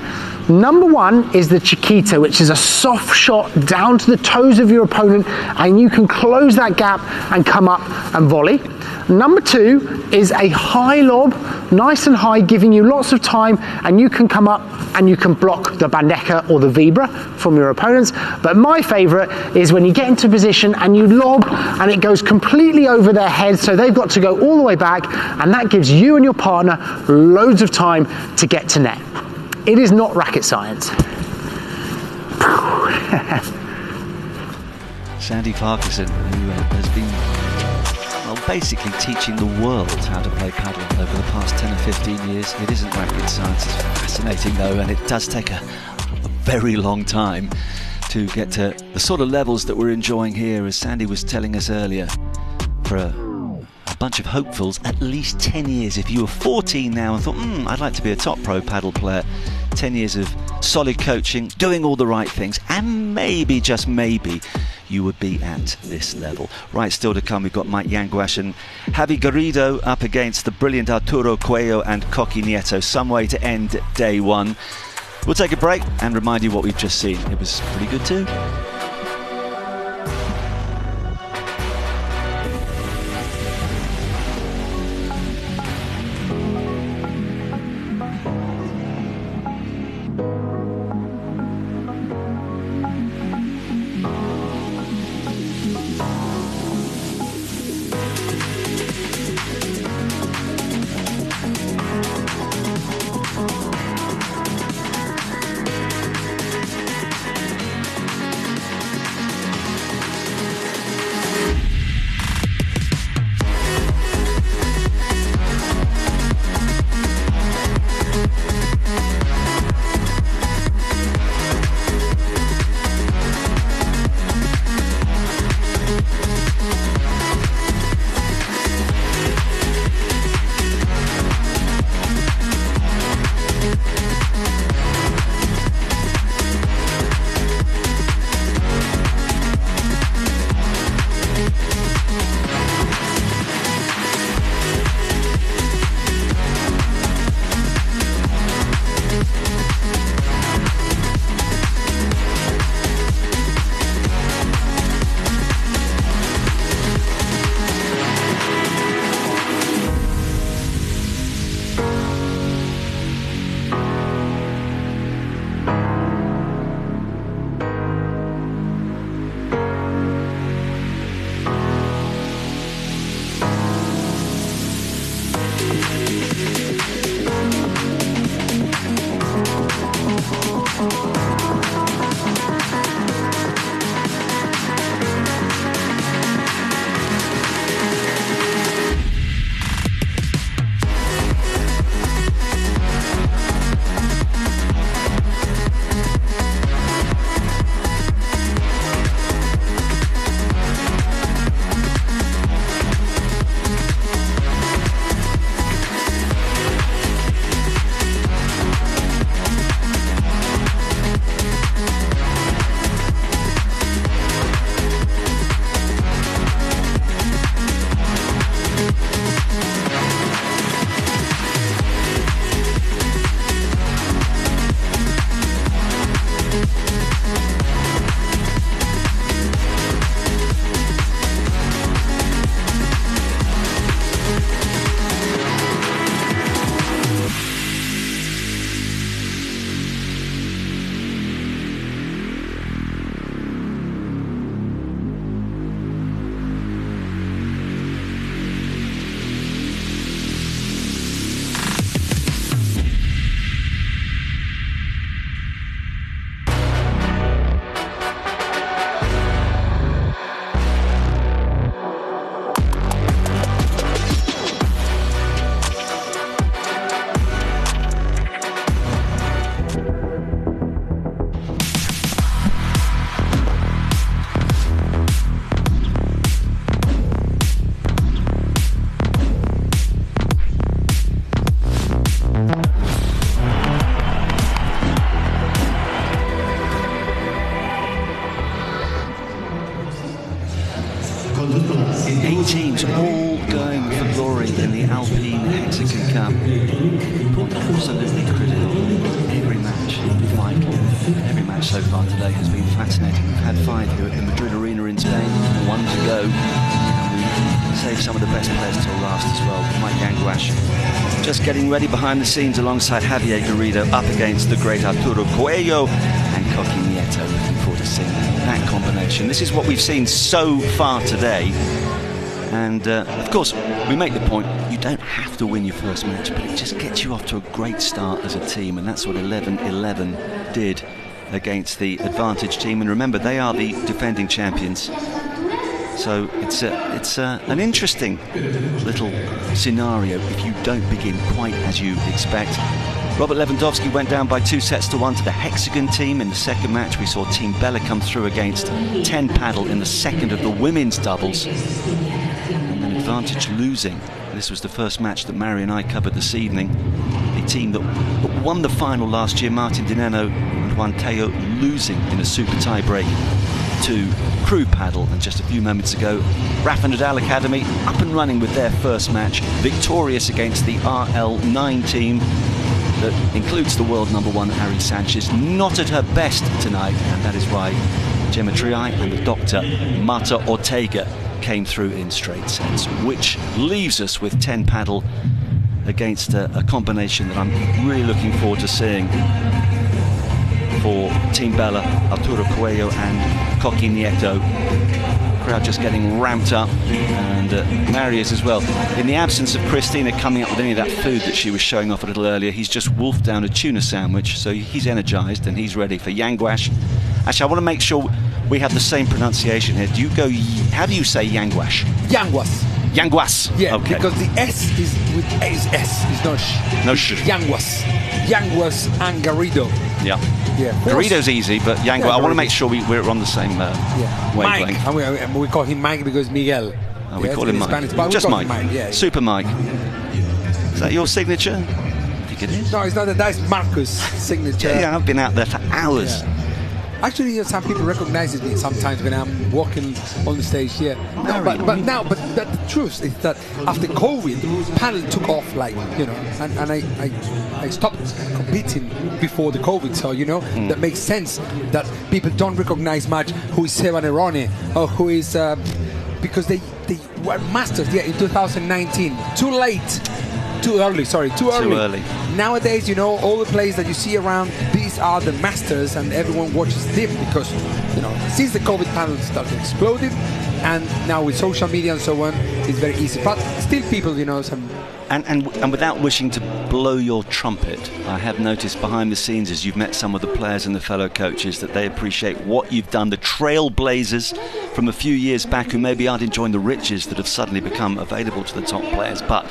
Number 1 is the Chiquito, which is a soft shot down to the toes of your opponent, and you can close that gap and come up and volley. Number 2 is a high lob, nice and high, giving you lots of time, and you can come up and you can block the bandeja or the vibra from your opponents. But my favorite is when you get into position and you lob and it goes completely over their head, so they've got to go all the way back, and that gives you and your partner loads of time to get to net. It is not rocket science. Sandy Parkinson, who has been basically teaching the world how to play paddle over the past 10 or 15 years. It isn't rocket science, it's fascinating though, and it does take a very long time to get to the sort of levels that we're enjoying here, as Sandy was telling us earlier. For a bunch of hopefuls, at least 10 years. If you were 14 now and thought, I'd like to be a top pro paddle player, 10 years of solid coaching, doing all the right things, and maybe, just maybe, you would be at this level. Right, still to come, we've got Mike Yanguas and Javi Garrido up against the brilliant Arturo Coello and Coqui Nieto. Some way to end day 1. We'll take a break and remind you what we've just seen. It was pretty good too. 8 teams all going for glory in the Alpine Hexagon Cup. Point absolutely critical. Every match vital. Every match so far today has been fascinating. We've had 5 here at the Madrid Arena in Spain, 1 to go. And we saved some of the best players till last as well. Mike Yanguas just getting ready behind the scenes alongside Javier Garrido up against the great Arturo Coello and Coqui Nieto. Looking forward to seeing that combination. This is what we've seen so far today. And of course, we make the point, you don't have to win your first match, but it just gets you off to a great start as a team, and that's what 11-11 did against the advantage team. And remember, they are the defending champions. So it's an interesting little scenario if you don't begin quite as you expect. Robert Lewandowski went down by 2-1 to the Hexagon team. In the second match, we saw Team Bella come through against 10 Paddle in the second of the women's doubles. And then Advantage losing. This was the first match that Mary and I covered this evening. The team that won the final last year, Martin Di Nenno and Juan Tello, losing in a super tie-break to Crew Paddle. And just a few moments ago, Rafa Nadal Academy up and running with their first match, victorious against the RL9 team that includes the world #1 Ari Sánchez, not at her best tonight, and that is why Gemma Triay and the doctor Marta Ortega came through in straight sets, which leaves us with 10 Paddle against a combination that I'm really looking forward to seeing for Team Bella, Arturo Coello and Coqui Nieto. Crowd just getting ramped up, and Marius as well. In the absence of Christina coming up with any of that food that she was showing off a little earlier, he's just wolfed down a tuna sandwich, so he's energized and he's ready for Yanguas. Actually, I want to make sure we have the same pronunciation here. Do you go, how do you say Yanguas? Yanguas. Yanguas. Yeah, okay. Because the S is with S, it's not sh. No sh. Yanguas. Yanguas and Garrido. Yeah. Yeah. Garrido's easy, but Yanguas, yeah, I want to make sure we're on the same wavelength. Mike, and we call him Mike because Miguel. Oh, we call him Mike. Spanish, but just Mike. Yeah, Super Mike. Is that your signature? I think it is. No, it's not that's Marcus' signature. Yeah, I've been out there for hours. Yeah. Actually, some people recognize me sometimes when I'm walking on the stage here. No, but the truth is that after COVID, paddle took off, like, you know, and I stopped competing before the COVID, so, you know, that makes sense that people don't recognize much who is Seba Nerone or who is, because they were masters, in 2019. Too late. Too early. Nowadays, you know, all the players that you see around, these are the masters, and everyone watches them because, you know, since the COVID panel started exploding, and now with social media and so on, it's very easy. But still, people, you know, some. And without wishing to blow your trumpet, I have noticed behind the scenes as you've met some of the players and the fellow coaches that they appreciate what you've done. The trailblazers from a few years back who maybe aren't enjoying the riches that have suddenly become available to the top players, but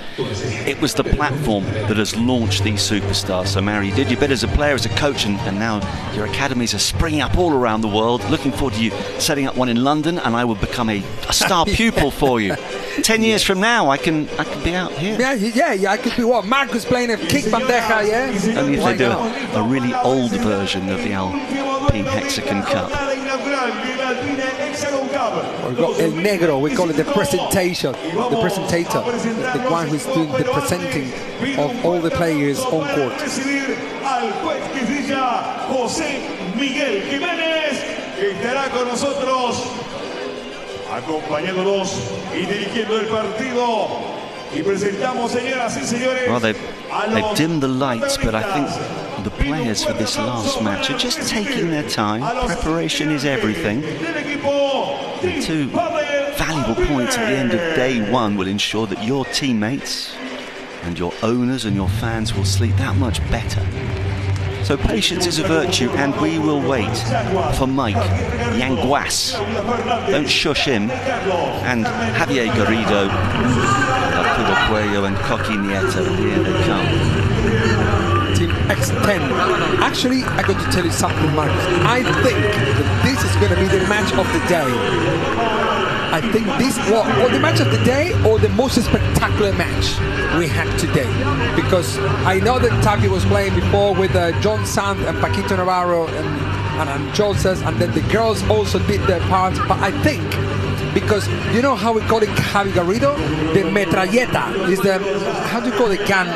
it was the platform that has launched these superstars. So Mary, you did your bit as a player, as a coach, and now your academies are springing up all around the world. Looking forward to you setting up one in London, and I will become a star pupil for you. 10 years from now, I can be out here. Yeah, I could be what? Marcus playing a kick bandeja, yeah? Only if they do a really old version of the Alpine Hexagon Cup. We've got El Negro, we call it the presentator, the one who's doing the presenting of all the players on court. Al juez que se llama José Miguel Jiménez, que estará con nosotros acompañándonos y dirigiendo el partido. Y presentamos, señoras y señores. Well, they've dimmed the lights, but I think the players for this last match are just taking their time. Preparation is everything. The 2 valuable points at the end of day 1 will ensure that your teammates and your owners and your fans will sleep that much better. So patience is a virtue, and we will wait for Mike Yanguas. Don't shush him. And Javier Garrido, Arturo Coello and Coqui Nieto. Here they come. Team X10. Actually, I'm going to tell you something, Marcus. I think that this is going to be the match of the day. I think this was the match of the day or the most spectacular match we had today. Because I know that Tapia was playing before with John Sanz and Paquito Navarro and Chozas, and then the girls also did their part. But I think because you know how we call it Javi Garrido? The metralleta is the, how do you call the gun?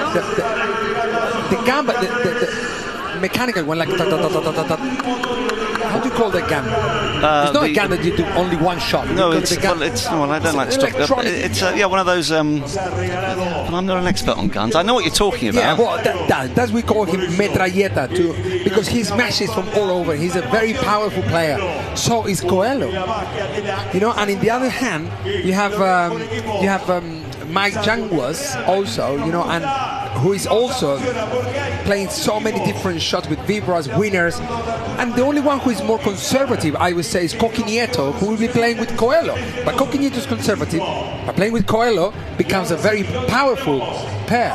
The gun, but the mechanical one, like how do you call that gun? It's not a gun that you do only one shot. No, it's I don't like to talk. It's one of those. I'm not an expert on guns. I know what you're talking about. Yeah, well, that's we call him metralleta too, because he smashes from all over. He's a very powerful player. So is Coelho. You know, and in the other hand, you have Mike Yanguas also. You know, and who is also playing so many different shots with vibras, winners, and the only one who is more conservative, I would say, is Nieto, who will be playing with Coelho. But Nieto is conservative, but playing with Coelho becomes a very powerful pair.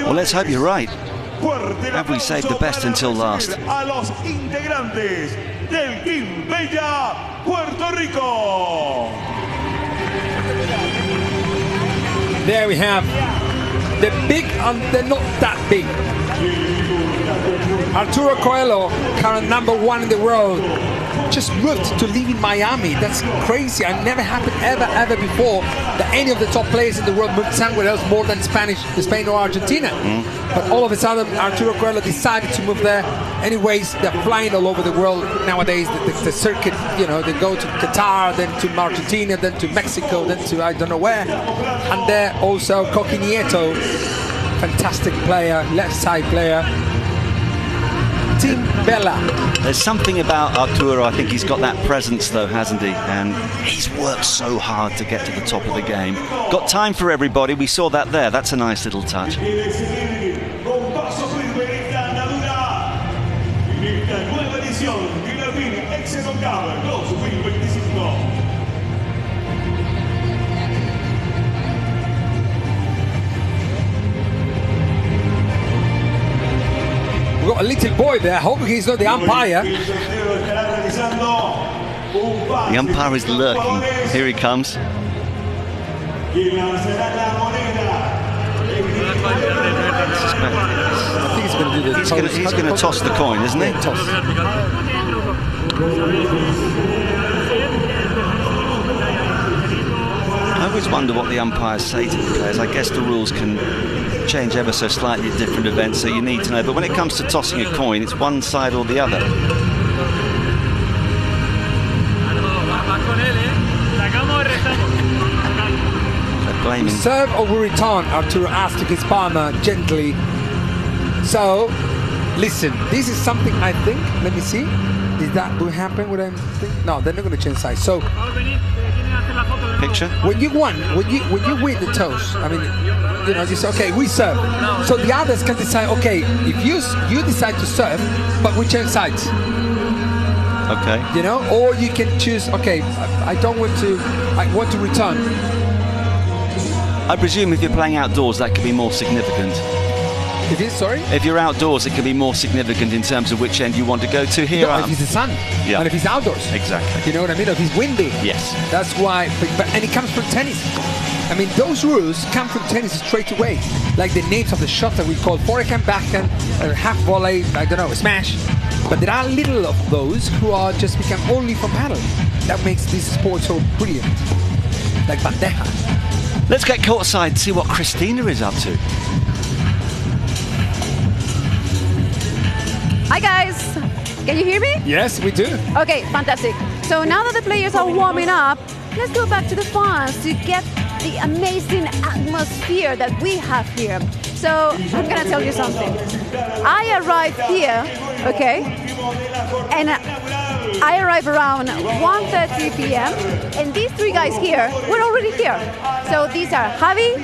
Well, let's hope you're right. Have we saved the best until last? A los integrantes del Team Bella Puerto Rico. There we have the big and the not that big. Arturo Coelho, current #1 in the world, just moved to live in Miami. That's crazy. It never happened ever before that any of the top players in the world moved somewhere else more than Spain or Argentina. But all of a sudden, Arturo Coelho decided to move there. Anyways, they're flying all over the world nowadays. The circuit, you know, they go to Qatar, then to Argentina, then to Mexico, then to I don't know where. And there also Nieto, fantastic player, left side player. Team Bella. There's something about Arturo, I think he's got that presence though, hasn't he? And he's worked so hard to get to the top of the game. Got time for everybody, we saw that there. That's a nice little touch. We've got a little boy there. I hope he's not the umpire. The umpire is lurking. Here he comes. I think he's going to do the toss. He's going to toss the coin, isn't he? Toss. I always wonder what the umpires say to the players. I guess the rules can change ever so slightly at different events, so you need to know. But when it comes to tossing a coin, it's one side or the other. Blaming. Serve or we return? Arturo asked his partner gently. So, listen, this is something I think. Let me see. Did that will happen? What I'm thinking? No, they're not going to change sides. So, picture. When you win the toss, I mean, you know, you say, okay, we serve. So the others can decide, okay, if you decide to serve, but we change sides. Okay. You know, or you can choose, okay, I want to return. I presume if you're playing outdoors, that could be more significant. It is, sorry? If you're outdoors, it can be more significant in terms of which end you want to go to here. No, if it's the sun, yeah. And if it's outdoors. Exactly. You know what I mean? If it's windy. Yes. That's why, and it comes from tennis. I mean, those rules come from tennis straight away. Like the names of the shots that we call forehand, backhand, half volley, I don't know, smash. But there are little of those who are just become only from paddle. That makes this sport so brilliant. Like bandeja. Let's get courtside and see what Christina is up to. Hi guys, can you hear me? Yes, we do. Okay, fantastic. So now that the players are warming up, let's go back to the fans to get the amazing atmosphere that we have here. So I'm gonna tell you something. I arrived here, okay, and I arrived around 1:30 p.m. and these three guys here were already here. So these are Javi,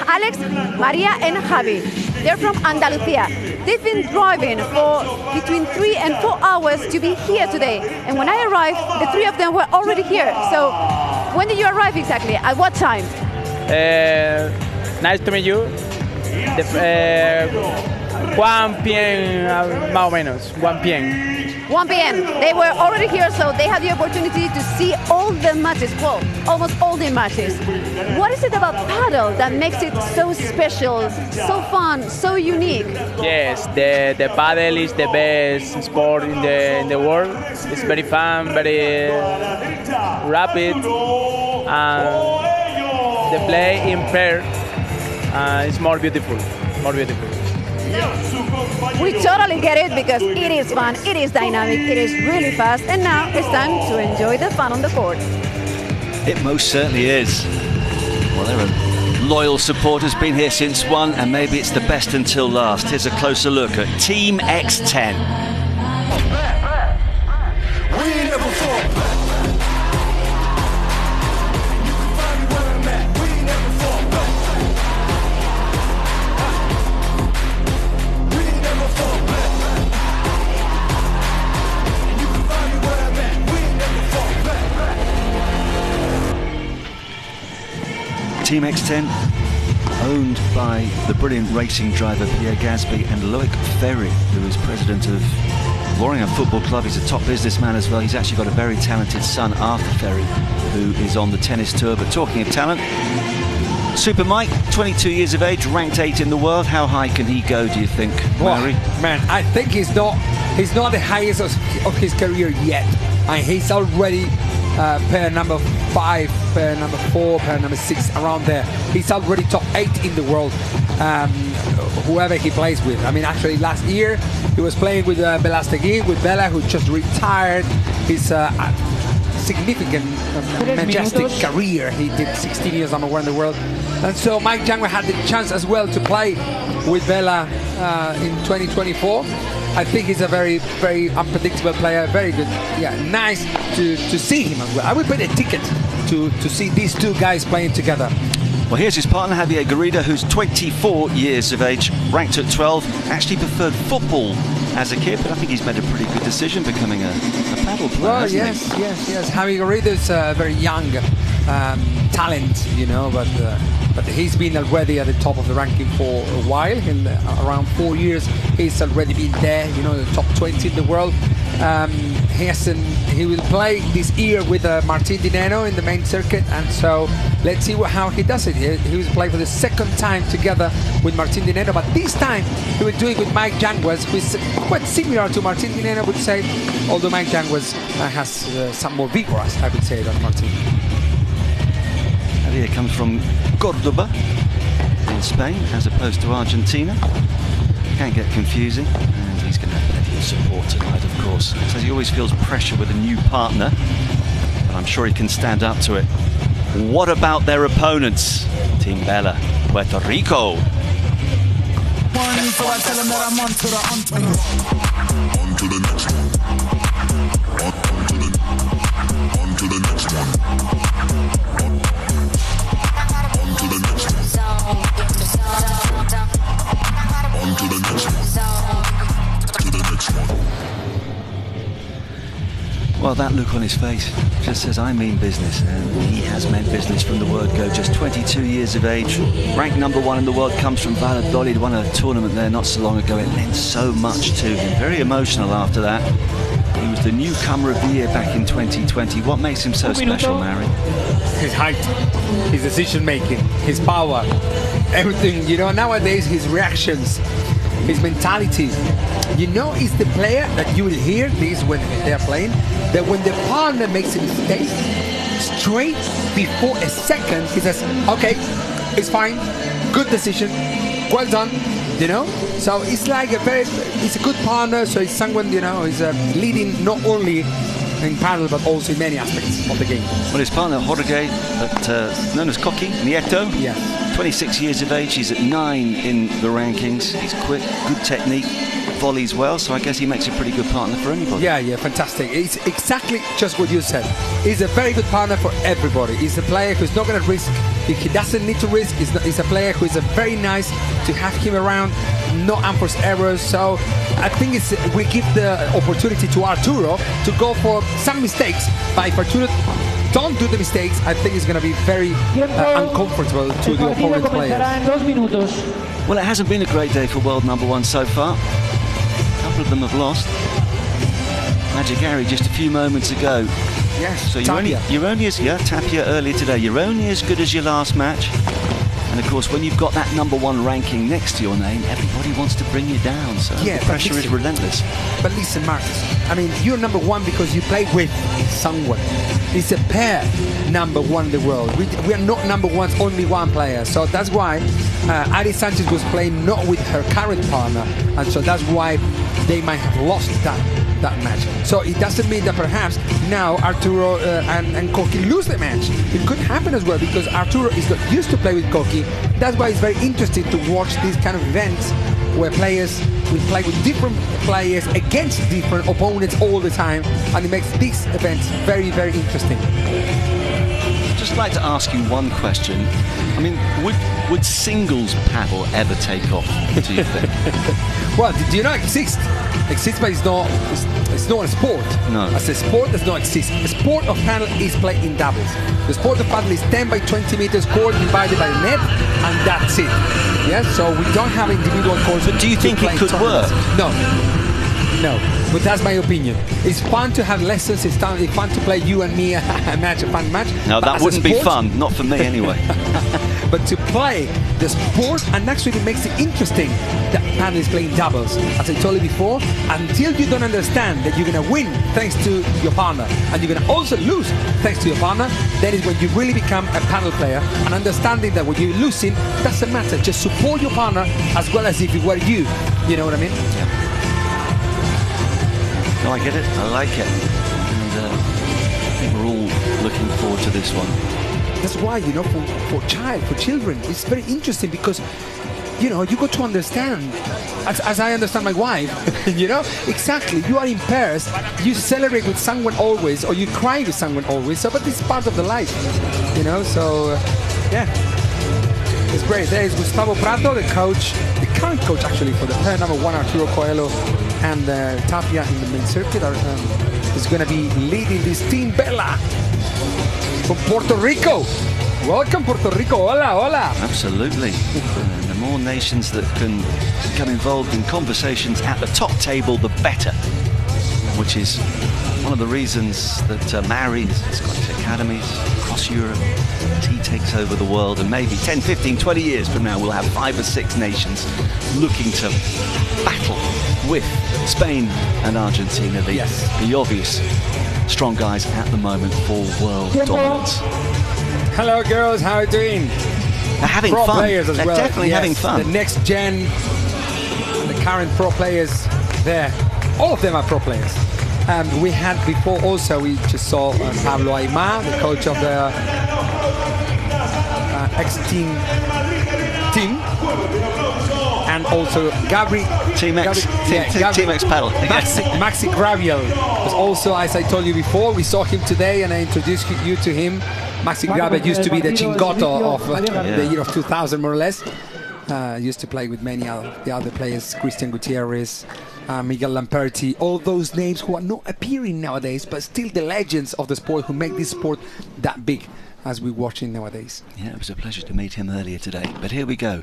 Alex, Maria, and Javi. They're from Andalusia. They've been driving for between 3 and 4 hours to be here today. And when I arrived, the three of them were already here. So when did you arrive exactly? At what time? Nice to meet you. 1 p.m. más o menos. 1 p.m. 1 p.m. They were already here, so they had the opportunity to see all the matches. Well, almost all the matches. What is it about paddle that makes it so special, so fun, so unique? Yes, the padel is the best sport in the world. It's very fun, very rapid, and the play in pair is more beautiful, We totally get it because it is fun, it is dynamic, it is really fast, and now it's time to enjoy the fun on the court. It most certainly is. Well, there are loyal supporters, been here since 1, and maybe it's the best until last. Here's a closer look at Team X10. Team X10, owned by the brilliant racing driver Pierre Gasby and Loic Ferry, who is president of Warringham Football Club. He's a top businessman as well. He's actually got a very talented son, Arthur Ferry, who is on the tennis tour. But talking of talent, Super Mike, 22 years of age, ranked 8 in the world. How high can he go, do you think, Mary? Man, I think he's not the highest of his career yet. And he's already pair number 5, pair number 4, pair number 6, around there. He's already top 8 in the world, whoever he plays with. I mean, actually last year he was playing with Belastegui, with Bela, who just retired his significant, majestic career. He did 16 years number 1 in the world. And so Mike Yanguas had the chance as well to play with Bela in 2024. I think he's a very, very unpredictable player, very good. Yeah, nice to see him as well. I would pay a ticket to see these two guys playing together. Well, here's his partner, Javier Garrido, who's 24 years of age, ranked at 12, actually preferred football as a kid, but I think he's made a pretty good decision becoming a paddle player. Well, yes. Javier Garrido is a very young talent, you know, but he's been already at the top of the ranking for a while. In around 4 years, he's already been there, you know, the top 20 in the world. He will play this year with Martin Di Nenno in the main circuit, and so let's see how he does it. He will play for the second time together with Martin Di Nenno, but this time he will do it with Mike Yanguas, who is quite similar to Martin Di Nenno, I would say, although Mike Yanguas has some more vigorous, I would say, than Martin. Javier comes from Cordoba in Spain as opposed to Argentina. Can get confusing, and he's going to have plenty of support tonight, of course. So he always feels pressure with a new partner, but I'm sure he can stand up to it. What about their opponents? Team Bela, Puerto Rico. On to the next one. On to the next one. Well, that look on his face just says, I mean business, and he has meant business from the word go. Just 22 years of age, ranked number 1 in the world, comes from Valladolid, won a tournament there not so long ago. It meant so much to him, very emotional after that. He was the newcomer of the year back in 2020. What makes him so special, Mary? His height, his decision making, his power, everything, you know. Nowadays his reactions, his mentality, you know, he's the player that you will hear this when they're playing, that when the partner makes a mistake, straight before a second he says, okay, it's fine, good decision, well done, you know. So it's like he's a good partner, so he's someone, you know, he's leading not only in paddle but also in many aspects of the game. Well, his partner Jorge, known as Coqui, Nieto, 26 years of age, he's at 9 in the rankings. He's quick, good technique, volleys well, so I guess he makes a pretty good partner for anybody. Yeah, fantastic. It's exactly just what you said. He's a very good partner for everybody. He's a player who's not going to risk. If he doesn't need to risk, he's a player who is very nice to have him around, no unforced errors. So I think we give the opportunity to Arturo to go for some mistakes, but if Arturo don't do the mistakes, I think it's going to be very uncomfortable to the opponent players. Well, it hasn't been a great day for world number 1 so far. A couple of them have lost. Magic Harry just a few moments ago Yes, So you're only as Tapia earlier today. You're only as good as your last match. And of course, when you've got that #1 ranking next to your name, everybody wants to bring you down. So the pressure is relentless. But listen, Marcus, I mean, you're #1 because you play with someone. It's a pair #1 in the world. We are not #1s, only one player. So that's why Sánchez was playing not with her current partner. And so that's why they might have lost that match. So it doesn't mean that perhaps now Arturo and Koki lose the match. It could happen as well because Arturo is not used to play with Koki. That's why it's very interesting to watch these kind of events where players will play with different players against different opponents all the time, and it makes these events very, very interesting. I'd just like to ask you one question. I mean, would singles paddle ever take off, do you think? Well, do you know it exists? Exists, but it's not a sport. No. As a sport, does not exist. The sport of paddle is played in doubles. The sport of paddle is 10 by 20 meters court divided by the net, and that's it. Yes, so we don't have individual courts. But do you think it could work? No. No, but that's my opinion. It's fun to have lessons. It's fun to play you and me a match, a fun match. No, that wouldn't be fun. Not for me, anyway. But to play the sport, and actually makes it interesting that paddle is playing doubles. As I told you before, until you don't understand that you're going to win thanks to your partner, and you're going to also lose thanks to your partner, that is when you really become a paddle player. And understanding that when you're losing, doesn't matter. Just support your partner as well as if it were you. You know what I mean? Yeah. No, I get it. I like it. And I think we're all looking forward to this one. That's why, you know, for children, it's very interesting because, you know, you got to understand, as I understand my wife, you know, exactly, you are in pairs, you celebrate with someone always, or you cry with someone always, so, but it's part of the life, you know, so, yeah. It's great. There is Gustavo Prato, the coach, the current coach actually for the pair #1, Arturo Coelho, and Tapia in the main circuit is going to be leading this team. Bella from Puerto Rico. Welcome, Puerto Rico. Hola, hola. Absolutely. And the more nations that can become involved in conversations at the top table, the better. Which is one of the reasons that Mary's got its academies across Europe. He takes over the world, and maybe 10, 15, 20 years from now, we'll have 5 or 6 nations looking to battle with Spain and Argentina, the obvious strong guys at the moment for world dominance. Hello, girls. How are you doing? They're having pro fun. Players as They're well. definitely having fun. The next gen, the current pro players there. All of them are pro players. We had before also, we just saw Pablo Aymar, the coach of the X-Team team. And also Team X Paddle. Maxi Graviel was also, as I told you before, we saw him today and I introduced you to him. Maxi Graviel used to be the Chingotto of the year of 2000, more or less. Used to play with many of the other players, Christian Gutierrez, Miguel Lamperti, all those names who are not appearing nowadays, but still the legends of the sport who make this sport that big as we're watching nowadays. Yeah, it was a pleasure to meet him earlier today. But here we go.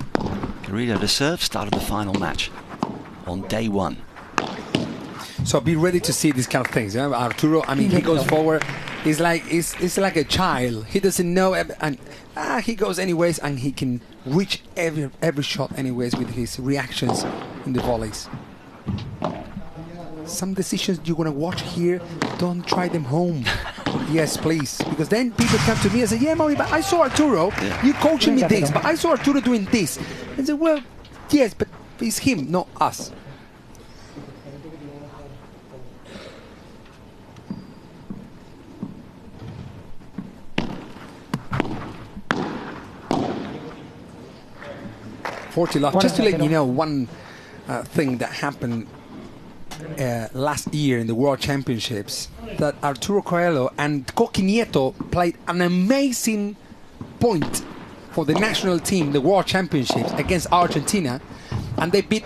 Garrido to serve, start of the final match on day 1. So be ready to see these kind of things. You know? Arturo, I mean, he goes forward. It's like a child. He doesn't know, and he goes anyways, and he can reach every shot anyways with his reactions in the volleys. Some decisions you're gonna watch here, don't try them home. Yes, please, because then people come to me and say, "Yeah, mommy, but I saw Arturo. You coaching me this, but I saw Arturo doing this." And say, "Well, yes, but it's him, not us." Just to let you know one thing that happened last year in the World Championships, that Arturo Coelho and Koki Nieto played an amazing point for the national team, the World Championships, against Argentina, and they beat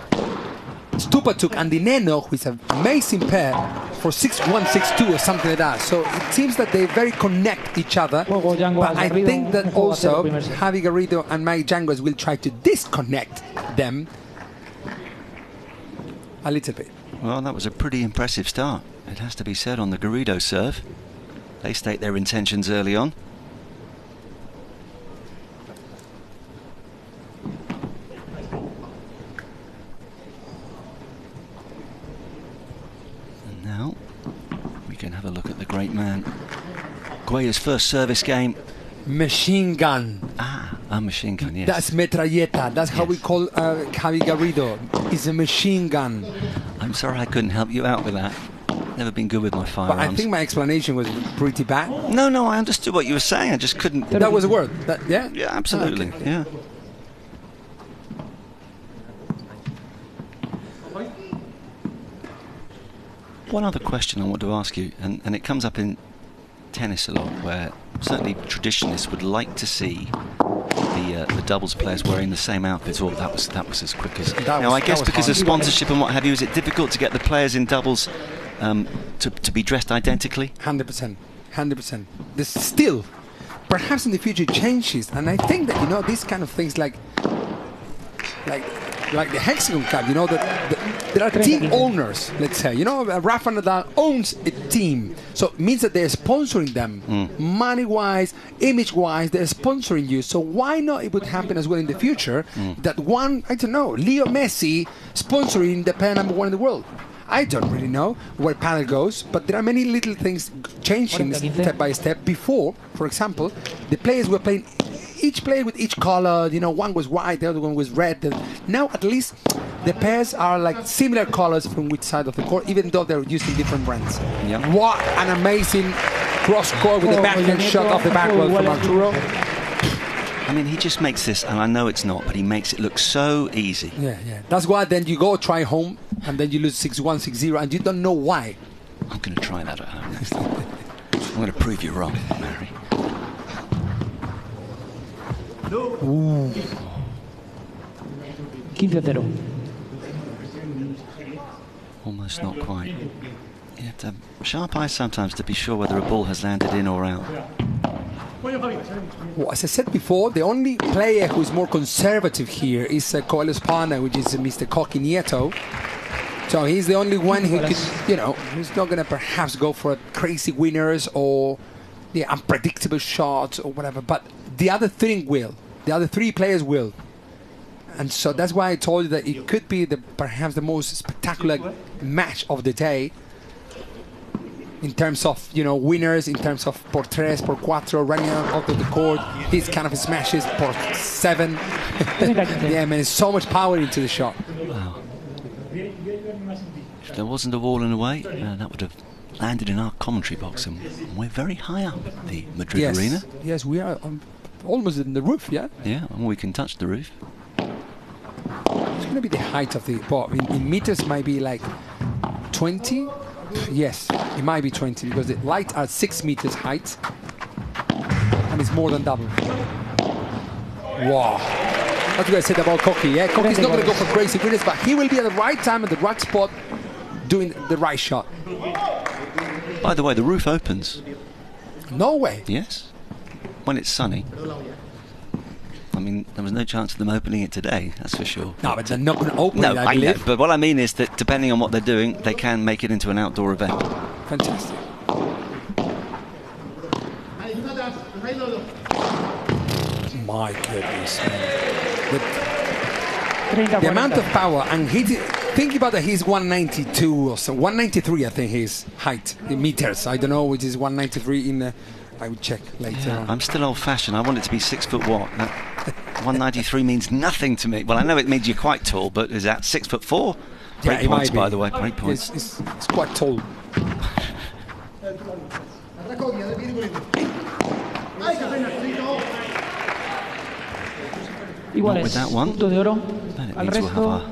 Stupatuk and the Nenno, who is an amazing pair, for 6-1, 6-2 or something like that. So it seems that they very connect each other, but I think that also Javi Garrido and Mike Yanguas will try to disconnect them a little bit. Well, that was a pretty impressive start, it has to be said, on the Garrido serve. They state their intentions early on. And now we can have a look at the great man. Coello's first service game. Machine gun. Ah, a machine gun, yes. That's metralleta. That's how we call Javi Garrido. It's a machine gun. I'm sorry I couldn't help you out with that. Never been good with my firearms. But I think my explanation was pretty bad. No, I understood what you were saying. I just couldn't. That was a word. Yeah? Yeah, absolutely. Okay. Yeah. One other question I want to ask you, and it comes up in tennis a lot, where certainly traditionalists would like to see the doubles players wearing the same outfits. Or that was as quick as. Now I guess because of sponsorship and what have you, is it difficult to get the players in doubles to be dressed identically? 100%. There's still, perhaps in the future, changes, and I think that these kind of things like the HEXAGON Cup, that there are team owners, let's say. Rafa Nadal owns a team, so it means that they're sponsoring them, money-wise, image-wise, they're sponsoring you. So why not it would happen as well in the future that one, I don't know, Leo Messi sponsoring the padel #1 in the world? I don't really know where padel goes, but there are many little things changing step by step. Before, for example, the players were playing each player with each color. One was white, the other one was red. Now at least the pairs are like similar colors from which side of the court, even though they're using different brands. Yep. What an amazing cross court with the backhand shot off the backwell from Arturo. I mean, he just makes this, and I know it's not, but he makes it look so easy. Yeah. That's why then you go try home, and then you lose 6-1, 6-0, and you don't know why. I'm going to try that at home next time. I'm going to prove you wrong, Mary. Ooh. 15-0. Almost not quite. You have to have sharp eyes sometimes to be sure whether a ball has landed in or out. Well, as I said before, the only player who is more conservative here is Coelho's partner, which is Mr. Nieto. So he's the only one who could, who's not going to perhaps go for crazy winners or the unpredictable shots or whatever. But the other three will. The other three players will. And so that's why I told you that it could be perhaps the most spectacular match of the day. In terms of, winners, in terms of por tres, por cuatro, running out of the court, these kind of smashes, por seven. Yeah, man, there's so much power into the shot. Wow. If there wasn't a wall in the way, that would have landed in our commentary box, and we're very high up at the Madrid Arena. Yes, we are almost in the roof, yeah? Yeah, and we can touch the roof. It's going to be the height of the ball. In meters, might be like 20. Yes, it might be 20 because the lights are 6 meters height and it's more than double. Wow. What do I said about Koki? Yeah, Koki's not going to go for crazy winners, but he will be at the right time at the right spot doing the right shot. By the way, the roof opens. No way. Yes. When it's sunny. I mean, there was no chance of them opening it today, that's for sure. No, but they're not going to open it, I know. believe. But what I mean is that depending on what they're doing, they can make it into an outdoor event. Fantastic. My goodness. The amount of power, and think about that, he's 192 or so, 193 I think his height in meters. I don't know which is 193 in I would check later on. I'm still old-fashioned. I want it to be 6 foot what? 193 means nothing to me. Well, I know it means you're quite tall, but is that 6'4"? Great points, by the way. Great points. It's quite tall. Igual with that one. Punto de oro. Al resto,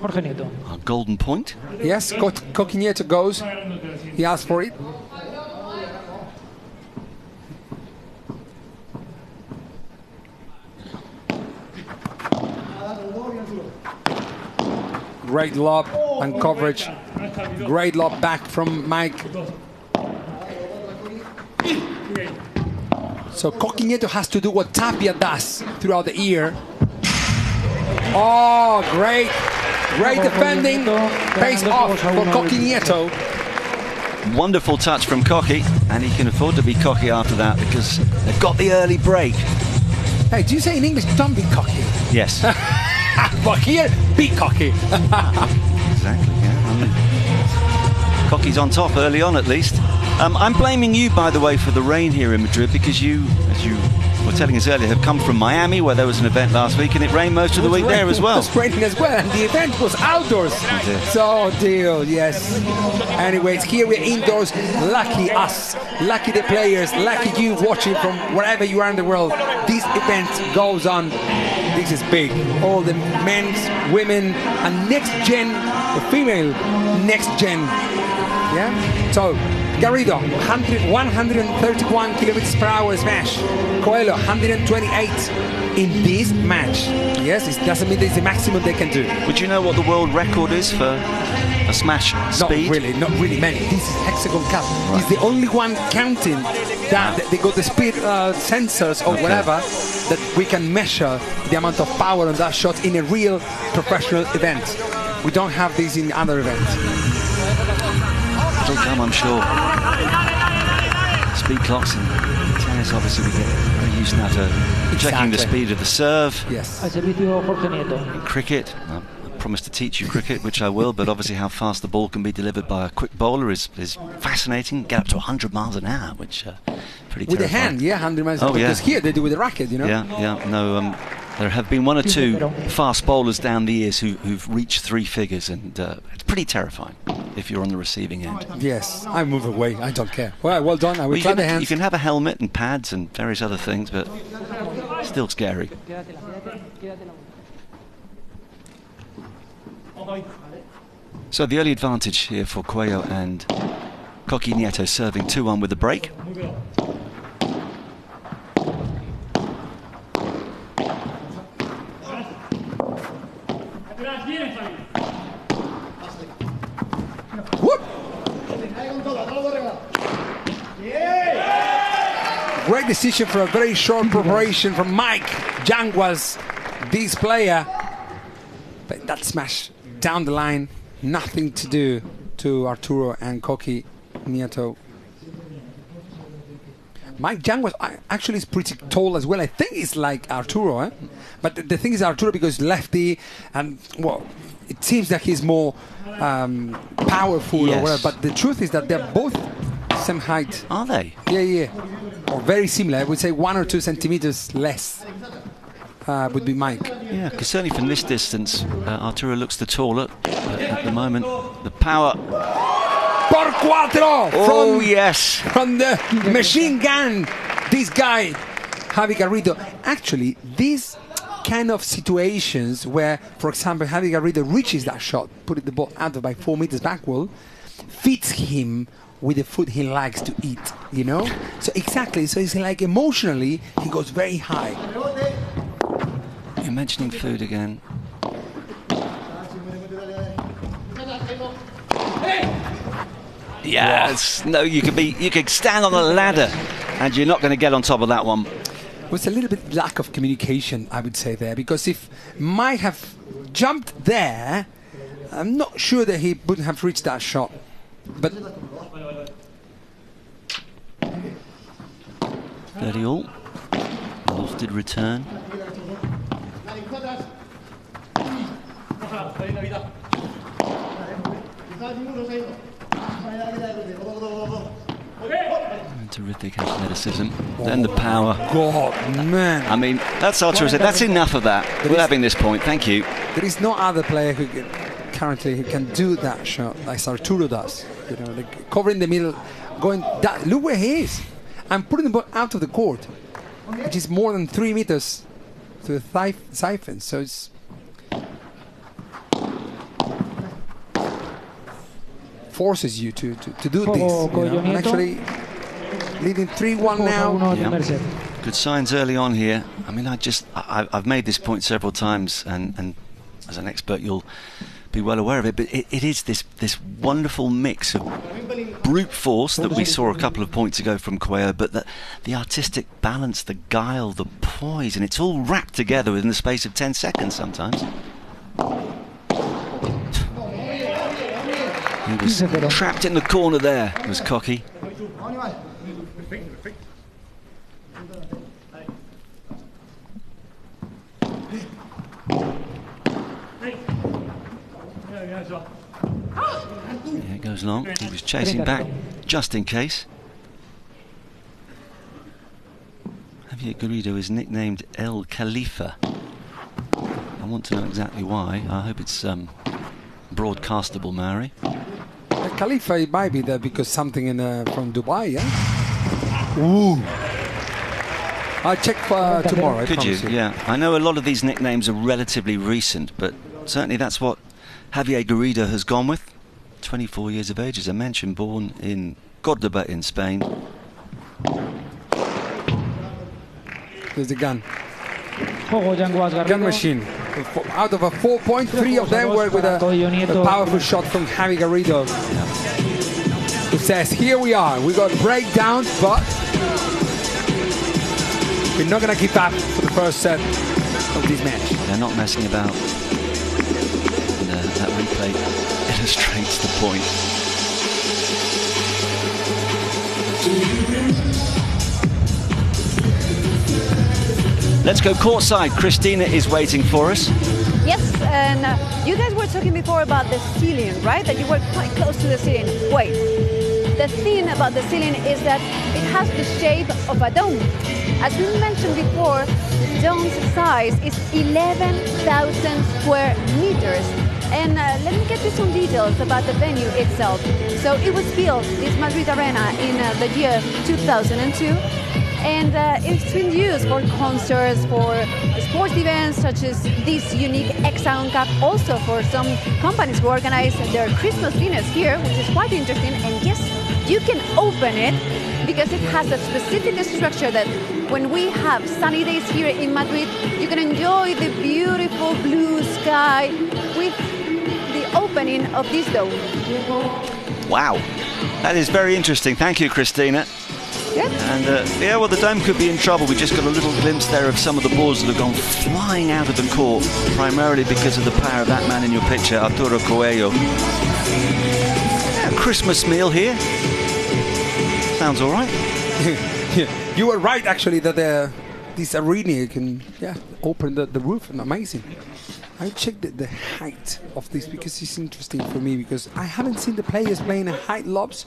Jorge Nieto. Our golden point. Yes, Coqui Nieto goes. He asked for it. Great lob and coverage. Great lob back from Mike. So Coqui Nieto has to do what Tapia does throughout the year. Oh, great. Great defending. Pays off for Coqui Nieto. Wonderful touch from Cocky, and he can afford to be cocky after that because they've got the early break. Hey, do you say in English, don't be cocky? Yes. But here, be cocky. Exactly, yeah. I mean, Cocky's on top early on at least. I'm blaming you, by the way, for the rain here in Madrid because you, as you were telling us earlier, have come from Miami where there was an event last week and it rained most of the week there as well. It was raining as well, and the event was outdoors. So deal, yes. Anyways, here we're indoors. Lucky us, lucky the players, lucky you watching from wherever you are in the world. This event goes on. This is big. All the men's, women, and next gen, the female next gen. Yeah. So Garrido, 131 kilometers per hour smash. Coelho, 128 in this match. Yes, it doesn't mean it's the maximum they can do. Would you know what the world record is for a smash speed? Not really many. This is HEXAGON Cup. Right. It's the only one counting that they got the speed sensors or whatever that we can measure the amount of power on that shot in a real professional event. We don't have this in other events. It'll come, I'm sure. Speed clocks and tennis, obviously, we get very used now to checking the speed of the serve. Yes. In cricket, I promised to teach you cricket, which I will, but obviously how fast the ball can be delivered by a quick bowler is fascinating. Get up to 100 miles an hour, which pretty with terrifying. the hand, 100 miles an hour. Because here they do with the racket, you know. Yeah. No, there have been one or two fast bowlers down the years who've reached 3 figures, and it's pretty terrifying if you're on the receiving end. Yes, I move away. I don't care. Well done. I will clap the hands. You can have a helmet and pads and various other things, but still scary. So the early advantage here for Coelho and Coqui Nieto serving 2-1 with the break. Great decision for a very short preparation from Mike Yanguas, this player. But that smash down the line, nothing to do to Arturo and Coqui Nieto. Mike Yanguas actually is pretty tall as well. I think it's like Arturo, eh? But the thing is Arturo because lefty, and well, it seems that he's more powerful or whatever. But the truth is that they're both same height. Are they? Yeah. Or very similar. I would say 1 or 2 centimeters less would be Mike. Yeah, because certainly from this distance, Arturo looks the taller. But at the moment, the power. Por cuatro! Oh, yes. From the machine gun, this guy, Javi Garrido. Actually, these kind of situations where, for example, Javi Garrido reaches that shot, putting the ball out by 4 meters backward, fits him with the food he likes to eat, you know? So exactly, so it's like emotionally, he goes very high. You're mentioning food again. Yes, no, you could stand on a ladder and you're not going to get on top of that one. It was a little bit lack of communication, I would say there, because if Mike have jumped there, I'm not sure that he wouldn't have reached that shot. But 30 all. Lofted return. Terrific athleticism. Then the power. God, man. I mean, that's Arturo said. That's enough of that. We're having this point. Thank you. There is no other player currently who can do that shot like Arturo does. You know, like covering the middle, going that. Look where he is, and putting the ball out of the court, which is more than 3 meters to the siphon. So it's forces you to do this. You know? And actually, leading 3-1 now. Yeah. Good signs early on here. I mean, I've made this point several times, and as an expert, you'll be well aware of it, but it is this wonderful mix of brute force that we saw a couple of points ago from Coelho, but the artistic balance, the guile, the poise, and it's all wrapped together within the space of 10 seconds sometimes. He was trapped in the corner there, was Cocky. Yeah, it goes long. He was chasing back just in case. Garrido is nicknamed El Khalifa. I want to know exactly why. I hope it's broadcastable, Maori. El Khalifa, it might be there because something from Dubai, yeah? Ooh. I'll check for tomorrow. Could you? Yeah. I know a lot of these nicknames are relatively recent, but certainly that's what Javier Garrido has gone with. 24 years of age, as I mentioned, born in Córdoba in Spain. There's the gun. Gun machine. Out of a 4.3 of them were with a powerful shot from Javi Garrido. Who says, here we are. We got breakdowns, but we're not going to keep up for the first set of this match. They're not messing about. And that replay illustrates the point. Let's go courtside. Christina is waiting for us. Yes, and you guys were talking before about the ceiling, right? That you were quite close to the ceiling. Wait, the thing about the ceiling is that it has the shape of a dome. As we mentioned before, the dome's size is 11,000 square meters. And let me get you some details about the venue itself. So it was built, this Madrid Arena, in the year 2002. And it's been used for concerts, for sports events such as this unique HEXAGON Cup, also for some companies who organize their Christmas dinners here, which is quite interesting. And yes, you can open it because it has a specific structure that when we have sunny days here in Madrid, you can enjoy the beautiful blue sky with the opening of this dome. Wow, that is very interesting. Thank you, Christina. Yep. And yeah, well, the dome could be in trouble. We just got a little glimpse there of some of the balls that have gone flying out of the court, primarily because of the power of that man in your picture, Arturo Coello. Yeah, Christmas meal here. Sounds all right. Yeah, you were right, actually, that this arena can open the roof. And amazing. I checked the height of this because it's interesting for me, because I haven't seen the players playing height lobs,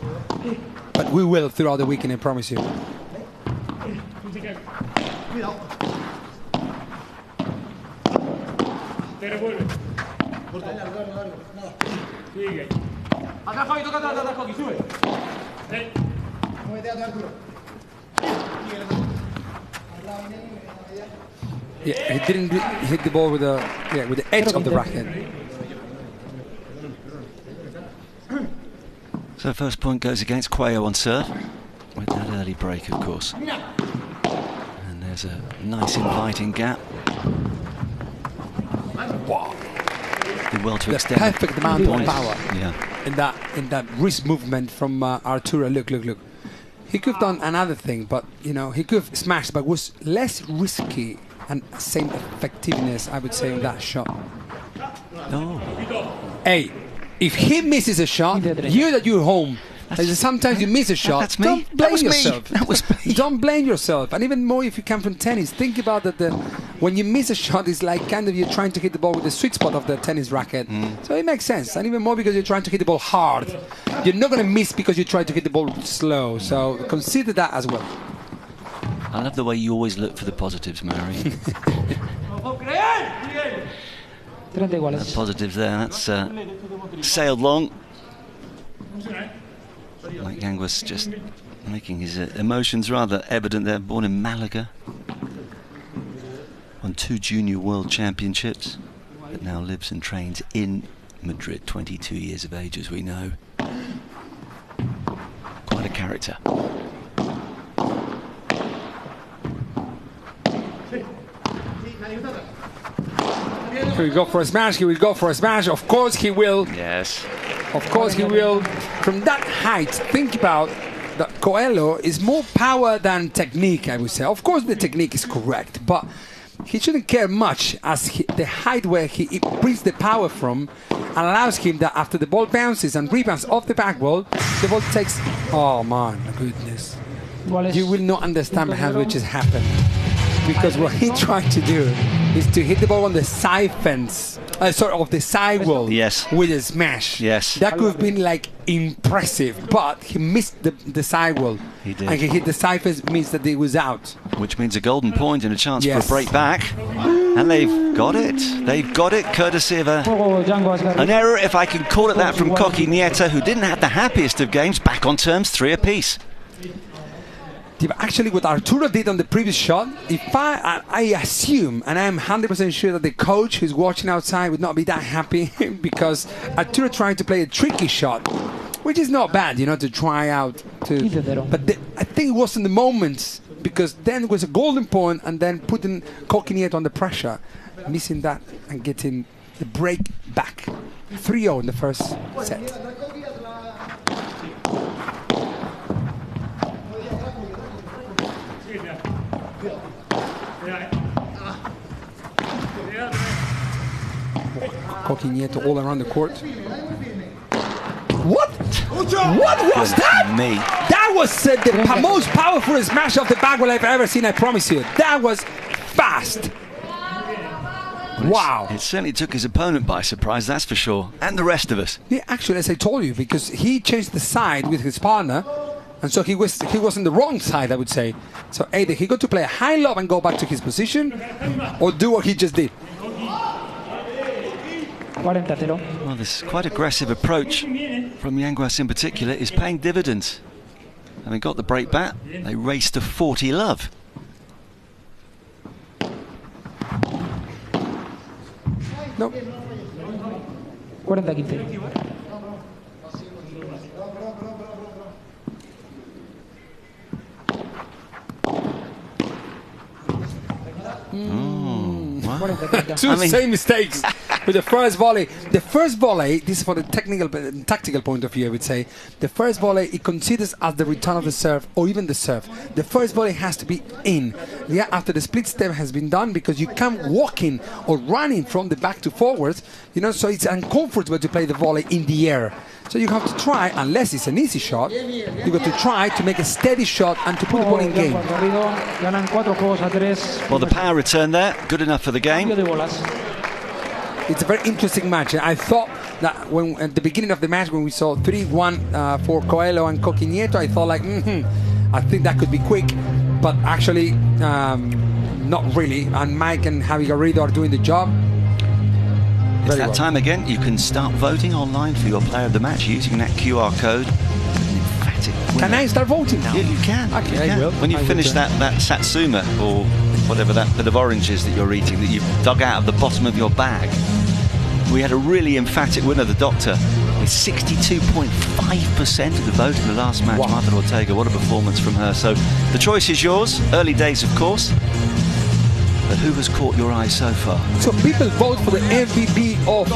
but we will throughout the weekend, I promise you. Yeah, he didn't hit the ball with the edge of the racket. So first point goes against Coello on serve, with that early break, of course. And there's a nice inviting gap. Wow! Did well to the extend. Perfect amount of point. power. Yeah. In that wrist movement from Arturo. Look. He could have done another thing, but he could have smashed, but was less risky and same effectiveness, I would say, in that shot. No. Hey, if he misses a shot, you're home. Sometimes you miss a shot. That's me. Don't blame yourself. That was me. Don't blame yourself. And even more if you come from tennis. Think about that. When you miss a shot, it's like kind of you're trying to hit the ball with the sweet spot of the tennis racket. So it makes sense. And even more because you're trying to hit the ball hard. You're not going to miss because you try to hit the ball slow. So consider that as well. I love the way you always look for the positives, Mary. Positives there. That's sailed long. Like Yanguas just making his emotions rather evident there. Born in Malaga. Won 2 junior world championships. But now lives and trains in Madrid. 22 years of age, as we know. Quite a character. He will go for a smash. He will go for a smash. Of course he will. Yes. Of course he will. From that height, think about that Coello is more power than technique, I would say. Of course the technique is correct, but he shouldn't care much as the height where he brings the power from allows him that after the ball bounces and rebounds off the back wall, the ball takes... Oh, my goodness. You will not understand how it just happened. Because what he tried to do is to hit the ball on the side fence, of the side wall with a smash. Yes. That could have been like impressive, but he missed the side wall. He did. And he hit the side fence, means that he was out. Which means a golden point and a chance for a break back. And they've got it. They've got it, courtesy of an error, if I can call it that, from Coqui Nieto, who didn't have the happiest of games, back on terms, 3 apiece. Yeah, but actually, what Arturo did on the previous shot, if I assume, and I'm 100% sure that the coach who's watching outside would not be that happy because Arturo tried to play a tricky shot, which is not bad, to try out. But I think it was in the moments, because then it was a golden point, and then putting Coqui Nieto under pressure, missing that and getting the break back. 3-0 in the first set. Coqui Nieto all around the court. What? What was that? Me. That was the most powerful smash of the back wall I've ever seen, I promise you. That was fast. Wow. It certainly took his opponent by surprise, that's for sure. And the rest of us. Yeah, actually, as I told you, because he changed the side with his partner, and so he was on the wrong side, I would say. So either he got to play a high lob and go back to his position, or do what he just did. Well, this quite aggressive approach from Yanguas in particular is paying dividends. Having got the break back, they race to 40 love. No. 40-15. Two same mistakes with the first volley. The first volley, this is for the tactical point of view, I would say. The first volley, it considers as the return of the serve, or even the serve. The first volley has to be in. Yeah, after the split step has been done, because you can't walking or running from the back to forwards, so it's uncomfortable to play the volley in the air. So you have to try, unless it's an easy shot, you got to try to make a steady shot and to put the ball in game. Well, the power return there, good enough for the game. It's a very interesting match. I thought that when at the beginning of the match, when we saw 3-1 for Coelho and Coqui Nieto, I thought like, I think that could be quick, but actually not really. And Mike and Javi Garrido are doing the job. It's that time again. You can start voting online for your player of the match using that QR code. An emphatic winner. Can I start voting now? Yeah, you can. Okay, you can. When you finish that satsuma, or whatever that bit of oranges that you're eating that you've dug out of the bottom of your bag, we had a really emphatic winner, the Doctor, with 62.5% of the vote in the last match. Marta Ortega, what a performance from her. So the choice is yours. Early days, of course. But who has caught your eye so far? So people vote for the MVP of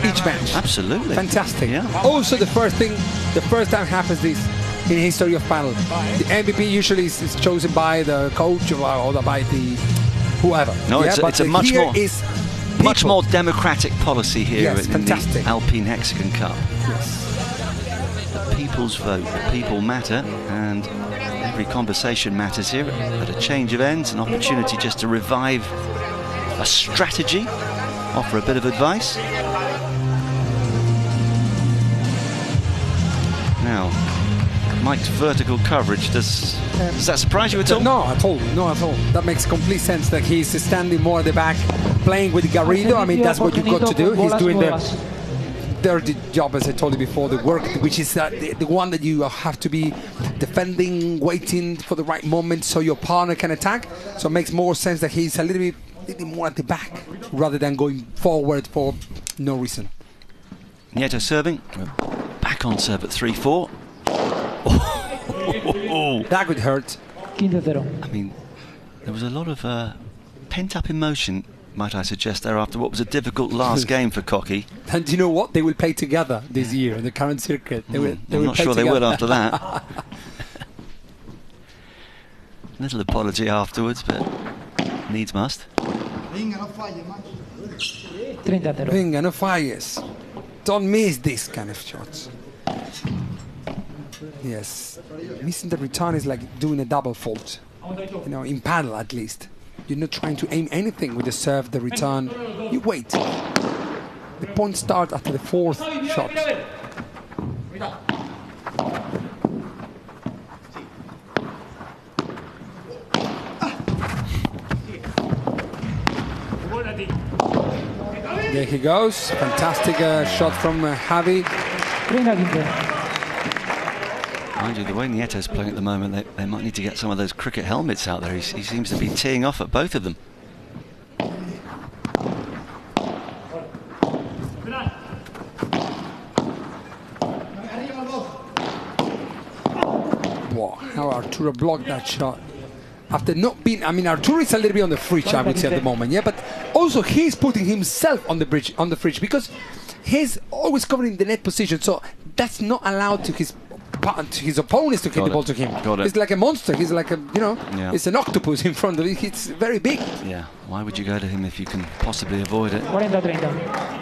each match. Absolutely. Fantastic. Yeah. Also, the first time happens this in the history of paddle. The MVP usually is chosen by the coach or by the whoever. No, it's a much more democratic policy here in the Alpine Hexagon Cup. Yes. The people's vote, the people matter, and every conversation matters here. At a change of ends, an opportunity just to revive a strategy, offer a bit of advice. Now, Mike's vertical coverage, does that surprise you at all? No, at all. No, at all. That makes complete sense that he's standing more at the back, playing with Garrido. I mean, that's what you've got to do. He's doing the dirty job, as I told you before, the work, which is the one that you have to be defending, waiting for the right moment so your partner can attack. So it makes more sense that he's a little bit more at the back rather than going forward for no reason. Nieto serving, back on serve at 3-4. That would hurt. I mean, there was a lot of pent-up emotion, might I suggest, there after what was a difficult last game for Coqui. And you know what? They will play together this year in the current circuit. I'm not sure they will after that. Little apology afterwards, but needs must. 30-0. Venga, no falles. Don't miss this kind of shots. Yes. Missing the return is like doing a double fault. You know, in paddle at least. You're not trying to aim anything with the serve, the return. You wait. The point starts after the fourth shot. There he goes. Fantastic shot from Javi. Mind you, the way Nieto's playing at the moment, they might need to get some of those cricket helmets out there. He seems to be teeing off at both of them. Wow, how Arturo blocked that shot. After not being, I mean, Arturo is a little bit on the fridge, I would say, at the moment, yeah, but also he's putting himself on the fridge, because he's always covering the net position, so that's not allowed to his opponents to hit the ball to him. He's like a monster. He's like a, you know, it's an octopus in front of it. It's very big. Yeah, why would you go to him if you can possibly avoid it? 40-30.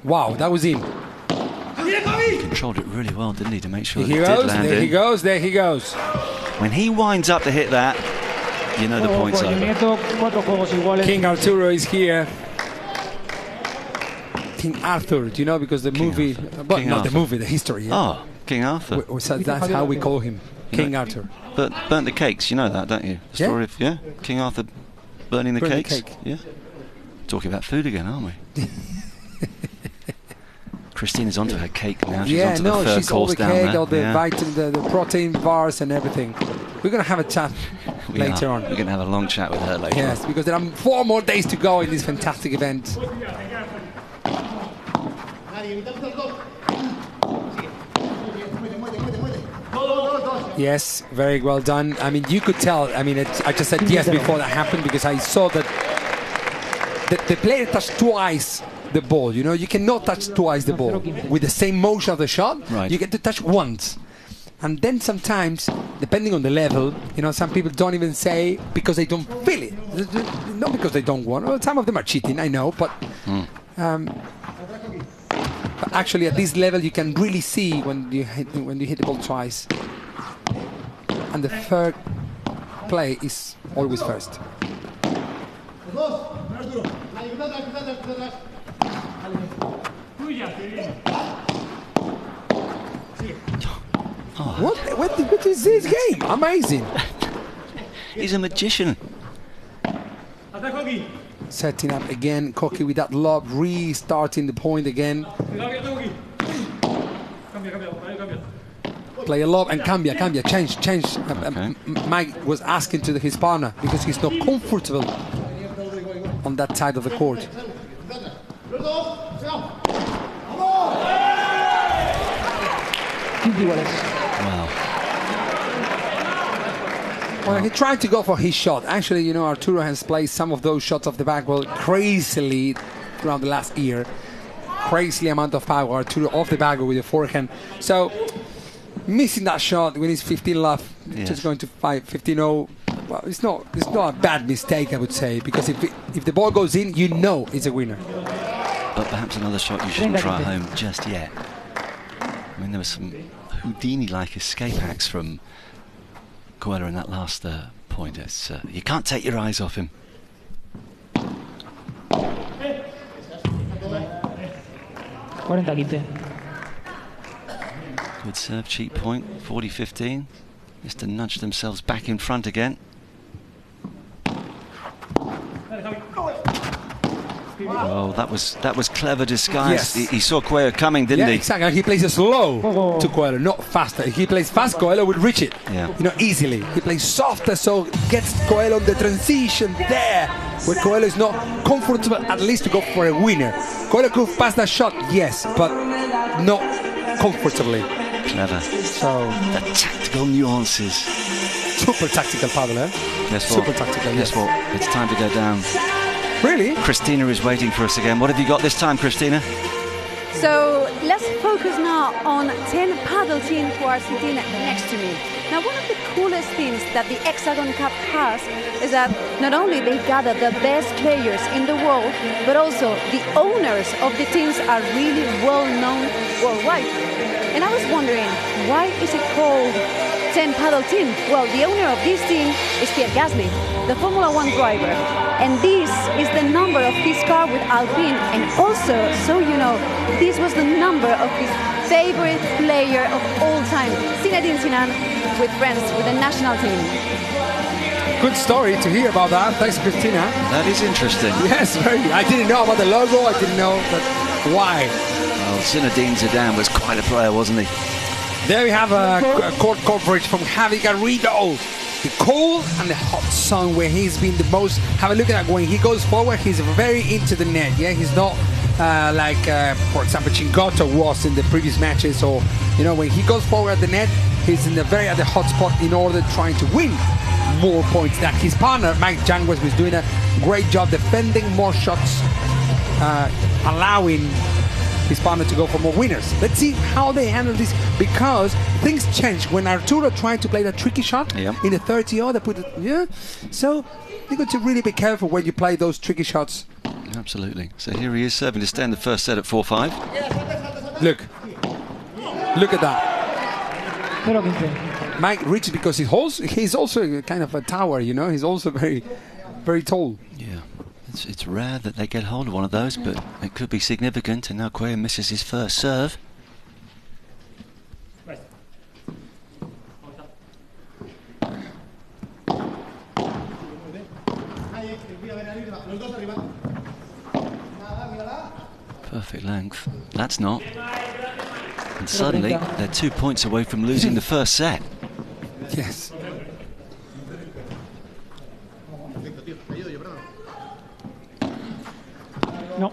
Wow, that was him. He controlled it really well, didn't he, to make sure There he that it did goes, land there in. he goes, there he goes. When he winds up to hit that, you know the point's over. King Arturo is here. King Arthur, do you know, because the movie, well, King not Arthur. the movie, the history. Yeah. Oh, King Arthur. So that's how we call him, King Arthur. Burnt the cakes, you know that, don't you? The story of, King Arthur burning the Burn the cakes. cake. Yeah. Talking about food again, aren't we? Christina's onto her cake now. She's onto the third she's all course the down cake, there. all the vitamin, the protein bars and everything. We're going to have a chat later on. We're going to have a long chat with her later. Yes, because there are 4 more days to go in this fantastic event. Yes, very well done. I mean, you could tell. I mean, I just said yes before that happened, because I saw that the player touched twice the ball. You know, you cannot touch twice the ball with the same motion of the shot. Right. You get to touch once. And then sometimes, depending on the level, you know, some people don't even say because they don't feel it. Not because they don't want. Well, some of them are cheating, I know, but actually at this level you can really see when you hit the ball twice. And the third play is always first. What is this game? Amazing. He's a magician. Setting up again, Koki with that lob, restarting the point again. Play a lob and cambia, change. Mike was asking to his partner because he's not comfortable on that side of the court. Wow. Well, he tried to go for his shot. Actually, you know, Arturo has played some of those shots off the back well crazily throughout the last year. Crazy amount of power, Arturo off the back with the forehand. So, missing that shot when he's 15 love, just going to 15-0. Well, it's not a bad mistake, I would say, because if the ball goes in, you know it's a winner. But perhaps another shot you shouldn't try at home just yet. I mean, there was some Houdini-like escape acts from Coelho in that last point. It's, you can't take your eyes off him. Good serve, cheap point, 40-15. Just to nudge themselves back in front again. Oh, that was clever disguise. Yes. He saw Coelho coming, didn't he? Exactly. He plays it slow to Coelho, not faster. If he plays fast, Coelho would reach it, you know, easily. He plays softer, so gets Coelho on the transition there, where Coelho is not comfortable, at least to go for a winner. Coelho could pass that shot, yes, but not comfortably. Clever. So the tactical nuances. super tactical padel, eh? Guess super what? tactical. Guess what? It's time to go down. Really? Christina is waiting for us again. What have you got this time, Christina? So let's focus now on 10 paddle teams who are sitting next to me. Now, one of the coolest things that the HEXAGON Cup has is that not only they gather the best players in the world, but also the owners of the teams are really well known worldwide. And I was wondering, why is it called 10 paddle team? Well, the owner of this team is Pierre Gasly, the Formula 1 driver. And this is the number of his car with Alpine. And also, so you know, this was the number of his favorite player of all time, Zinedine Zidane, with friends, with the national team. Good story to hear about that. Thanks, Christina. That is interesting. Yes, very. I didn't know about the logo. I didn't know, but why? Well, Zinedine Zidane was quite a player, wasn't he? There we have a court coverage from Javi Garrido. The cold and the hot sun where he's been the most. Have a look at that. When he goes forward, he's very into the net. Yeah, he's not like, for example, Chingotto was in the previous matches. Or, you know, when he goes forward at the net, he's in the at the hot spot in order trying to win more points. That his partner, Mike Yanguas, was doing a great job defending more shots, allowing his partner to go for more winners. Let's see how they handle this, because things change when Arturo tried to play that tricky shot in the 30-0. They put it, so you got to really be careful when you play those tricky shots. Absolutely. So here he is serving to stay in the first set at 4-5. Look at that. Mike reaches because he's also kind of a tower, you know. He's also very, very tall. Yeah. It's rare that they get hold of one of those, but it could be significant. And now Coelho misses his first serve. Perfect length. That's not. And suddenly they're 2 points away from losing the first set. Yes. No.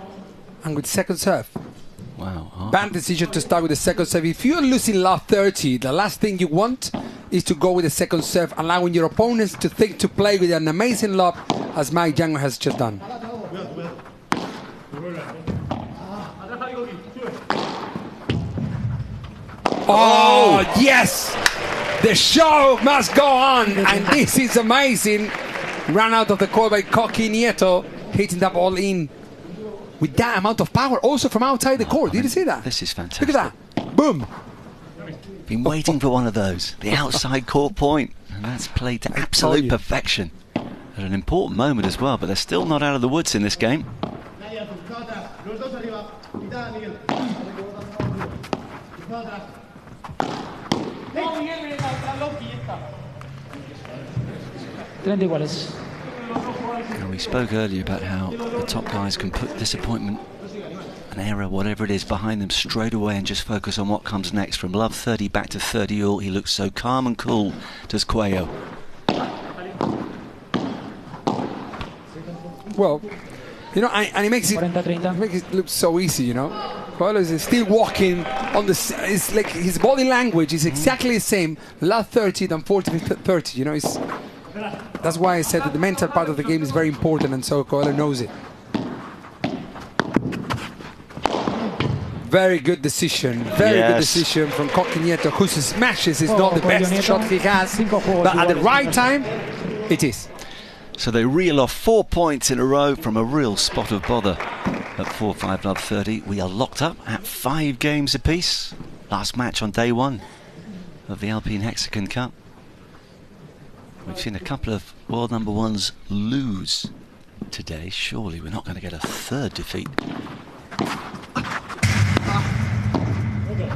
And with second serve. Wow. Bad decision to start with the second serve. If you're losing love 30, the last thing you want is to go with the second serve, allowing your opponents to think to play with an amazing lob, as Mike Yanguas has just done. Oh, yes! The show must go on, and this is amazing. Run out of the court by Coqui Nieto, hitting that ball in with that amount of power, also from outside the court. Did you see that? This is fantastic. Look at that. Boom. Been waiting for one of those. The outside court point. And that's played to absolute perfection. At an important moment as well, but they're still not out of the woods in this game. And we spoke earlier about how the top guys can put disappointment, an error, whatever it is, behind them straight away and just focus on what comes next. From love 30 back to 30 all, he looks so calm and cool, does Coelho. Well, you know, and he makes it look so easy, you know. Coelho is still walking on the. It's like his body language is exactly the same. Love 30 than 40 30. You know, that's why I said that the mental part of the game is very important, and so Coelho knows it. Very good decision. Very good decision from Coqui Nieto, whose smashes is not the best shot he has, but at the right time, it is. So they reel off 4 points in a row from a real spot of bother at 4-5 love 30. We are locked up at 5 games apiece. Last match on day 1 of the Alpine HEXAGON Cup. We've seen a couple of world number ones lose today. Surely we're not going to get a third defeat.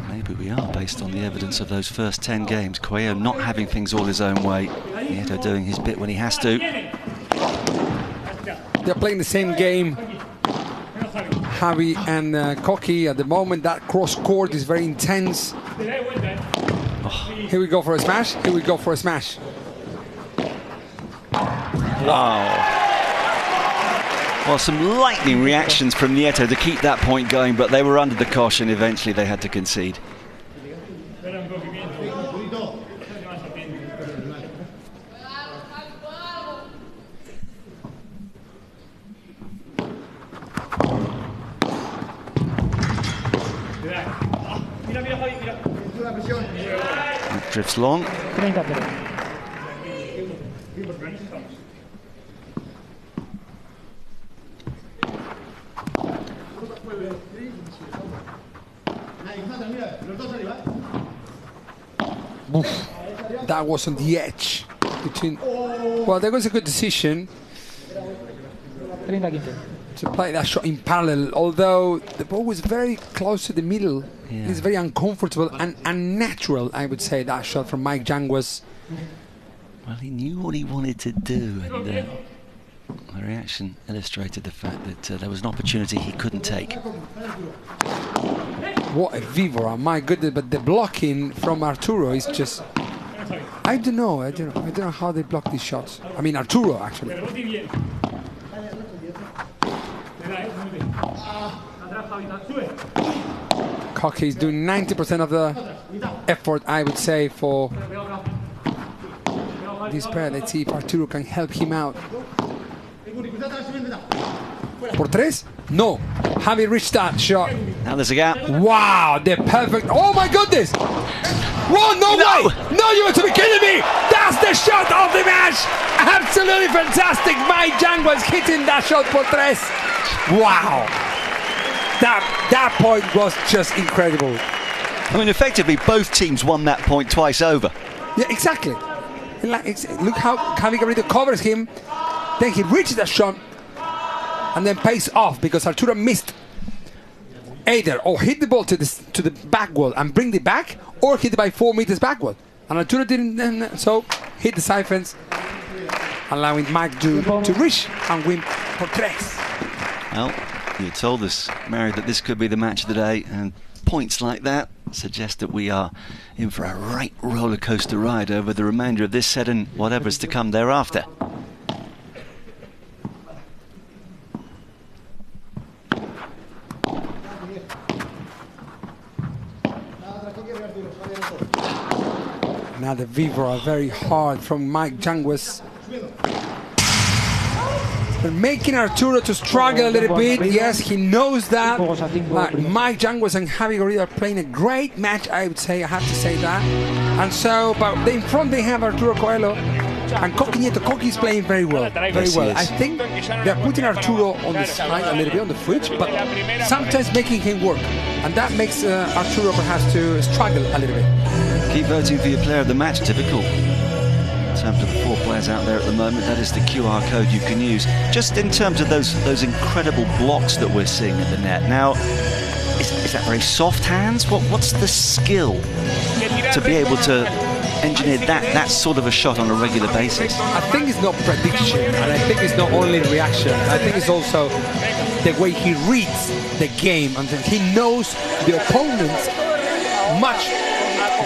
Maybe we are, based on the evidence of those first 10 games. Coelho not having things all his own way. Nieto doing his bit when he has to. They're playing the same game, Javi and Coqui. At the moment, that cross court is very intense. Here we go for a smash. Here we go for a smash. Wow. Well, some lightning reactions from Nieto to keep that point going, but they were under the cosh and eventually they had to concede. Drifts long. 30-0. Oof. That was on the edge. Between, well, that was a good decision 30-15. to play that shot in parallel, although the ball was very close to the middle. Yeah. It's very uncomfortable and unnatural, I would say, that shot from Mike Yanguas. Well, he knew what he wanted to do, and the reaction illustrated the fact that there was an opportunity he couldn't take. What a vivora, my goodness, but the blocking from Arturo is just... I don't know how they block these shots. I mean, Arturo, actually. Cocky is doing 90% of the effort, I would say, for this pair. Let's see if Arturo can help him out. Por tres? No. Javi reached that shot. Now there's a gap. Wow, the perfect... Oh my goodness! Whoa, no way! No, you have to be kidding me! That's the shot of the match! Absolutely fantastic! Mike Yanguas hitting that shot por tres. Wow! That point was just incredible. I mean, effectively, both teams won that point twice over. Yeah, exactly. Look how Javi Garrido covers him. Then he reaches that shot and then pays off because Arturo missed either or hit the ball to the back wall and bring it back, or hit it by 4 meters backward. And Arturo didn't, so hit the side fence, allowing Mike to reach and win por tres. Well, you told us, Mary, that this could be the match of the day, and points like that suggest that we are in for a right roller coaster ride over the remainder of this set and whatever's to come thereafter. Another vivora, very hard from Mike Yanguas. But making Arturo to struggle a little bit. Yes, he knows that. Like Mike Yanguas and Javi Garrido are playing a great match, I would say. I have to say that. And so, but in front they have Arturo Coelho and Coqui Nieto. Coqui is playing very well. Very well. I think they're putting Arturo on the side a little bit, on the fridge, but sometimes making him work. And that makes Arturo perhaps to struggle a little bit. Keep voting for your player of the match, typical. In terms of the 4 players out there at the moment, that is the QR code you can use. Just in terms of those incredible blocks that we're seeing at the net. Now, is that very soft hands? What's the skill to be able to engineer that sort of a shot on a regular basis? I think it's not prediction, and I think it's not only reaction. I think it's also the way he reads the game, and he knows the opponents much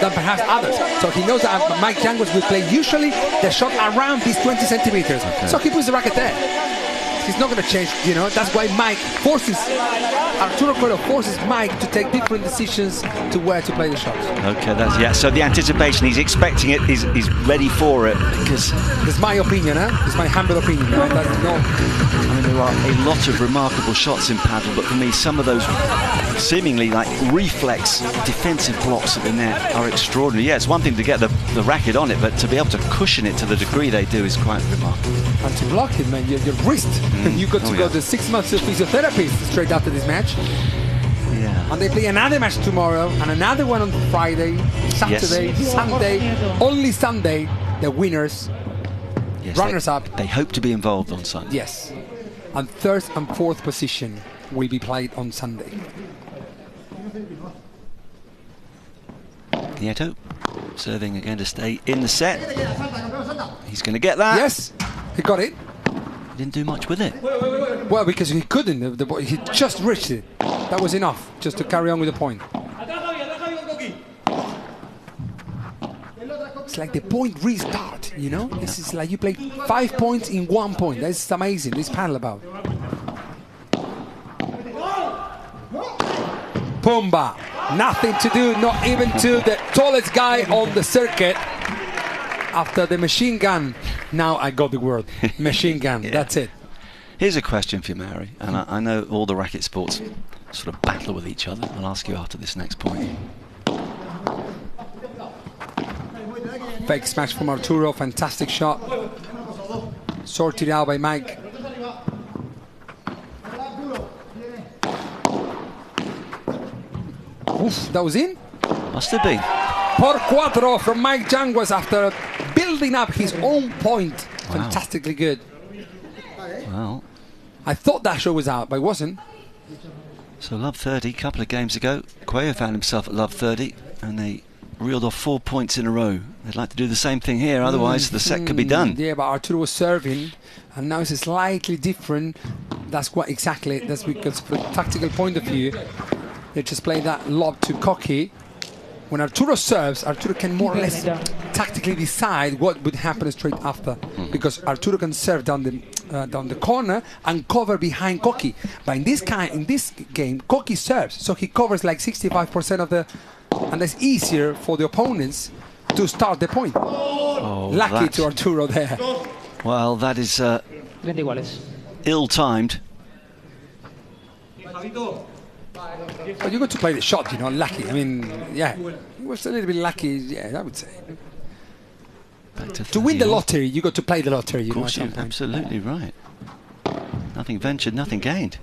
than perhaps others. So he knows that Mike Yanguas will play usually the shot around these 20 centimeters. Okay. So he puts the racket there. He's not going to change, you know. That's why Arturo Coelho forces Mike to take different decisions to where to play the shots. Okay, so the anticipation, he's expecting it, he's ready for it, because... It's my opinion, It's my humble opinion, right? That's not... I mean, there are a lot of remarkable shots in paddle, but for me, some of those seemingly like reflex defensive blocks at the net are extraordinary. Yeah, it's one thing to get the racket on it, but to be able to cushion it to the degree they do is quite remarkable. And to block it, man, your wrist. You got to go to 6 months of physiotherapy straight after this match. Yeah. And they play another match tomorrow and another one on Friday, Saturday, Sunday. Only Sunday, the winners, runners-up. They hope to be involved on Sunday. Yes. And third and fourth position will be played on Sunday. Nieto serving again to stay in the set. He's going to get that. Yes, he got it. He didn't do much with it. Well, because he couldn't. He just reached it. That was enough just to carry on with the point. It's like the point restart, you know? This is like you play 5 points in 1 point. That's amazing. This paddle about. Pumba. Nothing to do, not even to the tallest guy on the circuit. After the machine gun. Now I got the word. Machine gun. Yeah. That's it. Here's a question for you, Mary. And I know all the racket sports sort of battle with each other. I'll ask you after this next point. Fake smash from Arturo, fantastic shot. Sorted out by Mike. Oof, that was in? Must have been. Por cuatro from Mike Yanguas after building up his own point. Wow. Fantastically good. Well, I thought that show was out, but it wasn't. so love 30, a couple of games ago, Coelho found himself at love 30, and they reeled off 4 points in a row. They'd like to do the same thing here, otherwise the set could be done. Yeah, but Arturo was serving, and now it's slightly different. That's what exactly. That's because from a tactical point of view, they just play that lob to Cocky. When Arturo serves, Arturo can more or less tactically decide what would happen straight after, because Arturo can serve down the corner and cover behind Cocky. But in this game, Cocky serves, so he covers like 65% of the, and that's easier for the opponents to start the point. Oh, lucky to Arturo there. Well, that is ill-timed. But you got to play the shot, you know, lucky. I mean, yeah, he was a little bit lucky, yeah, I would say. To win the lottery, you got to play the lottery. You of course, you're absolutely right. Nothing ventured, nothing gained.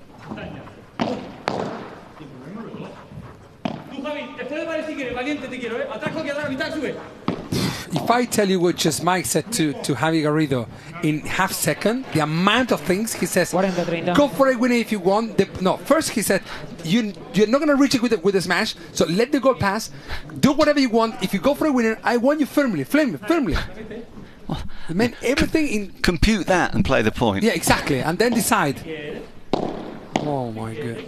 If I tell you what just Mike said to Javi Garrido in half second, the amount of things he says, go for a winner if you want. First he said, you're not going to reach it with the smash, so let the goal pass, do whatever you want. If you go for a winner, I want you firmly. Well, it meant everything in... Compute that and play the point. Yeah, exactly, and then decide. Oh my God.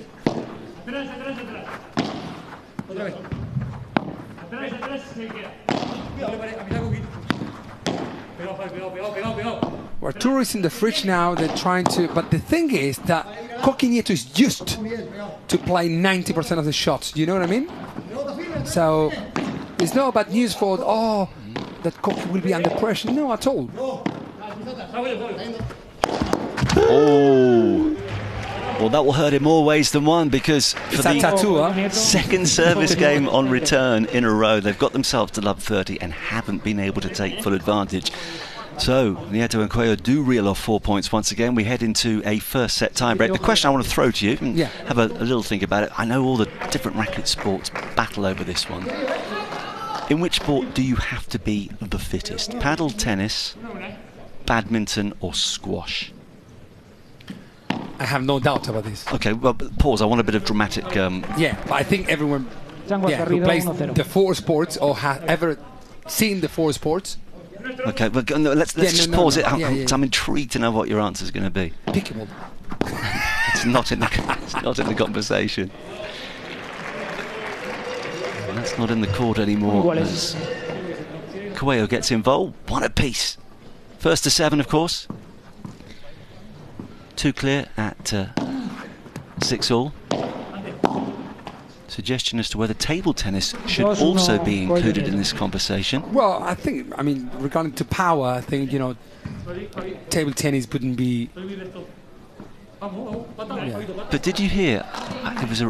Arturo is in the fridge now, they're trying to... But the thing is that Nieto is used to play 90% of the shots, you know what I mean? So, it's no bad news for, that Cocky will be under pressure. No, at all. Oh. Well, that will hurt in more ways than one, because for the second service game on return in a row, they've got themselves to love 30 and haven't been able to take full advantage. So, Nieto and Coelho do reel off 4 points once again. We head into a first set tiebreak. The question I want to throw to you, and have a little think about it. I know all the different racket sports battle over this one. In which sport do you have to be the fittest? Paddle, tennis, badminton or squash? I have no doubt about this. Okay, well, pause. I want a bit of dramatic... Yeah, but I think everyone who plays the four sports or has ever seen the four sports... Okay, but let's just pause it. I'm intrigued to know what your answer is going to be. Pickleball. It's not in the conversation. And that's not in the court anymore. Coelho gets involved. One apiece. First to 7, of course. 2 clear at 6-all. Suggestion as to whether table tennis should also be included in this conversation. Well, I think, regarding to power, I think, table tennis wouldn't be... Yeah. But did you hear, there was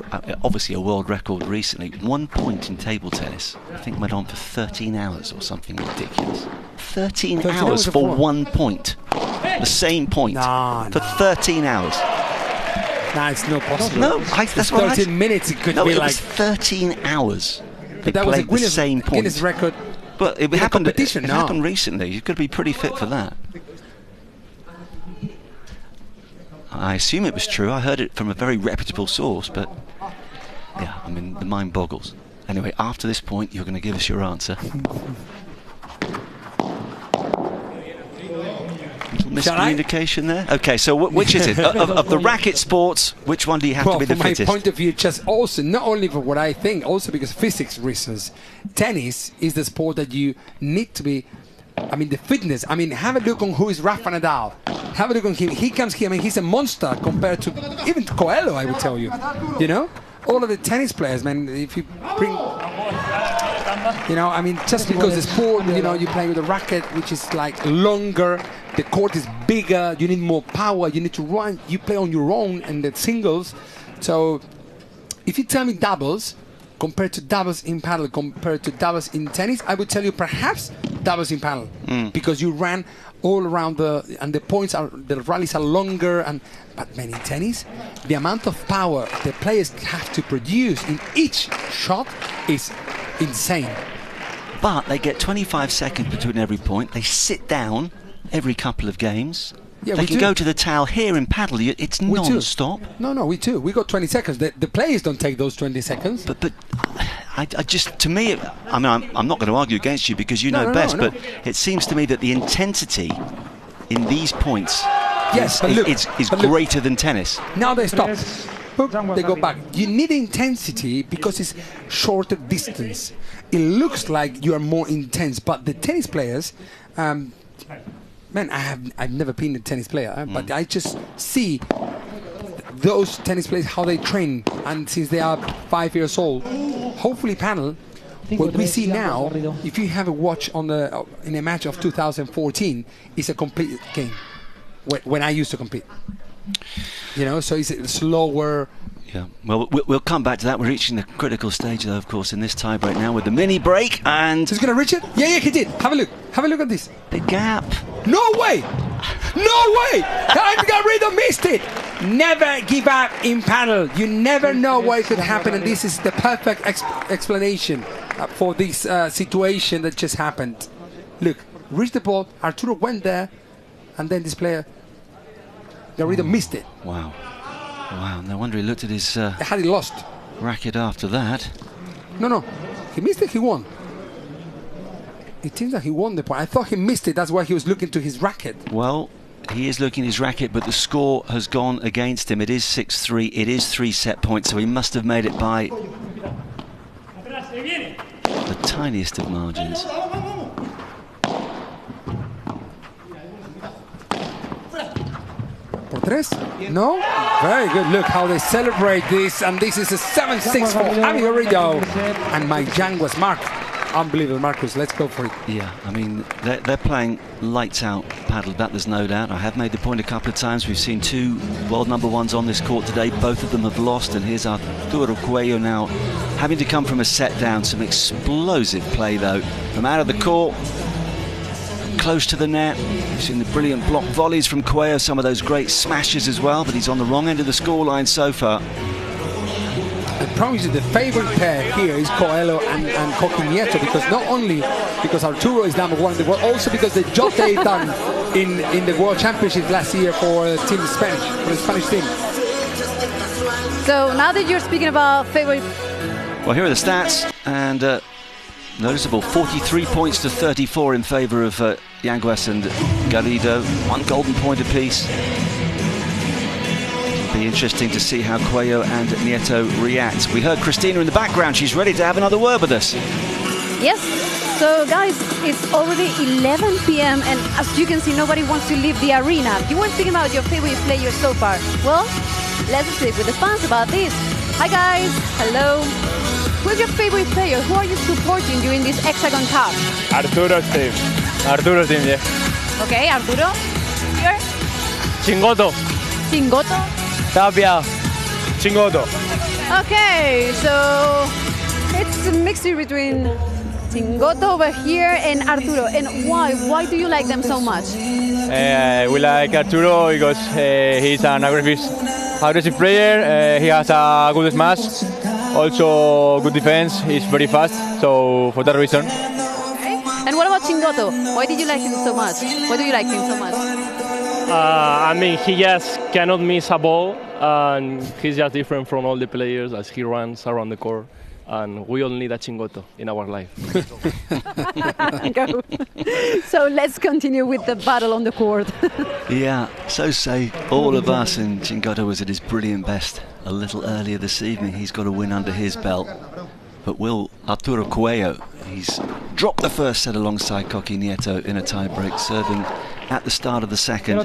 obviously a world record recently, 1 point in table tennis, I think went on for 13 hours or something ridiculous. 13 hours for 1 point. The same point for 13 hours. Nah, it's not possible. No, that's what 13 minutes it could be it like... was 13 hours. But that was a Guinness record. But it happened happened recently. You've got to be pretty fit for that. I assume it was true. I heard it from a very reputable source, but yeah, the mind boggles. Anyway, after this point, you're going to give us your answer. Miscommunication there. Okay, so which is it? of the racket sports, which one do you have to be the fittest? From my point of view, just also not only for what I think, also because of physics reasons, tennis is the sport that you need to be. The fitness. Have a look on who is Rafa Nadal. Have a look on him. He comes here. He's a monster compared to even Coelho, I would tell you. All of the tennis players, man. If you bring, just because the sport, you play with a racket which is like longer, the court is bigger, you need more power, you need to run, you play on your own and the singles. So, if you tell me doubles, compared to doubles in paddle, compared to doubles in tennis, I would tell you perhaps doubles in panel because you ran all around and the rallies are longer. But man, in tennis, the amount of power the players have to produce in each shot is insane. But they get 25 seconds between every point. They sit down every couple of games. Yeah, they we can do. go to the towel. Here in paddle, it's non-stop. No, we too. We got 20 seconds. The players don't take those 20 seconds. But I just, to me, I mean, I'm not going to argue against you because you know best, but it seems to me that the intensity in these points is greater than tennis. Now they stop. Boop, they go back. You need intensity because it's shorter distance. It looks like you are more intense, but the tennis players, man, I've never been a tennis player, but I just see those tennis players how they train, and since they are 5 years old. Hopefully, panel. What we see now, if you have a watch on in a match of 2014, is a complete game. When I used to compete, you know, so it's slower. Yeah, well, we'll come back to that. We're reaching the critical stage, though, of course, in this tie break now with the mini break. And he's going to reach it? Yeah, he did. Have a look. Have a look at this. The gap. No way! No way! Garrido missed it! Never give up in panel. You never know what could happen, and this is the perfect explanation for this situation that just happened. Look, reached the ball. Arturo went there, and then this player, Garrido, missed it. Wow. Wow, no wonder he looked at his had he lost racket after that. No, he missed it, he won. It seems that he won the point. I thought he missed it, that's why he was looking to his racket. Well, he is looking at his racket, but the score has gone against him. It is 6-3, it is 3 set points, so he must have made it by the tiniest of margins. Por tres? No? Very good. Look how they celebrate this. And this is a 7-6 for Javi Garrido. And my Yanguas, Mark. Unbelievable, Marcus. Let's go for it. Yeah, I mean, they're playing lights out paddle, that there's no doubt. I have made the point a couple of times. We've seen 2 world number 1s on this court today. Both of them have lost. And here's Arturo Coello now having to come from a set down. Some explosive play, though, from out of the court. Close to the net. We've seen the brilliant block volleys from Coello, some of those great smashes as well, but he's on the wrong end of the scoreline so far. I promise you the favourite pair here is Coello and Coqui Nieto, because not only because Arturo is number 1 in the world, also because the job they've done in the World Championship last year for the Spanish team. So now that you're speaking about favourite... Well, here are the stats, and noticeable 43 points to 34 in favour of Yanguas and Garrido. 1 golden point apiece. It'll be interesting to see how Coello and Nieto react. We heard Christina in the background. She's ready to have another word with us. Yes. So guys, it's already 11 p.m. and as you can see, nobody wants to leave the arena. You were speaking about your favorite players so far. Well, let's speak with the fans about this. Hi guys. Hello. Who's your favorite player? Who are you supporting during this HEXAGON Cup? Arturo's team. Arturo's team, yeah. Okay, Arturo. Here. Chingotto. Chingotto. Tapia. Chingotto. Okay, so it's a mixture between Chingotto over here and Arturo. And why? Why do you like them so much? We like Arturo because he's an aggressive player. He has a good smash. Also good defense, he's very fast, so for that reason. Okay. And what about Chingotto? Why did you like him so much? Why do you like him so much? I mean, he just cannot miss a ball, and he's just different from all the players as he runs around the court. And we all need a Chingotto in our life. Go. So let's continue with the battle on the court. Yeah, so say all of us, and Chingotto was at his brilliant best a little earlier this evening. He's got a win under his belt. But will Arturo Coello, he's dropped the first set alongside Coqui Nieto in a tie-break, serving at the start of the second.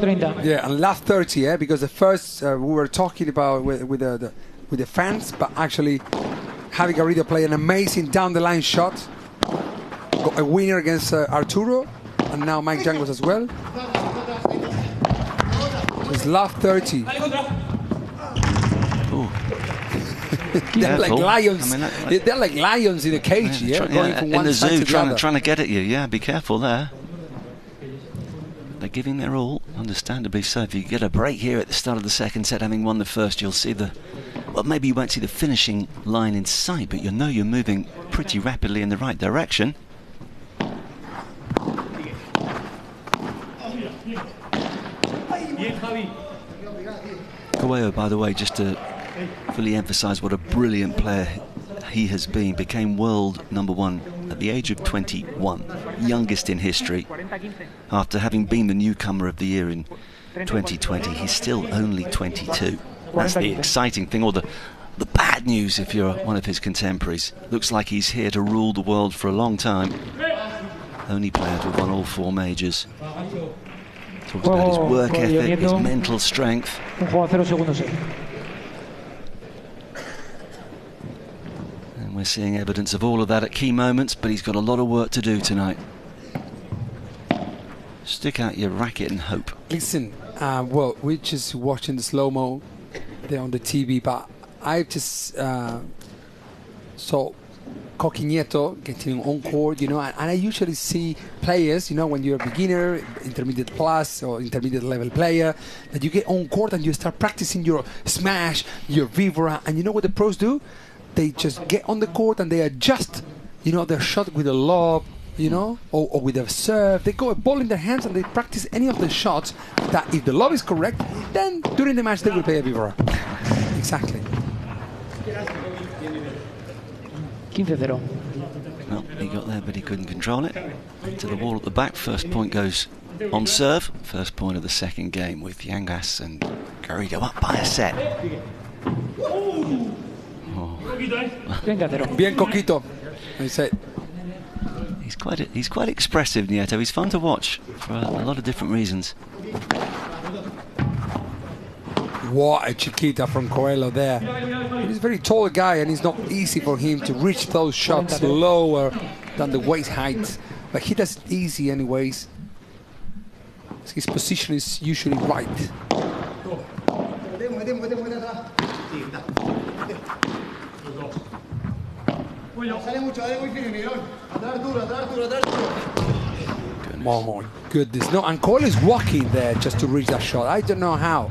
Yeah, and last 30, yeah, because the first we were talking about with the fans, but actually Javi Garrido played an amazing down-the-line shot. Got a winner against Arturo, and now Mike Yanguas as well. His last 30. They're like Careful. lions. I mean, They're like lions in a cage, going from in one the side zoo, to the other. trying to get at you. Yeah, be careful there. They're giving their all, understandably so. If you get a break here at the start of the second set, having won the first, you'll see well, maybe you won't see the finishing line in sight, but you know you're moving pretty rapidly in the right direction. Coelho, by the way, just to fully emphasise what a brilliant player he has been, became world #1 at the age of 21, youngest in history. After having been the newcomer of the year in 2020, he's still only 22. That's the exciting thing, or the bad news if you're one of his contemporaries. Looks like he's here to rule the world for a long time. Only player to have won all 4 majors. Talks about his work ethic, his mental strength. And we're seeing evidence of all of that at key moments, but he's got a lot of work to do tonight. Stick out your racket and hope. Listen, well, we're just watching the slow-mo there on the TV, but I just saw Nieto getting on court, and I usually see players, when you're a beginner, intermediate plus or intermediate level player, that you get on court and you start practicing your smash, your vibra, and you know what the pros do? They just get on the court and they adjust, their shot with a lob, or with a serve. They go a ball in their hands and they practice any of the shots that if the lob is correct, then during the match they will play a vibra. Exactly. 15-0. Well, he got there, but he couldn't control it. To the wall at the back. First point goes on serve. First point of the second game with Yanguas and Garrido up by a set. Bien Coquito, I said. He's quite expressive, Nieto. He's fun to watch for a lot of different reasons. What a chiquita from Coelho there. He's a very tall guy and it's not easy for him to reach those shots lower than the waist height. But he does it easy anyways. His position is usually right. Oh my goodness. No, and Coelho is walking there just to reach that shot. I don't know how.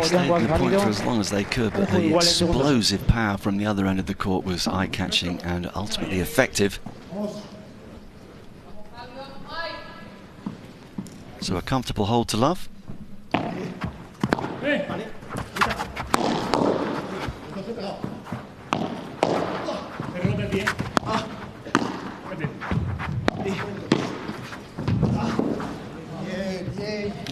Stayed in the point for as long as they could, but the explosive power from the other end of the court was eye-catching and ultimately effective. So a comfortable hold to love.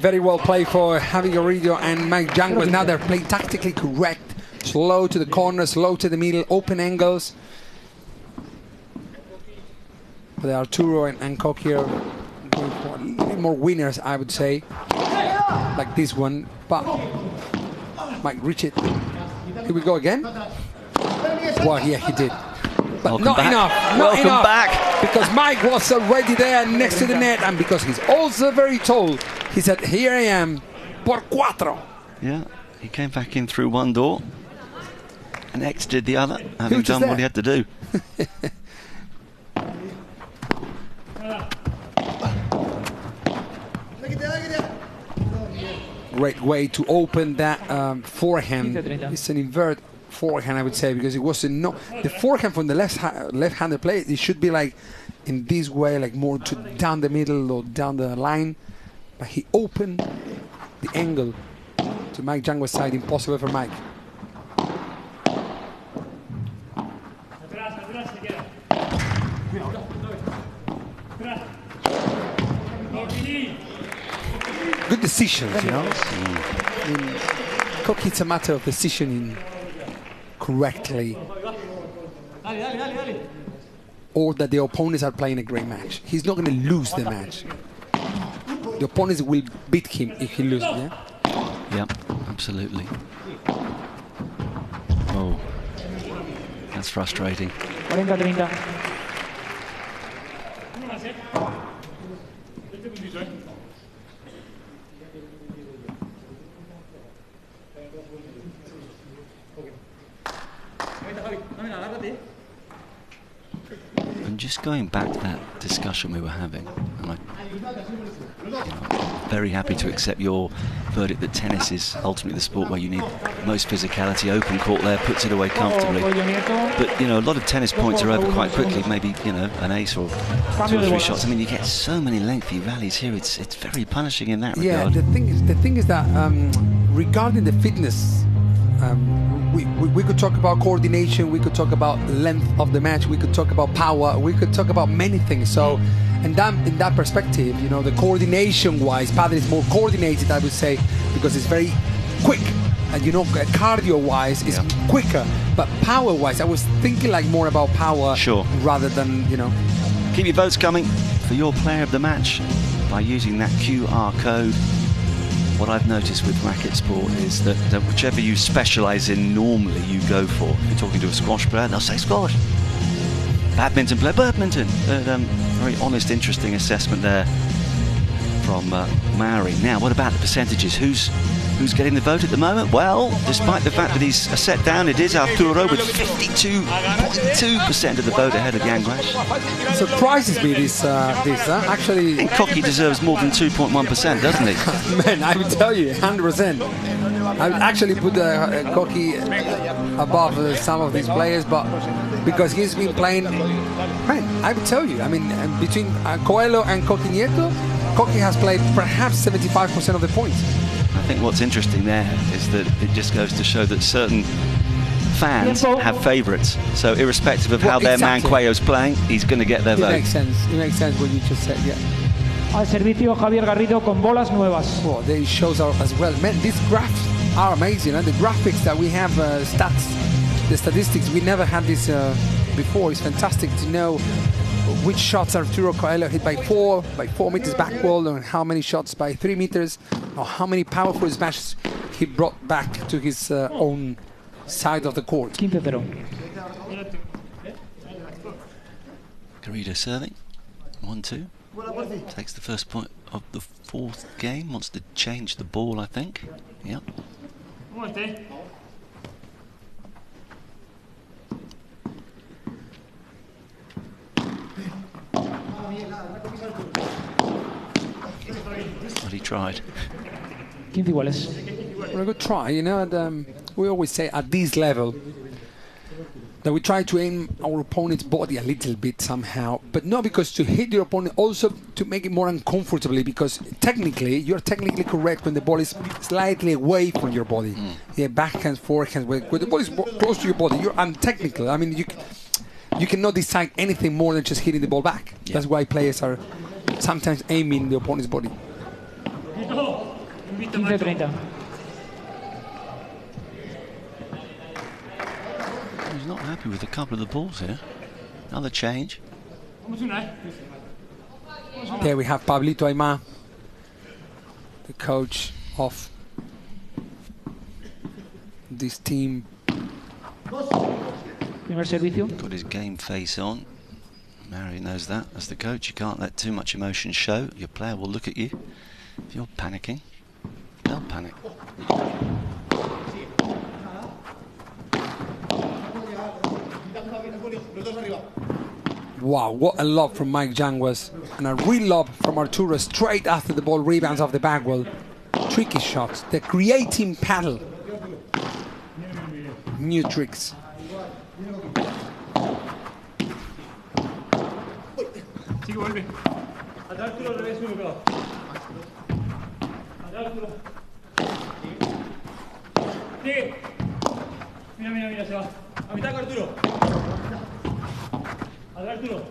Very well played for Garrido and Mike Yanguas. Now they're playing tactically correct. Slow to the corner, slow to the middle, open angles. But Arturo and Koch here going for a little bit more winners, I would say. Like this one. But Mike reach it. Here we go again. Well, yeah, he did. But Welcome not back. enough. Not Welcome enough. back. Because Mike was already there next to the net, and because he's also very tall, he said, "Here I am, por cuatro." Yeah, he came back in through one door and exited the other, having done what he had to do. Great way to open that forehand. It's an invert forehand, I would say, because it wasn't the forehand from the left-handed player. It should be like in this way, like more to down the middle or down the line. But he opened the angle to Mike Yanguas' side. Impossible for Mike. Good decisions, I mean, Koch, it's a matter of decisioning correctly, or that the opponents are playing a great match. He's not going to lose the match. The opponents will beat him if he loses, yeah? Yep, absolutely. Oh, that's frustrating. 40-30. And just going back to that discussion we were having, and I'm very happy to accept your verdict that tennis is ultimately the sport where you need most physicality. Open court there, puts it away comfortably. But, a lot of tennis points are over quite quickly, maybe, an ace or 2 or 3 shots. I mean, you get so many lengthy rallies here, it's very punishing in that regard. Yeah, the thing is that regarding the fitness, we could talk about coordination, we could talk about length of the match, we could talk about power, we could talk about many things. So, and in that perspective, the coordination-wise, padel is more coordinated, I would say, because it's very quick, and cardio-wise, it's quicker. But power-wise, I was thinking more about power, rather than Keep your votes coming for your player of the match by using that QR code. What I've noticed with racket sport is that whichever you specialise in normally, you go for. If you're talking to a squash player, they'll say squash. Badminton player, badminton. Very honest, interesting assessment there from Maori. Now, what about the percentages? Who's getting the vote at the moment? Well, despite the fact that he's a set down, it is Arturo with 52.2% of the vote ahead of Yanguas. Surprises me this actually. I think Cocky deserves more than 2.1%, doesn't he? Man, I would tell you, 100%. I would actually put Cocky above some of these players, but because he's been playing, man, I would tell you, I mean, between Coelho and Cocky Nieto, Cocky has played perhaps 75% of the points. I think what's interesting there is that it just goes to show that certain fans have favourites. So irrespective of how their man Coelho's playing, he's going to get their vote. It makes sense. It makes sense what you just said, yeah. Al servicio Javier Garrido con bolas nuevas. Well, they shows are as well. Man, these graphs are amazing. And the graphics that we have, the statistics, we never had this before. It's fantastic to know which shots Arturo Coelho hit by 4 meters back wall, and how many shots by 3 meters, or how many powerful smashes he brought back to his own side of the court. 15-0. Garrido serving. 1-2. Takes the first point of the 4th game. Wants to change the ball, I think. Yep. But he tried. 15 iguales. Well, a good try, and we always say at this level that we try to aim our opponent's body a little bit somehow, but not because to hit your opponent, also to make it more uncomfortably, because you're technically correct when the ball is slightly away from your body. Yeah, backhands, forehands, when the ball is close to your body, you're untechnical. I mean, you cannot decide anything more than just hitting the ball back. Yeah. That's why players are sometimes aiming the opponent's body. 15-30. He's not happy with a couple of the balls here. Another change. There we have Pablito Aymá, the coach of this team. Primer servicio. Got his game face on. Mary knows that. As the coach, you can't let too much emotion show. Your player will look at you. If you're panicking, they'll panic. Wow, what a lob from Mike Yanguas, and a real lob from Arturo straight after the ball rebounds off the back wall. Tricky shots. They're creating paddle. New tricks. Mira, se va. A mitad con Arturo. Atrás, Arturo.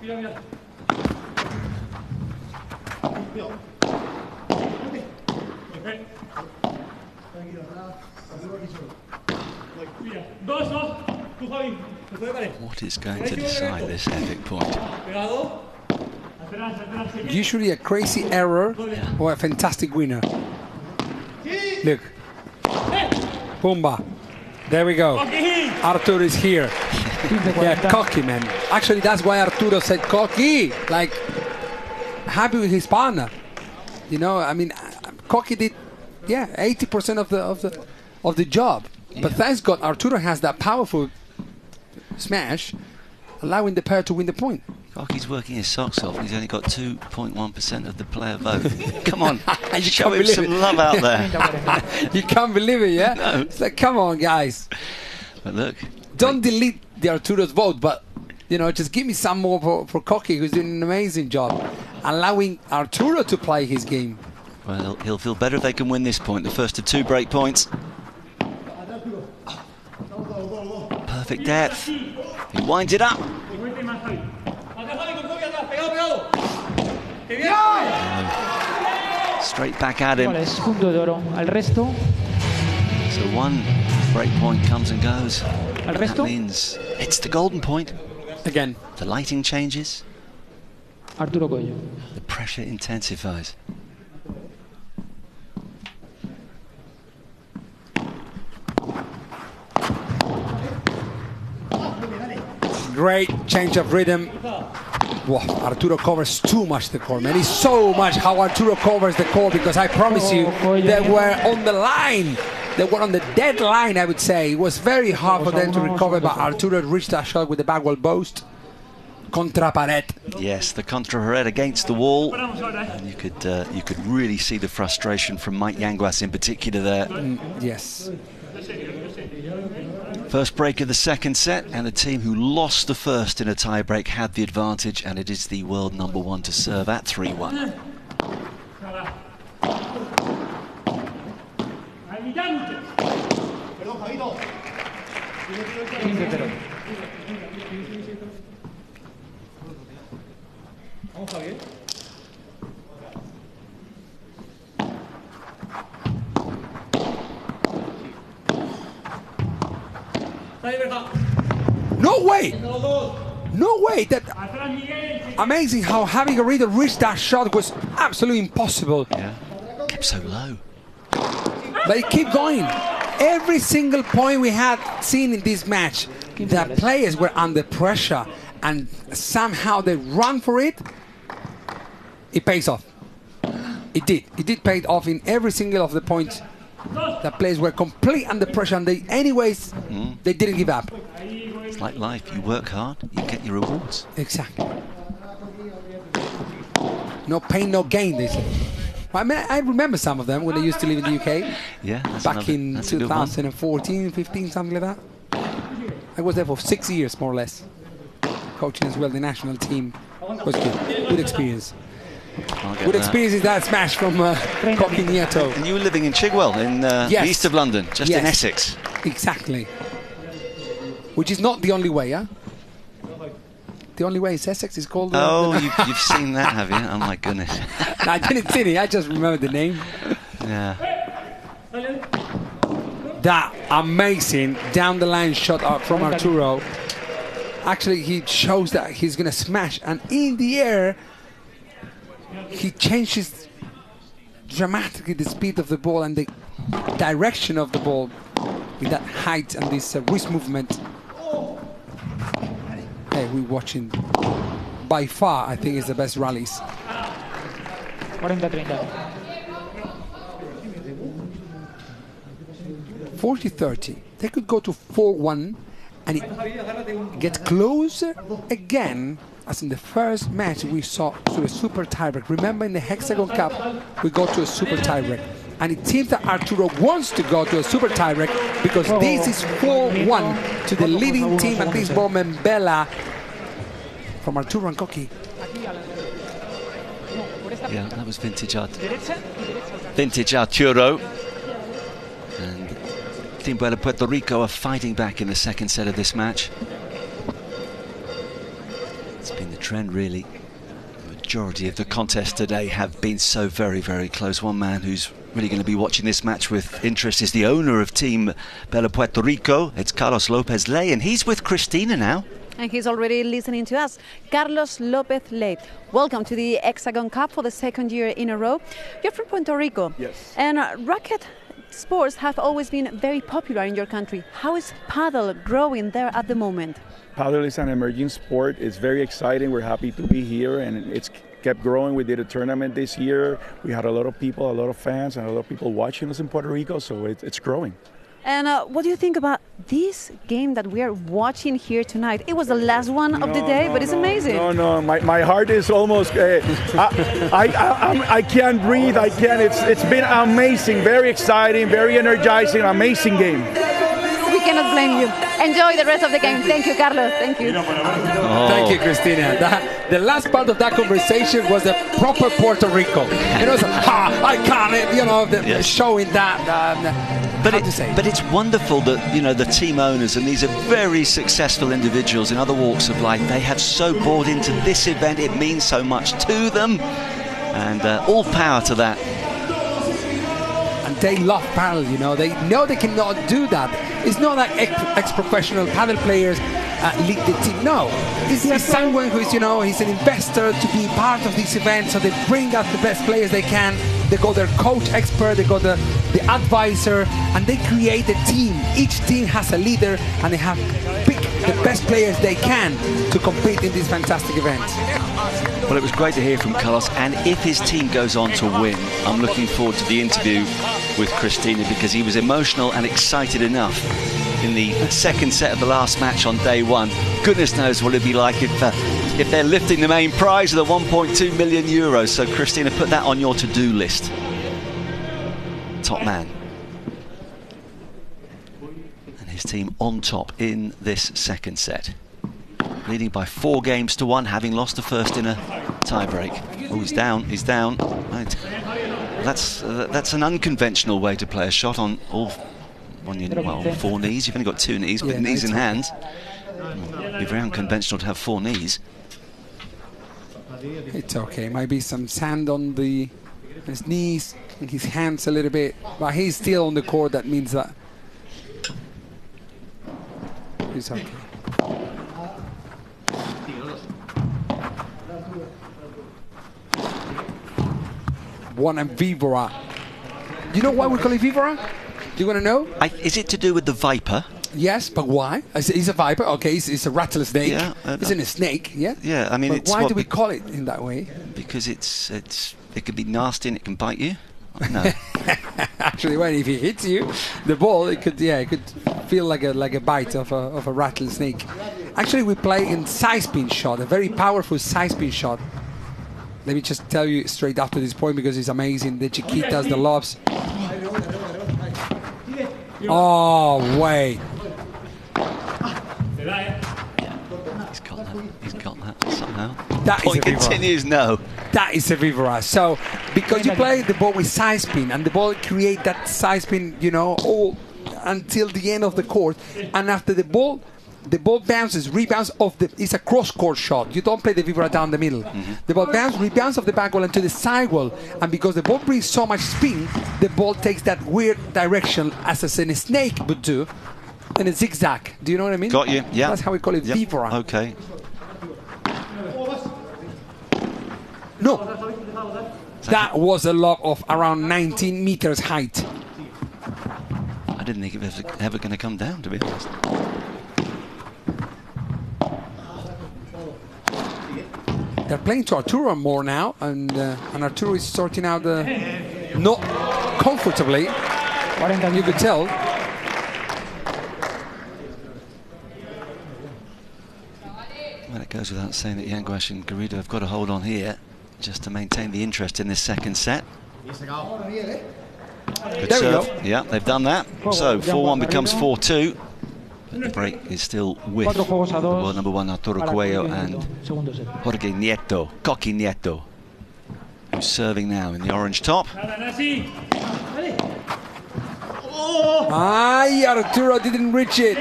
Mira. What is going to decide this epic point? Usually a crazy error or a fantastic winner. Look. Pumba. There we go. Arturo is here. Yeah, cocky, man. Actually, that's why Arturo said cocky. Like, happy with his partner. I mean, cocky did, 80% of the job. But thanks God, Arturo has that powerful smash, allowing the pair to win the point. He's working his socks off. He's only got 2.1% of the player vote. Come on, show him some love out there. You can't believe it, yeah? No. It's like, come on, guys. But look. Don't delete the Arturo's vote, but, just give me some more for Cocky, who's doing an amazing job, allowing Arturo to play his game. Well, he'll feel better if they can win this point, the first of 2 break points. Perfect depth. He winds it up. Straight back at him. Punto de oro. Al resto. So 1 break point comes and goes. Al resto. That means it's the golden point. Again. The lighting changes. Arturo Coello. The pressure intensifies. Great change of rhythm. Wow, Arturo covers too much the court, man. It's so much how Arturo covers the court, because I promise you, they were on the line. They were on the dead line, I would say. It was very hard for them to recover, but Arturo reached that shot with the backwall post. Contra pared. Yes, the contra pared against the wall. And you could really see the frustration from Mike Yanguas in particular there. Yes. First break of the second set, and the team who lost the first in a tie-break had the advantage, and it is the world #1 to serve at 3-1. No way! No way! That amazing how having Garrido reach that shot was absolutely impossible. Yeah, kept so low. But it kept going. Every single point we had seen in this match, the players were under pressure, and somehow they run for it. It pays off. It did. It did pay off in every single of the points. The players were complete under pressure, and they didn't give up. It's like life. You work hard, you get your rewards. Exactly. No pain, no gain, they say. I mean, I remember some of them when they used to live in the UK. Yeah, back in 2014, 15, something like that. I was there for 6 years, more or less. Coaching as well, the national team. Was good. Good experience. Good experience is that smash from Cocky Nieto. And you were living in Chigwell, in the east of London, just in Essex. Exactly. Which is not the only way, yeah? The only way is Essex is called... you've seen that, have you? Oh, my goodness. No, I didn't see it, I just remember the name. Yeah. That amazing down-the-line shot from Arturo. Actually, he shows that he's going to smash. And in the air, he changes dramatically the speed of the ball and the direction of the ball with that height and this wrist movement. Hey, we're watching by far, I think, is the best rallies. 40-30. 40-30. They could go to 4-1 and it gets closer again, as in the first match we saw to a super tiebreak. Remember, in the HEXAGON Cup, we go to a super tiebreak. And it seems that Arturo wants to go to a super tiebreak because this is 4-1 to the leading team at this moment, Bella, from Arturo and Cocky. Yeah, that was vintage Arturo. And Team Bella Puerto Rico are fighting back in the second set of this match. It's been the trend, really. The majority of the contests today have been so very, very close. One man who's really going to be watching this match with interest is the owner of Team Bella Puerto Rico. It's Carlos Lopez Ley, and he's with Christina now. And he's already listening to us. Carlos Lopez Ley, welcome to the HEXAGON Cup for the second year in a row. You're from Puerto Rico. Yes. And racket sports have always been very popular in your country. How is padel growing there at the moment? Padel is an emerging sport. It's very exciting. We're happy to be here, and it's kept growing. We did a tournament this year. We had a lot of people, a lot of fans, and a lot of people watching us in Puerto Rico, so it's growing. And what do you think about this game that we are watching here tonight? It was the last one of the day, but it's amazing. No, my heart is almost. I can't breathe. I can't. It's been amazing, very exciting, very energizing, amazing game. We cannot blame you. Enjoy the rest of the game. Thank you, Carlos. Thank you. Thank you, Cristina. The last part of that conversation was a proper Puerto Rico. It was, I can't, you know, showing that. But it's wonderful that, you know, the team owners, and these are very successful individuals in other walks of life, they have so bought into this event. It means so much to them, and all power to that. And they love paddle, you know. They know they cannot do that. It's not like ex-professional paddle players lead the team. No, it's someone who is, you know, he's an investor to be part of this event, so they bring out the best players they can. They got their coach expert, they got the advisor, and they create a team. Each team has a leader, and they have picked the best players they can to compete in this fantastic event. Well, it was great to hear from Carlos, and if his team goes on to win, I'm looking forward to the interview with Cristina, because he was emotional and excited enough in the second set of the last match on day one. Goodness knows what it'd be like if they're lifting the main prize of the 1.2 million euros. So Cristina, put that on your to-do list. Top man. And his team on top in this second set, leading by 4 games to 1, having lost the first in a tie-break. Oh, he's down. Right. That's an unconventional way to play a shot on all. Well, 4 knees. You've only got 2 knees, but knees and hands. It'd be very unconventional to have 4 knees. It's okay. Might be some sand on his knees and his hands a little bit, but he's still on the court. That means that he's okay. One and Vivora. You know why we call it Vivora? Do you want to know? Is it to do with the viper? Yes, but why? He's a viper. Okay, he's a rattlesnake. Yeah, isn't a snake? Yeah. Yeah, I mean, but why do we call it in that way? Because it can be nasty and it can bite you. No. Actually, when if it hits you, the ball, it could feel like a bite of a rattlesnake. Actually, we play in side spin shot, a very powerful side spin shot. Let me just tell you straight after this point, because it's amazing. The chiquitas, the lobs. Oh, wait. He's got that somehow. That point is a continues, no. That is a Vivora. So, because you play the ball with side spin, and the ball create that side spin, you know, all until the end of the court, and after the ball bounces, rebounds off it's a cross-court shot. You don't play the Vivora down the middle. The ball rebounds off the back wall into the side wall, and because the ball brings so much spin, the ball takes that weird direction as a snake would do, in a zigzag. Do you know what I mean? Got you, yeah. That's how we call it, Vivora. Okay. No. That was a lob of around 19 meters height. I didn't think it was ever going to come down, to be honest. They're playing to Arturo more now, and Arturo is sorting out not comfortably. You could tell. Well, it goes without saying that Yanguas and Garrido have got to hold on here just to maintain the interest in this second set. Good serve. Yeah, they've done that. So 4-1 becomes 4-2. But the break is still with world number 1 Arturo Coello and Jorge Nieto, Coqui Nieto, who's serving now in the orange top. Arturo didn't reach it.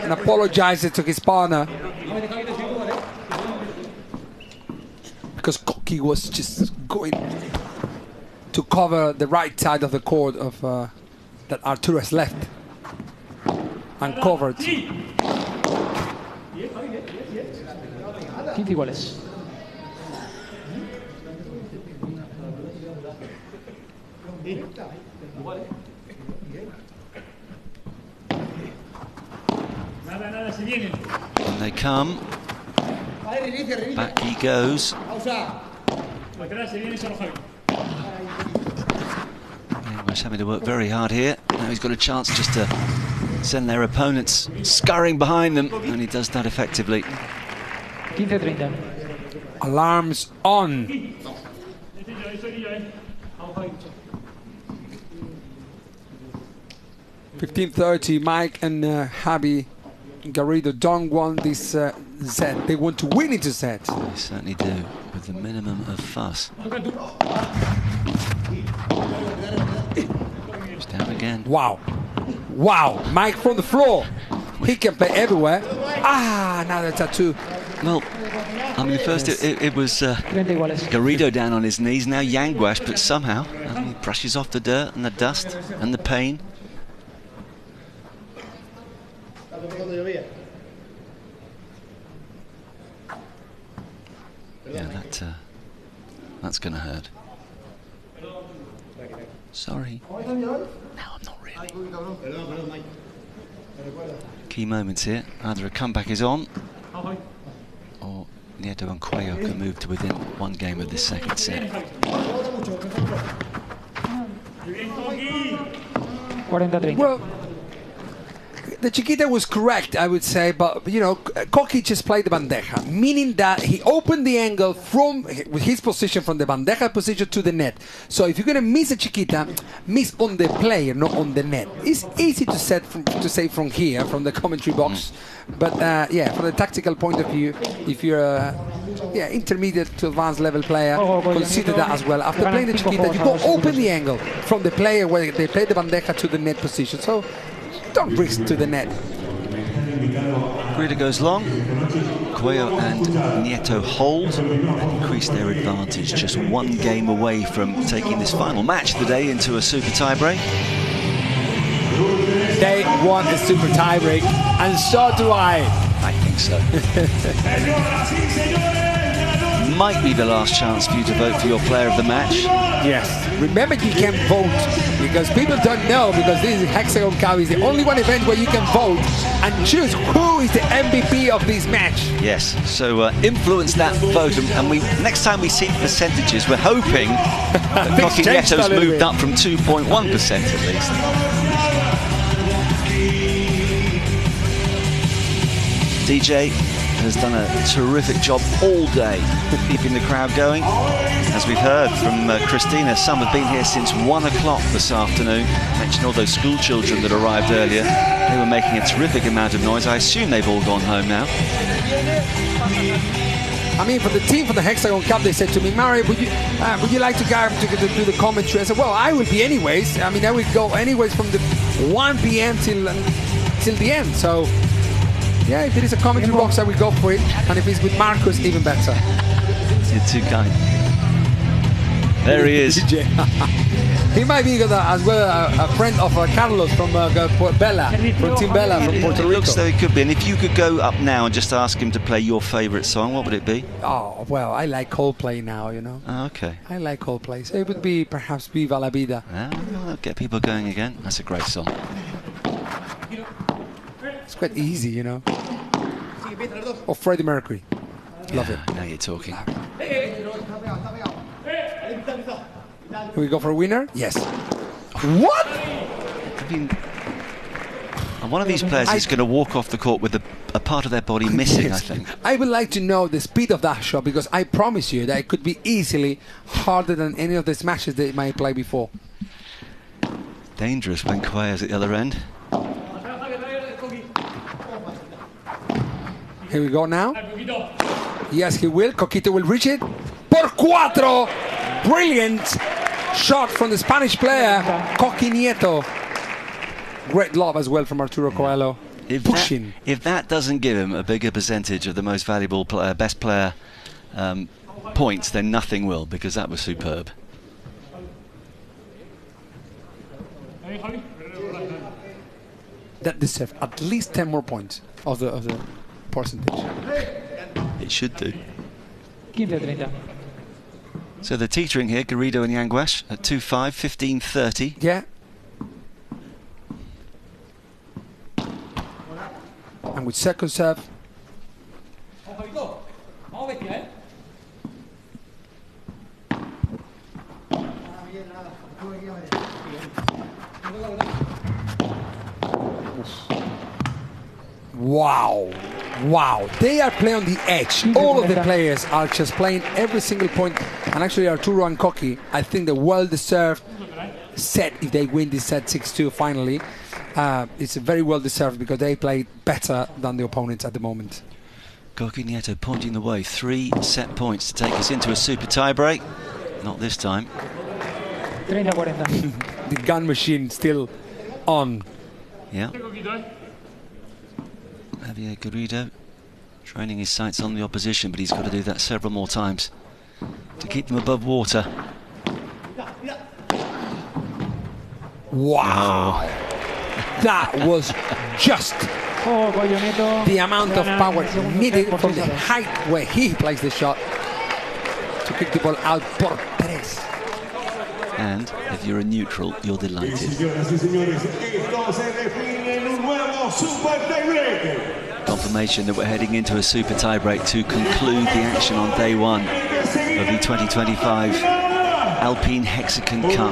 And apologizes to his partner, because Coqui was just going to cover the right side of the court of that Arturo has left uncovered. 15 iguales. And they come. Back he goes. Yanguas having to work very hard here. Now he's got a chance just to send their opponents scurrying behind them, and he does that effectively. 15-30. Alarms on. 15:30. Mike and Javi Garrido don't want this set. They want to win it a set. They certainly do, with the minimum of fuss. It's down again. Wow. Wow. Mike from the floor. He can play everywhere. Ah, now that's a two. Well, I mean, first it was Garrido down on his knees, now Yanguas, but somehow he brushes off the dirt and the dust and the pain. Yeah, that's going to hurt. Sorry. No, I'm not really. Key moments here. Either a comeback is on, or Nieto and Coello can move to within one game of this second set. 40-30. Well, the Chiquita was correct, I would say, but you know, Coqui just played the bandeja, meaning that he opened the angle from his position, from the bandeja position to the net. So if you're going to miss a Chiquita, miss on the player, not on the net. It's easy to say from here, from the commentary box, but yeah, from the tactical point of view, if you're a intermediate to advanced level player, consider that as well. After playing the Chiquita, you go open the angle from the player where they play the bandeja to the net position. So don't risk to the net. Garrido goes long. Coello and Nieto hold and increase their advantage. Just one game away from taking this final match of the day into a super tie-break. They want a super tie-break, and so do I. I think so. Might be the last chance for you to vote for your player of the match. Yes. Remember, you can vote, because people don't know, because this is Hexagon Cup. It's the only one event where you can vote and choose who is the MVP of this match. Yes, so influence that vote, and we next time we see percentages, we're hoping that Coqui Nieto's moved up from 2.1% at least. DJ has done a terrific job all day keeping the crowd going. As we've heard from Christina, some have been here since 1 o'clock this afternoon. Mentioned all those school children that arrived earlier. They were making a terrific amount of noise. I assume they've all gone home now. I mean, for the team for the Hexagon Cup, they said to me, Mario, would you like to go to do the commentary? I said, well, I will be anyways. I mean, I will go anyways from the 1 p.m. till the end. So yeah, if there is a commentary box, I will go for it. And if it's with Marcus, even better. You're too kind. There he is. He might be as well a friend of Carlos from Bella, from Team Bella from Puerto Rico. It looks though it could be. And if you could go up now and just ask him to play your favourite song, what would it be? Oh, well, I like Coldplay now, you know. Oh, okay. I like Coldplay. So it would be perhaps Viva la Vida. That'll get people going again. That's a great song. It's quite easy, you know. Or Freddie Mercury. Love it. Now you're talking. Can we go for a winner? Yes. What? I mean, one of these players is going to walk off the court with a part of their body missing, I think. I would like to know the speed of that shot, because I promise you that it could be easily harder than any of these matches they might play before. Dangerous when Coello's at the other end. Here we go now. Yes, he will. Coquito will reach it. Por cuatro. Brilliant shot from the Spanish player, Coqui Nieto. Great love as well from Arturo Coello. Pushing. If that doesn't give him a bigger percentage of the most valuable player, best player points, then nothing will, because that was superb. That deserves at least 10 more points of the percentage. It should do. 15-30. So they're teetering here, Garrido and Yanguas at 2-5, 15-30. Yeah. And with second serve. Wow. Wow. They are playing on the edge. All of the players are just playing every single point. And actually Arturo and Coqui, I think the well-deserved set if they win this set 6-2 finally. It's very well-deserved because they played better than the opponents at the moment. Coqui Nieto pointing the way. 3 set points to take us into a super tie-break. Not this time. 30-40. The gun machine still on. Yeah. Javier Garrido training his sights on the opposition, but he's got to do that several more times to keep them above water. Wow. That was just the amount of power needed from the height where he plays the shot to kick the ball out por tres. And if you're a neutral, you're delighted. Confirmation that we're heading into a super tiebreak to conclude the action on day 1 of the 2025 Alpine Hexagon Cup.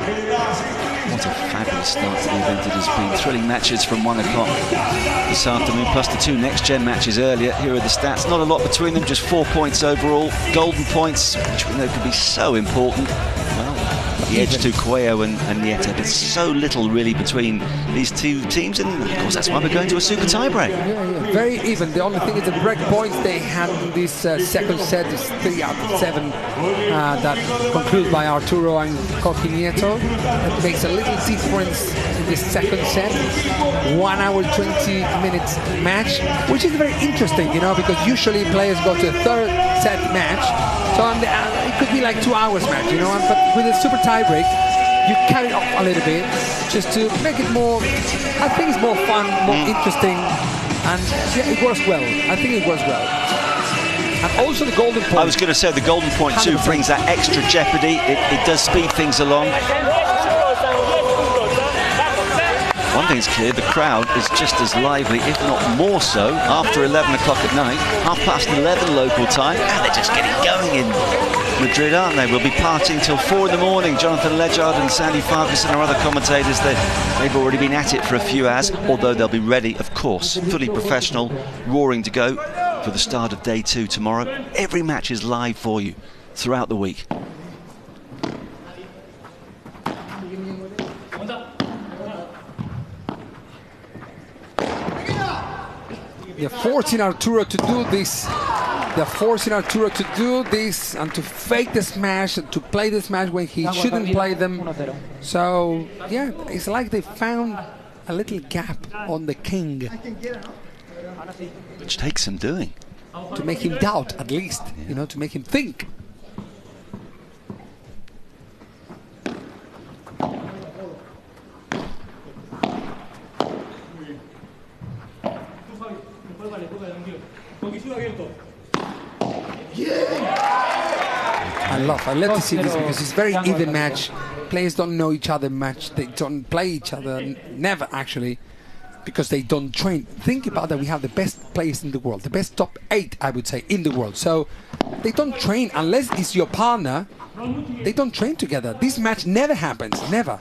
What a fabulous start to the event it has been. Thrilling matches from 1 o'clock this afternoon, plus the 2 next-gen matches earlier. Here are the stats. Not a lot between them, just 4 points overall. Golden points, which we know can be so important. Well, the edge to Coello and Nieto. There's so little really between these 2 teams, and of course that's why we're going to a super tiebreak. Yeah. Very even. The only thing is the break points they had in this second set is 3 out of 7. That concluded by Arturo and Coqui Nieto. That makes a little difference in the second set. 1 hour 20 minutes match, which is very interesting, you know, because usually players go to a third set match. So it could be like 2 hours match, you know, but with a super tiebreak, you carry it off a little bit just to make it more, I think it's more fun, more interesting, and yeah, it works well. I think it works well. And also the golden point. I was going to say the golden point too brings that extra jeopardy. It does speed things along. One thing's clear, the crowd is just as lively, if not more so, after 11 o'clock at night, 11:30 local time, and they're just getting going in Madrid, aren't they? We'll be partying till 4 in the morning. Jonathan Ledgard and Sandy Farquharson and our other commentators, they've already been at it for a few hours, although they'll be ready, of course, fully professional, roaring to go for the start of day 2 tomorrow. Every match is live for you throughout the week. They're forcing Arturo to do this. They're forcing Arturo to do this and to fake the smash and to play the smash when he shouldn't play them. So, yeah, it's like they found a little gap on the king. Which takes some doing. To make him doubt, at least, you know, to make him think. I love to see this because it's a very even match. Players don't know each other much. They don't play each other, never actually, because they don't train. Think about that. We have the best players in the world, the best top 8, I would say, in the world. So they don't train unless it's your partner. They don't train together. This match never happens, never.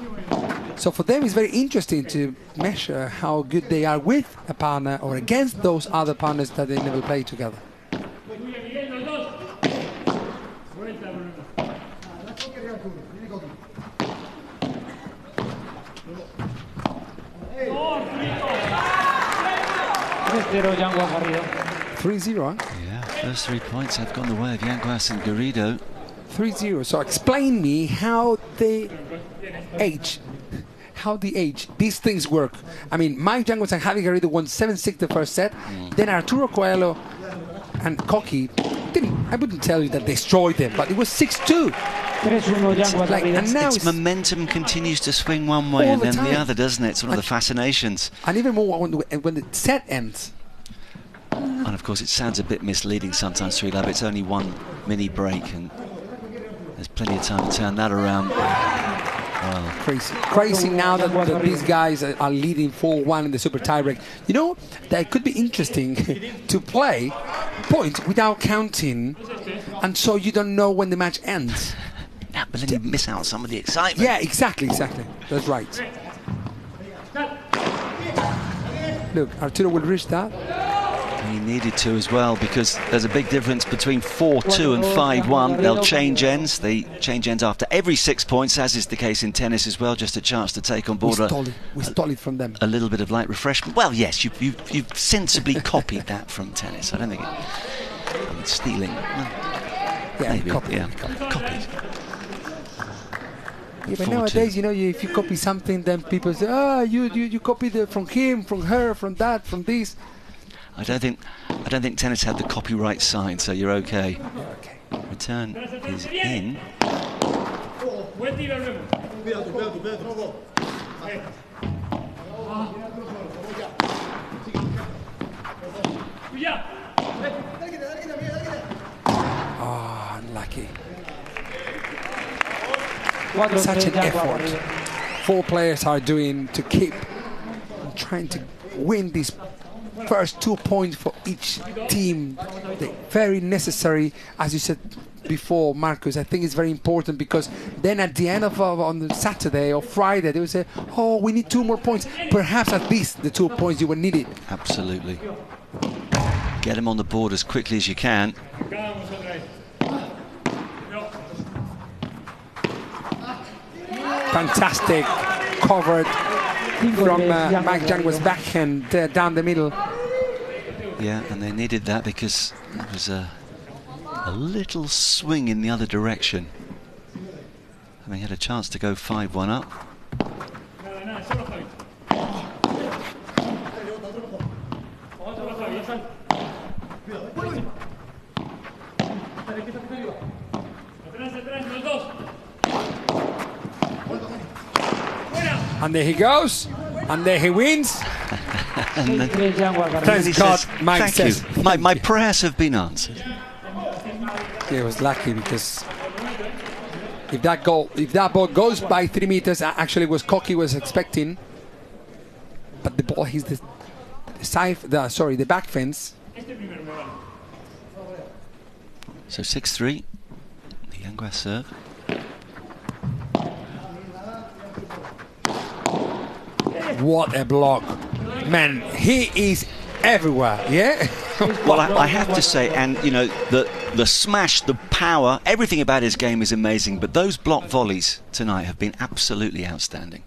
So for them, it's very interesting to measure how good they are with a partner or against those other partners that they never play together. Yanguas, Garrido. 3-0, huh? Yeah, first 3 points have gone the way of Yanguas and Garrido. 3-0. So explain me how the age, these things work. I mean, Mike Yanguas and Javi Garrido won 7-6 the first set. Then Arturo Coello and Coqui I wouldn't tell you that destroyed them, but it was 6-2. And now its momentum continues to swing one way and then the other, doesn't it? It's one of the fascinations. And even more when the set ends. And of course, it sounds a bit misleading sometimes, Srilab. It's only one mini break, and there's plenty of time to turn that around. Well, crazy now that these guys are leading 4-1 in the super tiebreak. You know, that could be interesting to play points without counting, and so you don't know when the match ends. But then you miss out some of the excitement. Yeah, exactly. That's right. Look, Arturo will reach that. He needed to as well, because there's a big difference between 4-2 and 5-1. They'll change ends. They change ends after every 6 points, as is the case in tennis as well. Just a chance to take on board We stole it from them. a little bit of light refreshment. Well, yes, you've sensibly copied that from tennis. I don't think it's stealing. Yeah, maybe. copied. Yeah, copied. Yeah, but 4-2. nowadays, you know, if you copy something, then people say, you copied it from him, from her, from that, from this. I don't think tennis had the copyright sign, so you're okay. Return is in. Oh, unlucky. Such an effort 4 players are doing to keep trying to win these first 2 points for each team. They're very necessary, as you said before, Marcus. I think it's very important, because then at the end of on Saturday or Friday they will say, oh, we need 2 more points. Perhaps at least the 2 points you will need it. Absolutely. Get them on the board as quickly as you can. Fantastic covered from Mike Yanguas' backhand down the middle. Yeah, and they needed that, because there was a little swing in the other direction. And they had a chance to go 5-1 up. And there he goes, and there he wins. And then Thank God, Mike thank says. you. My prayers have been answered. Yeah, it was lucky, because if that ball goes by 3 meters, actually was Koki was expecting, but the ball hits the back fence. So 6-3, the Yanguas serve. What a block. Man, he is everywhere, yeah? Well, I have to say, and you know, the smash, the power, everything about his game is amazing, but those block volleys tonight have been absolutely outstanding.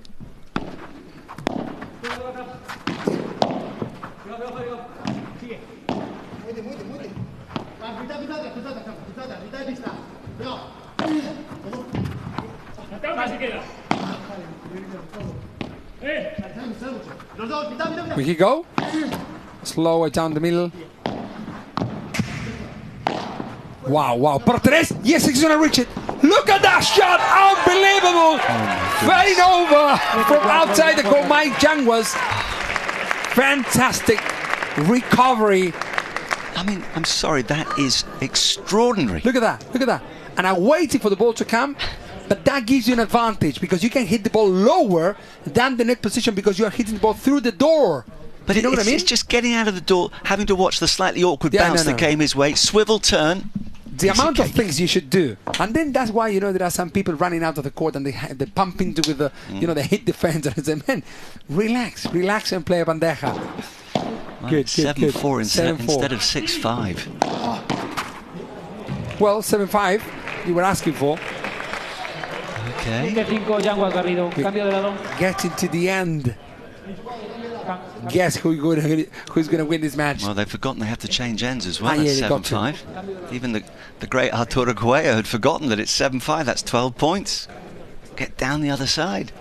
Will he go? Slow it down the middle. Wow. Per tres. Yes, he's gonna reach it. Look at that shot! Unbelievable! Fading over from outside the court. Mike Yanguas. Fantastic recovery. I mean, I'm sorry, that is extraordinary. Look at that. And I'm waiting for the ball to come. But that gives you an advantage, because you can hit the ball lower than the net position, because you are hitting the ball through the door. But you know what I mean? It's just getting out of the door, having to watch the slightly awkward bounce that came his way, swivel turn. The amount of things you should do. And then that's why, you know, there are some people running out of the court and they pump into with the, you know, they hit defense and say, man, relax and play a bandeja. Well, Good. 7-4 7-4. instead of 6-5. Well, 7-5, you were asking for. Okay. Getting to the end. Guess who's going to win this match? Well, they've forgotten they have to change ends as well. Yeah, It's they got 7-5. Even the great Arturo Coello had forgotten that it's 7-5. That's 12 points. Get down the other side.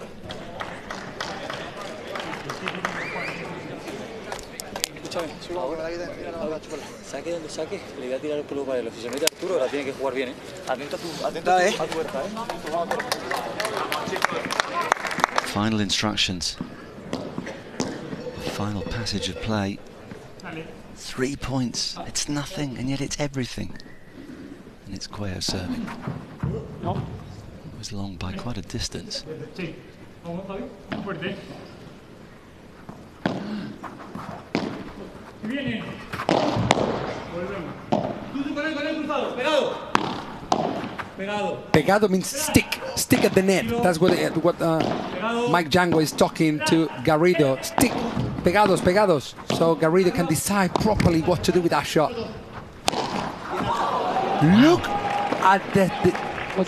Saque donde saque, le voy a tirar el pelo para él. Si se mete Arturo, la tiene que jugar bien, ¿eh? Atento a tu puerta, ¿eh? Final instructions. Final passage of play. 3 points. It's nothing, and yet it's everything. And it's Coello serving. It was long by quite a distance. Pegado means stick at the net. That's what Mike Yanguas is talking to Garrido. Stick pegados, pegados. So Garrido can decide properly what to do with that shot. Look at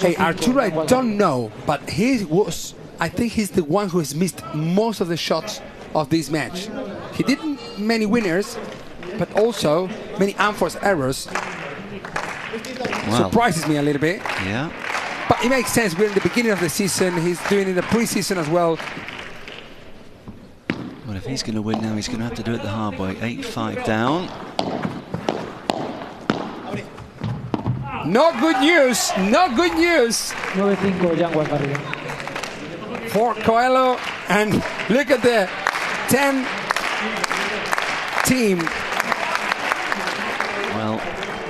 hey, Arturo, I don't know, but I think he's the one who has missed most of the shots of this match. He did many winners, but also many unforced errors. Wow. Surprises me a little bit. Yeah. But it makes sense. We're in the beginning of the season. He's doing it in the pre-season as well. Well, if he's going to win now, he's going to have to do it the hard way. 8-5 down. Not good news. Not good news. 9-5 Yanguas Garrido. For Coelho, and look at the 10 team. Well,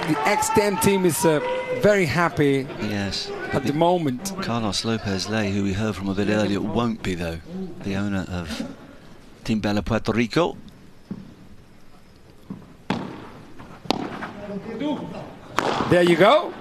the X10 team is very happy. Yes. At the moment. Carlos Lopez-Ley, who we heard from a bit earlier, won't be though. The owner of Team Bella Puerto Rico. There you go.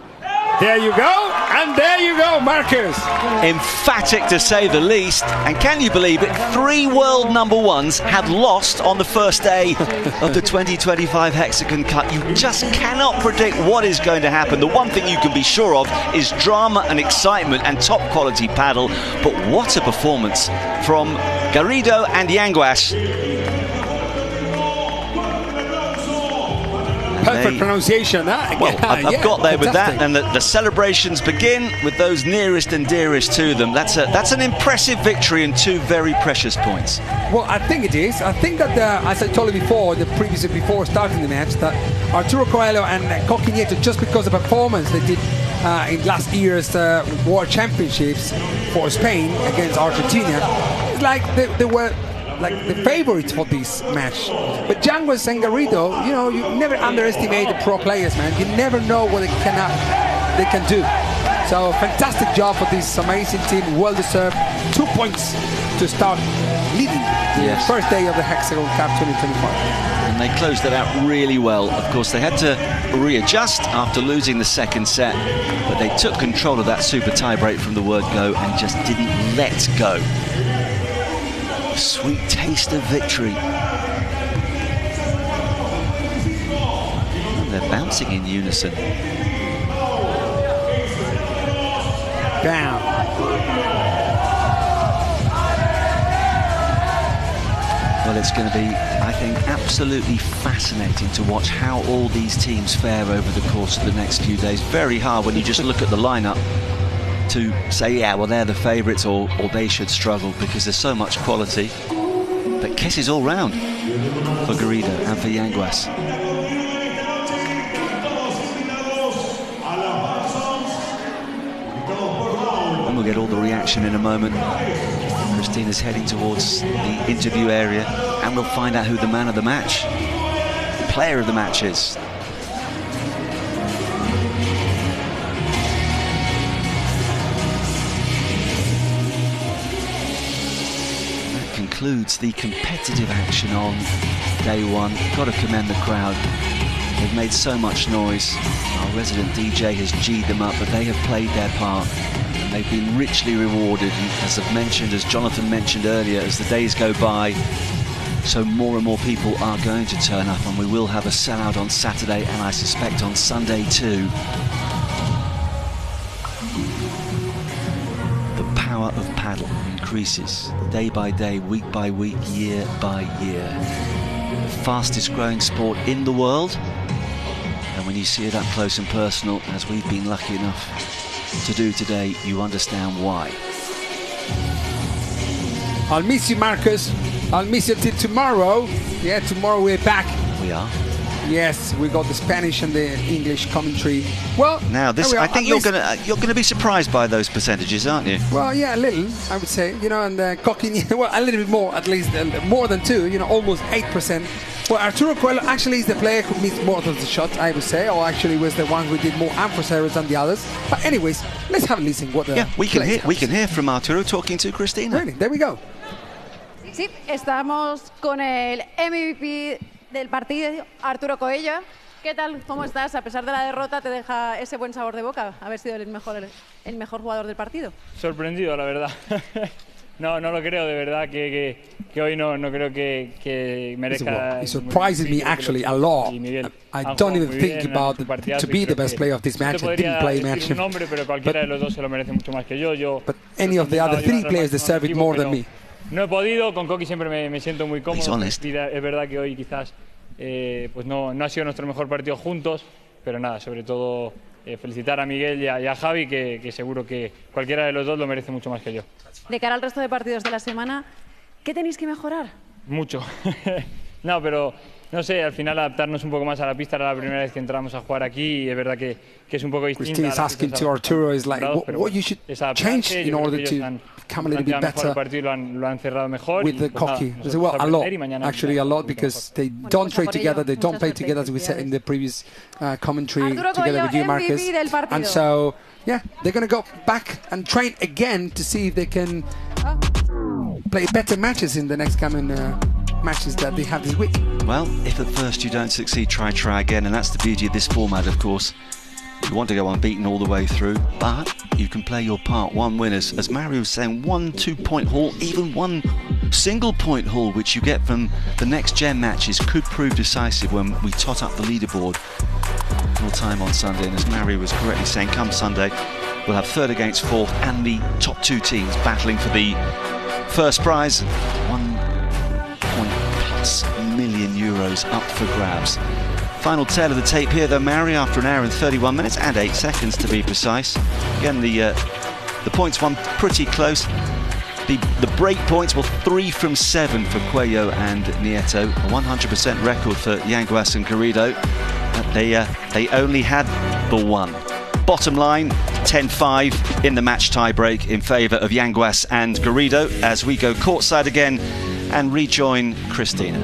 There you go. And there you go, Marcus. Emphatic to say the least. And can you believe it? 3 world number ones have lost on the first day of the 2025 Hexagon Cup. You just cannot predict what is going to happen. The one thing you can be sure of is drama and excitement and top quality paddle. But what a performance from Garrido and Yanguas. Perfect pronunciation, huh? Well, I've got there with that, and the celebrations begin with those nearest and dearest to them. That's an impressive victory and 2 very precious points. Well, I think it is. I think that, as I told you before, before starting the match, that Arturo Coelho and Nieto, just because of the performance they did in last year's World Championships for Spain against Argentina, it's like they were like the favorites for this match. But Yanguas and Garrido, you know, you never underestimate the pro players, man. You never know what they can do. So fantastic job for this amazing team, well deserved. 2 points to start leading the first day of the Hexagon Cup 2025. And they closed it out really well. Of course, they had to readjust after losing the second set, but they took control of that super tie break from the word go and just didn't let go. Sweet taste of victory. And they're bouncing in unison. Down. Well, it's going to be, I think, absolutely fascinating to watch how all these teams fare over the course of the next few days. Very hard when you just look at the lineup to say, yeah, well, they're the favourites or they should struggle, because there's so much quality. But kisses all round for Garrido and for Yanguas. And we'll get all the reaction in a moment. Christina's heading towards the interview area, and we'll find out who the man of the match, the player of the match is. Concludes the competitive action on day 1. Got to commend the crowd. They've made so much noise. Our resident DJ has G'd them up, but they have played their part and they've been richly rewarded. And as I've mentioned, as Jonathan mentioned earlier, as the days go by, so more and more people are going to turn up, and we will have a sellout on Saturday and I suspect on Sunday too. The power of paddle increases day by day, week by week, year by year. The fastest growing sport in the world, and when you see it up close and personal, as we've been lucky enough to do today, you understand why. I'll miss you, Marcus. I'll miss you till tomorrow. Yeah, tomorrow we're back. We are. Yes, we got the Spanish and the English commentary. Well, now this, I think you're gonna be surprised by those percentages, aren't you? Well, yeah, a little, I would say. You know, and well, a little bit more, at least more than 2. You know, almost 8%. Well, Arturo Coelho actually is the player who missed more of the shots, I would say, or actually was the one who did more unforced errors than the others. But anyways, let's have a listen. We can hear from Arturo talking to Cristina. Really, there we go. Sí, estamos con el MVP del partido, Arturo Coello. ¿Qué tal? ¿Cómo estás? A pesar de la derrota, ¿te deja ese buen sabor de boca haber sido el mejor jugador del partido? Sorprendido, la verdad. No lo creo, de verdad que hoy no creo que merezca. It surprises me actually a lot. I don't even think about to be the best player of this match. I didn't play match. Un nombre, pero cualquiera de los dos se lo merece mucho más que yo. But any of the other three players deserve it more than me. No he podido, con Coqui siempre me siento muy cómodo. Es verdad que hoy quizás pues no ha sido nuestro mejor partido juntos, pero nada, sobre todo felicitar a Miguel y a Javi, que seguro que cualquiera de los dos lo merece mucho más que yo. De cara al resto de partidos de la semana, ¿qué tenéis que mejorar? Mucho. No, pero no sé, al final adaptarnos un poco más a la pista. Era la primera vez que entramos a jugar aquí y es verdad que es un poco distinto. Christine is asking to Arturo is like what you should change in order to become a little bit better lo han cerrado mejor with the Coqui. Well, a lot, actually a lot, because they don't train together, they don't play together, as we said in the previous commentary together with you, Marcus. And so, yeah, they're going to go back and train again to see if they can play better matches in the next coming matches that they have this week. Well, if at first you don't succeed, try again, and that's the beauty of this format, of course. You want to go unbeaten all the way through, but you can play your part. One winners, as Mario was saying, 1 2-point haul, even 1 single-point haul, which you get from the next gen matches, could prove decisive when we tot up the leaderboard full time on Sunday. And as Mario was correctly saying, come Sunday, we'll have third against fourth and the top 2 teams battling for the first prize, €1+ million up for grabs. Final tail of the tape here though, Mary, after an hour and 31 minutes and 8 seconds to be precise. Again, the points won pretty close. The break points were 3 from 7 for Coello and Nieto, a 100% record for Yanguas and Garrido. They only had the one. Bottom line, 10-5 in the match tie-break in favour of Yanguas and Garrido as we go courtside again and rejoin Cristina.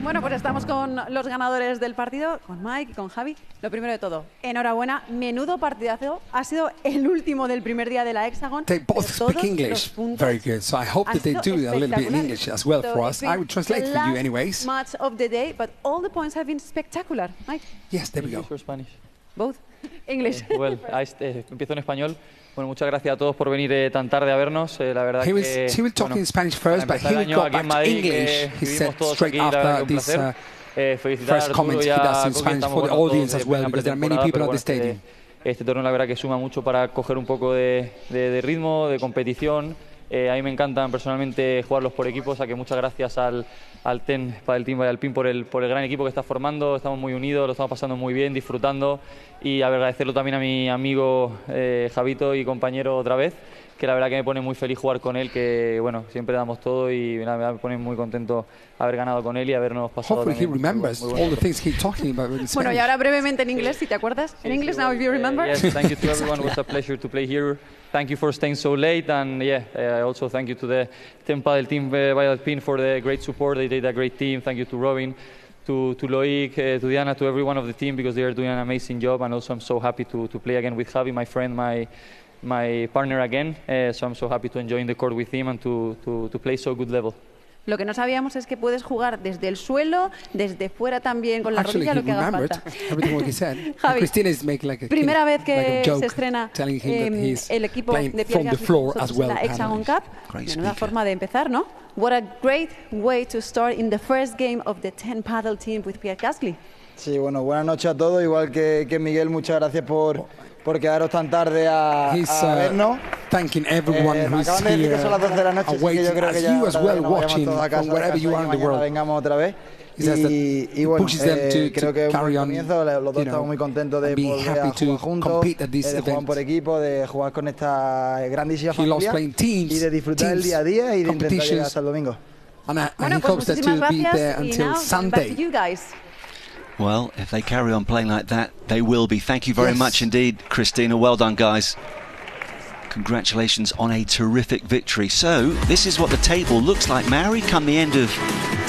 Bueno, pues estamos con los ganadores del partido, con Mike y con Javi. Lo primero de todo, enhorabuena, menudo partidazo. Ha sido el último del primer día de la Hexagon. They both speak English very good, so I hope that they do a little bit in English as well for us. I will translate for you anyways. Match of the day, but all the points have been spectacular. Mike? Yes, there we go. Spanish? Both? English. Well, empiezo en español. Bueno, muchas gracias a todos por venir tan tarde a vernos. La verdad he will talk in Spanish first, but he will go back to English. He said straight after this first comment he does in Spanish for the audience as well, because there are many people at the stadium. Este torneo la verdad que suma mucho para coger un poco de ritmo, de competición. A mí me encantan personalmente jugarlos por equipos, a que muchas gracias al TEN, padel team y al PIN por el gran equipo que está formando. Estamos muy unidos, lo estamos pasando muy bien, disfrutando, y agradecerlo también a mi amigo Javito y compañero otra vez, que la verdad que me pone muy feliz jugar con él, que bueno, siempre damos todo y me pone muy contento haber ganado con él y habernos pasado. Hopefully he remembers all the things he's talking about. Bueno, y ahora brevemente en inglés, si te acuerdas. En inglés, now if you remember. Yes, thank you to everyone. It was a pleasure to play here. Thank you for staying so late, and I also thank you to the TEN padel team by PIN for the great support. They did a great team. Thank you to Robin, to Loic, to Diana, to everyone of the team, because they are doing an amazing job. And also I'm so happy to play again with Javi, my friend, my partner again. So I'm so happy to enjoy the court with him and to play so good level. Lo que no sabíamos es que puedes jugar desde el suelo, desde fuera también, con la rodilla, lo que haga falta. Javi, primera vez que se estrena el equipo de Pierre Gasly en la HEXAGON Cup. Menuda forma de empezar, ¿no? What a great way to start in the first game of the TEN padel team with Pierre Gasly. Sí, bueno, buenas noches a todos. Igual que Miguel, muchas gracias por quedaros tan tarde a vernos. Thanking everyone who's here, awaiting, as you as well, watching from wherever you are in the world. Vengamos otra vez. Y bueno, creo que es un buen comienzo. Los dos estamos muy contentos de poder jugar juntos, de jugar por equipo, de jugar con esta grandísima familia y de disfrutar el día a día y de intentar llegar hasta el domingo. And he hopes that to be there until Sunday. Well, if they carry on playing like that, they will be. Thank you very much indeed, Cristina. Well done, guys. Congratulations on a terrific victory. So, this is what the table looks like, Mary, come the end of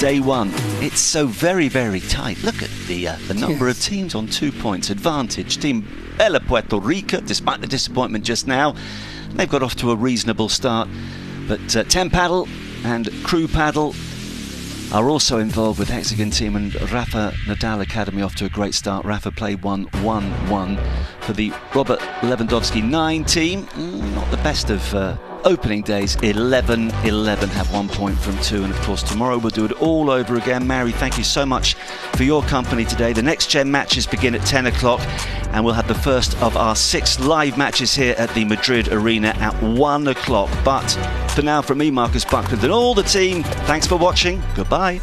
day one. It's so very, very tight. Look at the number of teams on 2 points. Advantage, Team Bella Puerto Rico, despite the disappointment just now. They've got off to a reasonable start. But TEN Paddle and Crew Paddle are also involved with Hexagon team, and Rafa Nadal Academy off to a great start. Rafa played 1-1-1 for the Robert Lewandowski 9 team. Not the best of opening days 11 have 1 point from 2, and of course tomorrow we'll do it all over again. Mary, thank you so much for your company today. The next gen matches begin at 10 o'clock and we'll have the first of our 6 live matches here at the Madrid Arena at 1 o'clock. But for now, from me, Marcus Buckland, and all the team, thanks for watching. Goodbye.